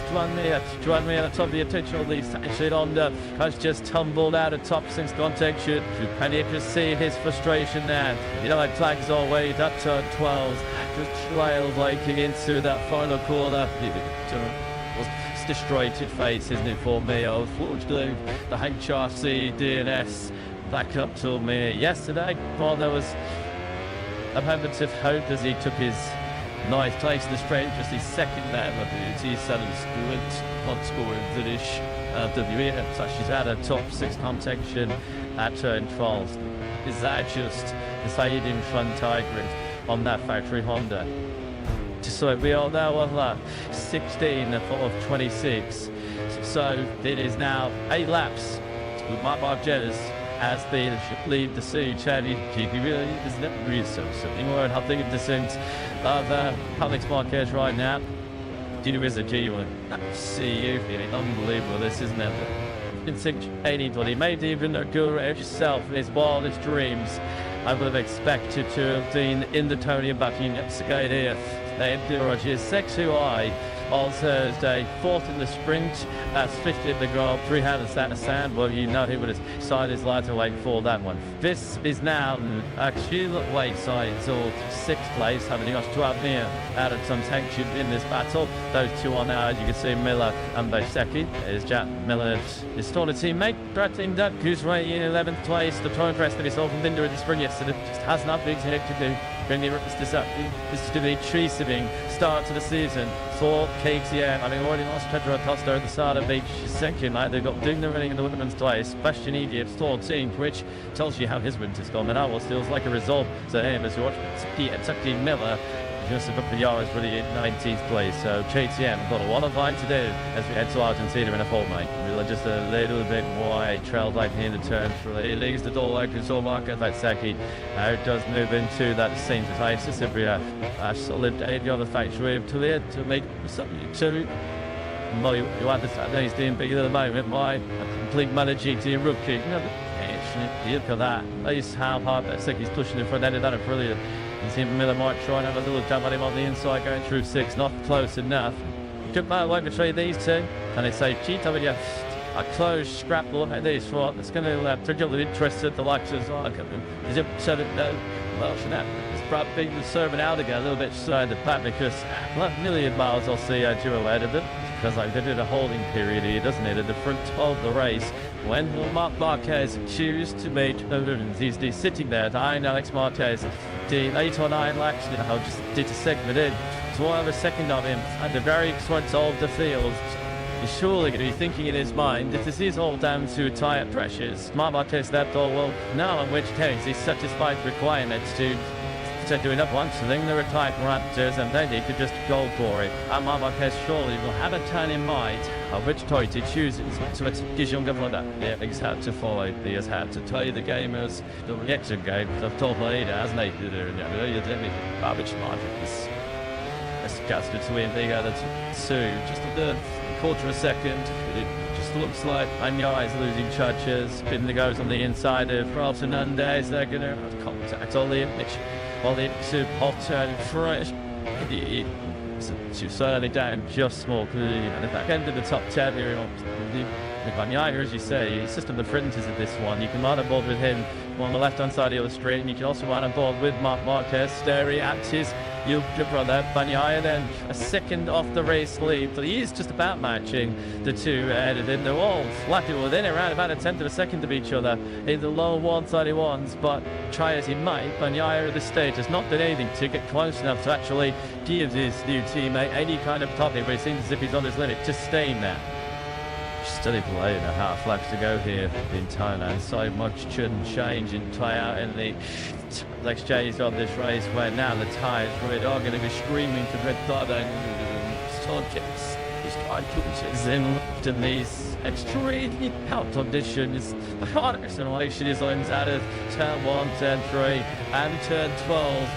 Joan me at the top of the attention. Least actually Honda has just tumbled out of top since contact shoot. And you can see his frustration there. You know, like flags all way that turn 12 just trailed like into that final corner. Destroyed face, isn't it, for me? Unfortunately, the HRC DNS back up to me yesterday. Well, there was a moment of hope as he took his 9th place in the sprint, just his second lap of the T7 sprint, not scoring finish. WE, so she's at a top 6 competition at turn 12. Is that just the side in front tiger on that factory Honda? So we are now on lap 16 of 26. So it is now 8 laps with Mark Jettis as they lead the sea. Charlie really isn't it really something more and I think of descent of Alex Marquez right now. There is a genuine see you feeling unbelievable, this isn't it? In 680, maybe even a guru yourself in his wildest dreams. I would have expected to have been in the Tony Bucking skate here. They do Rogers 6UI on Thursday, 4th in the sprint, that's 5th in the Grand Prix. How does that sound? Well, you know he would have decided his lighter weight for that one. This is now actually weight size or 6th place, having got 12 near out of some tension in this battle. Those two are now, as you can see, Miller and Bosecki. There's Jack Miller, his smaller teammate, threatening that goose right in 11th place. The trying to rest of himself and Binder in the spring yesterday just has not big to do. Bring the this is to be tree-sieving start to the season for KTM. I mean, already lost Pedro Acosta at the start of each second. Like they've got Digna running in the women's twice. Sebastian Egypt, 14th, which tells you how his winter's gone. And I will feels like a result to him as you watch Tucky Miller. Just a couple of yards really in 19th place. So KTM got a lot of fight to do as we head to Argentina in a fortnight. We're just a little bit wide, trailed like near the turn. It leaves the door open so Marquez Vatsaki does move into that same place. This will be a solid 8 on the factory to make something to. Well, you understand he's doing big at the moment by a complete Mana GT rookie. Look at that. That is how hard Vatsaki's pushing in front end of that. Brilliant. You see Miller might try and have a little jump at him on the inside going through 6, not close enough. Good man won't betray these two. And they say GW a closed scrapple like this for it's going to trigger the interest at the likes of is it so that well it's probably been serving out again a little bit slow the back because not a million miles I'll see dual out of it because like they did a holding period here, doesn't it, at the front of the race. When will Marc Marquez choose to make he's sitting there behind Alex Marquez, the 8 or 9 laps now, just did a segment in. So we'll have a second of him at the very front of the field. He's surely going to be thinking in his mind that this is all down to tyre pressures. Marc Marquez left all well now, in which case he's satisfied requirements to do enough once to think the retired Raptors and then he could just go for it. And Marc Marquez surely will have a turn in mind of which toy he chooses. So it's younger for that. Yeah, he's had to follow. He has had to tell you the gamers, the reaction game, the top leader, hasn't he? You did me. Garbage margins. That's casted to win. They got it soon. Just a quarter of a second. It just looks like Anya is losing touches. Binder goes on the inside of Ralston Hernandez. They're going to have contact on the image. While the hot turn fresh. She's certainly down just small. And the back end of the top 10 here Banyaya, as you say, he's just on the fringes of this one. You can run on board with him on the left-hand side of the straight, and you can also run on board with Marc Marquez, staring at his younger brother, Banyaya, then a second off the race lead. But he is just about matching the two headed in. They're all flat within around about a tenth of a second of each other in the low 131s, but try as he might, Banyaya at this stage has not done anything to get close enough to actually give his new teammate any kind of topping, but it seems as if he's on his limit, just staying there. Still 8.5 laps to go here in Thailand. So much change in tryout in the exchange of this race, where now the tyres really are going to be screaming for red dot and subjects. He's trying to in these extremely hot conditions. The hardest simulation is lens out of turn 1, turn 3 and turn 12.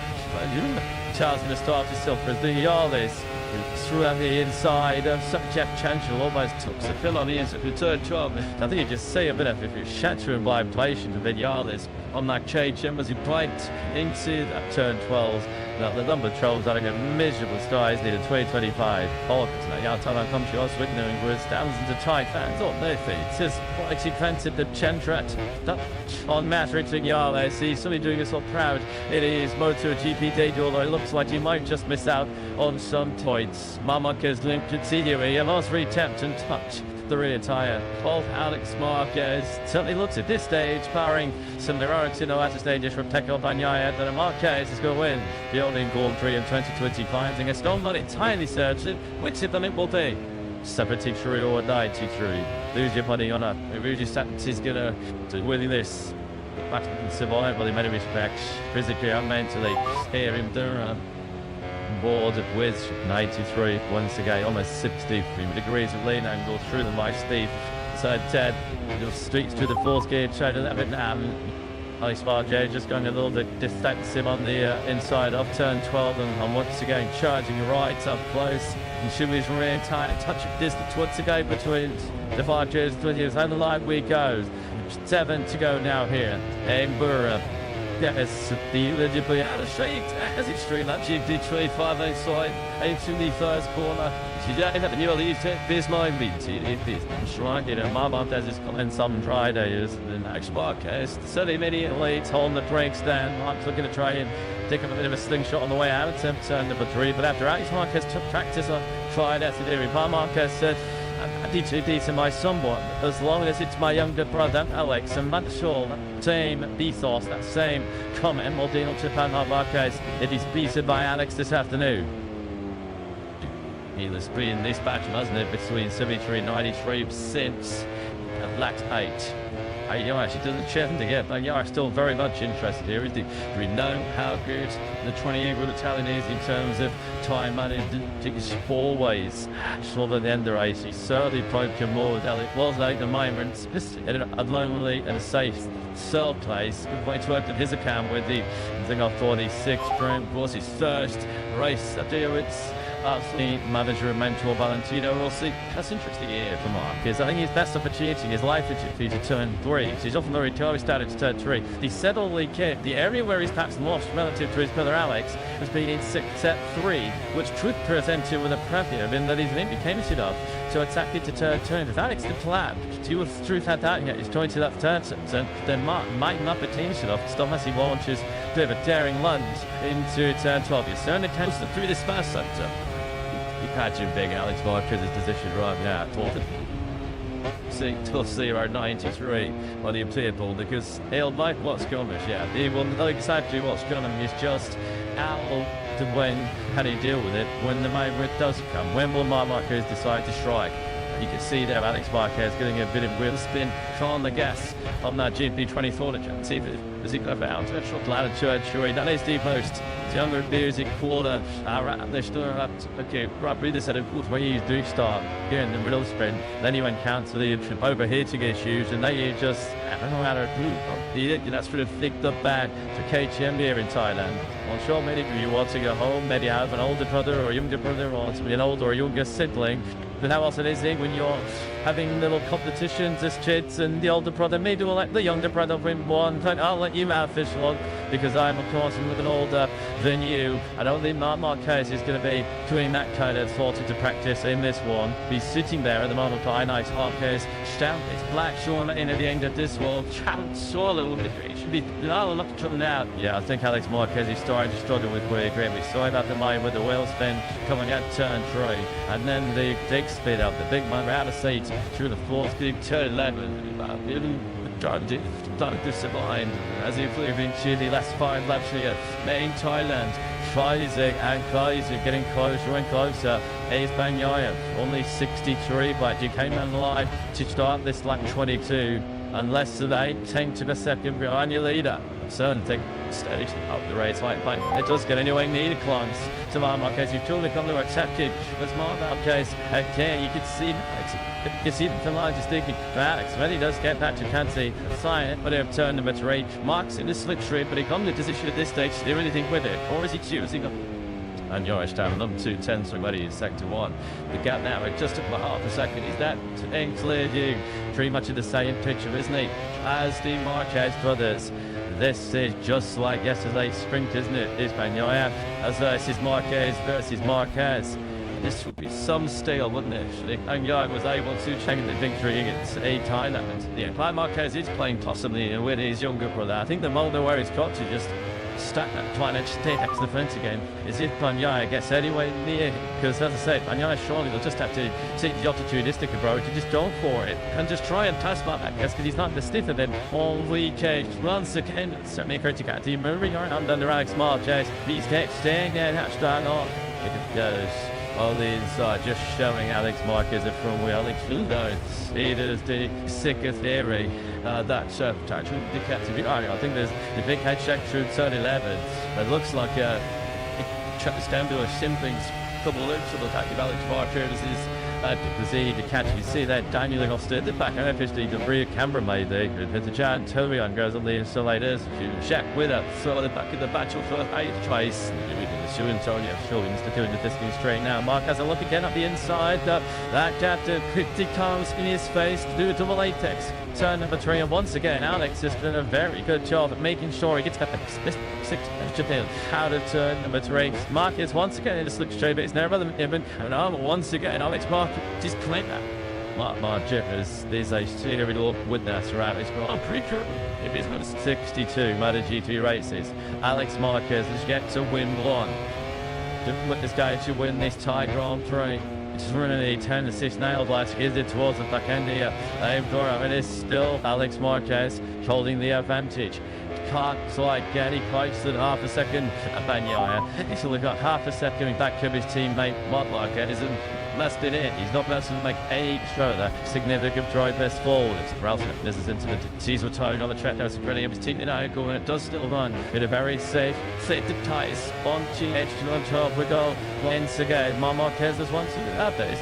Charles going to start himself as the Yarlis. Through on the inside of Jeff Chang almost took the fill on the inside of turn 12. I think you just see a bit of it shattering by inflation of Vinales on that change as he braked into that turn 12. Now the number 12 is having a miserable start, isn't it? 2025. Oh, now Thailand comes to us with no English thousands of Thai fans on their feet. It is quite expensive the Chentrat on Matt Richigamme. See somebody doing us all proud. It is MotoGP Day, although it looks like you might just miss out on some points. Marquez linked to Tidiwi, a last reattempt and touch the rear tyre of Alex Marquez. Certainly looks at this stage, powering some heroics in the latter stages from Pecco Bagnaia, that Marquez is going to win the only Grand Prix in 2025, and a stone not entirely certain which of them it will be. 73 or 93. Lose your money on a Rudy Statins is going to win this. But survival in many respects, physically and mentally, here in Durham. Board with 93 once again, almost 63 degrees of lean angle through the light speed. So Ted just streaks through the fourth gear, trying to let it Alex Marquez just going a little bit defensive on the inside of turn 12, and once again charging right up close. And Shumi's rear tyre touch of distance once again between the Marquez and the line we go. 7 to go now here in Burra. Yes, the legibly out of straight as it's straight that GP 25 outside into the first corner. Today that the new lead this line beats it is right here. Mama does his comment some dry days. The next Marquez so immediately holding the brakes down. Mark's looking to try and take up a bit of a slingshot on the way out. Attempt turn number 3, but after Alex Marquez took practice on tried as to do. Marquez said, I need to decent my somewhat, as long as it's my younger brother Alex, and that's sure same ethos, that same comment will deal to Panama Marquez if he's beaten by Alex this afternoon. He's been this battle, hasn't it, between 73 and 93 since lap 8. Actually doesn't chance to get, but are still very much interested here. We know how good the 28-year-old Italian is in terms of time management. He's always sort of the end of the race. He's certainly broken more than it was like the moment. Just in a lonely and a safe third place. Good way to open his account with the thing off 46. Trent was his first race at Stewards. The manager and mentor Valentino will see. That's interesting here for Mark, because I think his best opportunity, his life opportunity to turn 3. So he's often very he started to turn 3. The settled kid, the area where he's perhaps lost relative to his brother Alex, has been in set 3, which could present him with a preview in that he's became enough to attack it to turn 2. If Alex the plan, he was truth had that yet, he's trying to that turn, then Mark might not be enough to stop as he launches a bit of a daring lunge into turn 12. He's certainly closer through this first sector. You imagine big Alex Marquez's position right now. Tough 0.93 on the table, because he'll like what's coming. Yeah, he will know exactly what's coming. It's just how to when can he deal with it when the moment does come. When will Marc Marquez decide to strike? You can see there Alex Marquez getting a bit of wheel spin on the gas on that GP 24 to see as he got out. Short latitude, sure, that is the most younger music quarter. Okay, right, this at a where you do start here in the middle sprint. Then you encounter the overheating issues, and then you just, I don't know how to do that's sort of flicked up back to KTM here in Thailand. I'm sure many of you want to go home, maybe have an older brother or a younger brother, or to be an older or younger sibling. But how else it is when you're having little competitions as kids, and the older brother may do let the younger brother win one, but I'll let you have this one because I'm of course a little older than you. I don't think Marc Marquez is going to be doing that kind of thought into practice in this one. He's sitting there at the moment behind Marquez. Stamp is black Sean in at the end of this one. Chang solo should be look trouble out. Yeah, I think Alex Marquez is starting to struggle with quick grip. We saw about the line with the wheel spin coming out turn 3, and then the big speed up, the big man out of seat through the fourth big turn 11. Trying to disappoint as he flew into the last 5 laps here. Main Thailand. Crazy and crazy, getting closer and closer. Is Bagnaia, only 63, but you came on line to start this lap 22, and less than 8 to the second behind your leader. Certain thing stage up the race like it does get anyway near climbs to Marc Marquez. You've truly come to accept it. But Marc Marquez, again, you can see the line just thinking, Alex, when he does get that, you can't see sign it, but he'll turn number 3. Mark's in the slipstream, but he comes to position at this stage to do anything with it, or is he choosing? And Joris down number 2, 10, so ready in sector 1. The gap now at just about half a second. Is that including pretty much in the same picture, isn't he, as the Marquez brothers? This is just like yesterday's sprint, isn't it? Is Bagnaia as versus Marquez versus Marquez. This would be some steel, wouldn't it? Actually, Bagnaia was able to check the victory against Thailand. Yeah, Marc Marquez is playing possibly with his younger brother. I think the moment where he's got to just stack that, trying to stay next to the fence again, is if Bagnaia gets anywhere near, because as I say, Bagnaia surely will just have to take the opportunistic approach and just go for it and just try and pass Marc Marquez, because he's not the stiffer than all weekend. Once again, certainly Richigamme moving around under Alex Marquez. He's staying there, that's down on. It goes on the inside, just showing Alex Marquez a front wheel. Alex it is the sicker theory that's actually the captive. I think there's the big head check through turn 11. It looks like it's down to a simping couple of loops of the attack of Alex Marquez's because the catch, you see that dangling off the back, and officially the rear camera made there. There's a giant Turion goes on the insulators. Check with it, so the back of the battle for a twice. Showing the doing the distance straight now. Mark has a look again at the inside. That gap to quickly comes in his face to do a double apex. Turn number 3, and once again, Alex has done a very good job at making sure he gets that 6 extra pin out of turn number 3. Mark is once again in the slip straight, but it's never relevant even. And once again, Alex Mark just claimed that. Mark Jippers, there's a steering up with that around his Grand Prix. If it's got 62 MotoGP races, Alex Marquez has yet to win one. Didn't let this guy to win this Thai Grand Prix. It's running a 10-6 nail blast, gives it towards the back end here. It is still Alex Marquez holding the advantage. Can't slide again, he fights at half a second. Bagnaia, he's only got half a second back to his teammate Marc Marquez. Less than it. He's not going to make any further significant progress forward. Ralph this is into the sees retiring on the track now. It's pretty of his team now going. It does still run in a very safe tight on GH on top. We go once again. Marc Marquez is once out there.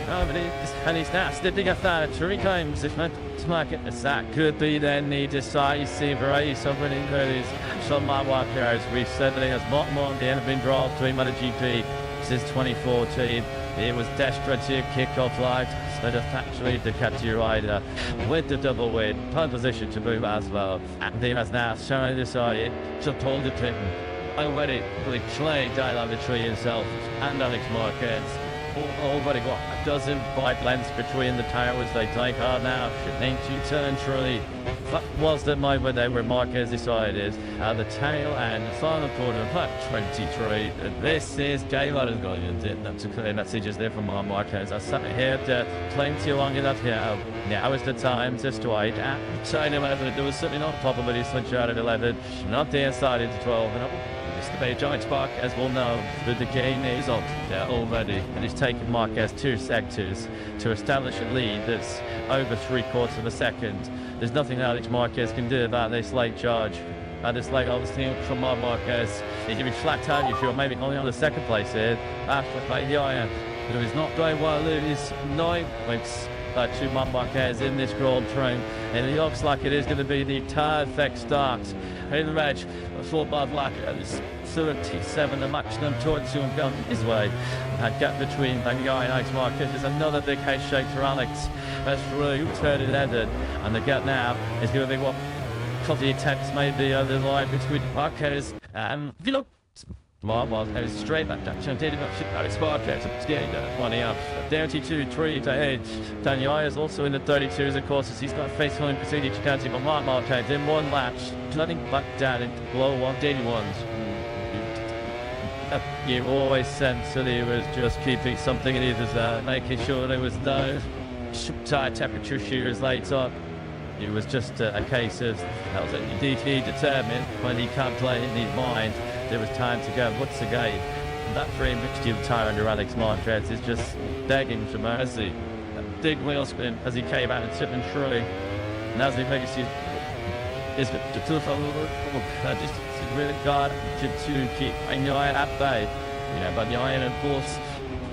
And he's now slipping a third 3 times. If not to make it, that could be then the decisive race of an increase. So Marc Marquez, we said that he has not more than been drawn between MotoGP since 2014. It was desperate to kick off live, instead of actually the Ducati rider with the double win, pole position to move as well. And he has now shown decided to hold the pin. Already played Thailand himself and Alex Marquez. Already got a dozen bike lengths between the towers. They take hard now. Into turn 3. That was the moment where Marquez decided at the tail end, the final quarter of lap 23. This is J-Rod has got it. That's a clear message there from Marquez. I sat here plenty long enough here. Now is the time to strike at turn 11. There was certainly not a problem with his switch out at 11. Not the inside into 12. It's the Bay Giant Spark, as we'll know, that the game is on there already, and it's taken Marquez 2 sectors to establish a lead that's over 3/4 of a second. There's nothing Alex Marquez can do about this late charge. This late obviously from Marc Marquez. He can be flat out if you're maybe only on the second place here. After by the iron. But he's not going well. He's 9 points two Marquez in this Grand Prix, and it looks like it is going to be the perfect start in the match. For Bob Black, it's 37, the maximum towards him going his way. That gap between Bangui and Alex Marquez is another big head shake for Alex. That's really turned it ended, and the gap now is going to be what the attempts maybe the line between Marquez and Vilo. Marquez straight back down. Alex Marquez, 20 up. 32-3 to edge. Daniel is also in the 32s, of course, as he's got face on Cassini Chicanti, but Marquez in one latch, letting back down into below 181s. You always sense that he was just keeping something in his making sure there was no tight temperature shooters later. It was just a case of that was he determined when he can't play in his mind. There was time to go once again. And that free mixture of tire under Alex Marquez is just begging for mercy. A big wheel spin as he came out and tipped and through. And as he makes his just really got to keep your eye at bay. You know, but the iron, of course,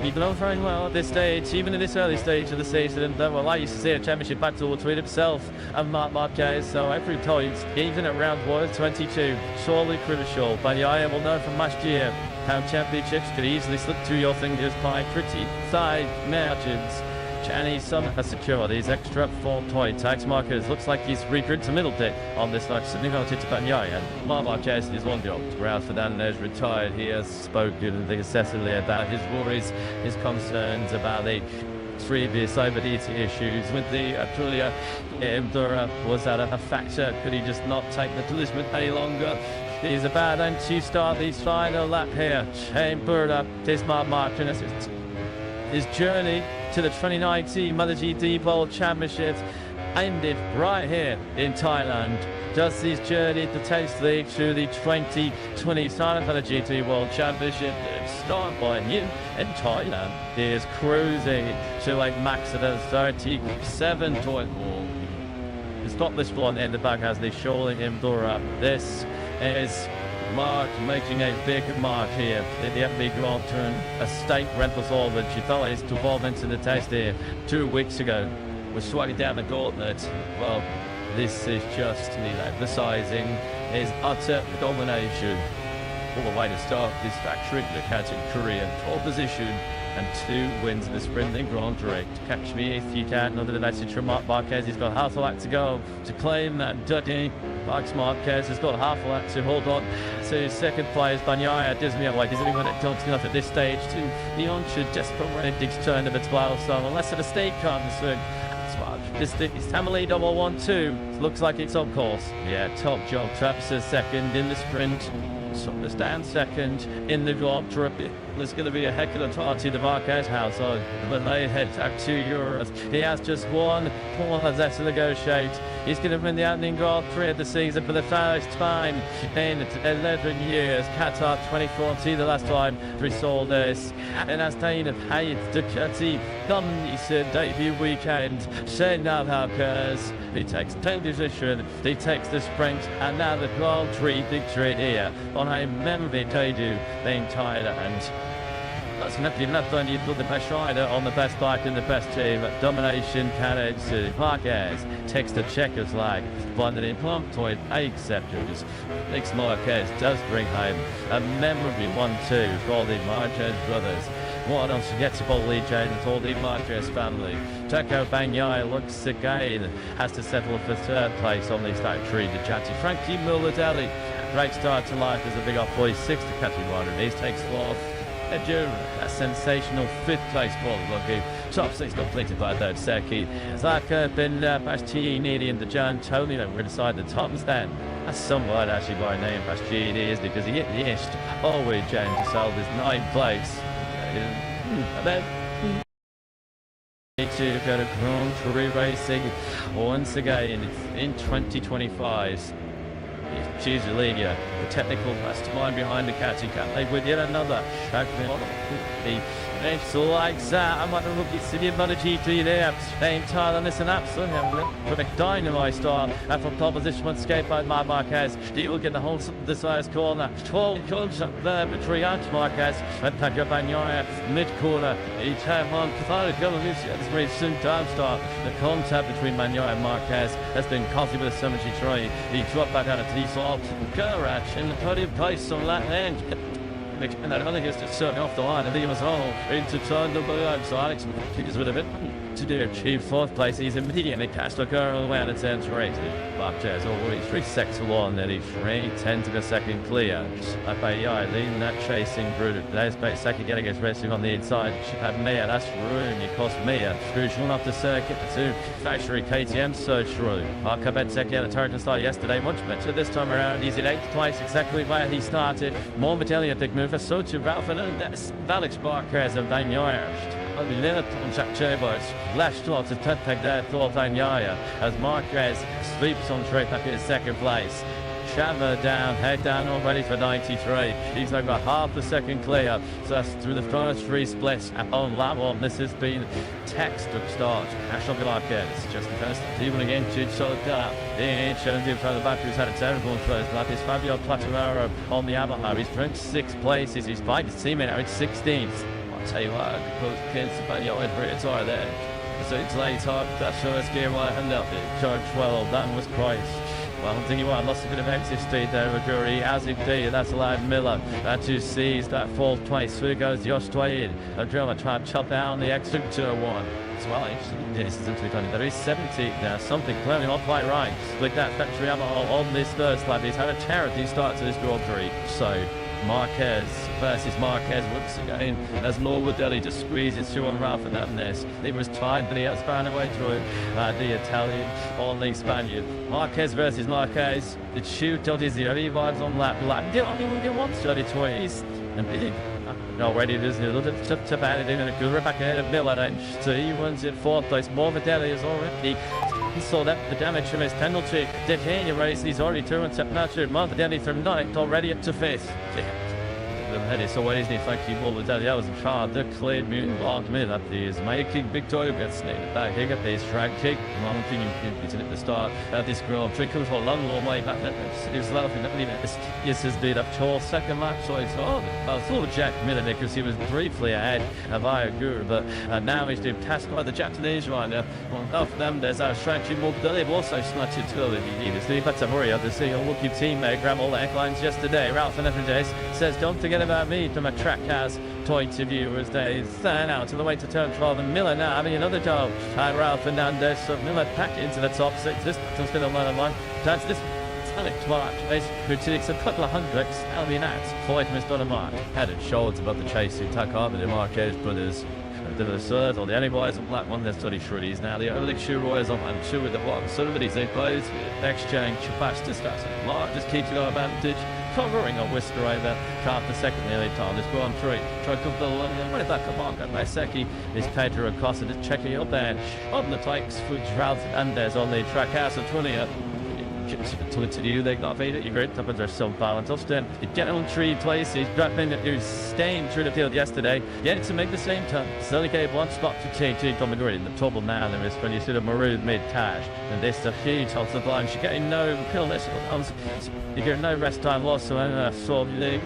he's done very well at this stage, even in this early stage of the season. Well, I used to see a championship battle between himself and Marquez, so every time, even at round 122, surely crucial. But the iron will know from last year how championships could easily slip through your fingers by pretty side margins. Chang has secured these extra 4 points. Alex Marquez looks like he's regrouped to middle pit on this match. Significantly to Banyai, and Marquez is one goal. Ralph Fernandez retired. He has spoken incessantly about his worries, his concerns about the previous overheating issues with the Aprilia. Endura, was that a factor? Could he just not take the punishment any longer? He's about to start the final lap here. Chang this Marquez. His journey to the 2019 MotoGP World Championships ended right here in Thailand. Does his journey potentially to the 2020 Thailand MotoGP World Championship start by new in Thailand? He is cruising to a max of 37.4. He's got this one in the back as they surely Endura. This is Mark making a big mark here in the FB Grand Tour. A state rental all that she thought is to evolve into the test here 2 weeks ago. We're swinging down the gauntlet. Well, this is just emphasizing his utter domination. All the way to start this factory, the catching Korean pole position and 2 wins in the sprint in Grand Prix. Catch me if you can. Under the message from Marquez, he's got half a lap to go to claim that ducky. Alex Marquez has got half a lap to hold on to second place. Banyaya doesn't know why. Doesn't even don't enough at this stage to the onshore desperate Redding's turn of its well. So unless a mistake comes soon. This is Tamale 112. Looks like it's on course. Yeah, top job. Travis is second in the sprint. Thomas down second in the Grand Prix. There's going to be a heck of a party in the Marquez household when they head back to Europe. He has just one left to negotiate. He's going to win the opening Grand Prix of the season for the first time in 11 years. Qatar 2014, the last time we saw this. And as Dane of Hayes Ducati come his debut weekend, Shane Marquez, he takes 10th position, he takes the sprint, and now the Grand Prix victory here on a memorable debut in Thailand. That's not only you put the best rider on the best bike in the best team. Domination carriage to Marquez takes the checkers leg, but in plump toy acceptors. Alex Marquez does bring home a memorable 1-2 for the Marquez brothers. What else gets a lead change for the Marquez family? Teco Banyai looks again, has to settle for 3rd place on this factory. The Jati Frankie Mulladelli. Great start to life as a big off boy, 6th to Catherine Ryder. He takes 4th. A sensational 5th place ball lucky. Top 6 completed by third Seki. Zaka Ben Bastianini and the John Tony we're inside the top stand. That's somewhat actually by name Bastianini is because he hit the ist always James to sell his 9th place. And then to go to Grand Prix racing once again in 2025. Choose a leader, the technical mastermind behind the catching cat. They win yet another. The It's like that. I'm going to look at City MotoGP there. In Thailand, it's an absolute from a dynamite start. And from pole position, one escape by Marquez. He will get the whole this last corner. 12 comes up there between Marquez and Pedro Bagnaia mid corner. He turned on. It's very soon time start. The contact between Bagnaia and Marquez has been caused with a 73. He dropped back out of T-Sol. Garage in the podium place on that end. And I don't think it's just certainly off the line, and he was all into turn number 1. So Alex is with a bit to do achieve 4th place. He's immediately passed the girl away on the 10th race. But there's always 3 seconds along, then he's 3-10 to the second clear. Abayai leading that chasing group. There's second getting his racing on the inside. She had Mia, that's room. He cost Mia. Who's run off the circuit to factory KTM search through. Arkabetsek had a turn to start yesterday, much better this time around. He's in 8th place, exactly where he started. More Battalion, big move. So to Ralph and Alex Marquez and Bagnaia. Linnet on Jack Chambers. Left towards the 10th peg there for Bagnaia as Marquez sweeps on straight back in 2nd place. Chandler down, head down already for 93. He's now got half the second clear. So that's through the first 3 splits on lap 1. This has been textbook start. Ashton Marquez just the first even again to solid that. In 17 in front of the back, who's had a terrible first lap is Fabio Plattanaro on the Yamaha. He's 26th places. He's fighting his teammate now in 16th. I'll tell you what, both kids about the old Brits are there. So it's late up, that first gear right hand up in turn 12. That was Christ. Well, I'm thinking, well, lost a bit of empty speed there, Maguri, as indeed, that's allowed Miller to seize that 4th place. Through goes Josh Twain. A drummer trying to chop down the extra turn 1. As well, there is 70 now, something clearly not quite right. With that factory on this first lap, he's had a terrible start to this Grand Prix. So, Marquez versus Marquez once again as Morbidelli just squeezes through on Ralph Hernandez. It was tied, but he has found a way through the Italian on the Spaniard. Marquez versus Marquez. The shoot is the only vibes on lap. He wants 32s and big. Already there's a little bit to bat it in and a good back ahead of Miller. So he runs in 4th place. Morbidelli is already. He saw that the damage from his penalty. Did he race? He's already 2 and 7 matches. Morbidelli from 9th already up to 5th. So what is the thank you Morbidelli? I was in charge. The cleared mutant blocked me. That is making Victoria gets snapped back. Here got this drag kick. Long thing you at the start. This Grand Prix comes for a long way back. It was laughing at me. This has been up to 2nd lap. So it's I thought Jack Miller because he was briefly ahead of Ayaguru, but now he's doing task by the Japanese right now. Off them, there's our strategy Morbidelli. They've also snatched it too if you need it. So you've got to worry. To see your lucky teammate grab all the headlines yesterday. Ralph Hernandez says, don't forget about me from a track house point of view as they stand out to the way to turn 12 and Miller now having another goal. And Ralph Hernandez, so Miller back into the top 6. This one's been a line. That's this Alex Marquez, who takes a couple of hundredths, Albion Nats, Floyd missed on a mark. Head and shoulders above the chase to tuck over the Marquez brothers. The third or the only boys on black one, they're study shreddies now. The only shoe royals on and 2 with the one. Somebody's in plays. Exchange, fast to start. Mark just keeps it on advantage. Covering on Whisker over. Carp the second nearly time. Let's go on 3. Try to come the line. Right back on Mark. And Seki is Pedro Acosta just checking up there. On the takes for Ralph and there's on the track house of 20. To you, they got made it. You great up under some balance. Austin, you get on 3 places. Dropping that you're staying through the field yesterday. Getting to make the same turn. Still gave 1 spot to TT from the grid. The trouble now there is when you see the maroon mid-cash. And this is a huge hold to the line. She's getting no killness. You get no rest time loss. So I saw the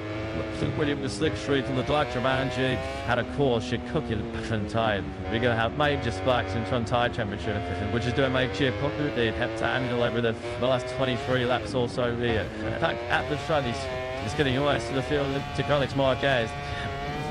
William was slick straight from the doctor man. She had a course. She cooked it front tide. We're going to have major spikes in front tide championship, which is doing make cheer pop. They'd have to handle over the last 23 laps also here. In fact, at the start, he's getting away to the field to Alex Marquez.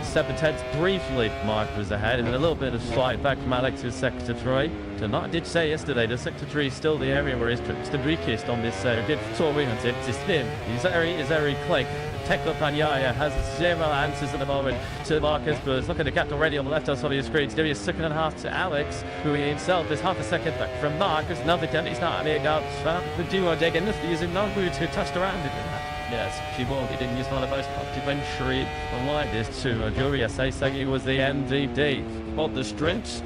7/10 briefly Mark was ahead and a little bit of fight back from Alex with sector 3. Tonight I did say yesterday the sector 3 is still the area where he's the weakest on this good tour wing. It's him. He's very quick. Tekla Bagnaia has 0 answers at the moment to Marcus Bruce. Look at the gap already on the left-hand side of your screen. It's nearly a 2.5 to Alex, who he himself is half a second back from Marcus. Another attempt. He's not having a go. The duo digging this using no boots who touched around it. Yes, she won't. He didn't use one of those complimentary unlike this to Juria say he was the MVP of the strengths.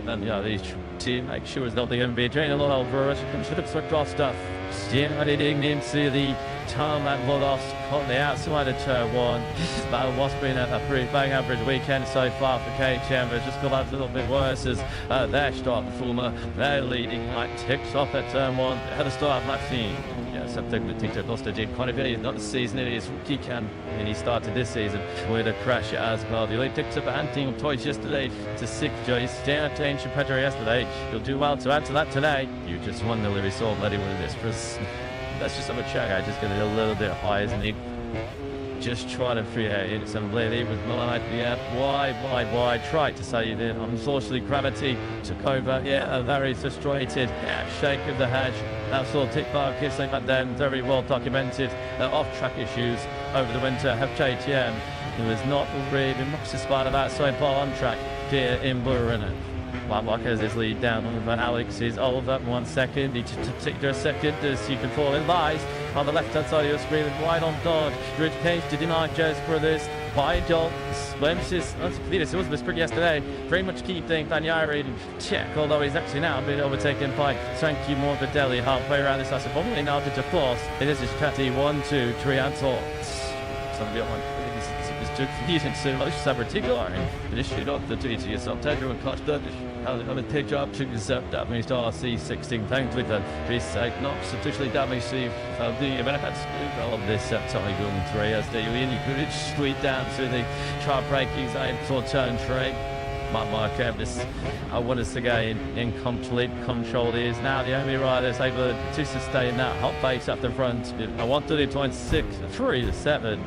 And these to make sure there's nothing going to be a drain a lot over it. Should have swept off stuff. Yeah, I didn't even see the tarmac lost on the outside of turn one. But what's been a pretty bang average weekend so far for KTM, but it's just got a little bit worse as their start performer, their leading light ticks off at turn one. Had a start of lap scene. Yeah, something that Tito Costa did quite a bit. Not the season, it is Richigamme, and he started this season with a crash as well. The elite picked up a hunting twice yesterday to 6th place. Down to ancient Pedro yesterday. You'll do well to add to that today. You just won the Livy Salt Letty with this. That's just some of Chang. Just get a little bit high, isn't he? Just trying to create some lady with light. Yeah, why? Tried to say it in. Unfortunately, gravity took over. Yeah, very frustrated. Yeah, shake of the hedge. That's all tick bar kissing, but then very well documented off-track issues over the winter have KTM. It was not really much despite of that so far on track here in Burin. Marquez is lead down over Alex is over 1 second. He took a second as you can fall in lies on the left hand side of your screen with wide on Dodge. Rich Cage to deny Joe's brothers. By Joel Slemsis, it was the sprint yesterday. Very much key thing. Daniel check, although he's actually now been overtaken by Frankie Morbidelli halfway around this. That's probably now to fourth. It is his Catty 1, 2, 3 and 4. Some of the one. Using so much sabotage initially off the duty yourself Pedro and Costa I'm a take job to accept that means RC 16 thanks with the sake not sufficiently damaged to the benefits of this Tiger 3 as the you could squeeze down to the sharp braking zone for turn 3. Marquez, I want us to gain in complete control. He is now the only rider that's able to sustain that hot pace up the front. I want to do 3 to 7.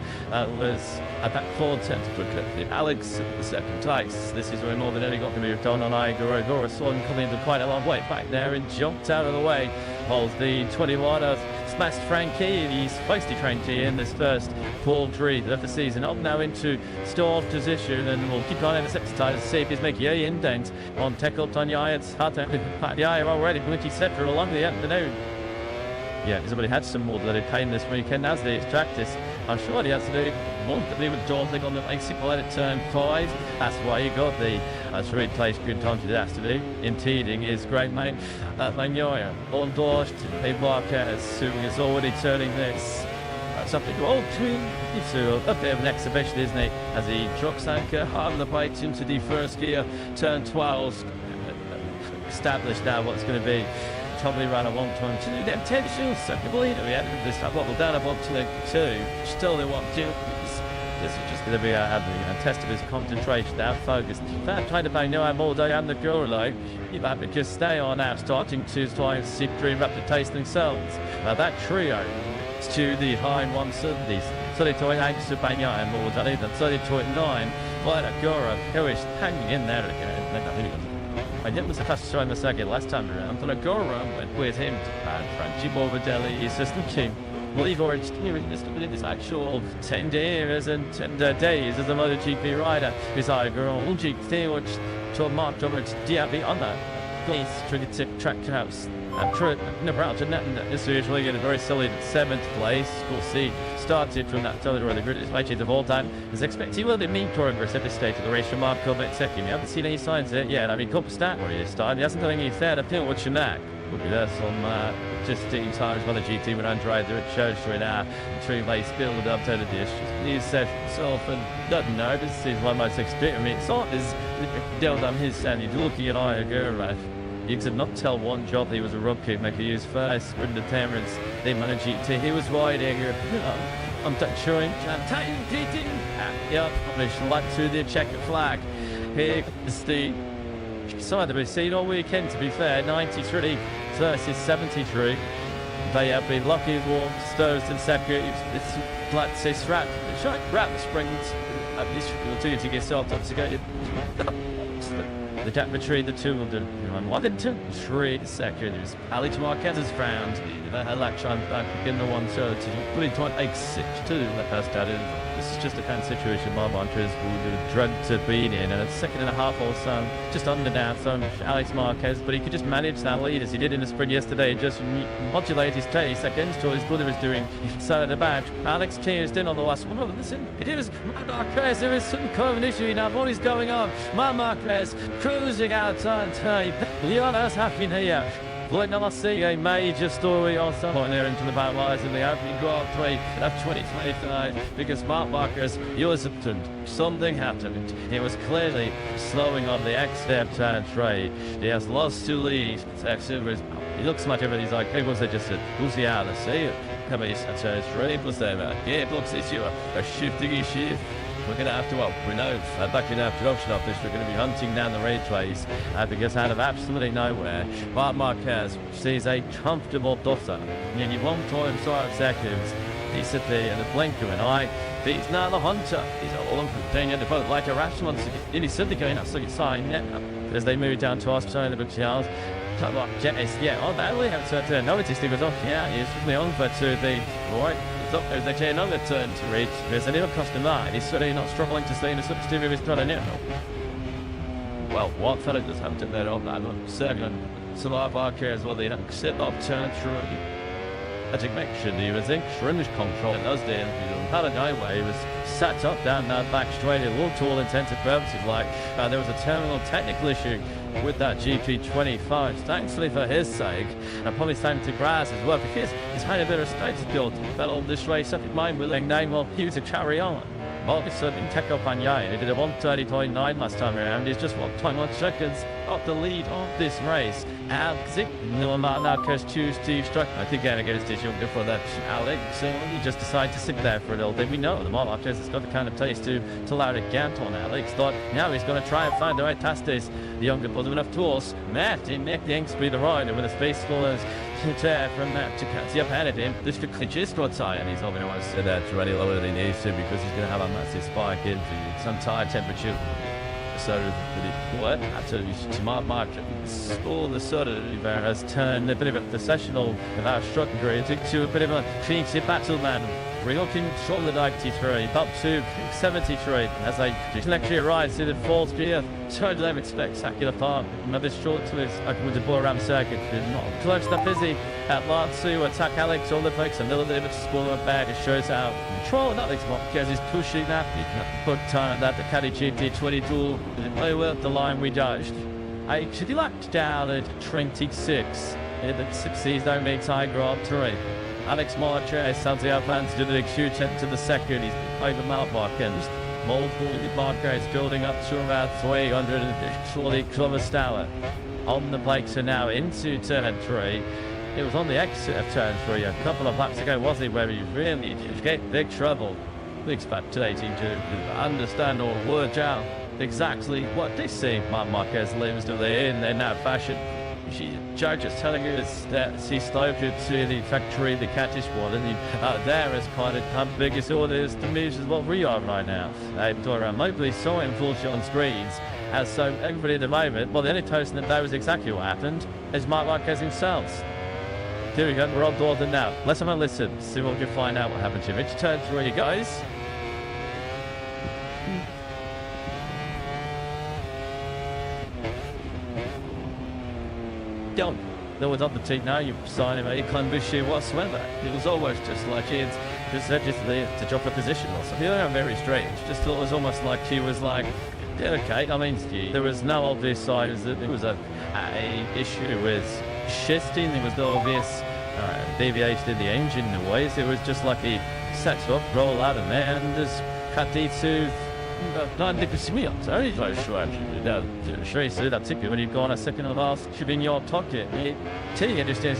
Was about 4 tenths quicker. Alex the second place. This is where more than any got to be done on Igor. Igor saw him coming into quite a long way back there and jumped out of the way. Holds the 21 of smashed Frankie. He's feisty Frankie in this first Paul Dreed of the season. Up now into stalled position and we'll keep on in the second time to see if he's making a indent on Tekel Tanya. It's hard to I've already Blinky Center along the afternoon. Yeah, somebody had some more bloody pain this weekend as they practice. I'm sure he has to do more to do with daunting on the basic line at turn 5. That's why he got the three place good time to do has to do. Impeding his great mate Magnolia. Endorsed a Marquez who is already turning this something to all twin. It's a bit of an exhibition, isn't it? As he trucks anchor hard on the bite into the first gear, turn 12. Established now what's going to be probably around a 1.2. The intention, second leader. We had this level down above to the 2. Still they want to. This is just going to be a test of his concentration, our focus. That trying to bang no more day and the girl alive. You might be just stay on now, starting to try and see 3 rapid taste themselves. Now that trio is to the high 170s. 30.8 to bang and more than 30.9. Vita Gora, who is hanging in there again. I did was a fast try in the second last time around, but Agora went with him to bad Frankie Morbidelli, his assistant king. Well, you've already experienced this actual 10 years and 10 days as a MotoGP rider. His Agora, stewards to Mark Roberts, Diaby on that. Please, trigger tip track house. Never out to net, and this is usually in a very solid 7th place. We'll see. Started from that totally where the greatest weight of all time. As expected, he will be mean progress at this stage of the race. Remarkable bit second. You haven't seen any signs of it yet. I mean, couple stat where he is starting. He hasn't done any third appeal. What's your knack? We'll be there some just 15 times by the GT when Andrade there at shows for an hour. 3 race build up to the dish. He said himself and doesn't know. This is one of my 6 bit. I mean, it's not as dealt on his and he's looking at Iagura. You could not tell one job he was a rookie maker use first sprint attempts. They managed GT. He was riding. I'm showing. Yeah, published like to the checker flag. Here is the side that we've seen all weekend. To be fair, 93 versus 73. They have been lucky warm stoves and second. It's like to say strap. Wrap springs. This will do you to get yourself up to go. The gap between the two of them. 1 and 2, 3 seconds. Alex Marquez has found Electron back in the 130. Putting 0.86 to the first started. This is just a kind of situation my mantras would dread to be in. And a second and a half or so, just under now from Alex Marquez. But he could just manage that lead as he did in the sprint yesterday. Just modulate his 30 seconds to what his brother was doing. So the badge. Alex cheers in on the last one. Listen, it is Marquez. There is some kind of issue now. What is going on? Marquez. cruising out turn 3. Leona's happy here. Like now I see a major story on some point there into the back lines in the opening Grand Prix of 2025 because Mark Marquez, something happened. He was clearly slowing on the X-step turn 3. He has lost to lead. He looks like everybody's like, hey, they just said, who's the other? See it? Come on, it's turn 3 plus them. Yeah, looks it's you. A shifting shift. We're going to have to, we know, back in our production office, we're going to be hunting down the replays because out of absolutely nowhere, Mark Marquez sees a comfortable dotter. Nearly 1.5 seconds. He sat there in the blink of an eye. But he's not a hunter. He's all on from the boat like a rational. And he's suddenly going out, so you sign now. As they move down to us, showing the big challenge. That really have to notice. He goes, he's really on for the right. There's actually another turn to reach. There's a little customer. He's certainly not struggling to stay in the substitute of his brother now. Well, what fella just have to bet on that one. Second, some of our cares well, they don't sit up turn through. I think make sure he was in cringe control in those days. Paddock highway was sat up down that back straight. It looked to all intents and purposes like there was a terminal technical issue with that GP25. Thankfully for his sake, and probably time to grass as well because he's had a bit of status built. Fell on this race up in mind willing name will use to carry on. Marcus in Teko Panyai, he did a 1:30.9 last time around. He's just 1 seconds off the lead of this race. Alex now choose to strike. I think against his younger for that Alex. So he just decided to sit there for a little bit. We know the Mark has got the kind of taste to allow a gant on Alex. Thought now he's going to try and find the right past this. The younger brother enough tools. Matt in Nick Yanksby the rider with a space scores from Matt to catch up at him. This could clinch his spot tie, and he's obviously wants to that really lower than he needs to because he's going to have a massive spike in some tire temperature. So what? To Mark all the sort of has turned a bit of a processional without structure into a bit of a clean battle man. Real control the 93, up to 73 as they actually arrives in the fourth gear. Turn left spectacular farm. Another short twist with the ball around circuit. Not close that busy at last to attack Alex all the folks. A little bit of a spoiler bag. It shows how control Alex because he's pushing that. Put time that the Caddy GT22 play well the line we judged. Actually lapped down at 26 in the 60s. Don't make tie Grand 3. Alex Marquez sounds the plans to the big shoot to the second. He's over Mount Marquez. Multiple Marquez building up to about 340 kilometers an hour. On the brakes are now into turn 3. It was on the exit of turn 3 a couple of laps ago, was it, where he really did get big trouble. We expect today to understand or work out exactly what they see Mark Marquez lives to in that fashion. Judge is telling us that he's slogan to the factory, the catfish one, and there is quite a biggest orders to me as what we are right now. I'm talking around locally, saw him unfortunately on screens. As so everybody at the moment, well, the only person that knows exactly what happened is Mark Marquez himself. Here we go, we're on board now. Let's have a listen, see what we can find out what happened to him. It's turn 3, guys. There was on the team now, you sign him a climb issue whatsoever. It was always just like it's just to drop a position or something. Very strange. Just thought it was almost like he was like, yeah, okay. I mean, there was no obvious signs that there was a issue with shifting. There was no obvious deviation in the engine noise. It was just like he sets up, roll out of there, and just cut to. Not the Casimian, sorry, that's it. When you've gone a second and a half, should be in your pocket. Tilly understands,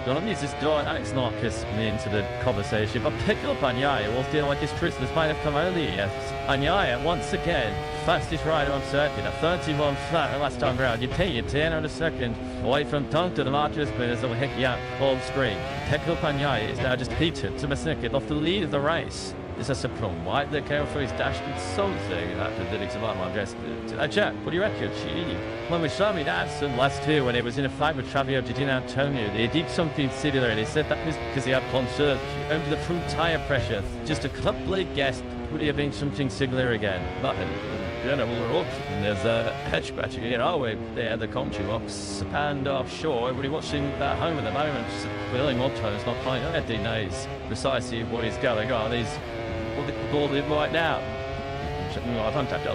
don't need to draw Alex Marcus into the conversation, but pick up Anyaya. We'll deal like his Christmas might have come earlier. Anyaya, once again, fastest rider on circuit, a 31 flat last time round. You pay your 10 on a second away from Dunk to the largest spinners that will hit you on screen. Pick up Anyaya is now just heated to Masnicket off the lead of the race. Is that a problem? Why the careful is dashed with something after the next about my dress? Jack, what do you reckon? When we saw me that last year when it was in a fight with Fabio Di Antonio, they did something similar. They said that was because he had concerns over the front tire pressure. Just a couple of guests would have been something similar again. But we're up and there's a hatchback again. There the country box and offshore. Everybody watching at home at the moment. William Otto's not playing. Eddie knows precisely what is going on. He's what they call it right now. I don't have to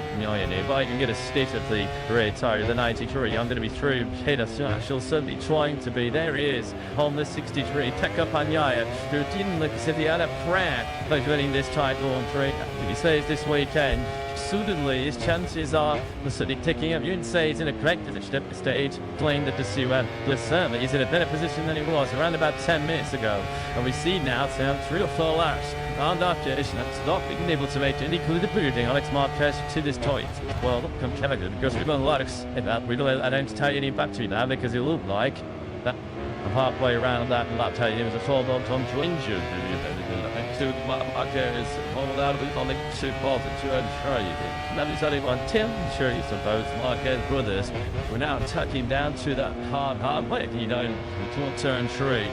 if I can get a state of the rear tire of the 93, I'm going to be through Peter. She'll certainly trying to be. There he is on the 63. Pekka Panyaya, who didn't look as if he had a prayer of winning this title on 3. He says this weekend, suddenly his chances are certainly ticking up. You wouldn't say he's in a great position at this stage, playing the Dasuan, but certainly he's in a better position than he was around about 10 minutes ago. And we see now 3 or 4 laps. And after this, that's not being able to make any clue the building. Alex Marquez to this point. Well, look, I'm Kevin, because we're going to Alex. We don't tell you any battery now because it looked like that I'm halfway around that lap tell you it was a 4-on injured. Marquez hold out of it on the 2 balls at 2 and 3. That is only 1 10 series of both Marquez brothers. We're now tucking down to that hard way. You know, turn 3.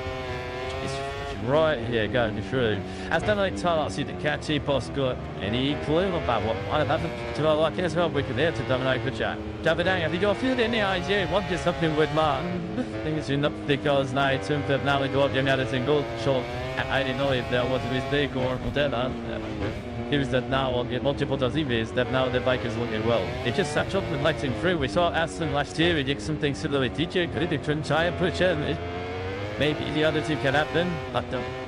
Right here going through. As Dominic Tarlott see the catchy post got any clue about what might have happened to our luck as well. We can hear to Dominic the chat. David, have you got feel any idea what is happening with Martin? I think it's enough because now it's now we got young at a single shot. I didn't know if there was a mistake or whatever. Here's that now on the multiple is that now the bike is looking well. It just sat up and lighting through. We saw Aston last year. We did something similar with DJ. Could it try and push it? Maybe the other two can happen, but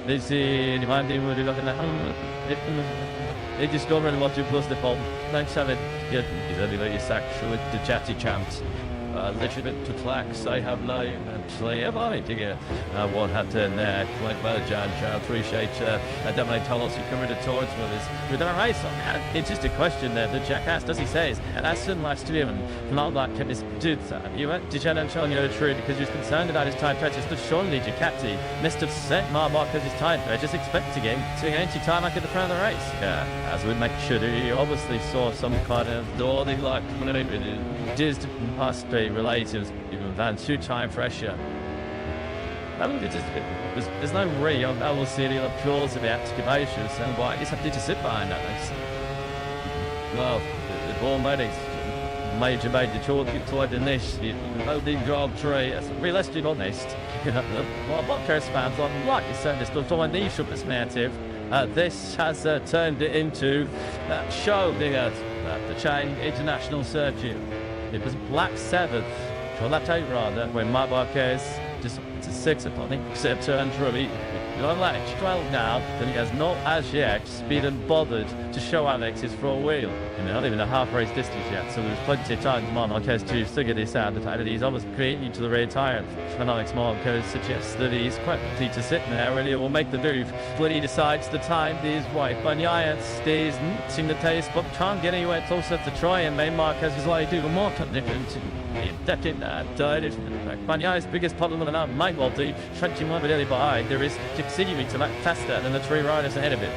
this is one thing we're looking at. They discover what you plus the bomb. Thanks, have it. Yeah, he's only very sexual with the chatty chant. Little bit to flax, I have no play about it again. One had to quite well, John. I appreciate Dominic Thomas you coming towards with us. We're going to race on that. It's just a question there that Jack asked, as he says, and Aston last year, and not like his dude, you went to Chang on your true because he was concerned about his time pressures, but surely Ducati must have set Mark as his time pressures, expecting him to get into time at the front of the race. Yeah, as we make sure he obviously saw some kind of dawning like just past the relatives, even than 2 time pressure. I mean, there's no real city of applause of the excavations, and why you just have to sit behind that. Well, the ball medics, major talking toward the niche, the loading Grand Prix, let's be honest. Well, what cares fans on, like you said, this does one niche of this narrative. This has turned it into that show, the Chang International Circuit. It was Black 7th, or left 8 rather, when Marc Marquez just to 6 upon him, except turn Ruby. On latch 12 now, then he has not as yet been bothered to show Alex his front wheel. Not even a half race distance yet, so there's plenty of time for Marquez to figure this out. The time that he's almost creating to the rear tyre. And Alex Marquez suggests that he's quite happy to sit there, really, will make the move. But he decides the time is right. Banyaya stays in the taste, but can't get anywhere closer to try and make Marquez is like do more different. Banyaya's biggest problem with that might well be trenching one bit early behind. There is continuing to act faster than the 3 riders ahead of it.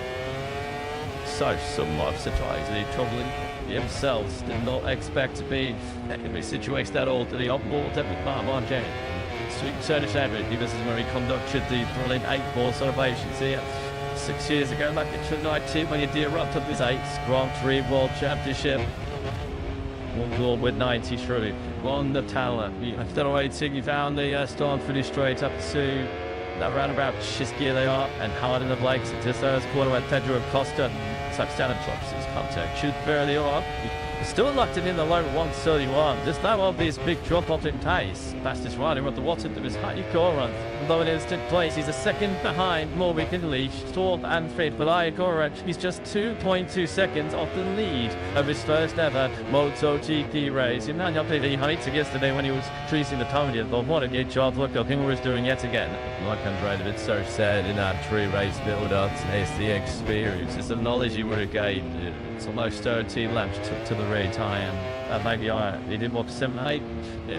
So somewhat surprisingly troubling. Themselves did not expect to be in a situation that all to the on-board with Mark Chang. Sweet Turnish Everett, this is where he conducted the brilliant 8-ball celebrations here 6 years ago, like in 2019 when he erupted this 8th Grand Prix World Championship. One goal with 93. Won the Thailand. After waiting, he found the storm finish straight up to that roundabout Shiskia they are, and hard in the Blakes into third quarter where Pedro Costa touchdown and drops his contact. Shoot fairly on. Still locked in the low 131. Just now obvious big drop off in pace. Fastest rider of the Watson to his high Coran. Although in instant place, he's a second behind Morwick and Leach, Storm and Fred. But Iacora, he's just 2.2 seconds off the lead of his first ever MotoGP race. In that update he highlighted yesterday when he was tracing the time, he thought, what a good job. Look, I think was doing yet again. Like Andre David so said in that 3 race build up, it's the experience, it's the knowledge you would have gained. It's almost 13 laps to the rear tyre. Maybe he did more for 7-8.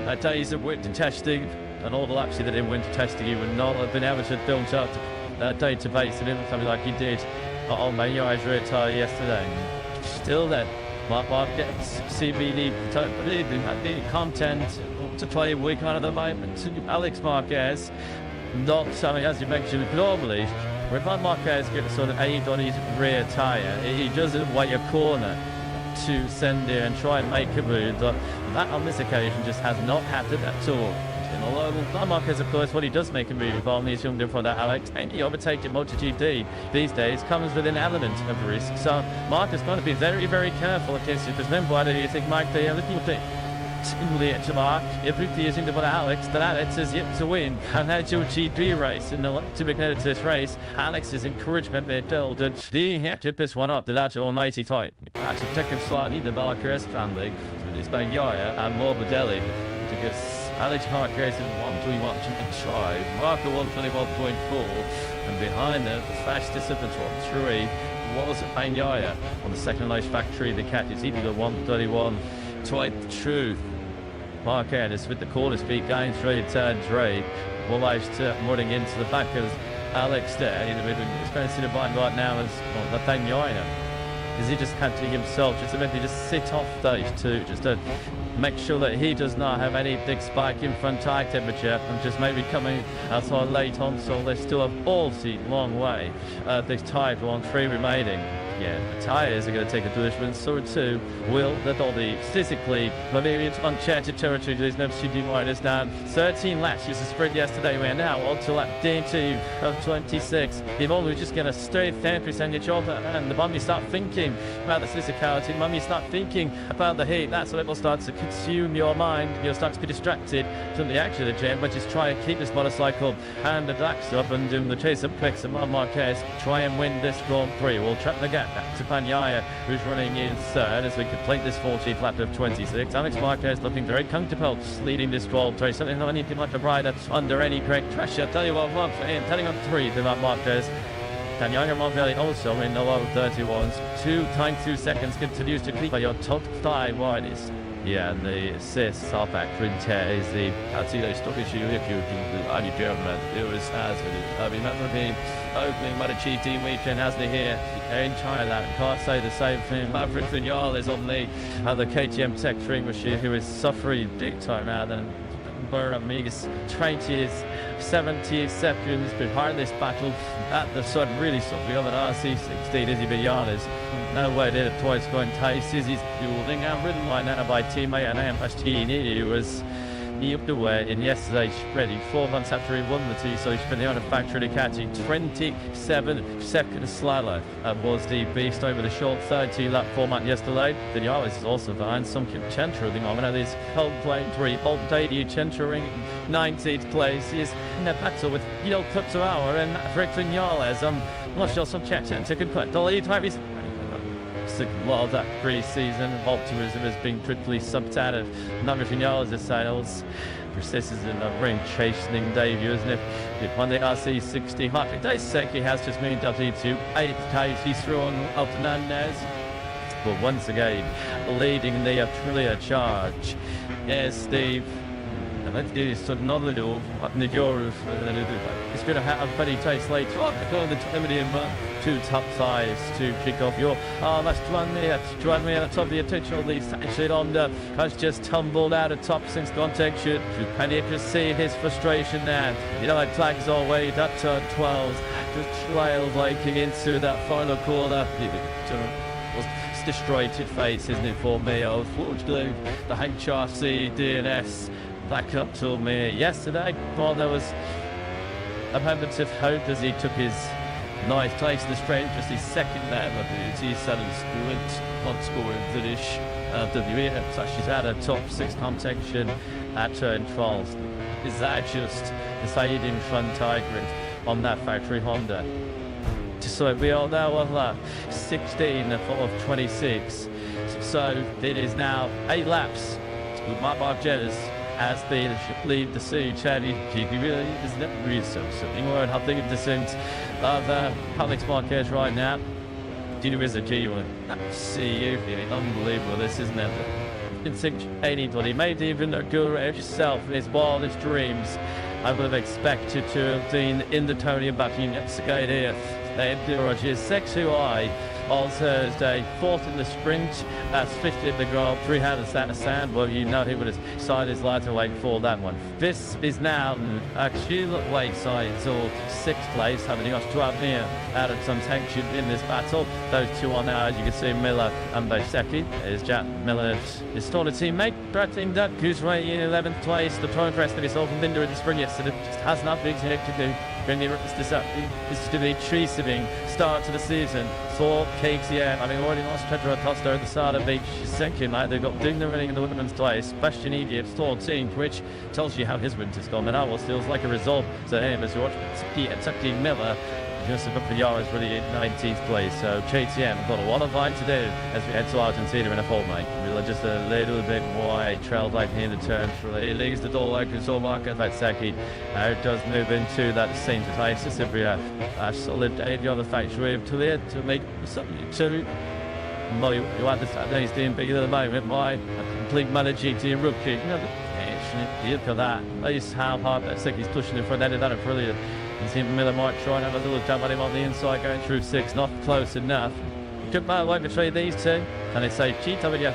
That days of winter testing and all the laps he did in winter testing, he would not have been able to build up that database and something like he did on Manuai's rear tyre yesterday. Still then, Mark gets CBD content to play week on at the moment. Alex Marquez, not something as you mentioned normally. When Marquez gets sort of aid on his rear tyre, he doesn't wait a corner to send it and try and make a move. But that on this occasion just has not happened at all. in a low. Marquez, of course, what he does make a move on these young for that Alex, and he overtakes in MotoGP these days comes with an element of risk. So Mark is going to be very, very careful in case there's no why do you think Mark the other people to Mark, every using the Alex, that Alex is yet to win. And that's your GP race in the to begin this race. Alex's encouragement may build and the tip this one up, the latter almighty tight. Actually, take him slightly, the Balakres family, with his Banyaya and Morbidelli, because Alex Marquez is 131 to try. Marco 121.4, and behind them, the fastest of the top three was Banyaya on the second race factory. The cat is either 131. True. Marquez with the corner speed going through turn 3, almost running into the back of Alex there. He's going to see the bike right now as the Banyaya. Because he just had to himself just to just sit off those two, just to make sure that he does not have any big spike in front tire temperature and just maybe coming outside late on, so they still have all the long way. This tire for 1-3 remaining. Yeah, the tyres are going to take a punishment, so too will the Dolly. Physically, maybe it's uncharted territory. There's no CD minus down 13 laps. Used to sprint yesterday. We're now on to lap D2 of 26. If only just going to stay 10% each other, and the moment you start thinking about the physicality, the moment you start thinking about the heat, that's when it will start to consume your mind. You'll start to be distracted from the action of the gym, but just try and keep this motorcycle and the backs up and do the chase up clicks and Marquez. Try and win this Grand Prix. We'll trap the gap back to Banyaya, who's running in third as we complete this 14th lap of 26. Alex Marquez looking very comfortable, leading this 12 race. Something not anything like a rider under any great pressure. Tell you what, one for him, telling on 3 to Marquez. Daniel Monvelli also in the low 31s. 2 seconds continues to keep your top 5 widest. Yeah, and the assists are back for Inter is the Atile stock issue if you can only German. It was as I remember being opening MotoGP weekend as they here in Thailand. Can't say the same thing. Maverick Vignal is on the KTM Tech Dream machine, who is suffering big time now. Then Buramigas 20th, 70 seconds behind this battle at the sun. Really something of an RC16 Izzy Villanes. No way did it twice going taste. Izzy's building out ridden right now by teammate and Ampastini, who was up the way in yesterday's ready 4 months after he won the two, so he's been on a factory catching 27 seconds slower. Was the beast over the short 30 lap format yesterday. Vinales is also behind some Central. The moment is Cold Plane 3, Old Day Centering 19th place. He's in a battle with Yel Clipsauer and Rick Vinales. I'm not sure some chat to good put. The lead time is well, that pre-season optimism has been triply subtitled. Number Vinales sales. Persists in a ring chasing debut, isn't it? On the RC60 Hartley Daiseki has just moved up to 8th place. He's throwing out Hernandez. But once again, leading the Aprilia charge. Yes, Steve. Let's do this another door up in the Europe. It's going to have a very taste later on. Going to the 2 top 5s to kick off your. That's Joan me at the top of the attention. The Sanchez Honda has just tumbled out of top since contact shoot. And you can see his frustration there. You know, it flags all way that turn 12. Just trail breaking into that final corner. Was destroyed face, isn't it, for me? Unfortunately, the HRC DNS back up to me yesterday. Well, there was a moment of hope as he took his 9th place in the sprint, just his 2nd there, but he's selling sprint, not scoring finish. WE, so she's had a top 6 competition at turn 12. Is that just the fading front tire grid on that factory Honda? So we are now on lap 16 of 26. So it is now 8 laps with Mark Jenners as they lead the sea. Charlie really is not really something word. I think the sense of Alex Marquez right now. There is a genuine see you feeling unbelievable. This isn't it? In 680, maybe even a guru yourself in his wildest dreams. I would have expected to have been in the Tony and Bucking yesterday here. They do Roger 6 UI. on Thursday. 4th in the sprint, that's 5th in the Grand Prix. How does that stand? Well, you know he would have decided his life to wait for that one. This is now actually Wayside, so 6th place, having got to up here out of some tension in this battle. Those two are now, as you can see, Miller and Bosecki. There's Jack Miller, his taller teammate, Bratting Duck, who's right in 11th place. The progress that he saw from Binder in the spring yesterday just has nothing to do. This to the tree-sieving start to the season for KTM. I mean, already lost Pedro Acosta at the start of each second. Like they've got Digna running in the women's place. Bastion Egypt 14th, which tells you how his winter's gone. And that was feels like a result to him as you watch Peter Tucky Miller just above the Yaris really in 19th place. So KTM got a lot of line to do as we head to Argentina in a fortnight. We're just a little bit wide, trailed like here in the turn. It leaves the door open, so Marcus Vatsaki does move into that same place. Just if we have a solid the other factory to there to make something to. Well, you understand that he's doing bigger at the moment by a complete MotoGP rookie. Look at that. That's how hard Vatsaki's pushing in front end of that and brilliant. You see Miller might try and have a little jump at him on the inside going through 6, not close enough. Good battle right between these two. And it's a GW,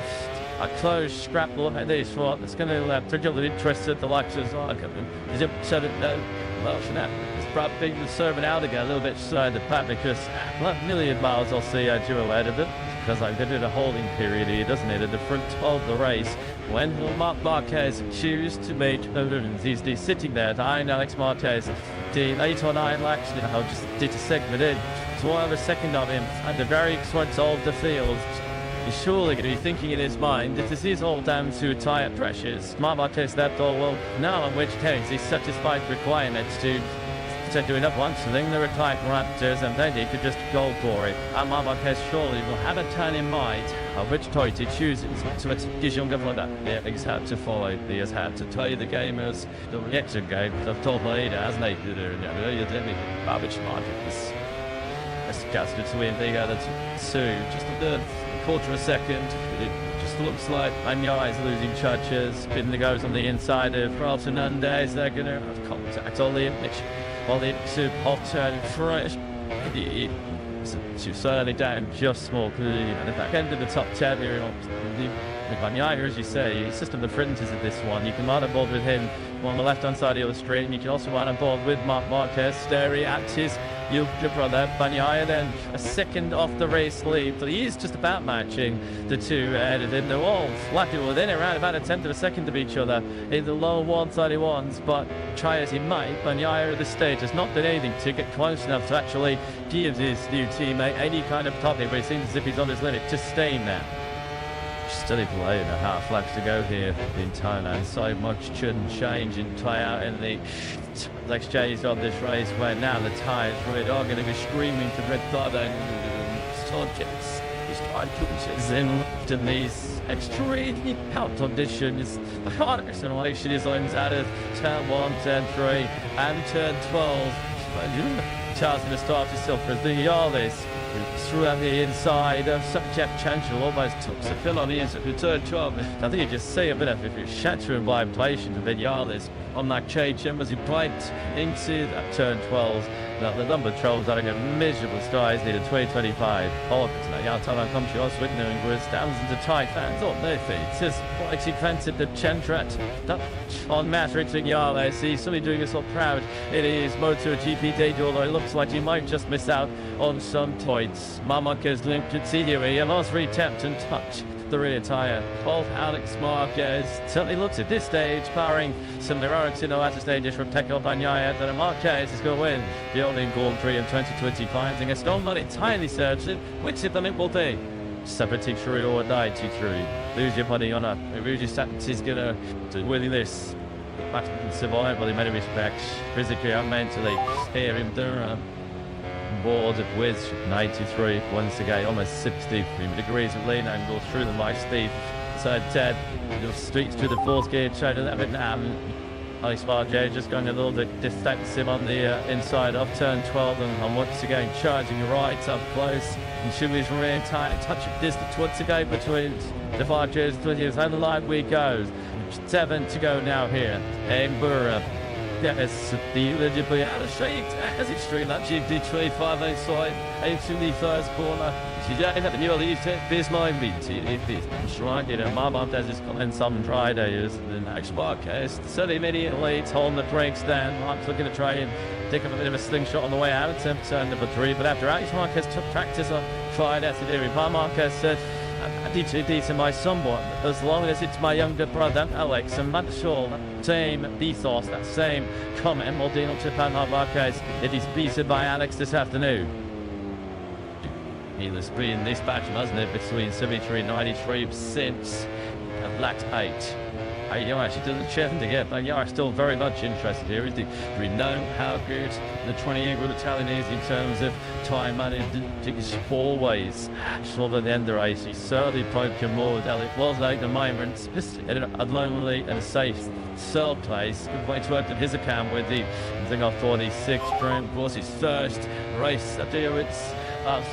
a close scrapple like this one. It's going to trigger the interest of the likes of Zarka. Is it so that no? Well, Shanap is probably serving out again a little bit side the pack because not a million miles I'll see dual out of it. Because like they did a holding period here, doesn't it? At the front of the race. When will Marc Marquez choose to make moves? He's sitting there, behind Alex Marquez. The 8 or 9 laps, I'll just did a segment in. So I have a second of him at the very front of the field. He's surely going to be thinking in his mind that this is all down to tyre pressures. Marc Marquez left all well now, in which case he's satisfied requirements to do enough once to ring the retired Raptors and then he could just go for it. And Marc Marquez surely will have a turn in mind of which toy to choose to a younger brother. Yeah, he's had to follow, he has had to play the game as the reaction game of top leader, hasn't he? Garbage margins. That's adjusted to win the other two, just a quarter of a second. It just looks like Bagnaia is losing touches. Binder goes on the inside of Ralph Hernandez. They're going to have contact on the image. While the soup hot turn fresh, she's certainly down just small. And the back end of the top 10 here on Bagnaia, as you say, he's just on the fringes of this one. You can run on board with him on the left hand side of the street, and you can also run on board with Marc Marquez staring at his younger brother Bagnaia. Then a second off the race lead, but he is just about matching the two ahead of him. They're all flapping within around about a tenth of a second of each other in the low 131s, but try as he might, Bagnaia at this stage has not done anything to get close enough to actually give his new teammate any kind of topic, but it seems as if he's on his limit, just staying there. Still play and a half laps to go here in Thailand. So much shouldn't change and play out in the exchange of this race where now the tyres really are going to be screaming to red dot and subjects. Is in these extremely hot conditions. The hard acceleration is on out of turn 1, turn 3 and turn 12. Charles going to start himself for the Yaris. Through on the inside of Subject Chancellor almost took the fill on the inside to turn 12. I think you just see a bit of it shattering vibration of Vinales on that change as he bites into that turn 12. Now the number of trolls having a miserable skies near the 2025. Oh, now Thailand comes to us with New England thousands of Thai fans on their feet. Just quite expensive the Chentrat. On Matrix and Yale, see somebody doing us all proud. It is MotoGP debut, although it looks like he might just miss out on some toys. Marquez linked to Tijuana, and last reattempt and touch the rear tyre. Both Alex Marquez certainly looks at this stage, barring some heroics in the latter stages from Tecco Bagnaia, that Marquez is going to win the only Grand Prix in 2025. And it's not entirely certain which of them it will be. 73 or 93. Lose your money on a Rudy Stats is going to win this. Back and survival in many respects, physically and mentally. Here in Durham. Board of Wiz 93 once again, almost 60 degrees of lean angle through the light speed. So 10 streets through the fourth gear, trying to let it now. Alex Marquez just going a little bit defensive on the inside of turn 12 and once again charging right up close. And Shumi's rear tyre touch of distance once again between the 5 gears and 20 years. And the line we go. 7 to go now here in Burra. Yes, the leaderboard out of straight as it's straight that GP3 5 outside into the first corner. She's out at the new lead this line beat it is right, you know, my mom does this comment some dry days the next podcast. So they immediately holding the brakes down. Mark's looking to try and take up a bit of a slingshot on the way out to turn number 3, but after Alex Marquez took practice on tried as to do it. Marquez said I did decent my somewhat as long as it's my younger brother Alex, and that's all. Same ethos, that same comment will deal to Pan Marquez. It is beaten by Alex this afternoon. He's been this batch, hasn't it, between 73 and 93 since lacked 8. She doesn't check to get, but are still very much interested here. We know how good the 28-year-old Italian is in terms of time management. It's always sort of the end of the race. He certainly broke your more than it was like the moments. Ended up a lonely and a safe third place. Good way to open his account with the thing I thought his 6th round was his first race at stewards.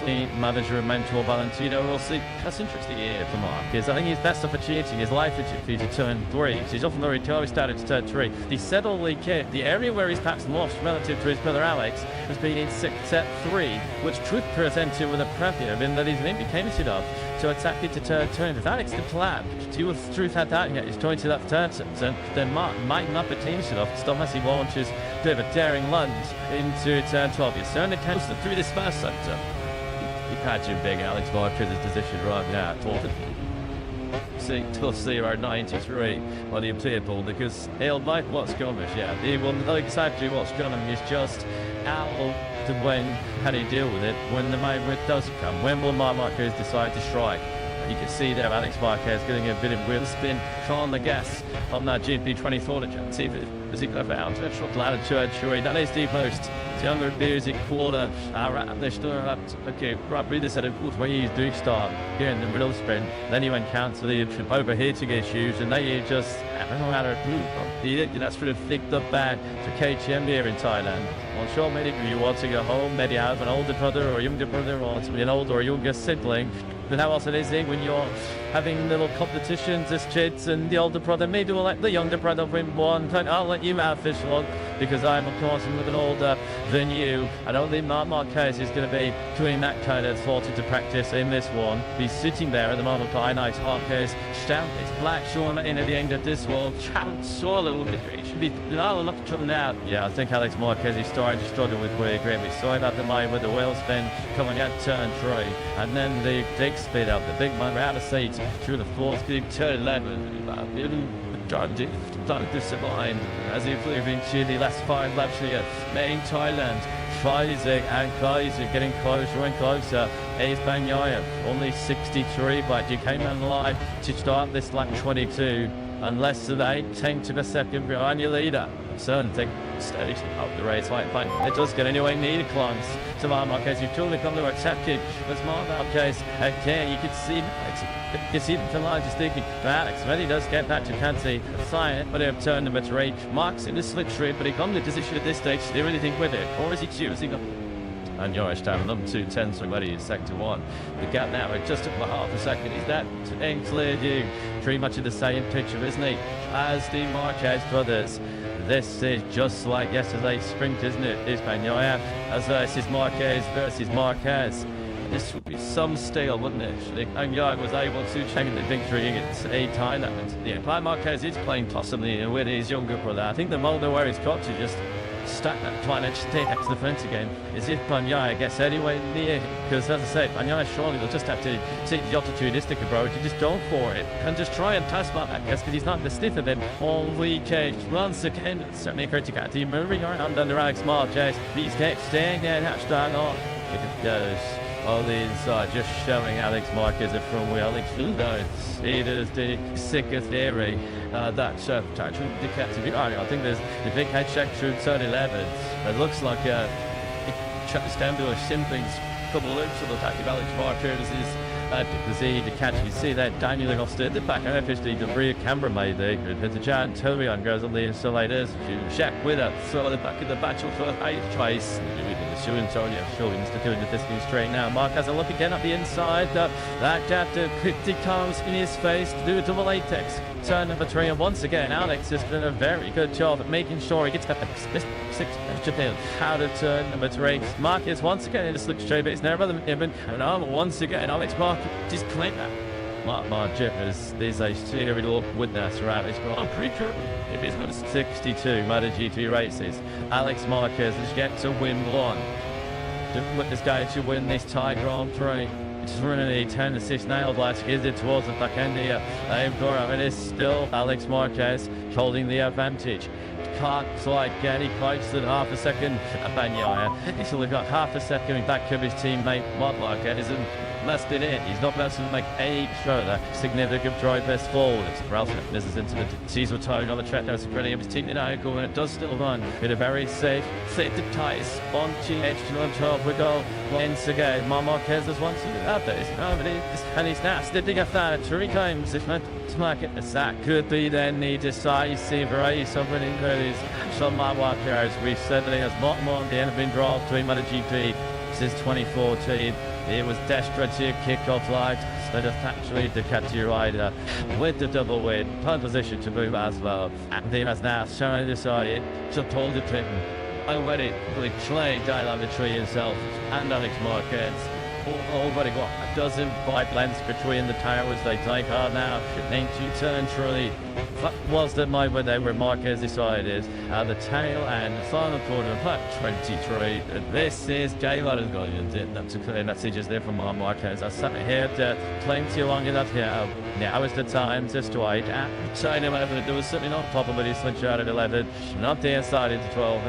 The manager and mentor Valentino. We'll see. That's interesting here for Mark, because I think his best opportunity in his life is to turn 3. So he's often already started to turn 3. The settled kid, the area where he's perhaps lost relative to his brother Alex, has been in set 3, which could present him with a preview in that he's maybe capable enough to attack it to turn 2. If Alex the plan, to have truth had that yet, he's trying to that turn, and then Mark might not be team enough to stop as he launches a bit of a daring lunge into turn 12. He's certainly comes through this first sector. He had you big Alex Marquez's position right now. Till 0.93 on the table, because he'll like what's coming. Yeah, he will know exactly what's coming. It's just how to when can he deal with it when the moment does come. When will Marquez decide to strike? You can see there Alex Marquez getting a bit of wheel spin on the gas on that GP24 to Chang. See if it does he go out. Short ladder to that is the most. Younger music quarter, okay, right, read this at a where you do start here in the middle sprint, then you encounter the overheating issues, and then you just, I don't know how to that's sort of flicked up back to KTM here in Thailand. I'm sure maybe you want to go home, maybe have an older brother or a younger brother, or an older or younger sibling. But how else it is when you're having little competitions as kids, and the older brother maybe will let the younger brother win one. I'll let you have this one because I'm of course a little older than you. I don't think Mark Marquez is going to be doing that kind of thought into practice in this one. He's sitting there at the moment by Alex Marquez. Stamp is black Sean in at the end of this one. Chance saw a little bit. It should be enough to trouble now. Yeah, I think Alex Marquez is starting to struggle with where we saw him at the line with the wheel spin coming out turn 3, and then the big speed up, the big man out of sight through the 4th big turn 11. Started to survive as he flew into the last 5 laps here. Main Thailand, Isaac and Kaiser getting closer and closer. Ace Banyaya, only 63, but he came on live to start this lap 22. And less than 8 to the second behind your leader. Certain thing steady up the race like fine. It does get anyway near climbs to Marquez. You've totally come to accept it. But Marquez again, you can see the largest thinking. But Alex really does get that to Kansi sign, but he'll turn number 3. Mark's in the slipstream, but he comes to position at this stage. Do anything with it, or is he choosing? And Joris down number 2, 10, so ready in sector 1. The gap now at just about half a second. Is that cleared you? Pretty much in the same picture, isn't he? As the Marquez brothers. This is just like yesterday's sprint, isn't it? It's Bagnaia as versus Marquez versus Marquez. This would be some steel, wouldn't it? And Young was able to change the victory against Thailand. Yeah, Marquez is playing possibly with his younger brother. I think the Moldo where he's got to just stack that, trying to stay next to the fence again, is if Bagnaia gets anywhere near him. Because as I said, Bagnaia surely will just have to take the opportunistic approach and just go for it and just try and pass Marquez, because he's not the stiff of him all weekend. Once again, certainly Richigamme moving around under Alex Marquez. He's kept staying there, that's down on. If it goes on the inside, just showing Alex Marquez a front wheel. It is the sickest area that's actually the captive. I think there's the big head check through turn 11. It looks like it shuts down to a Simpkins couple loops of the attack of Alex Marquez is the catch. You see that Daniel lost at the back. Officially, the rear camera made there. The giant Tobion goes on the insulators. Jack with it. So the back of the battle for eight tries. Showing to do the distance straight now. Mark has a look again at the inside. That chapter quickly comes in his face to do a double apex. Turn number 3, and once again, Alex has done a very good job at making sure he gets back six how to turn number 3. Mark is once again in the slick straight, but it's never even. And once again, Alex Mark just claimed that. Mark Jeffers, these days, every little witness around this. I'm pretty sure if it's got 62 MotoGP races, Alex Marquez has yet to win one. This guy to win this Thai Grand Prix. It's running a 10-6 nailed last year towards the back end here. It is still Alex Marquez holding the advantage. Can't quite get any close than half a second. Bagnaia, he's only got half a second back of his teammate Marquez, and that's been it. He's not able to make any further significant drive best forward. Ralph misses into the diesel tone on the track. Now Sabrina of his team in Argo, and it does still run with a very safe, tight, spongy edge on top. We go once again. Marquez is once again out there. And he's now slipping a third 3 times. If not to mark it, that could be then the decisive race. Somebody is some Marquez. We've said that he has not more the end of been drawn between MotoGP since 2014. It was desperate to kick off light instead of actually the Ducati rider with the double win. Pole position to move as well. And he has now shown decided to pull the pin. Already really played down the tree himself and Alex Marquez. Already got a dozen bike lengths between the towers. They take hard now. Into turn 3. That was the moment they were Marquez decided at the tail and the final corner of lap 23. This is J-Rod has got it. That's a clear message there from Marquez. I sat here plenty long enough here. Now is the time just to wait. Side 11, there was certainly not a problem with his switch out at 11. Not the inside into 12.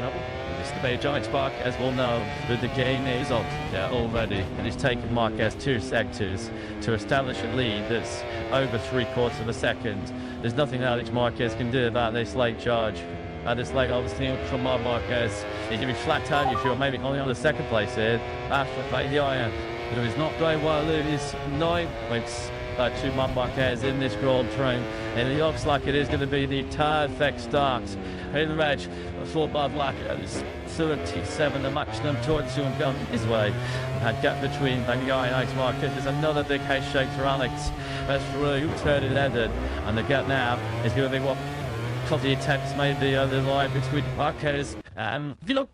It's the Bay Giant Spark, as we'll know, that the game is on already. And it's taken Marquez 2 sectors to establish a lead that's over 3/4 of a second. There's nothing Alex Marquez can do about this late charge. This late obviously from Marquez. He can be flat out if you're maybe only on the second place here. After the iron. But he's not going well. It is 9 points to Marquez in this Grand Prix. And it looks like it is going to be the perfect start. In the match, fought by Black. 37, the maximum towards him going his way. That gap between Bagnaia and Alex Marquez is another big head shake for Alex. That's really turn it ended. And the gap now is going to be what the attempts made the other line between Marquez and if you look.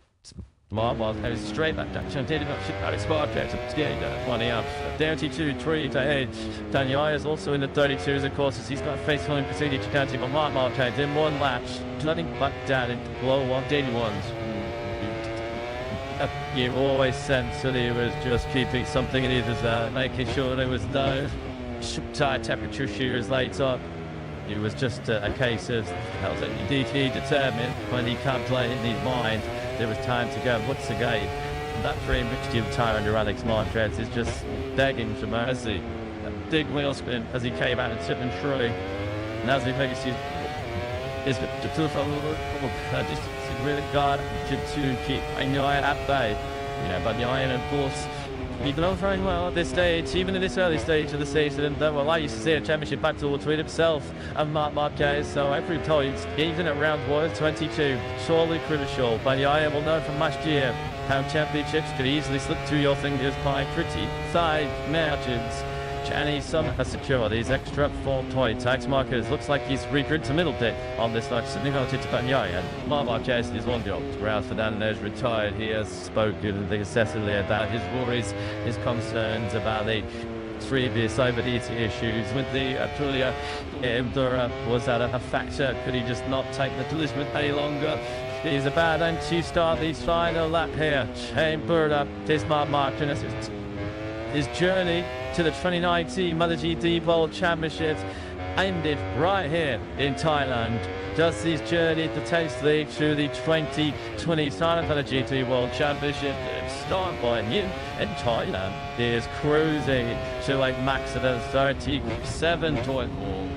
Marquez straight back down. Chang did not ship Alex Marquez. Yeah, 20 up. 32, 3 to 8. Daniel is also in the 32s, of course, as he's got a face on proceeding to county, but Marquez in one lap, letting back down into below 181s. You always sense that he was just keeping something in his making sure there was no tire temperature shooters later. It was just a case of he determined when he can't play in his mind. There was time to go once again. That free mixture tire under Alex Marquez is just begging for mercy. A big wheel spin as he came out and tipping through. And as he makes his just really got to keep Bagnaia at bay. But Bagnaia, of course, he's done very well at this stage, even at this early stage of the season. Well, I used to see a championship battle between himself and Marquez, so every time, even at round 122, surely crucial. Bagnaia will know from last year how championships could easily slip through your fingers by pretty side margins. Chang has secured these extra 4 points. Alex Marquez looks like he's regrouped to middle bit on this night. Sydney to Bagnaia, and Marquez is one job. Raul Fernandez retired. He has spoken excessively about his worries, his concerns about the previous overheating issues with the Aprilia. Was that a factor? Could he just not take the collision any longer? He's about to start the final lap here. Chambered up this Marquez. His journey to the 2019 MotoGP World Championships ended right here in Thailand. Just his journey potentially through the 2020 Thailand MotoGP World Championship start by him in Thailand. He is cruising to a max of 37.4.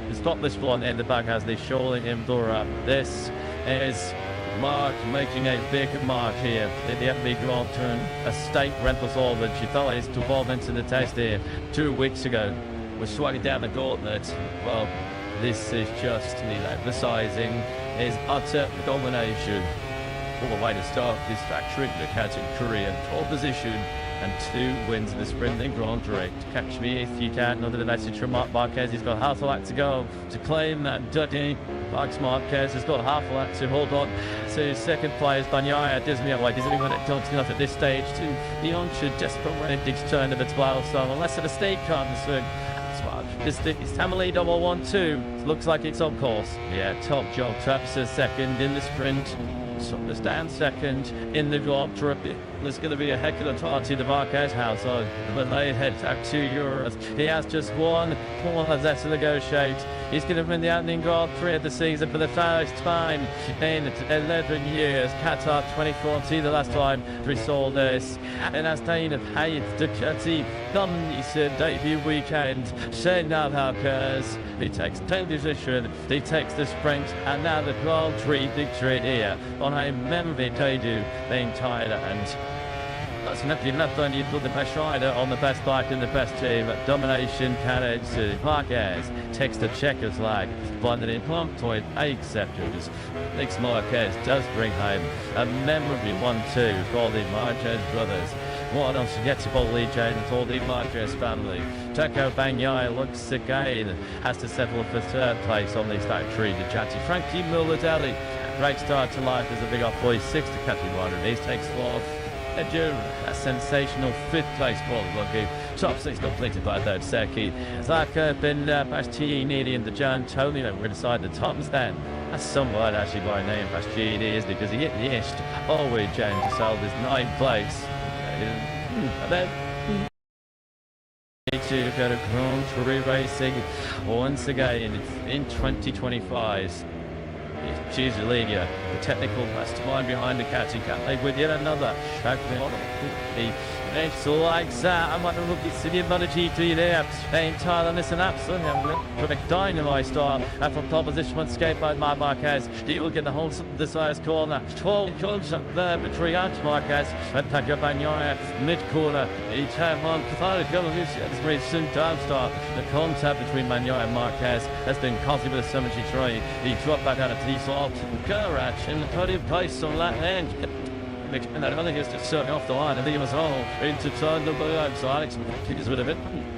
He's got this one in the back as they surely him door up. This is Mark making a big mark here in the FB Grand Turn. A state rental all that she fell is to evolve into the test here 2 weeks ago. We're swinging down the gauntlet. Well, this is just emphasizing his utter domination. All the way to start this factory, the category in pole position and 2 wins in the sprint in Grand Prix. Catch me if you can. Another message from Marc Marquez. He's got half a lap to go to claim that Dudley. Max Marquez has got half a lap to hold on to second place. Bagnaia doesn't have like, isn't even enough at this stage to the onshore desperate when it digs turn of its 12. So unless a mistake comes through. This is Tamale 112. Looks like it's on course. Yeah, top job. Traps is second in the sprint. Summers down second in the Grand Prix. There's going to be a heck of a party in the Marquez household when they head out to Europe. He has just one more left to negotiate. He's going to win the opening Grand Prix of the season for the first time in 11 years. Qatar 2014, the last time we saw this. And as Dane of Hayes Ducati done his debut weekend, Shane Marquez, he takes 10th position, he takes the sprint, and now the Grand Prix victory here on a memorable debut in Thailand. That's not only the best rider on the best bike and the best team. Domination carried to Marquez. Takes the checkered flag. Blinded in 1.8 seconds. Nick Marquez does bring home a memorable 1-2 for the Marquez brothers. What an unforgettable lead change for the Marquez family. Teco Bagnaia looks again has to settle for 3rd place on this factory. The Ducati Frankie Mullidelli. Great start to life as a big off boy. 6th to Ducati rider. He takes 4th. A sensational 5th place for the Lucky. Top 6 completed by third Seki. Zaka Ben Bastianini and the John Tony were inside the top stand. That's someone actually by name Bastianini is because he hit the ish all way down to sell this 9th place. And then to go to Grand Prix racing once again in 2025. Choose your leader, the technical mastermind behind the catching cat. They with yet another. It's like that. I'm going to look at City of MotoGP there. In Thailand, it's an absolute perfect dynamite start. And from top position, one skate by Marquez. He will get the whole this size corner. 12 comes up there between Marquez and Teco Bagnaia mid corner. He turned on. Catholic it's very soon time start. The contact between Bagnaia and Marquez has been costly with a 73. He dropped back out of the soft. Garage in the podium place on that end. And I don't think it's just certainly off the line. I think it was all into turn number 1. So Alex is with a bit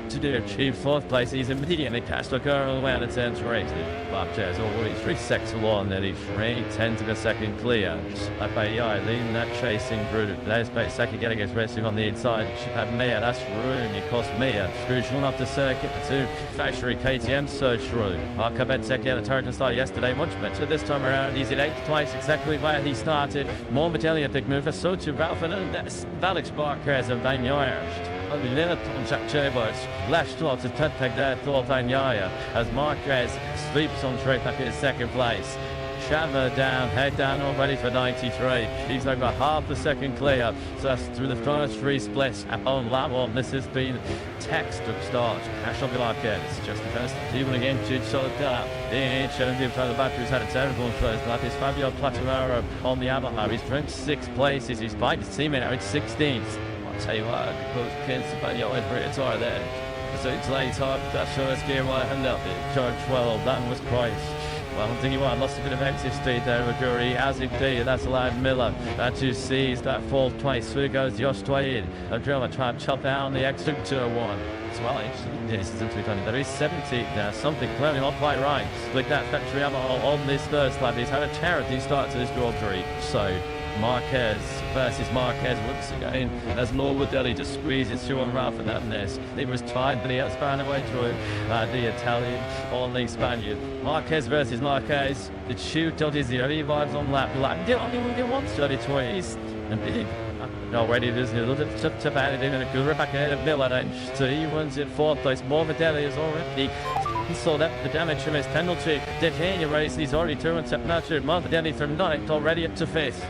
to do. Achieve 4th place. He's immediately cast a girl away on the 10th race. Marquez already 3 seconds along. Nearly 3/10 of a second clear. Bagnaia leading that chasing group. There's second getting his racing on the inside. Should have Mia. That's room. It cost Mia. Crucial off the circuit to factory KTM search room. Marquez second at the turn start yesterday. Much better this time around. He's in 8th place. Exactly where he started. More medallion a big move. So to Ralph and Alex Marquez and Bagnaia. Jack Chambers lashed off to Pepe there for Bagnaia as Marquez sweeps on straight back in 2nd place. Chandler down, head down already for 93. He's over half a second clear. So that's through the first 3 splits on lap 1. This has been textbook start. Cash on Marquez. Just the first. Even again to solid gap. In showing in front of the back who's had a terrible first lap. Is Fabio Plattararo on the Yamaha. He's from 6th places. He's by his teammate now. It's 16th. I'll tell you what, because Pins Fabio went for it are there. So it's late on. That first gear right hand up. Charge 12. That was Christ. Well, I'll tell you what, lots of good offensive speed there, Maguri, as indeed, that's allowed Miller. That you sees that 4th place. Through goes Josh Twain. A driller trying to chop down the exit to 1. As well, this is into there is 17 now, something clearly not quite right. With that factory Yamaha on this first lap, he's had a charity start to this Grand Prix. So, Marquez versus Marquez once again as Morbidelli just squeezes through on Ralph and Hernandez. It was tied, but he has found a way through the Italian on the Spaniard. Marquez versus Marquez. The shoot dot is the only vibes on lap. They only want 32s. And big. Already there's a little bit to add in and a good back ahead of Miller. So he runs in 4th place. Morbidelli is already. He saw that the damage from his penalty. Did he race? He's already 2 and 7. Morbidelli from 9th already up to 5th.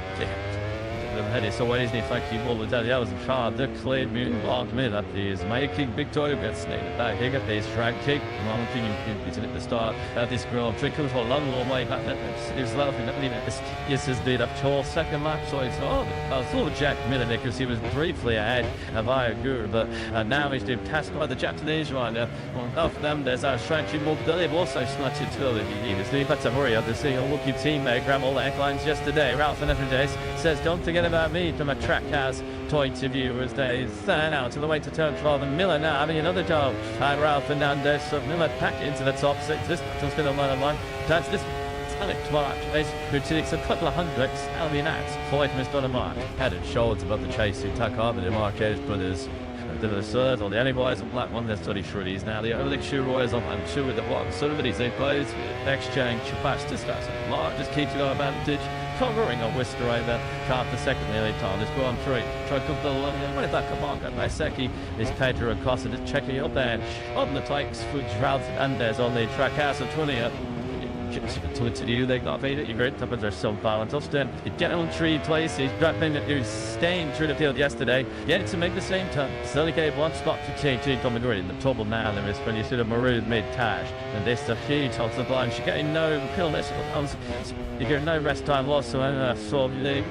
head. So when he's in fact you will tell you was a child the clear mutant blocked me that is making Victoria gets needed. That he got this track kick. One thing it's at the start. This girl trickles for long way back. It's laughing at me. This has been up to second lap. So it's I saw Jack Miller because he was briefly ahead of Ayagura, but now he's doing task by the Japanese rider. Off them, there's our strategy more. They've also snatched it to the but to hurry up to see a lucky teammate grab all the headlines yesterday. Ralph and Everdays says, don't forget about me from a track house point of view as they stand out to the way to turn 12 and Miller now having another goal. And Ralph Fernandez, so Miller back into the top six. This one's going to line. That's this. Tomorrow, who takes a couple of hundredths, Albion Acts, Floyd missed on a mark. Head and shoulders above the chase who tuck over the Marquez brothers. The third, or the only boys on black one, they're study shreddies now. The only shoe royals on and two with the block. Somebody's they plays next Chang, Chupash discussing. Mark just keeps it on advantage. Covering on Whisker over. Half the second nearly time. Let's go on through. Try to come to the line. What is that? Come on, by Seki. Is Pedro Acosta just checking up there. On the takes for Gerald and there's on the track house of 20. To you, they got made it. You great up there's some violence. Austin, you get on 3 places. Grappling that you staying through the field yesterday. Yet to make the same turn. Still gave one spot to KT on the grid. The trouble now there is when you see the maroon mid-tash. And this the huge holds the line. She's getting no killness. You get no rest time loss. So I saw the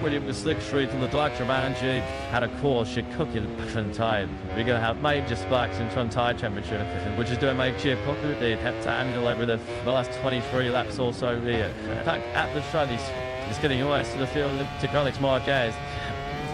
William was slick through to the director manager. Had a course, she cooked it front tire. We're going to have major spikes in front tire temperature, which is doing major popular. They'd have to handle over the last 23 laps also here. In fact, at the shot, he's getting west to the field to Alex Marquez.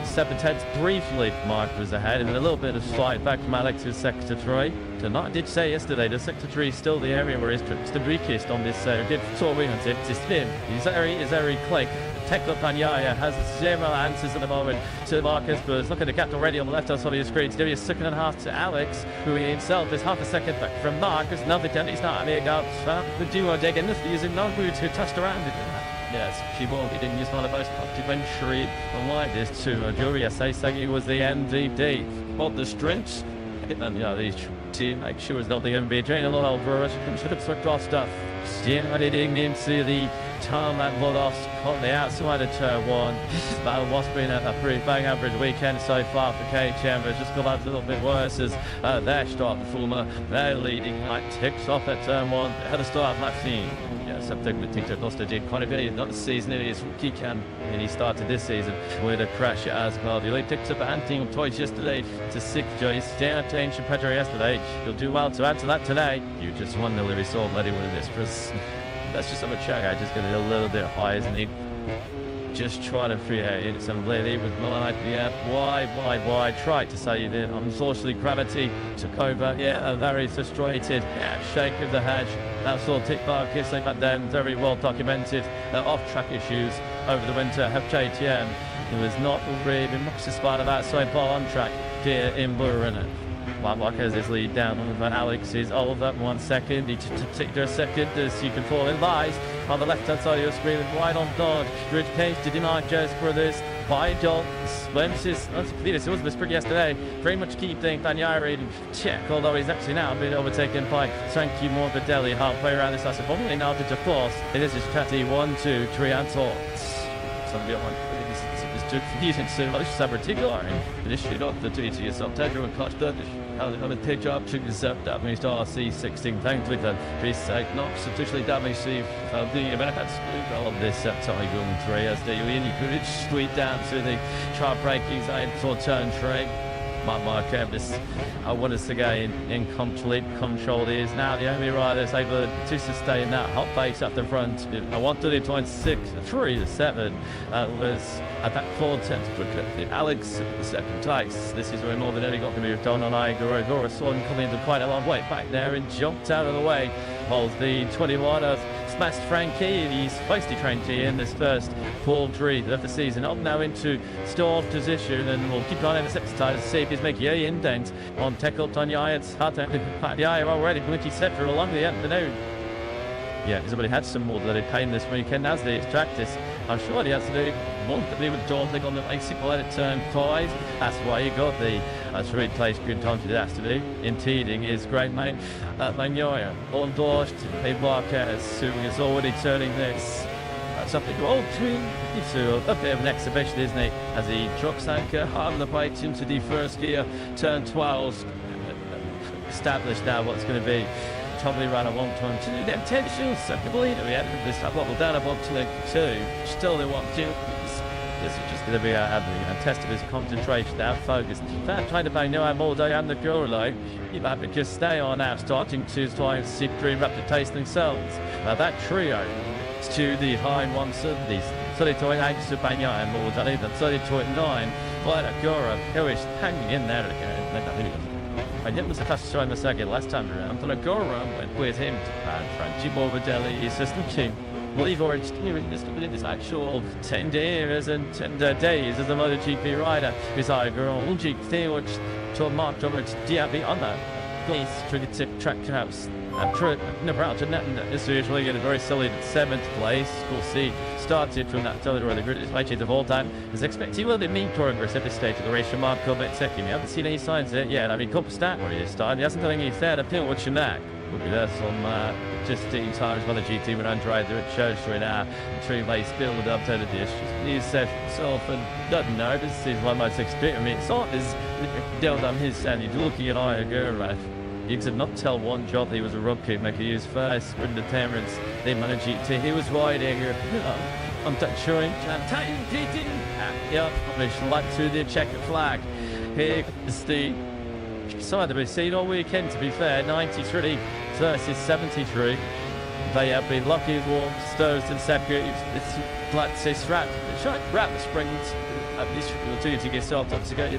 7/10 briefly, Mark was ahead, and a little bit of slide back from Alex who's sector 3. Tonight, I did say yesterday, the sector 3 is still the area where it's the weakest on this. Did sort of win on it. It's thin. He's very quick. Tekla Panyaya has 0 answers at the moment to Marcus Burrs. Look at the gap already on the left-hand side of your screen. There is 2.5 to Alex, who himself is half a second back from Marcus. Another 10, he's not having a go. The duo digging this using no boots who touched around it. Yes, she won't. He didn't use one of those complimentary unlike this to Jury. I say he was the MVP of the strengths. And these team make sure it's not the MVP. And a little over us. Should have sort of stuff. I didn't even see the tarmac Volos on the outside of turn 1. But what's been a pretty bang average weekend so far for KTM, but it's just got a little bit worse as their start performer, their leading light ticks off at turn 1. Had a start of lap 15. Something that Tito Costa did quite a bit, not the season, it is rookie can, and he started this season with a crash at Asgard. He picked up a hunting of toys yesterday to 6th Joyce, down to Ancient Pedro yesterday. He'll do well to add to that today. You just wonder if he saw Letty with this, because that's just a check. I just get a little bit high, isn't he? Just trying to create some lady with Milan IPF. Why? Tried to say it. Unfortunately, gravity took over. Yeah, very frustrated. Yeah, shake of the hedge. That's all tick bar kissing, but then very well documented off-track issues over the winter have KTM. It was not really been much despite of that so far on track here in Burin. Marquez is lead down on Alex is over 1 second. He took a second as you can fall in lies on the left hand side of your screen with wide on Dodge. Rich Case to deny Joe's brothers. By Joel Spence's it was the sprint yesterday. Very much key thing. Daniel check, although he's actually now been overtaken by Frankie Morbidelli halfway around this last probably now to force. It is his Catty 1, 2, 3 and talk. Somebody on took confusing so much sabotage finish it off the two to yourself. Tedro and Clutch Third. I'm a pitch up to yourself that means RC 16. Thankfully for Prisake not sufficiently damaged to the benefits of this Tiger 3 as the really good sweep down to the sharp braking zone for turn 3. Mark Evans, I want us to gain in complete control. He is now the only rider that's able to sustain that hot pace up the front. I want to do 3 to 7 was about 4 tenths quicker. Alex, the second place. This is where more than any got to be done on Igor. Igor saw him coming into quite a long way back there and jumped out of the way. Holds the 21 of smashed Frankie. He's feisty Frankie in this first Paul Dree of the season. Up now into stalled position, and we'll keep on in the second time to see if he's making a indent on Tekla Tanya. It's hard to the eye already. Blicky Scepter along the afternoon. Yeah, somebody had some more bloody pain this weekend as they practice. I'm sure he has to do one to be with daunting on the basic let it turn 5. That's why you got the 3rd place good time to do that to do. Impeding is great mate. Magnolia endorsed a Marquez who is already turning this something all between the two. A bit of an exhibition, isn't it? As he drops anchor on the bite into the first gear, turn 12. Established now what's going to be probably around a 1.2. The intention, second leader. We had this level down above to 2. Still they want to. This is just going to be a test of his concentration, our focus. Trying to bang no more day and the girl like you might just stay on now, starting to try and seek dream reputation themselves. Now that trio to the high 170s. 30.8 to Banya and more than even 30.9. But Agora, who is hanging in there again. I didn't was a fast try in the second last time around, but Agora went with him to Franchi Morbidelli, his assistant team. Well, you've already experienced this actual 10 years and 10 days as a MotoGP rider. His Agora, stewards to Mark Roberts, Diaby on that. Please, through the tip track house. Never out to net, and this is usually get a very solid 7th place. We'll see. Started from that territory, the greatest matches of all time. As expected, he will be mean progress at this stage of the race. Remarkable bit second. You haven't seen any signs of it yet. I mean, couple stat where he started. He hasn't done any there. I think what's your knack. We'll be there some just 15 times by the GT when I'm driving there at church right now. True race build up to the dish. He's said himself and doesn't know. This is one of my 6 bit. I mean, it's not as dealt on his and he's looking at Iagura, right? You could not tell one job he was a rookie maker. He was first sprint attendance. They managed GT. He was riding. I'm not sure. Yeah, I've like to the checkered flag. Here is the side to be seen all weekend, to be fair. 93 versus 73. They have been lucky warm, stoves and second. It's like to say strap the springs. This opportunity to get started up to go.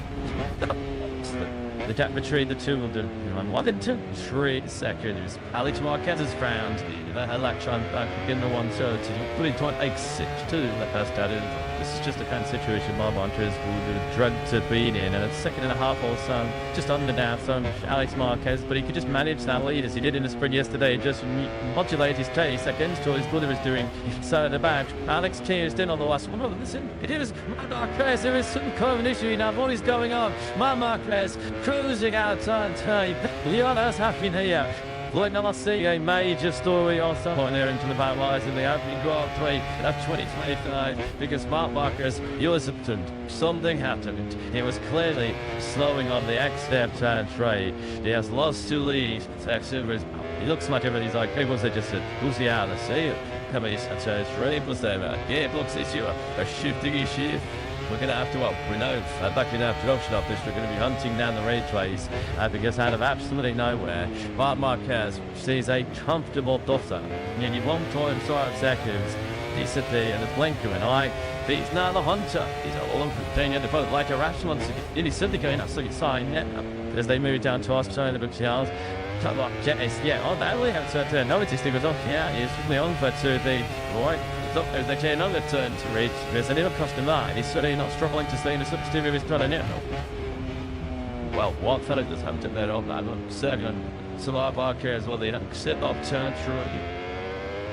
The gap between the two will do 1.3 seconds. Alex Marquez has found the electron back in the 130. Putting 0.86 to the first out. This is just the kind of situation my mantra would have drugged to be in. And a second and a half or so, just under now from Alex Marquez. But he could just manage that lead as he did in the sprint yesterday. Just modulate his 30 seconds to what his brother is doing. So at the back, Alex cheers in on the last one. Oh, listen, it is Marquez. There is some kind of an issue now. What is going on? Marquez cruising out on time. Leona's happy here. Like now, I see a major story on some point there into the back lines in the opening Grand Prix of 2025 because Marquez, something happened. He was clearly slowing on the exit turn trade. He has lost 2 leads. He looks like everybody's like, hey, was it just a who's out to see it? Come on, he's a trade was there. Yeah, looks it's you a shifting shift. We're going to have to, we know, back in our production office, we're going to be hunting down the raceways because out of absolutely nowhere, Marquez sees a comfortable duster. Nearly 1.5 seconds. He's at the blinker and he's now the hunter. He's a long thing at the front, like a rash once again. He's simply going absolutely sign as they move down to us, showing the big shells. That really has to notice. He goes, he's really on for to the right. Look, there's actually another turn to reach. There's a little customer. He's certainly not struggling to stay in the substitute of his trying to Well, one fellow just have to bet on that one. Second, Salah Barker as well. They sit up, turn through.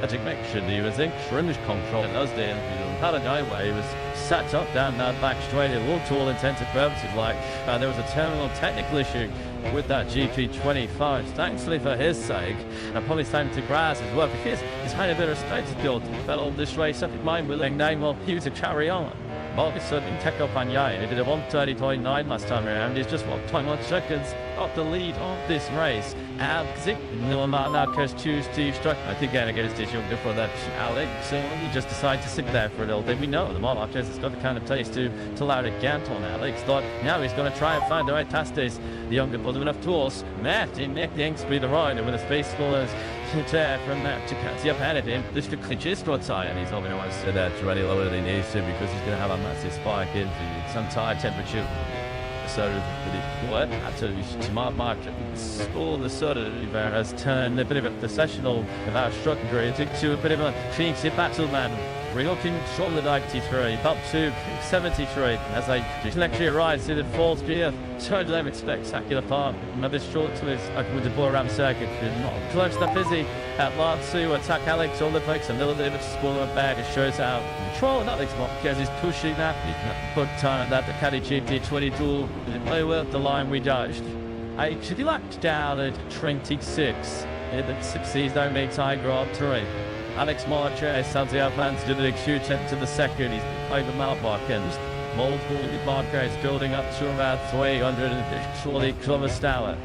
I think make sure he was in cringe control in those days. Had a guy where he was sat up down that back straight. It looked to all intents and purposes like there was a terminal technical issue with that GP25. Thankfully for his sake, and probably time to grass as well because he's had a bit of space to build. Fell this race up in mind willing name, well, he was to carry on. Marcus in Teko Panyai, he did a 1:30.9 last time around. He's just 21 seconds off the lead of this race. Marcus choose to strike. I think again against this young before that Alex. So he just decided to sit there for a little bit. We know the Marcus has got the kind of taste to allow it Gant on Alex. Thought now he's going to try and find the right past this. The younger brother enough tools. Matt in Nick Yanksby the rider with a space scores. From that to catch up at him. This to clinch his spot tie, and he's only wants to that really lower than he needs to because he's going to have a massive spike in some tire temperature. So what? Absolutely smart market. All the sort of has turned a bit of the sessional of our structure into a bit of a Phoenix battle man. Relooking from the 93 up to 73 as they actually arrives to the 4th gear. Third limit spectacular part. Another short to his with the ball around circuit. Not close that busy at last to attack Alex on the brakes. A little bit of a spoiler bag. It shows out control. Alex Marquez is pushing that. Put time at that the Caddy GP 22. Play well the line we judged. I should be lapped down at 26. The 60s don't make tie Grand 3. Alex Marquez has the advance to the big shoot into the second. He's over Marquez. Multiple Marquez building up to about 300 and surely kilometers an hour.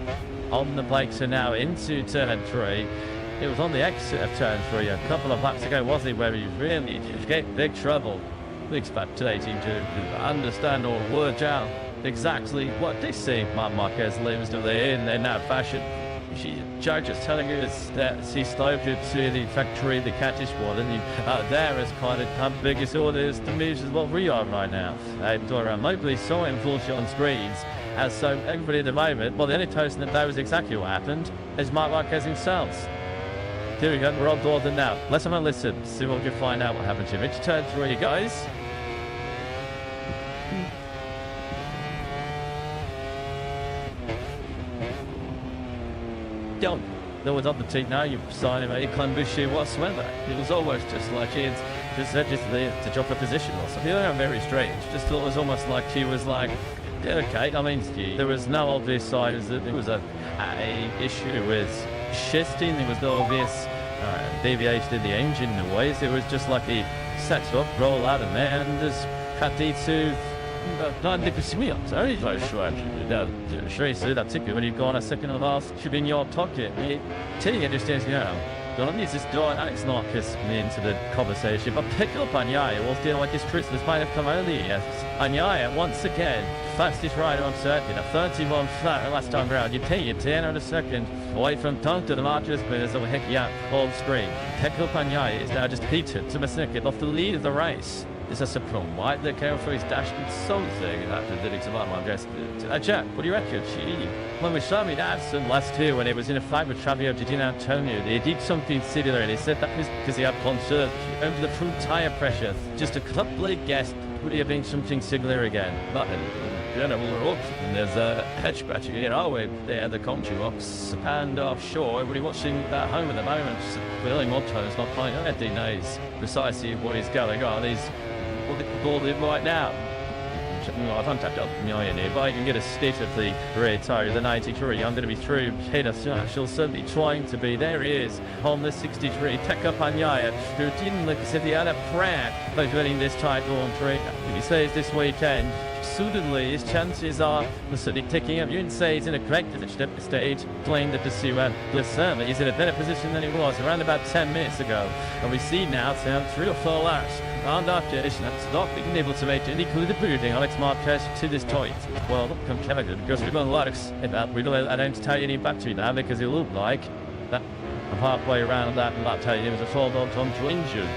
On the brakes are now into turn 3. It was on the exit of turn 3 a couple of laps ago, wasn't it, where he really did get big trouble. Big spectating to understand or work out exactly what they see Marquez lives to in that fashion. Judge is telling us that he sloped it to the factory, the catfish one, and there is quite a biggest orders to me as what we are right now. I'm around locally saw him full shot on screens. As so everybody at the moment, well, the only person that knows exactly what happened is Mark Marquez himself. Here we go, we're on board now. Let's have a listen, see what we can find out what happened to him. It's turn 3, guys. There was on the team now, you sign him a Clambushi whatsoever. It was almost just like it's just to drop a position or something. Very strange. Just thought it was almost like he was like, yeah, okay. I mean, there was no obvious signs that there was a issue with shifting. There was no obvious deviation in the engine noise. It was just like he set up, roll out of there, and just cut to. Non difficile, very sure. That's it. When you've gone a second and a half, should be in your pocket. Telling you just is, don't need this door. Alex Marcus into the conversation, but pick up Anyaya. We'll deal with this truth. This might have come early. Anyaya once again, fastest rider on circuit, a 31 flat last time round. You take your 10 and a second away from Tongue to the Marcus, but there's a heck yeah, all screen. Pick up Anyaya is now just heated to Masnicket off the lead of the race. Is a surprise. Why the careful for his dashboard something after the next about my guess. Jack, what do you reckon? When we saw me Davson last year when he was in a fight with Fabio Di Antonio, he did something similar and he said that was because he had concerns over the front tyre pressure. Just a couple of guests would have been something similar again. But we're up and there's a hedge battery here, are we? There, the country box and offshore. Everybody watching at home at the moment, Willie Moto's not playing. He knows precisely what is going on. He's called it right now. I don't have to up million here, but I can get a state of the rear tire, the 93. I'm going to be through header. She'll certainly trying to be. There he is on the 63. Pick up Anyaya, who didn't look as if he had a prayer of winning this title on 3. He says this weekend, suddenly his chances are certainly ticking up. You wouldn't say he's in a great position at this stage, playing the pursuit. But certainly he's in a better position than he was around about 10 minutes ago. And we see now 3 or 4 laps. And after that's not being able to make any clue the booting Alex Marquez to this point. Well, look, I'm Kevin, because we're going to Alex. We don't tell you any battery now because it looked like that I'm halfway around that and that tell you it was a 4-on injured.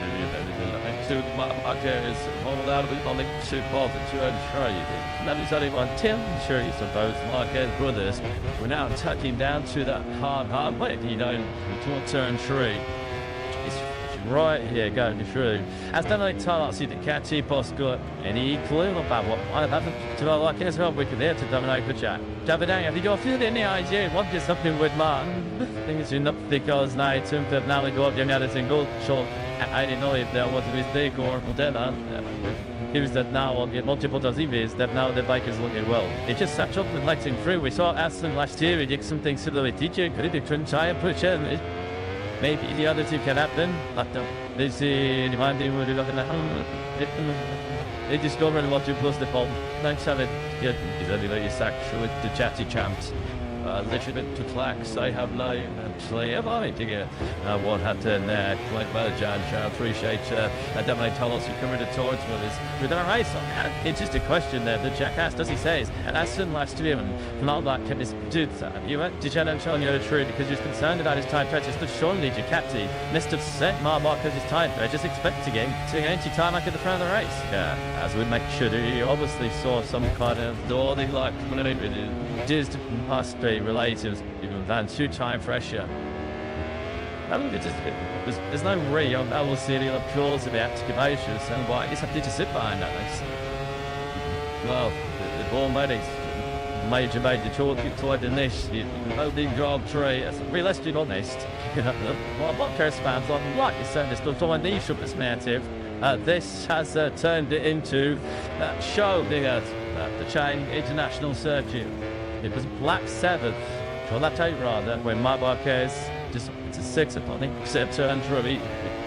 Marquez hold out of it on the 2 balls at 2 and 3. That is only one 10 series of both Marquez brothers. We're now tucking down to that hard way, towards turn 3. Right here going through. As Dominic Tyler see the catchy boss got any clue about what might happen to like as well. We can there to dominate the chat. David, have you got a few any idea what is happening with Martin? Things are not because now to now we got the other single shot. I didn't know if there was a mistake or whatever. Here's that now on the multiple EVs that now the bike is looking well. It just sat up and lighting through. We saw Aston last year. We did something similar with DJ. Could it try and push in? Maybe the other two can happen, but this is the one thing we're looking at. They discovered what to plus the bomb. Thanks, have it. Yeah, you sack with the chatty champs. Literally to flax, I have live and play about it again. What happened there? Quite well, John. I appreciate that might tell us you committed towards with our race. It's just a question there that Jack asked, as he says, and Aston last year, and not that kept his dude. You went to Jen and Sean, you're true because you're concerned about his time pressures, but surely Ducati must have set Mark because his time pressures expecting him to anti-time at the front of the race. Yeah, as we make sure he obviously saw some kind of door they like just must be related than 2 time pressure. I mean, there's no real city of applause about excavations and why it's something to sit behind that. Well, the born ladies major toward the niche, the Grand Prix, as realistic honest, what cares fans like you said, this does one niche of this narrative. This has turned it into that show the Chang International Circuit. It was Black 7th, or that tape rather, when Marquez just it's a 6 upon it, except turn 3.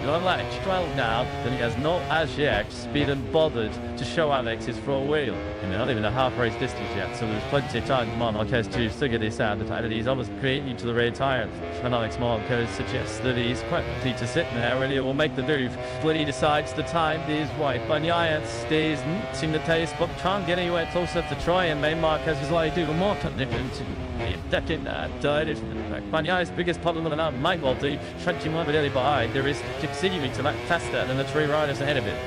You're like 12 now, and he has not as yet been bothered to show Alex his front wheel. And not even a half race distance yet, so there's plenty of time for Marquez to figure this out. The fact that he's almost creating to the rear tyre, and Alex Marquez suggests that he's quite happy to sit there and he will make the move. When he decides the time is right, Bagnaia stays in the taste, but can't get anywhere closer to try and make Marquez is like do more different to second third. Bagnaia's biggest problem with that might well be trenching one really behind. There is continuing to lack faster than the three riders ahead of it.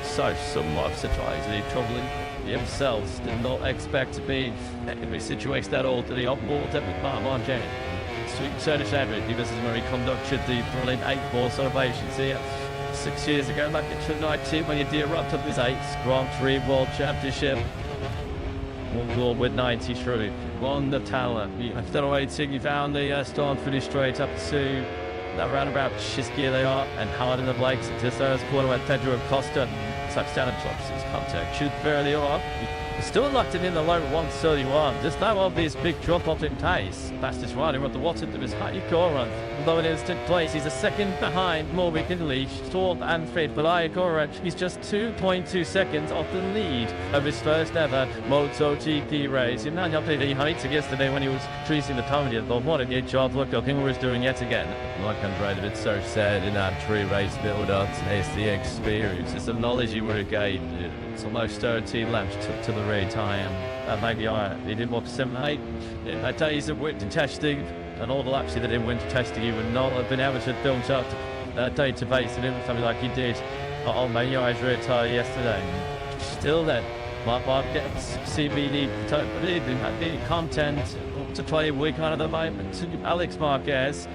So somewhat surprisingly troubling. Themselves did not expect to be in a situation that all to the on-board with Mark Chang. Sweet Turkish average, he was where he conducted the brilliant 8-ball celebrations here 6 years ago, back in 2019 when he de-erupted this 8th Grand Prix World Championship. One goal with 93. Won the Thailand. After waiting, he found the start finish straight up to that roundabout Chiskia they are, and hard in the brakes to Sarah's corner where Pedro Costa touchdown and drops his contact. Shoot fairly off. Still locked in the low 131. Just now obvious big drop off in pace. Fastest rider of the Watson to his high Coran. Although in instant place, he's a second behind Morbic and Leach, Thorpe and Fred. But Coran, he's just 2.2 seconds off the lead of his first ever MotoGP race. You know, he highlighted yesterday when he was creasing the time. He thought, what a good job look King was doing yet again. Like Andrea, it's so sad in that 3-race build-up. It's the experience, it's the knowledge you would have gained. It's almost 13 laps to the rear tyre. Maybe he didn't want to 7-8. Yeah, days of winter testing, and all the laps he did in winter testing, he would not have been able to build up that database and something like he did on Bagna's rear tyre yesterday. Still then, Mark gets CBD content to play week on at the moment. Alex Marquez,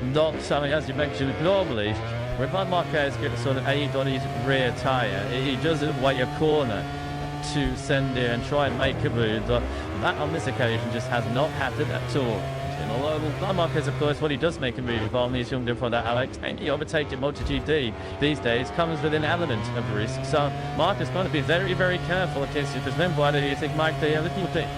not something as you mentioned normally. When Marquez gets sort of aid on his rear tyre, he doesn't wait a corner to send it and try and make a move. But that on this occasion just has not happened at all. Although Marquez, of course, when he does make a move on his young different Alex, and he overtakes in MotoGP these days comes with an element of risk. So Mark is going to be very, very careful in case because then why do you think Mike the little bit?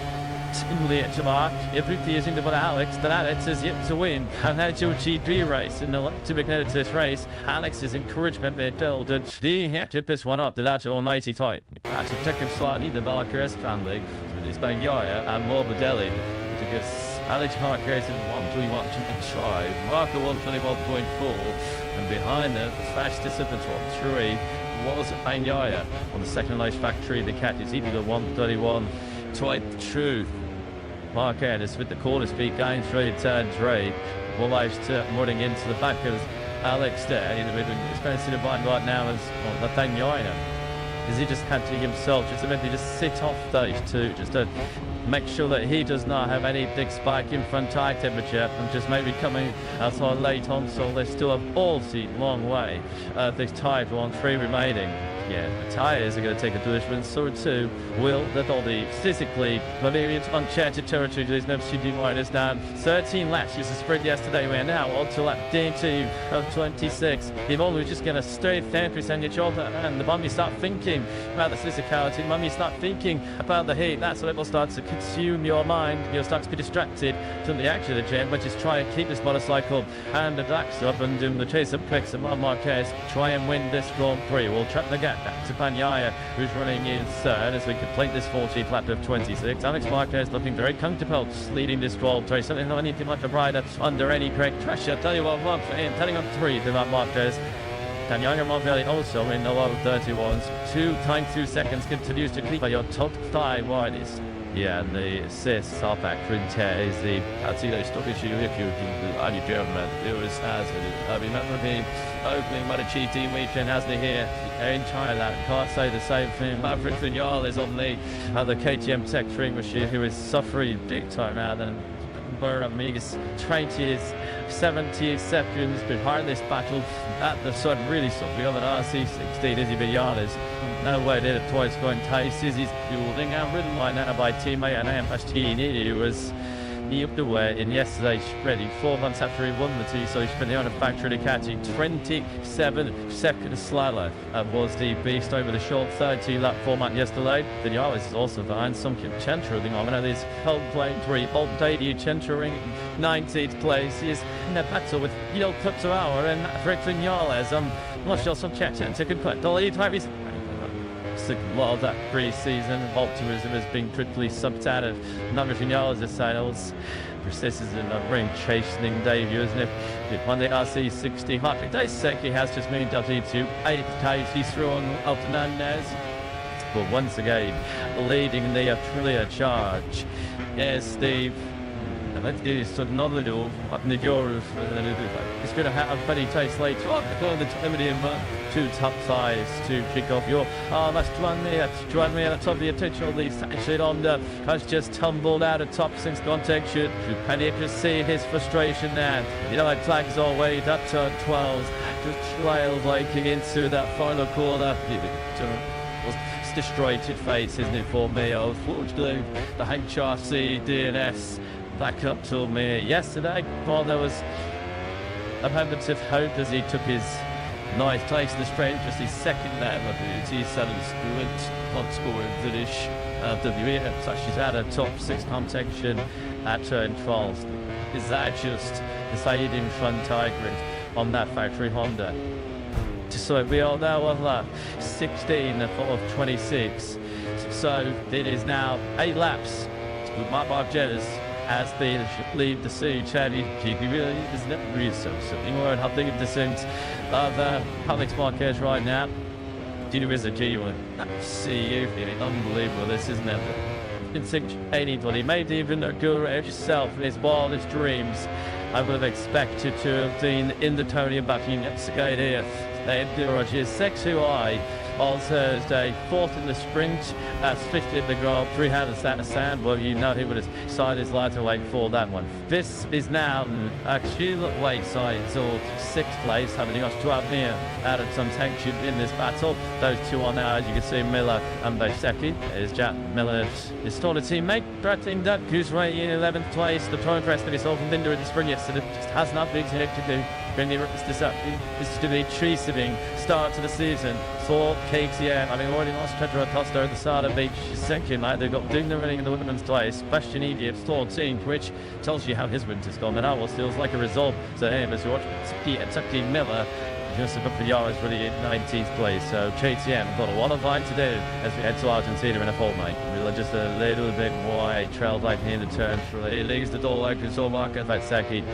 To Mark, everything is into Alex, that Alex is yet to win. And that's your GP race, and to be connected to this race, Alex's encouragement they build, and they have to piss one up to that almighty type. To take him slightly, the Marquez family, with his Bagnaia and Morbidelli, because Alex Marquez is 1:21.5, Marco 1:21.4, and behind them, the fastest of the top 3 was Bagnaia. On the second race factory, the cat is even the 1:31.2. Marquez with the corner speed going through turn 3, almost running into the back of Alex there. He's experiencing a bite right now as the Bagnaia. Because he just had to himself just to just sit off those two, just to make sure that he does not have any big spike in front tire temperature and just maybe coming outside late on, so they still have all the long way. This tire on 3 remaining. Yeah, the tyres are going to take a punishment, so too will the body physically. Maybe it's uncharted territory. There's no CD minus down. 13 laps used to sprint yesterday. We're now on to lap D2 of 26. If only just going to stay 30% on your shoulder, and the moment you start thinking about the physicality, the moment you start thinking about the heat, that's when it will start to consume your mind. You'll start to be distracted from the action of the gym, which is try and keep this motorcycle and the backs up and do the chase up picks of Marquez. Try and win this Grand Prix. We'll trap the gap back to Bagnaia, who's running in third as we complete this 14th lap of 26. Alex Marquez looking very comfortable leading this Grand Prix. Something not anything like a rider under any great pressure. Tell you what, 1 for him, telling on 3 to Marquez. Daniel Monvelli also in the low 31s. 2.2 seconds continues to keep your top 5 riders. Yeah, and the assists are back for is the Atilo stoppage you if you only German. It was as I remember the opening MotoGP weekend as they here in Thailand. Can't say the same thing. Maverick Vignal is on the KTM Tech Dream machine, who is suffering big time now. Then Amigas 70 seconds behind this battle at the sun, really something of an RC16 Izzy Villanes. No way did it twice going Taste. Izzy's building out ridden right now by teammate and Ampastini, who was he upped away in yesterday's ready 4 months after he won the two, so he's been on a factory catching 27 seconds slower was the beast over the short 32-lap format yesterday. Vinales is also behind some Chentering on this home playing 3 Bolt debut Chentering 19th place. He is in a battle with Yel Kuptower and Rick Vinales. I'm not sure some Chechen could quite the lead. A lot of that pre-season optimism has been triply sucked out of number Vinales' sales. This is a ring chastening debut, isn't it? On the RC60 Patrick Daiseki has just moved up into 8th place. He's through on Alternandez, but once again leading the Aprilia charge. Yes, Steve. Let's do this another door up in the door of it's going to have a funny taste later on. The medium 2 top sides to kick off your that's join me at the top of the attention. The Sanchez Honda has just tumbled out of top since contact. You can you can see his frustration there. You know, like flags all way that turn 12, just trail breaking into that final corner. Destroyed face, isn't it, for me? Unfortunately, the HRC DNS back up to me yesterday. Well, there was a moment of hope as he took his 9th place in the straight, just his second lap of the T7 sprint, not scoring finish. WE, so she's had a top 6 competition at turn 12. Is that just the fading front tire grid on that factory Honda? So we are now on lap 16 of 26. So it is now 8 laps with Mark Marquez as they lead the sea. Charlie really is never really something more. I think of the sense of Alex Marquez right now. There is a genuine see you feeling unbelievable. This isn't it? In think anybody, maybe even a girl yourself in his wildest dreams, I would have expected to have been in the Tony Bucking skate here. They do Rogers 6UI on Thursday, 4th in the sprint, that's 5th in the Grand Prix. How does that sound? Well, you know he would have decided his light to wait for that one. This is now actually Wayside, so 6th place, having got 12 near out of some tension in this battle. Those two are now, as you can see, Miller and Bosecki. There's Jack Miller, his stalling teammate, threatening that Goose Ray in 11th place. The trying rest of his off from Binder in the sprint yesterday just has not been to do. This is to be tree-sipping start to the season for KTM. I mean, already lost Pedro Acosta at the start of each second. Like they've got Digna running in the women's twice. Bastian Egypt, 14th, which tells you how his winter's gone. And that feels like a result to him as you watch Tucky Miller. Just above the yards really in 19th place. So KTM got a lot of fight to do as we head to Argentina in a fortnight. We're just a little bit wide, trail back near the turn. It leaves the door open, so Marco Vatseki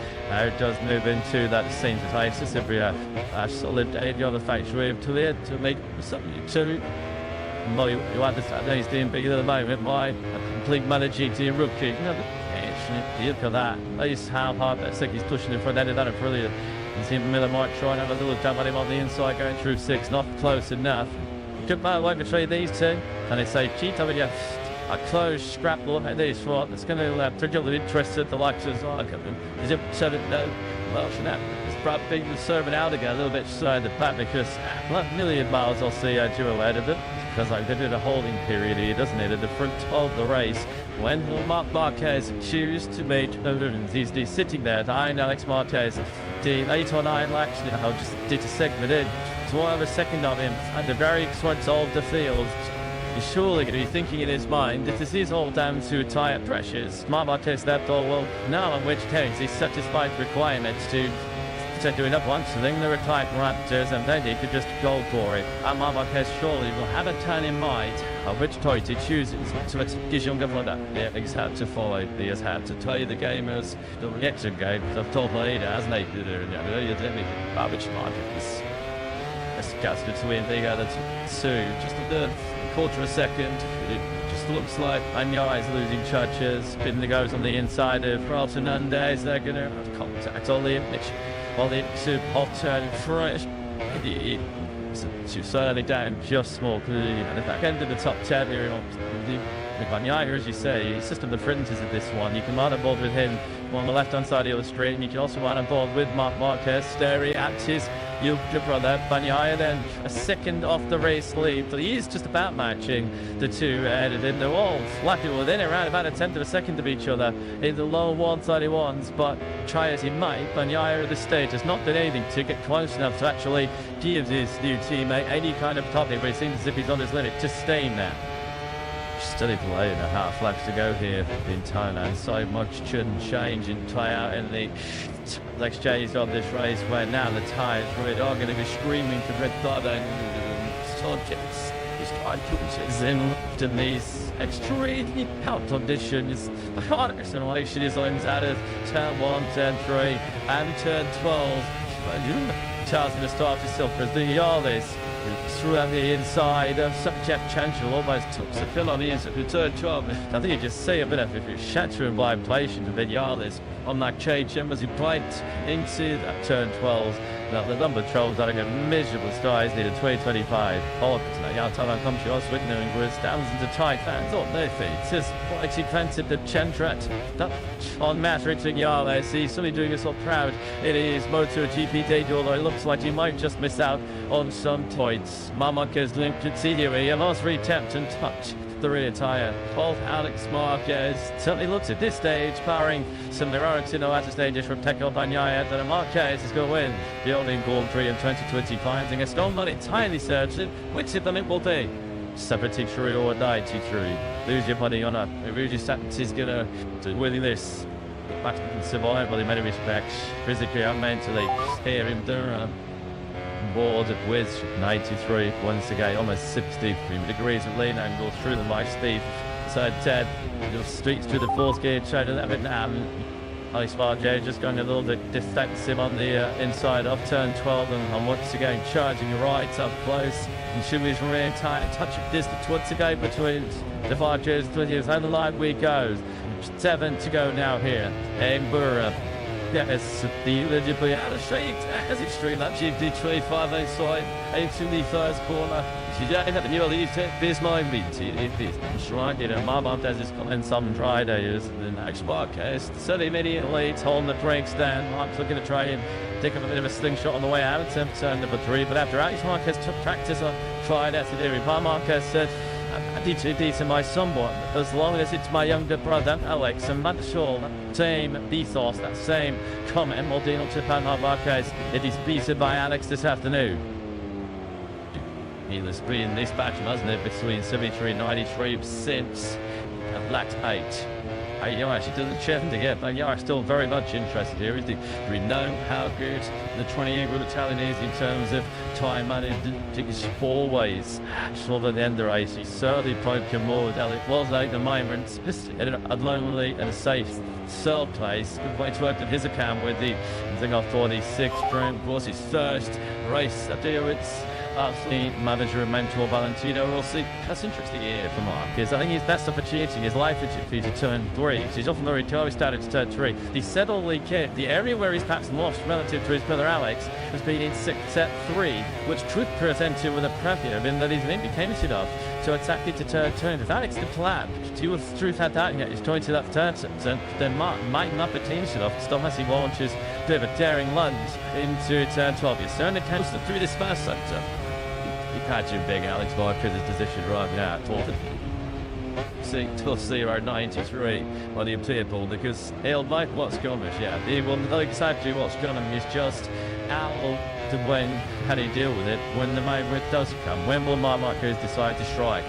does move into that same place. Sicibria, solid day on the factory to make something to you understand he's doing bigger at the moment by a complete manager GT rookie. Look at that. That's how hard Vatseki's pushing in front end of that and brilliant. You see Miller might try and have a little jump at him on the inside going through 6, not close enough. Good man away between these two. And it's a GW, a close scrapple like this one. It's going to trigger the interest at the likes of Zarka. Is it 7? No. Well, Shanap is probably serving out again a little bit side the back because not a million miles I'll see Joe out of it. Because they did a holding period here, doesn't it, at the front of the race. When will Marc Marquez choose to make he's sitting there, behind Alex Marquez, the 8 or 9 laps, just did a segment in. So we'll have a second of him at the very front of the field. He's surely going to be thinking in his mind that this is all down to tyre pressures. Marc Marquez left all well, now in which case he's satisfied requirements to doing up once, so then the retired Raptors and then he could just go for it. And Marc Marquez surely will have a turn in mind of which toy to choose to his younger brother. Yeah, he's had to follow, he has had to play the game as the reaction game of top leader, hasn't he? Which Marquez is casted to win the other two, just a third quarter of a second. It just looks like Anyai is losing touches. Binder goes on the inside of Ralph Hernandez. They're going to have contact on the image. While the hot turn fresh, she's certainly down just small. And the back end of the top 10 here with Banyaya, as you say, he's system the fringes of this one. You can run on board with him on the left hand side of the street, and you can also run on board with Marc Marquez staring at his younger brother Banyaya then a second off the race lead. So he is just about matching the two headed in. They're all flapping within around about a tenth of a second of each other in the low 131s, but try as he might, Banyaya at this stage has not done anything to get close enough to actually give his new teammate any kind of topic, but it seems as if he's on his limit to staying there. Still a delay and a half laps to go here in Thailand. So much change and play out in the exchange of this race, where now the tyres really are going to be screaming for red dot and subjects. He's trying to put in these extremely hot conditions. The hard acceleration is on out of turn 1, turn 3 and turn 12. Charles going to start himself as the Yarlis through on the inside of Jeff Chang almost took the fill on the inside of turn 12. I think you just see a bit of a shattering vibration of the Yarlis on that change as he bites into that turn 12. Now the number 12 having a miserable start near the 2025. All now Thailand country also witnessing with thousands of Thai fans on their feet. Just quite expensive the Chentrat on Matt Richigamme. See somebody doing us all proud. It is MotoGP debut, although it looks like you might just miss out on some points. Marquez linked to CDOE and last reattempt and touch the rear tyre of Alex Marquez. Certainly looks at this stage, powering some heroics in the latter stages from Teco Bagnaia, that Marquez is going to win the Olding Grand Prix in 2025, and it's not entirely certain which of them it will be. 73 or 93. Lose your money on a Rudy Stats is going to do winning this. Back to survival in many respects, physically and mentally, here in Durham. Board with 93 once again, almost 63 degrees of lean angle through the light speed. So Ted just streaks through the fourth gear, trying to let it now. Alex Marquez just going a little bit defensive on the inside of turn 12, and once again charging right up close. And Shumi's rear tight touch of distance once again between the Marquez and the line we go. 7 to go now here in Burra. Yes, the legibly out of straight as it's straight up GP 25 inside into the first corner. She's at the new lead this line beats it is right in a mom does this comment some dry days the next podcast. So they immediately holding the brakes down. Mark's looking to try and take up a bit of a slingshot on the way out attempt turn number 3, but after Alex Marquez took practice on tried as to do. Marquez said I need to do to my somewhat, as long as it's my younger brother Alex, and not sure same ethos, that same comment will deal to Panama Marquez. It is beaten by Alex this afternoon. He's been this battle, hasn't it, between 73 and 93 since lap 8. You actually doesn't challenge to get, but you are still very much interested here. We know how good the 28-wheel Italian is in terms of time management. It's always sort of the end of the race. He's certainly broken more than it was at the moment. In a lonely and a safe third place. Good way to work at his account with the thing off 46. Dream was his first race at the the manager and mentor Valentino. We'll see. That's interesting here for Mark, because I think his best opportunity in his life is to turn 3. He's often very he started to turn 3. He settled the kit. The area where he's perhaps lost relative to his brother Alex has been in set 3, which could present him with a preview in that he's maybe came enough to attack it to turn 2. If Alex the plan, to have truth had that yet, he's trying to that turn, then Mark might not be teaming enough. Still as he launches a bit of a daring lunge into turn 12. He's certainly closer through this first sector. You catch him big, Alex Marquez's position right now. Tough 093 on the table, because he'll like what's coming. Yeah, he will know exactly what's coming. It's just how to when can he deal with it when the moment does come. When will Marquez decide to strike?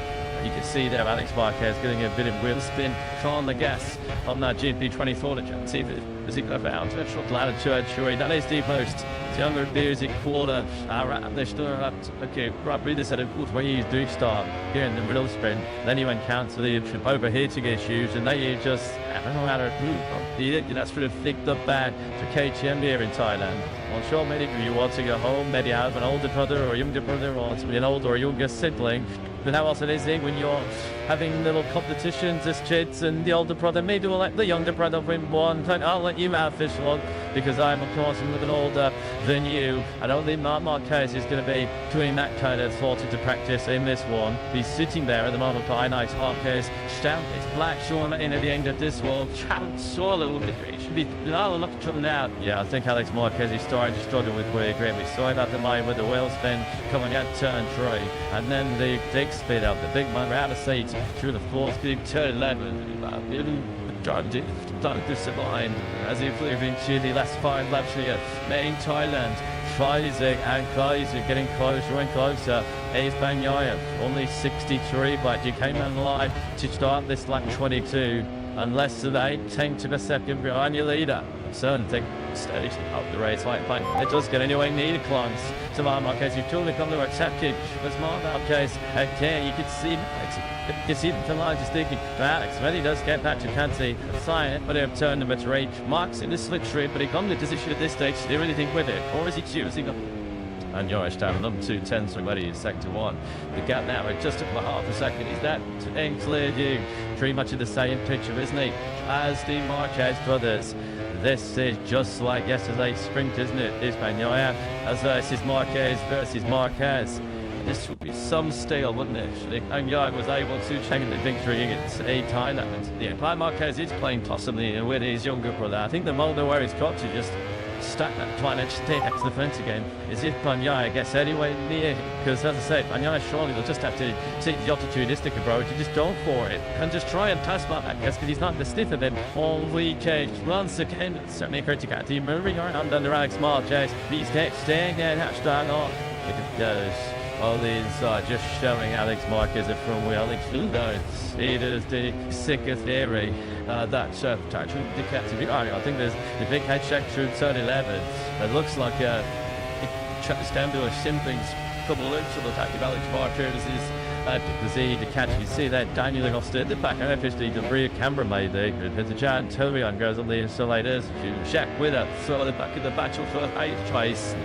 You can see there Alex Marquez getting a bit of wheel spin on the gas on that GP24 to see if it as he got out. Short ladder to that is the post. Younger music quarter okay, right, this at a good way you do start here in the middle sprint. Then you encounter the overheating issues, and then you just I don't know how to move. That's sort of flicked up bad to KTM here in Thailand. I'm sure many of you want to go home, maybe have an older brother or a younger brother, or an older or younger sibling. But how else it is when you're having little competitions as kids, and the older brother maybe will let the younger brother win one. I'll let you have this one. because I'm, of course, a little bit older than you. I don't think Marc Marquez is going to be doing that kind of thought into practice in this one. He's sitting there at the moment by Alex Marquez. Stamp is black, Sean in at the end of this one. Chang saw a little bit. It should be not a lot of trouble now. Yeah, I think Alex Marquez is starting to struggle with quick grip. We saw him at the line with the wheel spin coming out turn 3. And then the big speed up, the big man out of seat through the fourth big turn 11. Trying to survive as he flew into the last 5 laps here. Main Thailand. Crazy and crazy, getting closer and closer. Is Bagnaia, only 63, but you came on line to start this lap 22. And less than 8 to the second behind your leader. Certain thing steady up the race like it does get anyway near climbs. So Marc Marquez, you've totally come to accept it. But Marc Marquez, again, you can see you see the line just thinking, Alex, when he does get that, you can't see a sign, but in turn number 3, Mark's in the slipstream, but he comes to position at this stage to do anything with it, or is he choosing? And Joris down number 2, 10, so ready in sector 1. The gap now at just about half a second. Is that in clear view? Pretty much in the same picture, isn't he? As the Marquez brothers. This is just like yesterday's sprint, isn't it? It's Bagnaia as versus Marquez versus Marquez. This would be some steel, wouldn't it? And Bagnaia was able to change the victory against Thailand. Yeah, Marc Marquez is playing possibly with his younger brother. I think the moment where he's got to just stack that, trying to stay next to the fence again, is if Bagnaia gets anywhere near him. Because as I say, Bagnaia surely will just have to take the opportunistic approach and just go for it. And just try and pass Marc Marquez because he's not the stiff of him. On weekend, once again, certainly Richigamme moving around under Alex Marquez. He's staying there, hashtag on. It goes. All these just showing Alex Marquez a front wheel. It is the sickest theory that's actually the captive. I think there's the big head check through turn 11. It looks like it chucks down to a simping couple of loops of the attack of Alex Marquez is the catch. You see that Daniel off the back and officially the rear camera made there. There's a giant Tobion goes on the insulators. Check with it. So the back of the battle for the 8th place.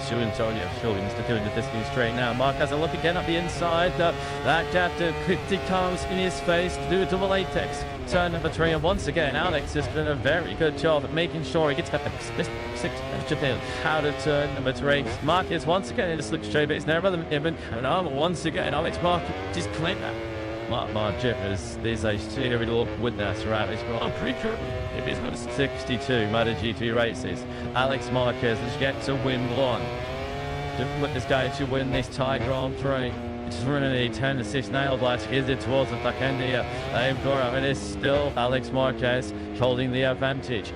Sue Antonio showing Mr. doing the distance straight now. Mark has a look again at the inside. That gap to quickly comes in his face to do a double apex. Turn number 3, and once again Alex has done a very good job at making sure he gets that 6 extra pin out of turn number 3. Mark is once again in the slipstream, but it's never the given. And once again Alex Mark just claimed that. Mark Jeffers, there's a theory of witness around this, but I'm pretty sure if he's got 62 MotoGP races, Alex Marquez has yet to win one. This guy to win this Thai Grand Prix. It's running a 10-6 nail blast. Here's it towards the back end here. It is still Alex Marquez holding the advantage.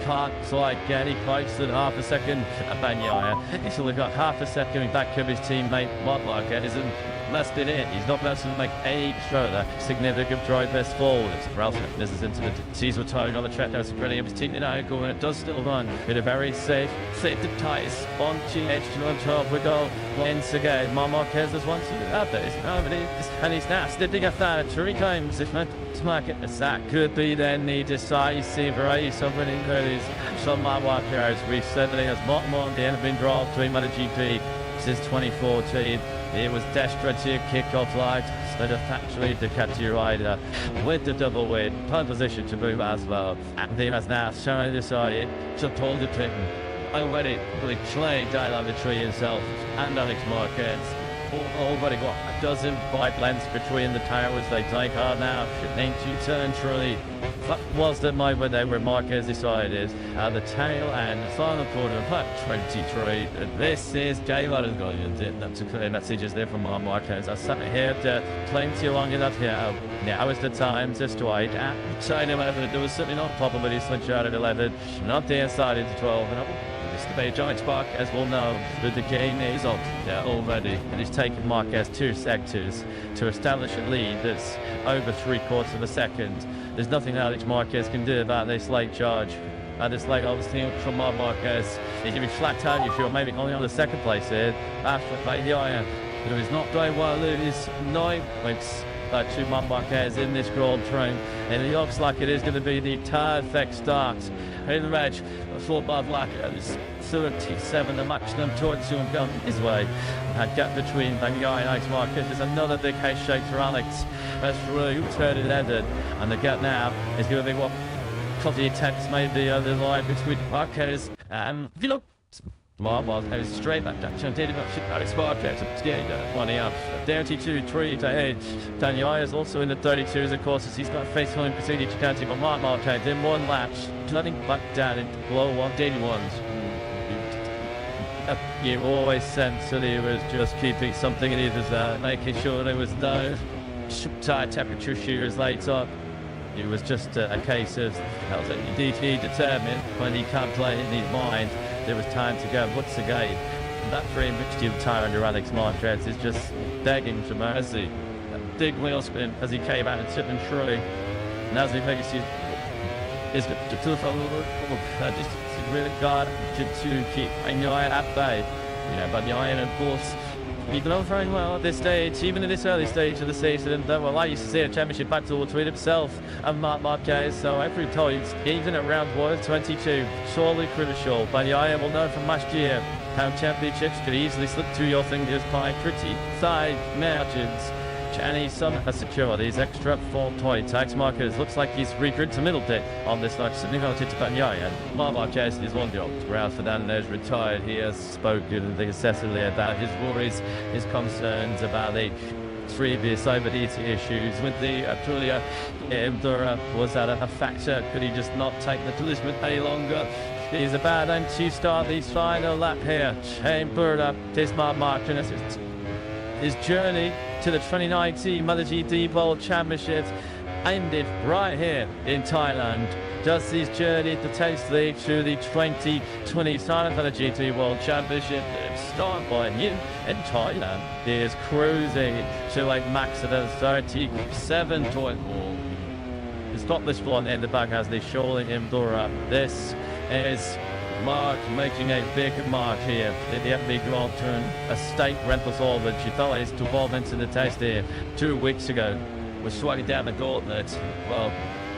Can't quite get any closer than half a second. Bagnaia, he's only got half a second back of his teammate Marc Marquez, and less than it. He's not able to make any further significant progress forward. Ralph this is into the seas retiring on the track. That's really his team now going. It does still run with a very safe tights on edge to on top. We go once again. Marc Marquez is once out there. And he's now slipping a third 3 times. If not to make it, that could be then the decisive race of winning credits. Some Marc Marquez resettling as more the end have been dropped between MotoGP since 2014. It was desperate to kick off light, but actually the Ducati rider with the double win, pole position to move as well. And he has now shown decided to pull the pin. Already really playing telemetry himself and Alex Marquez. Already got a dozen bike lengths between the towers. They take hard now. Into turn 3. That was the moment where Marquez decided at the tail and the final quarter of lap 23. This is Dave Adams going in. That's a clear message there from Marquez. I sat here plenty long enough here. Now is the time to strike at turn 11. There was certainly not a problem with his switch out at 11. Not the inside into 12. To be a giant spark, as we'll know, but the game is up there already, and it's taken Marquez 2 sectors to establish a lead that's over 3/4 of a second. There's nothing Alex Marquez can do about this late charge. This late obviously from Marc Marquez. He can be flat out, you feel, maybe only on the second place here. After the iron, but he's not doing well. It is 9 points to Marc Marquez in this Grand Prix, and it looks like it is going to be the perfect start in the match for Bob Blacker. There's 37, the maximum towards him going his way. That gap between Bagnaia and Alex Marquez is another big head shake for Alex. That's really turn it ended, and the gap now is going to be what 40 attempts maybe on the line between Marquez If you look, Marbles goes straight back down. Did about shit out of spark there. 20 up. 32, 3 to 8. Daniel is also in the 32s, of course, as he's got face home preceding Chicanti, but Mark came in one lap, letting back down into below 181s. You always sense that he was just keeping something in his making sure there was no tire temperature shooters later. It was just a case of he determined when he can't play in his mind there was time to go once again. That free mixture of tyre under Alex Marquez is just begging for mercy. A big wheel spin as he came out and tipped and through. And as he makes his just really got to keep Bagnaia at bay. But Bagnaia, of course, he done very well at this stage, even in this early stage of the season. Well, I used to see a championship battle between himself and Marc Marquez, so every time, even at round 122, surely crucial. Bagnaia will know from last year how championships could easily slip through your fingers by pretty side margins. Chang has secured these extra 4 point tax markers. Looks like he's regrouped to middle pit on this night. Significant to Bagnaia. Marc Marquez is one job. Raul Fernandez retired. He has spoken incessantly about his worries, his concerns about the previous overheating issues with the Aprilia. Was that a factor? Could he just not take the collision any longer? He's about to start this final lap here. Chambered up this Marc Marquez. His journey to the 2019 MotoGP World Championships ended right here in Thailand. Just his journey to taste league through the 2020 Thailand MotoGP World Championship. Start by him in Thailand. He is cruising to a max of 37.4. He's got this one in the back as they surely him up. This is Mark making a big mark here in the FB Grand Turn, a state rental solve that she fell into involvement in the test here 2 weeks ago. Was swinging down the gauntlet. Well,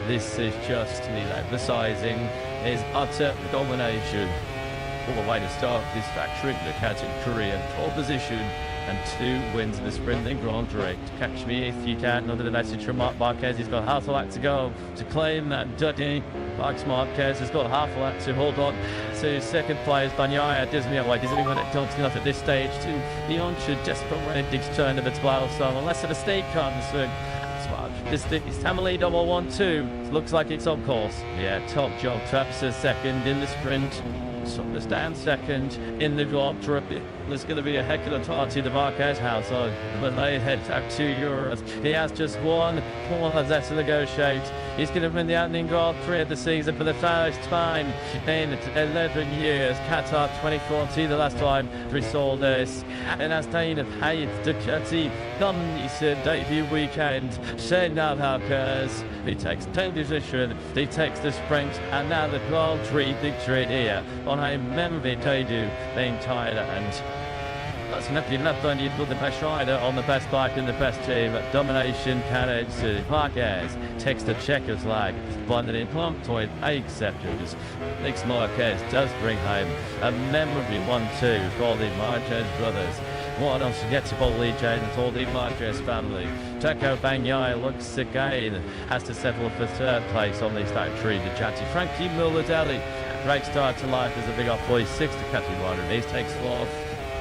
this is just emphasizing his utter domination. All the way to start this factory, the catching Korea, pole position and 2 wins in the sprinting Grand Prix. Catch me if you can. Under the message from Marc Marquez, he's got half a lap to go to claim that ducky. Marc Marquez has got half a lap to hold on to second place. Bagnaia doesn't know why doesn't even don't enough at this stage to the onshore desperate when it digs turn of its well. So unless a mistake comes soon. This is Tamale 112. Looks like it's on course. Yeah, top job. Traps is second in the sprint. Summers down second in the Grand Prix. There's going to be a heck of a party in the Marquez household when they head back to Europe. He has just one more left to negotiate. He's going to win the opening Grand Prix of the season for the first time in 11 years. Qatar 2014, the last time we saw this. And as Dana paid the Ducati Dominican debut weekend, Shane Marquez, he takes 10th position, he takes the sprint, and now the Grand Prix victory here on a memory debut in Thailand. That's nothing left on you for the best rider on the best bike and the best team. Domination carried to Marquez. Takes the checkers flag. Blinded in plump toy 8 sectors. Alex Marquez does bring home a memorable 1-2 for the Marquez brothers. What else to get to Paul Lee Jane and all the Marquez family. Teco Bagnaia looks again. Has to settle for 3rd place on this factory. The Ducati Frankie Mullidelli. Great start to life as a big off boy. 6th to Catherine Ryder. These takes 4th.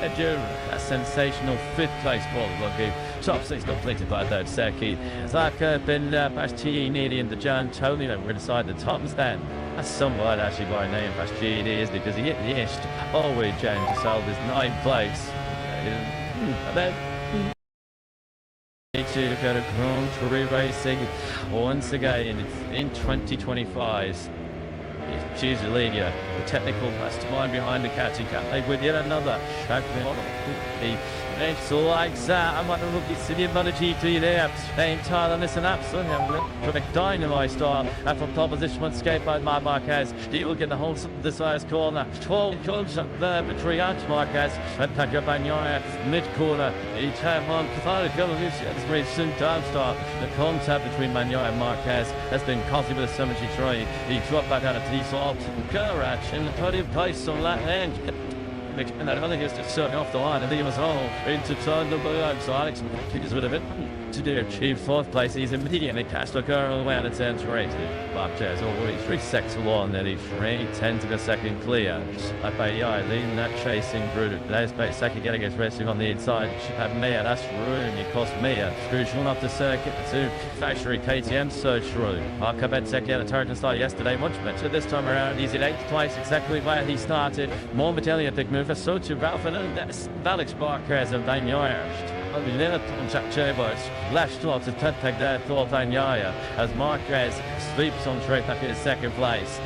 A sensational 5th place ball lucky. Top 6 completed by third Seki. Zaka Ben Bastianini and the Gian Antonio were inside the top stand. That's somewhat actually by name Bastianini is because he hit the ish all way James to sell his 9th place. And then to go to Grand Prix racing once again in 2025. Choose your leader, the technical mastermind behind the catching cap. They win yet another. It's like that. I'm going to look at the MotoGP there. Same Thailand, it's an absolute perfect dynamite style. And from top position, one escape by Marc Marquez. He will get the whole the size corner. 12 comes up there between Marquez and Paco Bagnaia mid corner. He turned on Catholic Government. It's very soon time start. The contact between Bagnaia and Marquez has been costly with a 73. He dropped back out of the soft garage in the podium place on that end. And that other is just certainly off the line, and he was all into turn number 9, so Alex is rid of it. to do achieve fourth place. He's immediately catched the girl away on the turn to race. Marquez already 3 seconds along, nearly 3:10 to the second clear. Abayai leading that chasing group. There's second getting his racing on the inside. Should have Mia, that's ruined. It cost Mia. Crucial off the circuit to factory KTM so true. Markabetsek had a turn start yesterday, much better this time around. He's in 8th place, exactly where he started. More medallion big mover, so to Ralph and that's Alex Marquez and Daniel Erst. Lennart on Jack Chambers, lashed off to Tetek there, thought Anyaya, as Marquez sweeps on straight back in 2nd place.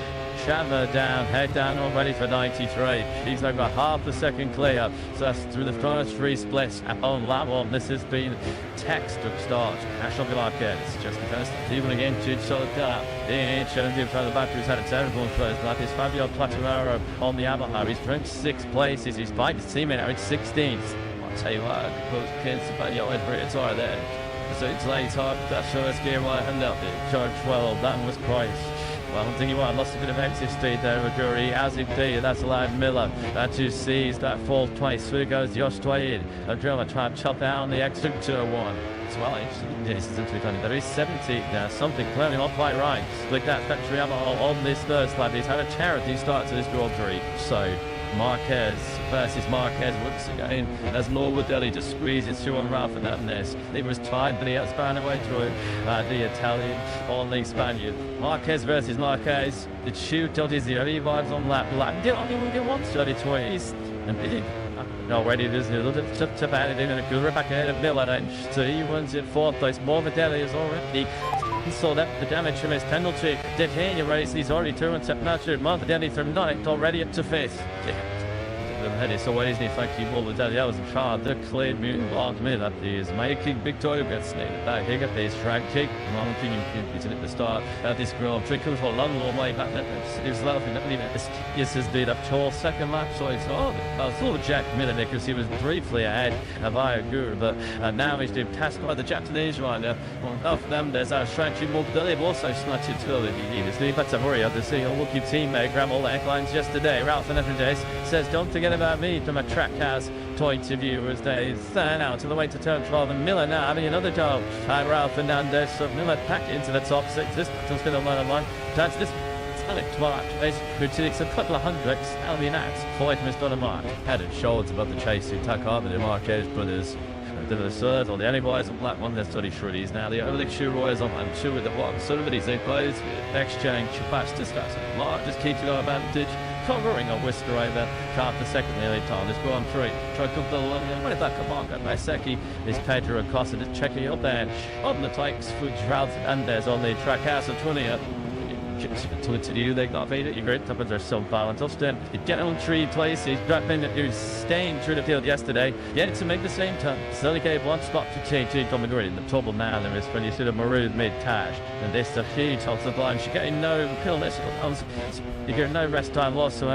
Chandler down, head down already for 93. He's over half a second clear. So that's through the first 3 splits on lap 1. This has been textbook start. Ashton Marquez just the first. Even again, Jude solid gap. In Challenge in front of the back, who's had a terrible first lap. Is Fabio Platanaro on the Yamaha. He's ranked 6th places. He's by his teammate now in 16th. I'll tell you what, both kids about your Edwards are there. So it's late up, that first gear right hand up. Charge 12, that was Christ. Well, I'm thinking, well, lost a bit of exit speed there with Jury, as indeed, that's allowed Miller. That who sees that 4th place. Through goes Josh Twain. A driller trying to chop down the exit to 1. As well, yes, simply funny. There is 70 now, something clearly not quite right. Like that factory Yamaha on this first lap. He's had a charity start to this Grand Prix. So, Marquez versus Marquez once again as Norwood Delhi just squeezes through on Ralph Hernandez. It was tied, but he has found a way through the Italian on the Spaniard. Marquez versus Marquez. The shoot dot is the only vibes on lap. Did only even get 1:32 and big. Already there's a little bit to add in and a good back ahead of Miller. So he wins in 4th place. Morbidelli is already. He saw that the damage from his penalty. Did he race? He's already 2 and 7 matches. Morbidelli from 9th already up to 5th. So what is the fact you will tell that was a child the clean mutant blocked me that is making Victoria gets snated back here at this track kick. I'm thinking it's at the start at this Grand Prix for a long way back. It's laughing that this is the 2nd lap, so it's I saw Jack Miller because he was briefly ahead of Ayagur, but now he's been passed by the Japanese rider. Off them there's our strategy more, but they've also snatched it to the that's a worry of the see a lucky teammate grab all the headlines yesterday. Ralph Hernandez says don't forget about me from a track house point of view as they turn out to the way to turn 12 and Miller now having another job. Ralph Hernandez, so Miller back into the top 6. This one's going to learn a line. That's this who takes a couple of hundredths. Albion Axe, Floyd missed on a mark. Head and shoulders above the chasing Takaba, the Marquez brothers. The third or the only boys on black one, they're study shreddies now. The only shoe royals on and 2 with the one. Somebody's in plays with exchange, fast discussing. Mark just keeps your advantage. Covering a whisker over. Can't the second nearly time. Let's go on 3. Try to the line. What is that? Come on, got my Seki. Is Pedro Acosta just checking up there. On the takes for Ralph Hernandez on the track house of 20. To you, they got made it. Your great tuppence are so violent. Often you get on 3 places. Dropping who's staying through the field yesterday. Yet to make the same time. Still gave 1 spot to TT on the grid. In the trouble now there is when you see the maroon mid-tash. And this a huge off the line. She's getting no pillness. You get no rest time loss. So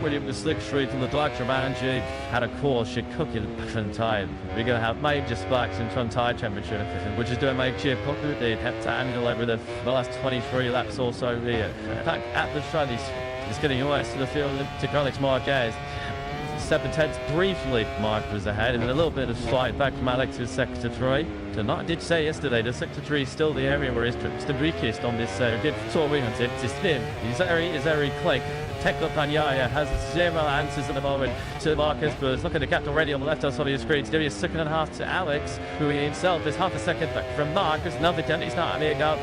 William was slick straight from the doctor man. She had a course. She cooked it different time. We're going to have major spikes in front tire temperature, which is doing make sure they have to handle over the last 23 laps also here. In fact, at the front, he's getting away to the field to Alex Marquez. 7/10 briefly, Mark was ahead, and a little bit of slide back from Alex to sector 3. Tonight, I did say yesterday, the sector 3 is still the area where he's the weakest on this good tour win. It's thin. He's very quick. Tekla Panyaya has 0 answers at the moment to Marcus Buzz. Look at the gap already on the left-hand side of your screen. Still a 2.5 to Alex, who himself is half a second back from Marcus. Another 10, he's not having a go.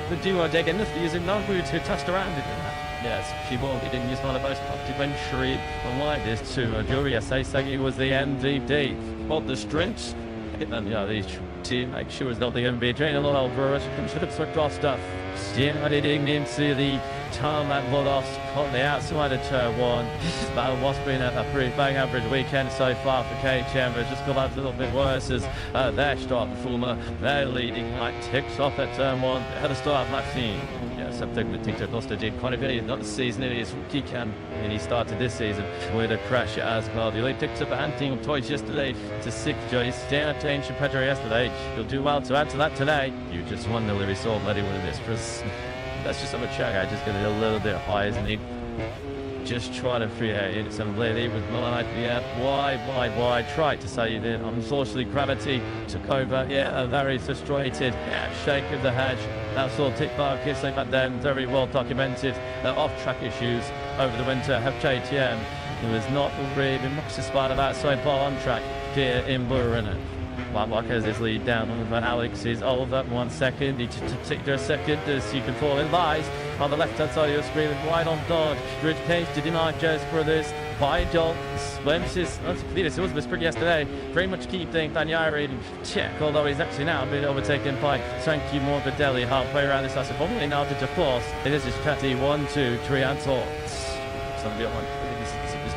The duo digging this using non-boots who touched around it. Yes, she won't. He didn't use one of those complimentary like this to Jury. I say it was the MVP. What the strengths? And these team make sure it's not the MVP. Training a lot over us. Should have slipped off stuff. I didn't into the tarmac Volos on the outside of turn 1. But what's been a pretty bang average weekend so far for KTM, but it's just got a little bit worse as their start performer, their leading light ticks off at turn 1. Had a start Maxine. Yes, I'm thinking Tinto Costa did quite a bit. He's not the season it is rookie can, and he started this season with a crash as well. The elite picked up a hunting of toys yesterday to 6th place. Down to ancient Pedro yesterday. He'll do well to add to that today. You just won the Lily Soul Bloody with this. That's just a check. I just get a little bit high, isn't he? just trying to create some lady with line, yeah, wide, tried to say that unfortunately gravity took over, yeah, very frustrated, yeah, shake of the hedge, that's all tick markets, they back then, very well documented, off-track issues over the winter, FJTM, it was not really much despite of outside ball on track here in Burin. Marquez is lead down on Alex is over 1 second. He take their second as you can fall in lies on the left hand side of your screen with wide on Dodge. Rich Page to deny Joe's brothers. By Joel Swensis. It was a sprint yesterday. Very much keeping Daniari check, although he's actually now been overtaken by Tranky Morbidelli halfway around this last. Probably now to force. It is just Catty 1, 2, 3 and somebody on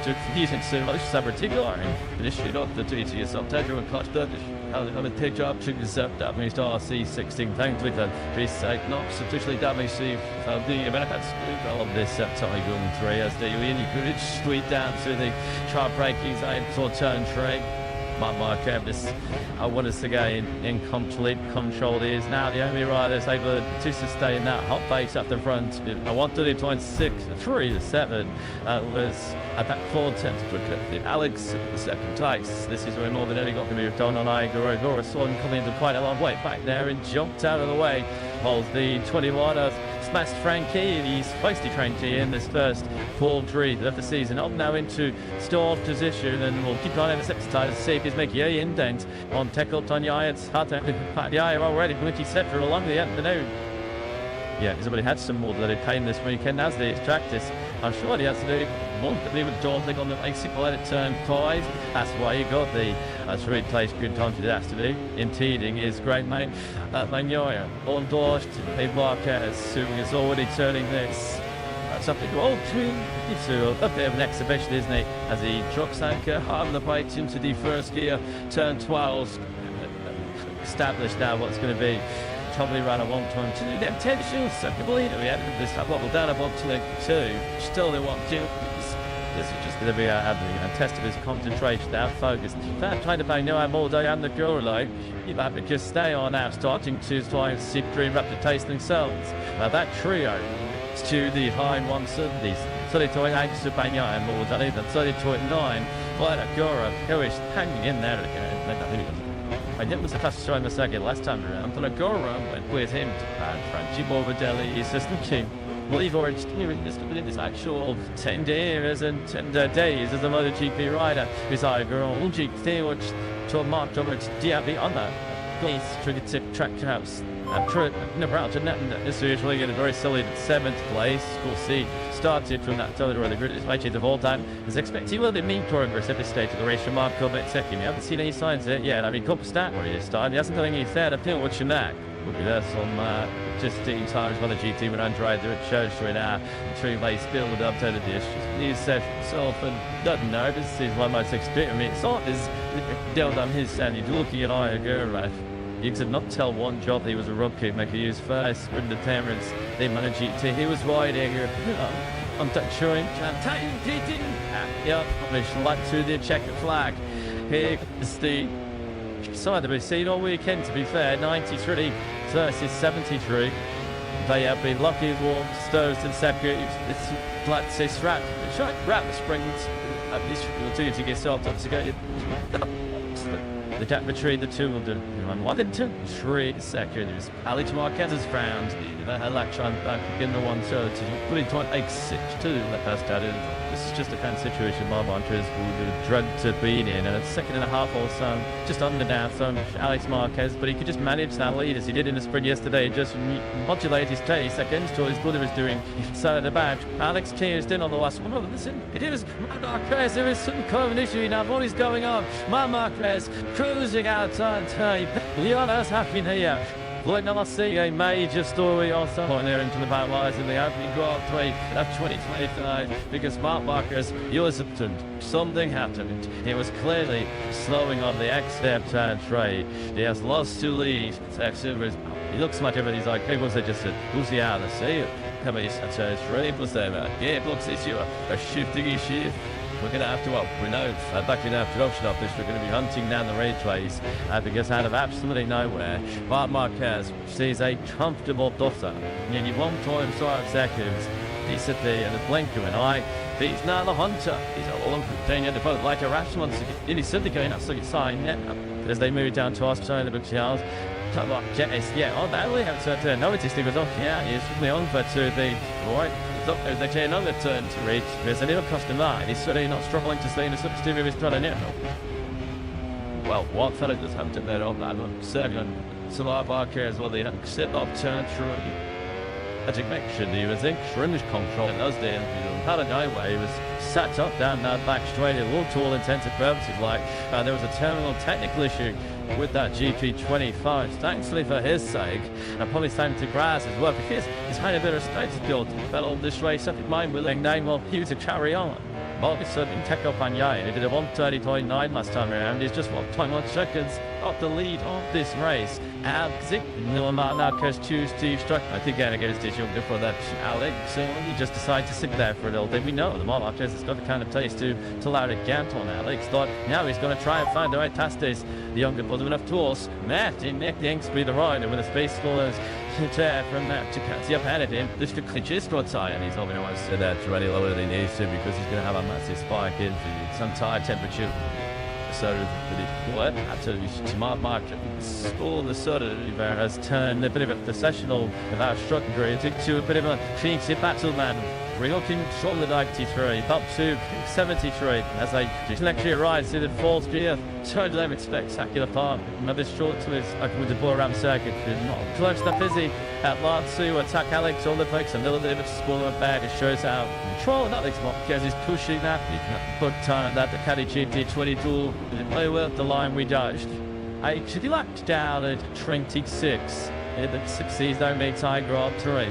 to confusing so much particular initially not the duty yourself Tedro and Clutch Turkish I'm a picture up to the that means RC 16 thanks with the preset not sufficiently damaged the Americans on this Tiger 3 as they really good sweet down to the sharp breakings I saw turn train Mark this I want us to gain in complete control. He is now the only rider that's able to sustain that hot pace up the front. I wanted it 3 to 7 was at that 4/10 Alex the second place. This is where more than any got to move on Igor saw him coming into quite a long way back there and jumped out of the way. Holds the 21 of smashed Frankie. He's feisty Frankie in this first full treat of the season. Up now into stalled position and we'll keep on in the second time to see if he's making a indent on Tekel Tonya's Hata Yaya already Quinty Setter along the afternoon. Yeah, somebody had some more that it came this weekend as they practice. I'm sure he has to do one to be with daunting on the bicycle at turn 5. That's why you got the three place good time to that to do. Impeding is great mate Magnolia. Endorsed a Marquez who is already turning this something all through to a bit of an exhibition, isn't it? As he trucks anchor on the bikes into the first gear, turn 12. Established now what's going to be. Probably ran a 1:22. The intentions, I can believe it. We had this level down about to the 2. Still they want to. This is just going to be a test of his concentration, our focus. That trying to bang no more day and the girl like you might because stay on now, starting to try and see dream reputation themselves. Now that trio is to the high 170s. 30.8 to Banya and more than even 30.9. But Agora, who is hanging in there again. And it was the fastest time the second last time around. But Agora went with him and Franchi Morbidelli, his assistant team. Well, you've already steering this actual 10 days and 10 days as a MotoGP rider. His Igor GT, which to Mark Roberts, DRB on that. Please trigger tip track house. This is usually in a very solid 7th place. We'll see. Started from that total the greatest matches of all time. Is expected will be mean progress at this stage of the race from Mark Corbett second. We haven't seen any signs of it yet. I mean, Cooper start where he is starting. He hasn't done any third appeal. What's your neck? We'll be there some just 10 times by the GT when Andre do it shows right now. 3 race build up to the dish. He said himself and doesn't know. This is one of my experience. So is dealt on his and he's looking at Igor. You could not tell one job he was a rookie maker use first sprint deterrence. They managed GT. He was riding on that showing yeah, which led to the checkered flag. Here is the side that we've seen all weekend to be fair, 93 versus 73. They have been lucky warm stoves and separate. It's like say strap the springs at least to get started to get the gap between the two will do 1 2 3 seconds. Alex Marquez has found the electron back in the 130. Put in 0.86 to the first out. This is just a kind of situation my mantra is dread to be in, and a second and a half or so just under now from Alex Marquez, but he could just manage that lead as he did in the sprint yesterday, just modulate his pace against what his brother was doing. So at the back, Alex changed in on the last one. Oh, listen, it is Marquez. There is some kind of issue now. What is going on? Marquez cruising outside time. Leona's happening here. Like now, I see a major story also point there into the back lines in the opening Grand Prix of 2025 because Mark Marquez, something happened. He was clearly slowing on the X-step turn trade. He has lost to lead. He looks like everybody's like, hey, was it just a who's out of see? Come on, he's a trade was there. Yeah, it looks issue a shifting issue. we're going to have to, we know, back in our production office, we're going to be hunting down the replays because out of absolutely nowhere, Marc Marquez sees a comfortable Dossa, nearly 1.5 seconds, decently in a blink of an eye. But he's not a hunter. He's all over the boat like a rational one. He's simply going up, so you sign as they move down to our side of the bookshelves. Yeah, oh, that way have to notice he was off. Yeah, he's really on for to the right. They take another turn to reach. There's a little across the line. He's certainly not struggling to stay in the substitute of his trying to well, what fella just have to bet on that one. Second, Salah Barker as well. They don't sit up, turn through. I think make sure he was extremely control in those days. Had a guy where he was sat up down that back straight. It looked to all intents and purposes like there was a terminal technical issue with that GP25. Thankfully for his sake, and probably time to grass as well because he's had a bit of space to build. Fell on this race up in mind willing name well he to carry on. Marcus in Teko Panyai, he did a 1:30.9 last time around. He's just 1.1 seconds off the lead of this race. And Zik now goes to Steve Struck. I think against his younger brother Alex. So he just decided to sit there for a little bit. We know the Marquez has got the kind of taste to allow it Gant on Alex. Thought now he's going to try and find the right tastes. The younger brother, and of course, Matt in Nick Yanksby the rider with a space scholars tear from that to catch up at him. This to clinch his front tire, and he's not going to want to sit there to any lower than he needs to because he's going to have a massive spike in some tire temperature. So what absolutely smart market. All the sort of has turned a bit of a processional without structure into a bit of a fancy battle man. Relooking from the 93 up to 73 as they actually arrives in the fourth gear. Turned them in spectacular part. Another short to his with the ball around circuit. Not close that busy at last to attack Alex on the brakes. A little bit of a spoiler bag. It shows out control and Alex Marquez is pushing that. You can book time that the Caddy GT22 play with the line we judged. I should be lapped down at 26. It succeeds don't make Tiger up 3.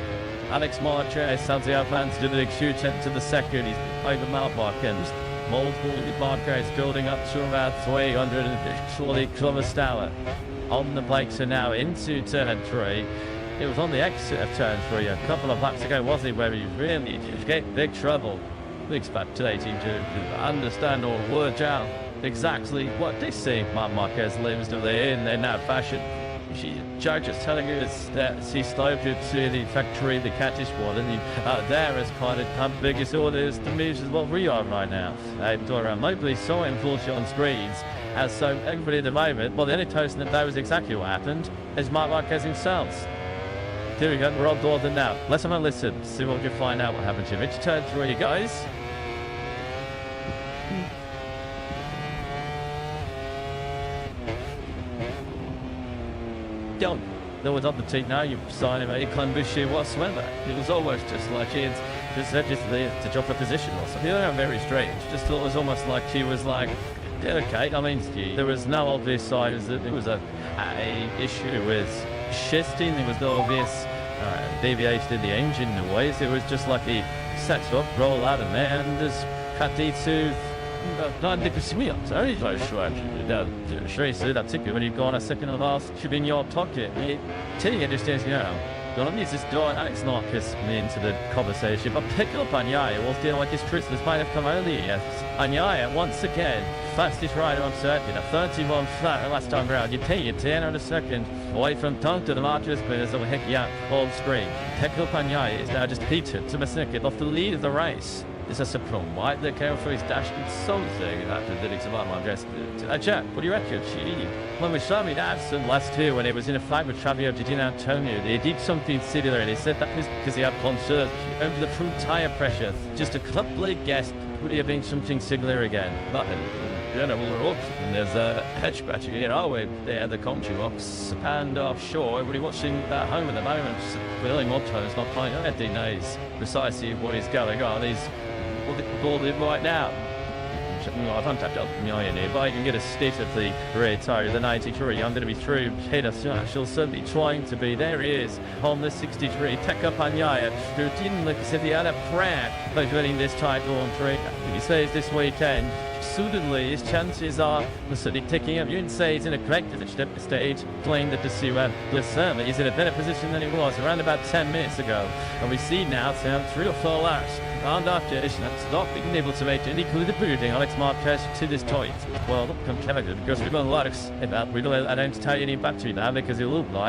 Alex Marquez sounds the plans to do the shoot to the second. He's over Marc Marquez. Multiple Marquez building up to about 300 and surely kilometers an hour. On the brakes are now into turn 3. It was on the exit of turn 3 a couple of laps ago, was it, where he really escaped big trouble. We expect today to understand or work out exactly what they see Marc Marquez lives to in that fashion. Judge is telling us that he sloped it to the factory, the catfish one, and there is kind of how big his orders to move as what we are right now. Nobody saw him full on screens, as so everybody at the moment, well, the only person that knows exactly what happened is Marc Marquez himself. Here we go, we're on board now. Let's have a listen, see what we can find out what happened to him. It's turn 3, guys. There was on the team now, you sign him a condition whatsoever. It was almost just like he'd just to drop a position or something. Very strange. Just thought it was almost like he was like, yeah, okay. I mean, there was no obvious signs that there was a issue with shifting. There was no obvious deviation in the engine noise. It was just like he sets up, roll out, and then there's Caddy to. Not the Casimian, sorry, that ticket when you've gone a second and last should be in your pocket. Tilly understands, don't need this door. Alex Marcus into the conversation, but pick up Anyaya. Well, feeling like his Christmas might have come earlier. Anyaya, once again, fastest rider on circuit, a 31 flat last time around. You take your 10 and a second away from Tongue to the Marcus spinners over Hickey on screen. Pick up Anyaya is now just heated to the circuit off the lead of the race. It's a surprise. Why they came for his dash and something after the Diddy about my dress. Jack, what do you reckon? When we saw me Davison last year when he was in a fight with Fabio Di Antonio, they did something similar and he said that was because he had concerns over the front tyre pressure. Just a couple of guests would have been something similar again. But we're up and there's a hedge patch there, the country box and offshore. Everybody watching at home at the moment. Willie Monto's not playing. He knows precisely what is going on. He's ball in right now. I don't have to up here, but I can get a state of the rear tyre of the 93. I'm going to be through Peter. She'll certainly trying to be. There he is on the 63. Teka Panyaya, who didn't look as if he had a prayer of winning this title on 3. He says this weekend, suddenly his chances are suddenly ticking up. You can say he's in a great position at the stage, playing the pursue. Certainly he's in a better position than he was around about 10 minutes ago. And we see now 3 or 4 laps. And after that's not being able to make any clue the brooding Alex Marquez to this point. Well, come Kevin, because we're going to let us about we don't announce tell you any battery now because it looked like